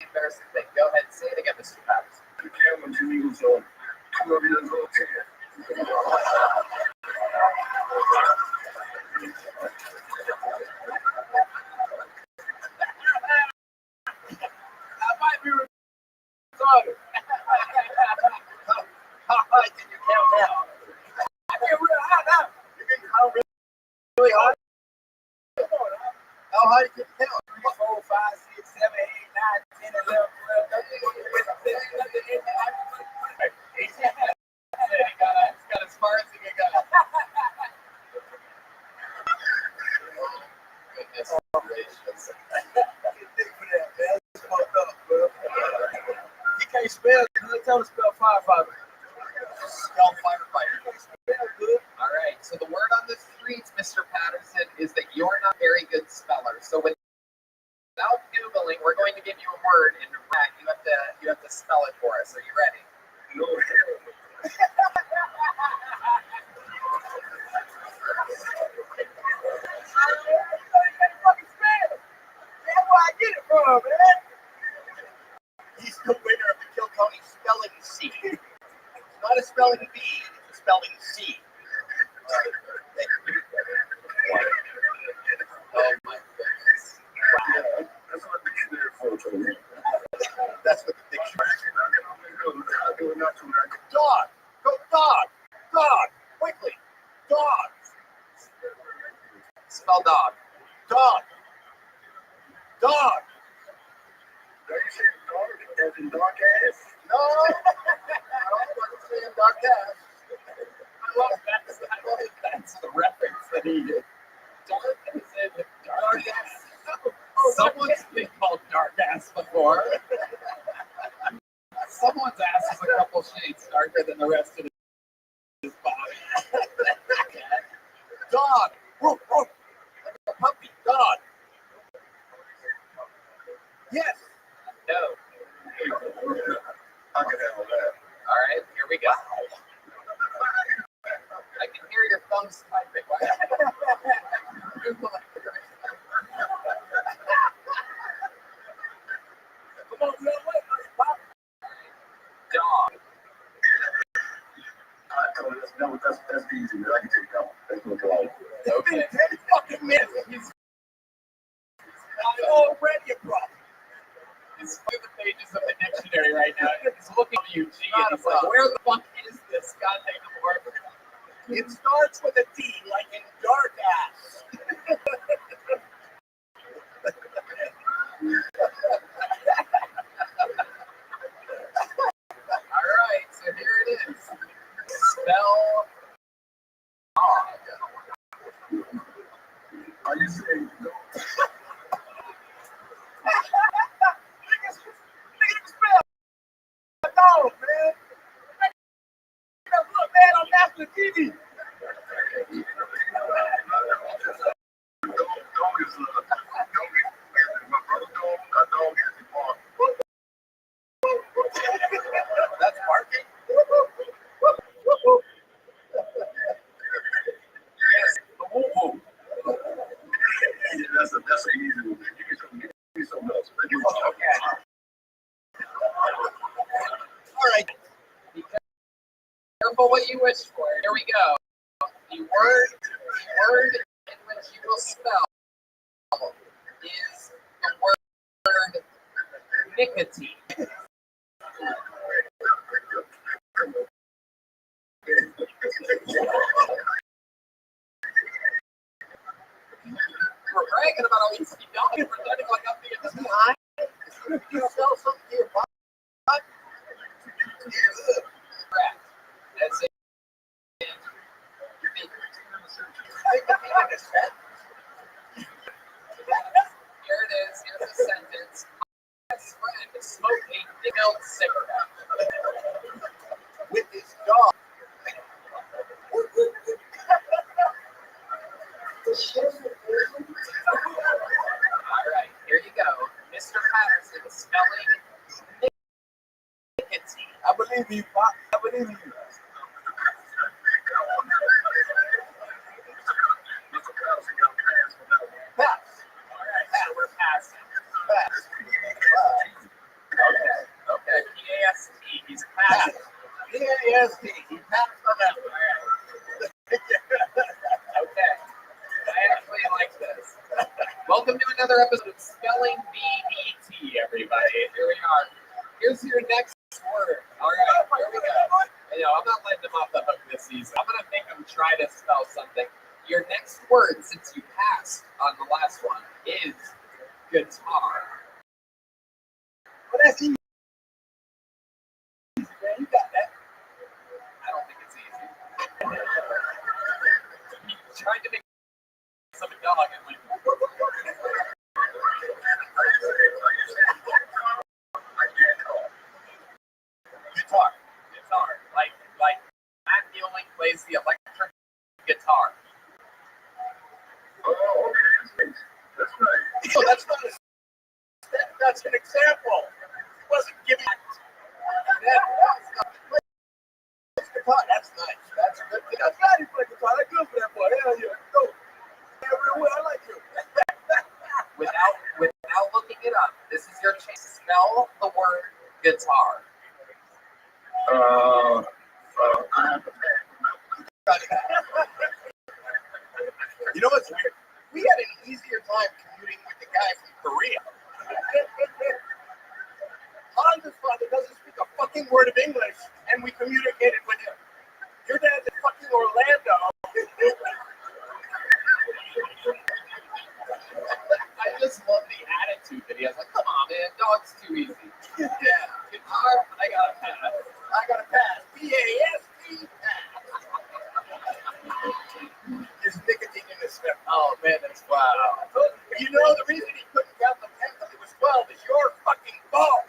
embarrassing thing. Go ahead and say it again, Mr. Patterson. The camera when he was 12 years old. I might be retarded. How high can you count now? I get real high now. You can count really high? How high can you count? 3, 4, 5, 6, 7, 8, 9, 10, 11, 12, 13, 14, 15, 16, 17, 18, 19, 20. It's got as far as he can go. Goodness gracious. He can't spell. Tell him to spell firefighter. Spell firefighter. Spell good. All right. So the word on the streets, Mr. Patterson, is that you're not a very good speller. So without googling, we're going to give you a word, and you have to spell it for us. Are you ready? No hell. spelling bee, it's spelling C. Oh my goodness. Wow. That's what the dictionary for, Tony. That's what the dictionary Dog. Go dog. Dog. Quickly. Dog. Spell dog. Dog. Dog. Are you saying dog as in dog ass? No. I wasn't saying dog ass. That's the reference that he did. Dark as in dark ass. Someone's been called dark ass before. Someone's ass is a couple shades darker than the rest of his body. Dog. Woof, woof. Like a puppy. Dog. Yes. No. I can handle that. All right, here we go. I can hear your thumbs typing. Come on, Pop. Dog. That's easy, man. I can take that one. That's no problem. It's been 10 fucking minutes. He's already a problem. He's through the pages of the dictionary right now. He's looking at Eugene and he's like, where the fuck is this goddamn word? It starts with a D, like in dark ass. All right, so here it is. Spell dog. Are you saying no? No, man. Look, man, on national TV. Dog is my brother's dog. A dog is the bark. That's barking. Yes, the woo-woo. Yeah, that's an easy one. Give me something else. Okay. All right. Be careful what you wish for. Here we go. The word in which you will spell is the word nicotine. We're bragging about all these dogs. We're pretending like I'm being this high. You sell something to your butt? Correct. That's it. Here it is. Here's a sentence. My best friend smoked a big-old cigarette With his dog. All right, here you go. Mr. Patterson spelling nicotine. I believe you, Pop. I believe you. Pass. All right, so we're passing. Pass. Okay. P-A-S-T. He's passing. P-A-S-T. He passed on that one. Okay. I actually like this. Welcome to another episode of Spelling B-E-T, everybody. Here we are. Here's your next word. All right, here we go. You know, I'm not letting them off the hook this season. I'm going to make them try to spell something. Your next word, since you passed on the last one, is guitar. Well, that's easy. Man, you got that. I don't think it's easy. You tried to make some dog and went. Guitar. Like Matt Dealing plays the electric guitar. Oh, okay. That's right. Oh, that's not a step. That's an example. He wasn't giving that's nice. That's a good thing. That's right. He played guitar. That's good for that boy. Hell yeah. Go. Everywhere. I like you. Without looking it up, this is your chance. Spell the word guitar. I idea. I was like, come on, man, dog's too easy. Yeah, guitar, I got a pass. I got a pass. P-A-S-P. There's nicotine in this stuff. Oh man, that's wow. You know the reason he couldn't count the 10 till he was 12 is your fucking fault.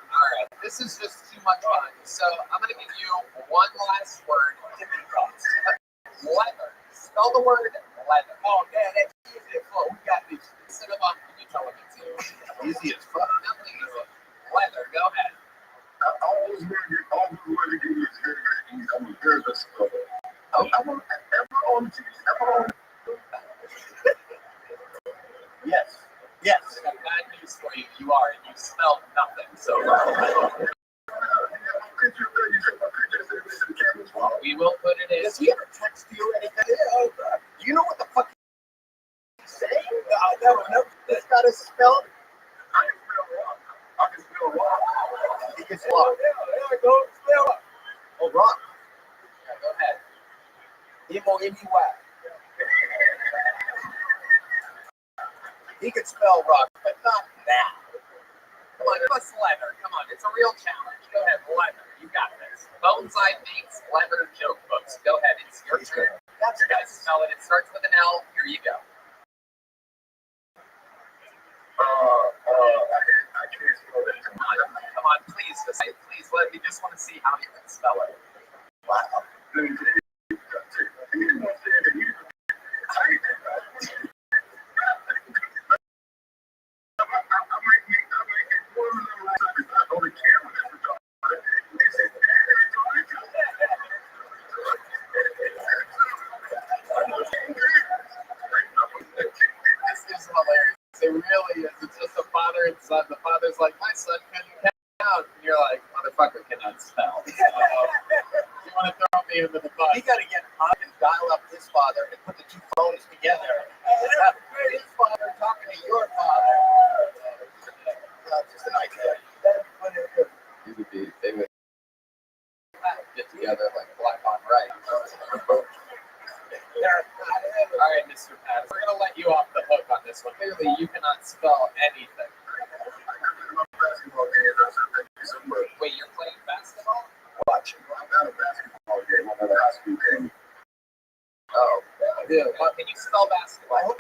All right, this is just too much fun. So I'm gonna give you one last word. Leather. Spell the word leather. Oh man, that's easy. Oh, we got these. Instead of on, can you tell me too? Easy as fuck. Nothing easy. Leather. Go ahead. Yes. Yes. I got bad news for you. You are. You smelled nothing. So we will put it in. Does he ever text you anything? Oh, God. Do you know what the fuck he's saying? That's got to spell. He can spell. Yeah, go spell it. Oh, rock. Yeah, go ahead. M-O-N-E-Y. He can spell rock, but not that. Come on, give us leather. Come on, it's a real challenge. Go ahead, leather. You got this. Boneside makes leather joke books. Go ahead, it's your turn. That's your guys spell it. It starts with an L. Here you go. I can't spell that. Come on, please. Please let me just want to see how you can spell it. Wow. This is hilarious. It really is. It's just a father and son. The father's like, my son couldn't count. And you're like, motherfucker cannot spell. So, you want to throw me into the bus? He got to get up and dial up his father and put the two phones together. And have his father talking to your father. Just an idea. They would get together like black on right. All right, Mr. Pattis, we're going to let you off the hook on this one. Clearly, you cannot spell anything. Wait, you're playing basketball? Watching. I'm at a basketball game. I'm at a high school game. Oh, yeah. Well, can you spell basketball?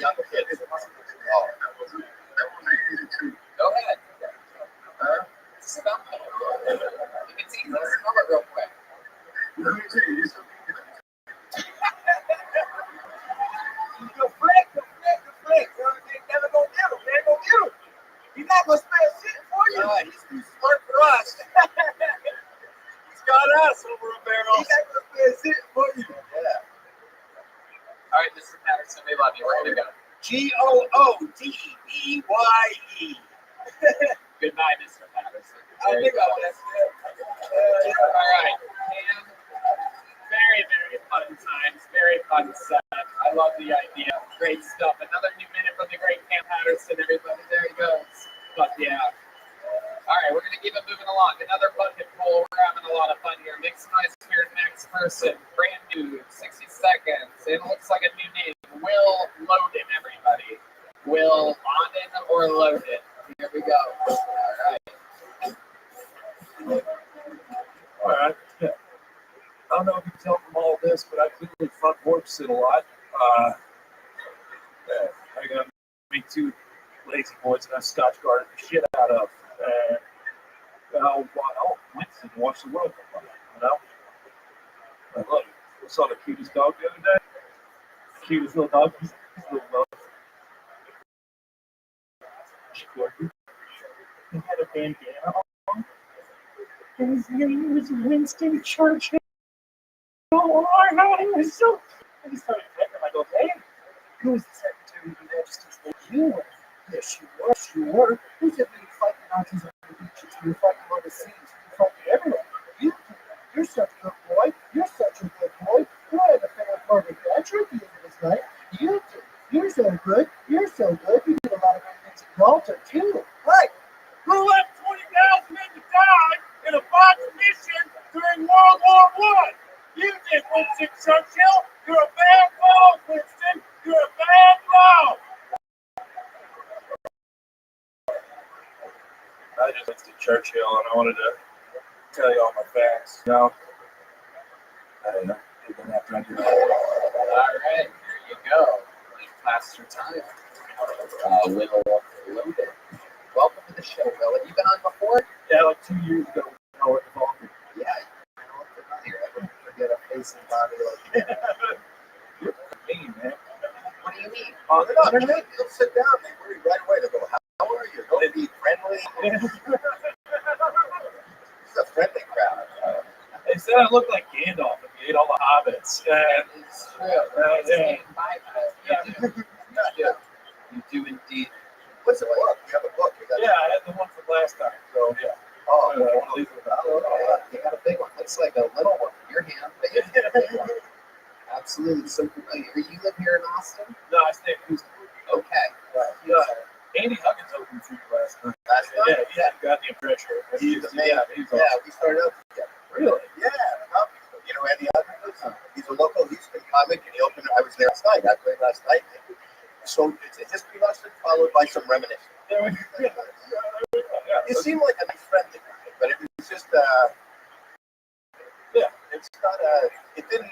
Young kids. Oh, that was easy too. Go ahead. Spell it. It's easy. Spell it real quick. Let me tell you, it's The flick. They never gonna get him. They ain't gonna get him. He's not gonna spell shit for you. He's too smart for us. He's got us over a barrel. He's not gonna spell shit for you. Yeah. All right, Mr. Patterson, we love you. We're going to go. Goodbye. Good night, Mr. Patterson. I think I'll that's it. All right. And very, very fun times. Very fun set. I love the idea. Great stuff. Another new minute from the great Cam Patterson, everybody. There he goes. But yeah. All right, we're going to keep it moving along. Another bucket poll. We're having a lot of fun here. Make some noise for your next person. Brand new, 60 seconds. It looks like a new name. Will Loden, everybody. Will Loden or Loden? Here we go. All right. All right. Yeah. I don't know if you can tell from all this, but I clearly front porch sit a lot. I got me two lazy boys that I Scotch guarded the shit out of. I'll Winston watch the World Cup, you know? I love it. I saw the cutest dog the other day. Cutest little dog. He's little dog. He had a bandana on. And his name was Winston Churchill. Oh, I know, he was so. And he started petting him. I go, hey, who was the Secretary of Majesty's name? You were. Yes, you were. Who said we were fighting Nazis on the beaches? We were fighting on the seas. We were fighting everywhere. You're such a good boy. You're such a good boy. Who had the family Margaret Thatcher at the end of his life? You did. You're so good. You're so good. You did a lot of good things at Malta, too. Right. Who left 20,000 men to die in a bombed mission during World War I? You did, Winston Churchill. You're a bad dog, Winston. You're a bad bro. I just went to Churchill and I wanted to tell you all my facts. You know, I even after I do that. All right, here you go. Pass your time. Will Loaded. Welcome to the show, Will. Have you been on before? Yeah, like 2 years ago. I was involved. Yeah, I know what's familiar. I wouldn't forget a face and body like that. You're mean, man. What do you mean? Oh, they're not. They'll sit down. They worry right away. They'll go, how are you? Don't be friendly. It's a friendly crowd. They said I looked like Gandalf and he ate all the hobbits. It's true. You do indeed. What's the book? You have a book. You got I had the one from last time. So, yeah. Oh, I want to leave it with that. You got a big one. Looks like a little one in your hand, but you got a big one. Absolutely. So familiar. You live here in Austin? No, I stay in Houston. Okay. Andy Huggins opened for you last night. Last night? Yeah, goddamn pressure. He's amazing. He's Yeah, we started out together. Really? Yeah. You know Andy Huggins? He's a local Houston comic, and he opened. I was there last night. I played last night. So it's a history lesson followed by some reminiscence. You seem like a nice friendly guy, but it was just it's not it didn't.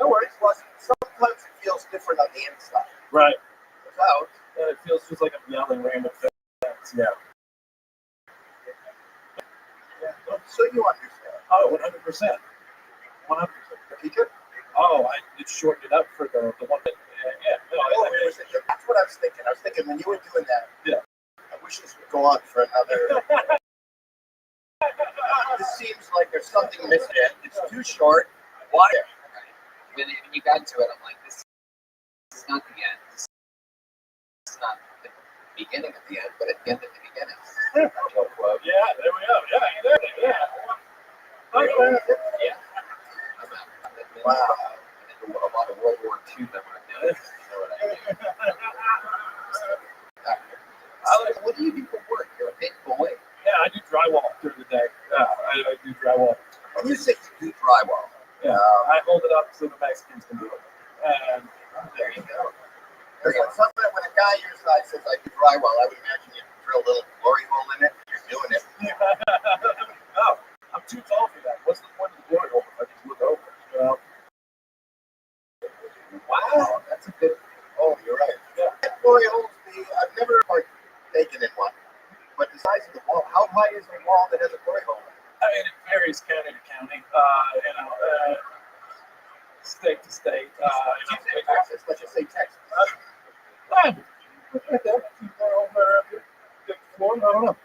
No worries. Sometimes it feels different on the inside. Right. Without. It feels just like I'm yelling random things. Yeah. So you understand? Oh, 100%. 100%. The teacher? Oh, I just shortened it up for the one that. That's what I was thinking. I was thinking when you were doing that. Yeah. I wish this would go on for another. This seems like there's something missing. It's too short. Why? When you got to it, I'm like, this is not the end. This is not the beginning of the end, but at the end of the beginning. Quote. Yeah, there we go. Yeah, you did it. Yeah. Yeah. Wow. A lot of World War II memorabilia. What do you do for work? You're a big boy. Yeah, I do drywall during the day. Yeah, I do drywall. When you say you do drywall, yeah, I hold it up so the Mexicans can do it. And there you go. When a guy your size says I do drywall, I would imagine you drill a little glory hole in it. You're doing it. No, I'm too tall for that. What's the point of the glory hole if I just look over? You know? Wow, that's a good. Oh, you're right. Yeah. That glory holes. I've never taken in one. But the size of the wall, how high is a wall that has a glory hole in it? I mean, it varies county to county. State to state. Texas. Let's just say Texas. I don't know.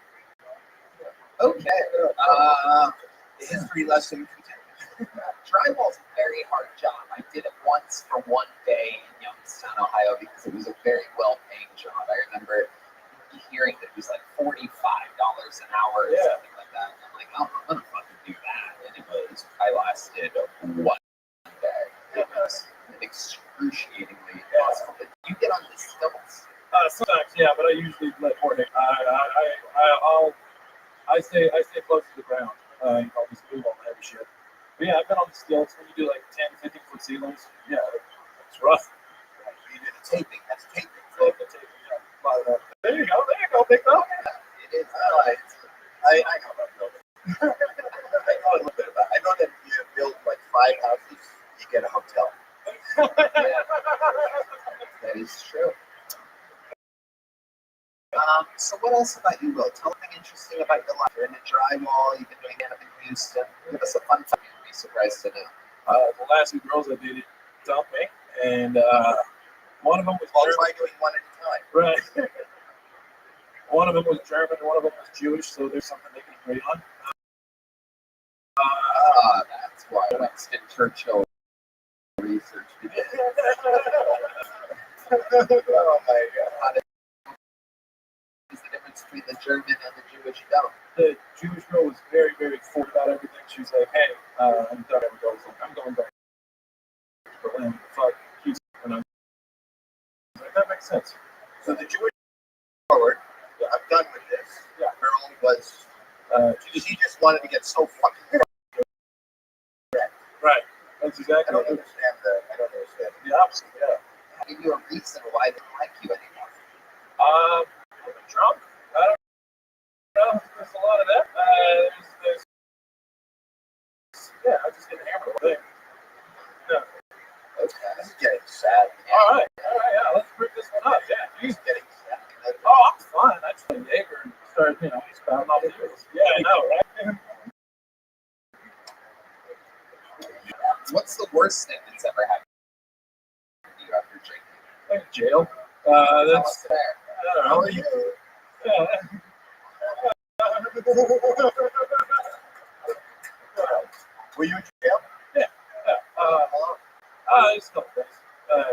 Okay. The history lesson continues. Drywall's a very hard job. I did it once for one day in Youngstown, Ohio, because it was a very well-paying job. I remember hearing that it was like $45 an hour or something like that. And I'm like, oh, I'm gonna fucking do that. And it was, I lasted 1 day. It was excruciatingly impossible. But you get on the stilts. Sometimes, yeah, but I usually let more hit. I stay close to the ground. I'll just move all the heavy shit. But yeah, I've been on the stilts when you do like 10, 15 foot ceilings. Yeah, it's rough. You did a taping. That's taping. There you go, big dog. It is. I know about building. I know a little bit about it. I know that if you build like 5 houses, you get a hotel. That is true. So what else about you, Will? Tell something interesting about your life. You're into drywall. You've been doing it in Houston. Give us a fun fact. You'd be surprised to know. The last 2 girls I dated dumped me, and one of them was try doing one at a time. Right. One of them was German, one of them was Jewish, so there's something they can agree on. That's why Winston Churchill research. Oh my God. Is the difference between the German and the Jewish dump? The Jewish girl was very, very forward about everything. She was like, hey, I'm done. I'm going back to Berlin. Fuck, Houston. And I was like, that makes sense. So the Jewish forward, I'm done with this. Yeah. Girl was, she just wanted to get so fucking right. That's exactly. I don't understand the opposite. Yeah. give you a reason why they don't like you anymore. Drunk? I don't know. There's a lot of that. Yeah, I just get hammered all day. No. Okay, this is getting sad. All right, yeah, let's bring this one up. Yeah, He's getting sad. oh, I'm fine. I just went Jaeger and started, spouting off the hills. Yeah, I know, right? What's the worst thing that's ever happened to you after drinking? Like jail. That's fair. I don't know. How are you? Yeah. Were you in jail? Yeah. It's a couple days.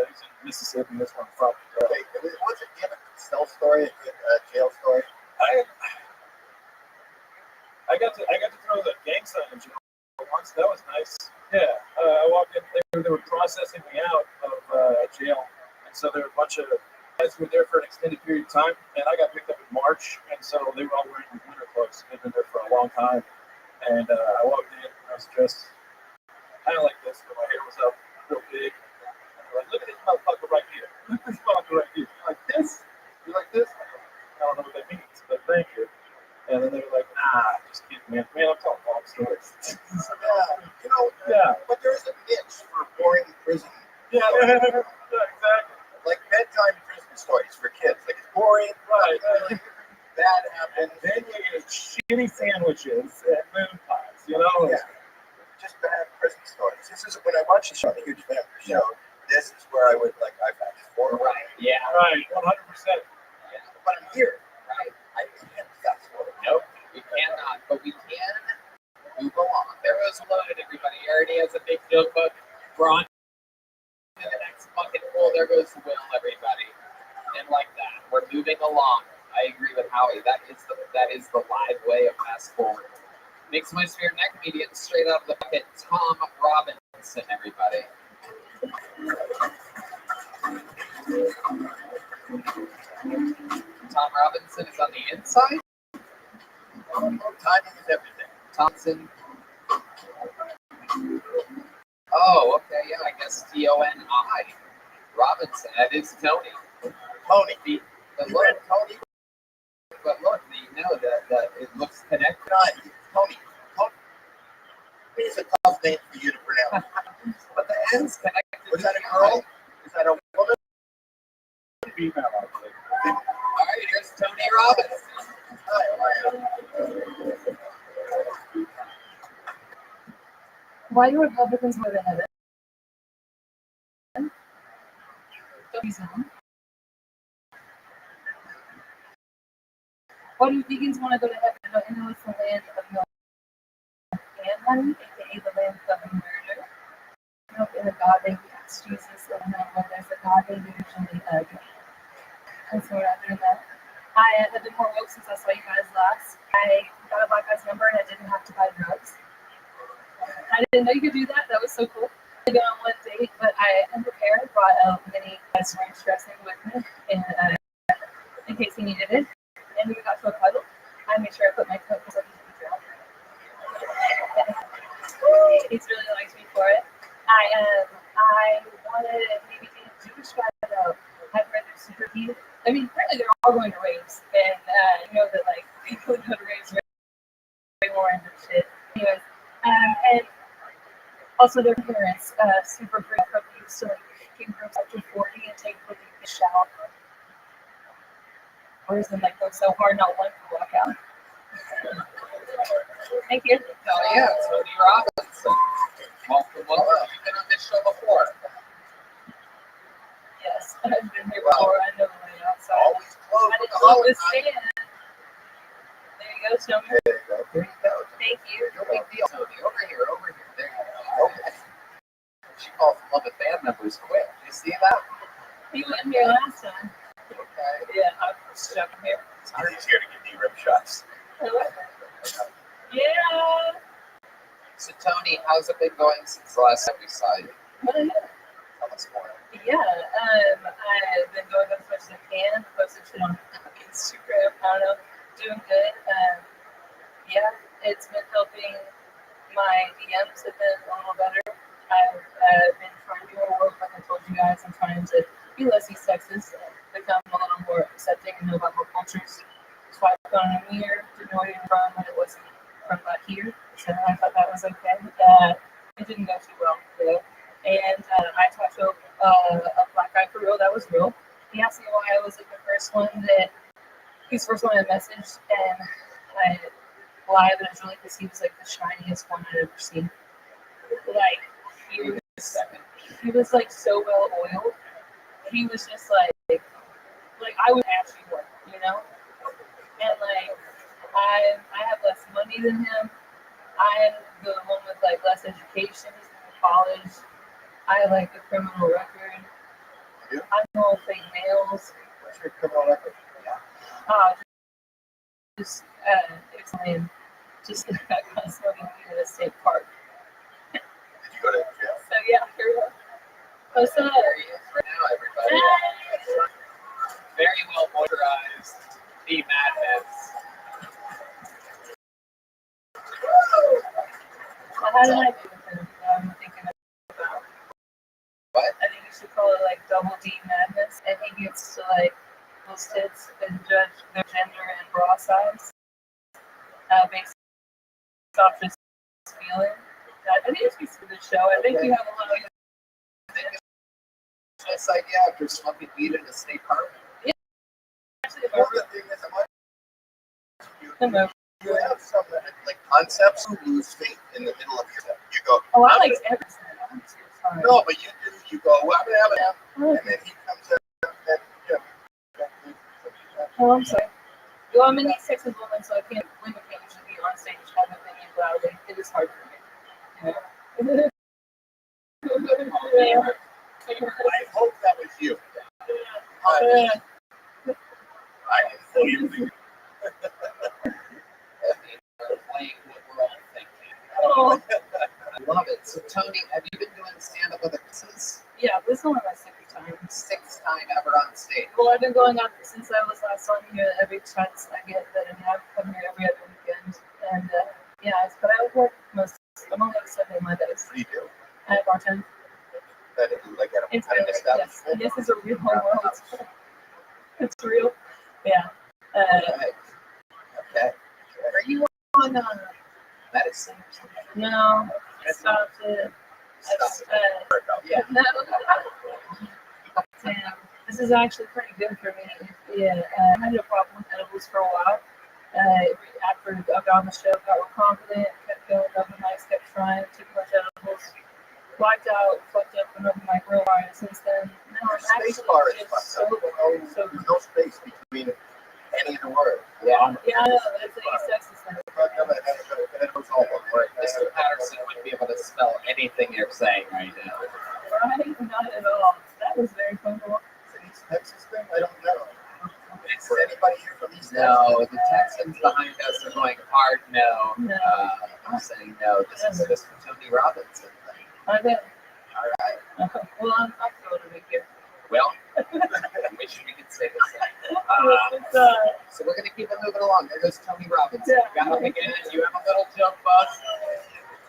He's in Mississippi. That's where I'm from. Okay, what's it? Do you have a cell story, a good jail story? I got to throw the gang sign in jail once. That was nice. Yeah. I walked in. They were processing me out of jail, and so there were a bunch of guys who were there for an extended period of time, and I got picked up in March, and so they were all wearing winter clothes. They've been there for a long time, and I walked in. I was dressed kind of like this, but my hair was up real big. And they're like, look at this motherfucker right here. Look at this motherfucker right here. Like this? You like this? I don't know what that means, but thank you. And then they were like, nah, just kidding, man. Man, I'm telling long stories. Yeah, but there is a niche for boring prison. Yeah, exactly. Like bedtime prison stories for kids. Like it's boring, right? Really bad happens. And then you get shitty sandwiches and moon pies, Yeah. Just bad prison stories. This is when I watch the show, I'm a huge fan of the show. This is where I would I've had 4 Right. Yeah. Right. 100%. But I'm here. Right. I can't fast forward. Nope. We cannot, but we can move along. There goes loaded, everybody. He already has a big notebook. We're on to the next bucket full. There goes Will, everybody. And like that, we're moving along. I agree with Howie. That is the live way of fast forward. Makes my sphere neck comedian straight out of the bucket. Tom Robinson, everybody. Tom Robinson is on the inside. Timing is everything. Thompson. Oh, okay, yeah, I guess Toni. Robinson. That is Tony. Tony. But You look, read Tony? that it looks connected. Tony. It's a tough name for you to pronounce. But the end's connected. Was that a girl? Is that a woman? Female, I believe. All right, here's Tony Robinson. Why do Republicans go to heaven? Why do vegans want to go to heaven? I know it's the land of milk and honey, aka the land of murder. Milk and a God they ask Jesus, and when there's a God they usually agree. And so after that, I have been more woke since I saw you guys last. I got a black guy's number and I didn't have to buy drugs. I didn't know you could do that. That was so cool. I go on one date, but I unprepared, brought a mini ranch dressing with me in case he needed it. And when we got to a puddle, I made sure I put my coat so he didn't drown. He's really liked me for it. I wanted maybe a Jewish guy though. I've read they're super cute. I mean, apparently they're all going to raves, and you know that like people who go to raves are way more into shit. Anyways, and also their parents, super free cookies, so like came groups up to 40 and take the shower. Or is it like go so hard not one can walk out? Thank you. Oh yeah, Tony Robinson. Welcome. You've been on this show before. Yes, I've been here before. I know the layout, so I didn't love this stand. There you go, Tony. There you go. Thank you. No big deal, Tony. Over here. There you go. Okay. She called some other band members quick. You see that? He wasn't here last time. Okay. Yeah, I was stuck here. He's here to give me rib shots. Yeah. So Tony, how's it been going since the last time we saw you? Tell us more. Yeah, I've been going as much as I can, posted shit on Instagram, I don't know, doing good. Yeah, it's been helping. My DMs have been a little better. I've been trying to do more work, like I told you guys. I'm trying to Ulysses, Texas, become a little more accepting and know about more cultures. Swiped on a mirror, didn't know where he was from, and it wasn't from here. So I thought that was okay. It didn't go too well, though. And I talked to a black guy for real that was real. He asked me why I was like the first one that he's the first one I messaged, and I lied eventually because he was like the shiniest one I'd ever seen. Like he was like so well oiled. He was just like I would ask you one, you know? And like I have less money than him. I'm the one with like less education. He's in college. I have like a criminal record. I'm all fake nails. What's your criminal record? Just explain. Just got caught smoking weed at a state park. Did you go to jail? So yeah, here we go. What's up? There he is right now, everybody. Very well moisturized. The madness. So how did I do with him? I'm thinking about. What? I think you should call it like double D madness. And he gets to like those tits and judge their gender and bra size. Based off just feeling. I think it speaks to the show. I think you have a lot of. Nice idea after smoking weed in a state park. Yeah. Actually, Well, the thing is, you have some like concepts who lose faith in the middle of your. You go. Oh, I like everything. I'm so sorry. No, but you do. You go. Well, I'm gonna have it, and then he comes in and Oh, I'm sorry. Well, I'm in these Texas women, so women can't usually be on stage having opinions loudly. It is hard for me. You know? I hope that was you. I didn't know you were. Playing what we're all thinking. Oh. I love it. So, Tony, have you been doing stand-up with us? Yeah, this is only my second time. Sixth time ever on stage. Well, I've been going on since I was last on here. Every chance I get that I have, come here every other weekend. And yeah, but I work most. I'm only Sunday, Mondays. What do you do? I bartend. That is like at It's an real. Yes, establishment. this is a real world. It's real. Yeah. Okay. Are you on medicine or something? No, I stopped it. Yeah. No. Damn. This is actually pretty good for me. Yeah, I had a problem with edibles for a while. After I got on the show, got real confident, kept going over mics, kept trying, took a bunch of edibles, blacked out, fucked up, and opened my grill bar. And since then, now I'm Space actually bar is just fucked up. sober. There's no space between any of the words. Yeah. Yeah, I know. It's an East Texas thing. Mr. Patterson wouldn't be able to spell anything you're saying right now. Right? Not at all. That was very cool. East Texas thing? I don't know. Is anybody here from East Texas? No, the Texans behind us are going hard no. No. I'm saying no. This is just the Tony Robinson thing. I bet. All right. Well, I'm thrilled to be here. Well, I wish we could say the same. So we're going to keep it moving along. There goes Tony Robinson. Yeah. Got him again. You have a little joke bus.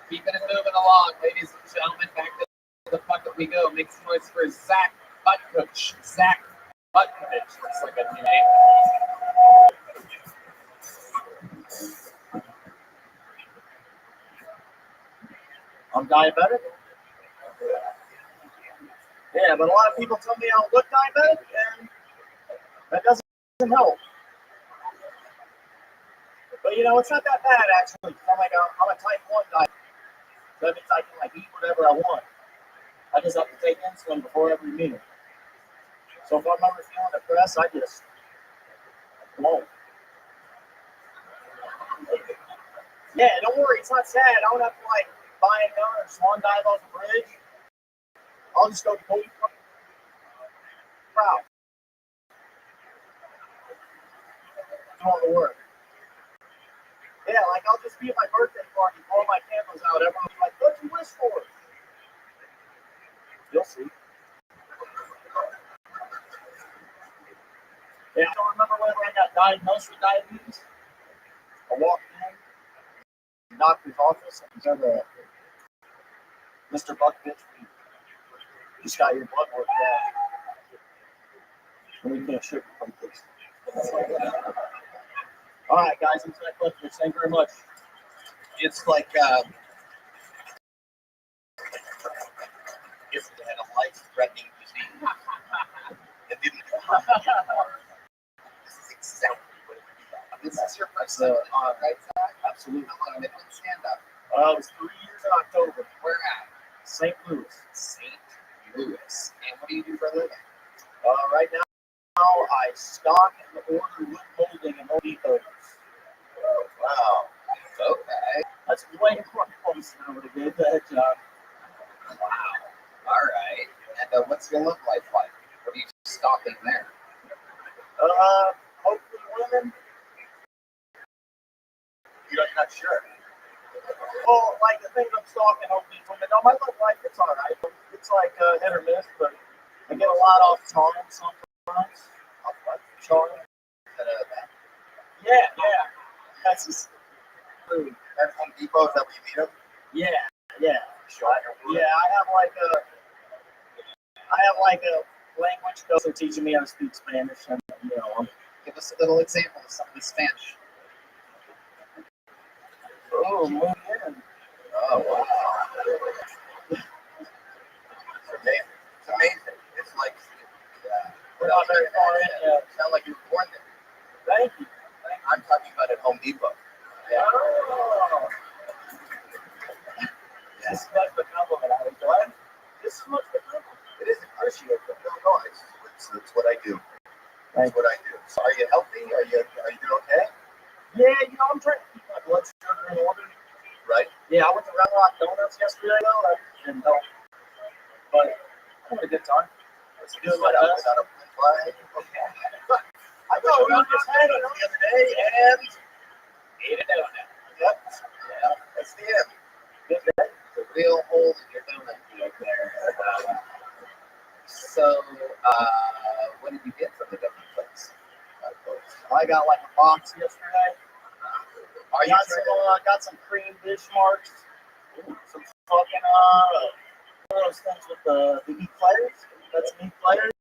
Keeping it moving along, ladies and gentlemen. Back to the bucket we go. Make some noise for Zach Butkovich. Zach Butkovich. Looks like a new name. I'm diabetic. Yeah, but a lot of people tell me I don't look diabetic, and that doesn't help. But you know, it's not that bad actually. I'm a type 1 diabetic. So that means I can like eat whatever I want. I just have to take insulin before every meal. So if I'm ever feeling depressed, I just won't. Yeah, don't worry, it's not sad. I don't have to like buy a gun or swan dive off a bridge. I'll just go totally proud. Do all the work. Yeah, like I'll just be at my birthday party, blow my candles out. Everyone will be like, "What'd you wish for?" You'll see. Yeah, I don't remember when I got diagnosed with diabetes. I walked in the doctor's office and he said, "Mr. Buckvich, we just got your blood work done." And we can't ship from this. All right, guys, until I clip this, thank you very much. It's like if they had a life-threatening disease. It didn't. This is exactly what it is. This is your first right side? Absolutely. How long have you been stand-up? It was 3 years in October. Where at? St. Louis. St. Louis. And what do you do for a living? Right now, I stock and order wood molding and Home Depot. Wow. Okay. That's way more close than I would have did that job. Wow. All right. And what's your love life like? What are you stocking there? Hopefully women. You're not sure. Well, like the things I'm stalking, hopefully women. No, my love life, it's all right. It's like hit or miss, but I get a lot off charm sometimes. Off what? Charm. Yeah. That's just food. At Home Depot, is that where you meet them? Yeah. Sure. Yeah, I have like a language coach they're teaching me how to speak Spanish, and Give us a little example of some of the Spanish. oh, muy bien. Oh, wow. It's amazing. It's amazing. It's like, We're not very far in yet. Sound like you were born there. Thank you. I'm talking about at Home Depot. Yeah. Oh. This is much of a compliment. I was glad. This is much of a compliment. It is appreciated, but no, it's what I do. That's what I do. So are you healthy? Are you doing okay? Yeah, I'm trying to keep my blood sugar in order. Right. Yeah, I went to Round Rock Donuts yesterday, though. That didn't help. But I had a good time. Let's do it without a flag. Okay. I thought we were just hanging out the other day and ate a donut. Yep. Yeah. That's the end. Good day. The real hole in your donut joke there. So, what did you get from the donut place? I got like a box yesterday. Are you got some cream dish marks. Some fucking one of those things with the eclairs. That's an eclairs.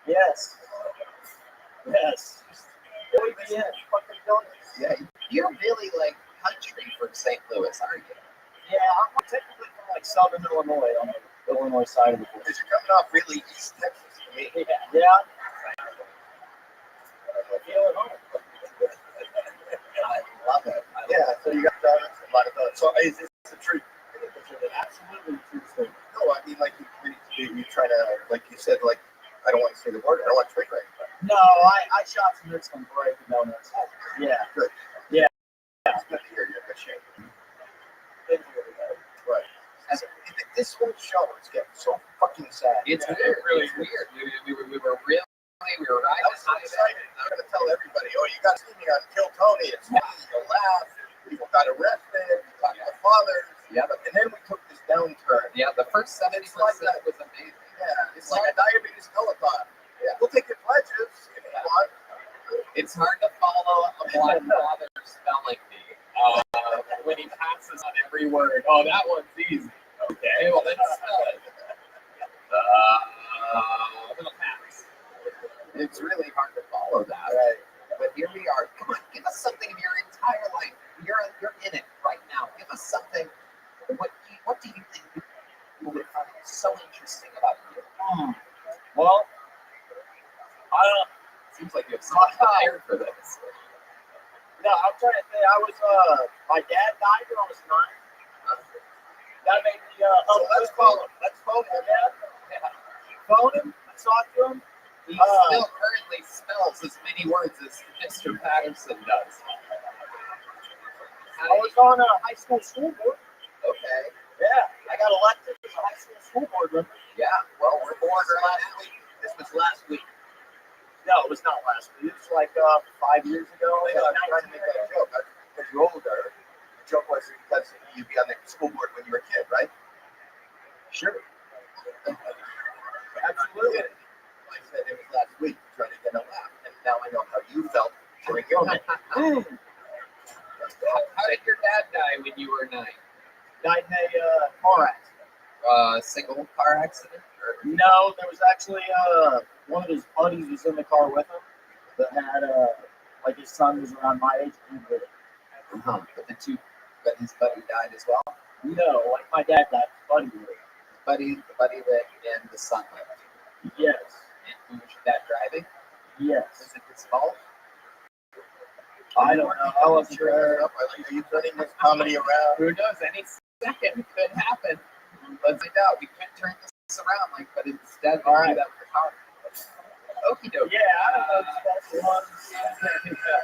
Yes. Yeah. Fucking donuts. Yeah, you're really like country from St. Louis, aren't you? Yeah, I'm technically from like Southern Illinois on the Illinois side of the border. Because you're coming off really East Texas to me. Yeah. I love it. Yeah, so you got donuts, a lot of donuts. So is this a treat? Absolutely true. No, I mean like you try to, like you said, like I don't want to say the word. I don't want to drink right now. No, I shot some of some great donuts. Yeah. Good. Yeah. It's good to hear you're in good shape. Right. And this whole show is getting so fucking sad. It's weird. Really weird. We were riding. I was so excited. I'm going to tell everybody, oh, you got to see me on Kill Tony. It's funny. You'll laugh. People got arrested. We talked to fathers. Yeah. And then we took this downturn. Yeah, the first 70% was amazing. Yeah. It's like a diabetes telethon. Yeah. We'll take your pledges if you want. It's hard to follow a black father spelling bee when he passes on every word. Oh, that one's easy. Okay, well, then spell it. Little pass. It's really hard to follow that. Right. But here we are. Come on, give us something of your entire life. You're in it right now. Give us something. What do you think people would find so interesting about you? Well, I don't. Seems like you have something prepared for this. No, I'm trying to think. My dad died when I was 9. That made me. So let's phone him. Let's phone him. Yeah. Phone him. Talk to him. He still currently spells as many words as Mr. Patterson does. I was on a high school board. Okay. Yeah, I got elected as a high school board member. Yeah. Well, we're born last week. This was last week. No, it was not last week. It was like 5 years ago. I'm trying to make that joke. Because you're older. The joke was because you'd be on the school board when you were a kid, right? Sure. Absolutely. I said it was last week, trying to get a laugh, and now I know how you felt during your life. How did your dad die when you were 9? Died in a car accident. single car accident? Or? No, there was actually one of his buddies was in the car with him that had like his son was around my age and he did it. But his buddy died as well? No, like my dad died, his buddy lived. The buddy lived and the son lived? Yes. And was your dad driving? Yes. Was it his fault? I don't know. I wasn't sure. Are you turning this comedy around? Who knows? Any second it could happen. Let's find out. We could turn this around, but instead we'll do that with the car. Okie dokie. Yeah, I don't know. That's one.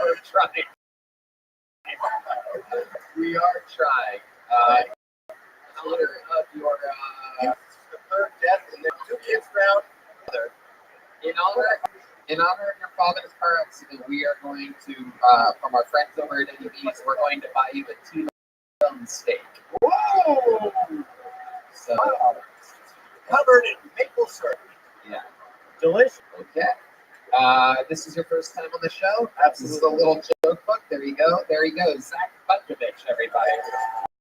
We're trying. We are trying. In honor of your the third death and then 2 kids drowned. In honor of your father's car accident, we are going to, from our friends over at NEB's, we're going to buy you a T-bone steak. Whoa! So, Covered in maple syrup. Yeah. Delicious. Okay. This is your first time on the show? Absolutely. This is a little joke book. There you go. There you go. Zach Butkovich, everybody.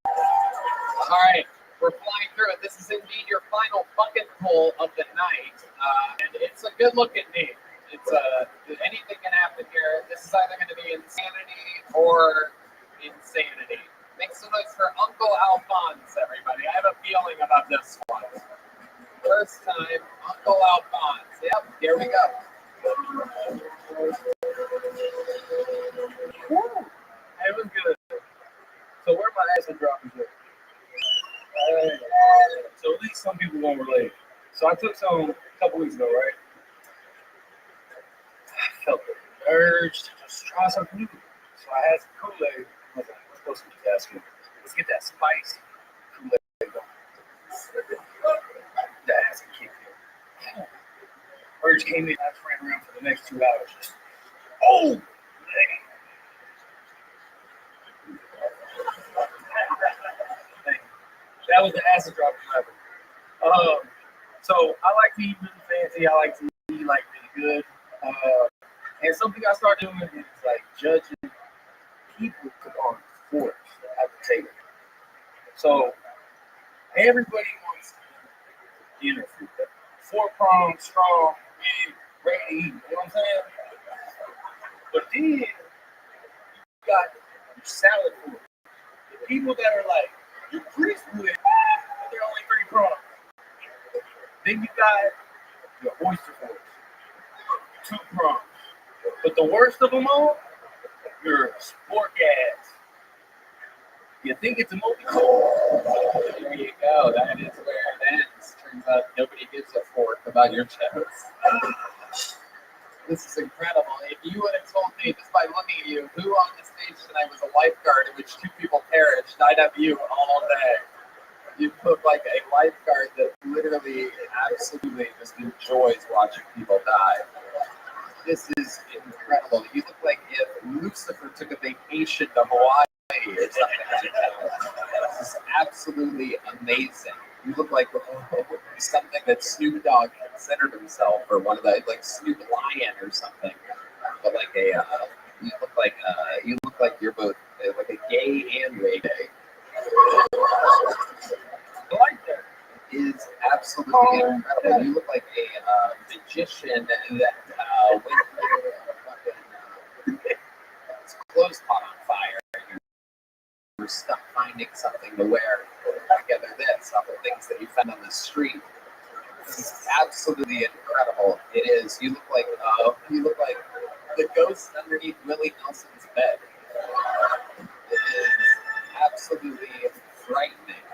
All right. We're flying through it. This is indeed your final bucket pull of the night. And it's a good-looking name. It's anything can happen here. This is either going to be insanity or insanity. Make some noise for Uncle Alphonse, everybody. I have a feeling about this one. First time, Uncle Alphonse. Yep, here we go. It was good. So where my acid droppers at? So at least some people won't relate. So I took some a couple weeks ago, right? I felt the urge to just try something new. So I had some Kool-Aid. I was like, we're supposed to be asking. Let's get that spice Kool-Aid going. The acid kicked in. Urge came in. I just ran around for the next 2 hours. Just, oh, man. That was the acid drop forever. So I like to eat really fancy. I like to eat like really good. And something I started doing is like judging people on forks at the table. So everybody wants dinner food. 4-pronged, strong, big, ready to eat. You know what I'm saying? But then you got your salad food. The people that are like, you're pretty good, but they're only 3 prongs. Then you got your oyster forks, 2 prongs. But the worst of them all, your spork ass. You think it's a multi-tool? There you go. That is where it ends. Turns out nobody gives a fork about your jokes. This is incredible. If you would have told me just by looking at you who on the stage tonight was a lifeguard in which 2 people perished, I'd have you all day. You look like a lifeguard that literally absolutely just enjoys watching people die. This is incredible. You look like if Lucifer took a vacation to Hawaii or something like that. This is absolutely amazing. You look like something that Snoop Dogg considered himself, or one of the like Snoop Lion or something. But like you look like you're both like a gay and gay. I like that. Is absolutely incredible. You look like a magician that went through a fucking clothes caught on fire. You're stuck finding something to wear. Together this off of things that you found on the street. This is absolutely incredible. It is. You look like the ghost underneath Willie Nelson's bed. It is absolutely frightening.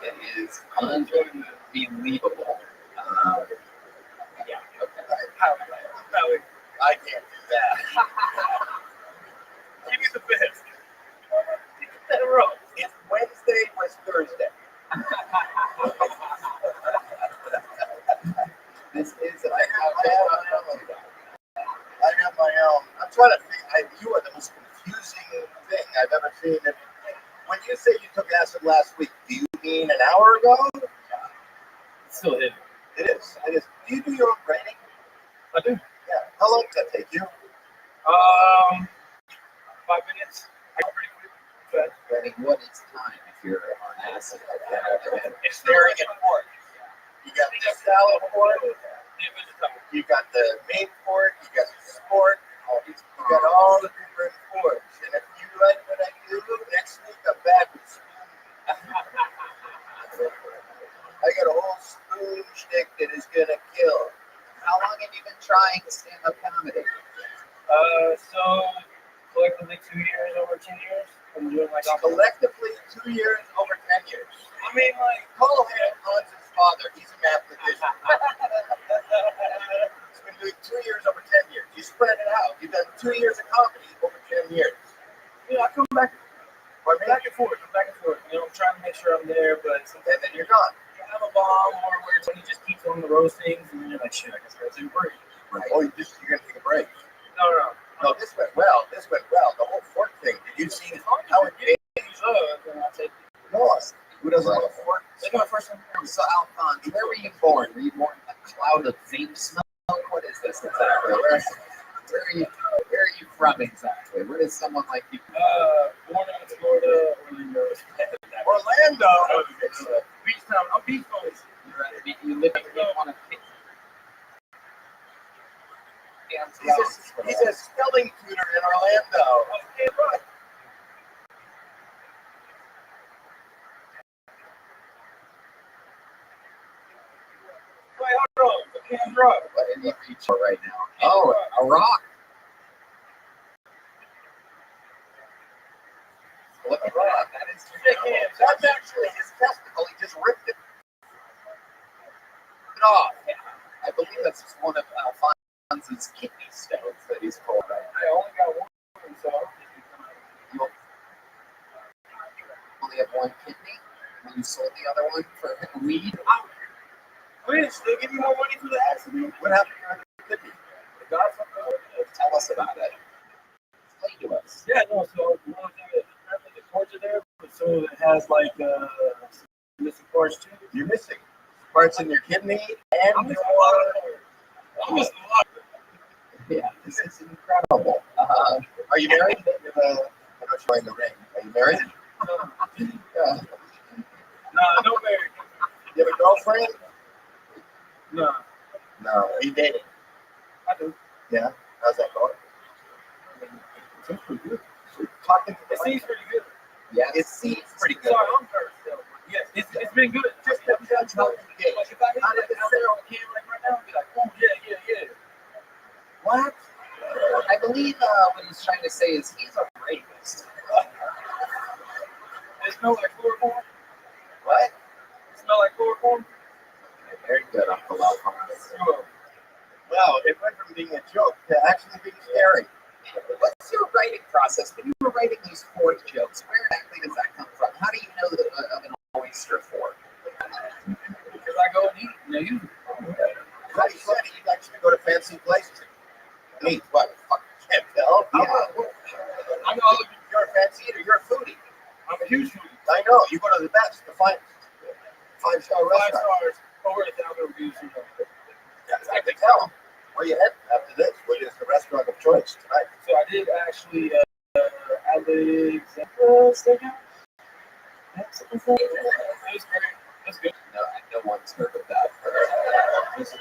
It is unbelievable. Yeah. Okay. I can't do that. Give me the best. If Wednesday was Thursday. This is I have my own. I'm trying to think. You are the most confusing thing I've ever seen. When you say you took acid last week, do you mean an hour ago? It's still hidden. It is. It is. Do you do your own training? I do. Yeah. How long does that take you? 5 minutes. I go pretty quick. what is time? If you're on acid. It's staring at pork. You got the salad pork. You got the main pork. You got the sport. You got all the different porks. And if you like what I do, next week I'm back with spoon. I got a whole spoon shtick that is gonna kill. How long have you been trying stand-up comedy? So collectively 2 years, over 10 years. I'm doing like Collectively 2 years, over 10 years. I mean, like Call him Hans's father. He's a mathematician. He's been doing 2 years, over 10 years. You spread it out. You've done 2 years of comedy over 10 years. I come back. I'm back and forth. I'm trying to make sure I'm there, but and then you're gone. You have a bomb or where he just keeps on the roast things, and then you're like, shit, I guess I gotta take a break. Right. Oh, you're gonna take a break. No. No, this went well. The whole fork thing. Did you see how it came? No, who doesn't want a fork? So Alphonse, where were you born? Were you born in a cloud of vape smoke? What is this exactly? Where are you from exactly? Where does someone like you? Born in Florida, Orlando. Beach Town. I'm Beach Boys. You live on a pit. He's a spelling tutor in Orlando. Okay, right. Wait, hold on. The camera. What did you reach for right now? Oh, a rock. Look at that. That is That's actually his testicle. He just ripped it off. I believe that's just one of Alphonse's kidney stones that he's pulled right now. I only got one, so You only have one kidney, and you sold the other one for weed. Rich, they give you more money for the accident. What happened to your kidney? The guy from Tell us about it. Explain to us. Yeah, no, so one thing that the cords are there, but so it has like missing parts too. You're missing parts in your kidney and I'm missing a lot. I'm missing a lot. Yeah, this is incredible. Are you married? I'm not showing the ring. Are you married? Yeah. No married. You have a girlfriend? No. No. Are you dating? I do. Yeah. How's that going? It's pretty good. Talking to It seems pretty good. Yeah, it seems pretty good. Sorry, I'm nervous still. Yes, it's been good. Just don't judge how you get. Like if I had it out there on camera like right now, I'd be like, oh yeah. What? I believe what he's trying to say is he's a rapist. It smells like chloroform. What? It smells like chloroform. Very good, Uncle Alphonse. Well, it went from being a joke to actually being scary. What's your writing process? When you were writing these fork jokes, where exactly does that come from? How do you know of an oyster fork? Because I go and eat. You. How you said it, you actually go to fancy places and eat. What? Fuck, can't tell. I'm all of You're a fancy eater. You're a foodie. I'm a huge foodie. I know. You go to the best, the finest. 5-star 5 restaurant. stars, over 1,000 reviews. I can tell. Where you heading after this? What is the restaurant of choice tonight? So I did actually Alexander Steakhouse. That's great. That's good. No one's heard of that. There's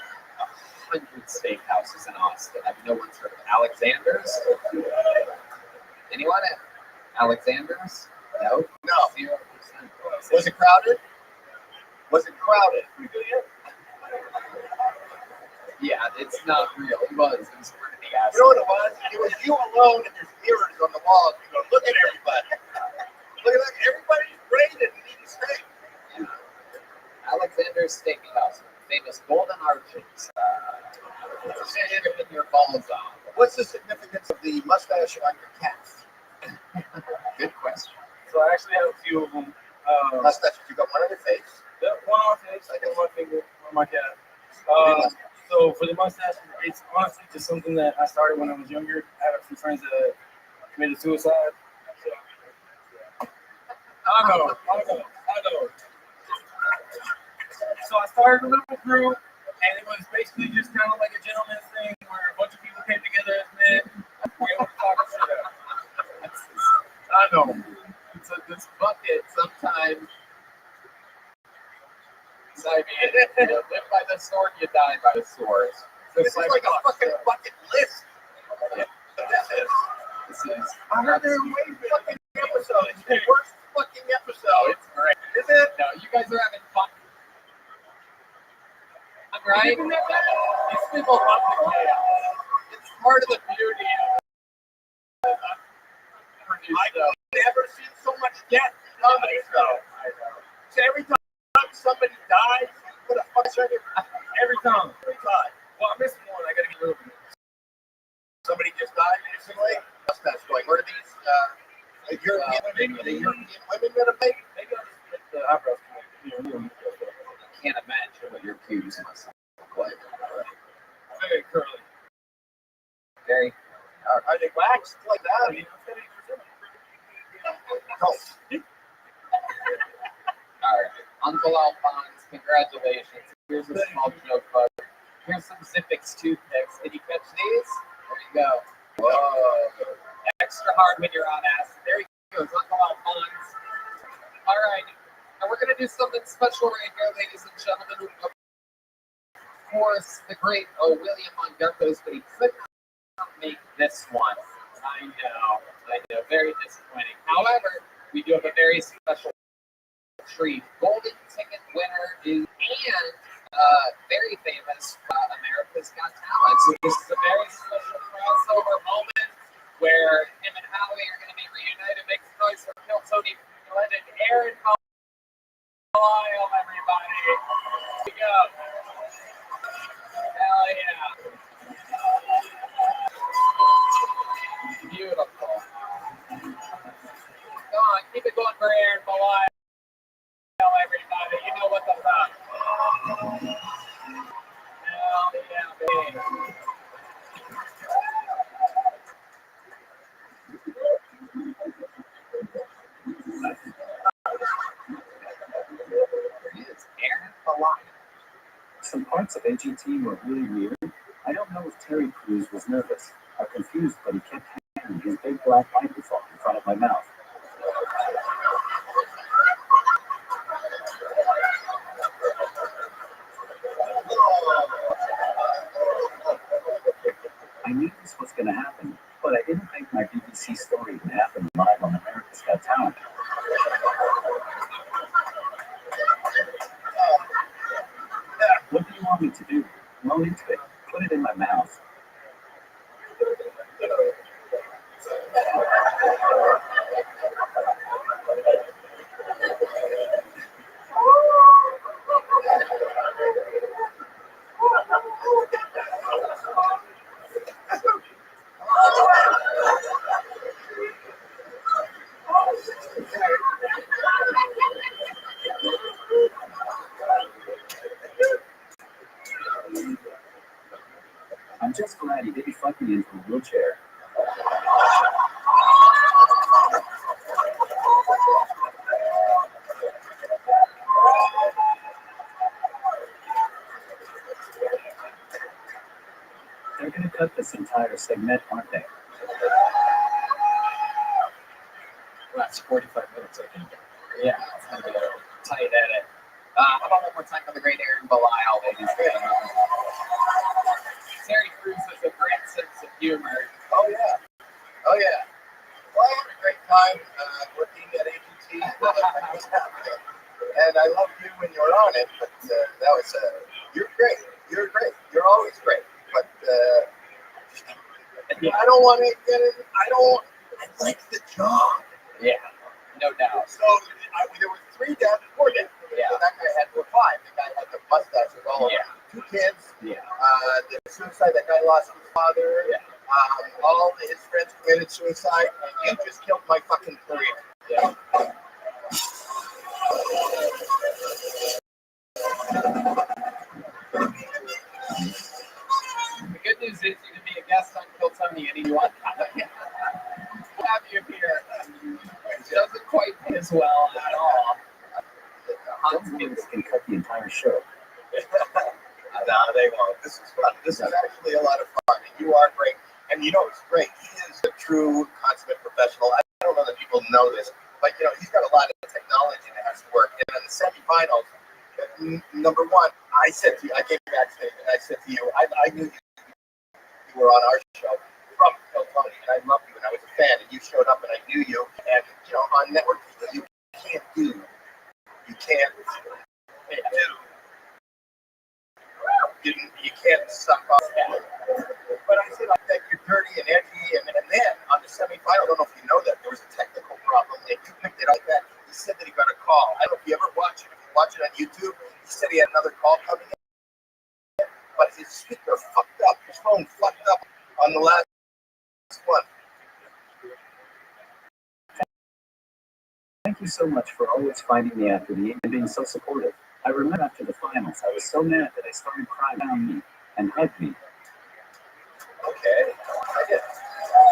100 steakhouses in Austin. No one's heard of Alexander's. Anyone at Alexander's? No. 0%. Was it crowded? Was it crowded? Yeah, it's not real. It was pretty ass. You know what it was? It was you alone and there's mirrors on the wall. You go, look at everybody. Look, everybody's rated and eating steak. Yeah. Alexander's Steakhouse, famous golden arches. In your ball zone. What's the significance of the mustache on your calf? Good question. So I actually have a few of them. Mustaches. You got one on your face. One on my face, I got one finger on my calf. So for the mustache, it's honestly just something that I started when I was younger. I had a few friends that committed suicide. So, I know. So I started a little group, and it was basically just kind of like a gentleman's thing where a bunch of people came together as men. We were talking shit out. I know. So this bucket sometimes I mean, you live by the sword, you die by the sword. This is like a fucking bucket list. Yeah. This is 108 fucking episodes. The worst fucking episode. it's great. Is it? No, you guys are having fun. Right? These people love the chaos. It's part of the beauty of I've never seen so much death on this show. So every time somebody dies, you put a fuck on it. Every time. Every time. Well, I'm missing one. I gotta get moving. Somebody just died recently. What's that going? Where are these European women? Are the European women gonna pay? Maybe I'll just get the eyebrows. I can't imagine what your pubes must look like. Very curly. Very. Are they waxed like that? All right. Uncle Alphonse, congratulations. Here's a small joke bug. Here's some Zippix toothpicks. Did you catch these? There you go. Whoa. Extra hard when you're on acid. There he goes, Uncle Alphonse. All right. Now we're going to do something special right here, ladies and gentlemen. Of course, the great William Mongartos, but he could not make this one. I know. Very disappointing. However, we do have a very special treat. Golden ticket winner is and very famous America's Got Talent. So this is a very special crossover moment where him and Howie are going to be reunited. Make some noise for Kill Tony and Aaron Kyle, everybody. Here we go. Hell yeah. Beautiful. Go on, keep it going for Aaron Kyle. Everybody, you know what the fuck. Hell yeah, baby. Some parts of AGT were really weird. I don't know if Terry Crews was nervous or confused, but he kept handing his big black microphone in front of my mouth. I knew this was going to happen, but I didn't think my BBC story would happen live on America's Got Talent. What do you want me to do? Roll into it. Put it in my mouth. I'm just glad he didn't fuck me into a wheelchair. They're going to cut this entire segment, aren't they? That's 45 minutes, I think. Yeah, it's going to be a tight edit. How about one more time for the great Aaron Belial, ladies and gentlemen. Terry Crews has a great sense of humor. Oh, yeah. Oh, yeah. Well, I had a great time working at AGT. And I loved you when you were on it, but that was, you're great. You're great. You're always great. But I don't want to get it. I like the job. Yeah, no doubt. So there were 3 deaths, 4 deaths. Yeah. So that guy had 5. The guy had the mustache with all of 2 kids. Yeah. The suicide, that guy lost his father. Yeah. All his friends committed suicide, and you just killed my fucking career. Yeah. The good news is you can be a guest on Kill Tony anyone. We'll have you here. It doesn't quite pay as well at all. Those can cut the entire show. No, they won't. This is fun. This is actually a lot of fun. And you are great. And you know it's great. He is a true consummate professional. I don't know that people know this, but you know he's got a lot of technology that has to work. And in the semifinals, Number one, I said to you, I came backstage and I said to you, I knew you were on our show from Tony, and I loved you, and I was a fan, and you showed up, and I knew you, and on network TV, you can't suck off. But I said, I bet you're dirty and edgy, and then on the semifinal, I don't know if you know that, there was a technical problem, and you picked it like that. He said that he got a call. I don't know if you ever watch it. If you watch it on YouTube, he said he had another call coming in, but his speaker fucked up. His phone fucked up on the last one. Thank you so much for always finding me after the game and being so supportive. I remember after the finals, I was so mad that I started crying down me and hugged me. Okay, I did.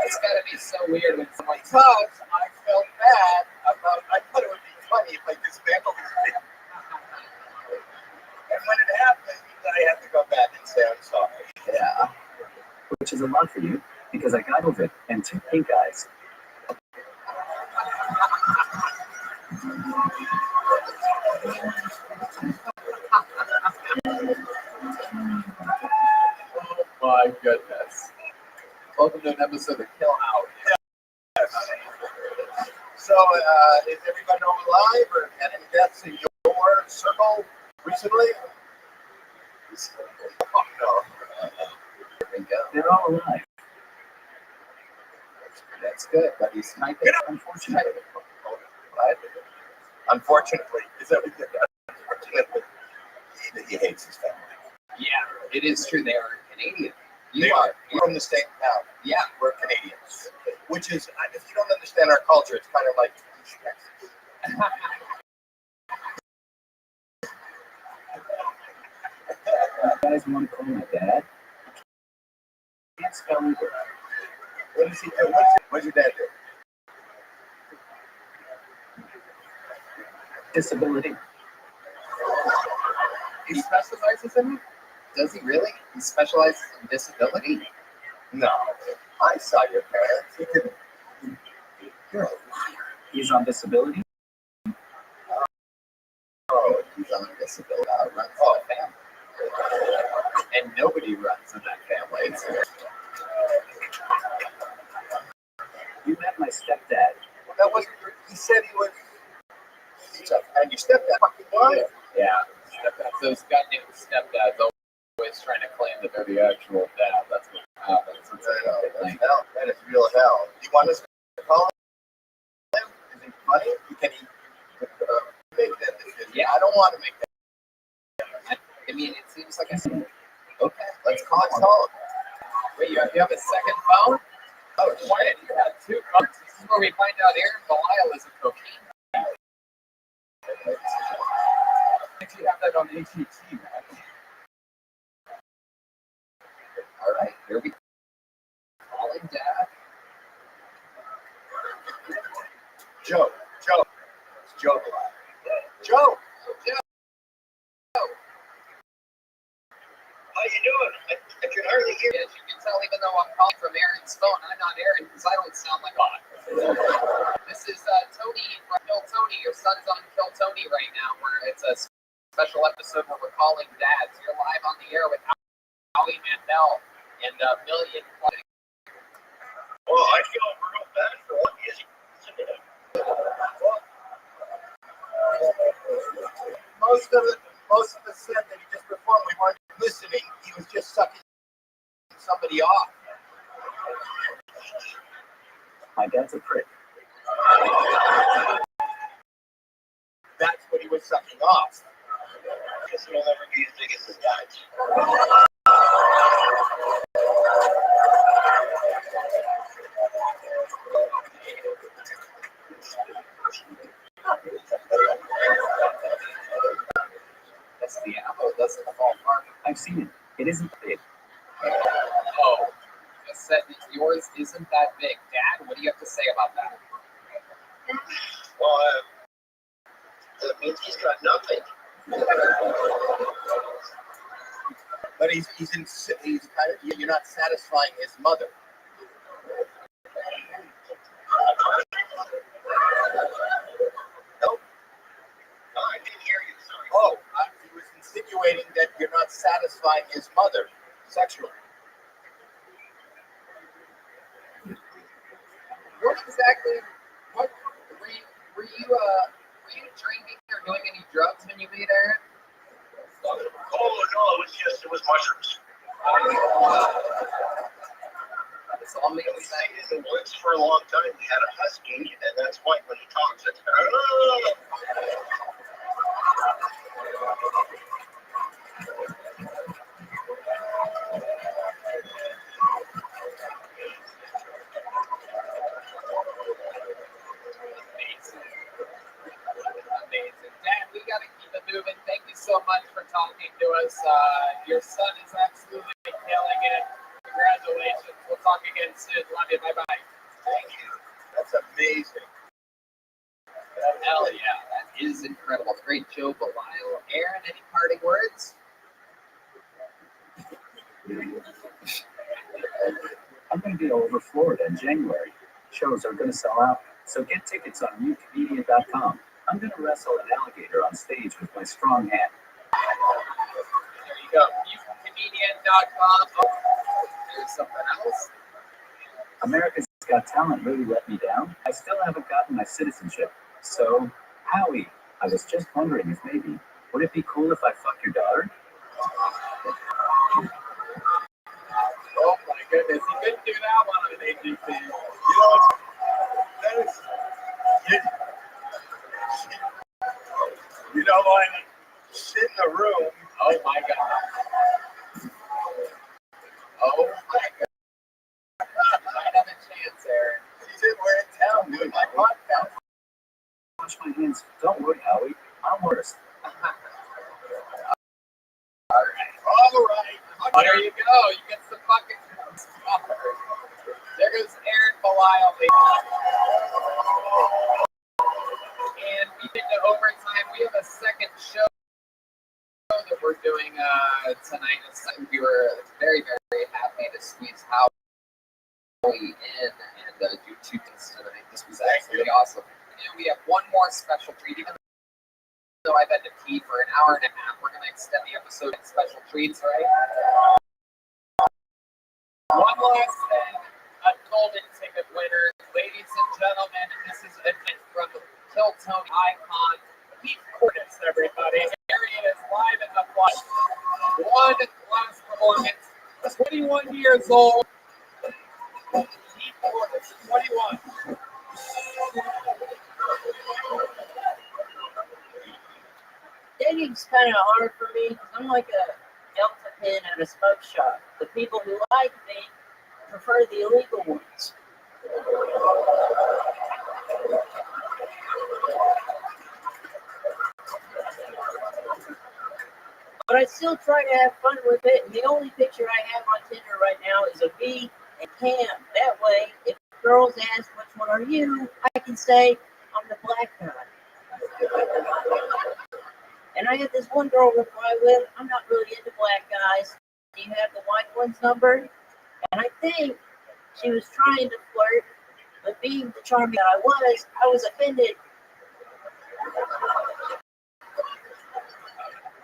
It's got to be so weird when someone Because I felt bad about, I thought it would be funny if I dismantled his thing. And when it happened, I had to go back and say I'm sorry. Yeah. Which is a lot for you, because I got COVID and 2 pink eyes. Oh my goodness. Welcome to an episode of Kill Out. Yes. So, is everybody home alive or had any deaths in your circle recently? Oh, no. There we go. They're all alive. That's good, but he's sniping. Unfortunately. Unfortunately, is everything unfortunately? He hates his family. Yeah, it is true. They are Canadian. They are. We're from the same town. Yeah. We're Canadians. Which is, if you don't understand our culture, it's kind of like You guys want to call my dad? Can't spell either. What does he do? What's your dad do? Disability. He specializes in it? Does he really? He specializes in disability? No. I saw your parents. He didn't. You're a liar. He's on disability. Oh, he's on disability. Runs the family. And nobody runs in that family. You met my stepdad. Well, that wasn't. He said he was. And your stepdad fucking liar. Yeah. Those goddamn stepdads always trying to claim that they're the actual dad. That's what happens. It's like, hell. That is real hell. You want us to call him? Is he funny? Can he make that decision? Yeah. I don't want to make that. I mean, it seems like I said, Okay, let's call him. wait, you have a second phone? Oh, shit, you have 2 phones. This is where we find out Aaron Belial is a cocaine. I think you have that on ATT, man. All right, here we go. Calling Dad. Joe. It's Joe Belial. Joe. How you doing? I can hardly hear you. As you can tell, even though I'm calling from Aaron's phone, I'm not Aaron because I don't sound like God. This is Tony from Kill Tony. Your son's on Kill Tony right now, where it's a special episode where we're calling dads. You're live on the air with Howie Mandel and a million. Oh, I feel real bad for what he is. Most of us said that he just performed. We weren't listening. He was just sucking somebody off. My dad's a prick. That's what he was sucking off. Guess he'll never be as big as his dad. That's the apple. That's the ballpark. I've seen it. It isn't big. Oh, just said that yours isn't that big. Dad, what do you have to say about that? Well, that means he's got nothing. But he's kind of, you're not satisfying his mother. Nope. No, I didn't hear you. Sorry. Oh, satisfying his mother sexually. What exactly? What were you drinking or doing any drugs when you made Aaron? Oh no, it was mushrooms. It's all made We stayed in the woods for a long time. We had a husky, and that's why when he talks, it's Amazing. Dad, we got to keep it moving. Thank you so much for talking to us. Your son is absolutely killing it. Congratulations. We'll talk again soon. Love you. Bye-bye. thank you. That's amazing. Hell yeah. That is incredible. Great Joe Belial. Aaron, any parting words? I'm going to be all over Florida in January. Shows are going to sell out, so get tickets on newcomedian.com. I'm going to wrestle an alligator on stage with my strong hand. There you go. Comedian.com. Oh, there's something else. America's Got Talent really let me down. I still haven't gotten my citizenship. So, Howie, I was just wondering if maybe, would it be cool if I fuck your daughter? Oh my goodness. He couldn't do that one on an AGC. You know what? Sit in the room. Oh my God. Oh my God. Might have a chance, Aaron. We're in town doing my podcast. Wash my hands. Don't worry, Howie. I'm worse. All right. Oh, there you go. You get some fucking stuff. There goes Aaron Belial. And we get to overtime. We have a second show that we're doing tonight. We were very, very happy to squeeze Howie in and do two things tonight. This was absolutely awesome. And we have one more special treat. Even though I've had to pee for an hour and a half, we're going to extend the episode with special treats, right? One last thing, a golden ticket winner. Ladies and gentlemen, this is a gift from Kill Tony icon, Keith Curtis, everybody. Here he is, live in the flesh. One last performance. 21 years old. Keith Curtis, 21. Dating's kind of hard for me because I'm like a Delta pin at a smoke shop. The people who like me prefer the illegal ones. But I still try to have fun with it. And the only picture I have on Tinder right now is a V and Cam. That way, if girls ask which one are you, I can say I'm the black guy. And I had this one girl reply with, I'm not really into black guys. Do you have the white one's number? And I think she was trying to flirt, but being the charming that I was offended.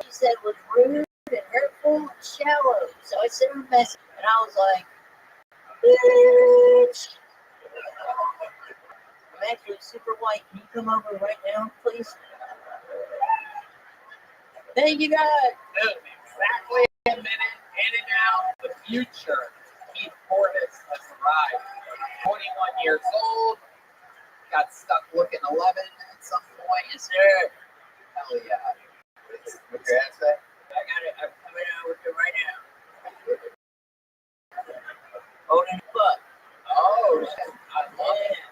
She said was rude and hurtful and shallow. So I sent her a message, and I was like, bitch. I'm actually super white. Can you come over right now, please? Thank you, guys. Exactly a minute in and out. The future. Keith Curtis has arrived. 21 years old. Got stuck looking 11 at some point. Yes, sir. Hell yeah. What's your answer? I got it. I'm coming out with it right now. Holding the fuck. Oh, shit. I love it.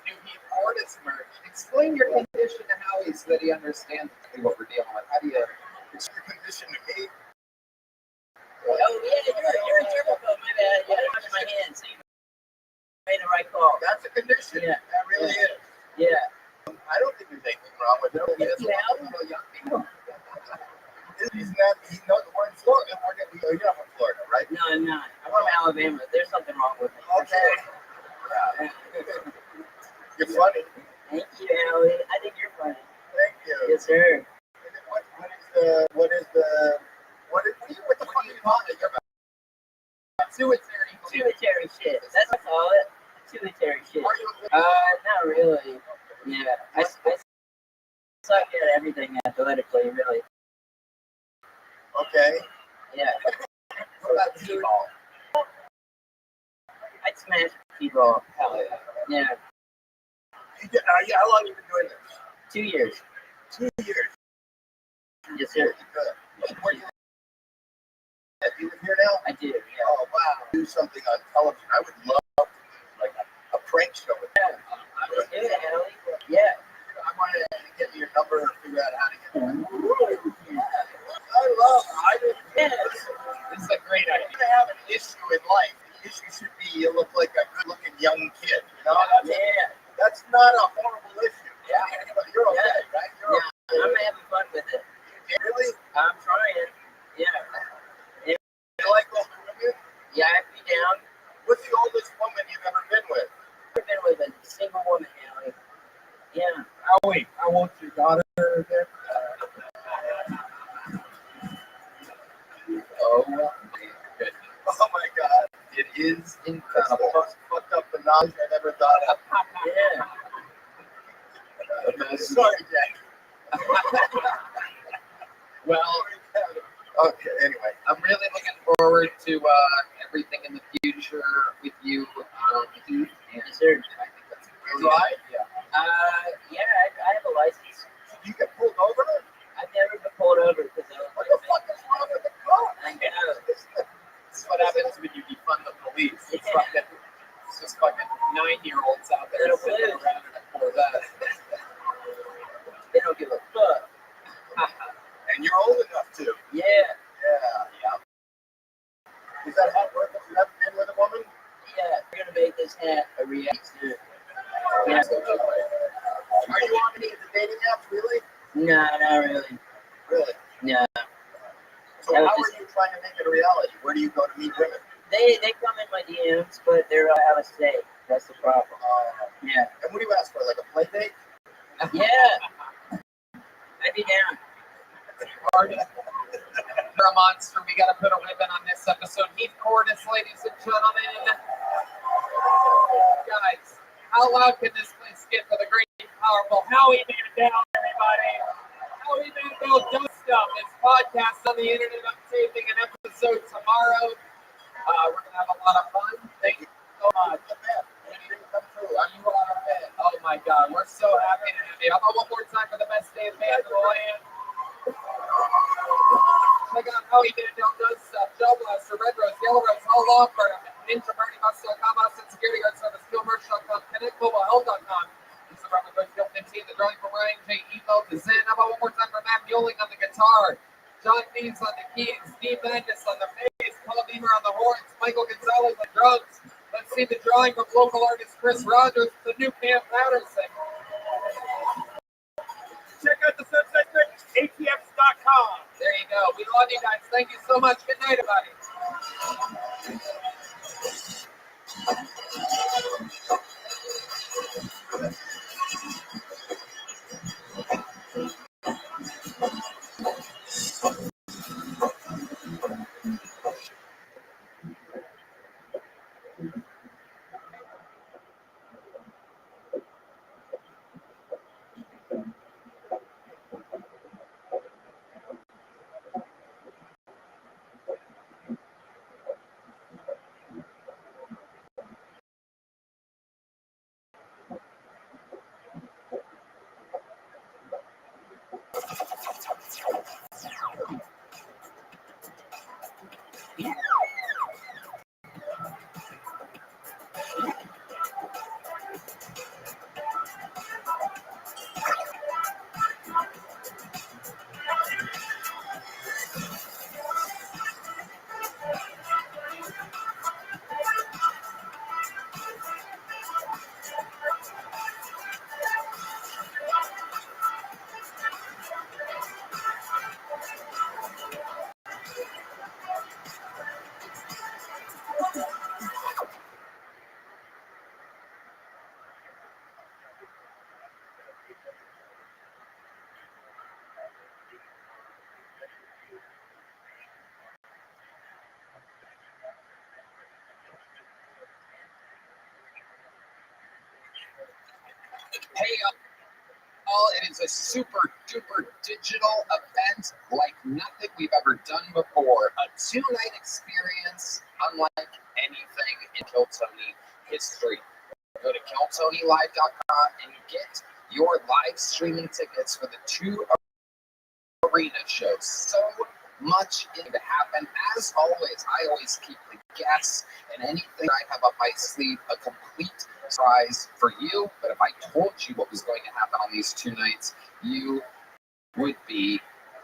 New Keith Curtis merch. Explain your condition to Howie so that he understands what we're dealing with. How do you... It's your condition to me. Oh, yeah, you're a germaphobe. My bad. Yeah, I wash my hands. You made the right call. That's a condition. Yeah. That really is. Yeah. I don't think there's anything wrong with it. He doesn't want to know young people. He's not, we're in Florida. You're not from Florida, right? No, I'm not. I'm from Alabama. There's something wrong with me. Okay. Yeah. You're funny. Thank you, Allie. I think you're funny. Thank you. Yes, sir. What the fuck Pituitary shit. That's what I call it. Pituitary shit. Not really. Yeah, I suck at everything athletically, really. Okay. Yeah. What about T-ball? I'd smash T-ball. Hell yeah. Yeah. How long have you been doing this? 2 years. 2 years. Yes, sir. Good. Where do you live? You live here now? I do. Yeah. Oh wow. Do something on television. I would love to do like a prank show with you. Let's do it, Allie. Yeah. I want to get your number and figure out how to get that. This is a great idea. You're gonna have an issue in life. The issue should be you look like a good-looking young kid. You know? That's not a horrible issue. Yeah. You're okay, right? I'm having fun with it. Really? I'm trying. Yeah. You like older women? Yeah, I'd be down. What's the oldest woman you've ever been with? I've been with a single woman, Allie. Yeah. Oh wait, how old's your daughter again? Oh my goodness. Oh my God. It is incredible. That's the most fucked up knowledge I never thought of. Yeah. Sorry, Jack. Well, okay, anyway. I'm really looking forward to everything in the future with you, Heath. Yes, sir. I think that's a great Drive? idea. Yeah, I have a license. Did you get pulled over? I've never been pulled over because I was What the fuck is wrong with the car? I know. This is what happens when you defund the police. It's just fucking 9-year-olds out there sitting around in a Corvette. They don't give a fuck. And you're old enough to. Yeah. Yeah. Is that hot work if you haven't been with a woman? Yeah. We're gonna make this hat a reaction. Yeah. Are you on any of the dating apps, really? No, not really. Really? No. So how are you trying to make it a reality? Where do you go to meet women? They come in my DMs, but they're out of state. That's the problem. Yeah. And what do you ask for? Like a play date? Yeah. I'd be down. You're a monster. We got to put a ribbon on this episode. Heath Cordes, ladies and gentlemen. Guys, how loud can this place get for the great and powerful Howie Mandel, everybody? Howie Mandel does stuff. His podcast on the internet. I'm taping an episode tomorrow. We're going to have a lot of fun. Thank you so much. You are a fan. Oh my God. We're so happy to have you. How about one more time for the best day of band in the land? Check out Howie Mandel does stuff. Joe Blaster, Red Rose, Yellow Rose, Hall Law Firm, Ninja Marty Bus.com, Austin Security Guard Service, Skillmerch.com, ConnectMobileHealth.com. This is Robert Bush, 15, the drawing from Ryan J. Email to Zen. How about one more time for Matt Mueling on the guitar? John Deans on the keys, Steve Magnus on the bass, Paul Beamer on the horns, Michael Gonzalez on drums. Let's see the drawing from local artist Chris Rogers, the new Cam Patterson. Check out the website, atx.com. There you go. We love you guys. Thank you so much. Good night, everybody. is a super duper digital event like nothing we've ever done before. A 2-night experience unlike anything in Kill Tony history. Go to killtonylive.com and get your live streaming tickets for the 2 arena shows. So much is to happen. As always, I always keep the guests and anything I have up my sleeve a complete surprise for you. But if I told you what was going to happen on these 2 nights, you would be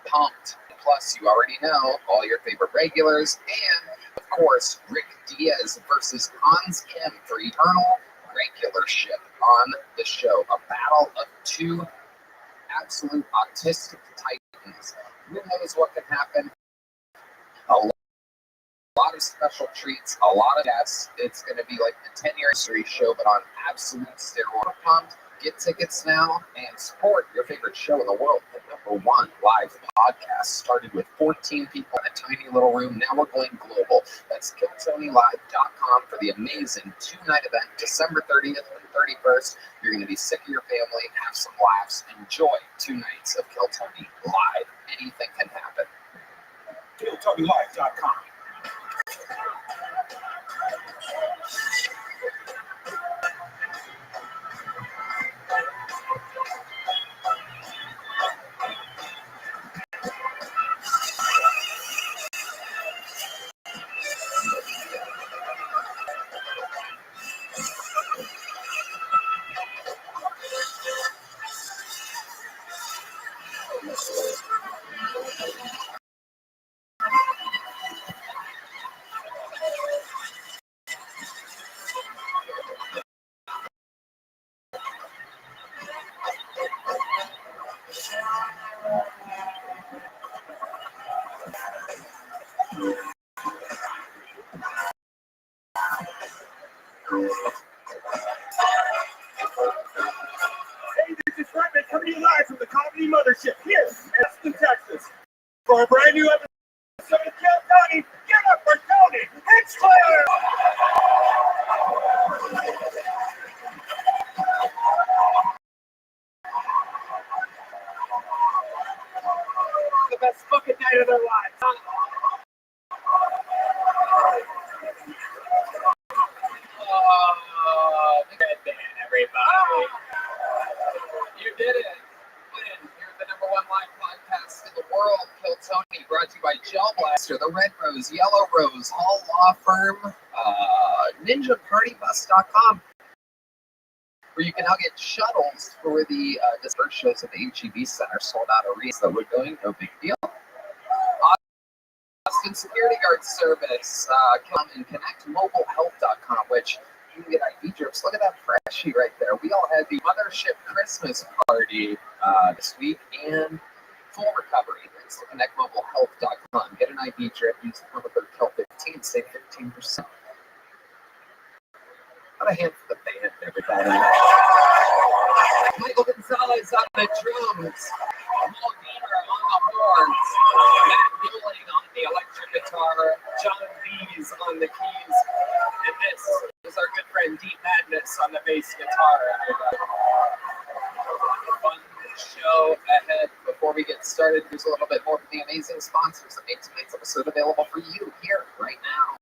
pumped. Plus, you already know all your favorite regulars, and of course, Rick Diaz versus Hans Kim for eternal regularship on the show. A battle of 2 absolute autistic titans. Who knows what can happen? A lot of special treats, a lot of guests. It's going to be like the 10-year anniversary show, but on absolute steroid. Pumped. Get tickets now and support your favorite show in the world. The #1 live podcast started with 14 people in a tiny little room. Now we're going global. That's killtonylive.com for the amazing 2-night event, December 30th and 31st. You're going to be sick of your family, have some laughs, enjoy 2 nights of Kill Tony Live. Anything can happen. KillTonyLive.com. Hey, this is Rabbi coming to you live from the Comedy Mothership here in Austin, Texas. For a brand new episode of Kill Tony, give up for Tony. It's clear! The best fucking night of their lives, huh? Oh, the Red Band, everybody. You did it. You're the #1 live podcast in the world, Kill Tony, brought to you by Gel Blaster, the Red Rose, Yellow Rose, Hall Law Firm, NinjaPartyBus.com, where you can now get shuttles for the first shows at the HEB Center, sold out arenas that we're doing, no big deal. Austin Security Guard Service, come and connect mobilehealth.com, which you can get IV drips. Look at that freshie right there. We all had the Mothership Christmas party this week and full recovery. Thanks to connectmobilehealth.com. Get an IV drip, use the promo code KILL15, save 15%. What a hand for the band, everybody. Michael Gonzalez on the drums, Paul Gainer on the horns, Matt Newling on the electric guitar, John Lees on the keys, and this is our good friend Deep Madness on the bass guitar. Fun show ahead. Before we get started, here's a little bit more from the amazing sponsors that make tonight's episode available for you here right now.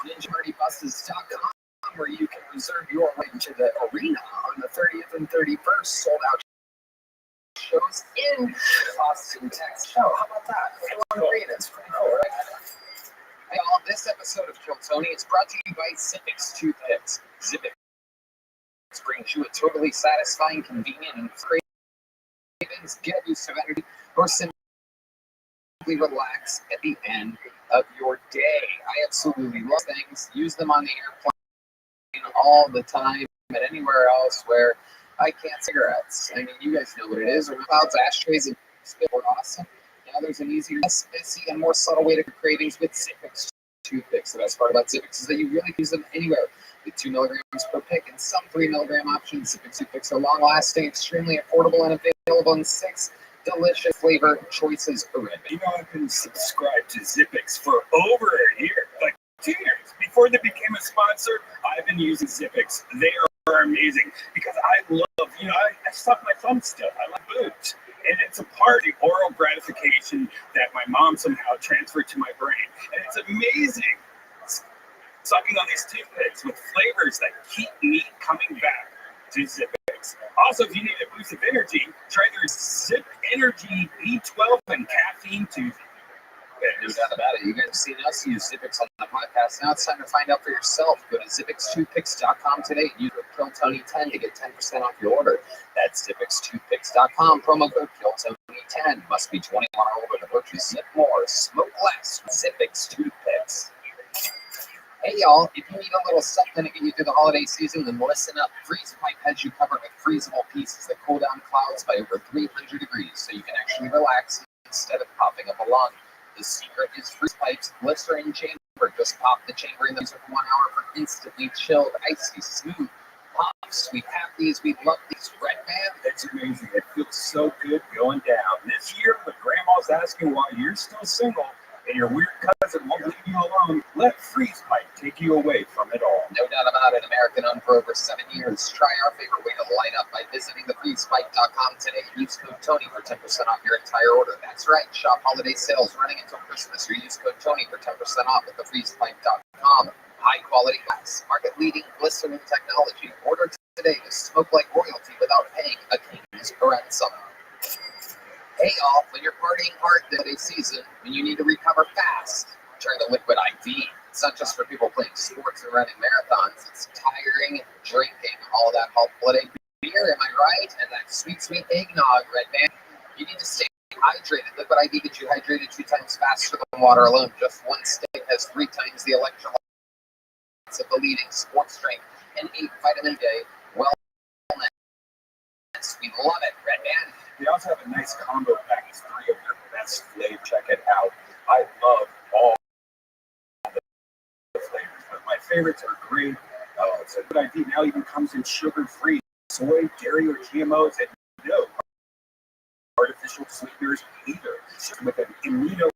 NinjaPartyBuses.com, where you can reserve your way to the arena on the 30th and 31st. Sold out shows in Austin, Texas. Oh, how about that? One arena. It's pretty cool, right? Hey, all, this episode of Kill Tony is brought to you by Zippix Toothpicks. Zippix brings you a totally satisfying, convenient, and cravings, get a boost of energy, or simply relax at the end of your day. I absolutely love things. Use them on the airplane all the time, and anywhere else where I can't cigarettes. I mean, you guys know what it is. Or clouds, ashtrays, and spit were awesome. Now there's an easier, less messy, and more subtle way to cravings with Zippix toothpicks. The best part about Zippix is that you really use them anywhere. With 2 milligrams per pick and some 3 milligram options, Zippix toothpicks are long-lasting, extremely affordable, and available in 6 delicious flavor choices for Red Band. You know, I've been subscribed to Zippix for over a year, like 2 years. Before they became a sponsor, I've been using Zippix. They are amazing because I love, I suck my thumb still. I love boobs. And it's a part of the oral gratification that my mom somehow transferred to my brain. And it's amazing sucking on these toothpicks with flavors that keep me coming back to Zippix. Also, if you need a boost of energy, try their Zip Energy B12 and caffeine toothpaste. No doubt about it. You guys have seen us use Zippix on the podcast. Now it's time to find out for yourself. Go to ZippixToothpicks.com today and use code KillTony10 to get 10% off your order. That's ZippixToothpicks.com. Promo code KillTony10. Must be 21 or older to purchase. Zip more, smoke less with Zippix Toothpicks. Hey y'all, if you need a little something to get you through the holiday season, then listen up. Freeze Pipe has you covered with freezable pieces that cool down clouds by over 300 degrees, so you can actually relax instead of popping up a lung. The secret is Freeze Pipe's glycerin chamber. Just pop the chamber in the freezer for 1 hour for instantly chilled, icy, smooth pops. We have these, we love these. Red Band, it's amazing. It feels so good going down. This year, when grandma's asking why you're still single, and your weird cousin won't leave you alone, let Freeze Pipe take you away from it all. No doubt about it. American owned for over 7 years. Try our favorite way to light up by visiting thefreezepipe.com today. Use code Tony for 10% off your entire order. That's right. Shop holiday sales running until Christmas. Or use code Tony for 10% off at thefreezepipe.com. High quality glass, market leading glycerin technology. Order today to smoke like royalty without paying a king's ransom. Hey y'all, when you're partying hard this season, when you need to recover fast, turn to Liquid IV. It's not just for people playing sports and running marathons. It's tiring, drinking all that hot blooded beer, am I right? And that sweet, sweet eggnog, Red Band. You need to stay hydrated. Liquid IV gets you hydrated 2 times faster than water alone. Just one stick has 3 times the electrolytes of the leading sports drink and 8 vitamin A. Wellness. We love it, Red Band. They also have a nice combo pack. It's 3 of their best flavors. Check it out. I love all the flavors, but my favorites are great. So Good ID now even comes in sugar-free, soy, dairy, or GMOs, and no artificial sweeteners either. With an amino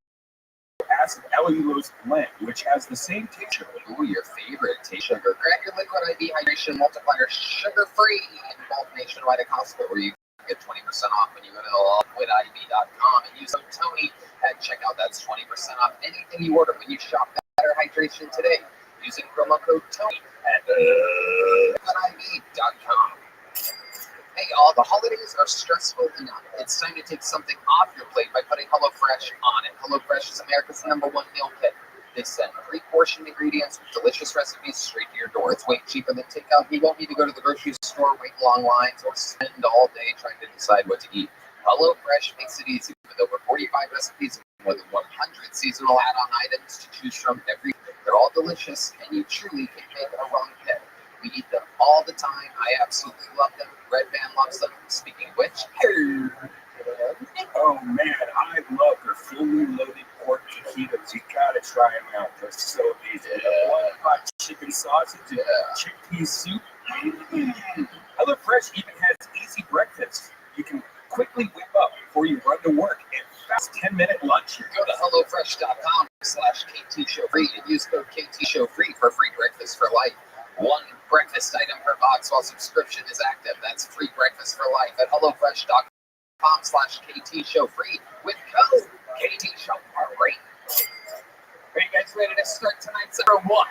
acid allulose blend, which has the same taste. Ooh, your favorite taste sugar. Grab your Liquid IV hydration multiplier sugar-free in both nationwide at Costco, where you get 20% off when you go to liquidiv.com and use code Tony at checkout. That's 20% off anything you order when you shop Better Hydration today using promo code Tony at liquidiv.com. Hey y'all, the holidays are stressful enough. It's time to take something off your plate by putting HelloFresh on it. HelloFresh is America's #1 meal kit. They send pre-portioned ingredients with delicious recipes straight to your door. It's way cheaper than takeout. You won't need to go to the grocery store, wait long lines, or spend all day trying to decide what to eat. HelloFresh makes it easy with over 45 recipes and more than 100 seasonal add-on items to choose from every day. They're all delicious, and you truly can make a wrong pick. We eat them all the time. I absolutely love them. Red Band loves them. Speaking of which, oh man, I love their fully loaded pork taquitos. You gotta try them out. They're so amazing. Hot chicken sausage and chickpea soup. HelloFresh even has easy breakfast. You can quickly whip up before you run to work and fast 10-minute lunch. Go to HelloFresh.com/KTShowFree and use code KTShowFree for free breakfast for life. 1 breakfast item per box while subscription is active. That's free breakfast for life at HelloFresh.com/KTShowFree with code KTShowFree. Are you guys ready to start tonight's #1?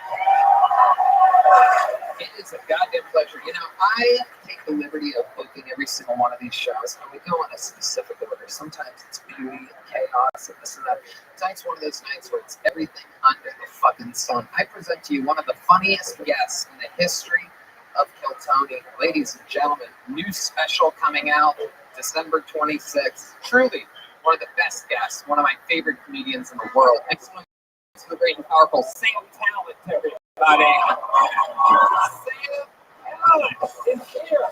It is a goddamn pleasure. You know, I take the liberty of booking every single one of these shows, and we go in a specific order. Sometimes it's beauty and chaos and this and that. Tonight's one of those nights where it's everything under the fucking sun. I present to you one of the funniest guests in the history of Kill Tony. Ladies and gentlemen, new special coming out December 26th. Truly one of the best guests, one of my favorite comedians in the world. Next one to the great and powerful Sam Talent, everybody. Sam Talent is here.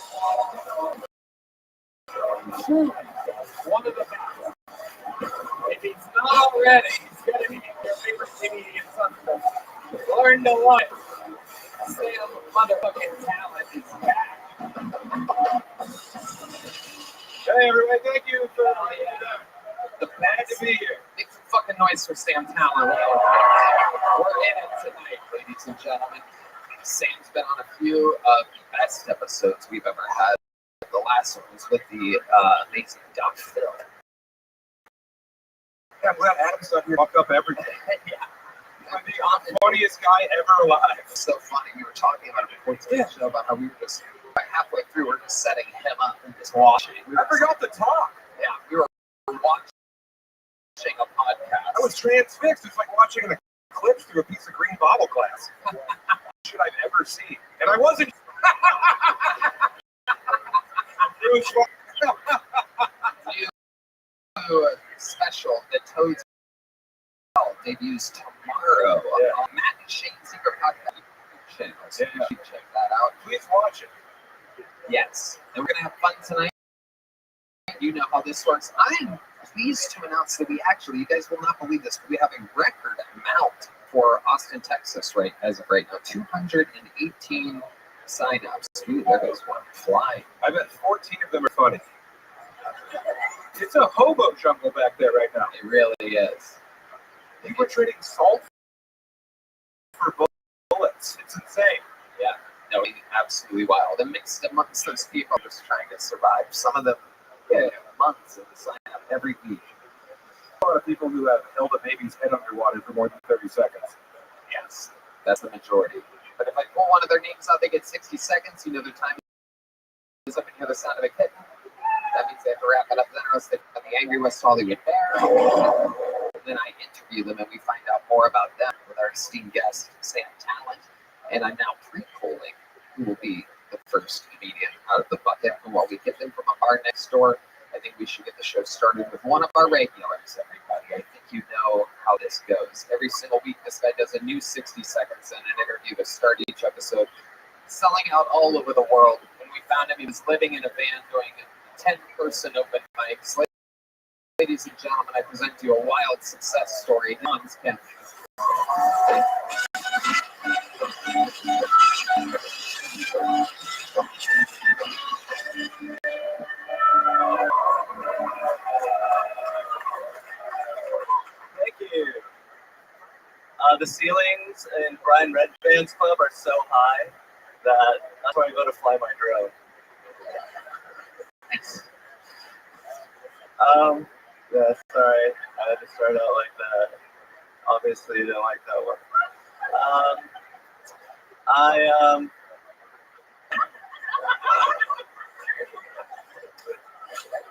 One of the best. If he's not already, he's going to be your favorite comedian someday. Learn to what? Sam motherfucking Talent is back. Hey, everybody, thank you for The bad to be here. Make some fucking noise for Sam Talent. We're in it tonight, ladies and gentlemen. Sam's been on a few of the best episodes we've ever had. The last one was with the amazing Doc Phil. Yeah, I'm glad Adam's not here. Fuck up everything. Yeah. The funniest guy ever alive. It's so funny. We were talking about it before today's show about how we were just halfway through, we're just setting him up and just watching. I forgot to talk. Yeah, we were watching a podcast. I was transfixed. It's like watching the clips through a piece of green bottle glass. Shit I've ever seen. And I wasn't. It was fun. New special, The Toad's debuts tomorrow on Matt and Shane's Secret Podcast channel. So you should check that out. Please watch it. Yes. And we're going to have fun tonight. You know how this works. I'm pleased to announce that we actually, you guys will not believe this, but we have a record amount for Austin, Texas, right as of right now. 218 signups. Ooh, there goes one flying. I bet 14 of them are funny. It's a hobo jungle back there right now. It really is. People are trading salt for bullets. It's insane. Yeah. No, absolutely wild. And mixed amongst those people just trying to survive. Some of them, months of the sign up every week. A lot of people who have held a baby's head underwater for more than 30 seconds. Yes, that's the majority. But if I pull one of their names out, they get 60 seconds. You know their time is up and hear the sound of a kitten. That means they have to wrap it up. Then I was the Angry West Hollywood Bear. Then I interview them and we find out more about them with our esteemed guest, Sam Talent. And I'm now pre-polling who will be the first comedian out of the bucket. And while we get them from a bar next door, I think we should get the show started with one of our regulars, everybody. I think you know how this goes. Every single week, this guy does a new 60 seconds in an interview to start each episode, selling out all over the world. When we found him, he was living in a van doing 10-person open mics. Ladies and gentlemen, I present to you a wild success story. Hans Kemp. Thank you. The ceilings in Brian Redband's club are so high that that's where I go to fly my drone. Yeah, sorry. I had to start out like that. Obviously, you don't like that one.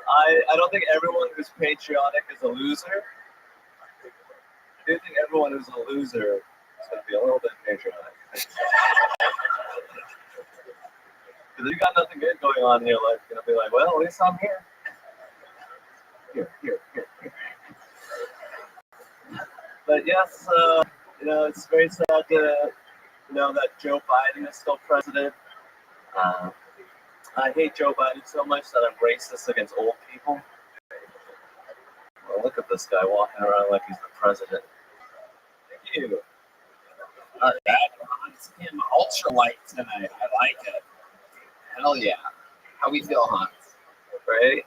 I don't think everyone who's patriotic is a loser. I do think everyone who's a loser is going to be a little bit patriotic. Because you got nothing good going on in your life, you're going to be like, well, at least I'm here. Here. But yes, it's very sad to know that Joe Biden is still president. I hate Joe Biden so much that I'm racist against old people. Well, look at this guy walking around like he's the president. Thank you. That Hans Kim ultralight tonight. I like it. Hell yeah. How we feel, Hans? Right?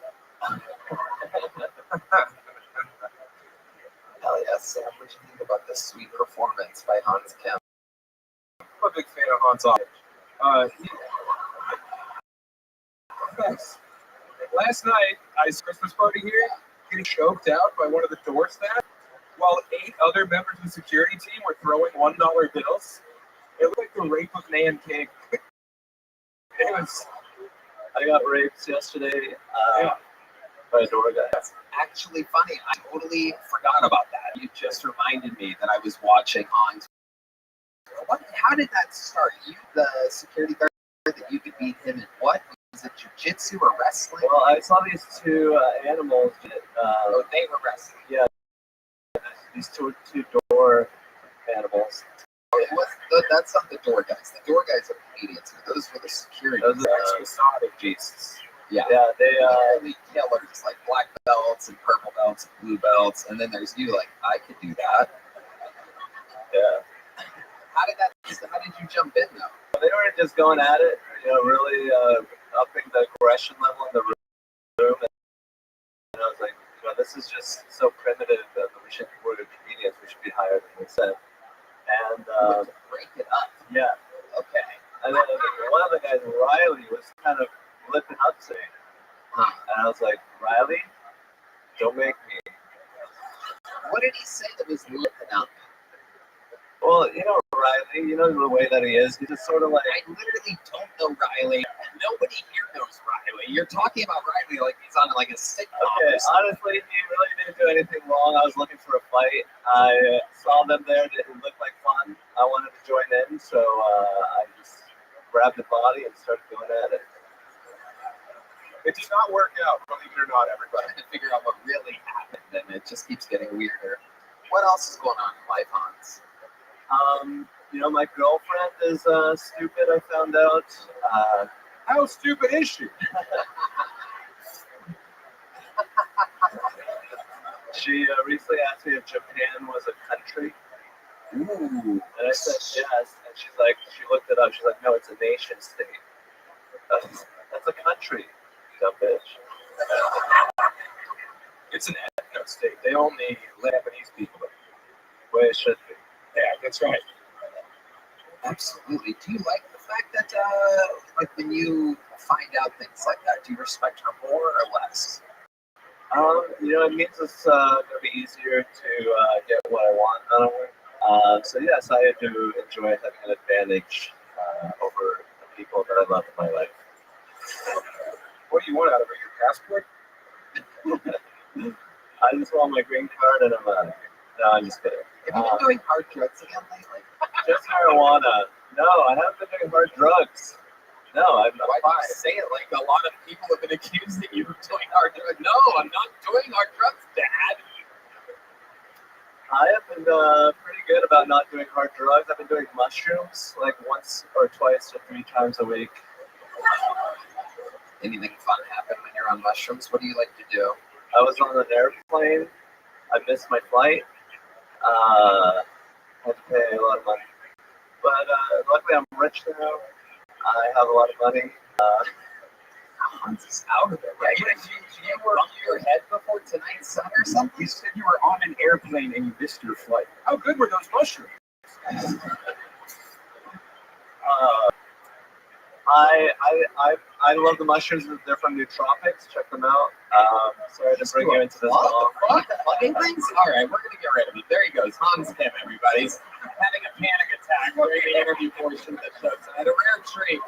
Hell yeah, Sam. What do you think about this sweet performance by Hans Kim? I'm a big fan of Hans Oppich. Last night, I was at a Christmas party here, getting choked out by one of the door staff, while 8 other members of the security team were throwing $1 bills. It looked like the rape of Nan King. I got raped yesterday by a door guy. That's actually funny. I totally forgot about that. You just reminded me that I was watching on. How did that start? You, the security guard, that you could beat him in what? Was it jiu-jitsu or wrestling? Well, I saw these 2 animals. They were wrestling. Yeah, these two door animals. That's not the door guys. The door guys are comedians. Those were the security. Those are actually Sonic Jesus. Yeah, they really killers, like black belts and purple belts and blue belts, and then there's you, like I could do that. Yeah. How did you jump in though? They were just going at it, really upping the aggression level in the room. And I was like, this is just so primitive that we shouldn't be worried comedians. We should be higher than we said. And break it up. Yeah. Okay. And then one of the guys, Riley, was kind of lipping up to me. And I was like, Riley, don't make me. What did he say that was lipping up? Well, Riley, the way that he is, he's just sort of like... I literally don't know Riley. Nobody here knows Riley. You're talking about Riley like he's on like a sitcom. Okay, honestly, he really didn't do anything wrong. I was looking for a fight. I saw them there. It looked like fun. I wanted to join in, so I just grabbed the body and started going at it. It did not work out, believe it or not, everybody. To figure out what really happened, and it just keeps getting weirder. What else is going on in life, Hans? My girlfriend is stupid, I found out. How stupid is she? She recently asked me if Japan was a country. Ooh. And I said yes. And she looked it up. She's like, no, it's a nation state. That's a country, dumb bitch. It's an ethno state. They only Japanese people. The way it should be. Yeah, that's right. Absolutely. Do you like the fact that, when you find out things like that, do you respect her more or less? It means it's going to be easier to get what I want out of her. So yes, I do enjoy having an advantage over the people that I love in my life. What do you want out of her? Your passport? I just want my green card and I'm out of here. No, I'm just kidding. Have you been doing hard drugs again lately? Just marijuana. No, I haven't been doing hard drugs. No, I'm not. Why do you say it like a lot of people have been accusing you of doing hard drugs? No, I'm not doing hard drugs, Dad. I have been pretty good about not doing hard drugs. I've been doing mushrooms like once or twice or 3 times a week. Anything fun happen when you're on mushrooms? What do you like to do? I was on an airplane. I missed my flight. I had to pay a lot of money. But luckily I'm rich now. I have a lot of money. Hans is out of it, right? Did you bump your head before tonight's sun or something? You said you were on an airplane and you missed your flight. How good were those mushrooms? I love the mushrooms. They're from Nootropics. Check them out. Sorry to bring you into this. Plugging things? All right, we're going to get rid of it. There he goes. Hans Kim, everybody. He's having a panic attack during the interview portion of the show tonight. A rare treat.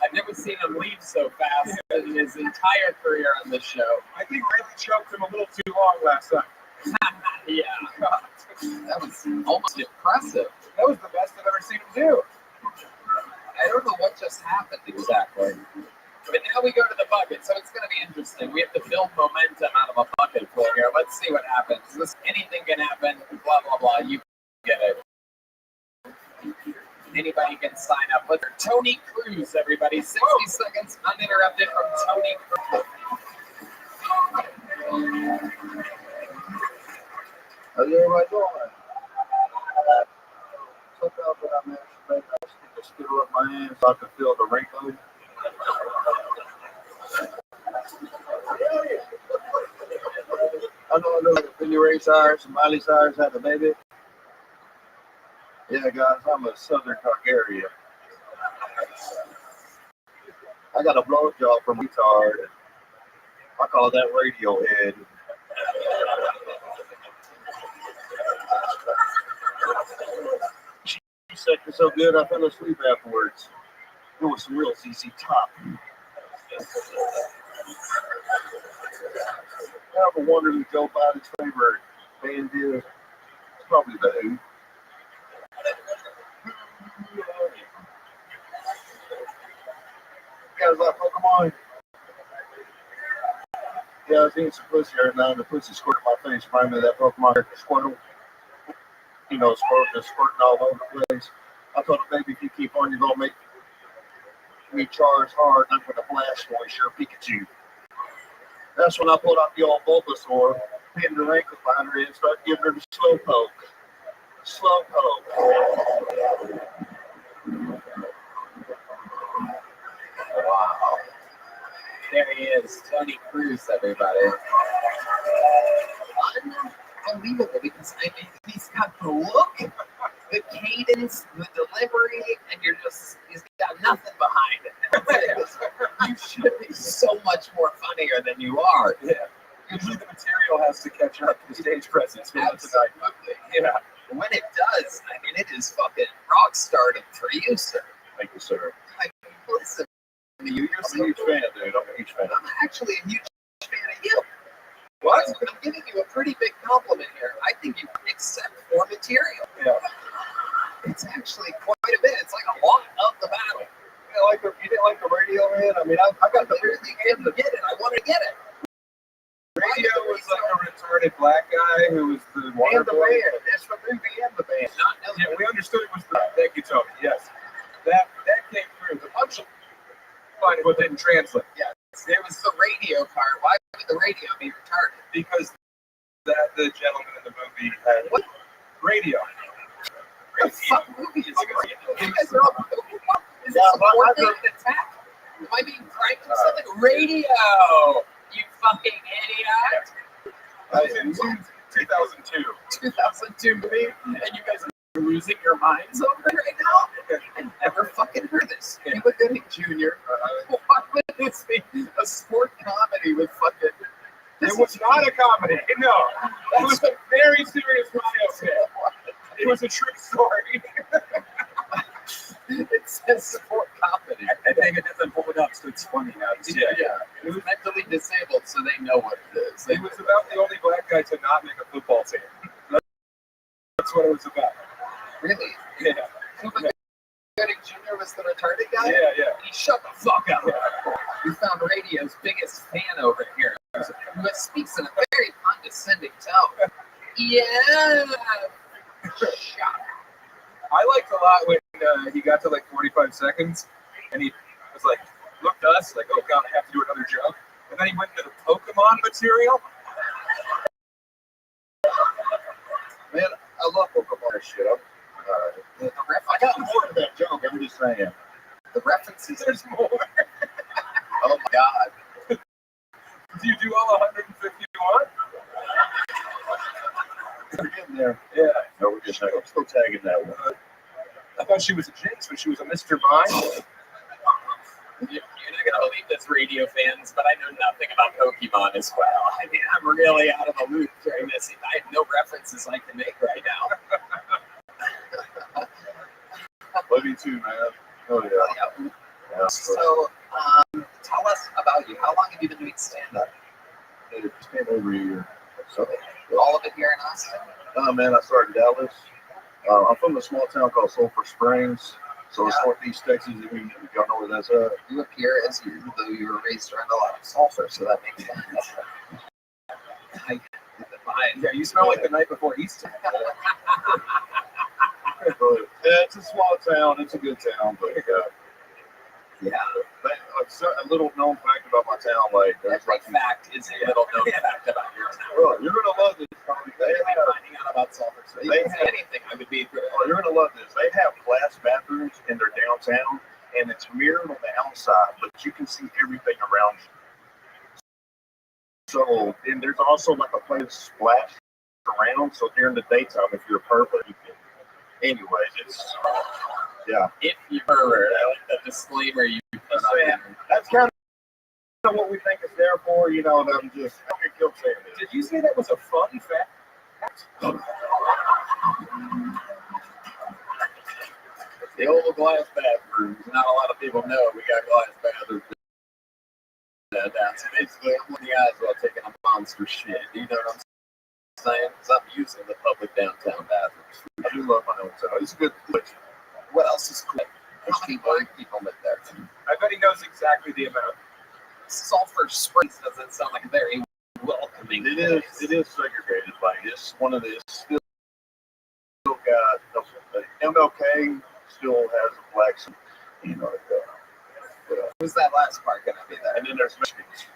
I've never seen him leave so fast in his entire career on this show. I think Riley choked him a little too long last night. Yeah. That was almost impressive. That was the best I've ever seen him do. I don't know what just happened exactly. But now we go to the bucket, so it's going to be interesting. We have to build momentum out of a bucket full here. Let's see what happens. Anything can happen, blah, blah, blah. You get it. Anybody can sign up. But Tony Cruz, everybody. 60 seconds uninterrupted from Tony Cruz. How's everybody doing? Took out that I'm masturbating. I stick a screw up my hand so I can feel the wrinkle. I know Billy Ray Cyrus and Miley Cyrus had a baby. Yeah, guys, I'm a Southern Targaryen. I got a blowjob from retard. I call that Radiohead. She said it so good I fell asleep afterwards. It was some real ZZ Top. I ever wondered who Joe Biden's favorite band is? It's probably the Who. You guys like Pokemon? Yeah, I was eating some pussy right now, and the pussy squirted my face. Reminded me of that Pokemon character, Squirtle. You know, squirting all over the place. I told the baby, if you keep on, you're going to make me charge hard. I'm going to blast voice your Pikachu. That's when I pulled out the old Bulbasaur, pinned her ankles behind her head, and started giving her the slow poke. Slowpoke. Wow. There he is, Tony Cruz, everybody. Unbelievable, because I mean, he's got the look, the cadence, the delivery, and he's got nothing behind it. You should be so much more funnier than you are. Yeah. Usually the material has to catch up to the stage presence. Absolutely. Yeah. When it does, I mean, it is fucking rock stardom for you, sir. Thank you, sir. Like, listen to you. You're I'm a huge fan, dude. I'm a huge fan. I'm actually a huge fan of you. What? I'm giving you a pretty big compliment here. I think you accept more material. Yeah. It's actually quite a bit. It's like a lot of the battle. You didn't like the radio, man? I mean, I got the Clearly didn't get it. I want to get it. radio was like a retarded black guy who was the water boy. It's the movie and the band. Yeah, we understood it was the. Thank you, Tony. Yes, that came through. The punchline, but didn't translate. Yeah, it was the radio part. Why would the radio be retarded? Because the gentleman in the movie had what radio. What the fuck movie is radio? You guys are all Pokemon? Is it some coordinated attack? Am I being pranked or something? Radio! You fucking idiot! That was in 2002. 2002 movie, and you guys are losing your minds over it right now? I never fucking heard this. Cuba Gooding Jr. Why would this be a sport comedy with fucking... It was not a comedy. No, it was a very serious biopic. It was a true story. It says sport comedy. I think it doesn't pull it up, so it's funny now. Yeah. It was mentally disabled, so they know what it is. It was about the only black guy to not make a football team. That's what it was about. Really? Yeah. Cuba Gooding Jr. was the retarded guy? Yeah. He shut the fuck up. We found radio's biggest fan over here, who speaks in a very condescending tone. Yeah. Shut. I liked a lot when he got to like 45 seconds and he was like, looked at us like, oh god, I have to do another joke. And then he went into the Pokemon material. Man, I love Pokemon shit. I got more of that joke. I'm just saying. The references. There's more. Oh my god. Do you do all 151? We're getting there. Yeah. No, we're just I'm still tagging that one. I thought she was a Jinx, but she was a Mr. Mime. You're not going to believe this, radio fans, but I know nothing about Pokemon as well. I mean, I'm really out of the loop during this. I have no references I can make right now. Love you too, man. Oh, yeah. So, tell us about you. How long have you been doing stand-up? It's been over a year. So, all of it here in Austin? Man, I started in Dallas. I'm from a small town called Sulphur Springs. So it's northeast Texas. If y'all know where that's at. You appear as though you were raised around a lot of sulfur, so that makes sense. Yeah, you smell like the night before Easter. It's a small town. It's a good town, but yeah. But a little known fact about my town, like every fact is a little known fact about your town. Bro, you're gonna love this. Finding out about sulfur. So you can say anything. I would be. Oh, you're gonna love this. They have glass bathrooms in their downtown, and it's mirrored on the outside, but you can see everything around you. So, and there's also like a place to splash around. So during the daytime, if you're a pervert, you can. Anyways, it's yeah. If you're a pervert, I like the disclaimer you put on there. That's kind of what we think it's there for. You know, I'm just saying it. Did you say that was a fun fact? The old glass bathrooms. Not a lot of people know we got glass bathrooms. That's basically I'm on the eyes while taking a monster shit. You know what I'm saying? Because I'm using the public downtown bathrooms. I do love my own town. It's a good place. What else is cool? How many black people live there? I bet he knows exactly the amount. Sulphur Springs doesn't sound like a very welcoming. It is segregated. Like it's one of the still got MLK still has a black. You know. Who's that last part gonna be there? And then there's Mexicans.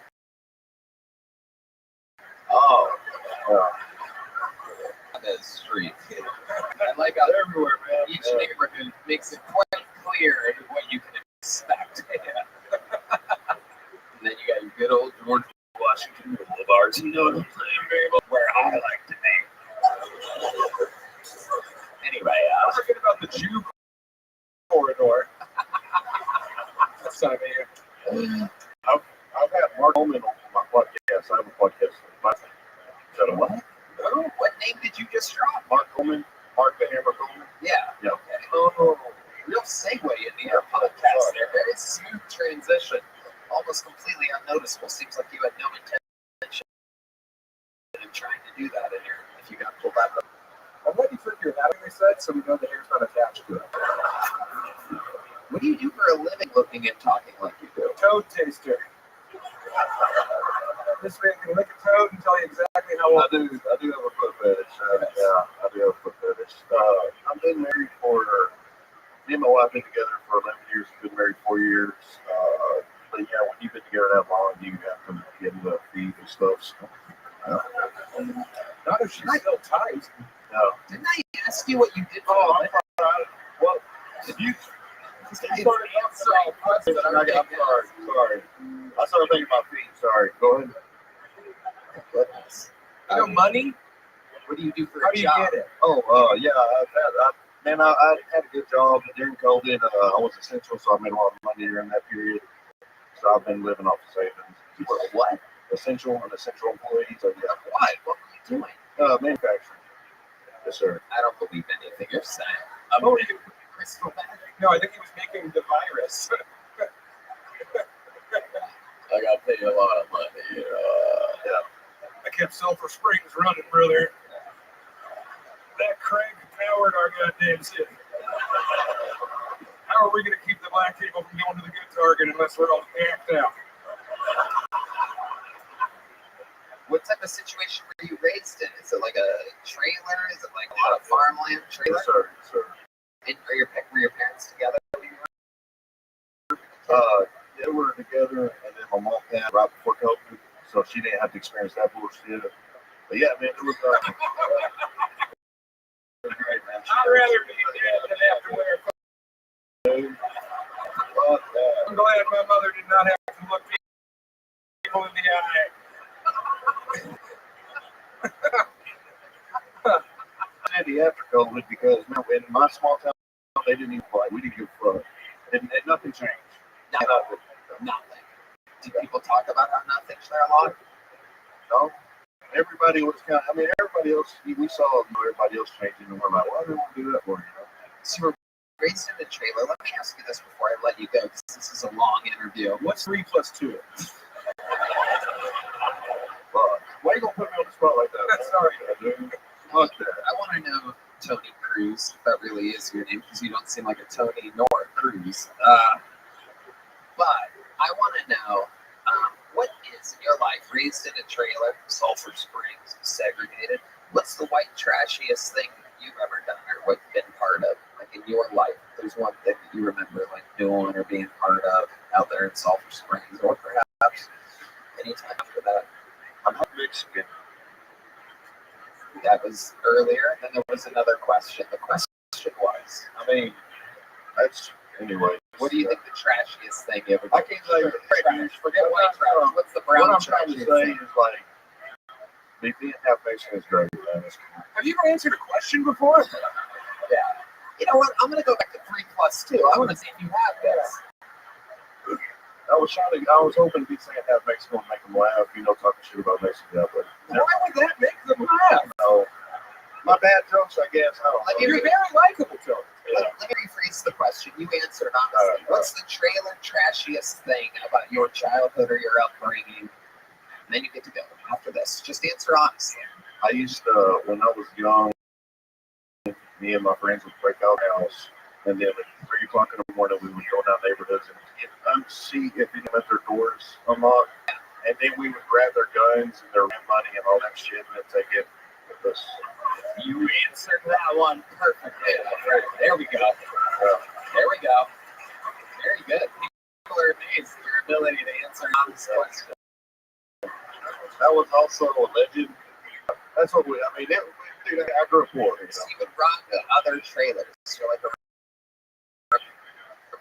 Chavez Street. I like how everywhere, man. Each neighborhood makes it quite clear what you can expect. And then you got your good old George Washington Boulevards, you know what I'm saying, baby? Where I like to be. Anyway, I'm forgetting about the Jew corridor. That's not here. I've had Mark Coleman on my podcast. I have a podcast. What? What name did you just drop? Mark Coleman. Mark the Hammer Coleman. Yeah. Yeah. Okay. Oh, real segue into your podcast there. Very smooth transition. Almost completely unnoticeable. Seems like you had no intention of trying to do that in here if you got pulled out of I'm ready for your anatomy set so we know the hair's not attached to it. What do you do for a living looking and talking like you do? Toad taster. This man can lick a toad and tell you exactly how old. I do have a foot fetish. Yeah, I do have a foot fetish. I've been married for, me and my wife been together for 11 years. We've been married 4 years. But yeah, when you've been together that long, you have to get into feed and stuff. So, not if she's still tight. No. Didn't I ask you what you did? Oh, I'm sorry. Well, if you started answering questions, I'm sorry. I started thinking about feet. Sorry. Go ahead. Goodness. You know, money? What do you do for How a do you job? get it? Oh, yeah. I had a good job during COVID. I was essential, so I made a lot of money during that period. So I've been living off the savings. You were what? An essential employee. So yeah. What? What were you doing? Manufacturing. Yes, sir. I don't believe anything you're saying. Crystal meth? No, I think he was making the virus. I gotta pay you a lot of money. Yeah. I kept Sulphur Springs running, brother. That Craig powered our goddamn city. How are we going to keep the black people from going to the good target unless we're all amped out? What type of situation were you raised in? Is it like a trailer? Is it like a lot of farmland trailer? Yes, sir. Yes, sir. And were your parents together? They were together, and then my mom passed right before COVID, so she didn't have to experience that bullshit. But yeah, man, it was great, man. I'd rather be dead than have to wear a I'm glad my mother did not have to look people in the eye. City after COVID because man, in my small town they didn't even fight. We didn't give a fuck, and nothing changed. Nothing. Do people talk about how nothing's there a lot? No. Everybody was kind of. I mean, everybody else. We saw everybody else changing, and we're like, why do we want to do that for? So you were raised in a trailer. Let me ask you this before I let you go, because this is a long interview. What's 3 + 2? Why are you gonna put me on the spot like that? Sorry, dude. Fuck that. I want to know, Tony Cruz, if that really is your name, because you don't seem like a Tony nor a Cruz. But I want to know, what is in your life, raised in a trailer, Sulphur Springs, segregated, what's the white trashiest thing you've ever done or what you've been part of, like in your life? There's one thing that you remember like doing or being part of out there in Sulphur Springs, or perhaps anytime after that. I'm not Mexican. That was earlier. Then there was another question. The question was, I mean, that's anyway. What do you think the trashiest thing you ever did? I can't say trash. Forget white trash. What's the brown What I'm trying to say is like, being half Mexican is great, man. Have you ever answered a question before? Yeah. You know what? I'm going to go back to 3 + 2. I want to see if you have this. I was hoping to be saying half Mexican and make them laugh, talking shit about Mexico, but why would that make them laugh? No. My bad jokes, I guess. I don't know. You're very likable, Tony. Let me rephrase the question. You answered honestly. What's the trailer trashiest thing about your childhood or your upbringing? And then you get to go after this. Just answer honestly. I used to, when I was young, me and my friends would break out the house, and then at 3 o'clock in the morning, we would go down neighborhoods and see if any of their doors unlocked, and then we would grab their guns and their money and all that shit, and then take it with us. You answered that one perfectly. There we go. There we go. Very good. People are amazed at your ability to answer honest questions. That was also a legend. That's what Dude, I grew up poor. You So you would rob the other trailers. You're like a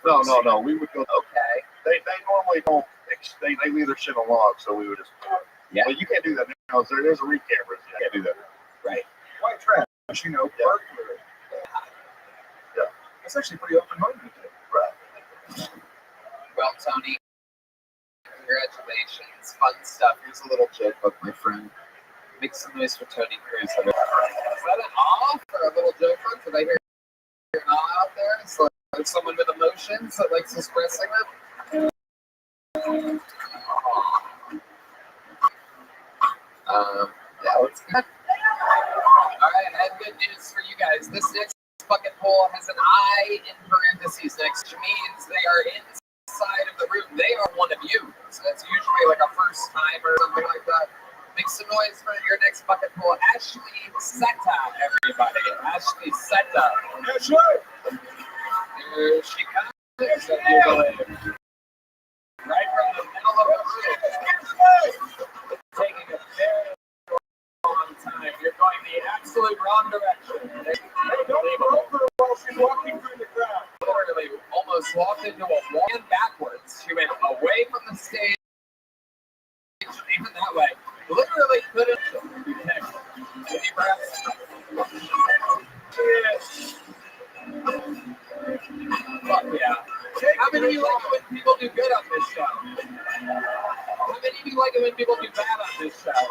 No. We would go. okay. They normally don't. They leave their shit on logs, so we would just. Yeah. But you can't do that now. There's a read cameras. You can't do that. Right. White trash, you know. Yeah. It's actually pretty open-minded. Right. Well, Tony, congratulations. Fun stuff. Here's a little joke book, my friend. Make some noise for Tony Cruz. Is that an awe for a little joke book? Did I hear an awe out there? It's like someone with emotions that likes expressing them. Yeah, let's go. All right, I have good news for you guys. This next bucket poll has an I in parentheses next, which means they are inside of the room. They are one of you. So that's usually like a first time or something like that. Make some noise for your next bucket poll. Ashley Seta, everybody. Ashley Seta. Ashley! Here she comes. Right from the middle of the room. Taking a very long time. You're going the absolute wrong direction. Hey, don't go over while she's walking through the crowd. Literally almost walked into a wall and backwards. She went away from the stage. Even that way. Literally couldn't. Deep breaths. Yes. Fuck yeah. How many of you like it when people do good on this show? How many of you like it when people do bad on this show?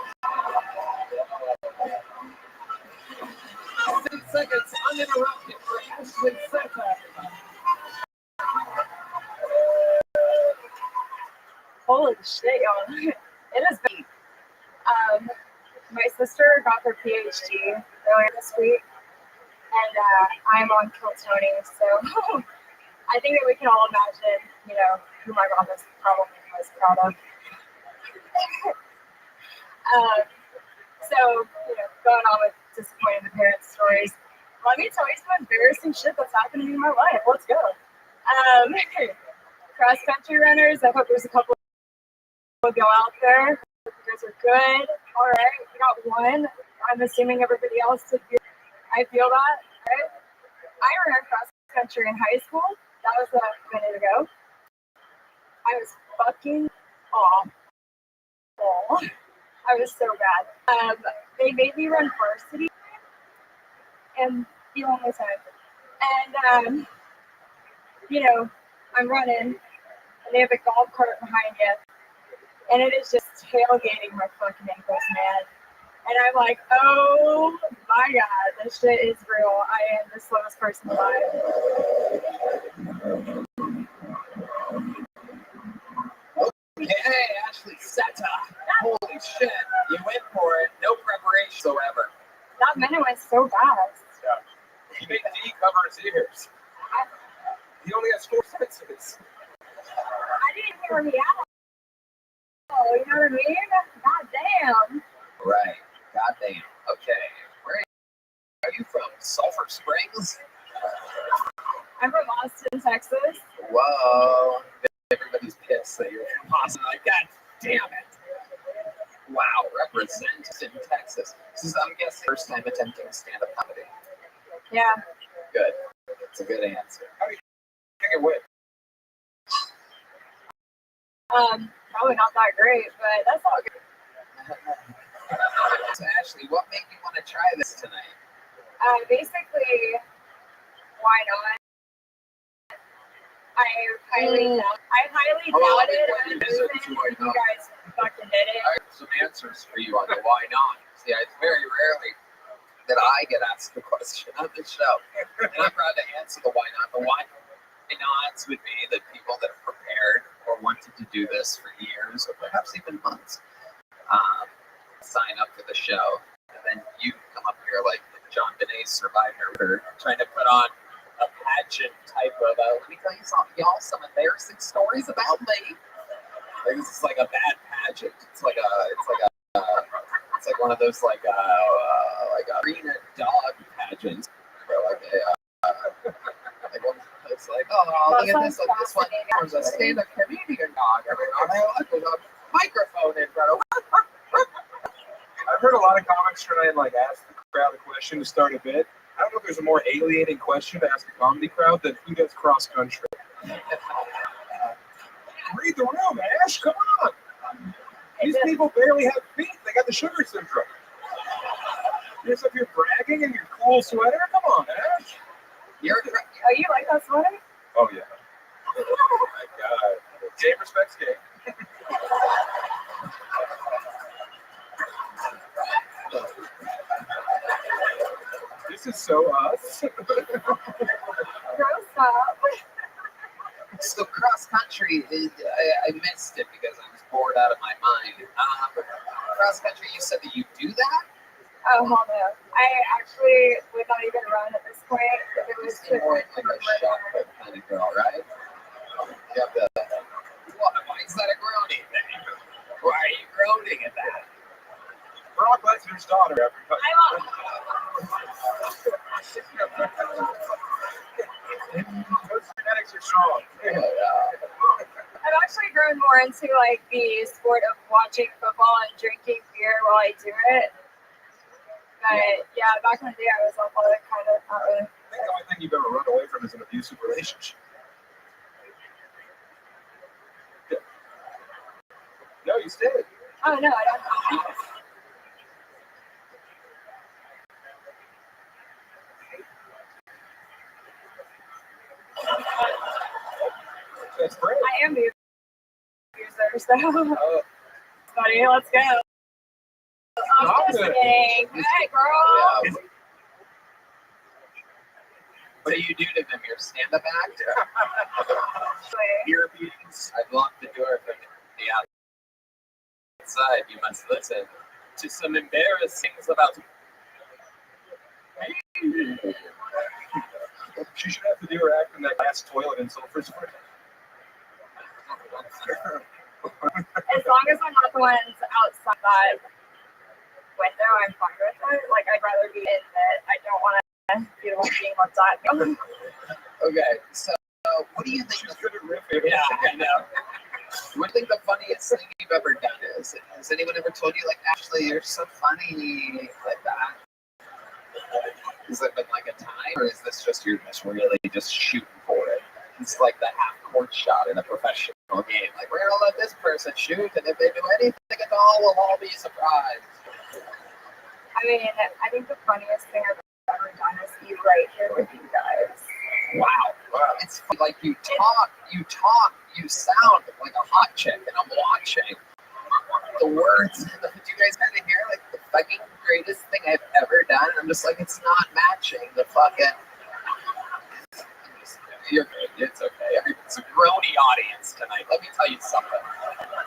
10 seconds uninterrupted for Ashley Seta. Holy shit, y'all. It is big. My sister got her PhD earlier this week, and I'm on Kill Tony, so I think that we can all imagine, who my mom is probably most proud of. So, going on with disappointing parents' stories, let me tell you some embarrassing shit that's happened to me in my life. Let's go. Cross-country runners, I hope there's a couple of go out there. You guys are good. All right, we got one. I'm assuming everybody else did good. I feel that. Right? I ran cross country in high school. That was a minute ago. I was fucking awful. I was so bad. They made me run varsity, and the only time. And I'm running, and they have a golf cart behind you. And it is just tailgating my fucking ankles, man. And I'm like, oh my god, this shit is real. I am the slowest person alive. Okay, Ashley Seta. Holy shit. You went for it. No preparation whatsoever. That minute went so fast. Yeah. He made D cover his ears. He only has 4 senses. I didn't hear me out. You know what I mean? God damn. Right. God damn. Okay. Where are you from? Sulphur Springs? I'm from Austin, Texas. Whoa. Everybody's pissed that you're from Austin. Like, God damn it. Wow. Represent in Texas. This is, I'm guessing, first time attempting stand-up comedy. Yeah. Good. It's a good answer. How do you think it went? Probably not that great, but that's all good. So Ashley, what made you want to try this tonight? Basically, why not? I highly doubted you guys fucking did it. I have some answers for you on the why not. See, it's very rarely that I get asked the question on the show, and I'm proud to answer the why not. The why nots would be that people that are prepared or wanted to do this for years or perhaps even months sign up for the show, and then you come up here like John Benet's Survivor, trying to put on a pageant type of let me tell you something, y'all, some embarrassing stories about me. Like, this is like a bad pageant. It's like one of those like arena dog pageants, or like it's like, oh, look at this one. This one there's a stand-up comedian dog. There's a microphone in front of. I've heard a lot of comics try and like ask the crowd a question to start a bit. I don't know if there's a more alienating question to ask a comedy crowd than who does cross country. Read the room, Ash. Come on. These people barely have feet. They got the sugar syndrome. You're up here bragging in your cool sweater. Come on, Ash. You like that sweater? Oh yeah. Oh my God. Game respects game. This is so us. Gross up. So cross country, I missed it because I was bored out of my mind. Cross country, you said that you do that? Oh, hold on. I actually would not even run at this point if it was You're more like a shot put kind of girl, right? You have the, why is that a groaning thing? Why are you groaning at that? Brock Lesnar's daughter after Those genetics are strong. I've actually grown more into like the sport of watching football and drinking beer while I do it. But yeah, back in the day I was athletic kind of not really. I think the only thing you've ever run away from is an abusive relationship. Yeah. No, you stayed. Oh no, I don't. That's great. I am the abuser, so buddy, let's go. I'm just kidding. Hey, girl. Yeah. What do you do to them? You're a stand-up actor. Ear beatings. I've locked the door from the outside. You must listen to some embarrassing things about. She should have to do her act in that glass toilet in Sulphur Springs. As long as I'm not the ones outside that window, I'm fine with it. Like, I'd rather be in it. I don't want to be the one being looked at. Okay, so what do you think? She's good at riffing. Yeah, I know. What do you think the funniest thing you've ever done is? Has anyone ever told you, like, Ashley, you're so funny, like that? Has it been like a time, or is this just you're just really just shooting for it? It's like the half-court shot in a professional game. Like, we're gonna let this person shoot, and if they do anything at all, we'll all be surprised. I mean, I think the funniest thing I've ever done is be right here with you guys. Wow. It's like you talk, you sound like a hot chick, and I'm watching the words. Do you guys kind of hear, like, the fucking greatest thing I've ever done? I'm just like, it's not matching the fucking. You're good. It's okay. It's a grody audience tonight. Let me tell you something.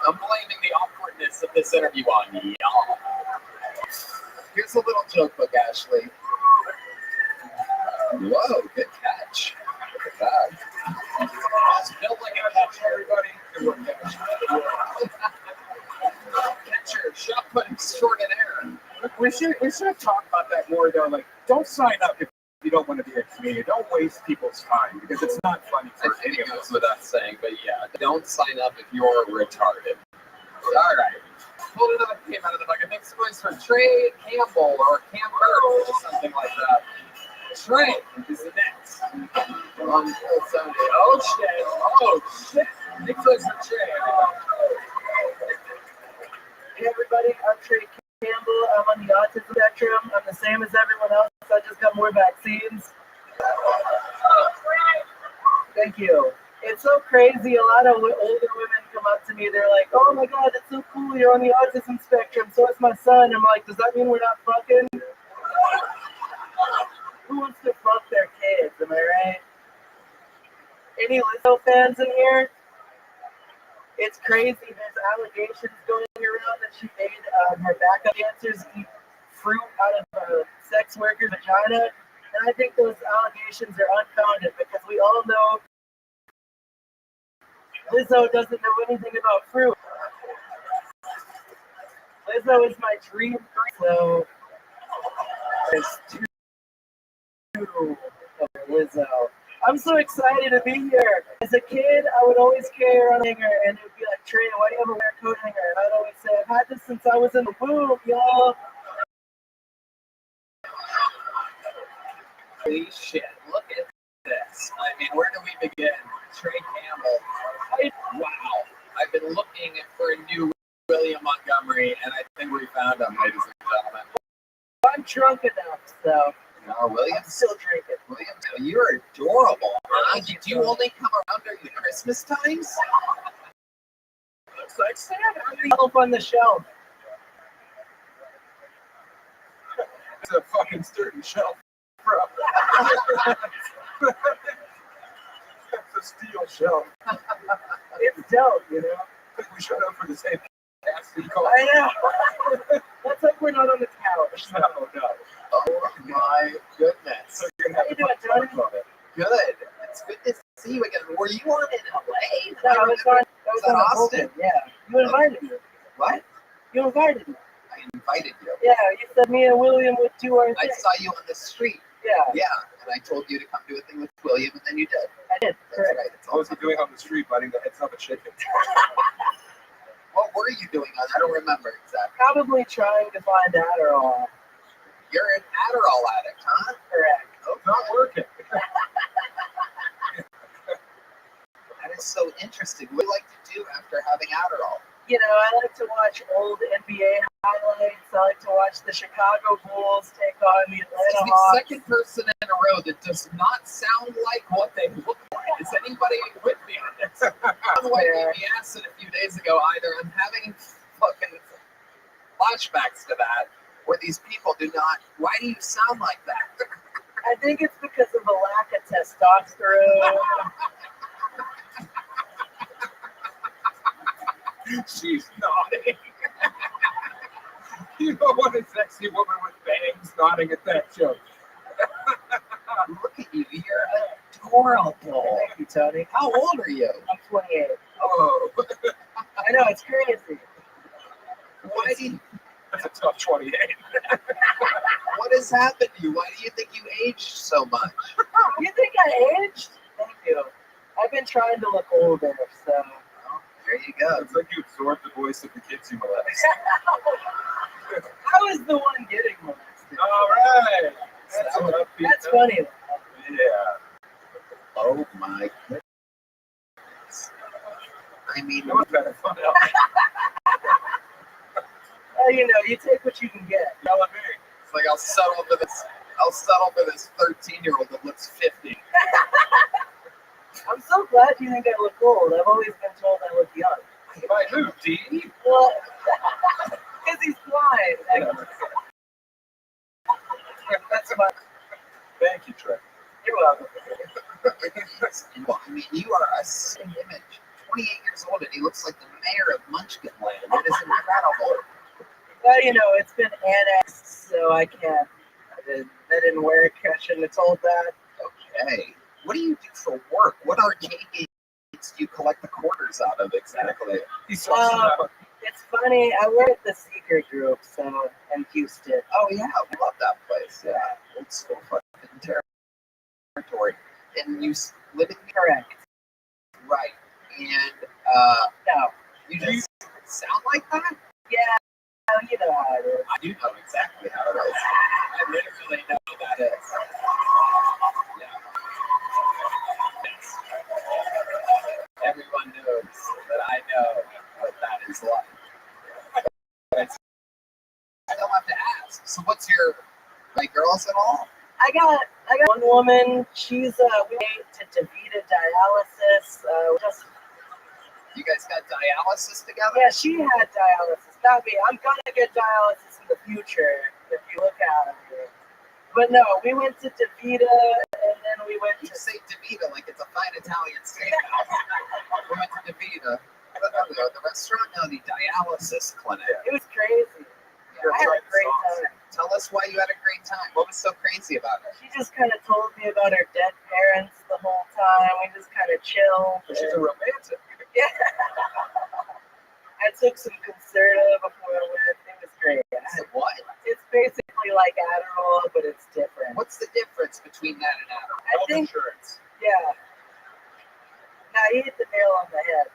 I'm blaming the awkwardness of this interview on y'all. Here's a little joke book, Ashley. Whoa, good catch. Look at that. Built like a catch, everybody. Good work, catcher, shot put extraordinaire. We should talk about that more though. Like, don't sign up if you don't want to be a comedian. Don't waste people's time because it's not funny for any of us. Without saying, but yeah, don't sign up if you're retarded. All right. Pulled another game out of the bucket. Next points for Trey Campbell or Camper or something like that. Trey is the next. On Sunday. Oh shit. Oh shit. Big points for Trey. Hey everybody, I'm Trey Campbell. I'm on the autism spectrum. I'm the same as everyone else. I just got more vaccines. Thank you. It's so crazy. A lot of older women come up to me. They're like, "Oh my God, that's so cool. You're on the autism spectrum. So is my son." I'm like, "Does that mean we're not fucking?" Who wants to fuck their kids? Am I right? Any Lizzo fans in here? It's crazy. There's allegations going around that she made her backup dancers eat fruit out of a sex worker's vagina. And I think those allegations are unfounded because we all know Lizzo doesn't know anything about fruit. Lizzo is my dream girl. So there's two of Lizzo. I'm so excited to be here. As a kid, I would always carry around a hanger, and it would be like, "Trey, why do you have a wear coat hanger?" And I'd always say, "I've had this since I was in the womb, y'all." Holy shit, look at this. I mean, where do we begin? Trey Campbell. Wow. I've been looking for a new William Montgomery, and I think we found him, ladies and gentlemen. I'm drunk enough, so. No, William. I'm still drinking. William, you're adorable. Did you only come around during the Christmas times? Looks like Santa. Help on the shelf. It's a fucking sturdy shelf, bro. It's a steel shelf. It's dope, you know. I think we showed up for the same casting call. I know. Let's hope we're not on the couch. No. Oh my goodness. So you're gonna have to How you doing, Tony? Good. It's good to see you again. Were you on in LA? No, I was on Austin. Yeah. You invited me. What? You invited me. I invited you. Yeah, you said me and William would do our thing. I saw you on the street. Yeah. Yeah, and I told you to come do a thing with William, and then you did. I did. That's Correct. right. It's What was he doing on the street, biting the heads off a chicken? What were you doing on? I don't remember exactly. Probably trying to find Adderall. You're an Adderall addict, huh? Correct. Oh, not working. That is so interesting. What do you like to do after having Adderall? You know, I like to watch old NBA highlights. I like to watch the Chicago Bulls take on the This is Atlanta the Hawks. second person in a row that does not sound like what they look like. Is anybody with me on this? Someone gave me acid a few days ago. Either I'm having fucking flashbacks to that, or these people do not. Why do you sound like that? I think it's because of the lack of testosterone. She's nodding. You don't want a sexy woman with bangs nodding at that joke. Look at you. You're adorable. Thank you, Tony. How old are you? I'm 28. Oh. I know, it's crazy. Why do you, That's a tough 28. what has happened to you? Why do you think you aged so much? You think I aged? Thank you. I've been trying to look older, so. Well, there you go. It's like you absorbed the voice of the kids you molest. I was the one getting molested. All right. That's, That's funny. Yeah. Oh my goodness. I mean, That was kind of fun. You know, you take what you can get. Telling me. it's like I'll settle for this 13-year-old that looks 50. I'm so glad you think I look old. I've always been told I look young. By who, D? Well, because he's blind. That's my. Thank you, Trey. You're welcome. Well, I mean, you are a sitting image. 28 years old, and he looks like the mayor of Munchkinland. It is incredible. Well, you know, it's been annexed, so I can't. I didn't wear it. I shouldn't have told that. Okay. What do you do for work? What arcade games do you collect the quarters out of exactly? He's It's funny. I work at the Secret Group, so in Houston. Oh yeah, I love that place. Yeah, old school fucking territory. And you live in Correct. right? And No. you just sound like that. Yeah. You know how it is. I do know exactly how it is. I literally know how that is. Yeah. Yes. Everyone knows that I know what that is like. But I don't have to ask. So what's your like girls at all? I got one woman. She's we went to DaVita dialysis. Just You guys got dialysis together? yeah, she had dialysis. Not me. I'm gonna get dialysis in the future if you look at it. But no, we went to DaVita and then we went You to say DaVita like it's a fine Italian steakhouse. We went to DaVita. The restaurant? No, the dialysis clinic. it was crazy. I had a great time. Tell us why you had a great time. What was so crazy about it? She just kind of told me about her dead parents the whole time. We just kind of chilled. She's a romantic. Yeah. I took some Concerta before I went. It was great. What? It's basically like Adderall, but it's different. What's the difference between that and Adderall? I Health think, insurance. yeah. Now, he hit the nail on the head.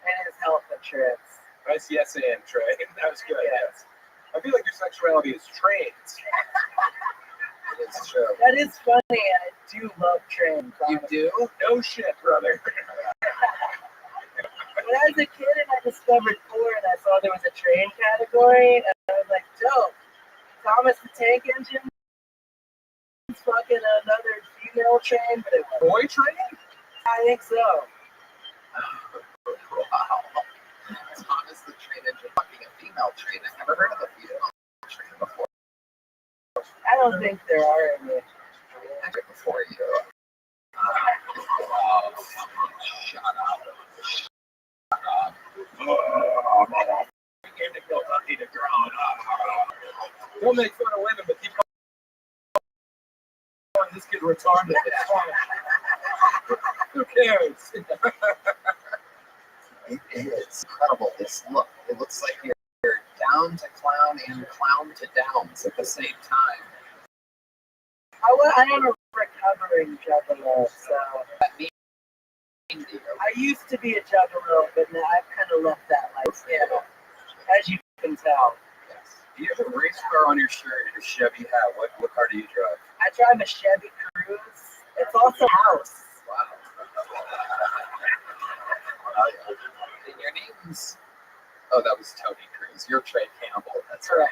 And his health insurance. Nice yes and, Trey. That was good. Yes. I feel like your sexuality is trained. It is true. That is funny. I do love trains. You do? No shit, brother. When I was a kid and I discovered Ford, I saw there was a train category, and I was like, dope. Thomas the Tank Engine, fucking another female train, but it was Boy train? I think so. Wow. Thomas the Train Engine fucking a female train. I've never heard of a female train before. I don't think there are any. Before you. Oh, shut up. Don't make fun of women, but keep calling this kid retarded. Who cares? It is incredible. It looks like you're down to clown and clown to downs at the same time. I am a recovering juggalo, so I used to be a juggalo, but now I've kind of left that life. Yeah, as you can tell. Yes. Do you have a race car on your shirt and a Chevy hat? What car do you drive? I drive a Chevy Cruze. It's also a house. Wow. And your name's... Oh, that was Tony Cruz. You're Trey Campbell. That's right. I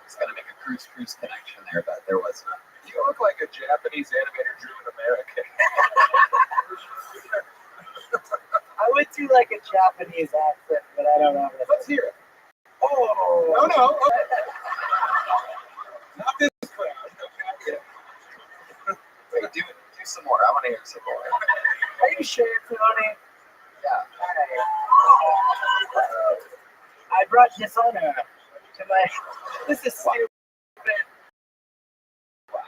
was going to make a Cruise connection there, but there was none. You look like a Japanese animator drew an American. I would do like a Japanese accent, but I don't know. Let's hear it. Oh. No. Not this crowd. Wait, do some more. I want to hear some more. Are you sure, Tony? Yeah. I brought dishonor to my... This is stupid. Wow.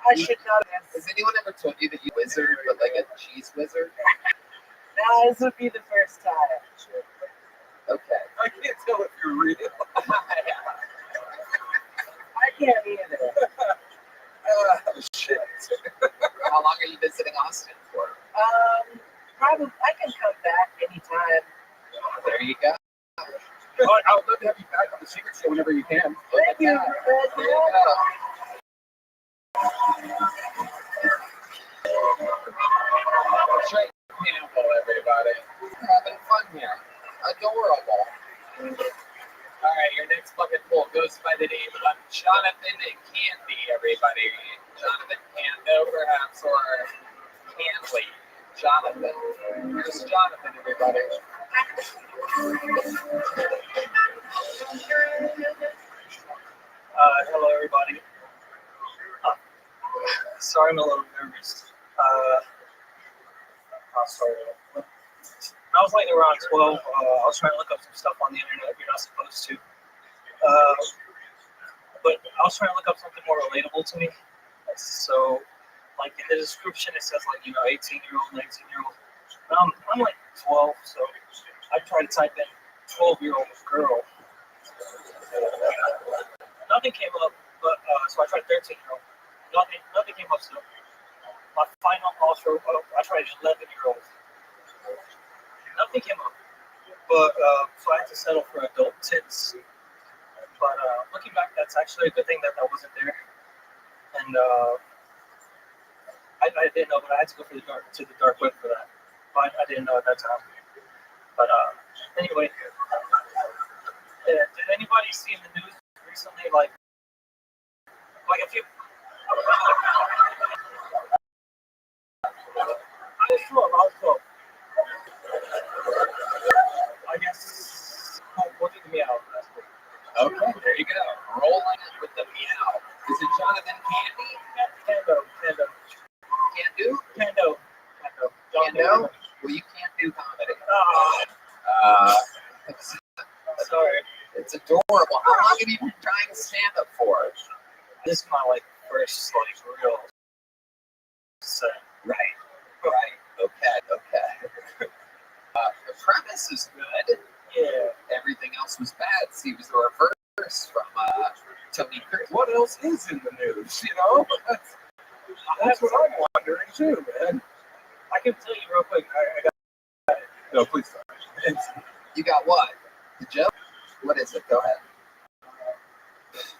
I should not have... Has anyone ever told you that you wizard, but like a cheese wizard? No, this would be the first time. Okay. I can't tell if you're real. I can't either. Shit. How long are you visiting Austin for? Probably I can come back anytime. There you go. I would love to have you back on the Secret Show whenever you can. Thank you. There you go. Trey Campbell, everybody. We're having fun here. Adorable. All right, your next bucket full goes by the name of Jonathan Candy, everybody. Jonathan Cando, perhaps, or Canley. Jonathan. Here's Jonathan, everybody. Hello, everybody. Sorry, I'm a little nervous. Sorry. I was like around 12. I was trying to look up some stuff on the internet you're not supposed to. But I was trying to look up something more relatable to me. So, like in the description, it says like 18-year-old, 19-year-old. I'm like 12, so I tried to type in 12-year-old girl. Nothing came up, but so I tried 13-year-old. Nothing came up still. My final also, I tried 11-year-old. Nothing came up. But so I had to settle for adult tits. But looking back, that's actually a good thing that wasn't there. And I didn't know, but I had to go to the dark web for that. But I didn't know at that time. But anyway, did anybody see in the news recently, like a few? I was 12. I guess we'll do the meow. Okay, there you go. Rolling it with the meow. Is it Jonathan Candy? Cando. Cando? Well, you can't do comedy. Sorry. It's adorable. How long have you been trying stand-up for? This is my first real set. Right. Okay. The premise is good. Yeah. Everything else was bad. See, it was the reverse from Tony Cruz. What else is in the news? That's what I'm wondering too, man. I can tell you real quick. I got it. No, please don't. You got what? The joke? What is it? Go ahead.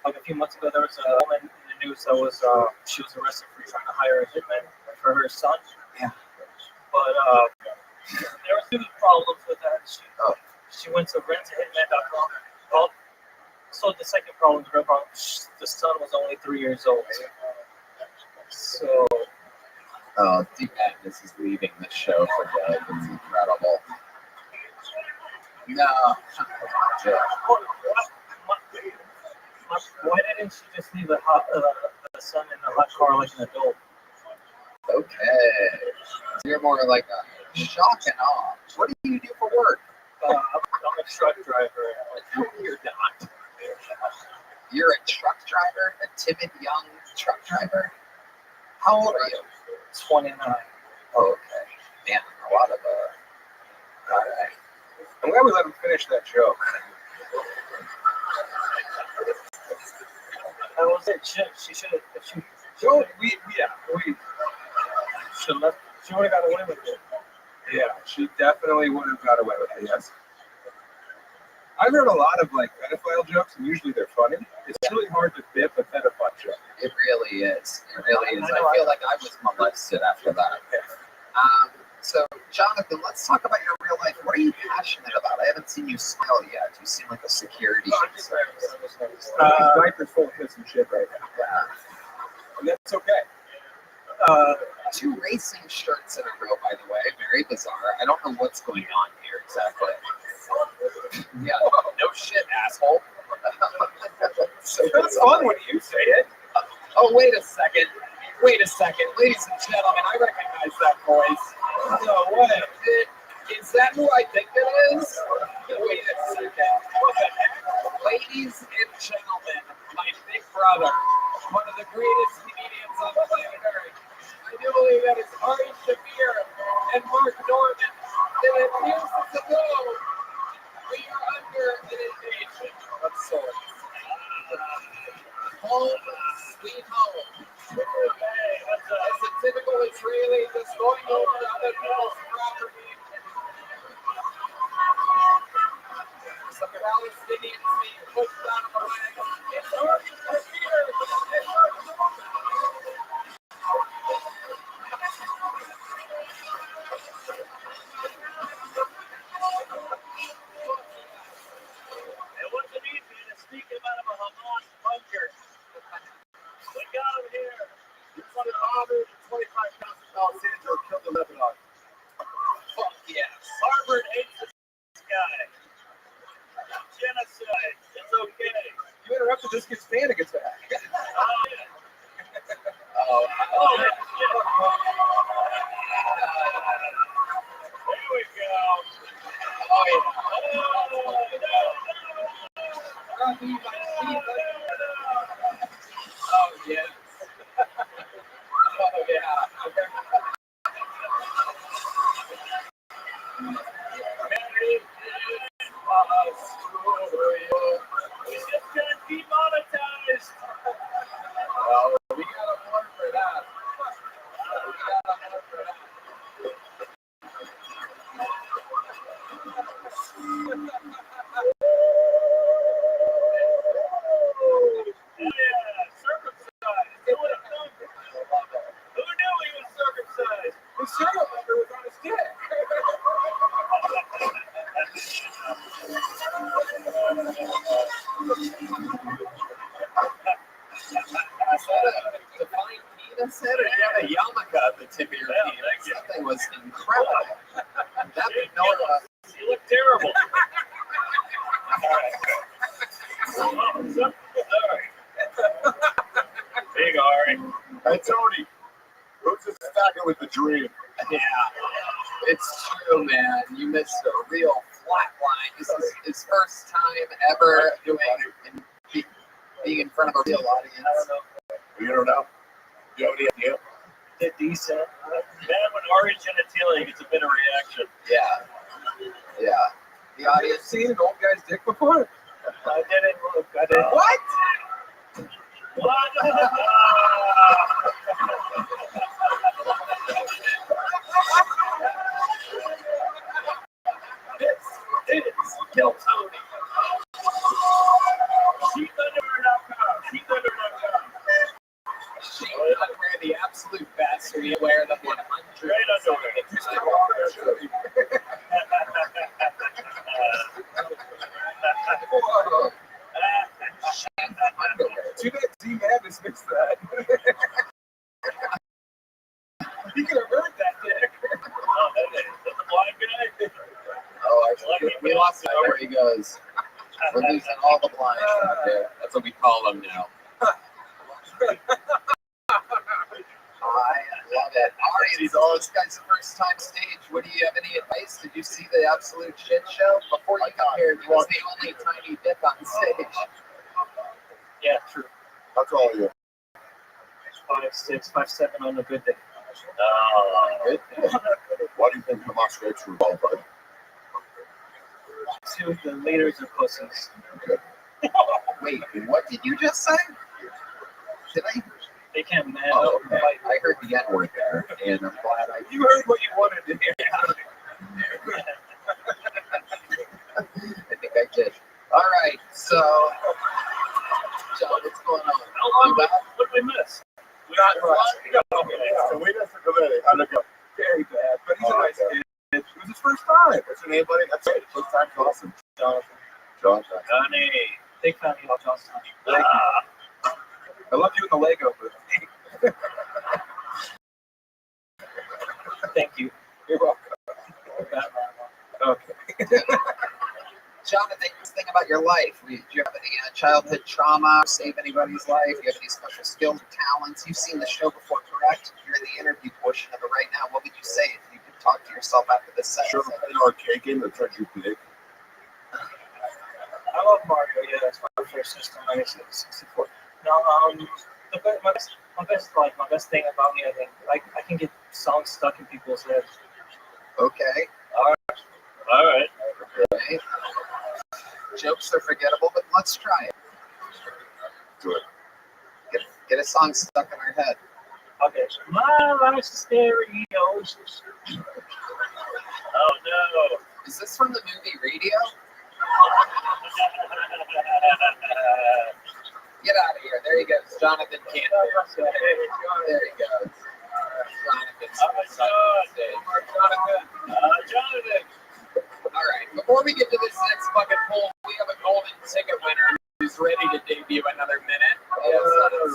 Like a few months ago, there was a woman in news that was she was arrested for trying to hire a hitman for her son. Yeah. But there were two problems with that. She went to renthehitman.com. Well, so the second problem, the real problem, the son was only 3 years old. So. Deep Madness is leaving the show for good. It's incredible. No. Why didn't she just leave the son in the hot car like an adult? Okay. So you're more like a shock and awe. What do you do for work? I'm a truck driver. No, you're not. You're a truck driver? A timid young truck driver? How old are you? 29. Oh, okay. Man, a lot of all right. I'm glad we let him finish that joke. That was it. She should have. She would have got away with it. Yeah, she definitely would have got away with it, yes. I've heard a lot of like pedophile jokes, and usually they're funny. It's really hard to bip a pedophile joke. It really is. It really is. I feel like I was molested after that. So, Jonathan, let's talk about your real life. What are you passionate about? I haven't seen you smile yet. You seem like a security officer. His diaper's full of piss and shit right now. Yeah. And that's okay. 2 racing shirts in a row, by the way. Very bizarre. I don't know what's going on here exactly. Yeah, no shit, asshole. So that's fun when you say it. Oh, wait a second. Ladies and gentlemen, I recognize that voice. No way. Is that who I think it is? Wait a second. What the heck? Ladies and gentlemen, my big brother, one of the greatest comedians on planet Earth. I do believe that it's Ari Shaffir and Mark Norman. And it appears as though we are under an invasion of sorts. Home, sweet home. As a typical Israeli just going over other people's property. Some Palestinians being pushed out of the way. It's Ari Shaffir and Mark Norman. It wasn't easy to sneak him out of a Hamas bunker. We got him here. It's under $125,000 Sandro killed in Lebanon. Fuck yes. Harvard hates this guy. Genocide. It's okay. You interrupted this kid's fan against that. Oh, yeah. There we go. Oh, yeah. Oh, yes. Oh, yeah. We just got demonetized. Well, we got a word for that. Circumcised. Who would have known? Who knew he was circumcised? His serial number was on his dick. Is that a defined penis head, or you have a yarmulke at the tip of your penis? That thing was incredible. That menorah. You look terrible. All right. Big Ari. Hey, Tony, who's this stacker with the dream? Yeah, it's true, man. You missed a real flat line. This is his first time ever being in front of a real audience. I don't know. You don't know? You have any idea? Did decent. Man, when Ari's genitalia gets a bit of reaction. Yeah. The audience. Seen an old guy's dick before? I didn't look. I didn't. What? What? It's Kill Tony. Yes, we wear them 100%. Too bad Team Madness missed that. He could have heard that, Dick. The blind guy. Oh, we lost him. There he goes. We're losing all the blinds out there. That's what we call them now. I love it. All right, so this guy's first time stage. What do you have any advice? Did you see the absolute shit show? Before you got here, he was the only tiny dick on stage. Yeah, true. That's all you. 5'6", 5'7" on a good day. Good. Why do you think Hamas rates were qualified? Two of the leaders are pussies. Wait, what did you just say? Did I? They can't man Oh, up. okay. I heard the N-word there, and I'm glad I. You heard what you wanted to hear. I think I did. All right, so John, what's going on? How long what did we miss? We got so we missed the committee. How'd it go? Very bad, but he's a nice kid. It was his first time. What's your name, buddy? That's it. First time's awesome. Jonathan. Johnny. Big fan of Johnson. Thank you. I love you in the Lego movie. Thank you. You're welcome. Okay. Jonathan, this thing about your life. Do you have any childhood trauma? Save anybody's life? Do you have any special skills or talents? You've seen the show before, correct? You're in the interview portion of it right now. What would you say if you could talk to yourself after this session? Sure, an arcade game that turns you big. I love Mario. Yeah, that's my first system. I guess it's 64. No, my best thing about me, I think, I can get songs stuck in people's heads. Okay. All right. Okay. Jokes are forgettable, but let's try it. Do it. Get a song stuck in our head. Okay. My life's a stereo. Oh no. Is this from the movie Radio? Get out of here. There he goes. Jonathan Cantor. There he goes. Jonathan's Jonathan. All right. Before we get to this next fucking poll, we have a golden ticket winner who's ready to debut another minute. Everybody.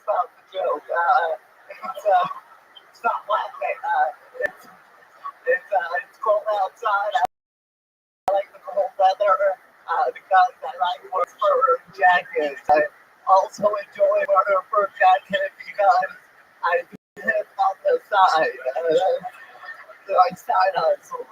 Stop the joke. Stop laughing. It's cold outside. I like the cold weather because I like more fur jackets. I also enjoy wearing a fur jacket because I live on the side. I side hustle.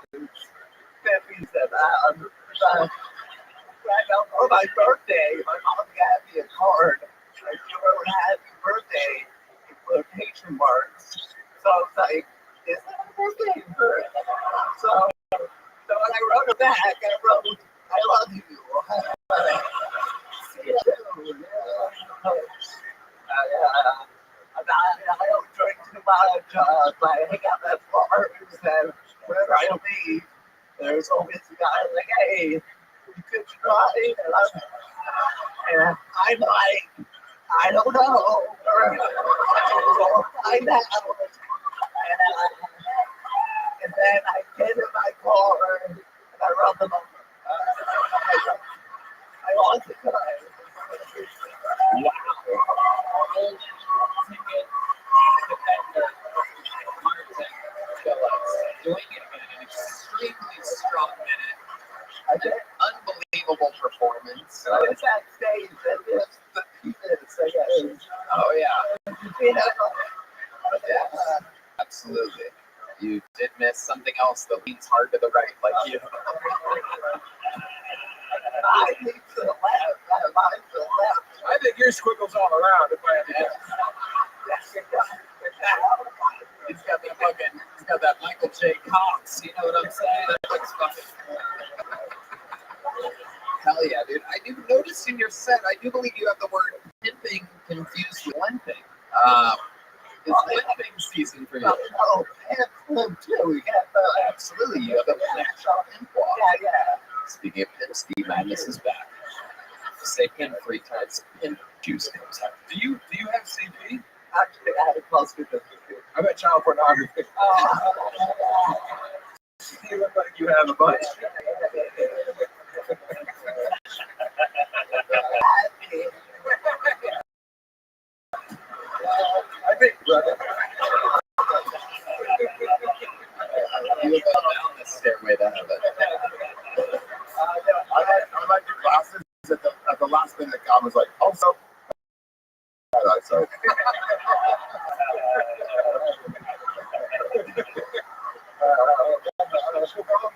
Right now for my birthday, my mom got me a card. I give her a happy birthday in quotation marks. So it's like, is that a birthday? So when I wrote it back, I wrote, I love you. See you soon. I don't drink too much. I hang out at bars, and whenever I leave, there's always a guy like, hey, you could try. And I'm like, I don't know. We'll find out. And then I get in my car and I run them over. I want to try. Wow. Doing it in an extremely strong minute. Unbelievable performance. It's that stage that is the pieces. Oh, yeah. Yeah, absolutely. You did miss something else that leans hard to the right, like you. I lean to the left. I line to the left. I think your squiggles all around if I had to guess. He's got that Michael J. Cox, you know what I'm saying? That looks fucking. Hell Hell yeah, dude. I do notice in your set, I do believe you have the word pimping confused with limping. It's limping season for you. Oh, and Slim too. We got Absolutely, you have a snack shop in Quad. yeah. Speaking of pimp, Steve Madness is back. Say pimp 3 times. Pimp juice comes out. Do you have CP? Actually, I had a close to this. I bet child pornography. You look like you have a bunch. I think, brother. You look down the stairway to heaven. I like the classes at the last minute. God was like, also. So.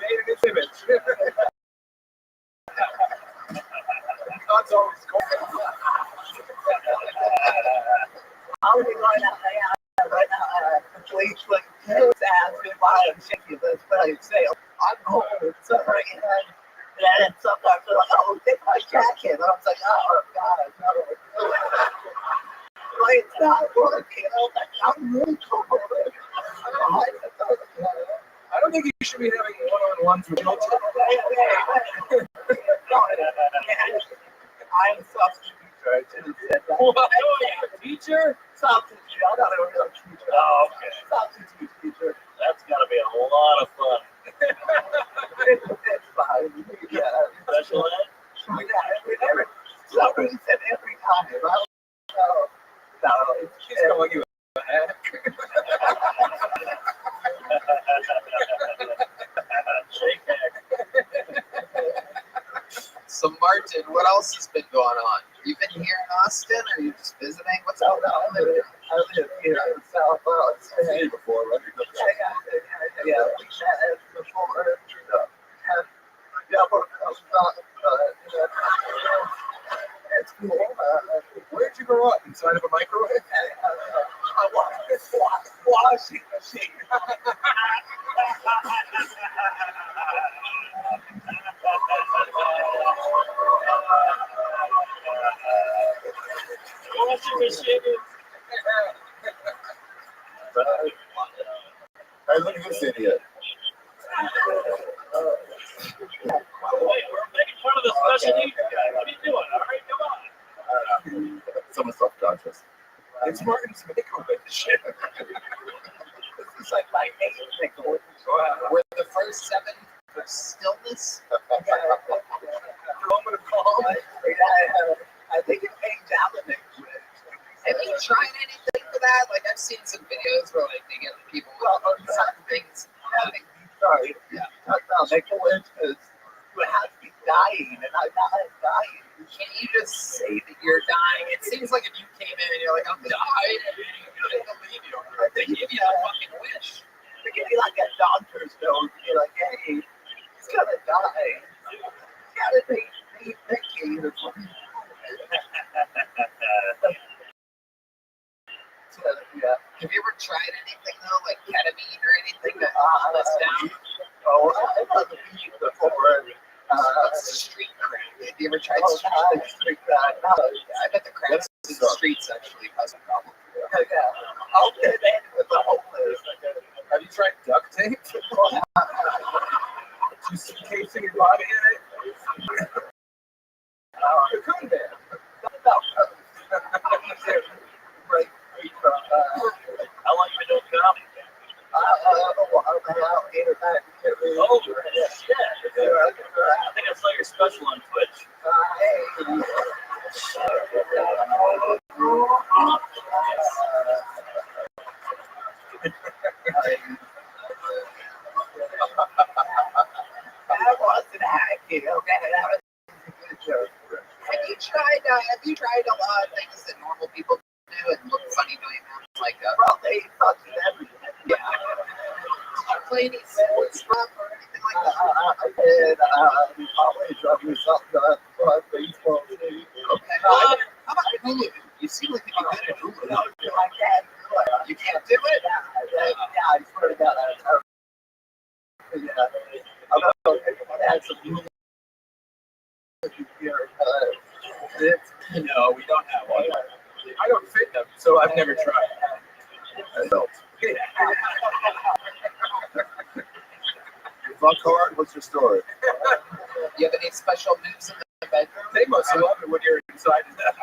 Made in its image. God's always cool. I'll be right now. The police would ask me why I'm shaking this, but I say, I'm home. Sorry. And then sometimes they're like, oh, take my jacket. And I was like, oh, God, no. Like, it's not working. I'm really cold. I don't think you should be having one-on-ones with children. I'm a substitute teacher. I should have said that. What? Teacher? Substitute. I thought I was a teacher. Oh, okay. Substitute teacher. That's gotta be a lot of fun. It's fine. Yeah. Special ed? Somebody said every time. I don't know. No, She's calling you a hack. Shake hack. So Martin, what else has been going on? You been here in Austin, or are you just visiting? What's going on? I live here in South Austin. I've seen you before, right? Yeah, we had before. Yeah, it's cool. Where'd you grow up? Inside of a microwave? I want this washing machine. Washing machine. Hey, look at this idiot. Wait, we're making fun of the special needs guy. What are you doing? All right, come on. I don't know. Someone's self-conscious. It's Martin's makeover shit. This is like my name. We're the first 7 for stillness. Moment of calm. I think it pays out. Have you tried anything for that? Like, I've seen some videos where like they get people with certain things. Sorry. Yeah. No, make a wish because you have to be dying, and I'm not dying. Can you just say that you're dying? It seems like if you came in and you're like, I'm dying, I don't believe you. They give you a fucking wish. They give you like a doctor's note. You're like, hey, he's gonna die. He's gotta be thinking or something. Yeah. Have you ever tried anything though, like ketamine or anything to calm us down? Oh, I've had the weed before. Street crack. Have you ever tried street crack? I bet the cracks in the streets actually cause a problem. Yeah. I'll get in with the homeless. Have you tried duct tape? Just encasing your body in it? Cocoon man. Right. How long you been doing comedy? About 8 or 9 years. Oh, shit. I think I saw your special on Twitch. That wasn't hacking, okay? That was a good joke. Have you tried a lot of things that normal people do and look funny doing them? Like, well, they thought everything. Yeah. Did you play any sports stuff or anything like that? I did. Always drove me something on baseball. Okay. How about hula? You seem like you're good at hula. No, I can't do it. You can't do it? Yeah, I swear to God. Yeah. I had some hula. No, we don't have one. I don't fit them, so I've never tried. That helps. You fuck hard? What's your story? You have any special moves in the bedroom? They must love it when you're inside of that.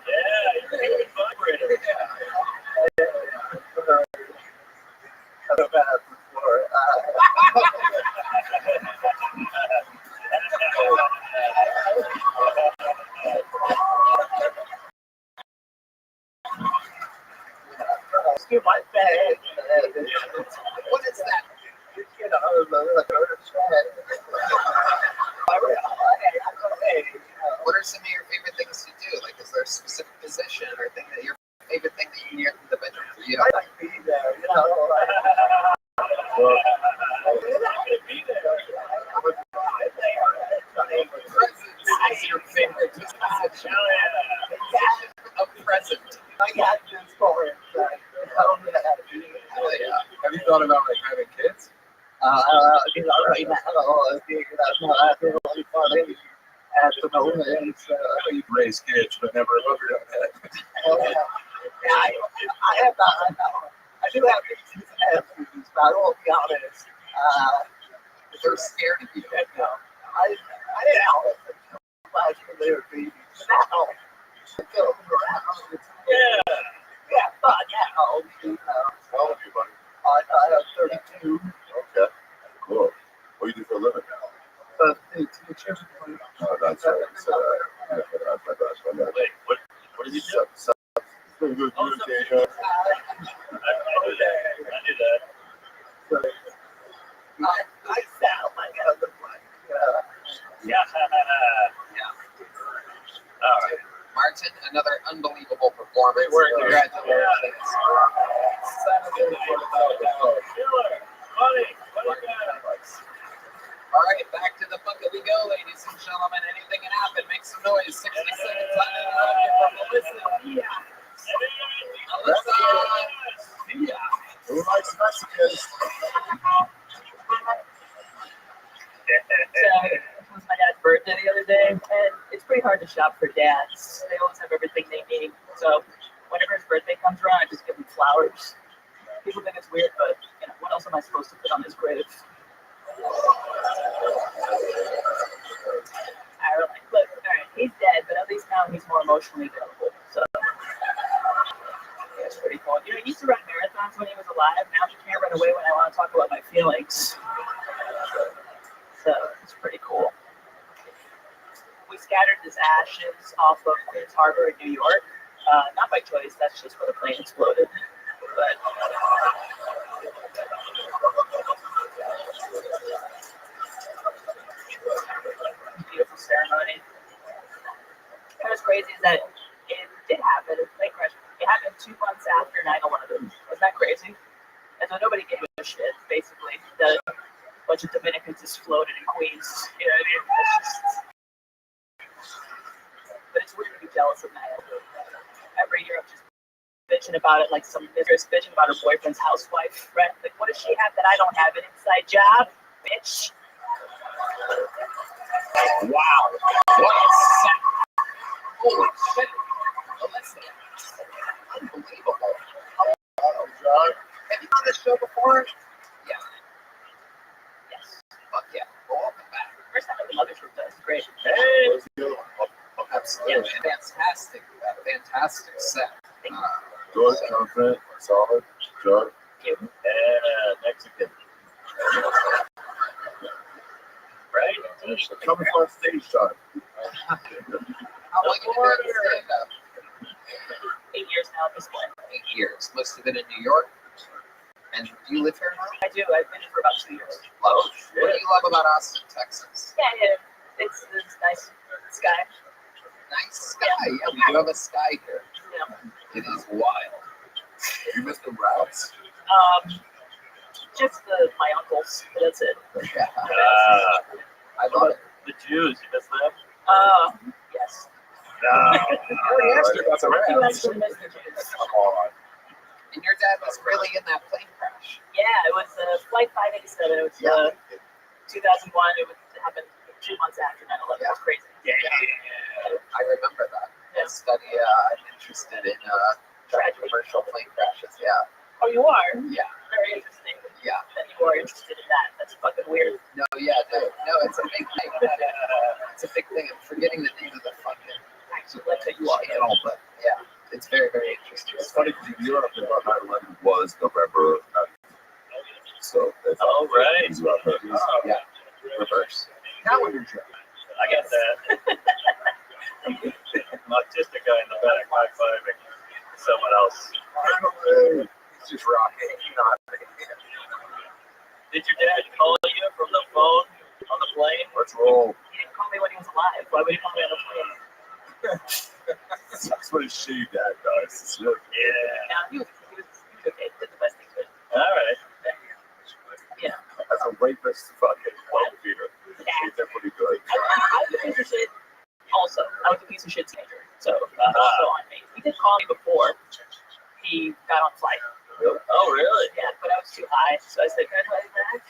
Yeah, you're a good vibrator. I've had it before. My bad. What is that? You know, What are some of your favorite things to do? Like, is there a specific position or thing that your favorite thing that you do in the bedroom for you? I like being there, you know. Presence is your favorite position. A present. I got this for it. Hell yeah. Have you thought about like having kids? You know, right now, that's not really funny. I know you've raised kids, but never ever done that. I have not. I know. I do have these attitudes, but I won't be honest. They're scared of you. No, I am. Last year they were babies. Now, yeah, but now, you know. How old are you, buddy? I'm 32. Okay, cool. What do you do for a living? Oh, that's right. Wait, what did you do? Good communication. I knew that. I sound like I look like. Yeah. All right. Martin, another unbelievable performance. Great work, dude. Congratulations. All right, back to the bucket we go, ladies and gentlemen. Anything can happen. Make some noise. 60 seconds on interrupted from Alyssa. Alyssa. Who likes messages? So it was my dad's birthday the other day, and it's pretty hard to shop for dads. They always have everything they need. So whenever his birthday comes around, I just give him flowers. People think it's weird, but you know, what else am I supposed to put on his grave? I was like, look, all right, he's dead, but at least now he's more emotionally available. So it's pretty cool. You know, he used to run marathons when he was alive. Now he can't run away when I want to talk about my feelings. So it's pretty cool. We scattered his ashes off of Queens Harbor in New York. Not by choice, that's just where the plane exploded. But beautiful ceremony. And what's crazy is that it did happen. It plane crash. It happened 2 months after 9/11. Wasn't that crazy? And so nobody gave a shit. Basically, the bunch of Dominicans just floated in Queens. You know what I mean? It's just, but it's weird to be jealous of that. Every year I'm just bitching about it, like some mistress bitching about her boyfriend's housewife, right? Like, what does she have that I don't have? An inside job, bitch. Wow. What a set. Holy shit. Alyssa. Unbelievable. Hello, John. Have you done this show before? Yeah. Yes. Fuck yeah. Welcome back. First time the mother's group does. Great. Hey. Absolutely. Fantastic. Fantastic set. Good, confident, solid, sure. Thank you. Yeah, Mexican. Right? Coming on stage time. How long have you been doing stand-up? 8 years now at this point. 8 years. Most of it in New York. And do you live here now? I do. I've been here for about 2 years. Oh, what do you love about Austin, Texas? Yeah. It's nice sky. Nice sky. Yeah, we do have a sky here. Yeah. It is wild. You missed the routes? Just my uncles. That's it. Yeah. I love it. The Jews, you miss them? Yes. No. I already asked you about the You rats. actually missed the Jews. Come on. And your dad was really in that plane crash. Yeah, it was flight 587. It was 2001. It happened 2 months after 9/11. It was crazy. Yeah. I remember that. I study, I'm interested in commercial plane crashes. Yeah. Oh, you are? Yeah. Very interesting. Yeah. That you are interested in that. That's fucking weird. No, yeah, no, it's a big thing. It's a big thing. I'm forgetting the name of the fucking channel, but yeah, it's very, very interesting. It's funny because in Europe, they thought 9/11 was November 9th. So that's Oh, right. Yeah. Reverse. calendar check. I got that. Not just a guy in the back high-fiving someone else. It's just rocking. Did your dad call you from the phone on the plane? Let's roll. He didn't call me when he was alive. Why would he call me on the plane? That's what his shaved dad does. Yeah. He was okay. He did the best he could. All right. Yeah. That's a rapist fucking wife beater. They're pretty good. I was a piece of shit. Also, I was a piece of shit teenager. So, also on me. He did call me before he got on flight. Really? Oh, really? Yeah, but I was too high. So I said, can I call you back?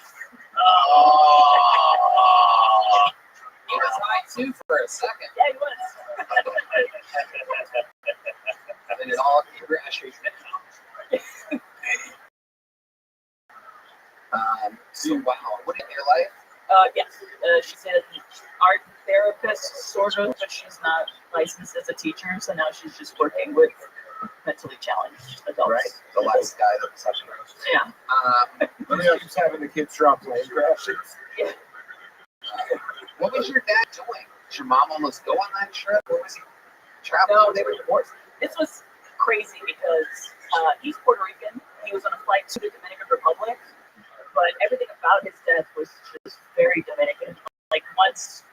Oh. He was high too for a second. Yeah, he was. And it all crashed. So wow, what in your life? Yes. She's an art therapist, sort of, but she's not licensed as a teacher. So now she's just working with mentally challenged adults. Right, the last guy that was such a Yeah. Let me just having the kids drop plane crashes. Yeah. What was your dad doing? Did your mom almost go on that trip? What was he traveling? No, they were divorced. This was crazy because he's Puerto Rican. He was on a flight to the Dominican Republic, but everything about his death was just very Dominican. Like once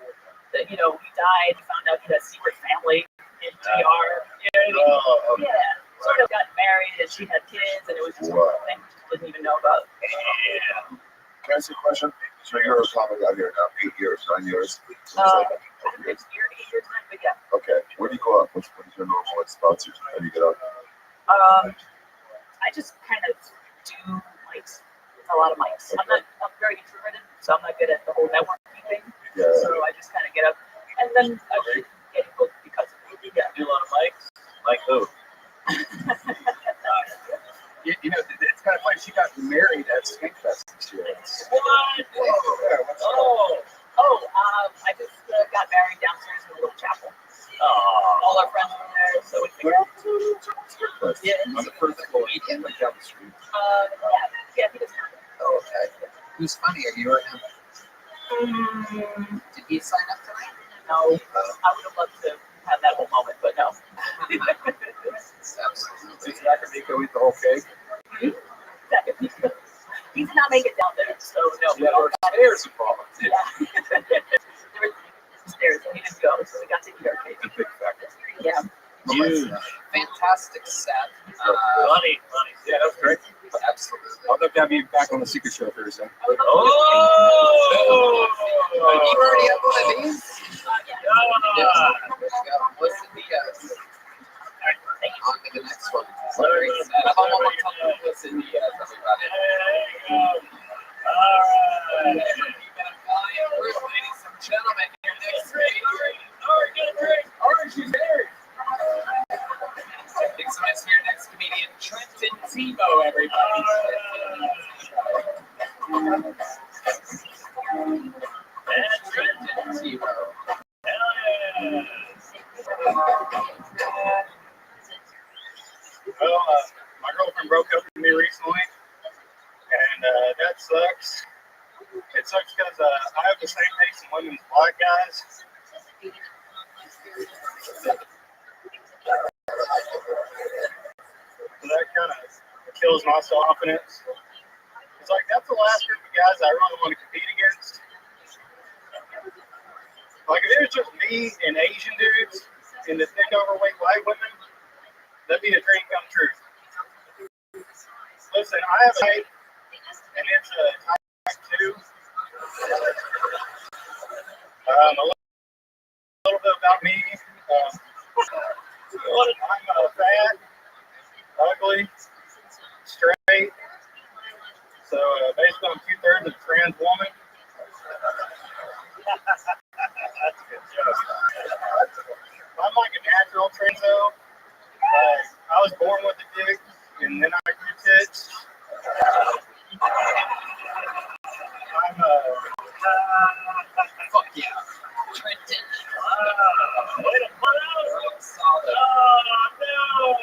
that he died, he found out he had a secret family in DR. You know what I mean? Yeah. Sort of got married and she had kids, and it was just a whole thing we just didn't even know about. Yeah. Can I ask you a question? So you're probably out here now 8 years, 9 years. I haven't been here 8 years now, but yeah. Okay. Where do you go up? What is your normal spots? How do you get up? I just kind of do mics. A lot of mics. Okay. I'm very introverted, so I'm not good at the whole networking thing. Yeah. So I just kind of get up, and then I keep getting booked because of it. Yeah. Do a lot of mics? Like who? It's kind of funny. She got married at Skankfest this year. What? I just got married downstairs in a little chapel. All our friends were there, so we figured. Yeah. On the first floor. Like down the street. Yeah, he doesn't have it. Oh, okay. Who's funnier, you or him? Did he sign up tonight? No. I would have loved to have that whole moment, but no. Absolutely. Is that going to go eat the whole cake? He did not make it down there, so no. Yeah, there were stairs involved. Yeah. There were stairs, and he didn't go, so we got to eat our cake. Big factor. Yeah. Huge. Fantastic set. Funny. Yeah, that's great. Absolutely. I'll have to have you back on the Secret Show Thursday. Oh! You already have one of these? Yeah. Yes. There you go. Melissa Diaz. On to the next one. Very excited. I'm on one top of Melissa Diaz, everybody. All right. You've been a flying through, ladies and gentlemen. Your next comedian. Orange is there. Thanks so much for your next comedian, Trenton Tebow, everybody. And Trenton Tebow. Well, my girlfriend broke up with me recently, and that sucks. It sucks because I have the same taste in women as black guys. So that kind of kills my confidence. It's like, that's the last group of guys I really want to compete against. Like, if it was just me and Asian dudes and the thick, overweight white women, that'd be a dream come true. Listen, I have a height, and it's a type 2. A little bit about me. I'm fat, ugly, straight. So basically, I'm 2/3 of a trans woman. Fuck yeah. Trenton. Way to put out. Solid. Oh, no.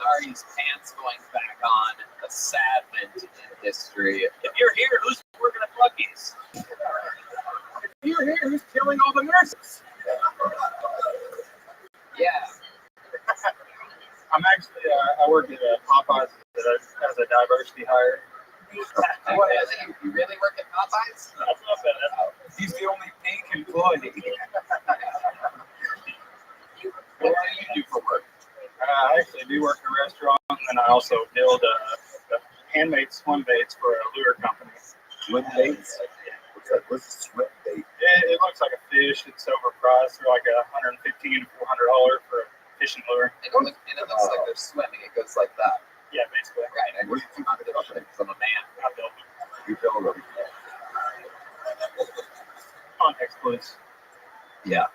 Ari's pants going back on. A sad moment in history. If you're here, who's working at Lucky's? If you're here, who's killing all the nurses? Yeah. I'm actually, I work at Popeyes as a diversity hire. You really work at Popeyes? That's not bad. He's the only pink employee. What do you do for work? I actually do work in a restaurant, and I also build handmade swim baits for a lure company. Swim baits? What's a swim bait? It looks like a fish. It's overpriced. They're like $115 to $400 for a fishing lure. It looks like they're swimming. It goes like that. Yeah, basically. Right. I What do you think? I'm a man. I built it. You build them. Context, please. Yeah.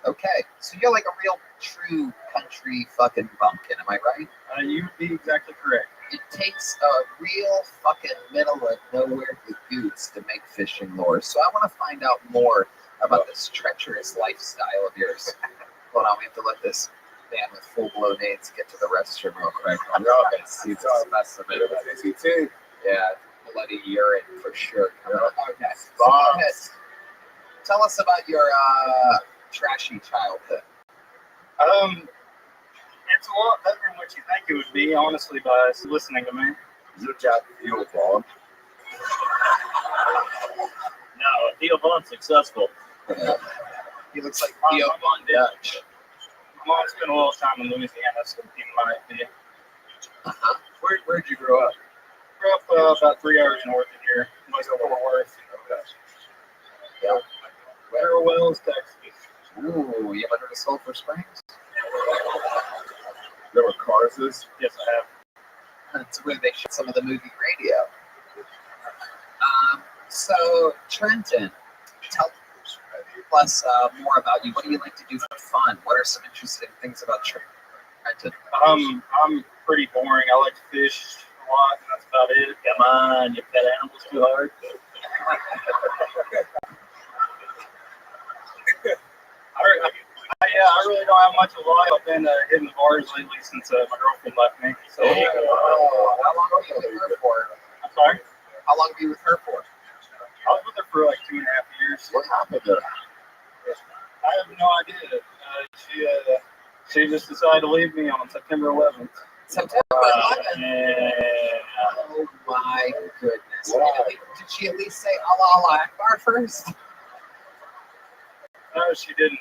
Okay. So you're like a real true country fucking bumpkin, am I right? You'd be exactly correct. It takes a real fucking middle of nowhere goods to make fishing lures. So I want to find out more about this treacherous lifestyle of yours. Hold on, we have to let this man with full-blown AIDS get to the restroom real quick. I'm going to see this specimen. Yeah, bloody urine for sure. Okay. So go ahead. Tell us about your trashy childhood. It's a lot better than what you think it would be, honestly, by listening to me. Your job Theo Vaughn. No, Theo Vaughn's successful. He looks like Theo Von Dutch. My mom spent a little time in Louisiana, so he might be. Uh-huh. Where'd you grow up? Grew up about 3 hours north of here, west of Fort Worth. Yeah. Where Wells, Texas. Ooh, you ever heard of Sulphur Springs? There were cars. Yes, I have. That's where they shot some of the movie Radio. So, Trenton, tell us more about you. What do you like to do for fun? What are some interesting things about Trenton? I'm pretty boring. I like to fish a lot, and that's about it. Come on, you pet animals too hard. I really don't have much of a life. I've been hitting the bars lately since my girlfriend left me. So, how long have you been with her for? I'm sorry? How long have you been with her for? I was with her for like 2.5 years. What happened to her? I have no idea. She just decided to leave me on September 11th. September 11th? Yeah. Oh my goodness. Did she at least say Allah Akbar first? No, she didn't.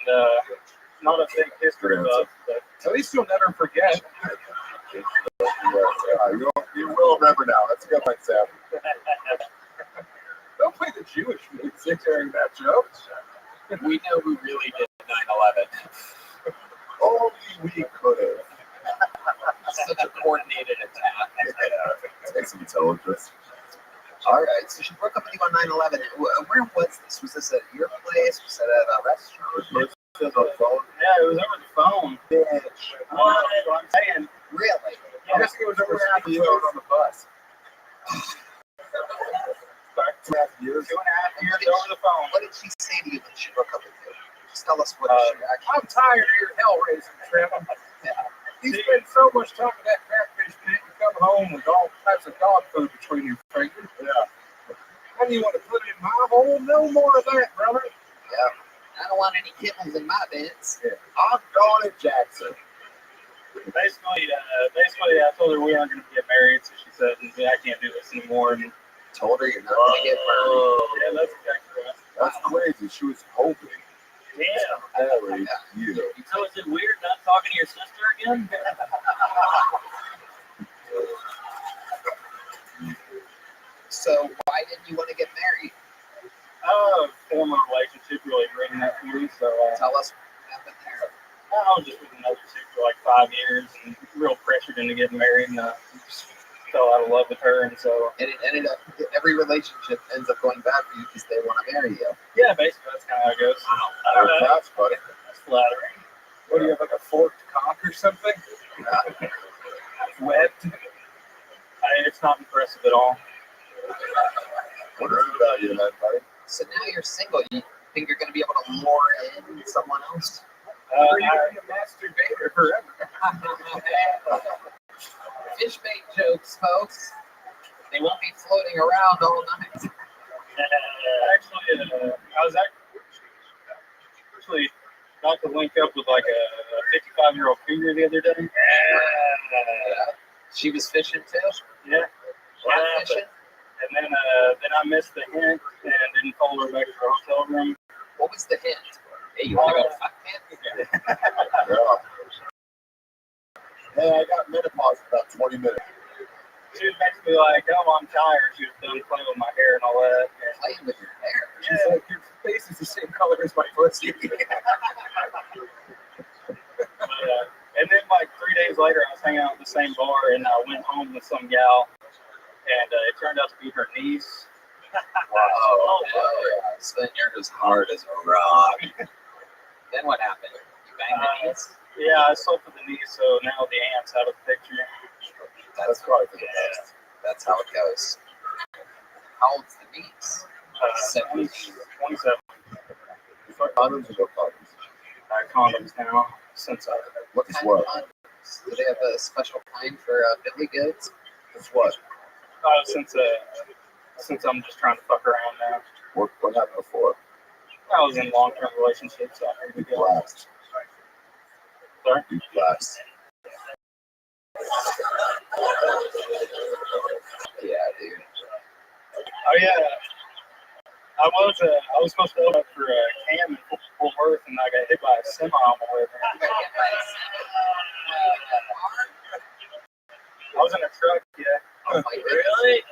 Not a big history buff, but at least you'll never forget. You will remember now. That's a good one, Sam. Don't play the Jewish music during that joke. We know who really did 9/11. Only we could have. Such a coordinated attack. Yeah, take some intelligence. All right, so she broke up with you on 9/11. Where was this? Was this at your place? Was it at a restaurant? On the phone. Yeah, it was over the phone. Bitch. I'm saying. Really? I guess it was over half a year on the bus. 2.5 years. 2.5 years over the phone. What did she say to you when she broke up with you? Just tell us what she actually. I'm tired of your hell raising, Trevor. You spend so much time in that catfish pit and come home with all types of dog food between your fingers. Yeah. And you want to put it in my hole? No more of that, brother. Yeah. I don't want any kibbles in my beds. Yeah. I'm going to Jackson. Basically, I told her we aren't going to get married, so she said, I can't do this anymore. And told her you're not going to get married. Yeah, that's exactly right. That's crazy. She was hoping. Yeah. Marry you. So is it weird not talking to your sister again? So why didn't you want to get married? Former relationship really ruined that for me. So tell us what happened there. I was just with another chick for like 5 years and real pressured into getting married, and just fell out of love with her, and so. And it ended up, every relationship ends up going bad for you because they want to marry you. Yeah, basically that's kind of how it goes. That's funny. That's flattering. What do you have, like a forked cock or something? Webbed. It's not impressive at all. What is the value of that, buddy? So now you're single. You think you're going to be able to lure in someone else? Or you're going to be a masturbator forever. Fish bait jokes, folks. They won't be floating around all night. Actually, I was actually got to link up with like a 55-year-old cougar the other day. She was fishing too? Yeah. Fishing? And then I missed the hint and didn't follow her back to her hotel room. What was the hint? Hey, you want to go to fuck hint? Hey, I got menopause in about 20 minutes. She was basically like, oh, I'm tired. She was done playing with my hair and all that. Playing with your hair? She's like, your face is the same color as my pussy. And then like 3 days later, I was hanging out at the same bar and I went home with some gal. And it turned out to be her niece. Wow. So then you're as hard as a rock. Then what happened? You banged the niece? Yeah, I sold for the niece, so now the aunt's out of the picture. That's probably for the best. That's how it goes. How old's the niece? 27. You find condoms or no condoms? Condoms now. Since what kind of condoms? Do they have a special kind for billy goats? It's what? Since I'm just trying to fuck around now. What happened before? I was in long-term relationships. So I had to go. Blast. Sorry? You blast. Yeah, dude. Oh yeah. I was supposed to load up for a cam in Fort Worth, and I got hit by a semi on my way there. I was in a truck, yeah. Oh my Really?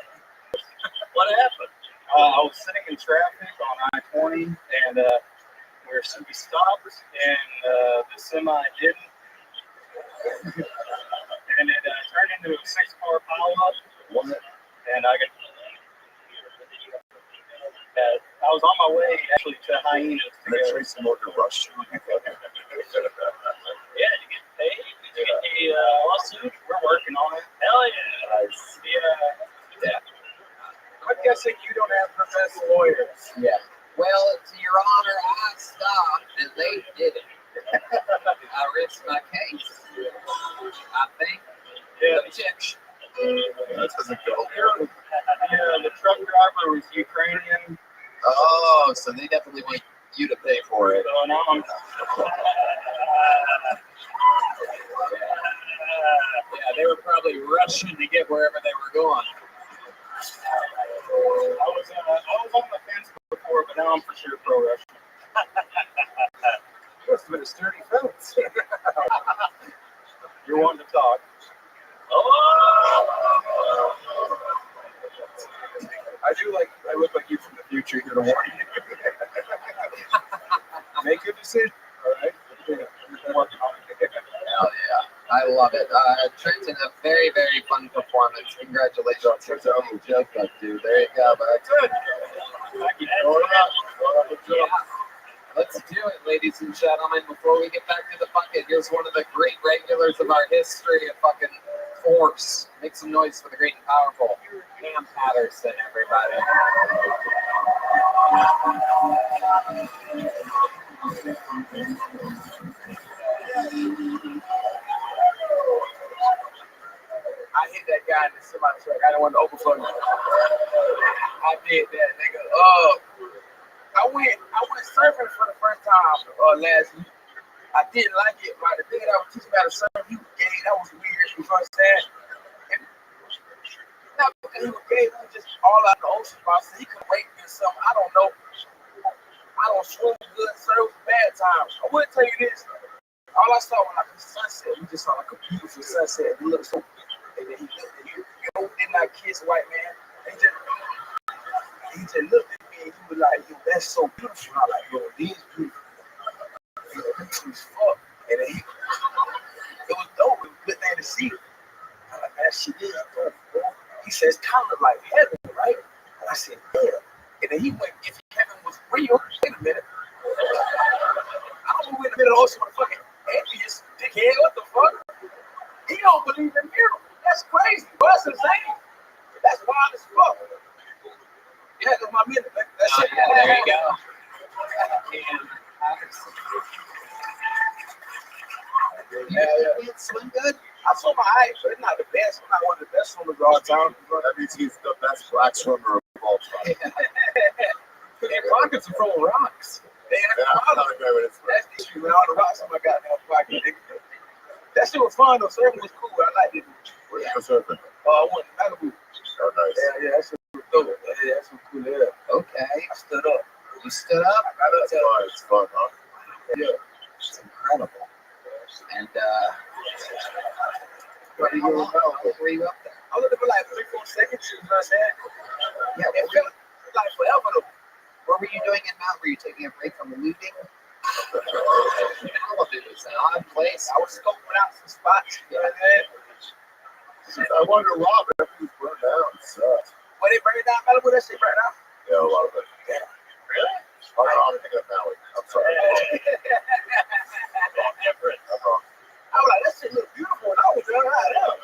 What happened? I was sitting in traffic on I-20, and we stopped, and the semi didn't. And it turned into a 6-car pileup. And I was on my way actually to Hyenas. Did they trace them over to Rothschild? Yeah, did you get paid? Did you get the lawsuit? We're working on it. Hell yeah. Nice. Yeah. I'm guessing you don't have professional lawyers. Yeah. Well, to your honor, I stopped and they didn't. I risked my case. I think. Yeah. Objection. That doesn't go. Yeah, the truck driver was Ukrainian. Oh, so they definitely want you to pay for it. So now I'm. Yeah, they were probably rushing to get wherever they were going. I was on the fence before, but now I'm for sure pro Russian. Must have been a sturdy fence. You're wanting to talk. I look like you from the future here to warn you. Make a decision, all right? Hell yeah. I love it. Trenton, a very, very fun performance. Congratulations. Dude. There you go, bud. Good. Yeah. Let's do it, ladies and gentlemen. Before we get back to the bucket, here's one of the great regulars of our history of fucking force. Make some noise for the great and powerful Cam Patterson, everybody. I hit that guy in the semi truck. I didn't want to overflow. I did that, nigga. I went surfing for the first time last week. I didn't like it, but the nigga that was teaching me how to surf, he was gay. That was weird. You understand? And not because he was gay, he was just all out in the ocean. So he could rape me or something. I don't know. I don't swim good, surf bad times. I will tell you this. All I saw was like a sunset. We just saw like a beautiful sunset. He looked so good. And then he looked at you. You did not kiss a white man. He just looked at me and he was like, yo, that's so beautiful. I'm like, yo, this is beautiful. Beautiful as fuck. And then it was dope. It was a good thing to see. I'm like, that shit is dope, bro. He says, kind of like heaven, right? And I said, yeah. And then he went, if heaven was real, wait a minute. I don't know where the middle of the ocean with a fucking atheist, dickhead. What the fuck? He don't believe in miracles. That's crazy. That's insane. That's wild as fuck. Yeah, that's my minute. That's it. Yeah, there you go. Yeah. Swim good? I swim my height, but it's not the best. I'm not one of the best swimmers of all time. That means he's the best black swimmer of all time. Their pockets are full of rocks. I'm not a great way to swim. That's the issue with all the rocks in my goddamn pocket. That shit was fun though. Surfing was cool. I liked it. Where you go surfing? I went to Malibu. Oh, nice. Yeah, that shit was dope. Yeah, that shit was cool. Yeah. Okay. I stood up. You stood up? I got up. That's fun. It's fun, huh? Yeah. It's incredible. And How long were you up there? I was up there for like 3-4 seconds. You know what I'm saying? Yeah, it felt like forever though. What were you doing in Mount? Were you taking a break from looting? Malibu is an odd place. I was scoping out some spots. You know what I'm saying? I wonder, Rob, everything's burned down. It sucks. When they burn it down, Malibu, that shit burn out. Yeah, a lot of it. Yeah. Really? I'm thinking of Maui. I'm sorry. Different. I'm wrong. I was like, that shit look beautiful. And I was there right now.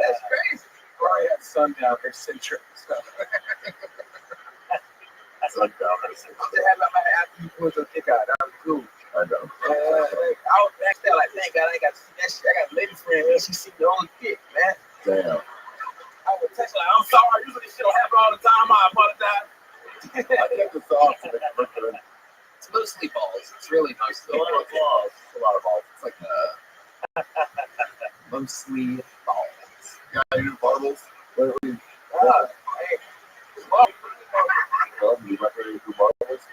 That's crazy. Probably had Sundowner Centric stuff. Sundowner. I'm just happy about my after you pulled your kick out. That was cool. I know. I was back there like, thank God I got to see that shit. I got a lady friend and she seen the only kick, man. Damn. I was texting like, I'm sorry. Usually this shit don't happen all the time. I apologize. I get the thoughts of it. It's mostly balls. It's really mostly balls. It's a lot of balls. It's like mostly balls. Yeah, you do marbles? What do you? Hey. You might ready to do marbles?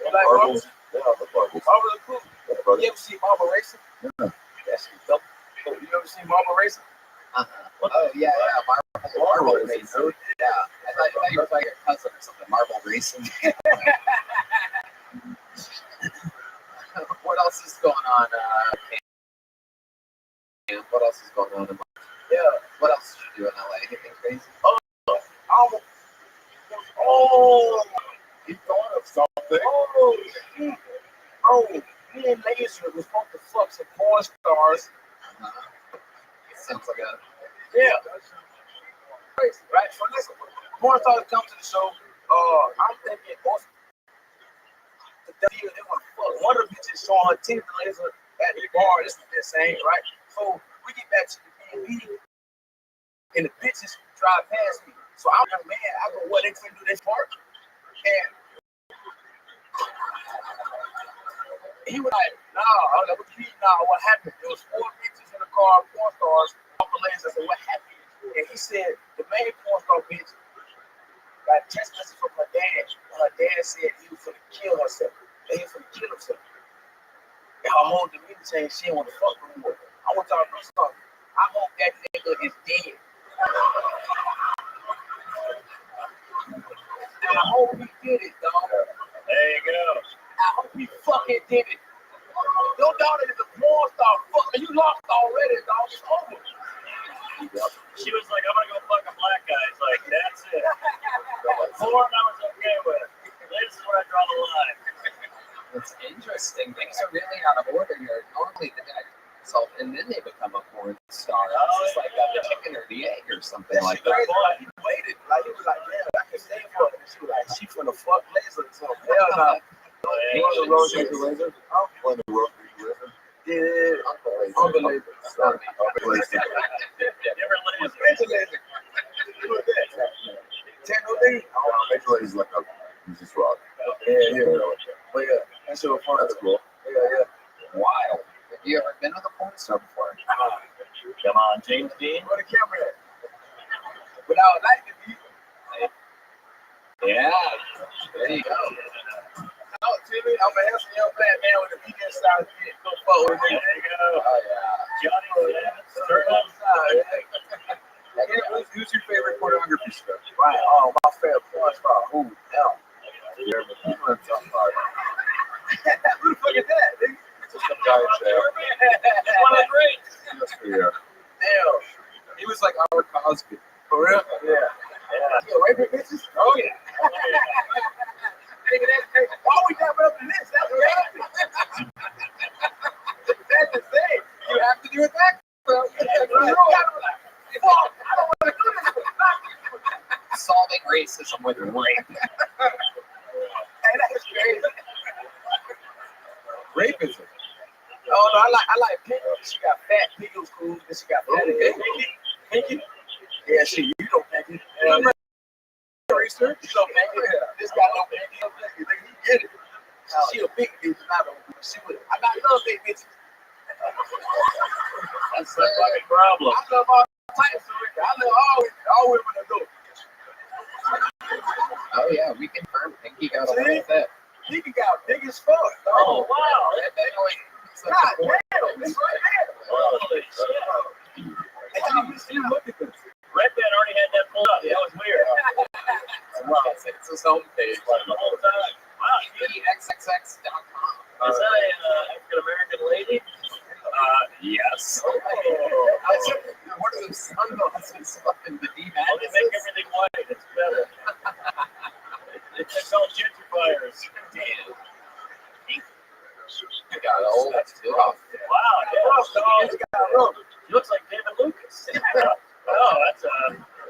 You like Marbles? Yeah, the marbles. Marbles are cool. Yeah, You ever see marble racing? Yeah. That shit dope. You ever seen marble racing? Oh yeah, marble racing. Yeah, I thought you were talking your cousin or something. Marble racing. What else is going on? What else is going on? Yeah. What else did you do in LA? Anything crazy? Oh, He thought of something. oh, shit. Oh, me and Laser was supposed to fuck some porn stars. Sounds like a Yeah. Crazy, right? So listen, porn stars come to the show. I'm thinking most they want to fuck. One of the bitches showing her teeth to Laser at the bar. This was insane, right? So we get back to the B&B and the bitches drive past me. So I'm like, man, I go, what they finna do this part? And he was like, nah. I was like, what you mean, nah? What happened? There was 4 bitches in the car, porn stars, off the lanes. I said, what happened? And he said, the main porn star bitch got a text message from her dad. Her dad said he was gonna kill herself. And he was gonna kill himself. And her whole demeanor changed. She didn't want to fuck no more. I want y'all to do something. I hope that nigga is dead. And I hope he did it, dog. There you go. I hope he fucking did it. Your daughter is a porn star. Fuck, you lost already, dog. It's over. She was like, I'm gonna go fuck a black guy. It's like, that's it. Porn, I was okay with. This is where I draw the line. It's interesting. Things are really out of order here. Normally the guy himself and then they become a porn star. It's just like the chicken or the egg or something like that. Like, he waited. Like, he was like, man, I can stay for it. And she was like, she finna fuck Laser or something. Hell no. You want the road to Laser? Want the road to Laser? Yeah. Uncle Laser. Sorry. Uncle Laser. Different layers. Major Laser. Who is that? Techno Laser. Major Laser's like a, he's just rock. Yeah. But yeah, that shit was fun. That's cool. Yeah. Wild. Have you ever been with a porn star before? Come on, James Dean. Where the camera at? Without a light to be. Yeah. There you go. Oh, Timmy, I'm a handsome young black man with a pecan style kid. Go forward. There you go. Oh yeah. Johnny Williams. Turn up. Who's your favorite pornography stuff? Right. Oh, my favorite porn star. Who? Hell. Who the fuck is that? Just some guy in jail. One of the greats. Yeah. Damn. He was like our Cosby. For real? Yeah. Yo, raping bitches? Oh, yeah. Nigga, why we jumping up the list? That's crazy. That's insane. You have to do it back, bro. Fuck, I don't racism with rape. Hey, that's crazy. Rapism. Oh no, I like Pinky. She got fat. Pinky was cool. Then she got fat again. Pinky. Yeah, she. You know Pinky. Research. You know Pinky. This guy know Pinky. Pinky. He get it. She a big bitch, not a. She was. I love big bitches. That's the fucking problem. I love all types of women. I love all women that go. Oh yeah, we confirmed Pinky got a little fit. Pinky got big as fuck. Oh wow, that definitely. God damn, it's right there. Holy shit. Hey, look at this. Red Band already had that pulled up. That was weird. Wow, it's his homepage. The whole time. Wow. PXXX.com. Is that a African American lady? Yes. What are those sunglasses? Fucking the D-Man. Well, they make everything white. It's better. It's all gentrifiers. Damn. You got old stuff. Wow. He looks like David Lucas. Oh, that's a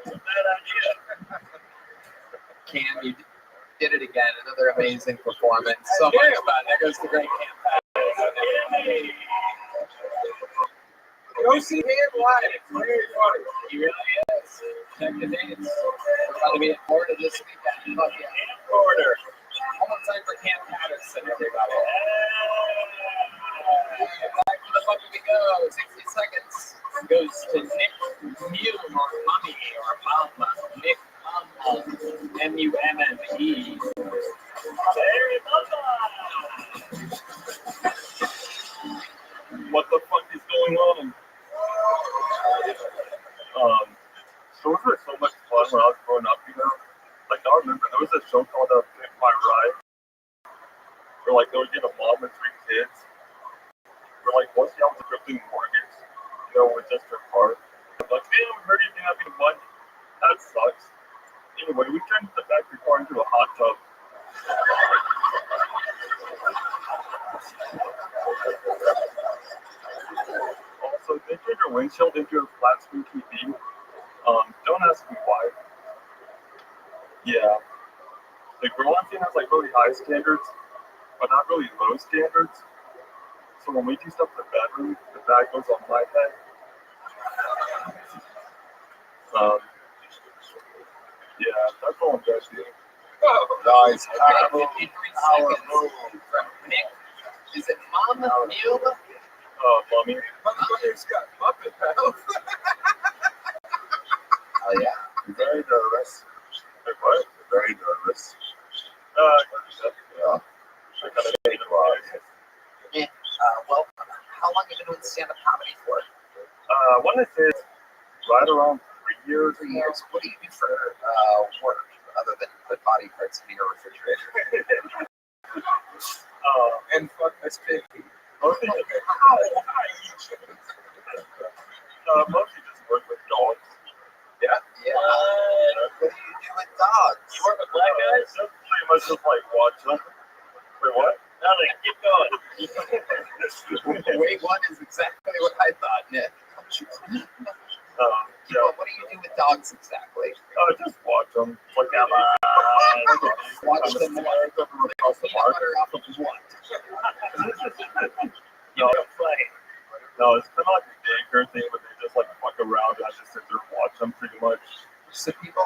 bad idea. Cam, you did it again. Another amazing performance. So much fun. There goes the great Cam. Go see him live. It's very funny. He really is. Check the dates. We're about to be in Florida this weekend. Fuck yeah. Florida. One more time for Cam Patterson, everybody. Back to the fucking we go. 60 seconds. Goes to Nick Mew or Mummy or Mama. Nick Mama. M-U-M-M-E. Hey, Mama. What the fuck is going on? Shows were so much fun when I was growing up, you know? Like, I remember there was a show called Pick My Ride, where, like, they would get a mom and 3 kids. Where, like, once y'all was a crippling mortgage, you know, with just her car. Like, hey, I haven't heard anything happening money. That sucks. Anyway, we turned the factory car into a hot tub. Also, they turned your windshield into a flat screen TV. Don't ask me why. Yeah. The girl I'm seeing has like really high standards, but not really low standards. So when we do stuff in the bedroom, the bag goes on my head. Yeah, that's all I'm gonna do. Nice. Okay, 53 seconds from Nick. Is it Mom Mew? Mommy. Motherfucker's got Muppet mouth. Oh yeah. Very nervous. What? Very nervous. I Yeah. kind of hate it. Yeah. Well, how long have you been doing stand-up comedy for? I want to say it's right around 3 years. 3 years. What do you do for work other than put body parts in your refrigerator? And fuck this piggy. Mostly just work with dogs. Yeah. What do you do with dogs? You work with black guys? Just pretty much just like watch them. Wait, what? Nothing. Keep going. Wait, one is exactly what I thought, Nick. What do you do with dogs exactly? Just watch them. Like, Watch them peanut butter off of what? No, it's kind of like a daycare thing where they just like fuck around and I just sit there and watch them pretty much. So people,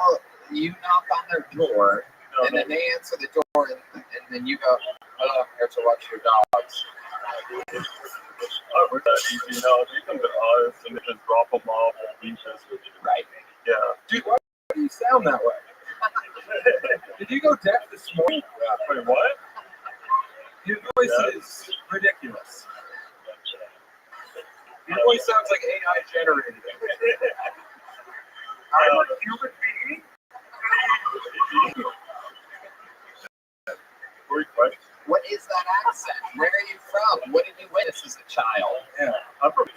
you knock on their door, and then they answer the door, and then you go, hello, I'm here to watch your dogs. We're that easy, you know. They come to us and they just drop them off and we just... Right. Yeah. Dude, why do you sound that way? Did you go deaf this morning? Wait, what? Your voice is ridiculous. Your voice sounds like AI generated. I'm a human being? What is that accent? Where are you from? What did you witness as a child? Yeah, I'm from...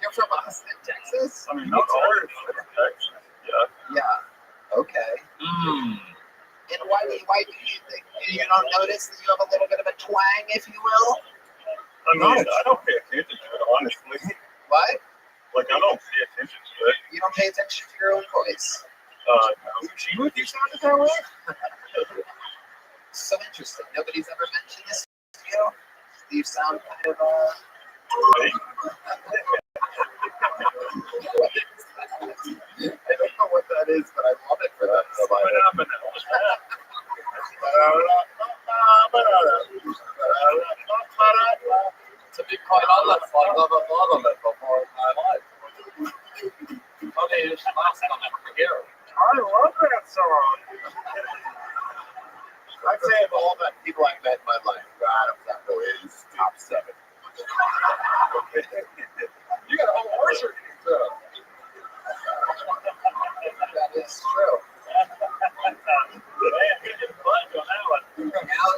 You're from Austin, Texas? I mean, not all of Texas. Yeah. Yeah. Okay. And why do you think you don't notice that you have a little bit of a twang, if you will? I mean, I don't pay attention to it, honestly. What? Like, I don't pay attention to it. You don't pay attention to your own voice. She would you sounded that way? So interesting. Nobody's ever mentioned this to you. You sound kind of I don't know what that is, but I love it for that. To be quite honest, I never thought of it before in my life. Funny you should ask, I'll never forget it. I love that song. I'd say of all the people I've met in my life, Adam Zappo is top 7. You got a whole orchard. That is true.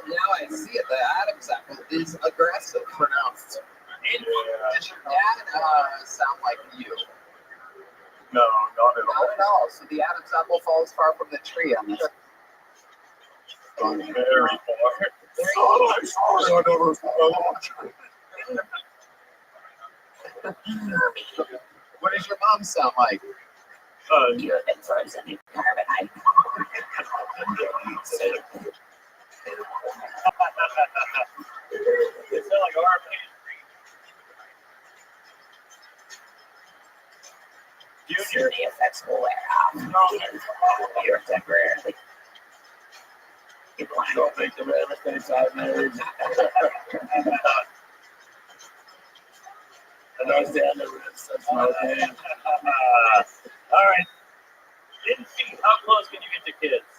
Now I see it. The Adam's apple is aggressive pronounced. Does your dad sound like you? No, not at all. Not at all. So the Adam's apple falls far from the tree on this. Very far. What does your mom sound like? You have been frozen in carbonite. They sound like RP. Junior, the effects will wear off. You're temporarily. You plan to make the real estate side marriage. And I stand the risk of smoking. All right. Didn't see how close can you get to kids?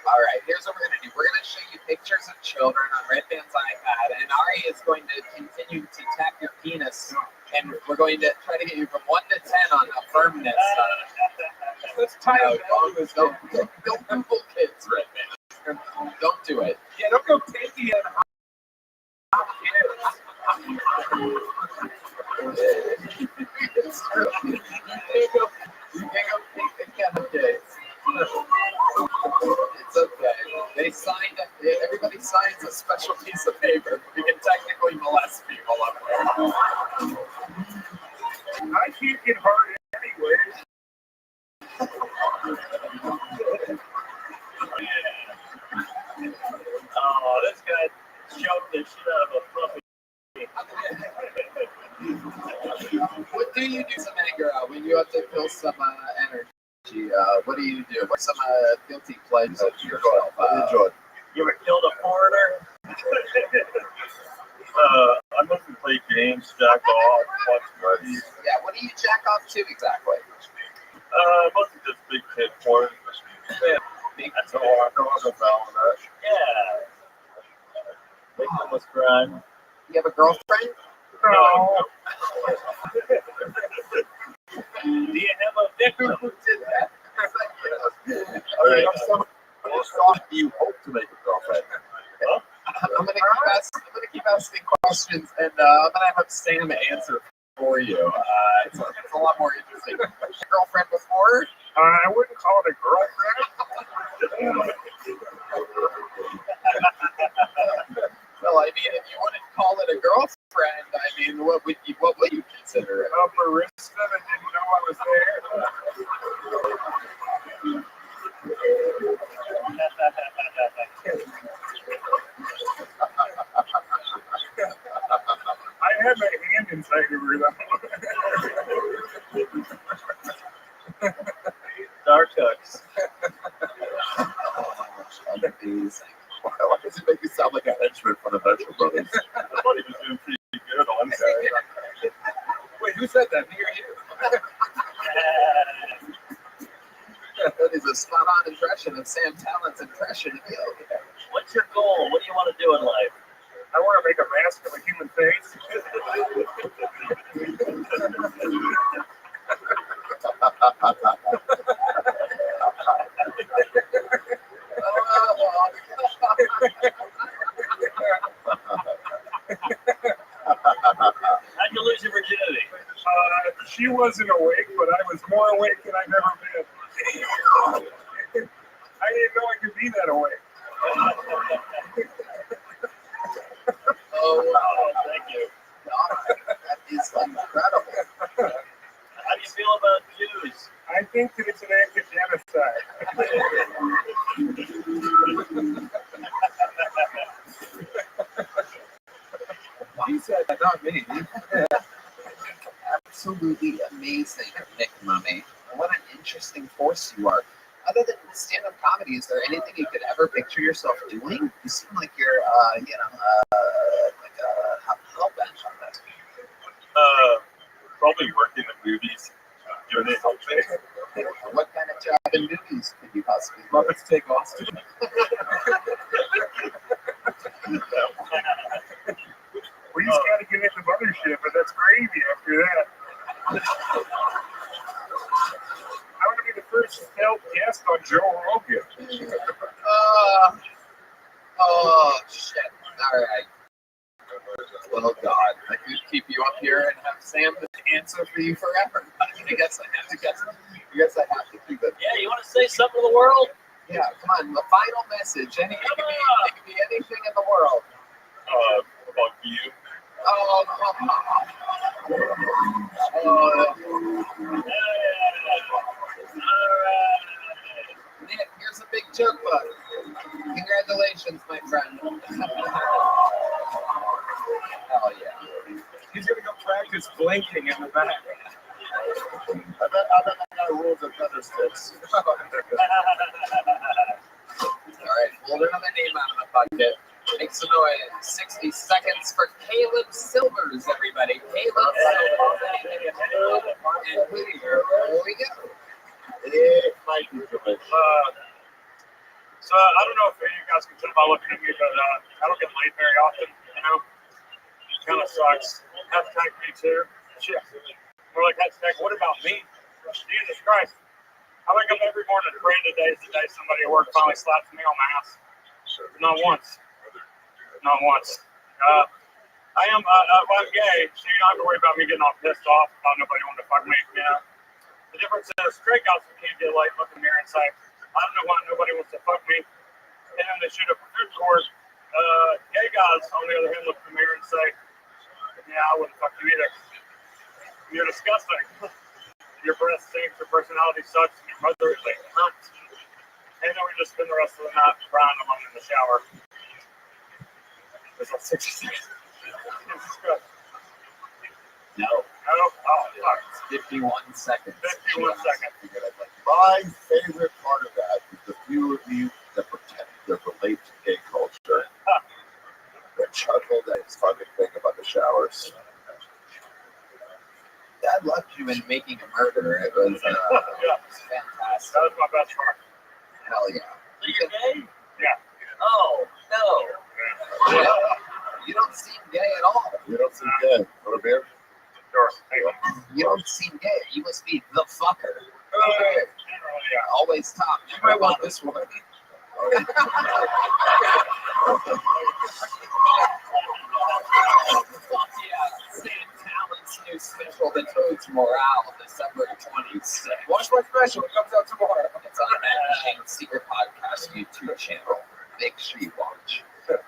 All right, here's what we're going to do. We're going to show you pictures of children on Red Band's iPad, and Ari is going to continue to tap your penis, and we're going to try to get you from 1 to 10 on a firmness. Let's tie don't Google kids, Red Band. Don't do it. Yeah, don't go taking it. It's true. You can't go take the Kevin kids. It's okay. They signed. Everybody signs a special piece of paper. We can technically molest people up there. I can't get hard anyway. Oh, this guy choked the shit out of a puppy. What do you do some anger out when you have to feel some energy? What do you do? What's some guilty pleasures of yourself? Enjoy. You ever killed a foreigner? I mostly play games, jack off, watch movies. Yeah, what do you jack off to exactly? Mostly just big kid porn. Yeah. That's all I know about that. Yeah. Victimless crime. You have a girlfriend? No. Do you have a victim who did that? All right. Do you hope to make a girlfriend? Huh? I'm gonna keep asking questions, and I'm gonna have Sam answer for you. It's a lot more interesting. Girlfriend before? I wouldn't call it a girlfriend. Well, I mean, if you wouldn't call it a girlfriend, I mean, what would you consider it? A barista that didn't know I was there. I had my hand inside of her though. Dark hooks. Why does it make you sound like a henchman for the Venture Brothers? I thought he was doing pretty good on that. Wait, who said that? Me or you? That is a spot-on impression of Sam Talent's impression of you. What's your goal? What do you want to do in life? I want to make a mask of a human face. How'd you lose your virginity? She wasn't awake, but I was more awake than I've ever been. I didn't know I could be that awake. Oh, thank you. is incredible. How do you feel about Jews? I think that it's an act of genocide. He said that, not me. Absolutely amazing, Nick Mummy. What an interesting force you are. Other than stand-up comedy, is there anything you could ever picture yourself doing? You seem like you're, like hell-bent on this. Probably working in movies. Doing it something. What kind of job in movies could you possibly do? Muppets Take Austin. We just got to get into mothership, but that's gravy after that. I want to be the first stealth guest on Joe Rogan. Oh, shit. All right. Well, God, I could keep you up here and have Sam answer for you forever. I guess I have to keep it. Yeah, you want to say something to the world? Yeah, come on. The final message. It could be anything in the world. Fuck you. Oh, Nick, here's a big joke bug. Congratulations, my friend. Hell yeah. He's going to go practice blinking in the back. I bet that guy rules at feather sticks. All right, hold another name out of the bucket. Make some noise. 60 seconds for Caleb Silvers, everybody. Caleb Silvers. And here we go. It might be delicious. So I don't know if you guys can tell by looking at me, but I don't get laid very often, you know? Kind of sucks. Hashtag me too. Shit. We're like, hashtag, what about me? Jesus Christ. I wake up every morning praying today is the day somebody at work finally slaps me on my ass. Not once. Not once. I'm gay, so you don't have to worry about me getting all pissed off about nobody wanting to fuck me, you know? The difference is straight guys can't get laid, look in the mirror and say, I don't know why nobody wants to fuck me. And then they shoot up a food court. Gay guys, on the other hand, look in the mirror and say, yeah, I wouldn't fuck you either. You're disgusting. Your breath stinks, your personality sucks, and your mother is a cunt. And then we just spend the rest of the night crying alone in the shower. It's like 60 seconds. No. Oh, fuck. 51 seconds. 51 seconds. My favorite part of that is the few of you that pretend to relate to gay culture. That chuckle that is fucking thing about the showers. Dad loved you in Making a Murder. It was Yeah. fantastic. That was my best part. Hell yeah. So you're gay? Yeah. Oh, no. Yeah. You don't seem gay at all. You don't see gay. Want a beer? Sure. Hang on. You don't seem gay. You must be the fucker. Yeah. Always top. You might want this one. Fuck yeah. Sam Talent's new special, The Toad's Morale, December 26th. Watch my special. It comes out tomorrow. It's on that Secret Podcast YouTube channel. Make sure you watch.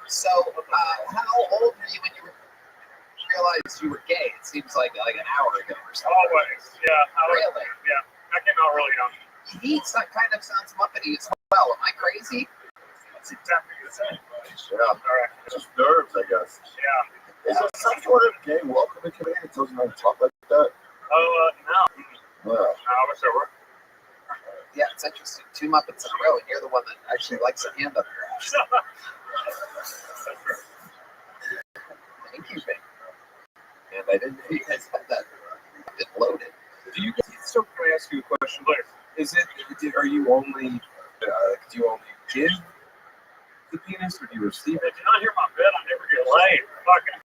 So, how old were you when you realized you were gay? It seems like an hour ago or something. Always. Yeah. Really? Yeah. I came out really young. He kind of sounds Muppety as well. Am I crazy? That's exactly the same. Yeah. All right. Just nerves, I guess. Yeah. Is there some sort of gay welcoming committee that tells you how to talk like that? Oh, no. Yeah. I wish I were. Yeah, it's interesting. 2 Muppets in a row, and you're the one that actually likes a hand up your ass. Thank you, babe. And I didn't know you guys had that loaded. Do you guys, so can I ask you a question? Is it, are you only, do you only give the penis or do you receive it? If you're not hear my bed, I never get laid. Fucking.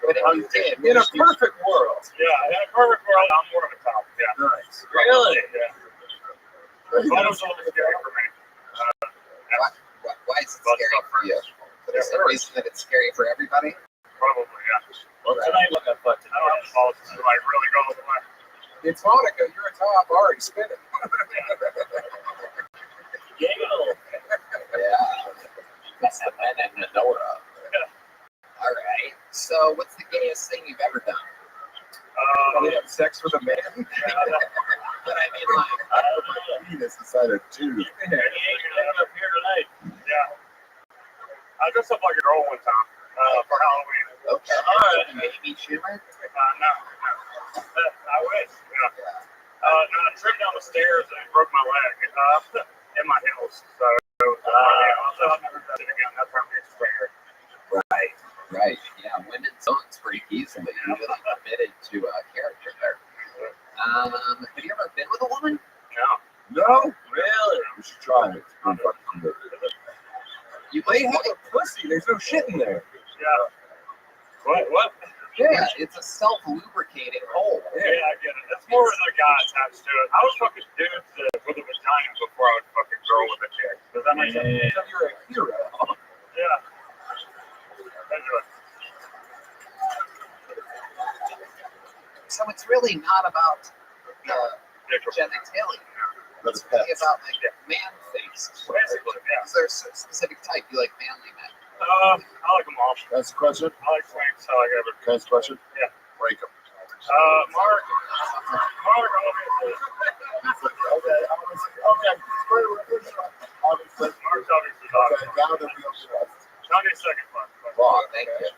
But if you did, In a perfect world. Yeah, in a perfect world, I'm more of a top. Yeah. Nice. Really? Yeah. Photos are always scary for me. why is it scary for you? For the same reason that it's scary for everybody? Probably, yeah. Well, tonight look at fucking. I don't have the balls to like really go the way. It's Hanukkah. You're a top. Already spinning. Yeah. Yeah. It's the men and Nora. All right. So, what's the gayest thing you've ever done? They have sex with a man. But I mean, like, I have my penis inside a tube. Up here tonight. Yeah. I dressed up like a girl one time for Halloween. okay. Maybe Schumer? No. I wish. Yeah. No, I tripped down the stairs and broke my leg in my heels. So I'll never do it again. That time it's fair. Right. Yeah, women don't break easily. You really committed to a character there. Have you ever been with a woman? No? Really? We should try it. You They might have a pussy. There's no shit in there. Yeah. What? Yeah, it's a self-lubricating hole. Yeah, I get it. That's more of the guy attached to it. I was fucking dudes with a vagina before I would fucking girl with a chick. Does that make sense? So you're a hero. Yeah. Anyway. So it's really not about the genitalia. That's It's really about like man things. Basically, yeah. Is there a specific type you like? Manly men. I like them all. That's the question. I like swings. I like everything. That's the question. Yeah. Break them. Mark, obviously. Okay. Obviously. Mark's obviously Okay, not. now that we have Not your second one. Oh, thank you.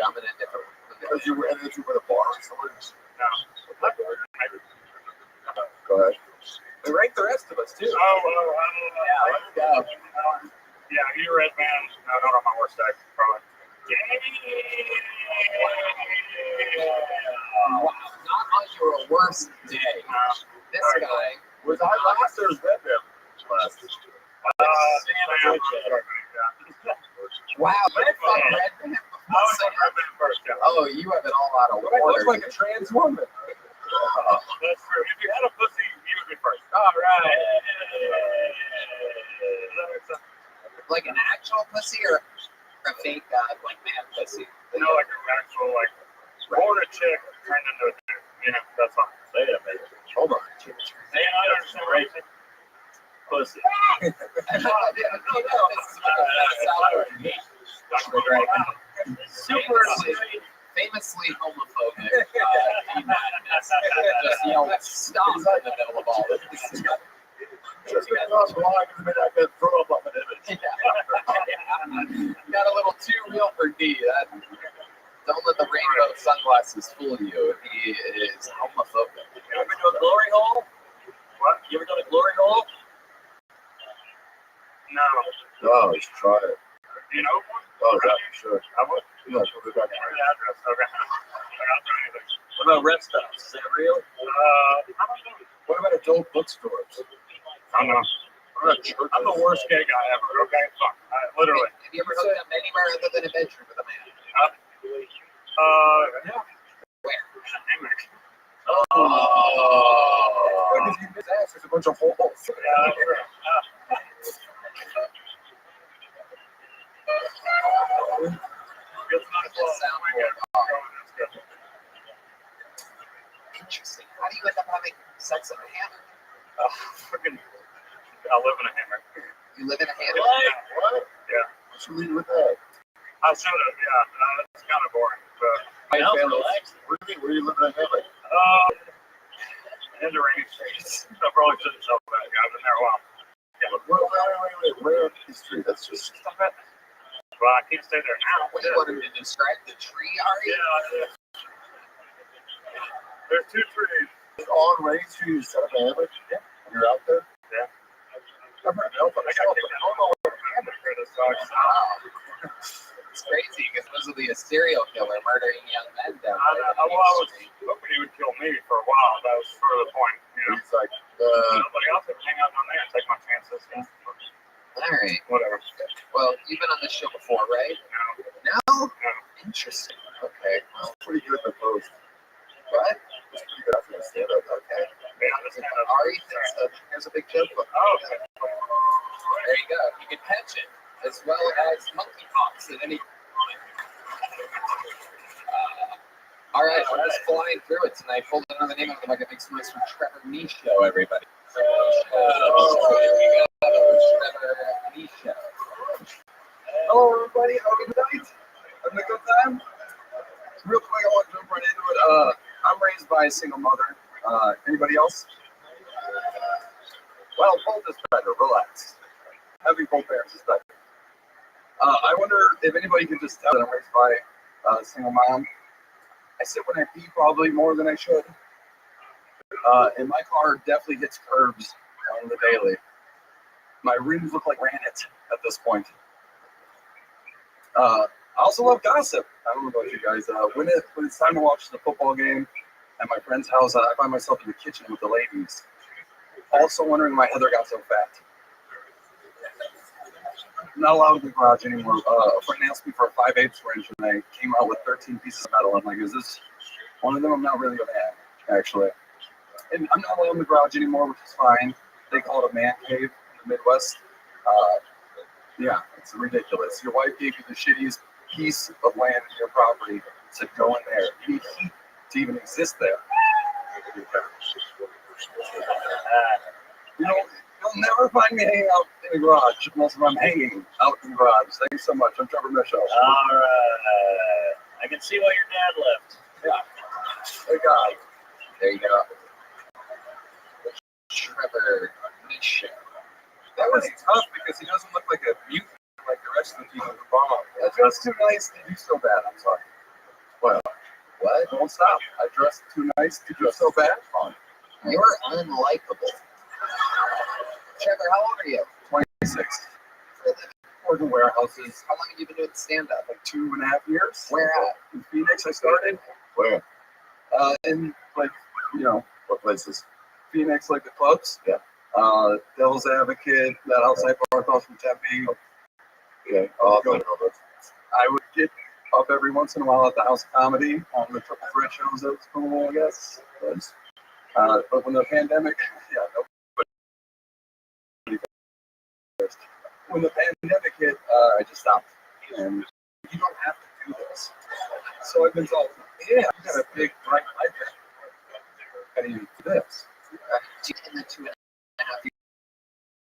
I'm in a different. because you were with a bar or something. No. Go ahead. They rank the rest of us too. Yeah, let's go. Yeah, you red man. No, not on my worst day, probably. Wow, not on your worst day. This guy. Was I last or was Red Man last? Wow, you fucked Red Man before Sam. Oh, you have it all out of I order. look like a trans woman. That's true. If you had a pussy, you would be first. All right. Does that make sense? Like an actual pussy or a fake like man pussy? You know, like an actual, like, born a chick turned into a dude. You know, that's all. Wait a minute. Hold on. Hey, I understand what you're saying. Pussy. Super famously homophobic. Just yell stop in the middle of all this. Just because blind doesn't mean I can throw up on an image. Got a little too real for D. Don't let the rainbow sunglasses fool you. He is homophobic. You ever been to a glory hole? What? You ever done a glory hole? No. No, let's try it. Do you know one? Oh, yeah, sure. I would. Yeah, we'll be back. Where's the address? Okay. I'll do anything. What about rep stops? Is that real? What about adult bookstores? I'm not. I'm the worst gay guy ever. Okay, fuck. Literally. Have you ever hooked up anywhere other than a bedroom with a man? Yeah. Where? Oh. Because you miss ass, there's a bunch of holes. Yeah, sure. Interesting. How do you end up having sex in a hammock? Freaking, I live in a hammock. You live in a hammock? What? Yeah. What should we do with that? I should have, yeah. It's kind of boring. But, Where do you live in a hammock? in the rainy streets. I probably shouldn't tell that. I've been there a while. Yeah. Wait. Where is the street? That's just. Well, I can't stay there now. What do you want him to describe the tree, Ari? Yeah. There's two trees. On rainy street, you set up a hammock? Yeah. You're out there? Yeah. I've heard help on I got kicked out of the hammock for this dog. It's crazy because this will be a serial killer murdering young men down there. I was hoping he would kill me for a while. That was sort of the point. You know? It's like, nobody else would hang out down there and take my chances. Yeah. All right. Whatever. Well, you've been on this show before, right? No. No? Interesting. Okay. well, pretty good in the post. What? It's pretty good after the stand up. Okay. Yeah, Ari thinks that here's a big joke. Oh, okay. There you go. You can catch it as well as monkeypox at any point. All right, I'm just flying through it tonight. Pulled another name out of the bucket. Makes noise for Trevor Nisho, everybody. Trevor Nisho. Hello, everybody. How are you tonight? Having a good time? Real quick, I want to jump right into it. I'm Ray raised by a single mother. Anybody else? Well, both is better. Relax. Having both parents is better. I wonder if anybody can just tell that I'm raised by a single mom. I sit when I pee probably more than I should. And my car definitely hits curbs on the daily. My rims look like granite at this point. I also love gossip. I don't know about you guys. When it's time to watch the football game at my friend's house, I find myself in the kitchen with the ladies. Also wondering why Heather got so fat. I'm not allowed in the garage anymore. A friend asked me for a 5/8 wrench, and I came out with 13 pieces of metal. I'm like, is this one of them? I'm not really a man, actually. And I'm not allowed in the garage anymore, which is fine. They call it a man cave in the Midwest. Yeah, it's ridiculous. Your wife gave you the shittiest piece of land in your property, said go in there. You need heat to even exist there. You'll never find me hanging out in the garage unless I'm hanging out in the garage. Thanks so much. I'm Trevor Mitchell. All right. I can see why your dad left. Yeah. Hey, God. There you go. Trevor Mitchell. That was tough because he doesn't look like a mutant like the rest of the team of the bomb. I dressed too nice to do so bad. I'm sorry. Well, what? Don't stop. I dressed too nice to do so bad. You're unlikable. Trevor, how old are you? 26. Working warehouses. How long have you been doing stand-up? Like 2.5 years. Where at? In Phoenix, I started. Where? In like, what places? Phoenix, like the clubs. Yeah. Devil's Advocate, that outside bar across from Tempe. Okay. I would get up every once in a while at the House of Comedy on the Triple Threat shows. That was cool, I guess. But when the pandemic, when the pandemic hit, I just stopped. And you don't have to do this. So I've been told, yeah, you got a big bright light there. How do you do this? In the 2.5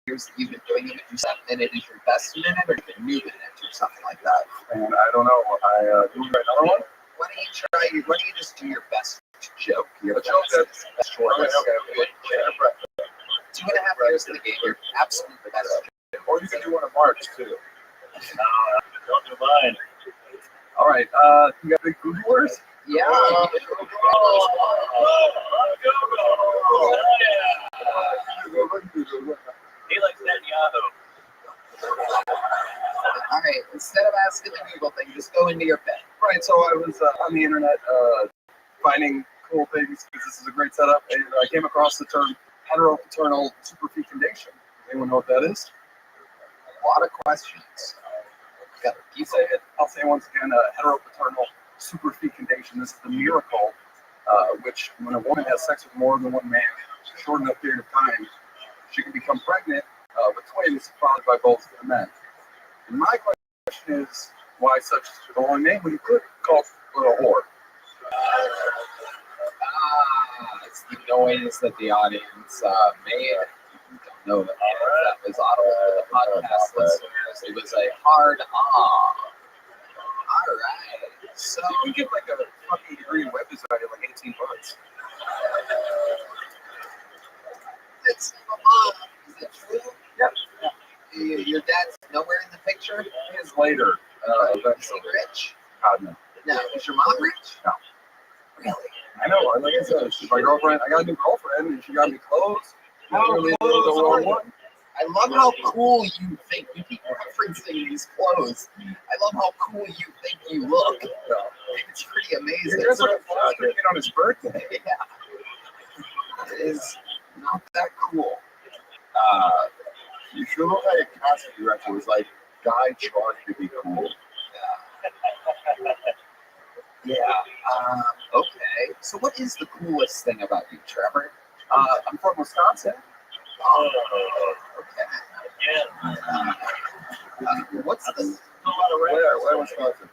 years that you've been doing it, you said minute is your best minute, or you've been new minute or something like that? And I don't know. Do you write another one? Why don't you just do your best joke? Your joke that's shortest. Okay. 2.5 years in the game, you're absolutely the best joke. Or you can do one in March too. Don't do mine. All right. You got big Googlers? Yeah. He likes Netanyahu. All right. Instead of asking the Google thing, just go into your bed. Right. So I was on the internet finding cool things because this is a great setup, and I came across the term heteropaternal superfecundation. Anyone know what that is? A lot of questions. You say it. I'll say it once again. Heteropaternal superfecundation. This is the miracle, which when a woman has sex with more than one man, in a short enough period of time, she can become pregnant with twins fathered by both the men. And my question is, why such a long name when you could call her a whore? It's the noise that the audience made. Don't know that was audible for the podcast listeners. It was a hard ah. All right. So you get like a fucking degree in web design in like 18 months. It's mom. Is it true? Yeah. Your dad's nowhere in the picture? He is later. Is he rich? No. No. Is your mom rich? No. Really? I know. Like I said, she's my girlfriend. I got a new girlfriend, and she got me clothes. I love how cool you think. You keep referencing these clothes. I love how cool you think you look. It's pretty amazing. You're just like a kid on his birthday. Yeah. It is not that cool. You should look like a casting director was like, guy trying to be cool. Yeah. Okay. So what is the coolest thing about you, Trevor? I'm from Wisconsin. Oh, okay. Yeah. What's the... Where Wisconsin?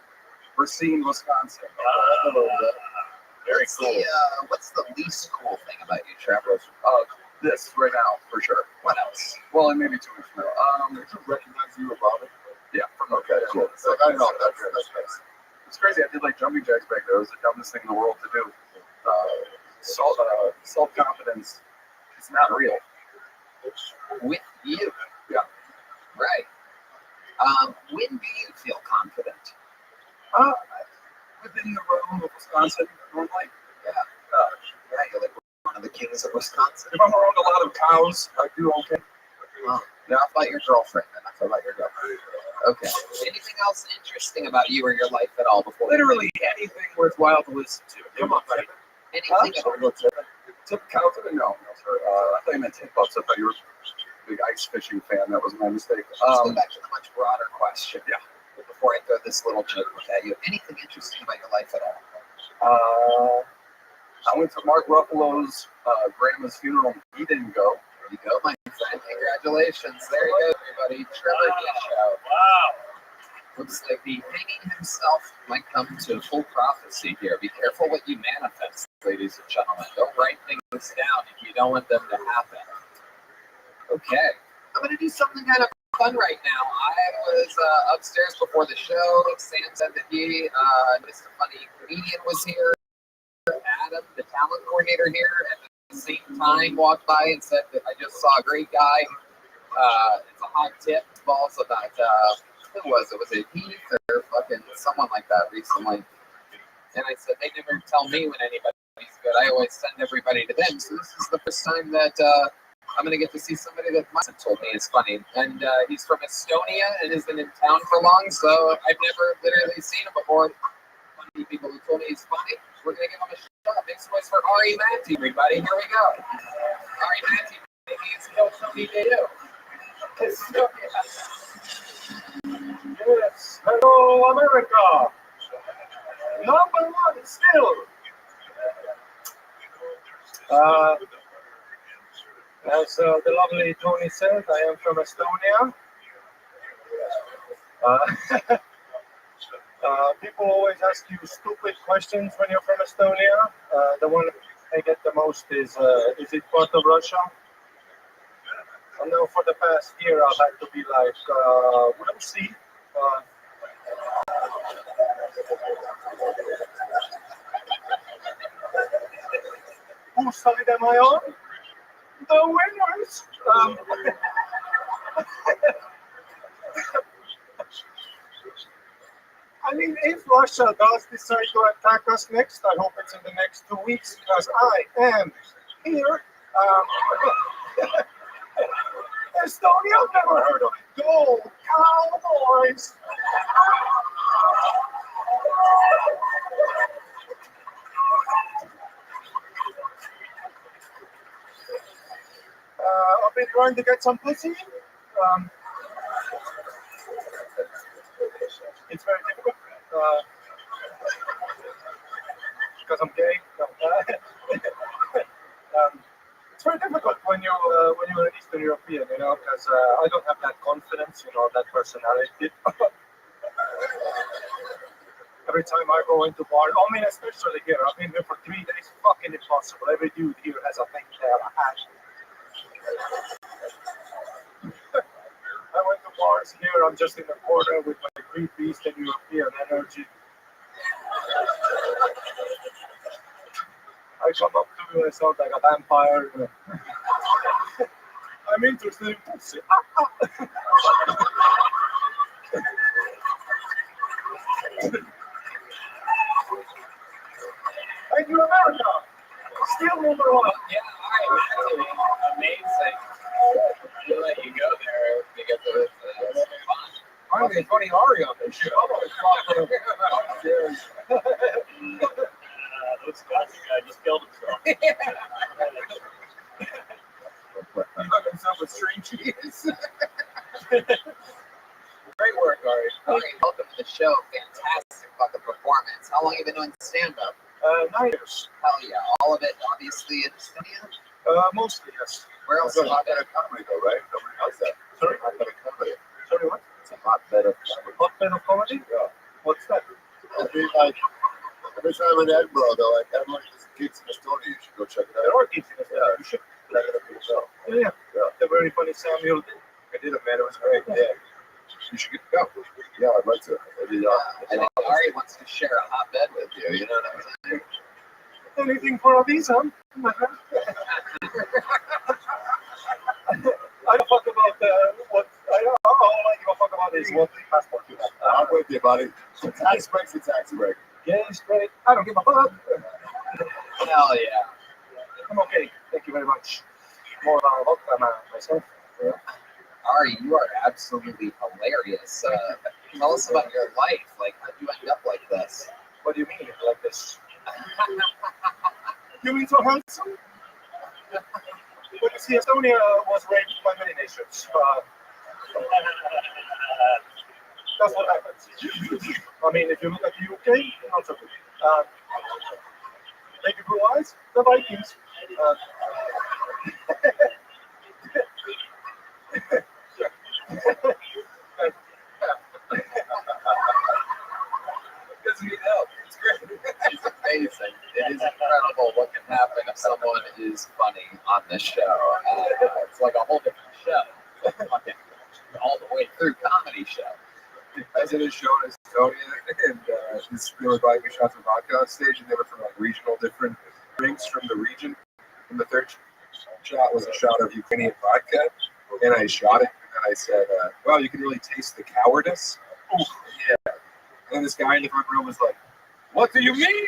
Racine, Wisconsin. Very cool. What's the least cool thing about you, Trevor? This right now, for sure. What else? Well, and maybe 2 weeks from now. Did you recognize you about it? Yeah. Okay, cool. So I know that's nice. It's crazy. I did like jumping jacks back there. It was the dumbest thing in the world to do. self-confidence is not real. With you. Yeah. Right. When do you feel confident? Within the realm of Wisconsin, normally. Yeah. Yeah, you're like one of the kings of Wisconsin. If I'm around a lot of cows, I do okay. Oh, enough about your girlfriend. Enough about your girlfriend. Okay. Anything else interesting about you or your life at all before? Literally anything worthwhile to listen to. Come on, buddy. Anything? Tip cow to the no, sorry. I thought you meant tip ups. I thought you were a big ice fishing fan. That was my mistake. Let's go back to the much broader question. Yeah. Before I throw this little joke at you, anything interesting about your life at all? I went to Mark Ruffalo's grandma's funeral. He didn't go. There you go, my friend. Congratulations. There you go, everybody. Trevor Show. Wow. Looks like the hanging himself might come to full prophecy here. Be careful what you manifest, ladies and gentlemen. Don't write things down if you don't want them to happen. Okay. I'm going to do something kind of fun right now. I was upstairs before the show. Sam said that he, Mr. Funny Comedian was here. Adam, the talent coordinator here, at the same time walked by and said that I just saw a great guy. It's a hot tip. Balls about, who was it? Was it Heath or fucking someone like that recently? And I said, they never tell me when anybody's good. I always send everybody to them. So this is the first time that I'm going to get to see somebody that must have told me is funny. And he's from Estonia and has been in town for long, so I've never literally seen him before. Funny people who told me he's funny. We're going to give him a shot. Big voice for Ari Matty, everybody. Here we go. Ari Matty, maybe it's still Tony Day. Yes, hello America. Number one still. As the lovely Tony said, I am from Estonia. People always ask you stupid questions when you're from Estonia. The one I get the most is it part of Russia? I know for the past year I've had to be like, we'll see. Whose side am I on? The winners. I mean, if Russia does decide to attack us next, I hope it's in the next 2 weeks because I am here. Estonia, I've never heard of it. Go, Cowboys! I've been trying to get some pussy. It's very difficult because I'm gay. It's very difficult when you're an Eastern European, you know, because I don't have that confidence, you know, that personality. Every time I go into bar, I mean, especially here, I've been here for 3 days. Fucking impossible. Every dude here has a thing there, a hat. I went to bars here. I'm just in the corner with my creepy Eastern European energy. I come up to you and I sound like a vampire. I'm interested in pussy. Thank you, America. Still number one. Yeah, all right, amazing. We'll let you go there because it was fun. I'm getting funny Ari on this show. The Wisconsin guy just killed himself. He hung himself with string cheese. Great work, Ari. Ari, welcome to the show. Fantastic fucking performance. How long have you been doing stand-up? 9 years. Hell yeah. All of it, obviously, in Estonia? Mostly, yes. Where else? It's a hotbed of comedy, though, right? Nobody knows that. Sorry? Hotbed of comedy. Sorry, what? It's a hotbed of comedy. Hotbed of comedy? Yeah. What's that? Every time in Edinburgh, though, like, everyone just gigs in Estonia. You should go check it out. There are gigs in Estonia. You should. Check it out for yourself. Yeah. The very funny Samuel did. I did it, man. It was great. Yeah. You should get to go. Yeah, I'd like to. I think Ari wants to share a hotbed with you. You know what I'm saying? Anything for a visa. I don't fuck about what. All I give a fuck about is what passport you have. I'm with you, buddy. Tax break's a tax break. Yeah, straight. I don't give a fuck. Hell yeah. I'm okay. Thank you very much. More than myself. Yeah. Ari, you are absolutely hilarious. Tell us about your life. Like, how'd you end up like this? What do you mean like this? You mean so handsome? Well, you see, Estonia was raped by many nations. That's what happens. I mean, if you look at the UK, not so good. Baby blue eyes, the Vikings. Doesn't need help. It's great. It's amazing. It is incredible what can happen if someone is funny on this show. It's like a whole different show. Fucking all the way through comedy show. I was in a show in Estonia, and this girl invited me shots of vodka on stage, and they were from like regional different drinks from the region. And the third shot was a shot of Ukrainian vodka, and I shot it, and I said, "Wow, you can really taste the cowardice." Ooh, yeah. And then this guy in the front row was like, "What do you mean?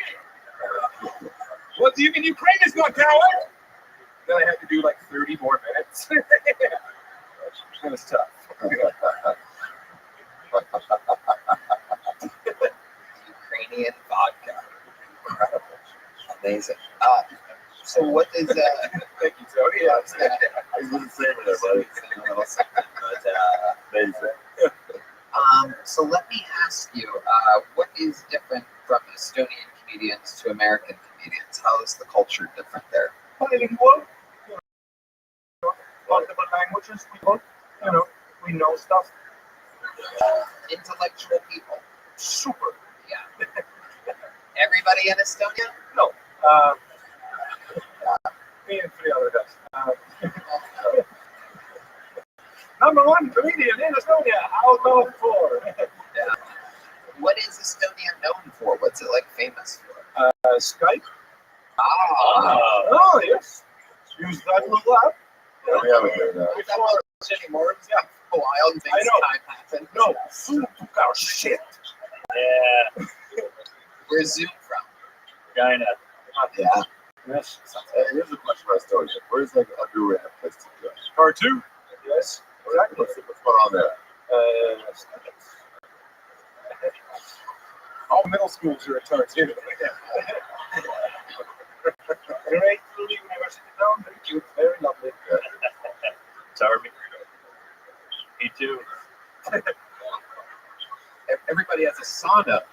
What do you mean Ukraine is not coward?" Then I had to do like 30 more minutes. It was tough. Ukrainian vodka. Incredible. Amazing. So what is Thank you, Tony. Yeah, I was the same with everybody. Amazing. So let me ask you, what is different from Estonian comedians to American comedians? How is the culture different there? Bilingual. Multiple languages. We know stuff. Intellectual people. Super. Yeah. Everybody in Estonia? No. Me and 3 other guys. Number 1 comedian in Estonia, out of 4. Yeah. What is Estonia known for? What's it like famous for? Skype. Oh, yes. Use that little app. Yeah, we haven't done that. Is that much anymore? Yeah. For a while, things I know. time happened. No, Zoom took our shit. Yeah. Where's Zoom from? China. Yeah. Yes. Hey, here's a question about Estonia. Where's like a underrated place to go? Part 2. Yes. Exactly. What's going on there? All middle schools are at Tartu. Great little university town. Very cute. Very lovely. Sorry. Me too. Everybody has a sauna.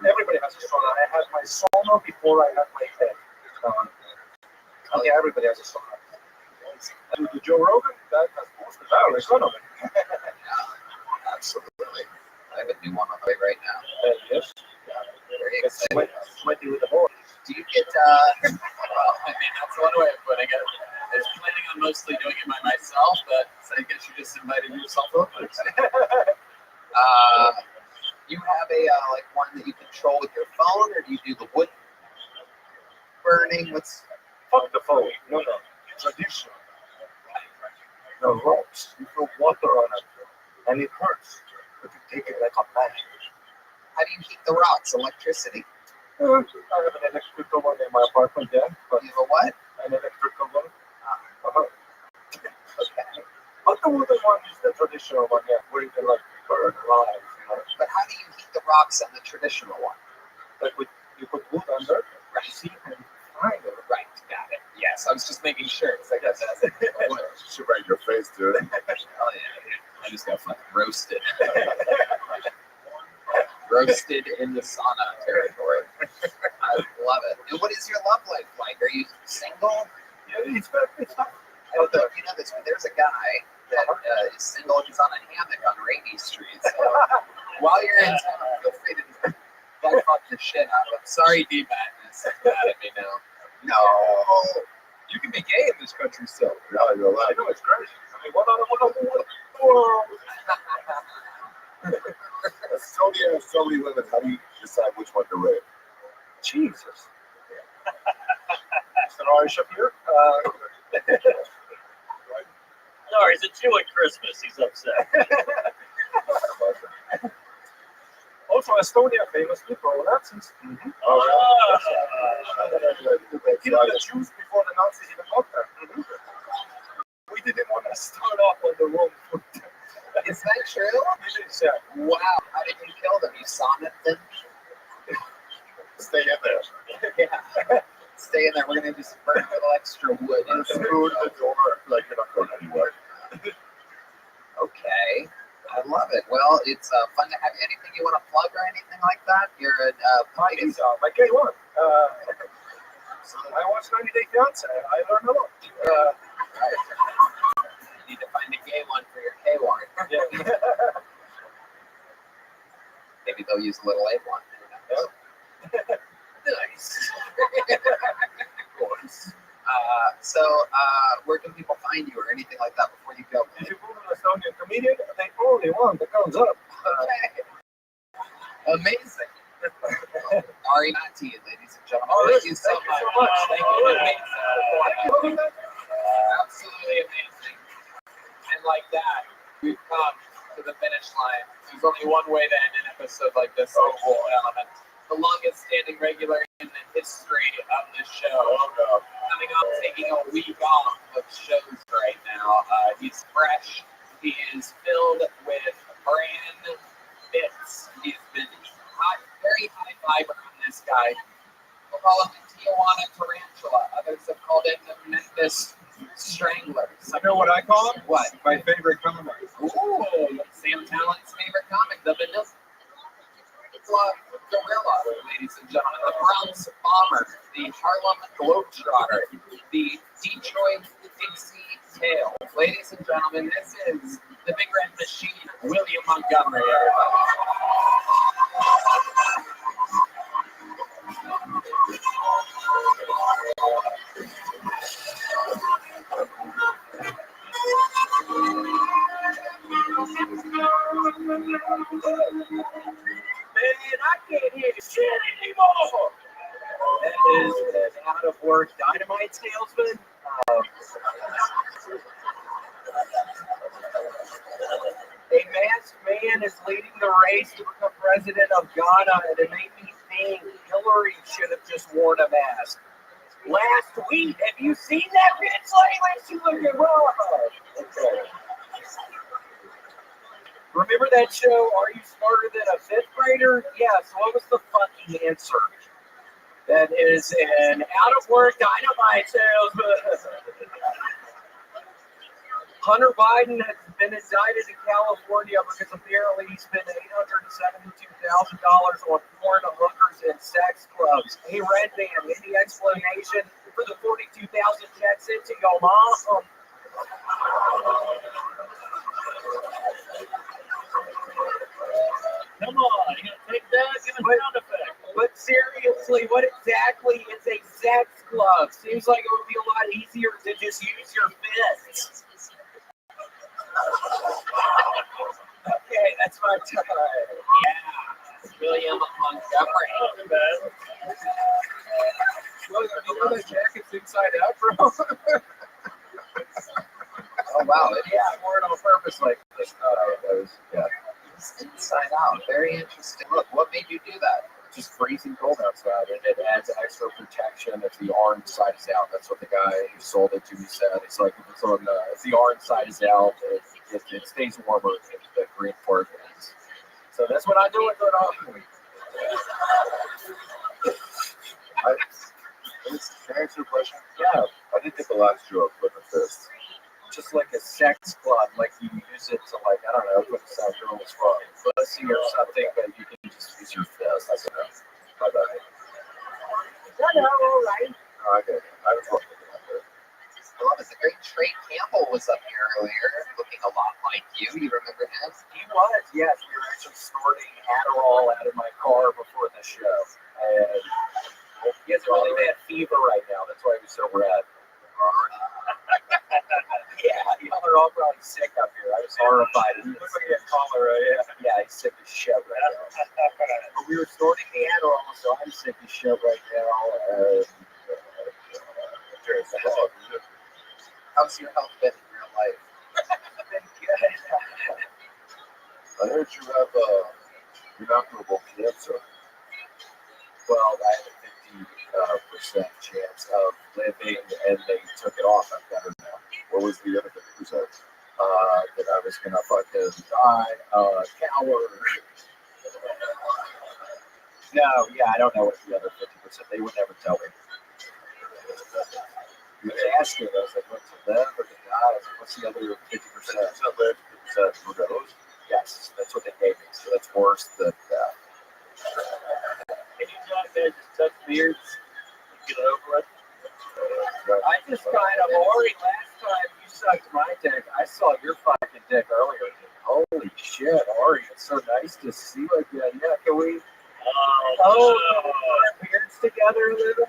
Everybody has a sauna. I had my sauna before I had my head. Yeah, everybody has a sauna. And the Joe Rogan, that has most of our economy. Absolutely. I have a new one on the way right now. Yes. Very It's excited. sweaty with the boys. Do you get, well, I mean, that's one way of putting it. I was planning on mostly doing it by myself, but I guess you just invited yourself over. You have a, like one that you control with your phone, or do you do the wood burning? What's... Fuck the phone. No. Tradition. The ropes. You throw water on it. And it hurts. But you take it like a man. How do you heat the rocks? Electricity. I have an electrical one in my apartment, yeah. But You have a what? an electrical one. Okay. But the wooden one is the traditional one, yeah, where you can like burn alive, But how do you heat the rocks on the traditional one? Like you put wood under, Right. see, and fire it. Right, got it. Yes, I was just making sure, because I guess that's wood. Should write your face to it. Oh, yeah. I just got fucking roasted. Roasted in the sauna territory. I love it. And what is your love life like? Are you single? Yeah, it's not. I don't know if you know this, but there's a guy that is single. He's on a hammock on Rainy Street. So while you're in town, feel free to fuck the shit out of him. Sorry, D-Madness. Mad at me now. No. You can be gay in this country still. Yeah, you're allowed. I know it's crazy. I mean, what on the world? Estonia has so many limits. How do you decide which one to rape? Jesus. Mr. Ari Shapir. Sorry, it's a Jew at Christmas. He's upset. Also, Estonia famously pro-Nazis. Oh, Killed the Jews before the Nazis even got there. We didn't want to start off on the wrong foot. Is that true? Yeah. Wow. How did you kill them? You sonnet them? Stay in there. Yeah. Stay in there. We're going to just burn a little extra wood. And through the door, like you're not going anywhere. Okay. I love it. Well, it's fun to have you. Anything you want to plug or anything like that? You're a My K1. I watched 90 Day Fiance. I learned a lot. You need to find a gay one for your K1. Yeah. Maybe they'll use a little A1. Nice. So, where can people find you or anything like that before you go? If you Google an Estonian comedian, they only one that comes up. Amazing. Ari Mati, ladies and gentlemen. Oh, thank you so much. Thank you. Amazing. Absolutely amazing. And like that, we've come to the finish line. There's only one way to end an episode like this. Whole element. The longest standing regular in the history of the show. Coming up, taking a week off of shows right now. He's fresh. He is filled with brand bits. He's been very high fiber on this guy. We'll call him the Tijuana Tarantula. Others have called him the Memphis Strangler. You know what I call him? What? My favorite comic. Ooh, Sam Talent's favorite comic, the Vanilla Gorilla, ladies and gentlemen, the Bronx Bomber, the Harlem Globetrotter, the Detroit Dixie Tale. Ladies and gentlemen, this is the Big Red Machine, William Montgomery, Man, I can't hear shit anymore. That is an out-of-work dynamite salesman. A masked man is leading the race to become president of Ghana, and it made me think Hillary should have just worn a mask. Last week, have you seen that bitch lately? She looking rough. Okay. Remember that show, Are You Smarter Than a Fifth Grader? Yes, what was the fucking answer? That is an out-of-work dynamite salesman. Hunter Biden has been indicted in California because apparently he spent $872,000 on porn, hookers, and sex clubs. Hey, Red Band, any explanation for the 42,000 checks into your mom? Come on, you gonna take that? Give a sound effect. But seriously, what exactly is a sex club? Seems like it would be a lot easier to just use your fists. Okay, that's my time. Yeah, William Montgomery. Well, you know that jacket's inside out, bro? Oh, wow. Yeah, I wore it on purpose like this. Yeah. It's inside out. Very interesting. Look, what made you do that? Just freezing cold outside, and it adds extra protection if the orange side is out. That's what the guy who sold it to me said. It's like if it's on if the orange side is out, it stays warmer if the green part is. So that's what I do with it on. Can I answer your question? Yeah, I did take the last joke with a fist. just like a sex club, like you use it to like, I don't know, put some girls for pussy or something, but you can just use your fist. That's enough. Bye bye. Hello, all right. Okay, I was looking at that. I love it. The great Trey Campbell was up here earlier, looking a lot like you. You remember him? He was, yes. We were actually snorting Adderall out of my car before the show. And he has really bad fever right now. That's why he was so red. Yeah, y'all are all probably sick up here. I was horrified. He was looking at cholera, yeah, he's sick as shit right now. But we were snorting the Adderall, so I'm sick as shit right now. Cheers. How's your health been in real life? I heard you have inoperable cancer. Well, I had a 50% chance of living, and they took it off. I'm better now. What was the other 50%? That I was gonna fucking die, coward. No, yeah, I don't know what the other 50%. They would never tell me. You asked it. I was like, what's to live or to die? I was like, what's the other 50%? Not live, 50% who knows? Yes, that's what they gave me. So that's worse than that. Can you guys just touch beards and get it over with? I just kind of, Ori, last time you sucked my dick, I saw your fucking dick earlier. Holy shit, Ori, it's so nice to see you again. Yeah, can we? Oh, our beards together a little?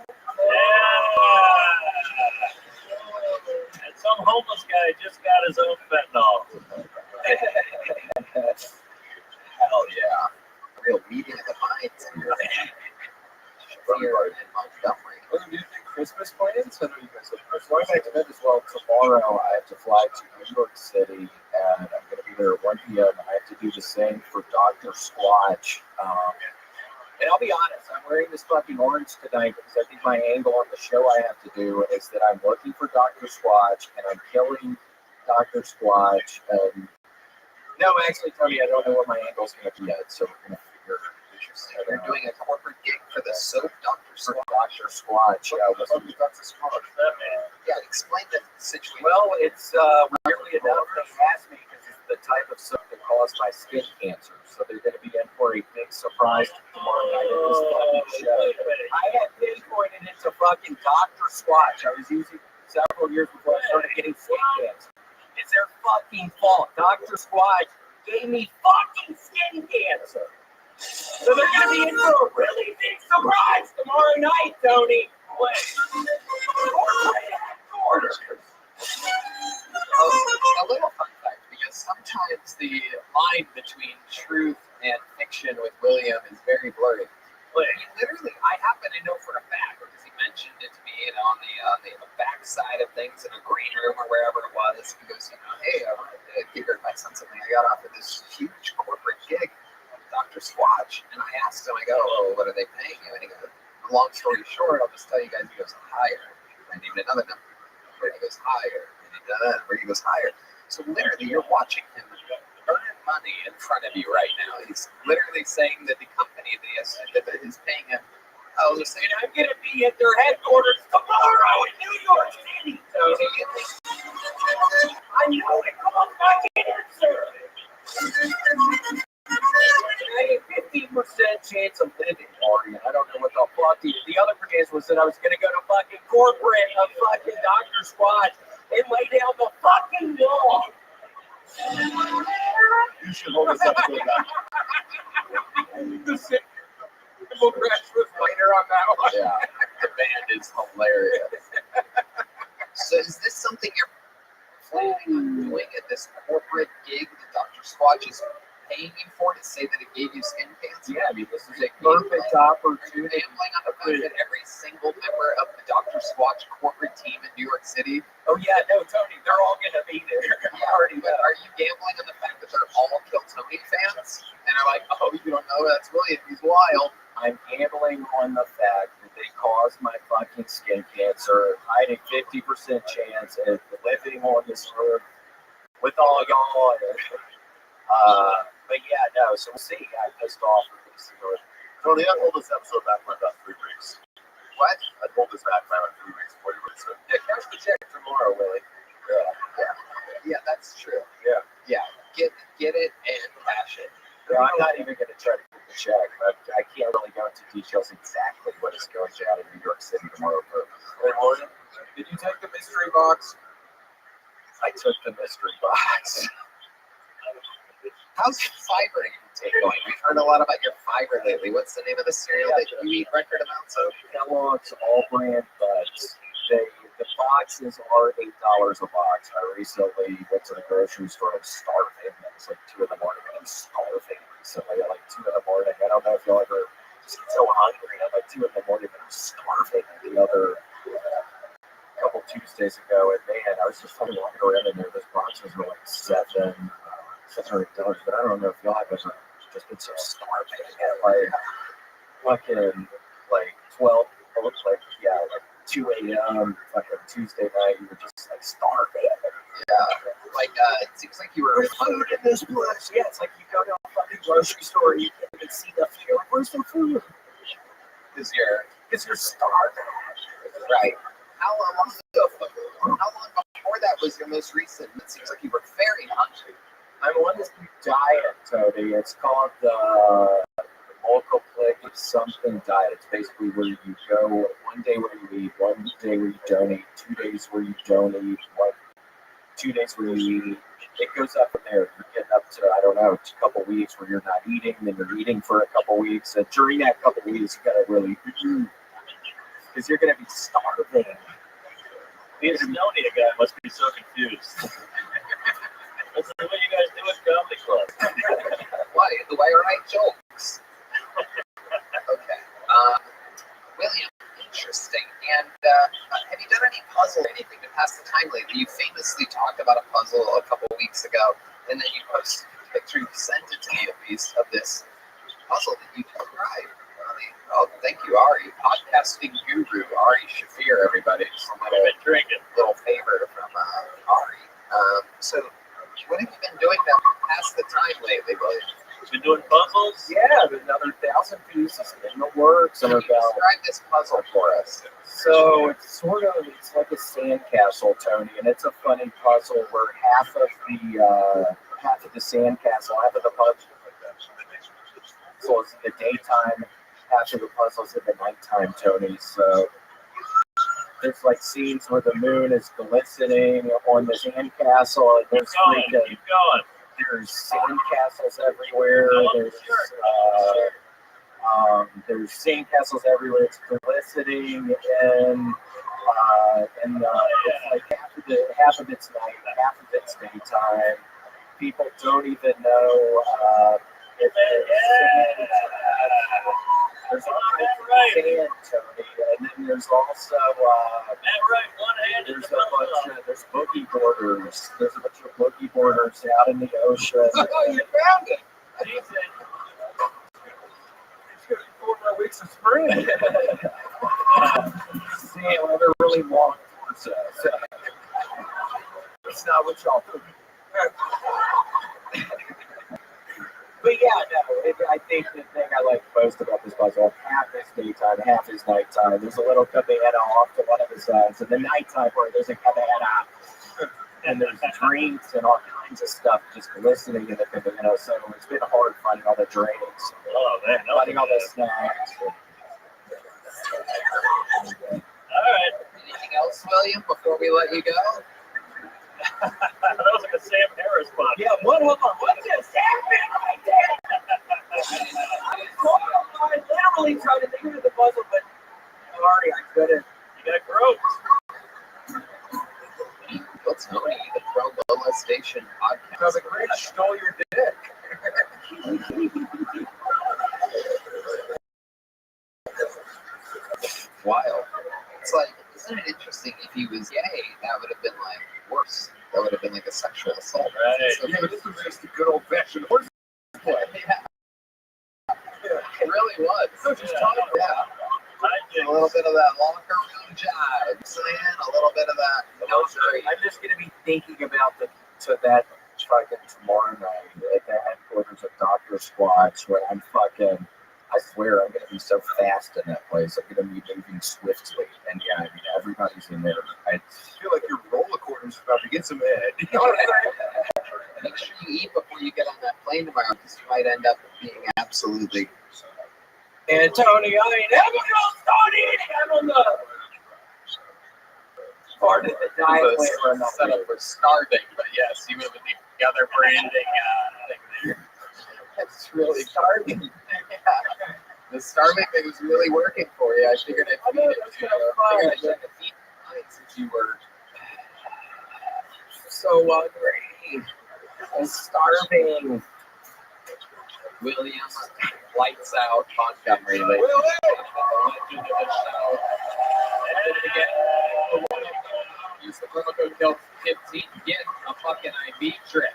And some homeless guy just got his own fentanyl. Hell yeah. Real meeting of the minds here. Here in Montgomery. What do you think? Christmas plans? I know you guys have Christmas. Going back to that as well. Tomorrow I have to fly to New York City and I'm going to be there at 1 p.m. I have to do the same for Dr. Squatch. And I'll be honest, I'm wearing this fucking orange tonight because I think my angle on the show I have to do is that I'm looking for Dr. Squatch and I'm killing Dr. Squatch. And no, actually, Tony, I don't know what my angle's going to be yet, so we're going to figure it out. You're doing a corporate gig for the soap Dr. Squatch. Dr. Squatch. Yeah, explain the situation. Well, it's weirdly enough, they asked me because it's the type of soap that caused my skin cancer. So they're going to be in for a big surprise tomorrow night at this fucking show. I had pinpointed it to fucking Dr. Squatch. I was using it several years before I started getting skin cancer. It's their fucking fault. Dr. Squatch gave me fucking skin cancer. So they're going to be in for a really big surprise tomorrow night, Tony. A little fun fact, because sometimes the line between truth and fiction with William is very blurry. But he literally, I happen to know for a fact, because he mentioned it to me on the back side of things in a green room or wherever it was. He goes, hey, I wanted to give your advice on something. I got off of this huge corporate gig. Dr. Squatch, and I asked him, I go, oh, what are they paying you? And he goes, long story short, I'll just tell you guys, he goes, higher. I need another number. Where he goes, higher. I need another. Where he goes, higher. So literally, you're watching him earn money in front of you right now. He's literally saying that the company that is paying him, I was just saying, I'm going to be at their headquarters tomorrow in New York City. Tony. I know it. Come on back here, sir. I had 15% chance of living, Marty. I don't know what the fuck. The other chance was that I was going to go to fucking corporate of fucking Dr. Squatch and lay down the fucking wall. You should hold this episode back. The simple crash was later on that one. Yeah, the band is hilarious. So is this something you're planning on doing at this corporate gig that Dr. Squatch is paying you for, to say that it gave you skin cancer? Yeah, I mean, this is a perfect opportunity. Gambling on the fact that every single member of the Dr. Squatch corporate team in New York City. Oh yeah, no, Tony, they're all gonna be there. Already, but are you gambling on the fact that they're all Kill Tony fans? And are like, oh, you don't know, that's William, he's wild. I'm gambling on the fact that they caused my fucking skin cancer. I had a 50% chance of living on this earth with all y'all. But yeah, no, so we'll see. I pissed off with this. Tony, I'd hold this episode back by about 3 weeks. What? I'd hold this back by about 3 weeks before you release it. Yeah, cash the check tomorrow, Willie. Yeah, that's true. Yeah. Get it and cash it. No, I'm not even going to try to get the check. I can't really go into details exactly what is going down in New York City tomorrow. Hey, William, did you take the mystery box? I took the mystery box. How's fiber intake going? We've heard a lot about your fiber lately. What's the name of the cereal that you eat record amounts of? Kellogg's All Brand Buds. The boxes are $8 a box. I recently went to the grocery store and starving. It was like 2 in the morning. I'm starving recently at like 2 in the morning. I don't know if y'all ever just get so hungry at like 2 in the morning, but I'm starving the other couple Tuesdays ago, and man, I was just fucking walking around in there. Those boxes were like $700, but I don't know if y'all have ever just been so starved at like fucking like 12, like 2 a.m. fucking Tuesday night. You were just like starving. Yeah, like it seems like you were. There's food in this place. Yeah, it's like you go to a fucking grocery store and you can't even see the food. You're like, where's the food? Because you're starving. Right. How long before that was your most recent? It seems like you were very hungry. I'm on this new diet, Tony. It's called the multiplic something diet. It's basically where you go 1 day where you eat, 1 day where you don't eat, 2 days where you don't eat, 2 days where you eat. It goes up from there. You get up to, I don't know, a couple weeks where you're not eating, then you're eating for a couple weeks. And during that couple weeks, you gotta really, because you're gonna be starving. The Estonia guy must be so confused. That's the way you guys do at comedy club. Why? The way I write jokes. Okay. William, interesting. And have you done any puzzle or anything to pass the time lately? You famously talked about a puzzle a couple of weeks ago, and then you posted a picture, you sent it to me at least, of this puzzle that you described. Oh, thank you, Ari. Podcasting guru, Ari Shafir, everybody. Just a little favor from Ari. So, what have you been doing to pass the time lately, William? Been doing puzzles? Yeah, another 1,000 pieces in the works. Can you describe this puzzle for us? So it's like a sandcastle, Tony, and it's a funny puzzle where half of the sandcastle, half of the puzzle is in the daytime, half of the puzzle is in the nighttime, Tony. So there's like scenes where the moon is glistening on the sandcastle, and there's keep going. There's sandcastles everywhere. There's sandcastles everywhere. It's glistening, and it's like half of it's night, half of it's daytime. People don't even know if there's all kinds of sand, Tony, and then there's also there's boogie boarders. There's a bunch of boogie boarders out in the ocean. Oh, you found it! It's good 4 more weeks of spring. See, well, they're really long torsos. It's not what y'all think. But yeah, no, I think the thing I like most about this puzzle, half is daytime, half is nighttime. There's a little cabana off to one of the sides, and the nighttime part, there's a cabana. And there's drinks and all kinds of stuff just glistening in the cabana. So it's been hard finding all the drinks, finding all the snacks. All right. Anything else, William, before we let you go? That was like a Sam Harris spot. Yeah, what just happened right there? I literally tried to think of the puzzle, but sorry, I couldn't. You got groped. Well, Tony, the Pro Molestation Podcast. Because a Grinch stole your dick. Wild. It's like, isn't it interesting? If he was gay, that would have been like worse. That would have been like a sexual assault. Right. So, Yeah, but this was just a good old fashioned horse play. It really was. Yeah. A little bit of that locker room jive, saying a little bit of that. I'm just gonna be thinking about that fucking tomorrow night at the headquarters of Dr. Squatch, where I'm fucking. I swear I'm gonna be so fast in that place. I'm gonna be moving swiftly, and yeah, I mean everybody's in there. I feel like your roller quarters about to get some head. Make sure you eat before you get on that plane tomorrow, because you might end up being absolutely. And Tony, I mean, everyone's starting on the part of the diet plan set up for starving, but yes, you have the other branding thing there. That's really starving. Yeah. The starving thing was really working for you. I figured I'd feed it to you. I figured I should feed mine since you were so hungry and starving. William, lights out, Montgomery. The legend of the show. And again, use the promo code KELP15 to get a fucking IV trip.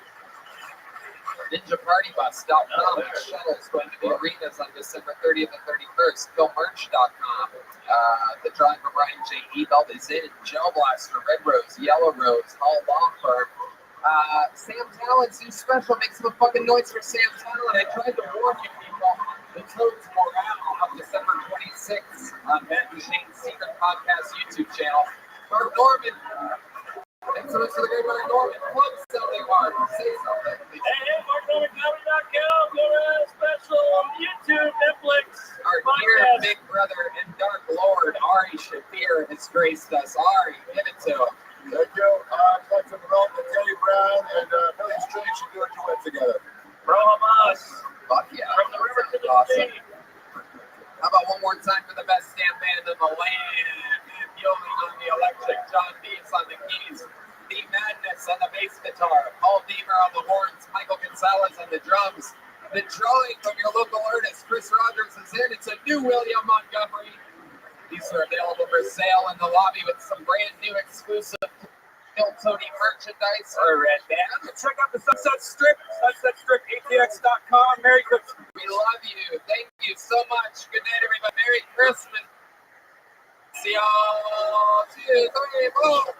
NinjaPartyBus.com and shuttles going to the arenas on December 30th and 31st. GoMerch.com. The drawing from Ryan J. Ebelt is in. Gel Blaster, Red Rose, Yellow Rose, Hall Law Firm. Sam Talent's new special. Make some fucking noise for Sam Talent. I tried to warn you people. The Toads Morale on December 26th on Matt and Shane's Secret Podcast YouTube channel. Mark Norman. Thanks so much for the great Mark Norman. Plug something, Mark. Say something. Hey, MarkNormanComedy.com. Go to special on YouTube, Netflix. Our dear big brother and Dark Lord, Ari Shafir, has graced us. Ari, give it to him. Thank you. I'd like to promote that Kelly Brown and Billy Strait should do a duet together. Bro Hamas. Fuck yeah. From the river to the sea. How about one more time for the best damn band in the land? Yoling on the electric, John Dees on the keys, D Madness on the bass guitar, Paul Deemer on the horns, Michael Gonzalez on the drums. The drawing from your local artist, Chris Rogers, is in. It's a new William Montgomery. These are available for sale in the lobby with some brand new exclusive Kill Tony merchandise. Or Red Band. Check out the Sunset Strip, SunsetStripATX.com. Merry Christmas. We love you. Thank you so much. Good night, everybody. Merry Christmas. See y'all. 2, 3, 4.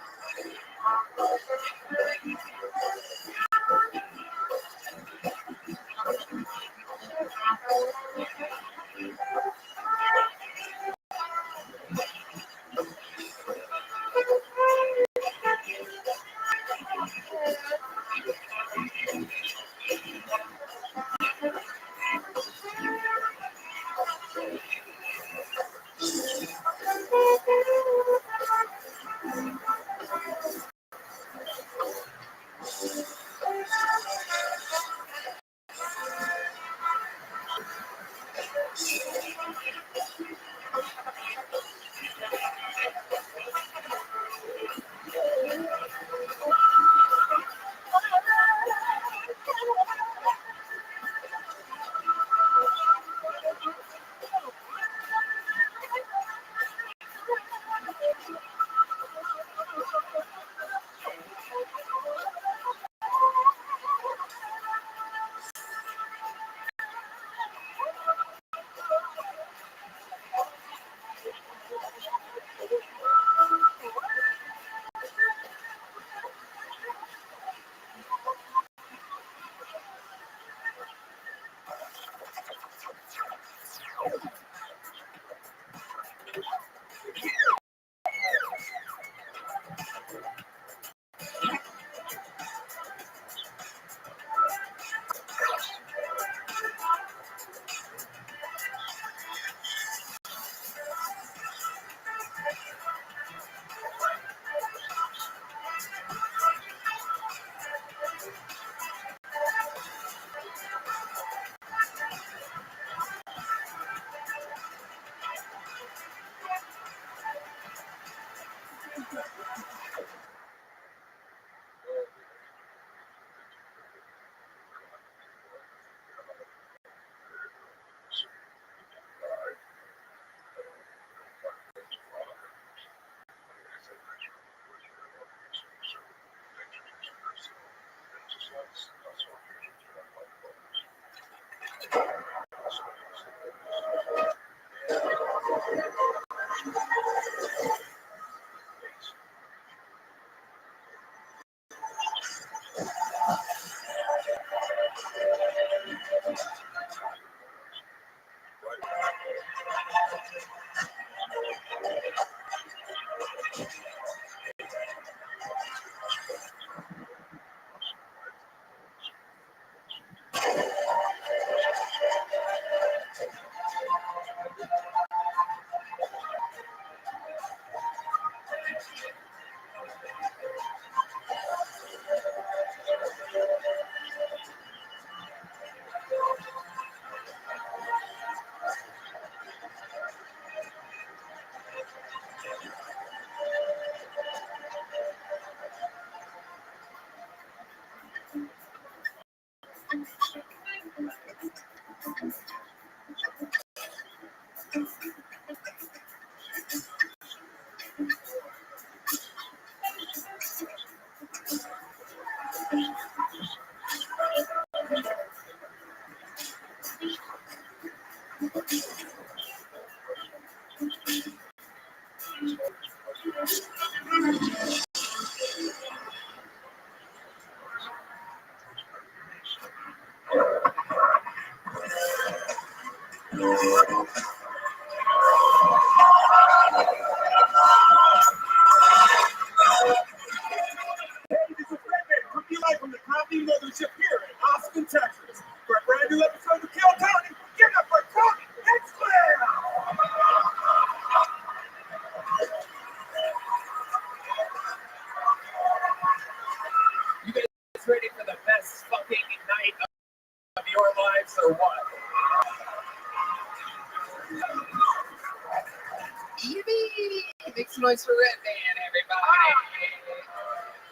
some noise for Red Band, everybody.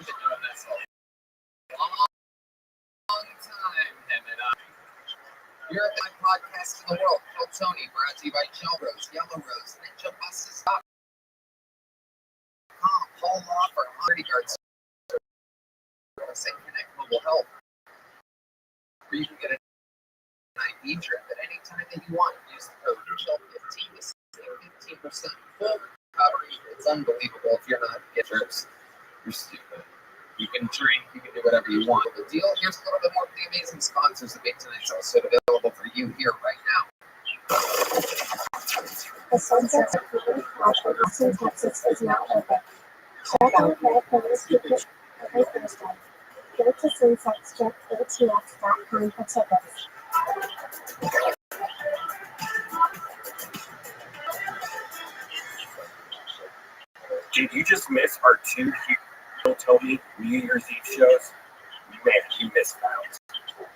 We've been doing this a long time, him and I. You're at my podcast in the world, Kill Tony, brought to you by Gel Rose, Yellow Rose, NinjaBusses.com, Paul Law for Hardy Guards, and Connect Mobile Health, where you can get an ID drip at any time that you want. Use the code CHILL15 to save 15% full recovery. It's unbelievable. If you're not get drips, you're stupid. You can drink, you can do whatever you want. The deal, here's a little bit more of the amazing sponsors that make tonight's episode available for you here right now. The Sunset Security Marshall, Austin, Texas is now open. Check out Red Band's tickets every Thursday. Go to sunsetstrip.com for tickets. Did you just miss our 2 Kill Tony New Year's Eve shows? Man, you missed out.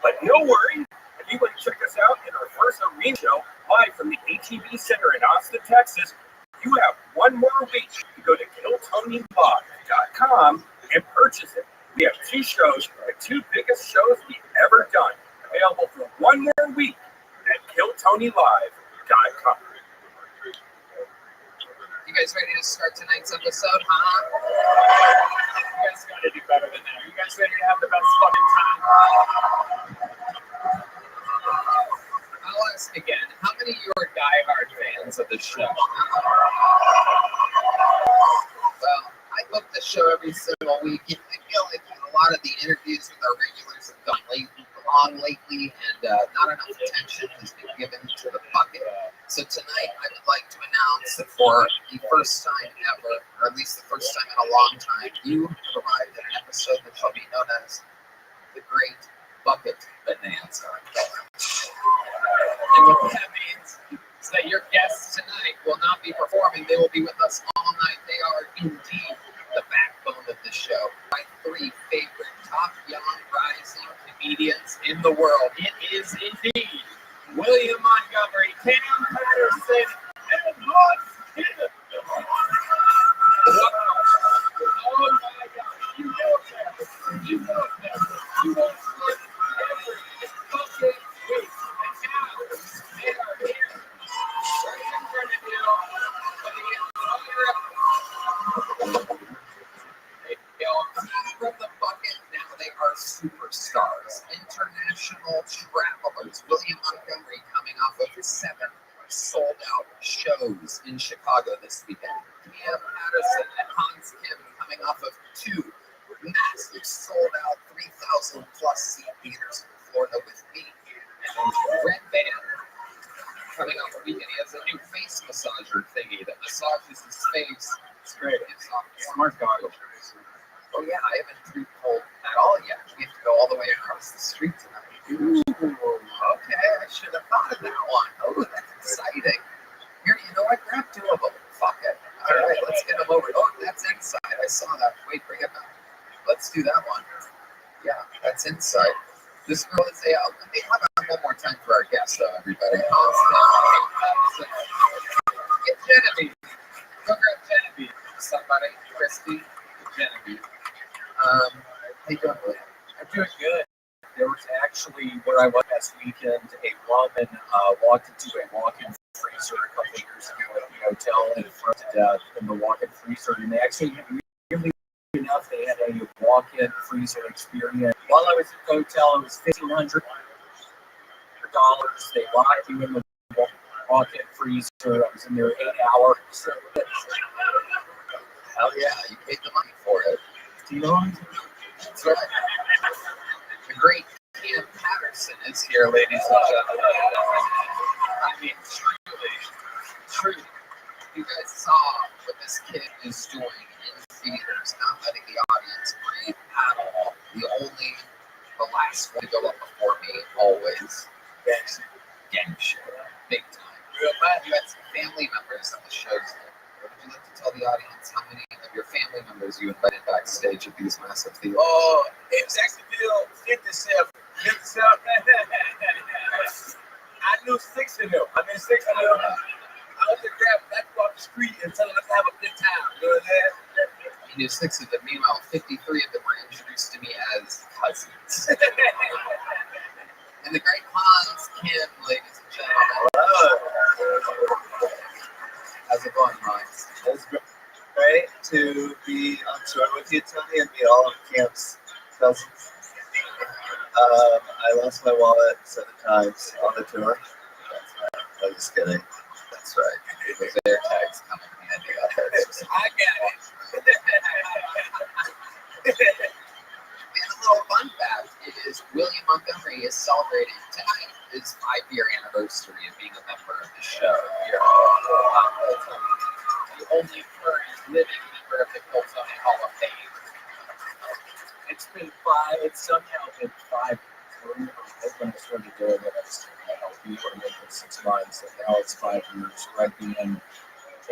But no worry, if you want to check us out in our first arena show live from the ATV Center in Austin, Texas, you have one more week to go to KillTonyLive.com and purchase it. We have 2 shows, the 2 biggest shows we've ever done, available for one more week at KillTonyLive.com. You guys ready to start tonight's episode, huh? You guys gotta do better than that. You guys ready to have the best fucking time? I'll ask again, how many of you are diehard fans of this show? Well, I book this show every single week. I feel like a lot of the interviews with our regulars have gone long lately, and not enough attention has been given to the bucket. So tonight, I would like to announce that for the first time ever, or at least the first time in a long time, you have arrived at an episode that shall be known as the Great Bucket Bonanza. And what that means is that your guests tonight will not be performing. They will be with us all night. They are indeed the backbone of the show. My 3 favorite top young rising comedians in the world. It is indeed William Montgomery, Cam Patterson, and Rothschild. Oh my God, you know that. You know that. You know that every fucking week. And now they are here, right in front of you. They all come from the bucket. Now they are superstars, international travelers. William Montgomery coming off of 7 sold-out shows in Chicago this weekend. Cam Patterson and Hans Kim coming off of 2 massive sold-out 3,000-plus seat theaters in Florida with me. And Red Band coming off a weekend. He has a new face massager thingy that massages his face. It's great. It's smart goggles. Oh yeah, I haven't treated cold at all yet. We have to go all the way across the street tonight. Ooh, okay, I should have thought of that one. Oh, that's exciting. Here, you know what? Grab 2 of them. Fuck it. All right, let's get them over. Oh, that's inside. I saw that. Wait, bring it back. Let's do that one. Yeah, that's inside. This girl is a. Hey, how about one more time for our guest, though, everybody? Get Genevieve. Go grab Genevieve. Somebody, Christy, Genevieve. How you doing, William? I'm doing good. There was actually, where I was last weekend, a woman walked into a walk-in freezer a couple of years ago at the hotel and fronted in the walk-in freezer. And they actually, weirdly enough, they had a walk-in freezer experience. While I was at the hotel, it was $1,500. They locked you in the walk-in freezer. I was in there 8 hours. Hell yeah, you paid the money for it. Do you know? That's right. The great Cam Patterson is here, ladies and gentlemen. I mean, truly, you guys saw what this kid is doing in theaters, not letting the audience breathe at all. The last one to go up before me, always. Gang shit. Big time. Real bad. You had some family members at the shows. Would you like to tell the audience how many of your family members you invited backstage at these massive theaters? Oh, in Jacksonville, 57. I knew 6 of them. I mean, 6 of them. I was just grab back off the street and tell them let's have a good time. You know 6 of them. Meanwhile, 53 of them were introduced to me as cousins. And the great Hans Kim, ladies and gentlemen. How's it going, Hans? It's great to be on tour with you, Tony, and be all of Camp's cousins. I lost my wallet 7 times on the tour. That's right. I'm just kidding. That's right. Those air tags coming in handy. I got it. And a little fun fact is William Montgomery is celebrating tonight his 5-year anniversary of being a member of the show. The only current living member of the Coltoni Hall of Fame. It's somehow been 5 years. When I started doing it, I was we were making 6 months, and now it's 5 years. Rabbi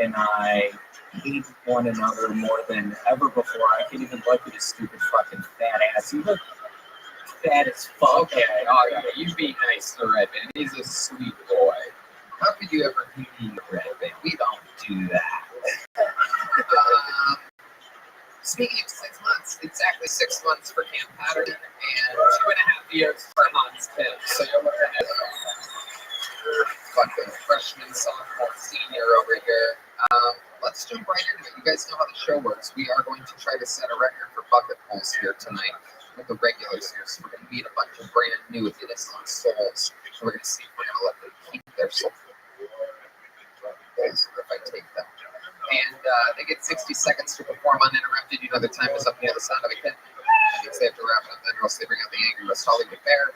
and I hate one another more than ever before. I can't even look at his stupid fucking fat ass. He looked fat as fuck. Okay, oh yeah, you be nice to Redman. He's a sweet boy. How could you ever be mean to Redman? We don't do that. Speaking of 6 months, exactly 6 months for Camp Patterson and 2.5 years for Hans Kim. So you're looking at fucking freshman, sophomore, senior over here. Let's jump right into it. You guys know how the show works. We are going to try to set a record for bucket pulls here tonight with the regulars here. So we're going to meet a bunch of brand new innocent souls. And we're going to see if we're going to let them keep their soul. Or if I take them. And they get 60 seconds to perform uninterrupted. You know the time is up near the sound of a hit. That means they have to wrap it up, then or else they bring out the angry West Hollywood Bear.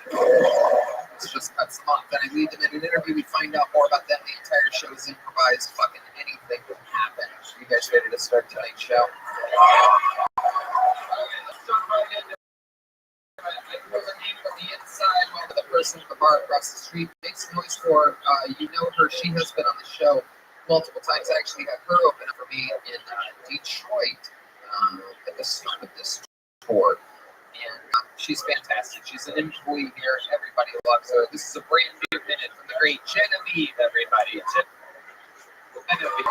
It's just cuts them off. Then I lead them in an interview. We find out more about them. The entire show is improvised. Fucking anything can happen. You guys ready to start tonight's show? Let's jump right into it. I throw the name from the inside while the person at the bar across the street makes noise for. You know her. She has been on the show multiple times. I actually had her open up for me in Detroit at the start of this tour. And she's fantastic. She's an employee here. Everybody loves her. This is a brand new minute from the great Genevieve, everybody. Genevieve.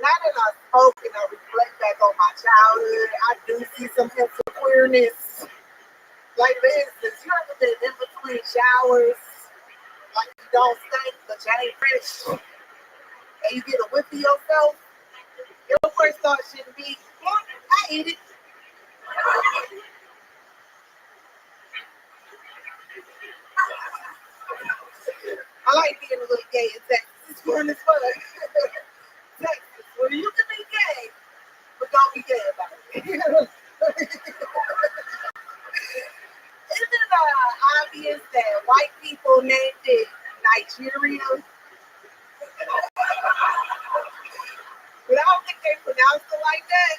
Now that I've spoken, I reflect back on my childhood. I do see some hints of queerness. Like for instance, you ever been in between showers, like you don't stink, but you ain't fresh, and you get a whiff of yourself? Your first thought shouldn't be, I ate it. I like being a little gay in Texas. It's fun as fun. Texas, where you can be gay, but don't be gay about it. Isn't it obvious that white people named it Nigeria? But I don't think they pronounced it like that.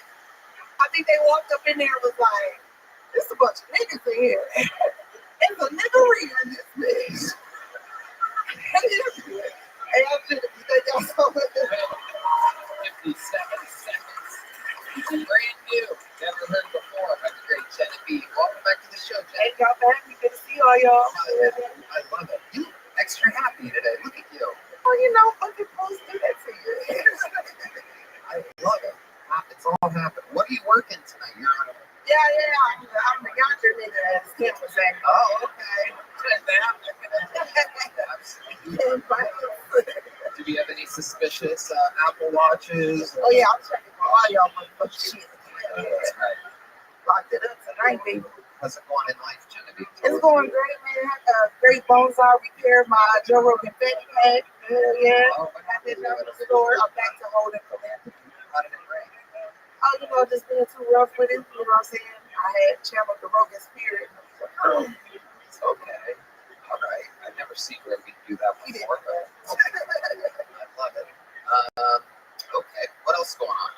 I think they walked up in there and was like, there's a bunch of niggas in here. It's a niggeria in this bitch. And I should have said y'all so much. 57 seconds. Brand new. Never heard before by the great Genevieve. Welcome back to the show, Genevieve. Hey, y'all back. Good to see all y'all. I love it. You look extra happy today. Look at you. Well, you know, fucking post do that to you. I love it. It's all happening. What are you working tonight? You're on a... Yeah. I'm the yonder nigga as Kim was saying. Oh, okay. Do we have any suspicious Apple Watches? Oh, yeah, I'm checking for all y'all motherfucking shit. That's right. Locked it up tonight, baby. How's it going in life, Genevieve? It's going great, man. Great bonsai repair, my Joe Rogan Betty pack. Yeah. Oh, I got that down at the store. I'm back to holding philanthropy. How did it break? Oh, you know, just being too rough with it. You know what I'm saying? I had channeled the Rogan spirit. Okay. All right. I've never seen Rabbi do that before, but I love it. Okay. What else going on?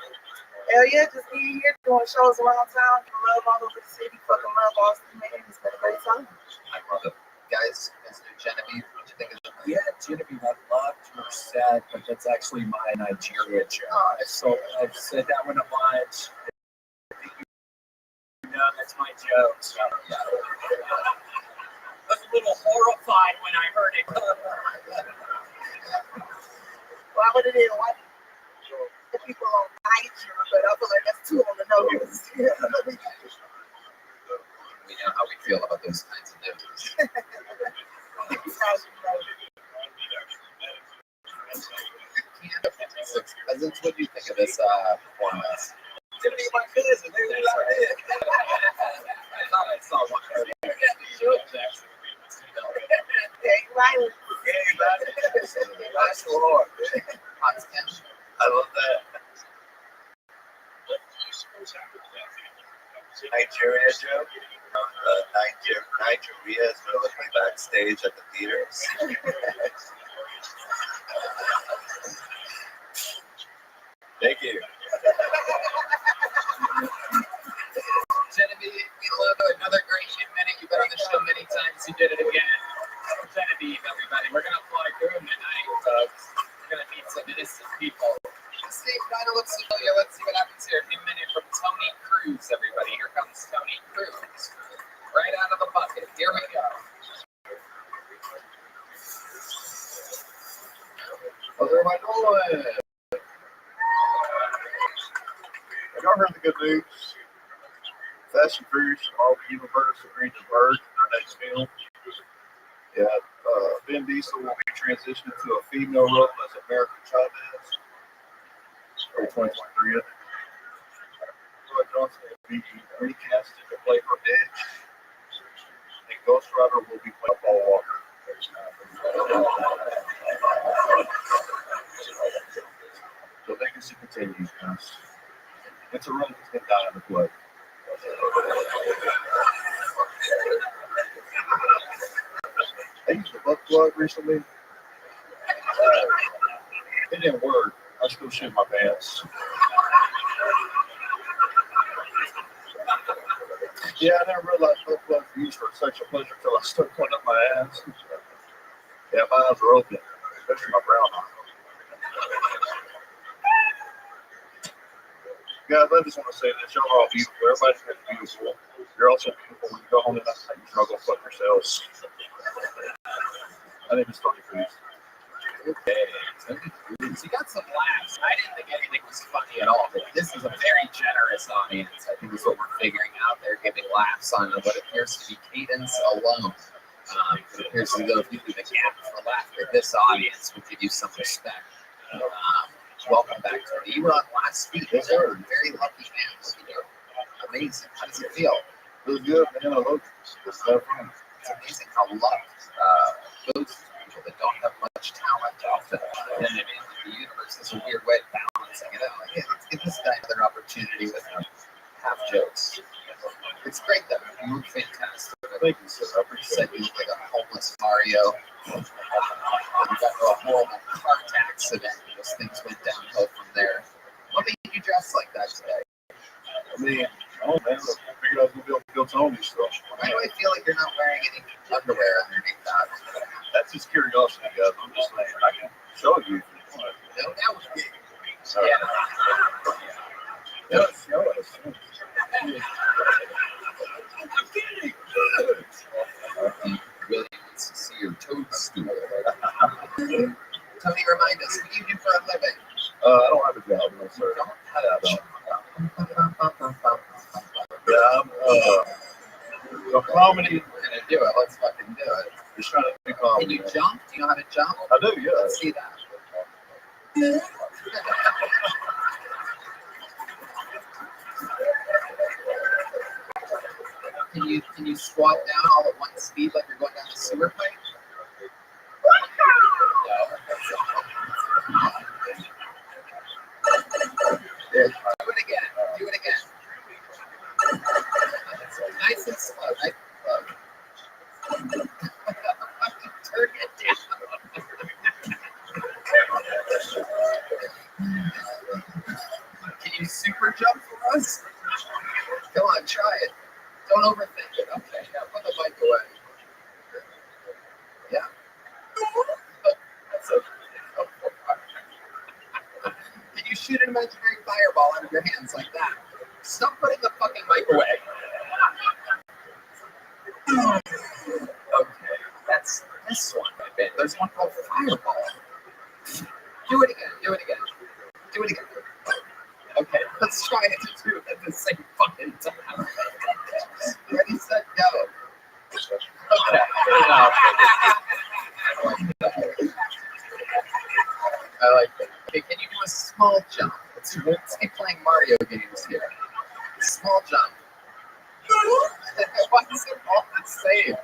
Hell yeah, just being here doing shows around town. Love all over the city. Fucking love Austin, man. It's been a great time. I love it. Guys, Mr. Genevieve, what do you think of it? Yeah, Genevieve, I loved your set, but that's actually my Nigeria joke. So I've said that one a bunch. You know, that's my joke. So, yeah. I was a little horrified when I heard it. what it is. Why the people on Niger, but I feel like that's too on the nose. We know how we feel about those kinds of news. Cousins, what do you think of this performance? Tiffany, my cousin, they was out there. I thought I saw one. That's so hard. I love that. Nigeria joke. Nigeria is going to look me backstage at the theaters. Thank you. Genevieve, we love another great minute. You've been on the show many times. You did it again. Genevieve, everybody. We're going to fly through them tonight, folks. We're going to meet some innocent people. This name kind of looks familiar. Let's see what happens here. A minute from Tony Cruz, everybody. Here comes Tony Cruz. Right out of the bucket. Here we go. How's everybody doing? Have y'all heard the good news? Fast and Furious, all the universe agreed to merge in their next film. Yeah, Vin Diesel will be transitioning to a female role as American Chavez for 2023. Roy Johnson will be recasted to play her bitch, and Ghost Rider will be played by Paul Walker. So legacy continues, guys. It's a run that's been down in the play. I used a butt plug recently. It didn't work. I still shit my pants. Yeah, I never realized butt plugs were used for sexual pleasure until I started putting up my ass. Yeah, my eyes are open, especially my brown eye. Guys, I just want to say this. Y'all are all beautiful. Everybody's beautiful. You're also beautiful when you go home tonight and you struggle fuck yourselves. I think it's Tony Cruz. Okay, Tony Cruz. You got some laughs. I didn't think anything was funny at all, but this is a very generous audience. I think is what we're figuring out. They're giving laughs on what appears to be cadence alone. It appears to go through the gap for laughter. This audience will give you some respect. Welcome back, Tony. You were on last week. Yes, sir. Very lucky man. Amazing. How does it feel? Feels good, man. I love it. It's so fun. It's amazing how luck goes to people that don't have much talent often. And it means that the universe is a weird way of balancing it out. Like, yeah, let's give this guy another opportunity with half jokes. It's great though. You look fantastic. Thank you, sir. I You said appreciate you look like a homeless Mario. You got into a horrible car accident. Those things went downhill from there. What made you dress like that today? I mean, oh man, I figured I was gonna be able to kill Tony stuff. Why do I feel like you're not wearing any underwear underneath that? That's just curiosity, guys. I'm just saying I can show you. No, that was big. Yeah. Yes, show us. I'm kidding. Really needs to see your toadstool. Tony, remind us, what do you do for a living? I don't have a job, no, sir. You don't have a job. Yeah, I'm comedy. We're gonna do it. Let's fucking do it. Just trying to be comedy. Can you jump? Do you know how to jump? I do, yeah. Let's see that. Can you squat down all at one speed like you're going down the sewer pipe? No. Do it again. Do it again. Nice and slow. Nice and slow. Turn it down. Can you super jump for us? Come on, try it. Don't overthink it. Okay, now put the mic away. Yeah. That's okay. Can you shoot an imaginary fireball out of your hands like that? Stop putting the fucking mic away. Okay, that's this one. There's one called Fireball. Do it again. Do Okay, can you do a small jump? Let's keep playing Mario games here. Small jump. Why is it all the same?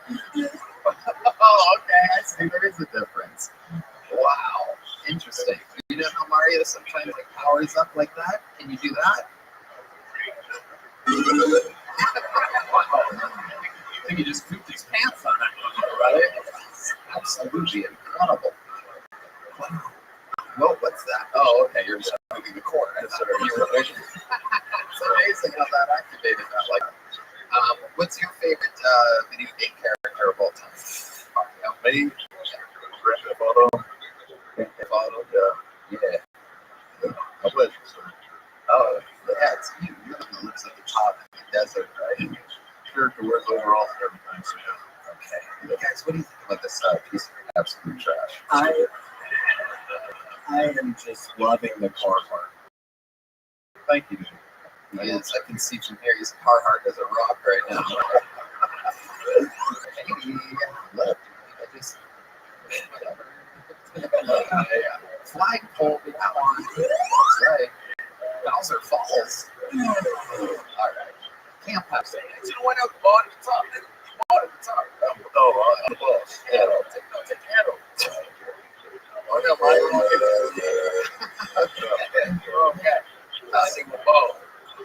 Oh, okay, I see. There is a difference. Wow, interesting. You know how Mario sometimes like powers up like that? Can you do that? Wow. I think he just pooped his pants on that one, right? Absolutely incredible. Wow. Whoa, what's that? Oh, okay, you're just moving the cord. It's amazing how that activated that. Like, what's your favorite video game character of all time? Me? Grand Theft Auto. Grand Theft Auto, yeah. My pleasure, sir. Oh, yeah, it's you. You're the one that lives at the top in the desert, right? Character wears overalls and everything, so yeah. Okay. Guys, what do you think about this piece of absolute trash? I am just loving the car park. Thank you, dude. Yes, I can see from here he's Carhartt as a rock right now. Hey, look, I just whatever. Flagpole, that one. That's right. Bowser Falls. Alright. Camp house. You know what else? Bought at the top. Bought at the top. Oh, the boss. Yeah, take the handle. Oh, no, okay. Single bow.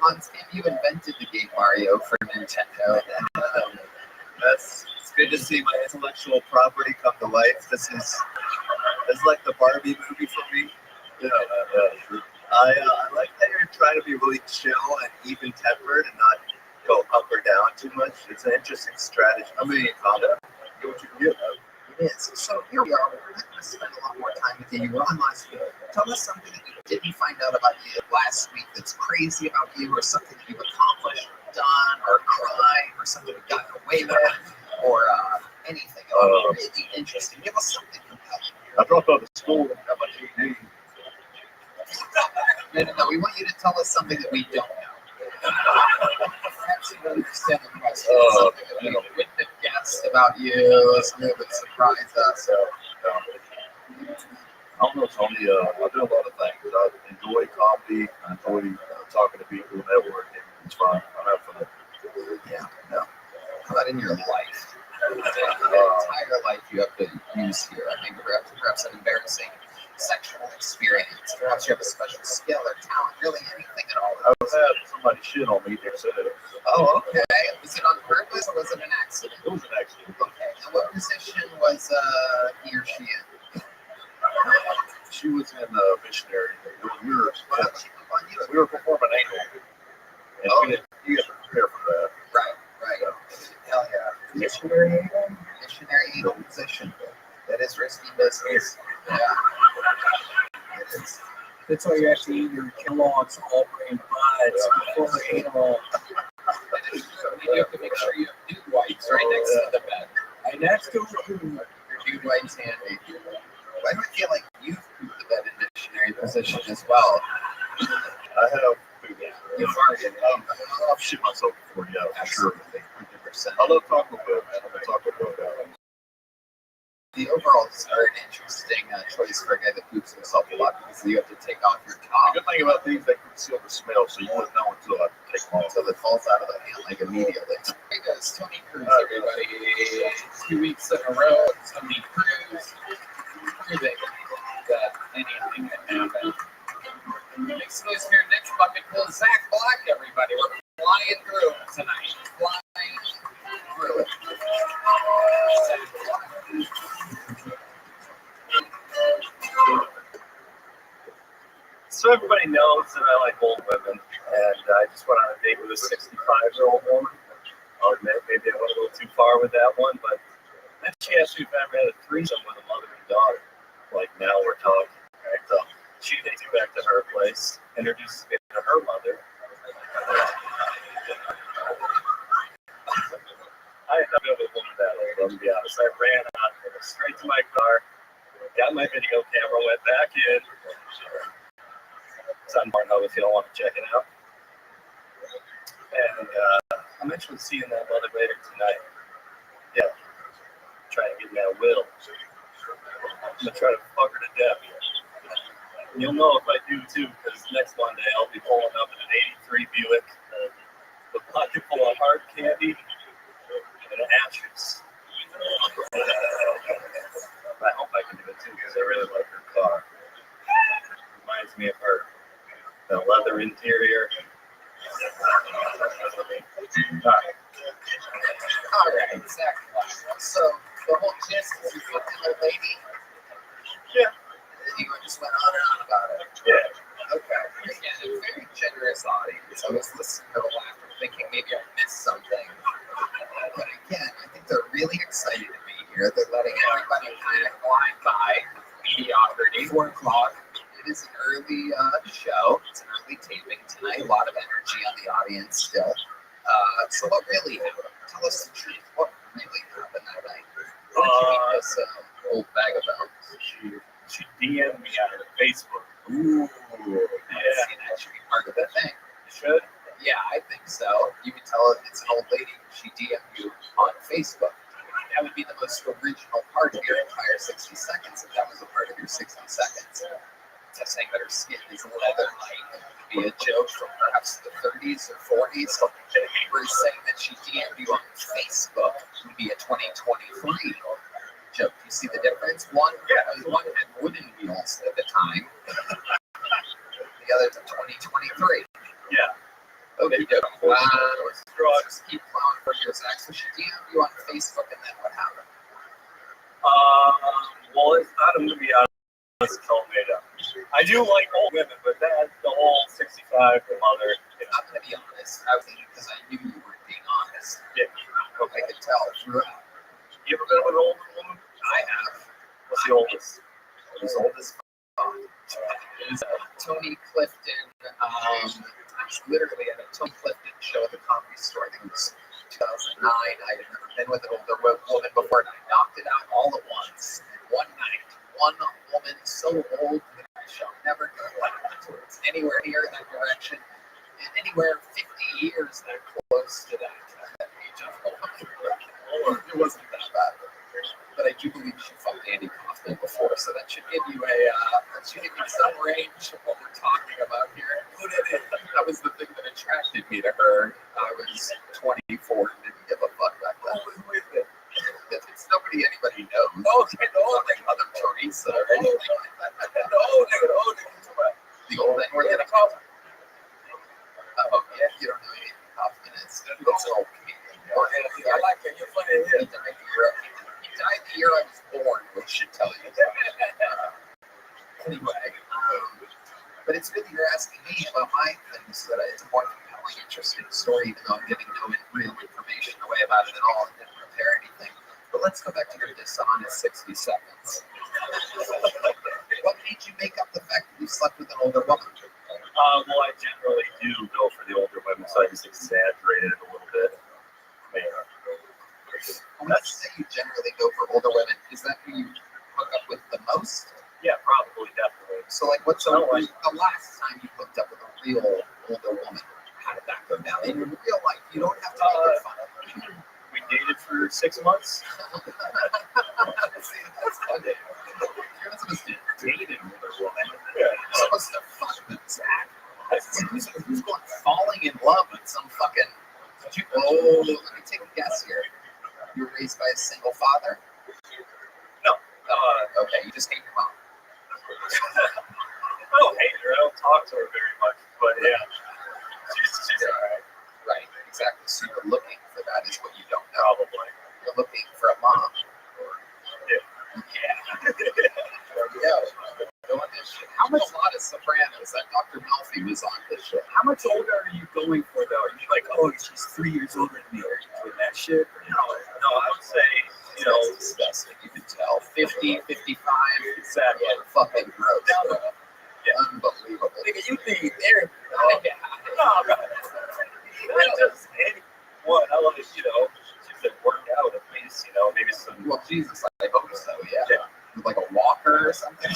Hans, Tim, you invented the game Mario for Nintendo. It's good to see my intellectual property come to life. This is like the Barbie movie for me. Yeah, I like that you're trying to be really chill and even tempered and not go up or down too much. It's an interesting strategy. I mean, get what you can get. It is. So here we are. We're not going to spend a lot more time with you. You were on last week. Tell us something that you didn't find out about you last week that's crazy about you, or something that you've accomplished, done, or crime, or something you've gotten away with, or anything. Really interesting. Give us something compelling. I dropped out of school and got my GED. No, we want you to tell us something that we don't know. Perhaps you don't understand the question. Something that we wouldn't have guessed about you, something that would surprise us. I don't know, Tony. I do a lot of things. I enjoy comedy. I enjoy talking to people, networking. It's fun. I have fun. Yeah, no. How about in your life? The entire life you have to use here. I think perhaps an embarrassing sexual experience. Perhaps you have a special skill or talent, really anything at all. I've had somebody shit on me there, said it. Oh, okay. Was it on purpose or was it an accident? It was an accident. Okay. And what position was he or she in? She was in missionary. We were performing anal. And you have to prepare for that. Right. Hell yeah. Missionary anal position. That is risky business. Yeah. It is. That's why you have to eat your Kellogg's all grain pods before anal. You have to make sure you have dude wipes right next to the bed. And that's the Your dude wipes handy. Why do I feel like you've pooped the bed in missionary position as well? I have. You've already I've shit myself before, yeah, for sure. 100%. I love Taco Bell, man. I'm a Taco Bell guy. The overalls are an interesting choice for a guy that poops himself a lot because you have to take off your top. The good thing about these, they conceal the smell, so you wouldn't know until I take them off. Until it falls out of the hand like immediately. Hey guys, Tony Cruz, everybody. 2 weeks in a row, Tony Cruz. Proving that anything can happen. Next news here, next bucket full, Zach Black, everybody. We're flying through it tonight. Flying through it. Zach Black. So everybody knows that I like old women, and I just went on a date with a 65-year-old woman. I'll admit, maybe I went a little too far with that one, but then she asked me if I ever had a threesome with a mother and daughter. Like, now we're talking, right? So she takes me back to her place, introduces me to her mother. I had never been a woman that old, to be honest. I ran out, straight to my car, got my video camera, went back in. It's on Martin if you don't want to check it out. And I'm actually seeing that mother later tonight. Yeah. Trying to get me a will. I'm going to try to fuck her to death. You'll know if I do too, because next Monday I'll be pulling up in an '83 Buick, the pocket full of hard candy and ashes. I hope I can do it too, because I really like her car. Reminds me of her. The leather interior. All right, exactly. So the whole gist is you fucked an old lady. Yeah. And you just went on and on about it. Yeah. Okay. Again, a very generous audience. I was listening to the laughter, thinking maybe I missed something. But again, I think they're really excited to be here. They're letting everybody kind of glide by mediocrity. 4 o'clock. It is an early show. It's an early taping tonight. A lot of energy on the audience still. So what really happened? Tell us the truth. What really happened that night? What did you eat this old bag of bones? She DM'd me on her Facebook. Ooh. Yeah. See, that should be part of the thing. You should? Yeah, I think so. You can tell it's an old lady. She DM'd you on Facebook. That would be the most original part of your entire 60 seconds if that was a part of your 60 seconds. Just saying that her skin is leather-like would be a joke from perhaps the 30s or 40s. We're saying that she DM'd you on Facebook would be a 2023 joke. You see the difference? One had wooden wheels at the time. The other's a 2023. Yeah. Okay, good. Let's keep plowing for your Zach. So she DM'd you on Facebook, and then what happened? Well, it's not a movie out. It's all made up. I do like old women, but that the whole 65 mother. I'm gonna be honest. I was thinking because I knew you weren't being honest. Yeah. I could tell throughout. You ever been with an old woman? I have. What's the oldest? It was old as fuck. It was Tony Clifton. I was literally at a Tony Clifton show at the Comedy Store. I think it was 2009. I had never been with an older woman before, and I knocked it out all at once. One night. One woman so old that I shall never go towards anywhere near that direction, and anywhere 50 years that close to that age of woman. It wasn't that bad, but I do believe she fucked Andy Kaufman before, so that should give you some range of what we're talking about here. That was the thing that attracted me to her. I was 24 and didn't give a fuck back then. It's nobody anybody knows. Like Mother Teresa or anything like that. The old nigga were gonna call her. Oh yeah, you don't know who Andy Kaufman is. It's old comedian. I like it. You're funny. He died the year I was born, which should tell you. Anyway, but it's really you're asking me about my things that it's a more compelling, interesting story, even though I'm giving no real information away about it at all and didn't prepare anything. But let's go back to your dishonest 60 seconds. What made you make up the fact that you slept with an older woman? Well, I generally do go for the older women, so I just exaggerated it a little bit. When you say you generally go for older women, is that who you hook up with the most? Yeah, probably, definitely. So, like, what's the last time you hooked up with a real older woman? How did that go down? In real life, you don't have to make it fun of her. We dated for 6 months. See, that's funny. You're not supposed to date an older woman. You're supposed to fuck them, Zach. Who's going falling in love with some fucking... let me take a guess here. You were raised by a single father? No. Okay, you just hate your mom. I don't hate her. I don't talk to her very much, but yeah. She's all right. Right, exactly. So you're looking for that is what you don't know. Probably. You're looking for a mom. Yeah. There we go. Doing this shit. How much lot of Sopranos that Dr. Melfi was on this shit? How much older are you going for, though? Are you like, oh, she's 3 years older than me? Are you doing that shit? No, I would say, That's disgusting. You can tell. 50, 55. Exactly. Yeah, fucking gross. Yeah. Unbelievable. Nigga, you think they're... No, just anyone. I love it, she's been worked out at least, maybe some... Well, Jesus, I hope so, yeah. Like a walker or something.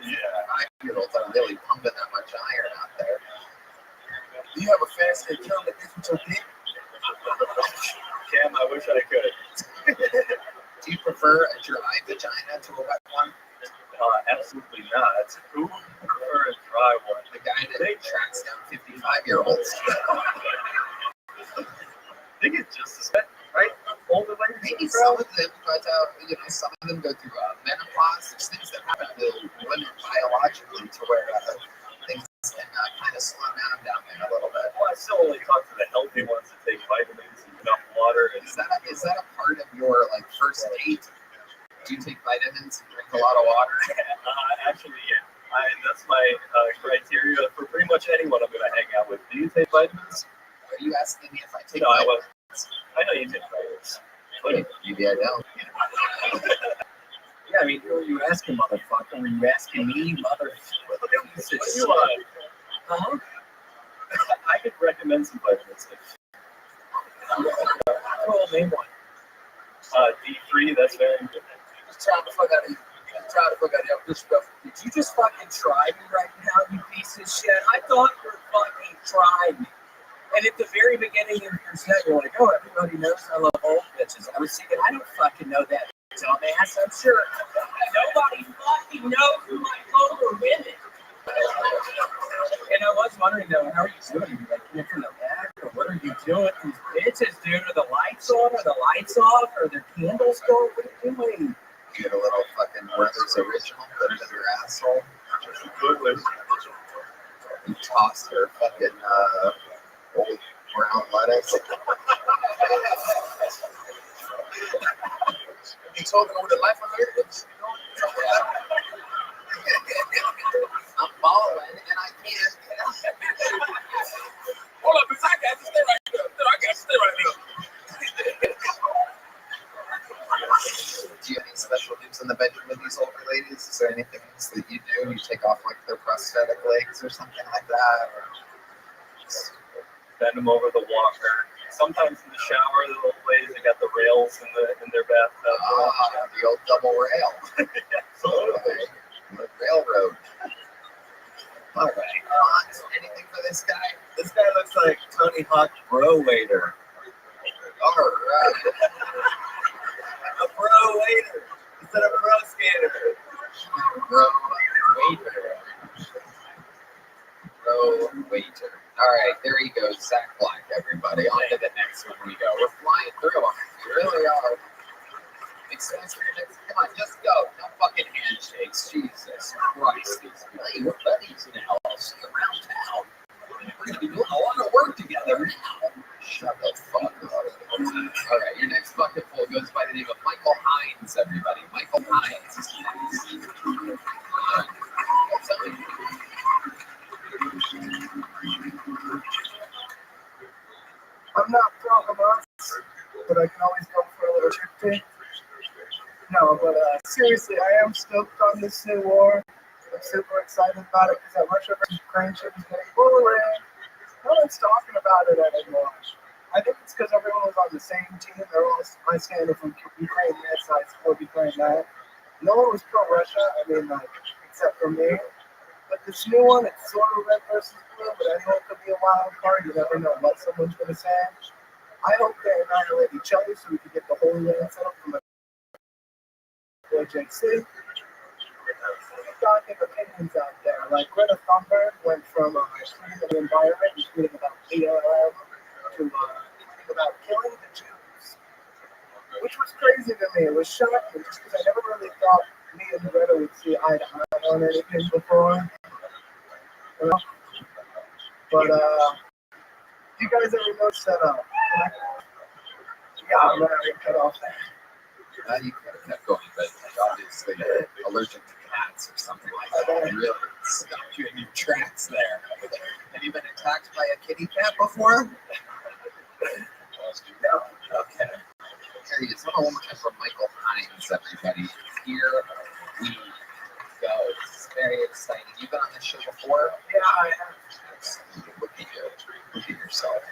Yeah. 5-year-olds are really pumping that much iron out there. Do you have a fancy account that gets with your dick? Cam, I wish I could. Do you prefer a dry vagina to a wet one? Absolutely not. Who would prefer a dry one? The guy that tracks down 55-year-olds. They get just as bad, right? Older ladies. Maybe some of them, but some of them go through menopause. There's things that happen to women biologically to where things can kind of slow down there a little bit. Well, I still only talk to the healthy ones that take vitamins and enough water. And Is that a part of your first date? Do you take vitamins and drink a lot of water? Actually, yeah. That's my criteria for pretty much anyone I'm going to hang out with. Do you take vitamins? Are you asking me if I take No, vitamins? I know you take vitamins. Maybe I don't. Yeah, I mean, who are you asking, motherfucker? Are you asking me, motherfucker? Huh? I could recommend some vitamins. Oh, name one. D3, that's very good. Try the fuck out of you. Did you just fucking try me right now, you piece of shit? I thought you were fucking trying me. And at the very beginning of your set, you're like, oh, everybody knows I love old bitches. I was thinking, I don't fucking know that, dumbass. I'm sure nobody fucking knows who my older women. And I was wondering, though, how are you doing? Are you like looking the back, or what are you doing? These bitches, dude, are the lights on, or the lights off, or the candles going? What are you doing? Get a little fucking Werther's original, put it in your asshole. You toss her fucking old brown lettuce. You told them what the life of her is. I'm balling and I can't. Hold up, I got to stay right there. Do you have any special moves in the bedroom with these older ladies? Is there anything else that you do? You take off their prosthetic legs or something like that? Or Bend them over the walker. Sometimes in the shower, the old ladies, they got the rails in their bathtub. The old double rail. Absolutely. The railroad. All right. Anything for this guy? This guy looks like Tony Hawk Bro Waiter. All right. A pro waiter instead of a pro skater. Bro waiter. Bro waiter. All right, there he goes, Zach Black, everybody. On to the next one we go. We're flying through them. We really are. Excited for the next. Come on, just go. No fucking handshakes. Jesus Christ. Hey, we're buddies now. I'll see you around town. We're going to be doing a lot of work together now. Shut the fuck up. All right, your next bucket full goes by the name of Michael Hines, everybody. Michael Hines. I'm not from Hamas, but I can always go for a little trip. No, but seriously, I am stoked on this new war. I'm super excited about it because that Russia versus Ukraine shit is getting boring. No one's talking about it anymore. I think it's because everyone was on the same team. They're all my standard from Ukraine this, I support Ukraine that. No one was pro-Russia, except for me. But this new one, it's sort of red versus blue, but I know it could be a wild card. You never know what someone's going to say. I hope they annihilate each other so we can get the Holy Land set up from the JC. Talking opinions out there. Like Greta Thunberg went from tweeting of the environment and tweeting about BLM to tweeting about killing the Jews, which was crazy to me. It was shocking just because I never really thought me and Greta would see eye to eye on anything before. You know? But you guys ever notice that? Yeah, I'm gonna cut off there. You could have kept going, but obviously you're allergic to cats or something like that. It really stopped you in your tracks there. Have you been attacked by a kitty cat before? No. Okay. Here he is. One more time from Michael Hines, everybody. Here we go. It's very exciting. You've been on this show before? Yeah, I have. Absolutely. Look at you. Look at yourself.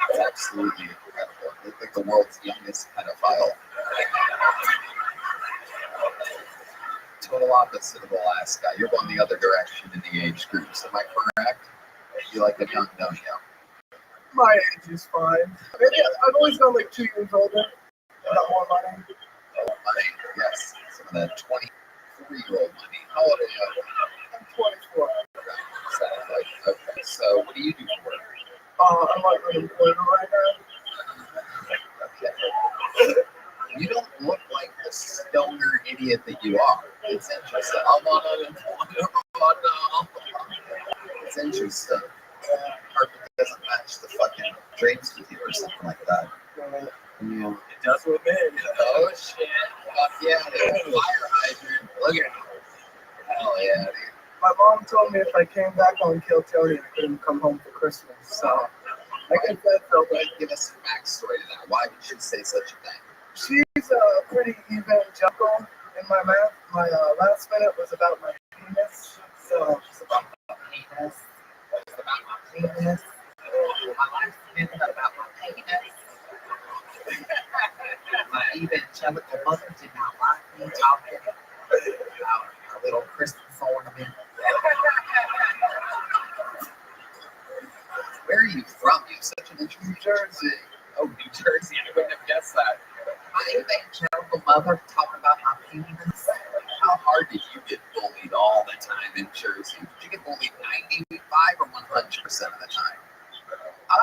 It's absolutely incredible. You look like the world's youngest pedophile. Total opposite of the last guy. You're going the other direction in the age groups. Am I correct? You like the young, don't you? My age is fine. Maybe I've always gone 2 years older. Got more money. More money, yes. Some of that 20, 3-year-old money. How old are you? I'm 24. Okay, so what do you do for work? I'm on unemployment right now. Okay. You don't look like the stoner idiot that you are. It's interesting. I'm on unemployment. Oh, no. It's interesting. Carpet doesn't match the fucking drapes with you or something like that. Yeah. It does with me. Oh shit. Fuck yeah, dude. Fire hydrant. Look at it. Hell yeah, dude. My mom told me if I came back on Kill Tony, I couldn't come home for Christmas. So I guess that felt like. Give us some backstory to that. Why did she say such a thing? She's pretty evangelical in my math. My last minute was about my penis. So It's about my penis. It's about my penis. My last minute about my penis. My evangelical mother did not like me talking about our little Christmas ornament. Where are you from? You have such an interesting New Jersey. Oh, New Jersey. I wouldn't have guessed that. My evangelical mother talking about my penis. How hard did you get bullied all the time in Jersey? Did you get bullied 95 or 100% of the time? I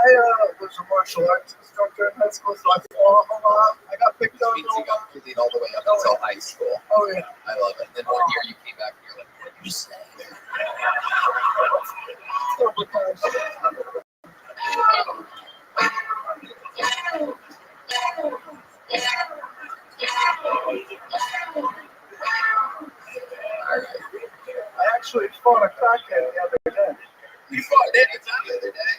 was a martial arts instructor in high school, so I fought a lot. I got picked on. You got bullied all the way up until high school. Oh yeah. I love it. Then one year you came back and you're like, what did you say? I actually fought a crackhead the other day. You fought it the other day?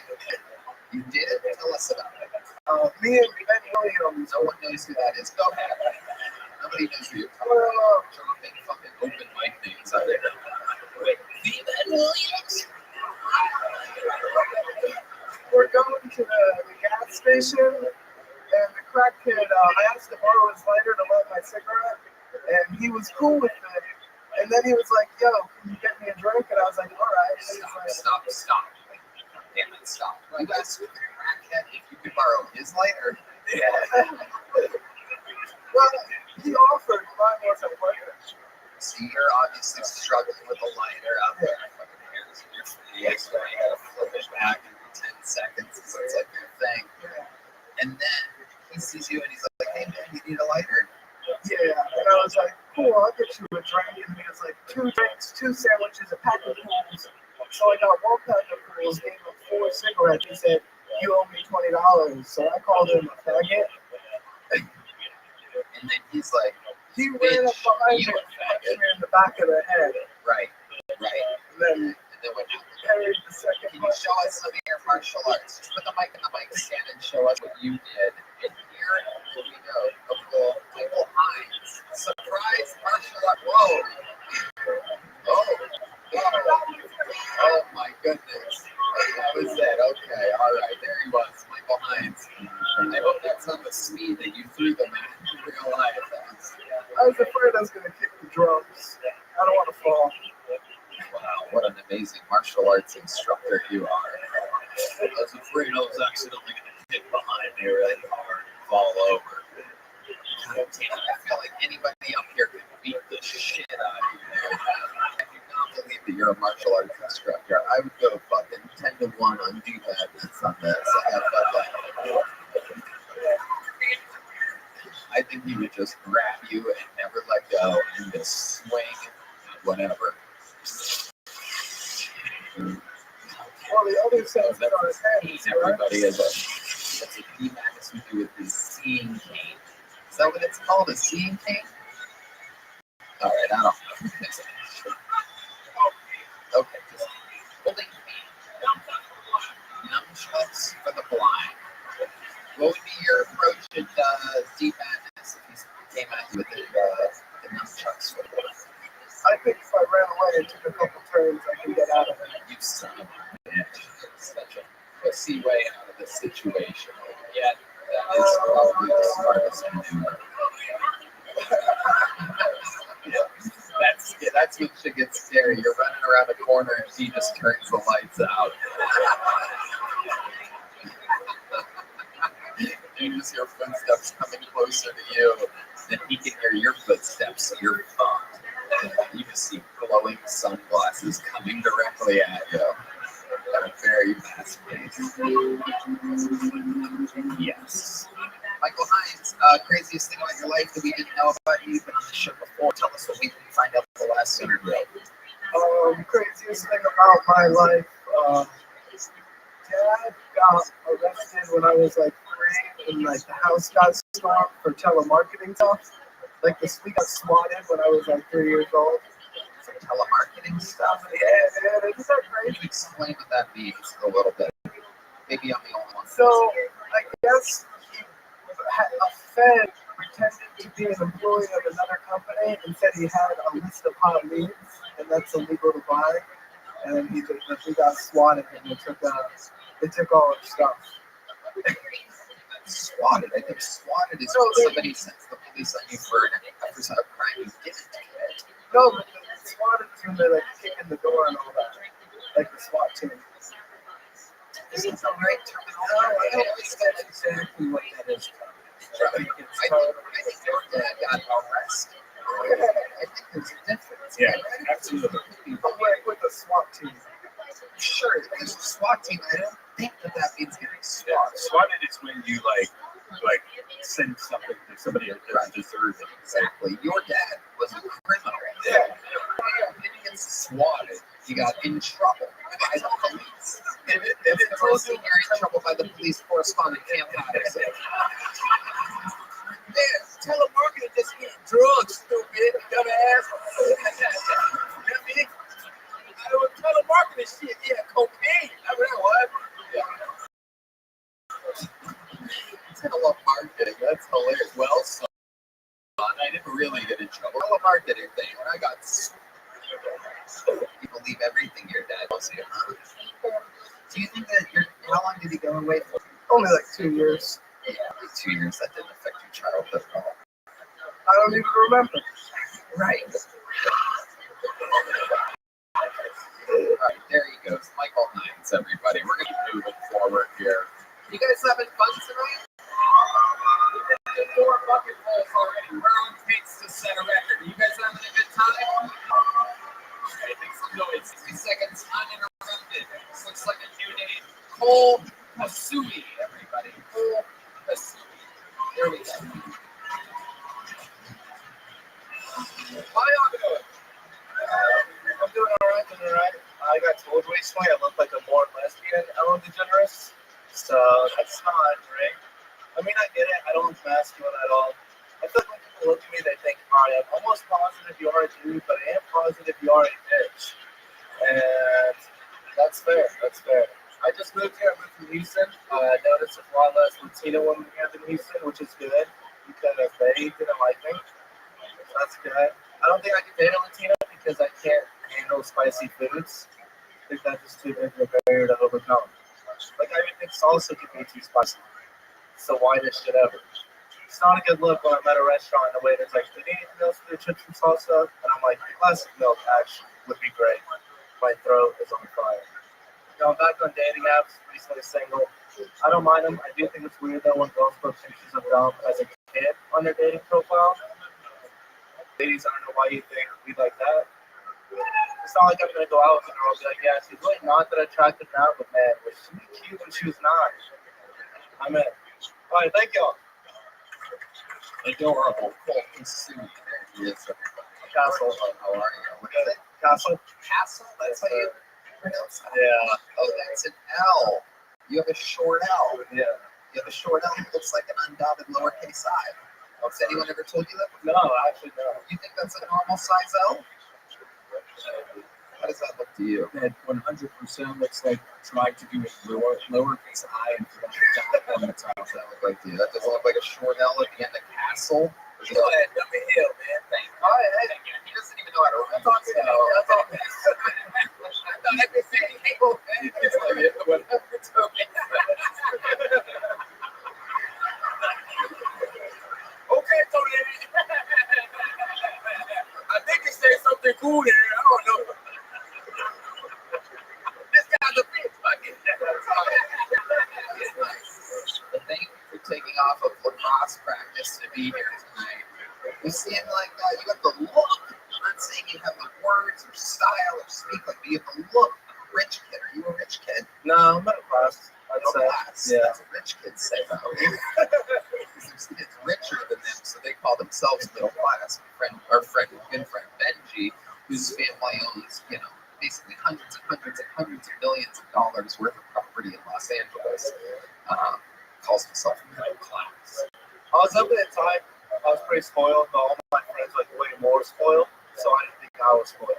You did? Tell us about it. Me and Ben Williams. No one knows who that is. Go ahead. Nobody knows who you're talking about. Dropping fucking open mic names out there. Wait, Ben Williams? We're going to the gas station, and the crackhead, I asked to borrow his lighter to light my cigarette, and he was cool with it. And then he was like, yo, can you get me a drink? And I was like, all right. Stop. Damn it, stop. You asked the crackhead if you could borrow his lighter? Yeah. Well, he offered, mine wasn't working. See, you're obviously struggling with a lighter out there. Fucking hairs in your face. You gotta flip it back in 10 seconds. So it's like your thing. And then he sees you and he's like, hey man, you need a lighter? Yeah, and I was like, cool, I'll get you a drink. And he was like, 2 drinks, 2 sandwiches, a pack of pools. So I got 1 pack of pools, gave him 4 cigarettes. He said, you owe me $20. So I called him a faggot. And then he's like, he ran up behind me and punched me in the back of the head. Right. And then what happened? Carried the second. Can you show us some of your martial arts? Just put the mic in the mic stand and show us what you did. And here we go. Michael Hines. Surprise martial art. Whoa. Oh my goodness. That was it. Okay. All right. There he was. Michael Hines. I hope that's not the speed that you threw them at in real life. I was afraid I was going to kick the drums. I don't want to fall. Wow, what an amazing martial arts instructor you are. I was afraid I was accidentally going to hit behind me really hard and fall over. God damn it, I feel like anybody up here could beat the shit out of you. I do not believe that you're a martial arts instructor. I would go fucking 10 to 1 on D-Madness on this. I think he would just grab you and never let go and just swing whatever. Well, the other sense on his hands. Everybody has that's a D-Madness we do with his seeing cane. Is that what it's called? A seeing cane? All right, I don't know. Okay, just holding nunchucks for the blind. What would be your approach at D-Madness if he came at you with the nunchucks for the blind? I think if I ran away and took a couple turns, I can get out of it. You son of a bitch. Such a pussy way out of this situation. Yeah, that is probably the smartest maneuver. That's when shit gets scary. You're running around a corner and he just turns the lights out. You just hear footsteps coming closer to you, and he can hear your footsteps. You're fucked. You see glowing sunglasses coming directly at you at a very fast pace. Yes. Michael Hines, craziest thing about your life that we didn't know about you. You've been on the show before. Tell us what we can find out for the last interview. Craziest thing about my life, Dad got arrested when I was like 3, and like the house got stormed for telemarketing stuff. Like we got swatted when I was like 3 years old. For telemarketing stuff? Yeah, isn't that Can crazy? you explain what that means a little bit? Maybe I'm the only one. So I guess a Fed pretended to be an employee of another company and said he had a list of hot leads, and that's illegal to buy. And he got swatted, and they took all his stuff. Swatted. I think swatted is when somebody sends the police on you for a crime you didn't commit. No, but the swatted is when they like kick in the door and all that, like the SWAT team. Is it the right terminology? I always know exactly what that is. I think your dad got arrested. I think there's a difference. Yeah, absolutely. But like with the SWAT team. Sure, there's a SWAT team. I don't think that means getting Yeah, swatted. swatted is when you like send something to somebody that doesn't deserve it. Exactly. Your dad was a criminal. Yeah. He didn't get swatted. He got in trouble by the police. And it tells you you're in trouble by the police correspondent Camp Patterson. Man, telemarketing just get drugs, stupid, dumbass. I mean, I was telemarketing shit. Yeah, cocaine. I mean, what? Yeah. Telemarketing. That's hilarious. Well, son, I didn't really get in trouble. Telemarketing thing. When I got you believe everything your dad tells you, huh? Do you think that how long did he go away for? Only like 2 years. Yeah, like 2 years. That didn't affect your childhood at all. I don't even remember. Right. Alright, there he goes. Michael Hines, everybody. We're going to be moving forward here. You guys having fun tonight? We've been to 4 bucket fulls already. We're on pace to set a record. Are you guys having a good time? Okay, make some noise. 60 seconds uninterrupted. This looks like a new name. Cole Masui, everybody. Cole Masui. There we go. How y'all doing? I'm doing alright. I got told recently I look like a more lesbian Ellen DeGeneres, so that's not great. I mean, I get it. I don't look masculine at all. I feel like when people look at me, they think, alright, I'm almost positive you are a dude, but I am positive you are a bitch. And that's fair. I just moved here. I moved from Houston. I noticed there's a lot less Latino women here than Houston, which is good because they didn't like me. So that's good. I don't think I can date a Latina because I can't handle spicy foods. I think that's just too big of a barrier to overcome. Like, I even think salsa can be too spicy. It's the whitest shit ever. It's not a good look when I'm at a restaurant and the waiter's like, do you need anything else for the chips and salsa? And I'm like, a glass of milk actually would be great. My throat is on fire. You know, I'm back on dating apps, recently single. I don't mind them. I do think it's weird though when girls put pictures of them as a kid on their dating profile. Ladies, I don't know why you think we like that. It's not like I'm gonna go out with a girl and be like, yeah, she's really not that attractive now, but man, was she cute when she was 9? I'm in. All right, thank y'all. Adorable. Cole Masui. There he is, everybody. Castle. How are you? What is it? Castle. Castle? That's how you pronounce that? Yeah. Oh, that's an L. You have a short L. Yeah. You have a short L that looks like an undotted lowercase I. Has anyone ever told you that before? No, actually no. You think that's a normal size L? How does that look to you? That 100% looks like trying to do a lowercase I and put a on the top. What does that look like to you? That doesn't look like a short L at the end of castle. Go ahead, dump a hill, man. Thank you. Oh, hey, he doesn't even know how to read. I thought I'd be saying, hey, well, it's like it, whatever, it's okay. Okay, Tony. I think you said something cool there. I don't know. This guy's a bitch. But thank you for taking off of lacrosse practice to be here tonight. You seem like you got the look. I'm not saying you words or style or speak like me. You have to look like a rich kid. Are you a rich kid? No, middle class. Middle class. Yeah. That's what rich kids say though. There's kids richer than them, so they call themselves middle class. Our good friend Benji, whose family owns, basically hundreds of millions of dollars worth of property in Los Angeles, calls himself middle class. I was up at the time. I was pretty spoiled, but all my friends were way more spoiled, so I didn't think I was spoiled.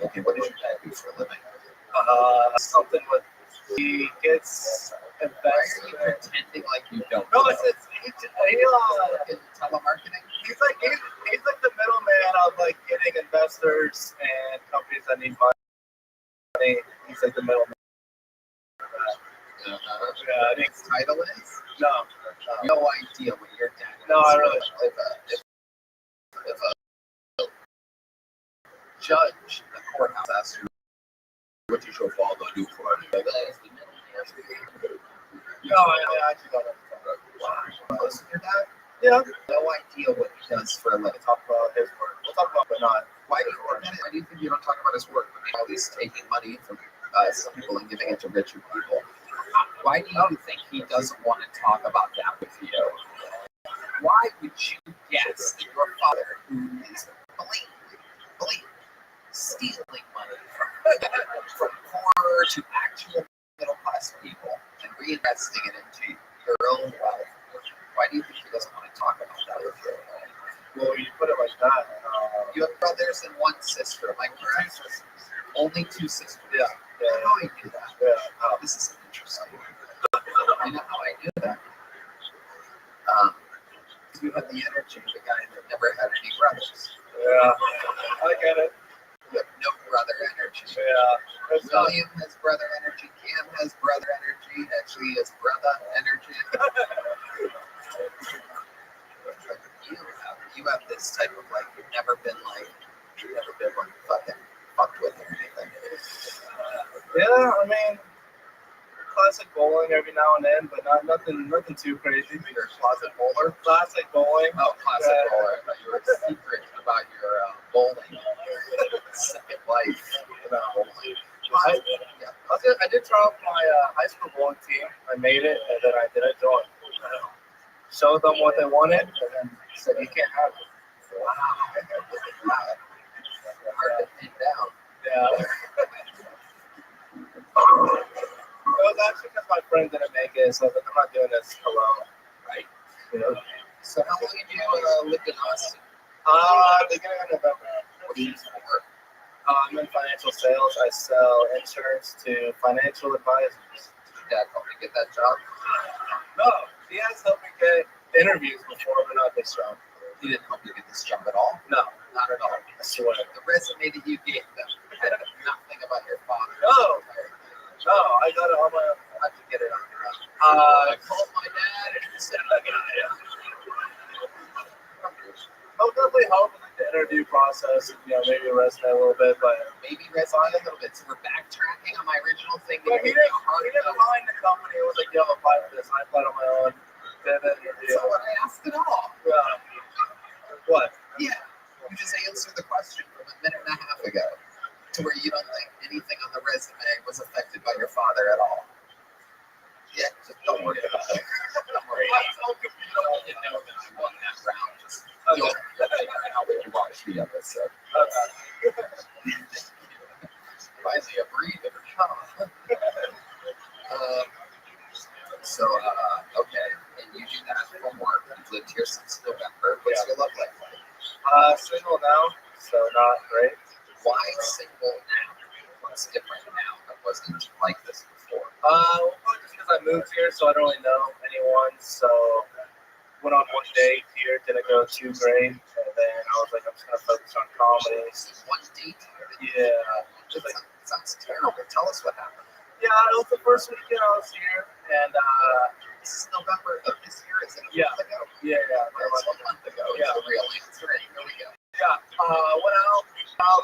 Okay, what does your dad do for a living? Something with he gets invested. Why are you pretending like you don't? No, know? he In telemarketing. He's like the middleman of like getting investors and companies that need money. He's like the middleman. Yeah, I think his title is? No idea what your dad is. No, I really If a judge in the courthouse asks you, what does your father do for a living? No, I actually don't know. Wow. Close to your dad? Yeah. No idea what he does for a living. We'll talk about his work. We'll talk about, but not. Why do you think you don't talk about his work? All these taking money from some people and giving it to richer people. Why do you think he doesn't want to talk about that with you? Why would you guess that your father, who is blatantly stealing money from poor to actual middle class people and reinvesting it into your own wealth, why do you think he doesn't want to talk about that with you? Well, you put it like that. You have brothers and one sister. Am I correct? Only two sisters. Yeah. How I knew that. Yeah. Oh, this is interesting. You know how I knew that? You have the energy of a guy that never had any brothers. Yeah. I get it. You have no brother energy. Yeah. William has brother energy. Cam has brother energy. Actually, he has brother energy. You have this type of like you've never been fucking fucked with or anything. Yeah, I mean, classic bowling every now and then, but nothing too crazy. You're a closet bowler? Classic bowling. Oh, classic bowler. I thought you were secret about your bowling. Second life about bowling. I did try out my high school bowling team. I made it, and then I didn't join. Showed them what they wanted, and then said, you can't have it. Wow. Hard to pin down. Yeah. It was actually because my friend didn't make it, so I was like, I'm not doing this alone. Right. You know? So how long have you lived in Austin? Beginning of November. What do you do for work? I'm in financial sales. I sell insurance to financial advisors. Did your dad help you get that job? No, he has helped me get interviews before, but not this job. He didn't help you get this job at all? No, not at all. I swear. The resume that you gave them had nothing about your father. No, I got it on my own. How'd you get it on your own? I called my dad and he said, I'll definitely help with the interview process, maybe resume a little bit, but maybe resume a little bit. So we're backtracking on my original thing. But he didn't find the company. It was like, yo, apply for this. I applied on my own. Did an interview. That's not what I asked at all. What? Yeah. You just answered the question from a minute and a half ago to where you don't think anything on the resume was affected by your father at all. Yeah, just don't worry about it. Don't worry. You know that I won that round. Just you'll figure it out when you watch the episode. Finally, a breather. Okay. And you do that for work. You've lived here since November. What's your love life like? Single now, so not great. Why single now? What's different now that wasn't like this before? Well, just because I moved here, so I don't really know anyone. So went on one date here, didn't go too great, and then I was like, I'm just gonna focus on comedy. One date? Yeah. Sounds terrible. Tell us what happened. Yeah, it was the first weekend I was here, and this is November of this year, is it? Yeah. Ago? Yeah. That's 1 month ago. Yeah. The real answer. Here we go. Yeah. Went out,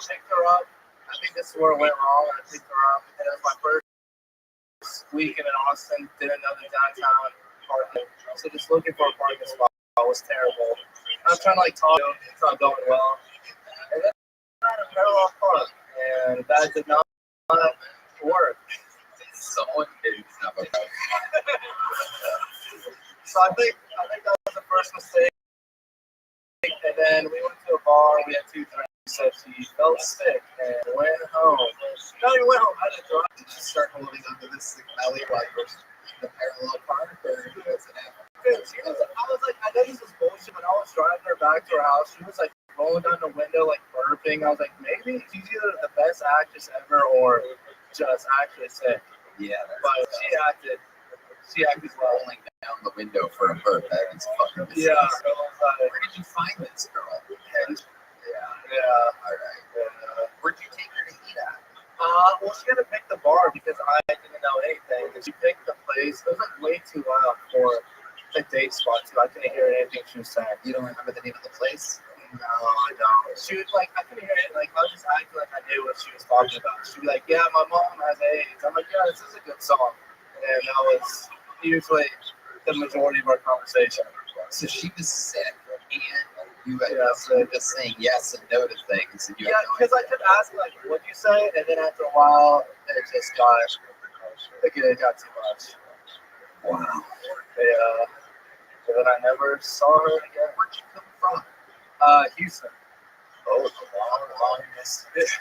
picked her up. I think this is where it went wrong. I picked her up, and it was my first weekend in Austin. Didn't know the downtown parking, so just looking for a parking spot was terrible. I'm trying to talk, it's not going well. And then at a parallel park, and that did not work. Someone did have a So I think that was the first mistake. And then we went to a bar, we had 2 drinks, said she felt sick and went home. No, you went home. I didn't drive. Did you start holding onto this belly while you were in the parallel park, or was it after? I was like, I know this is bullshit. When I was driving her back to her house, she was like rolling down the window, like burping. I was like, maybe she's either the best actress ever or just actually sick. Yeah, but she acted well. Rolling down the window for a burp. That is fucking disgusting. Yeah. Where did you find this girl? Yeah. All right. Where'd you take her to eat at? Well, she had to pick the bar because I didn't know anything. And she picked the place. It was like way too loud for a date spot too. I couldn't hear anything she was saying. You don't remember the name of the place? No, I don't. She was like, I couldn't hear it. Like, I was just acting like I knew what she was talking about. She'd be like, yeah, my mom has AIDS. I'm like, yeah, this is a good song. And that was usually the majority of our conversation. So she was sick, and you had just saying yes and no to things. And you because I kept asking, like, what'd you say? And then after a while, it just got too much. Wow. Yeah. And then I never saw her again. Where'd you come from? Houston. Oh, it's a long distance.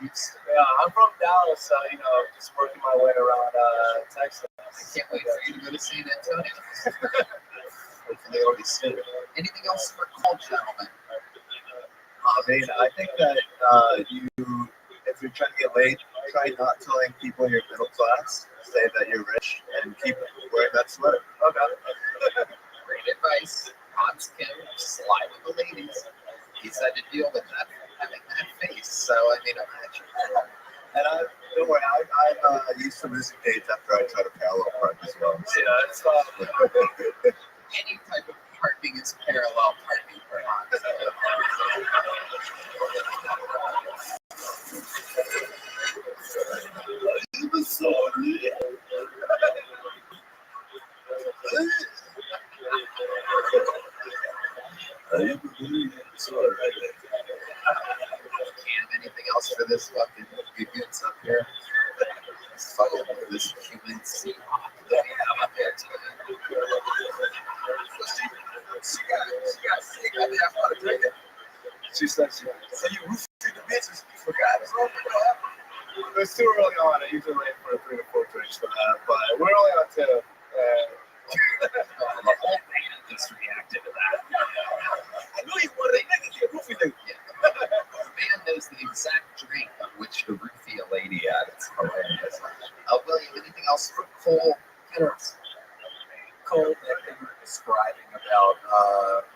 Yeah, I'm from Dallas, so, just working my way around Texas. I can't wait for you to go to San Antonio. Hopefully they'll be soon. Anything else for cool, gentlemen? I mean, I think that if you're trying to get laid, try not telling people you're middle class. Say that you're rich and keep wearing that sweater. Okay. Great advice. Hans Kim, slide with the ladies. He's had to deal with that, having that face. So, I mean, imagine. And don't worry, I used some music dates after I tried a parallel park as well. Yeah, it's any type of parking is parallel parking for Hans. I'm sorry. Can't have anything else for this fucking goods up here. This fucking this human sea hawk that we have up here today. She got sick. I didn't want to take it. She said, so you roofed the bitches, you forgot it's over. It's too early on. I usually wait for 3 to 4 drinks for that, but we're only on 2. The whole band just reacted to that. I know you wanted a nigga to roofie dude. The band knows the exact drink on which to roofie a lady at. It's hilarious. William, anything else for Cole? Cole that they were describing about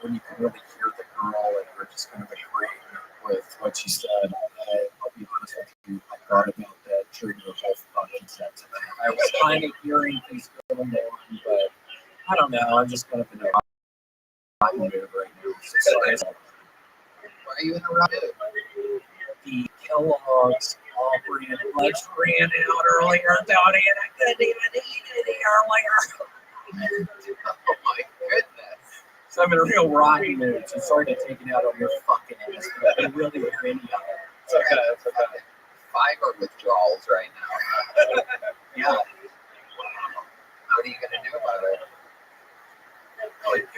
when you can really hear the girl and you're just kind of agreeing with what she said. I'll be honest with you, I thought about that during the whole fucking set today. I was kind of hearing things going on, but I don't know. I'm just kind of in a rotten mood right now. So sorry. Why are you in a rotten mood? The Kellogg's brand lunch ran out earlier, Tony, and I couldn't even eat any earlier. Oh my goodness. So I'm in a real rotten mood, so sorry to take it out on your fucking ass, but I didn't really hear any of it. It's okay. It's okay. Fiber withdrawals right now. Yeah. What are you going to do about it? Oh, okay.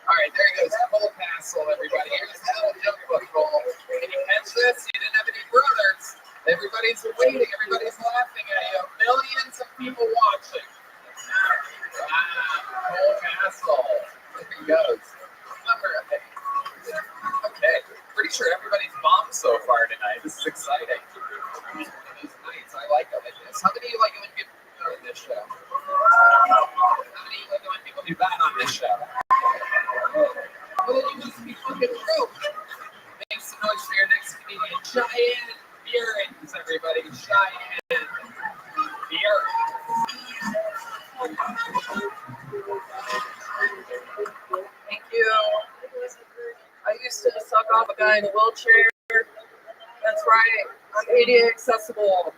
All right, there he goes. Cole Castle, everybody. Here's Hell Jump Football. Can you catch this? You didn't have any brothers. Everybody's waiting. Everybody's laughing at you. Millions of people watching. Wow. Cole Castle. There he goes. Okay. Pretty sure everybody's bombed so far tonight. This is exciting. These nights, I like them. How many of you like it when people do on this show? How many of you like it when people do that on this show? Well, then you must be fucking true. Make some noise for your next comedian, Cheyenne Beerens, everybody. Cheyenne Beerens. Thank you. I used to suck off a guy in a wheelchair. That's right. I'm ADA accessible.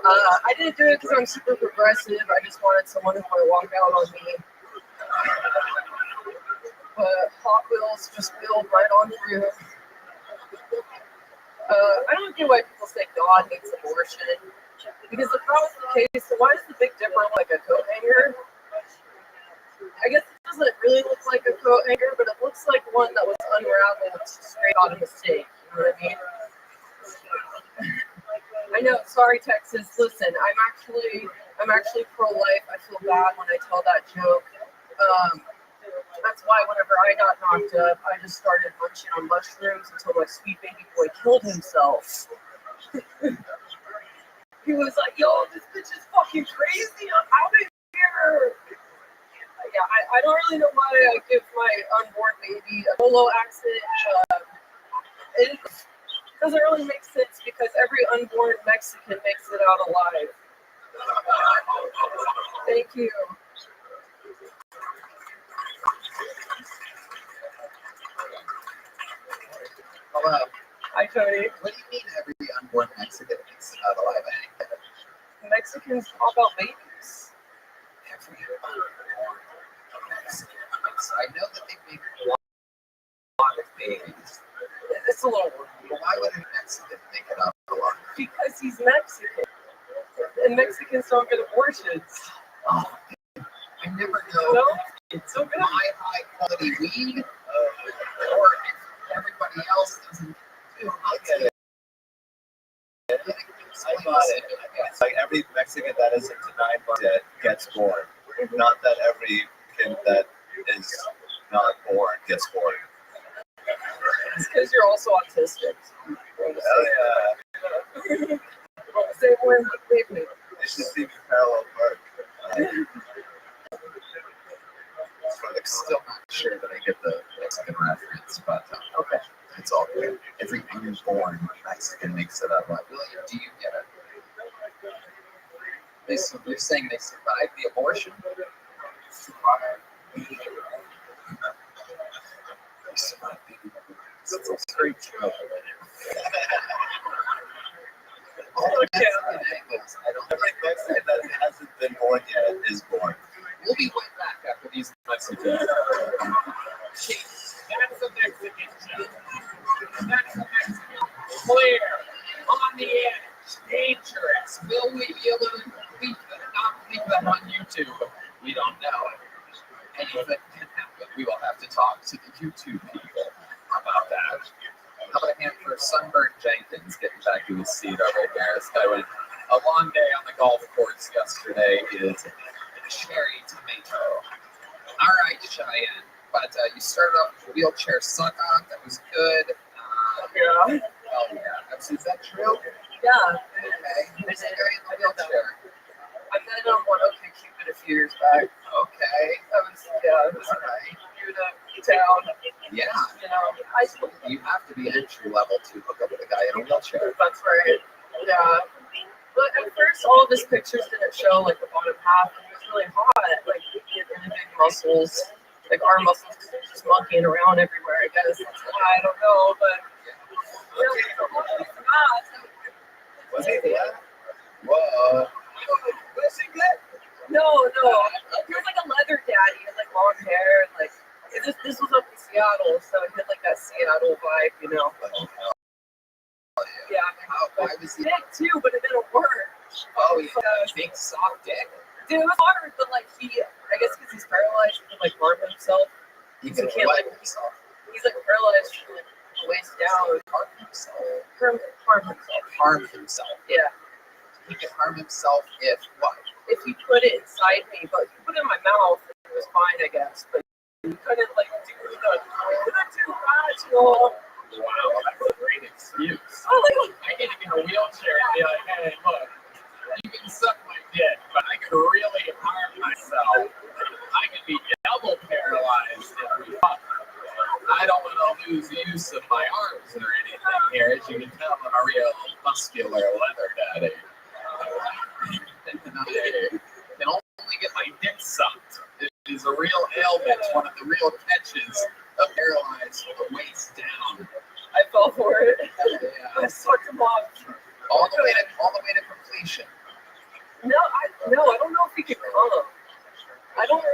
I didn't do it because I'm super progressive. I just wanted someone who would walk out on me. but Hot Wheels just wheeled right on through. I don't get why people say God hates abortion. Because if that was the case, then why is the Big Dipper like a coat hanger? I guess it doesn't really look like a coat hanger, but it looks like one that was unraveled straight out of a steak. You know what I mean? I know. Sorry, Texas. Listen, I'm actually pro-life. I feel bad when I tell that joke. That's why whenever I got knocked up, I just started munching on mushrooms until my sweet baby boy killed himself. He was like, "Yo, this bitch is fucking crazy. I'm out of here." Yeah, I don't really know why I give my unborn baby a Polo accent. It doesn't really make sense because every unborn Mexican makes it out alive. Thank you. Hello. Hi, Tony. What do you mean every unborn Mexican makes it out alive? I didn't get it. Mexicans talk about babies. Every unborn Mexican. I know that they make a lot of babies. It's a little weird. But why would a Mexican make it out alive? Because he's Mexican. And Mexicans don't get abortions. Oh, I never know No? if it's my high quality weed or if everybody else doesn't do it. I got it. It's like every Mexican that isn't denied by debt gets born. Not that every kid that is not born gets born. It's because you're also autistic. Hell yeah. Same word with baby. It's just even parallel park. I'm still not sure that I get the Mexican reference, but Okay. it's all good. Every unborn Mexican makes it out alive. William, do you get it? You're saying they survived the abortion? They survived the abortion. That's a straight joke. Every Mexican that hasn't been born yet is born. We'll be right back after these messages. That's a Mexican joke. That's a Mexican. Clear. On the edge. Dangerous. Will we be able to not leave that on YouTube? We don't know. Anything can happen. We will have to talk to the YouTube people about that. How about a hand for Sunburned Jenkins getting back to his seat over there? This guy went a long day on the golf course yesterday. Is cherry tomato. All right, Cheyenne. But you started off with a wheelchair suck on. That was good. Yeah. Oh, yeah. Is that true? Yeah. Okay. Is it in the wheelchair? I met him on OkCupid a few years back. Okay. It was Alright. new to town. Yeah. You know, You have to be entry level to hook up with a guy in a wheelchair. That's right. Yeah. But at first, all of his pictures didn't show like the bottom half. It was really hot. Like he had really big muscles, like arm muscles, just monkeying around everywhere. I guess that's why I don't know, but Was he there? Whoa. Was he good? No. He was like a leather daddy. He had like long hair and like this was up in Seattle, so he had like that Seattle vibe, you know. Yeah. Why was he? Dick too, but it didn't work. Oh, yeah. Big soft dick. Dude, it was hard, but like I guess because he's paralyzed, he can like harm himself. He So can he can't like himself. he's like paralyzed from like the waist down. Harm himself. Harm himself. Harm himself. Yeah. He can harm himself if what? If he put it inside me, but he put it in my mouth, it was fine, I guess. But he couldn't like do vaginal. Wow, that's a great excuse. Oh, like, I get in a wheelchair and be like, hey, look, you can suck my dick, but I can really harm myself. I can be double paralyzed if we fuck. I don't want to lose use of my arms or anything here. As you can tell, I'm a real muscular leather daddy. And I can only get my dick sucked. It is a real ailment, one of the real catches of paralyzed from the waist down. I fell for it. Yeah. I sucked him off. All the way to completion. No, I don't know if he could come. I don't.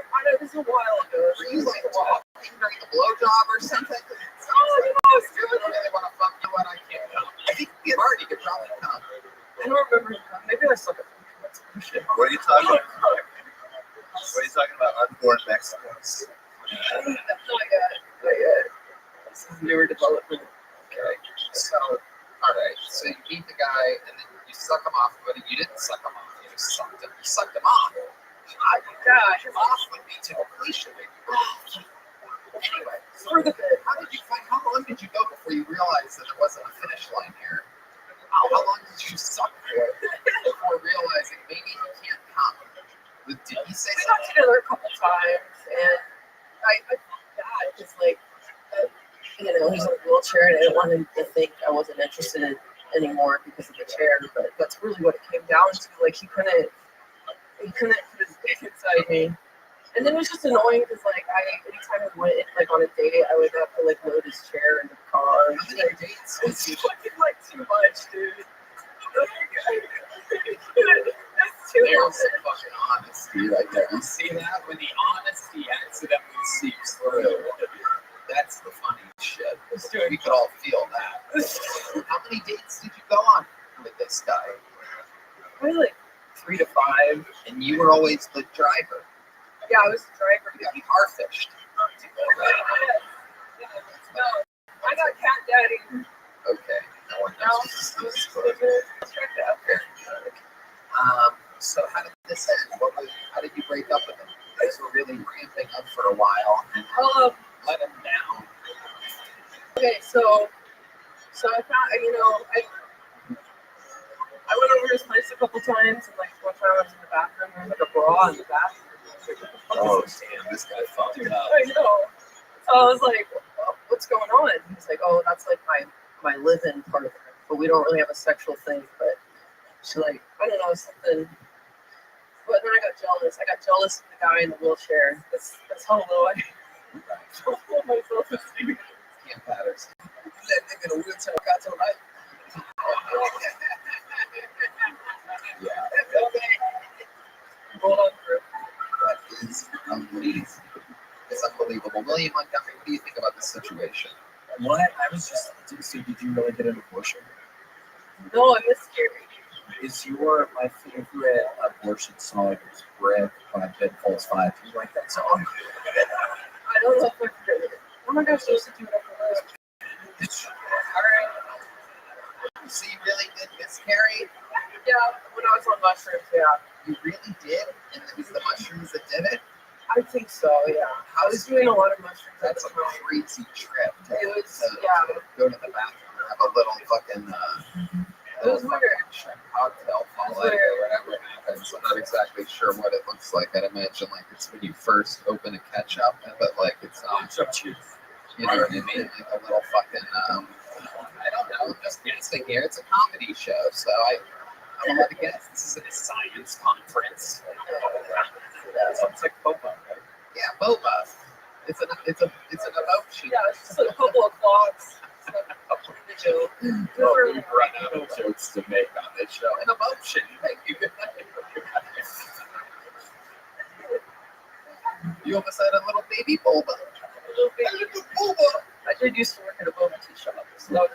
This was a while ago. Were you like talking during the don't remember. Maybe I suck at that's bullshit. What are you talking about? What are you talking about? Unborn Mexicans. Not yet. Not yet. This is newer development. Okay. So, all right. So you meet the guy, and then you suck him off, but you didn't suck him off. You just sucked him. You sucked him off. Oh my gosh, off would be too cliche. Anyway, how long did you go before you realized that there wasn't a finish line here? How long did you suck for before realizing maybe he can't come? Did he say we got together a couple times, and I felt bad because, like, you know, he's in a wheelchair, and I didn't want him to think I wasn't interested anymore because of the chair. But that's really what it came down to. Like, he couldn't put his dick inside me. And then it was just annoying because, like, anytime we went, like, on a date, I would have to, like, load his chair in the car. How many dates? It's fucking, like, too much, dude. That's too much. There's some fucking honesty right there. You see that? When the honesty accidentally seeps through, that's the funny shit. We could all feel that. How many dates did you go on with this guy? Probably, like, 3 to 5. And you were always the driver. Yeah, I was the driver. You got car fished. No, I got cat daddy. Okay. No one knows. So how did this end? How did you break up with him? You guys were really ramping up for a while, and let him down. Okay, so I found, you know, I went over his place a couple times, and, like, one time I was in the bathroom, there was, like, a bra in the bathroom. Oh, damn, this guy fucked up. I know. So I was like, what's going on? He's like, oh, that's, like, my live-in partner, but we don't really have a sexual thing, but she, like, I don't know, something. But then I got jealous. I got jealous of the guy in the wheelchair. That's how low I feel myself esteem. Cam Patterson. That nigga in a wheelchair got so right. Yeah. Hold on for it. That is amazing. It's unbelievable. William Montgomery, what do you think about this situation? What? I was just, so did you really get an abortion? No, I miscarried. Is my favorite abortion song is Brick by Ben Folds 5. Do you like that song? I don't know if I forget it. Oh my gosh, listen to it after this. Alright. So you really did miscarry? Yeah, when I was on mushrooms, yeah. You really did? And it was the mushrooms that did it? I think so, yeah. I was doing a lot of mushrooms. That's a crazy trip to yeah. go to the bathroom and have a little fucking it was weird. Shrimp cocktail fall out or whatever happens. I'm not exactly sure what it looks like. I'd imagine like it's when you first open a ketchup, but like it's you know what I mean? Like a little fucking I don't know. I'm just guessing here. It's a comedy show, so I'm allowed to guess. This isn't a science conference. It's like boba, right? Yeah, boba. It's an emotion. Yeah, it's just a couple of clocks. We've run out of jokes to make on this show. An emotion. Thank you. You almost had a little baby boba. I did used to work at a boba tea shop. So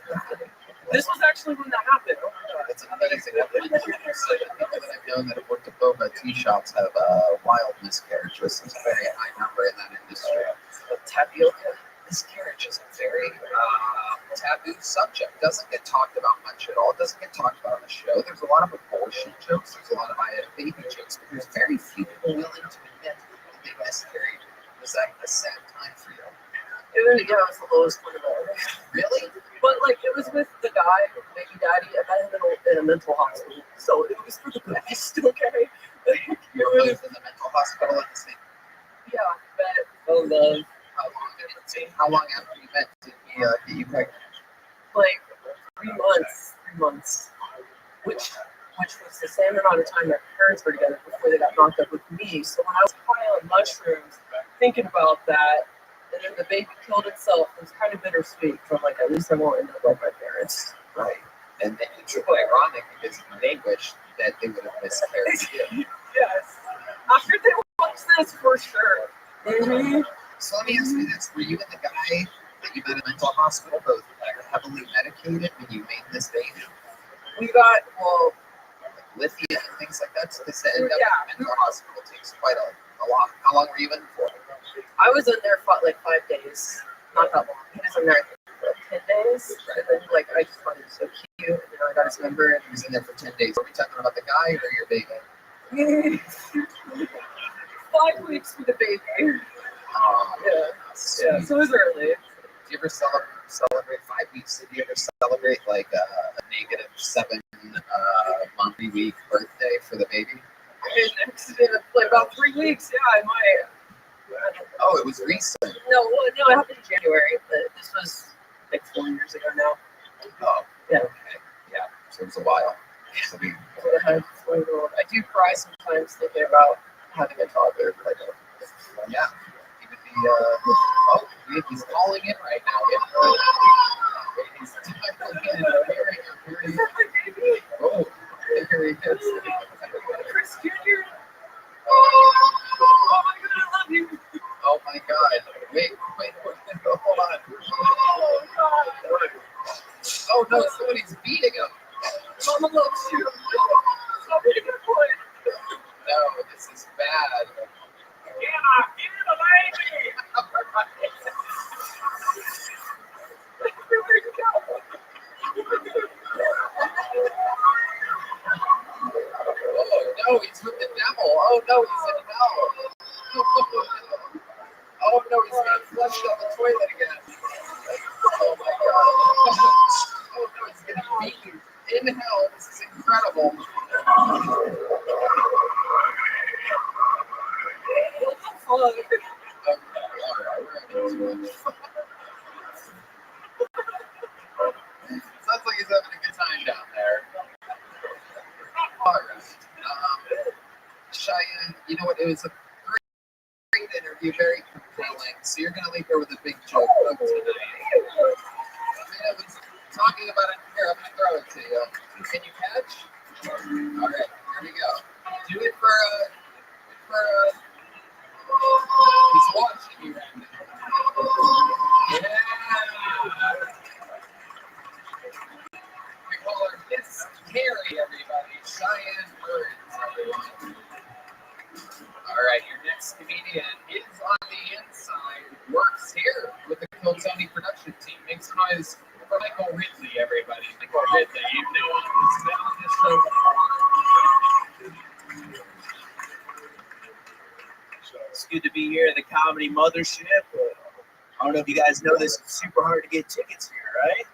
this was actually when that happened. Oh my God. It's amazing. People that I've known that have worked at boba tea shops have wild miscarriages. It's a very high number in that industry. Tapioca miscarriage is a very taboo subject. Doesn't get talked about much at all. It doesn't get talked about on the show. There's a lot of abortion jokes. There's a lot of I had a baby jokes, but there's very few people willing to admit that they miscarried. Was that a sad time for you? It was the lowest point of all. Really? But like it was with the guy, baby daddy. I met him in a mental hospital, so it was for the best. Okay. You were both in the mental hospital at the same time. Yeah, but love. How long after you met did he get you pregnant? Like 3 months. 3 months. Which was the same amount of time their parents were together before they got knocked up with me. So when I was high on mushrooms, thinking about that, and then the baby killed itself, it was kind of bittersweet. So I'm like, at least I won't end up like my parents. Right. And then it's ironic because they wished that they would have miscarried you. Yes. After they watched this, for sure. Mm-hmm. So let me ask you this. Were you and the guy that you met in a mental hospital both heavily medicated when you made this baby? We got, well, lithium and things like that. So they said the mental hospital takes quite a long. How long were you in for? I was in there for like 5 days. Not that long. He was in there for like 10 days. And then like I just thought he was so cute. You know, I got his number and He was in there for 10 days. Are we talking about the guy or your baby? 5 weeks for the baby. Yeah, so it was early. Did you ever celebrate 5 weeks? Did you ever celebrate like a -7 monthly week birthday for the baby? Like about 3 weeks. Yeah, I might. Oh, it was recent. No, it happened in January, but this was like 4 years ago now. Oh, yeah. Okay. Yeah, so it was a while. So we, I do cry sometimes thinking about having a toddler, but I don't. yeah. He would be, oh, he's calling in right now. He's calling in. Here he is. Oh, here he is. Chris Jr. Oh my God, I love you. Oh my God. Wait, hold on. Oh God. Oh no, somebody's beating him. Mama loves you. Stop beating the boy. No, this is bad. Give him a baby. Oh no, he's with the devil. Oh no, he's in hell. Oh no, he's getting flushed down the toilet again. Oh my God. Oh no, he's getting beaten in hell. This is incredible. What the fuck? Sounds like he's having a good time down there. Alright. Cheyenne, you know what? It was a great interview, very compelling. So you're going to leave here with a big joke book tonight. I was talking about it. Here, I'm going to throw it to you. Can you catch? Alright, here we go. Do it for he's watching you right now. Yeah. We call her Miss Carrie, everybody. Cheyenne Burns, everyone. All right, your next comedian is on the inside. Works here with the Kill Tony production team. Make some noise for Michael Ridley, everybody. Michael Ridley, you know he's been on this show before. It's good to be here at the Comedy Mothership. I don't know if you guys know this, it's super hard to get tickets here, right?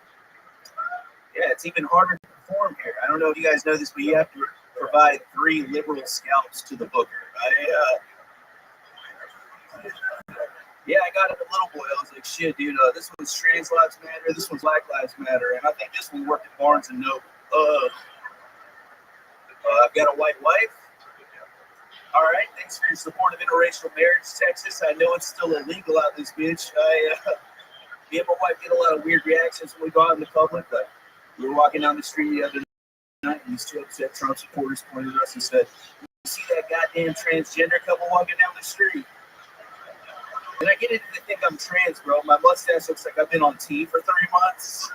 Yeah, it's even harder to perform here. I don't know if you guys know this, but you have to provide 3 liberal scalps to the booker. I got it a little boy. I was like, shit, dude, this one's Trans Lives Matter, this one's Black Lives Matter, and I think this one worked at Barnes & Noble. I've got a white wife. All right, thanks for your support of interracial marriage, Texas. I know it's still illegal out this bitch. Me and my wife get a lot of weird reactions when we go out in the public. But we were walking down the street the other night, and these 2 upset Trump supporters pointed at us and said, "You see that goddamn transgender couple walking down the street?" And I get it, they think I'm trans, bro. My mustache looks like I've been on T for 3 months.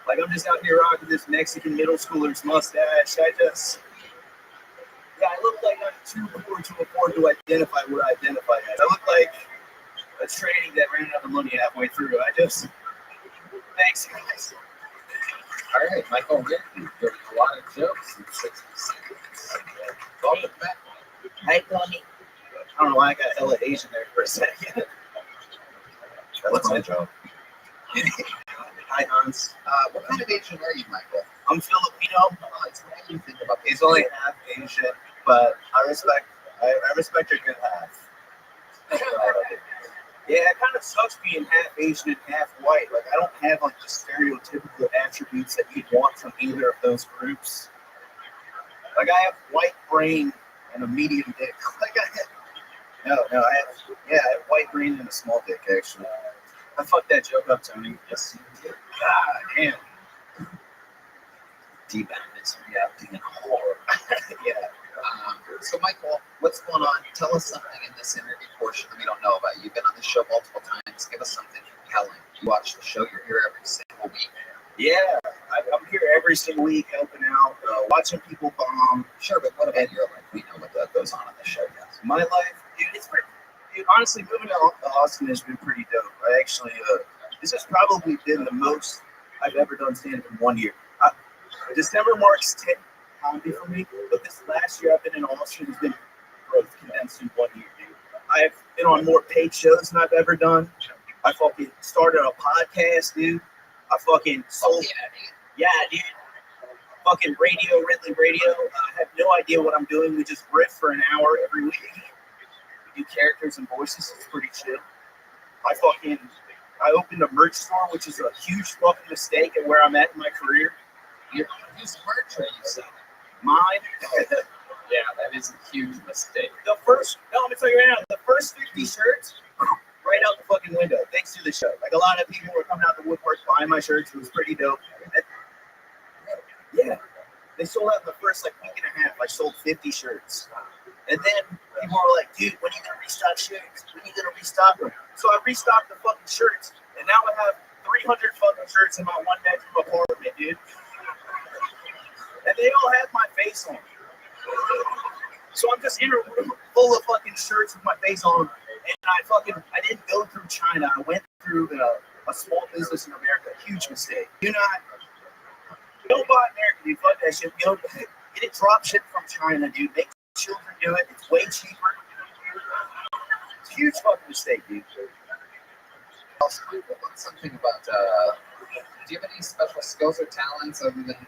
Like I'm just out here rocking this Mexican middle schooler's mustache. I look like I'm too poor to afford to identify what I identify as. I look like a tranny that ran out of money halfway through. Thanks, guys. All right, Michael Ridley, there's a lot of jokes in 60 seconds. Welcome back. Hi, Tony. I don't know why I got hella Asian there for a second. What's my joke? Hi, Hans. What kind of Asian are you, Michael? I'm Filipino. Oh, it's what do you think about He's only half Asian, but I respect your good half. Yeah, it kind of sucks being half Asian and half white. Like I don't have like the stereotypical attributes that you'd want from either of those groups. Like I have white brain and a medium dick. I have white brain and a small dick actually. I fucked that joke up, Tony. Yes, you did. God damn. Deep endless reacting and horror. Yeah. So, Michael, what's going on? Tell us something in this interview portion that we don't know about. You've been on the show multiple times. Give us something compelling. You watch the show. You're here every single week. Yeah, I'm here every single week helping out, watching people bomb. Sure, but what about your life? We know what goes on the show, guys. My life, dude, it's pretty. Dude, honestly, moving to Austin has been pretty dope. I actually, this has probably been the most I've ever done stand-up in 1 year. December marks 10 comedy for me, but this last year I've been in Austin has been growth condensed in 1 year, dude. I've been on more paid shows than I've ever done. I fucking started a podcast, dude. I fucking sold. Yeah, dude. Fucking radio, Ridley Radio. I have no idea what I'm doing. We just riff for an hour every week. We do characters and voices. It's pretty chill. I opened a merch store, which is a huge fucking mistake at where I'm at in my career. Whose merch are you selling? Mine. Yeah, that is a huge mistake. I'm gonna tell you right now, the first 50 shirts, right out the fucking window, thanks to the show. Like, a lot of people were coming out the woodwork buying my shirts. It was pretty dope. Yeah, they sold out in the first week and a half. I sold 50 shirts. And then people were like, dude, when are you gonna restock shirts? When are you gonna restock them? So I restocked the fucking shirts, and now I have 300 fucking shirts in my one-bedroom apartment, dude. And they all have my face on. So I'm just in a room full of fucking shirts with my face on them. And I didn't go through China. I went through a small business in America. Huge mistake. Don't buy American, dude. Fuck that shit. Get it drop shipped from China, dude. Make children do it. It's way cheaper. It's a huge fucking mistake, dude. Also, something about, do you have any special skills or talents other than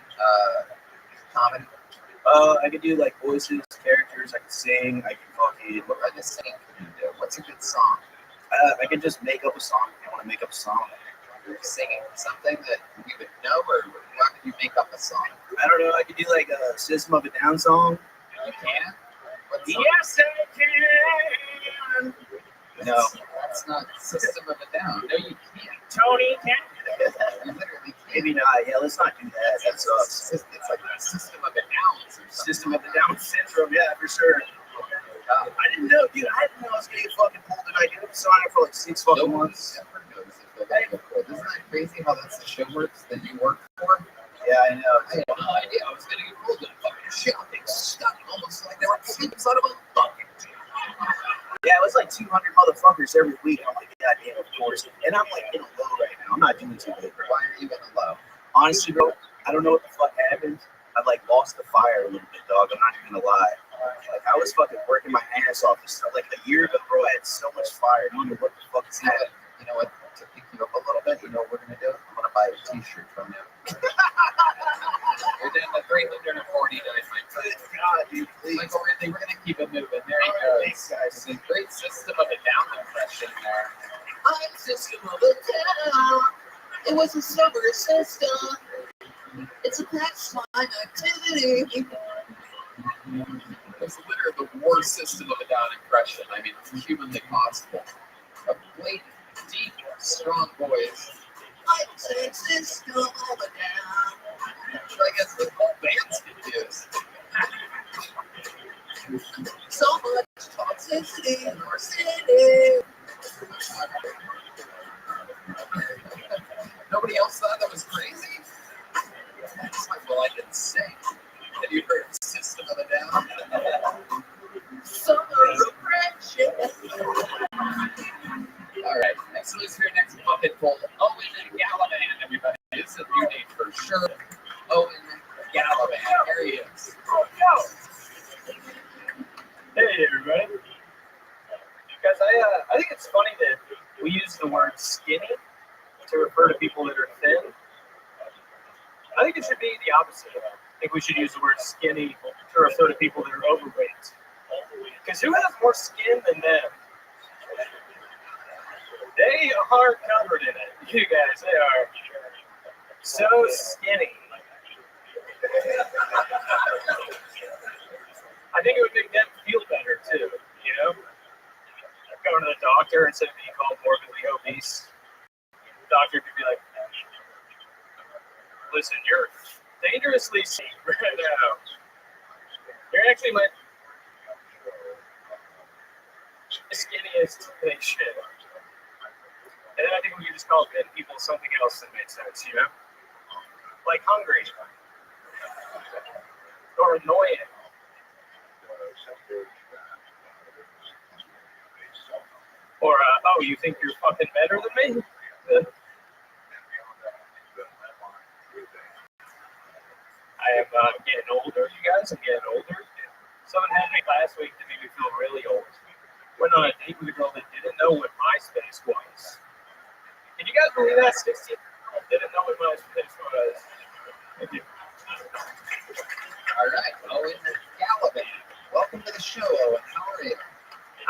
comedy? I could do like voices, characters. I can sing. I can fucking. What kind of singing can you do? What's a good song? I can just make up a song if you want to make up a song. You're singing something that we would know, or how could you make up a song? I don't know. I could do like a System of a Down song. You can? Yes, I can. No, that's not System of a Down. No, you can't. Tony, can you literally can't. Maybe not. Yeah, let's not do that. That sucks. It's like a System of a Down. System of the Down syndrome. Yeah, for sure. I didn't know, dude. I didn't know I was getting fucking pulled tonight. I didn't sign up for like 6 fucking months. Isn't that crazy how that's the show works that you work for? Yeah, I know. I had no idea I was going to get pulled in fucking shopping stuff. Almost like they were pulling son of a fucking. Yeah, it was like 200 motherfuckers every week. I'm like, yeah, damn, of course. And I'm like in a low right now. I'm not doing too good, bro. Why are you in a low? Honestly, bro, I don't know what the fuck happened. I like lost the fire a little bit, dog. I'm not even gonna lie. Like, I was fucking working my ass off. Like a year ago, bro, I had so much fire. I don't know what the fuck is happening. You know what? To pick you up a little bit, you know what we're gonna do? I'm gonna buy a T-shirt from you. You're down to 349, my friend. God, dude, please. Like, we're gonna keep it moving. There you go. It's a great System of a Down impression there. I'm System of a Down. It was a summer system. It's a pastime activity. It's literally the worst System of a Down impression. I mean, it's humanly possible. A blatant, deep, strong voice. I take System of a Down. I guess the whole band's confused. So much toxicity in our city. Nobody else thought that was crazy? Well, I didn't sing. Have you heard System of a Down? Summer oppression. All right, next who's here next bucket full? Owen and Galavan, everybody. This is a new name for sure. Owen Galavan, here he is. Hey, everybody. Guys, I think it's funny that we use the word skinny to refer to people that are thin. I think it should be the opposite. I think we should use the word skinny to refer to people that are overweight. Because who has more skin than them? They are covered in it. You guys, they are so skinny. I think it would make them feel better too, you know? Going to the doctor instead of being called morbidly obese. The doctor could be like, listen, you're dangerously sick right now. You're actually my skinniest patient. And then I think we could just call people something else that makes sense, you know? like hungry or annoying. Or, oh, you think you're fucking better than me? I am getting older, you guys. I'm getting older. Someone had me last week that made me feel really old. Went on a date with a girl that didn't know what MySpace was. Can you guys believe that? 16 didn't know what MySpace was. Thank you. All right, Owen Gallivan. Welcome to the show, Owen. How are you?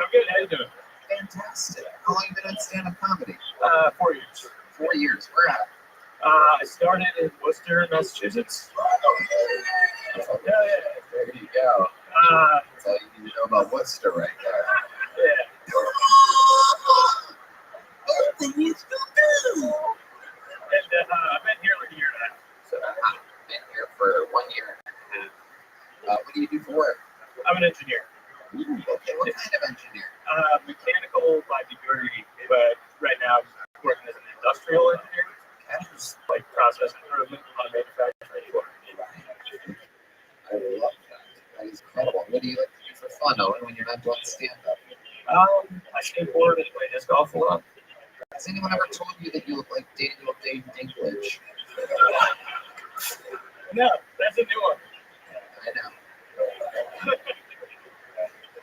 I'm good. How you doing? Fantastic. How long have you been in stand-up comedy? 4 years. 4 years. Where at? I started in Worcester, Massachusetts. Oh, yeah. There you go. That's all you need to know about Worcester right there. Yeah. And I've been here like a year and a half. So I've been here for 1 year and a half. What do you do for work? I'm an engineer. Ooh, okay. What kind of engineer? Mechanical by degree, but right now I'm working as an industrial engineer. Just like process improvement on manufacturing. I love that. That is incredible. What do you like to do for fun, Owen, when you're not doing stand-up? I skateboard and play disc golf a lot. Has anyone ever told you that you look like Daniel Day Dinklage? No, that's a new one. I know.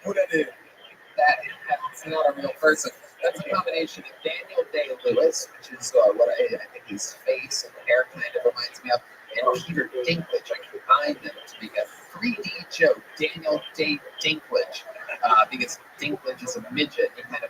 Who that is? That's not a real person. That's a combination of Daniel Day-Lewis, which is what I think his face and hair kind of reminds me of, and Peter Dinklage. I combined them to make a 3D joke, Daniel Day Dinklage, because Dinklage is a midget. He kind of